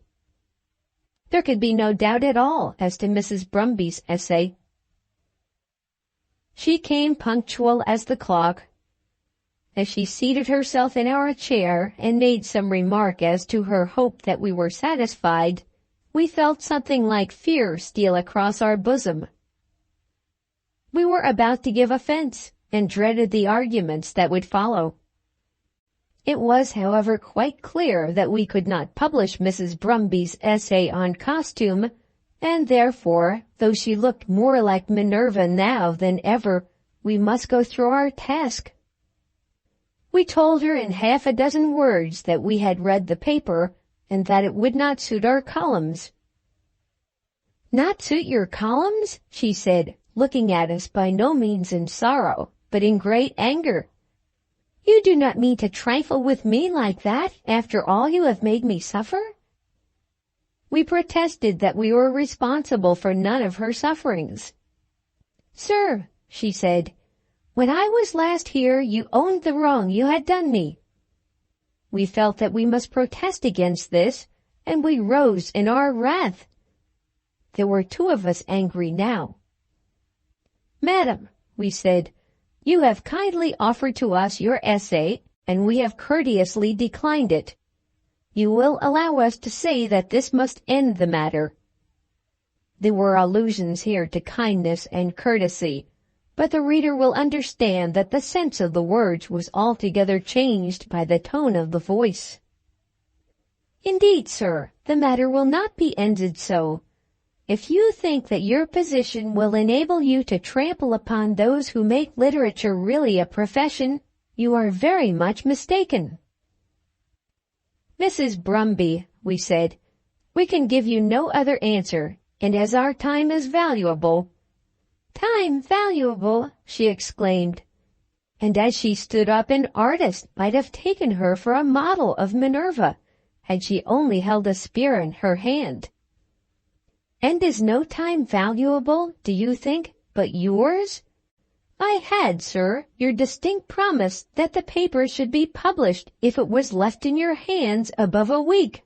There could be no doubt at all as to Mrs. Brumby's essay. She came punctual as the clock. As she seated herself in our chair and made some remark as to her hope that we were satisfied, we felt something like fear steal across our bosom. We were about to give offense, and dreaded the arguments that would follow. It was, however, quite clear that we could not publish Mrs. Brumby's essay on costume, and therefore, though she looked more like Minerva now than ever, we must go through our task. We told her in half a dozen words that we had read the paper, and that it would not suit our columns. "Not suit your columns?" she said, looking at us by no means in sorrow, but in great anger. "You do not mean to trifle with me like that, after all you have made me suffer?" We protested that we were responsible for none of her sufferings. "Sir," she said, "when I was last here you owned the wrong you had done me." We felt that we must protest against this, and we rose in our wrath. There were two of us angry now, "Madam," we said, "you have kindly offered to us your essay, and we have courteously declined it. You will allow us to say that this must end the matter." There were allusions here to kindness and courtesy, but the reader will understand that the sense of the words was altogether changed by the tone of the voice. "Indeed, sir, the matter will not be ended so. If you think that your position will enable you to trample upon those who make literature really a profession, you are very much mistaken." "Mrs. Brumby," we said, "we can give you no other answer, and as our time is valuable—" "Time valuable!" she exclaimed, and as she stood up an artist might have taken her for a model of Minerva, had she only held a spear in her hand. "And is no time valuable, do you think, but yours? I had, sir, your distinct promise that the paper should be published if it was left in your hands above a week."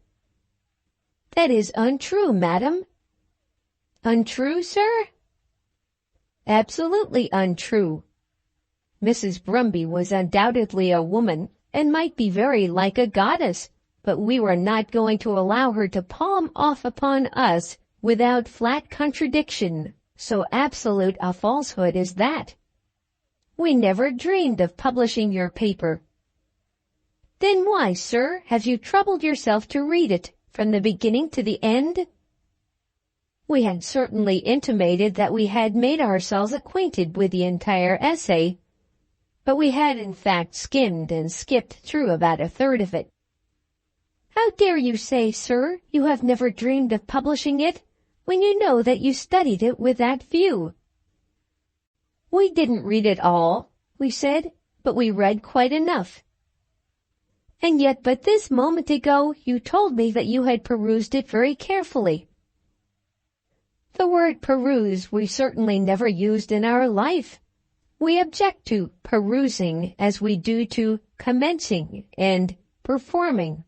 "That is untrue, madam." "Untrue, sir?" "Absolutely untrue." Mrs. Brumby was undoubtedly a woman, and might be very like a goddess, but we were not going to allow her to palm off upon us without flat contradiction so absolute a falsehood as that. "We never dreamed of publishing your paper." "Then why, sir, have you troubled yourself to read it from the beginning to the end?" We had certainly intimated that we had made ourselves acquainted with the entire essay, but we had in fact skimmed and skipped through about a third of it. "How dare you say, sir, you have never dreamed of publishing it, when you know that you studied it with that view?" "We didn't read it all," we said, "but we read quite enough." "And yet but this moment ago you told me that you had perused it very carefully." "The word peruse we certainly never used in our life. We object to perusing as we do to commencing and performing.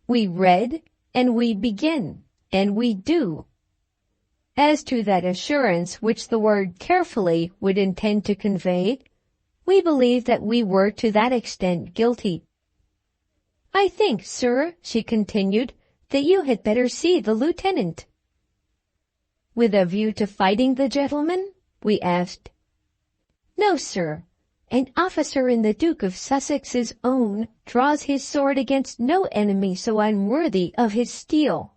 We read, and we begin, and we do. As to that assurance which the word carefully would intend to convey, we believe that we were to that extent guilty. I think, sir," she continued, "that you had better see the lieutenant." "With a view to fighting the gentleman?" we asked. "No, sir. An officer in the Duke of Sussex's own draws his sword against no enemy so unworthy of his steel."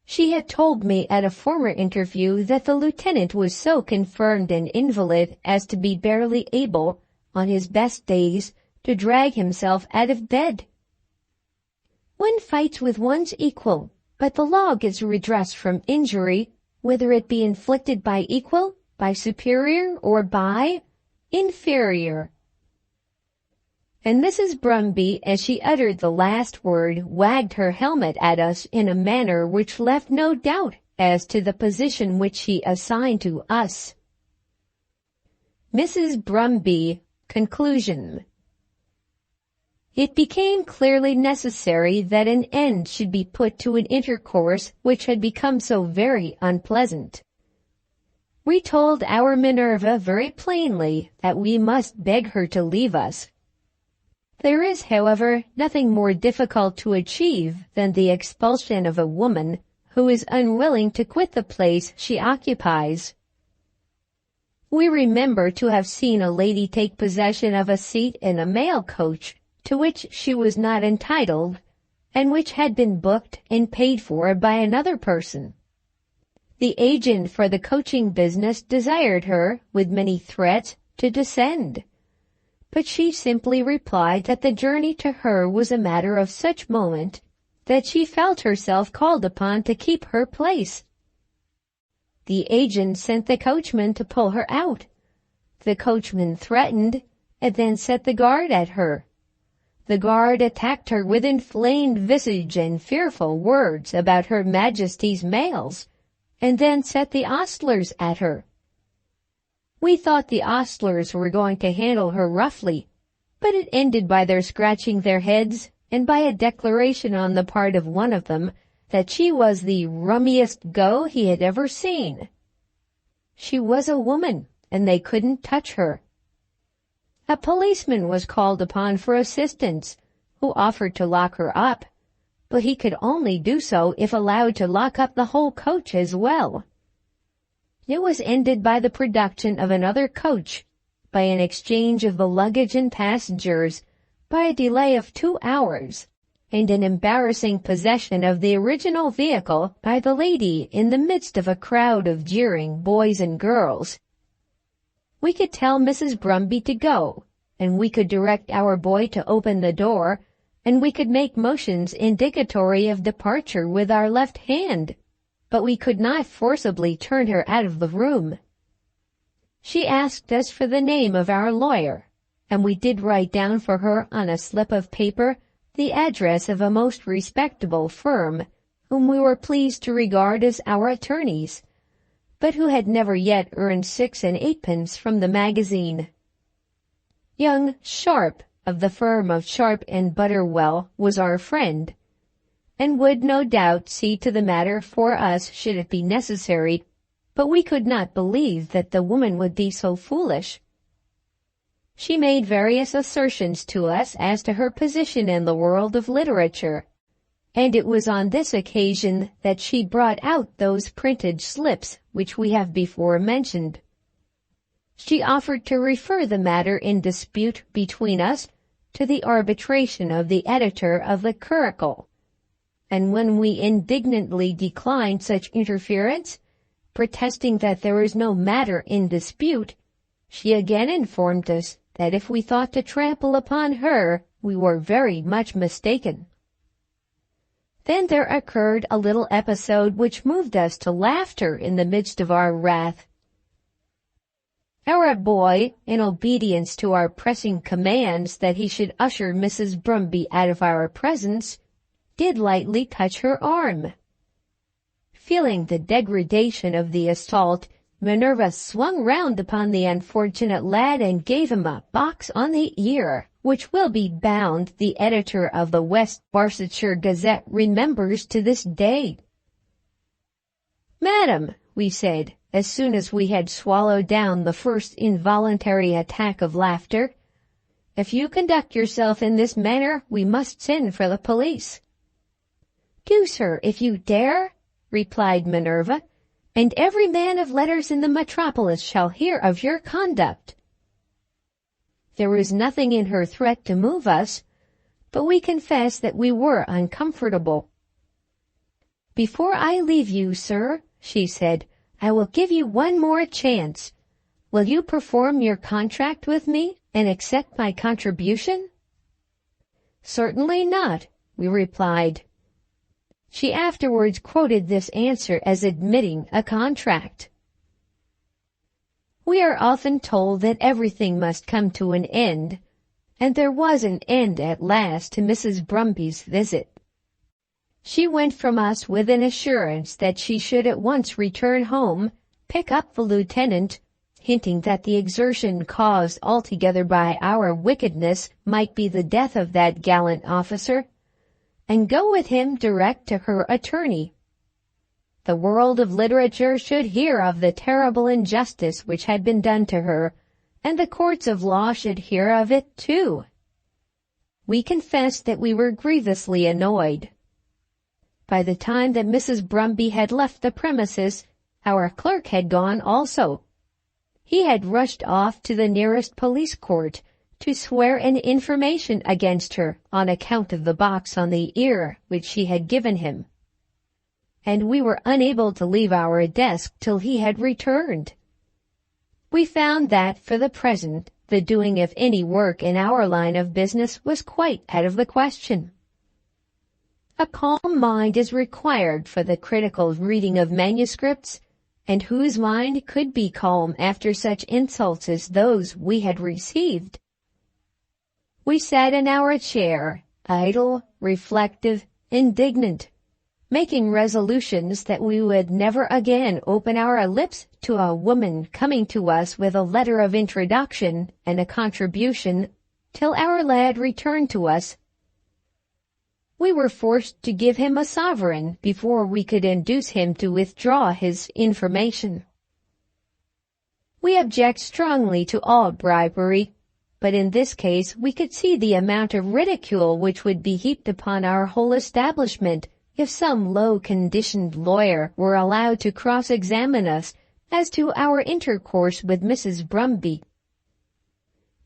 She had told me at a former interview that the lieutenant was so confirmed an invalid as to be barely able, on his best days, to drag himself out of bed. "One fights with one's equal, but the law gives redress from injury, whether it be inflicted by equal, by superior, or by inferior." And Mrs. Brumby, as she uttered the last word, wagged her helmet at us in a manner which left no doubt as to the position which she assigned to us. Mrs. Brumby, conclusion. It became clearly necessary that an end should be put to an intercourse which had become so very unpleasant. We told our Minerva very plainly that we must beg her to leave us. There is, however, nothing more difficult to achieve than the expulsion of a woman who is unwilling to quit the place she occupies. We remember to have seen a lady take possession of a seat in a mail coach to which she was not entitled, and which had been booked and paid for by another person. The agent for the coaching business desired her, with many threats, to descend, but she simply replied that the journey to her was a matter of such moment that she felt herself called upon to keep her place. The agent sent the coachman to pull her out. The coachman threatened, and then set the guard at her. The guard attacked her with inflamed visage and fearful words about Her Majesty's mails, and then set the ostlers at her. We thought the ostlers were going to handle her roughly, but it ended by their scratching their heads and by a declaration on the part of one of them that she was the rummiest go he had ever seen. She was a woman, and they couldn't touch her. A policeman was called upon for assistance, who offered to lock her up, but he could only do so if allowed to lock up the whole coach as well. It was ended by the production of another coach, by an exchange of the luggage and passengers, by a delay of 2 hours, and an embarrassing possession of the original vehicle by the lady in the midst of a crowd of jeering boys and girls. We could tell Mrs. Brumby to go, and we could direct our boy to open the door, and we could make motions indicatory of departure with our left hand, but we could not forcibly turn her out of the room. She asked us for the name of our lawyer, and we did write down for her on a slip of paper the address of a most respectable firm, whom we were pleased to regard as our attorneys, but who had never yet earned 6 and 8pence from the magazine. Young Sharp, of the firm of Sharp and Butterwell, was our friend, and would no doubt see to the matter for us should it be necessary, but we could not believe that the woman would be so foolish. She made various assertions to us as to her position in the world of literature, and it was on this occasion that she brought out those printed slips which we have before mentioned. She offered to refer the matter in dispute between us to the arbitration of the editor of the Curricle, and when we indignantly declined such interference, protesting that there was no matter in dispute, she again informed us that if we thought to trample upon her, we were very much mistaken. Then there occurred a little episode which moved us to laughter in the midst of our wrath. Our boy, in obedience to our pressing commands that he should usher Mrs. Brumby out of our presence, did lightly touch her arm. Feeling the degradation of the assault, Minerva swung round upon the unfortunate lad and gave him a box on the ear, which will be bound the editor of the West Barsetshire Gazette remembers to this day. "Madam," we said, as soon as we had swallowed down the first involuntary attack of laughter, "if you conduct yourself in this manner, we must send for the police." "Do, sir, if you dare," replied Minerva, "and every man of letters in the metropolis shall hear of your conduct." There was nothing in her threat to move us, but we confess that we were uncomfortable. "Before I leave you, sir," she said, "I will give you one more chance. Will you perform your contract with me and accept my contribution?" "Certainly not," we replied. She afterwards quoted this answer as admitting a contract. We are often told that everything must come to an end, and there was an end at last to Mrs. Brumby's visit. She went from us with an assurance that she should at once return home, pick up the lieutenant, hinting that the exertion caused altogether by our wickedness might be the death of that gallant officer, and go with him direct to her attorney. The world of literature should hear of the terrible injustice which had been done to her, and the courts of law should hear of it too. We confess that we were grievously annoyed. By the time that Mrs. Brumby had left the premises, our clerk had gone also. He had rushed off to the nearest police court to swear an information against her on account of the box on the ear which she had given him, and we were unable to leave our desk till he had returned. We found that, for the present, the doing of any work in our line of business was quite out of the question. A calm mind is required for the critical reading of manuscripts, and whose mind could be calm after such insults as those we had received? We sat in our chair, idle, reflective, indignant, making resolutions that we would never again open our lips to a woman coming to us with a letter of introduction and a contribution till our lad returned to us. We were forced to give him a sovereign before we could induce him to withdraw his information. We object strongly to all bribery, but in this case we could see the amount of ridicule which would be heaped upon our whole establishment if some low-conditioned lawyer were allowed to cross-examine us as to our intercourse with Mrs. Brumby.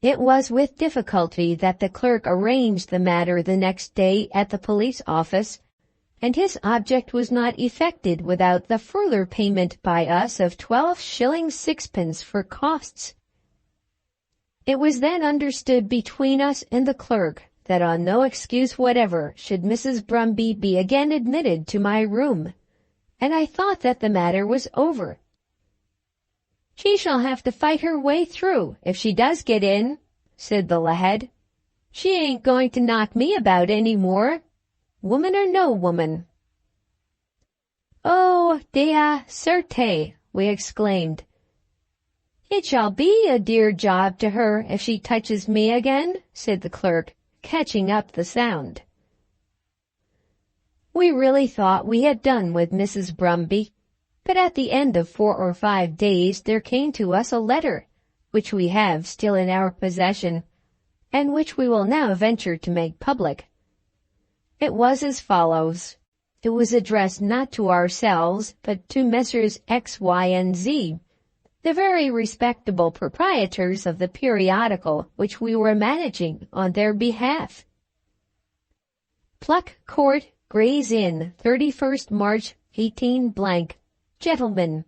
It was with difficulty that the clerk arranged the matter the next day at the police office, and his object was not effected without the further payment by us of 12 shillings 6 for costs. It was then understood between us and the clerk that on no excuse whatever should Mrs. Brumby be again admitted to my room, and I thought that the matter was over. "She shall have to fight her way through if she does get in," said the lad. "She ain't going to knock me about any more, woman or no woman." "Oh, dea certe," we exclaimed. "It shall be a dear job to her if she touches me again," said the clerk, catching up the sound. We really thought we had done with Mrs. Brumby, but at the end of 4 or 5 days there came to us a letter, which we have still in our possession, and which we will now venture to make public. It was as follows. It was addressed not to ourselves, but to Messrs. X, Y, and Z, the very respectable proprietors of the periodical which we were managing on their behalf. Pluck Court, Gray's Inn, 31st March, 18 Gentlemen,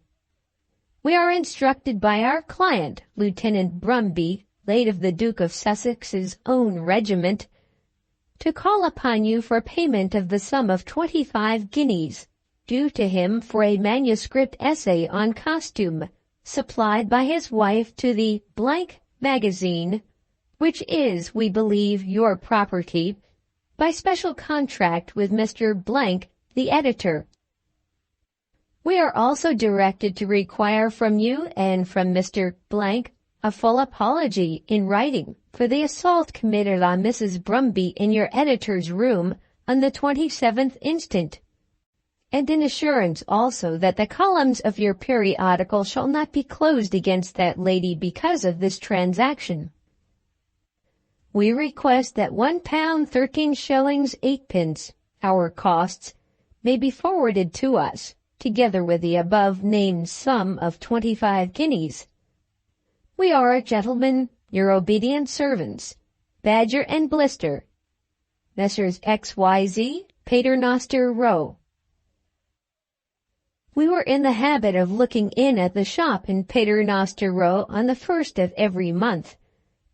we are instructed by our client, Lieutenant Brumby, late of the Duke of Sussex's own regiment, to call upon you for payment of the sum of 25 guineas, due to him for a manuscript essay on costume, supplied by his wife to the magazine, which is, we believe, your property, by special contract with Mr. the editor. We are also directed to require from you and from Mr. a full apology in writing for the assault committed on Mrs. Brumby in your editor's room on the 27th instant, and an assurance also that the columns of your periodical shall not be closed against that lady because of this transaction. We request that £1 13 shillings 8 our costs may be forwarded to us, together with the above-named sum of 25 guineas. We are, gentlemen, your obedient servants, Badger and Blister, Messrs. XYZ, Paternoster Row. We were in the habit of looking in at the shop in Paternoster Row on the 1st of every month,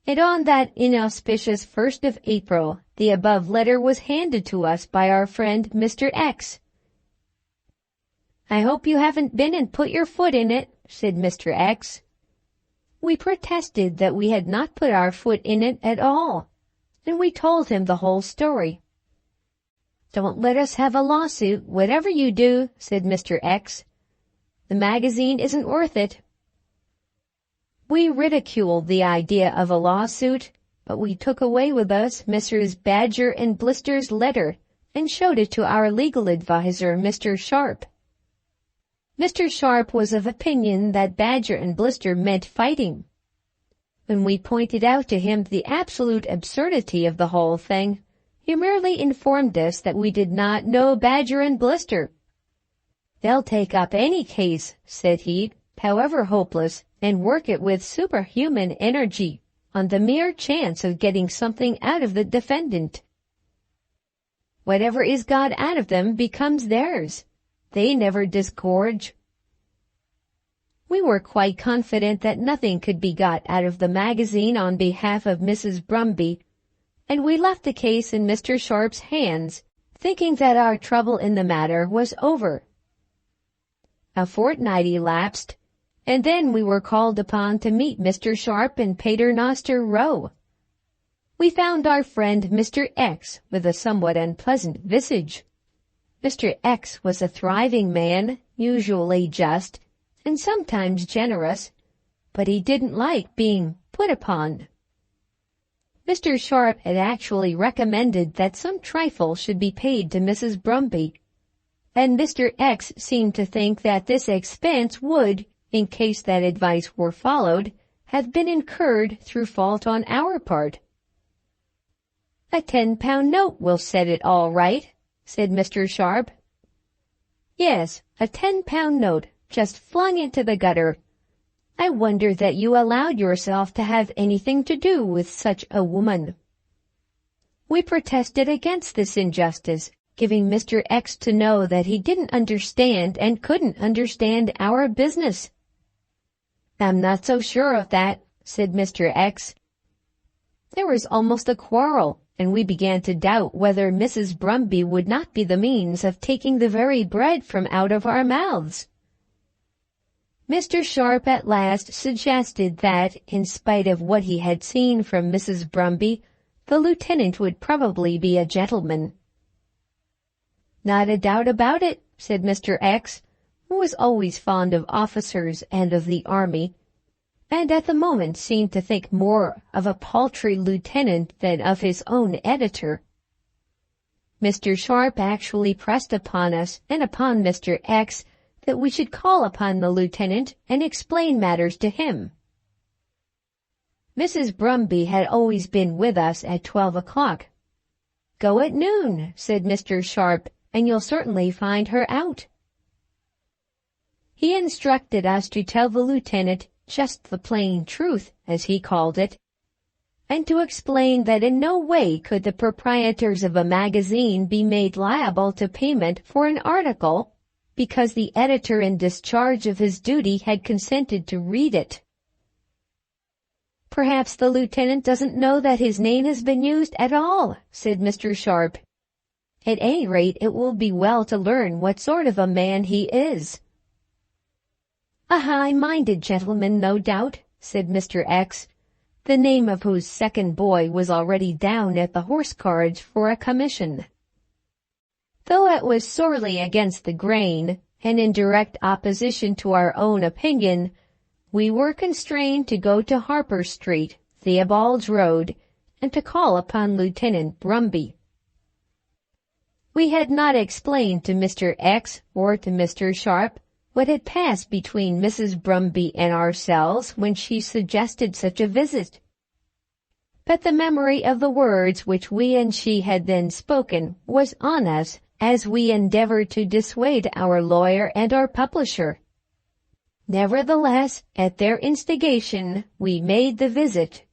and on that inauspicious 1st of April the above letter was handed to us by our friend Mr. X. "I hope you haven't been and put your foot in it," said Mr. X. We protested that we had not put our foot in it at all, and we told him the whole story. "Don't let us have a lawsuit, whatever you do," said Mr. X. "The magazine isn't worth it." We ridiculed the idea of a lawsuit, but we took away with us Messrs. Badger and Blister's letter and showed it to our legal adviser, Mr. Sharp. Mr. Sharp was of opinion that Badger and Blister meant fighting. When we pointed out to him the absolute absurdity of the whole thing, he merely informed us that we did not know Badger and Blister. "They'll take up any case," said he, "however hopeless, and work it with superhuman energy, on the mere chance of getting something out of the defendant. Whatever is got out of them becomes theirs. They never disgorge." We were quite confident that nothing could be got out of the magazine on behalf of Mrs. Brumby, and we left the case in Mr. Sharp's hands, thinking that our trouble in the matter was over. A fortnight elapsed, and then we were called upon to meet Mr. Sharp in Paternoster Row. We found our friend Mr. X with a somewhat unpleasant visage. Mr. X was a thriving man, usually just, and sometimes generous, but he didn't like being put upon. Mr. Sharp had actually recommended that some trifle should be paid to Mrs. Brumby, and Mr. X seemed to think that this expense would, in case that advice were followed, have been incurred through fault on our part. "A 10-pound note will set it all right," said Mr. Sharp. "Yes, a 10-pound note, just flung into the gutter. I wonder that you allowed yourself to have anything to do with such a woman." We protested against this injustice, giving Mr. X to know that he didn't understand and couldn't understand our business. "I'm not so sure of that," said Mr. X. There was almost a quarrel, and we began to doubt whether Mrs. Brumby would not be the means of taking the very bread from out of our mouths. Mr. Sharp at last suggested that, in spite of what he had seen from Mrs. Brumby, the lieutenant would probably be a gentleman. "Not a doubt about it," said Mr. X, who was always fond of officers and of the army, and at the moment seemed to think more of a paltry lieutenant than of his own editor. Mr. Sharp actually pressed upon us and upon Mr. X that we should call upon the lieutenant and explain matters to him. Mrs. Brumby had always been with us at 12 o'clock. "Go at noon," said Mr. Sharp, "and you'll certainly find her out." He instructed us to tell the lieutenant just the plain truth, as he called it, and to explain that in no way could the proprietors of a magazine be made liable to payment for an article because the editor in discharge of his duty had consented to read it. "Perhaps the lieutenant doesn't know that his name has been used at all," said Mr. Sharp. "At any rate, it will be well to learn what sort of a man he is." "A high-minded gentleman, no doubt," said Mr. X, the name of whose second boy was already down at the Horse Guards for a commission. Though it was sorely against the grain, and in direct opposition to our own opinion, we were constrained to go to Harper Street, Theobald's Road, and to call upon Lieutenant Brumby. We had not explained to Mr. X or to Mr. Sharp what had passed between Mrs. Brumby and ourselves when she suggested such a visit. But the memory of the words which we and she had then spoken was on us as we endeavored to dissuade our lawyer and our publisher. Nevertheless, at their instigation, we made the visit.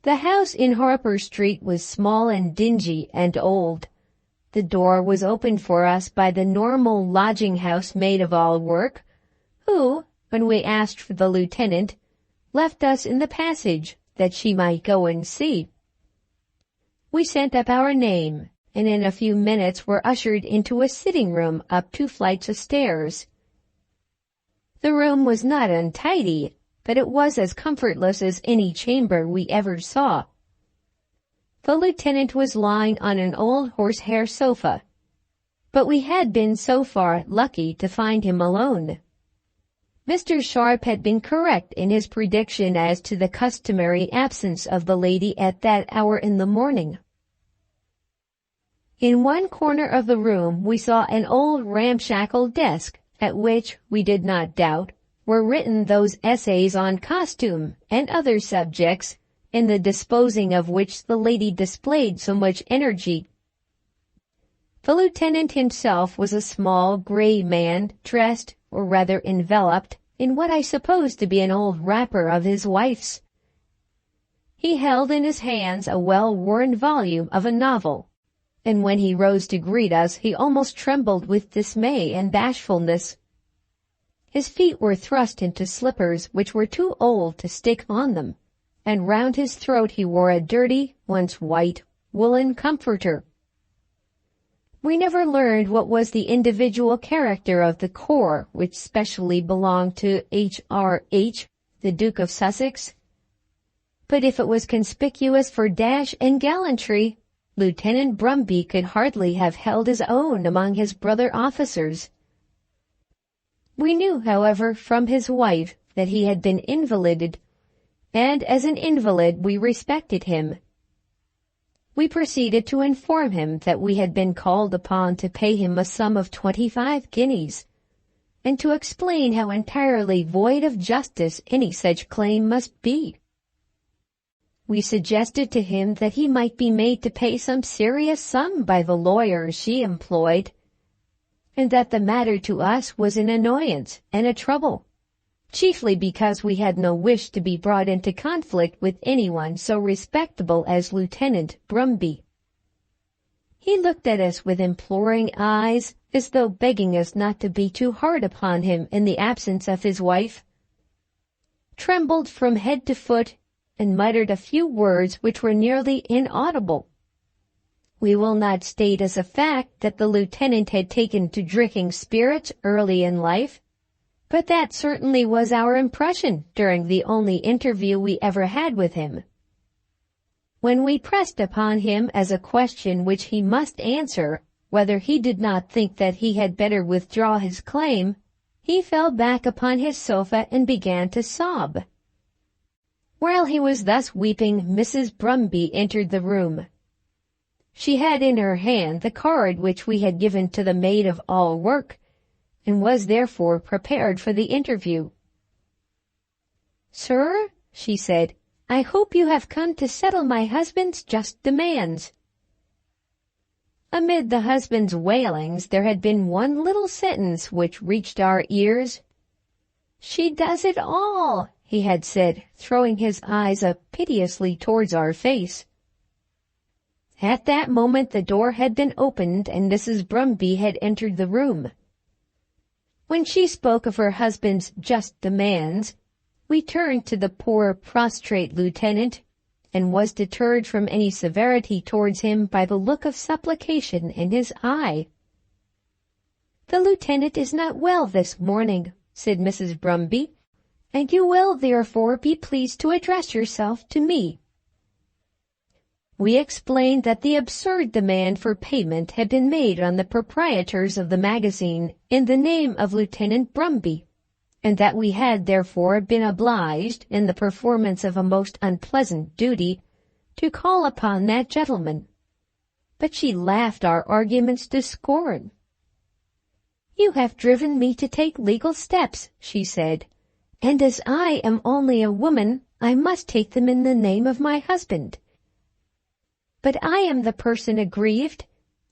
The house in Harper Street was small and dingy and old. The door was opened for us by the normal lodging-house maid of all work, who, when we asked for the lieutenant, left us in the passage that she might go and see. We sent up our name, and in a few minutes were ushered into a sitting-room up 2 flights of stairs. The room was not untidy, but it was as comfortless as any chamber we ever saw. The lieutenant was lying on an old horsehair sofa, but we had been so far lucky to find him alone. Mr. Sharp had been correct in his prediction as to the customary absence of the lady at that hour in the morning. In one corner of the room we saw an old ramshackle desk, at which, we did not doubt, were written those essays on costume and other subjects, in the disposing of which the lady displayed so much energy. The lieutenant himself was a small, gray man, dressed, or rather enveloped, in what I supposed to be an old wrapper of his wife's. He held in his hands a well-worn volume of a novel, and when he rose to greet us he almost trembled with dismay and bashfulness. His feet were thrust into slippers which were too old to stick on them, and round his throat he wore a dirty, once white, woolen comforter. We never learned what was the individual character of the corps which specially belonged to H.R.H., the Duke of Sussex. But if it was conspicuous for dash and gallantry, Lieutenant Brumby could hardly have held his own among his brother officers. We knew, however, from his wife that he had been invalided, and as an invalid we respected him. We proceeded to inform him that we had been called upon to pay him a sum of 25 guineas, and to explain how entirely void of justice any such claim must be. We suggested to him that he might be made to pay some serious sum by the lawyers she employed, and that the matter to us was an annoyance and a trouble, chiefly because we had no wish to be brought into conflict with anyone so respectable as Lieutenant Brumby. He looked at us with imploring eyes, as though begging us not to be too hard upon him in the absence of his wife, trembled from head to foot, and muttered a few words which were nearly inaudible. We will not state as a fact that the lieutenant had taken to drinking spirits early in life, but that certainly was our impression during the only interview we ever had with him. When we pressed upon him as a question which he must answer whether he did not think that he had better withdraw his claim, he fell back upon his sofa and began to sob. While he was thus weeping, Mrs. Brumby entered the room. She had in her hand the card which we had given to the maid-of-all-work, and was therefore prepared for the interview. "Sir," she said, "I hope you have come to settle my husband's just demands." Amid the husband's wailings there had been one little sentence which reached our ears. "She does it all," he had said, throwing his eyes up piteously towards our face. At that moment the door had been opened and Mrs. Brumby had entered the room. When she spoke of her husband's just demands, we turned to the poor prostrate lieutenant, and was deterred from any severity towards him by the look of supplication in his eye. "The lieutenant is not well this morning," said Mrs. Brumby, "and you will therefore be pleased to address yourself to me." We explained that the absurd demand for payment had been made on the proprietors of the magazine in the name of Lieutenant Brumby, and that we had therefore been obliged, in the performance of a most unpleasant duty, to call upon that gentleman. But she laughed our arguments to scorn. "You have driven me to take legal steps," she said, "and as I am only a woman, I must take them in the name of my husband. But I am the person aggrieved,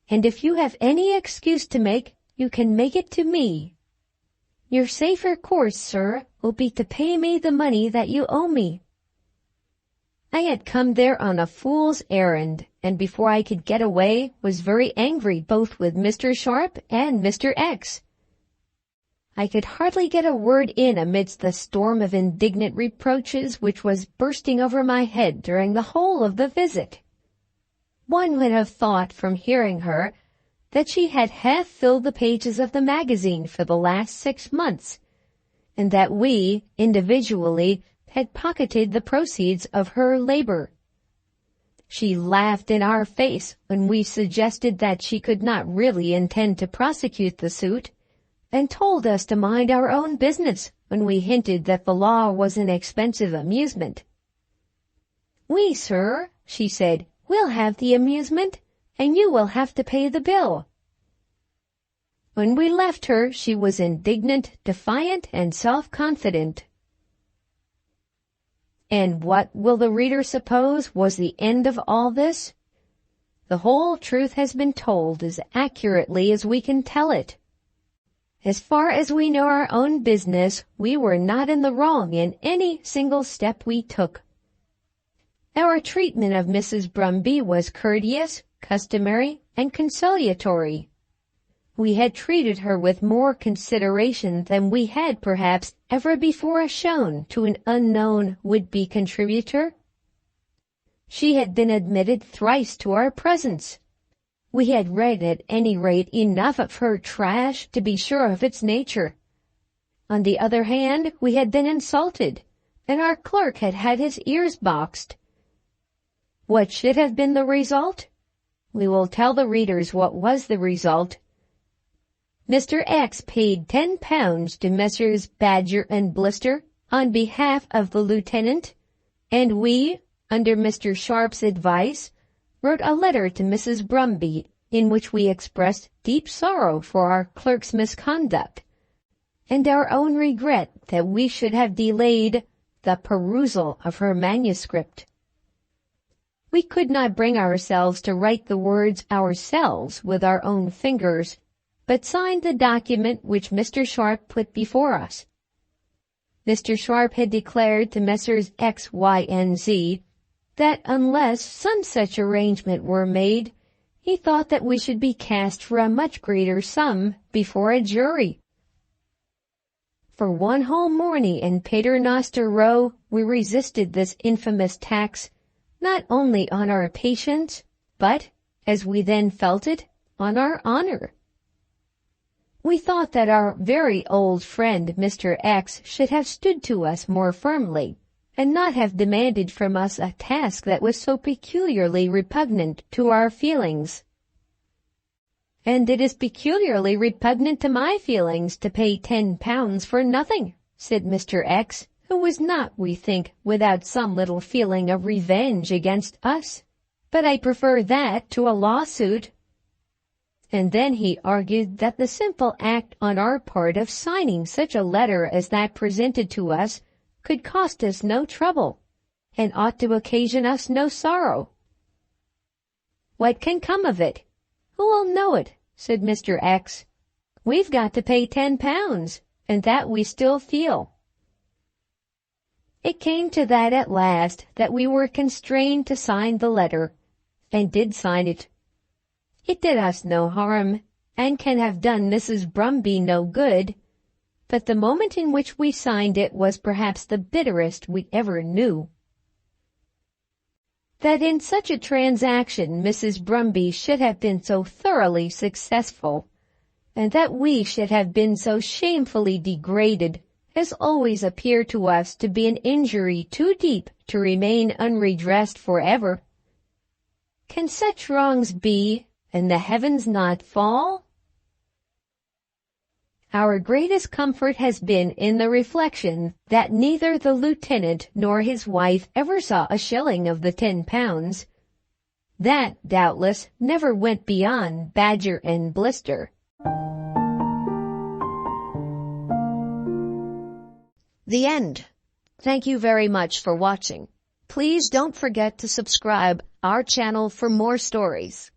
and if you have any excuse to make, you can make it to me. Your safer course, sir, will be to pay me the money that you owe me." I had come there on a fool's errand, and before I could get away was very angry both with Mr. Sharp and Mr. X. I could hardly get a word in amidst the storm of indignant reproaches which was bursting over my head during the whole of the visit. One would have thought from hearing her that she had half filled the pages of the magazine for the last 6 months, and that we, individually, had pocketed the proceeds of her labor. She laughed in our face when we suggested that she could not really intend to prosecute the suit, and told us to mind our own business when we hinted that the law was an expensive amusement. "We, sir," she said, "will have the amusement, and you will have to pay the bill." When we left her, she was indignant, defiant, and self-confident. And what will the reader suppose was the end of all this? The whole truth has been told as accurately as we can tell it. As far as we know our own business, we were not in the wrong in any single step we took. Our treatment of Mrs. Brumby was courteous, customary, and conciliatory. We had treated her with more consideration than we had perhaps ever before shown to an unknown would-be contributor. She had been admitted thrice to our presence. We had read at any rate enough of her trash to be sure of its nature. On the other hand, we had been insulted, and our clerk had had his ears boxed. What should have been the result? We will tell the readers what was the result. Mr. X paid £10 to Messrs. Badger and Blister on behalf of the lieutenant, and we, under Mr. Sharp's advice, wrote a letter to Mrs. Brumby in which we expressed deep sorrow for our clerk's misconduct, and our own regret that we should have delayed the perusal of her manuscript. We could not bring ourselves to write the words ourselves with our own fingers, but signed the document which Mr. Sharp put before us. Mr. Sharp had declared to Messrs. X, Y, and Z that unless some such arrangement were made, he thought that we should be cast for a much greater sum before a jury. For one whole morning in Paternoster Row we resisted this infamous tax, not only on our patience, but, as we then felt it, on our honor. We thought that our very old friend Mr. X should have stood to us more firmly, and not have demanded from us a task that was so peculiarly repugnant to our feelings. "And it is peculiarly repugnant to my feelings to pay £10 for nothing," said Mr. X, who was not, we think, without some little feeling of revenge against us. "But I prefer that to a lawsuit." And then he argued that the simple act on our part of signing such a letter as that presented to us could cost us no trouble, and ought to occasion us no sorrow. "What can come of it? Who will know it?" said Mr. X. "We've got to pay £10, and that we still feel." It came to that at last that we were constrained to sign the letter, and did sign it. It did us no harm, and can have done Mrs. Brumby no good, but the moment in which we signed it was perhaps the bitterest we ever knew. That in such a transaction Mrs. Brumby should have been so thoroughly successful, and that we should have been so shamefully degraded, has always appeared to us to be an injury too deep to remain unredressed forever. Can such wrongs be, and the heavens not fall? Our greatest comfort has been in the reflection that neither the lieutenant nor his wife ever saw a shilling of the £10. That, doubtless, never went beyond Badger and Blister. The end. Thank you very much for watching. Please don't forget to subscribe our channel for more stories.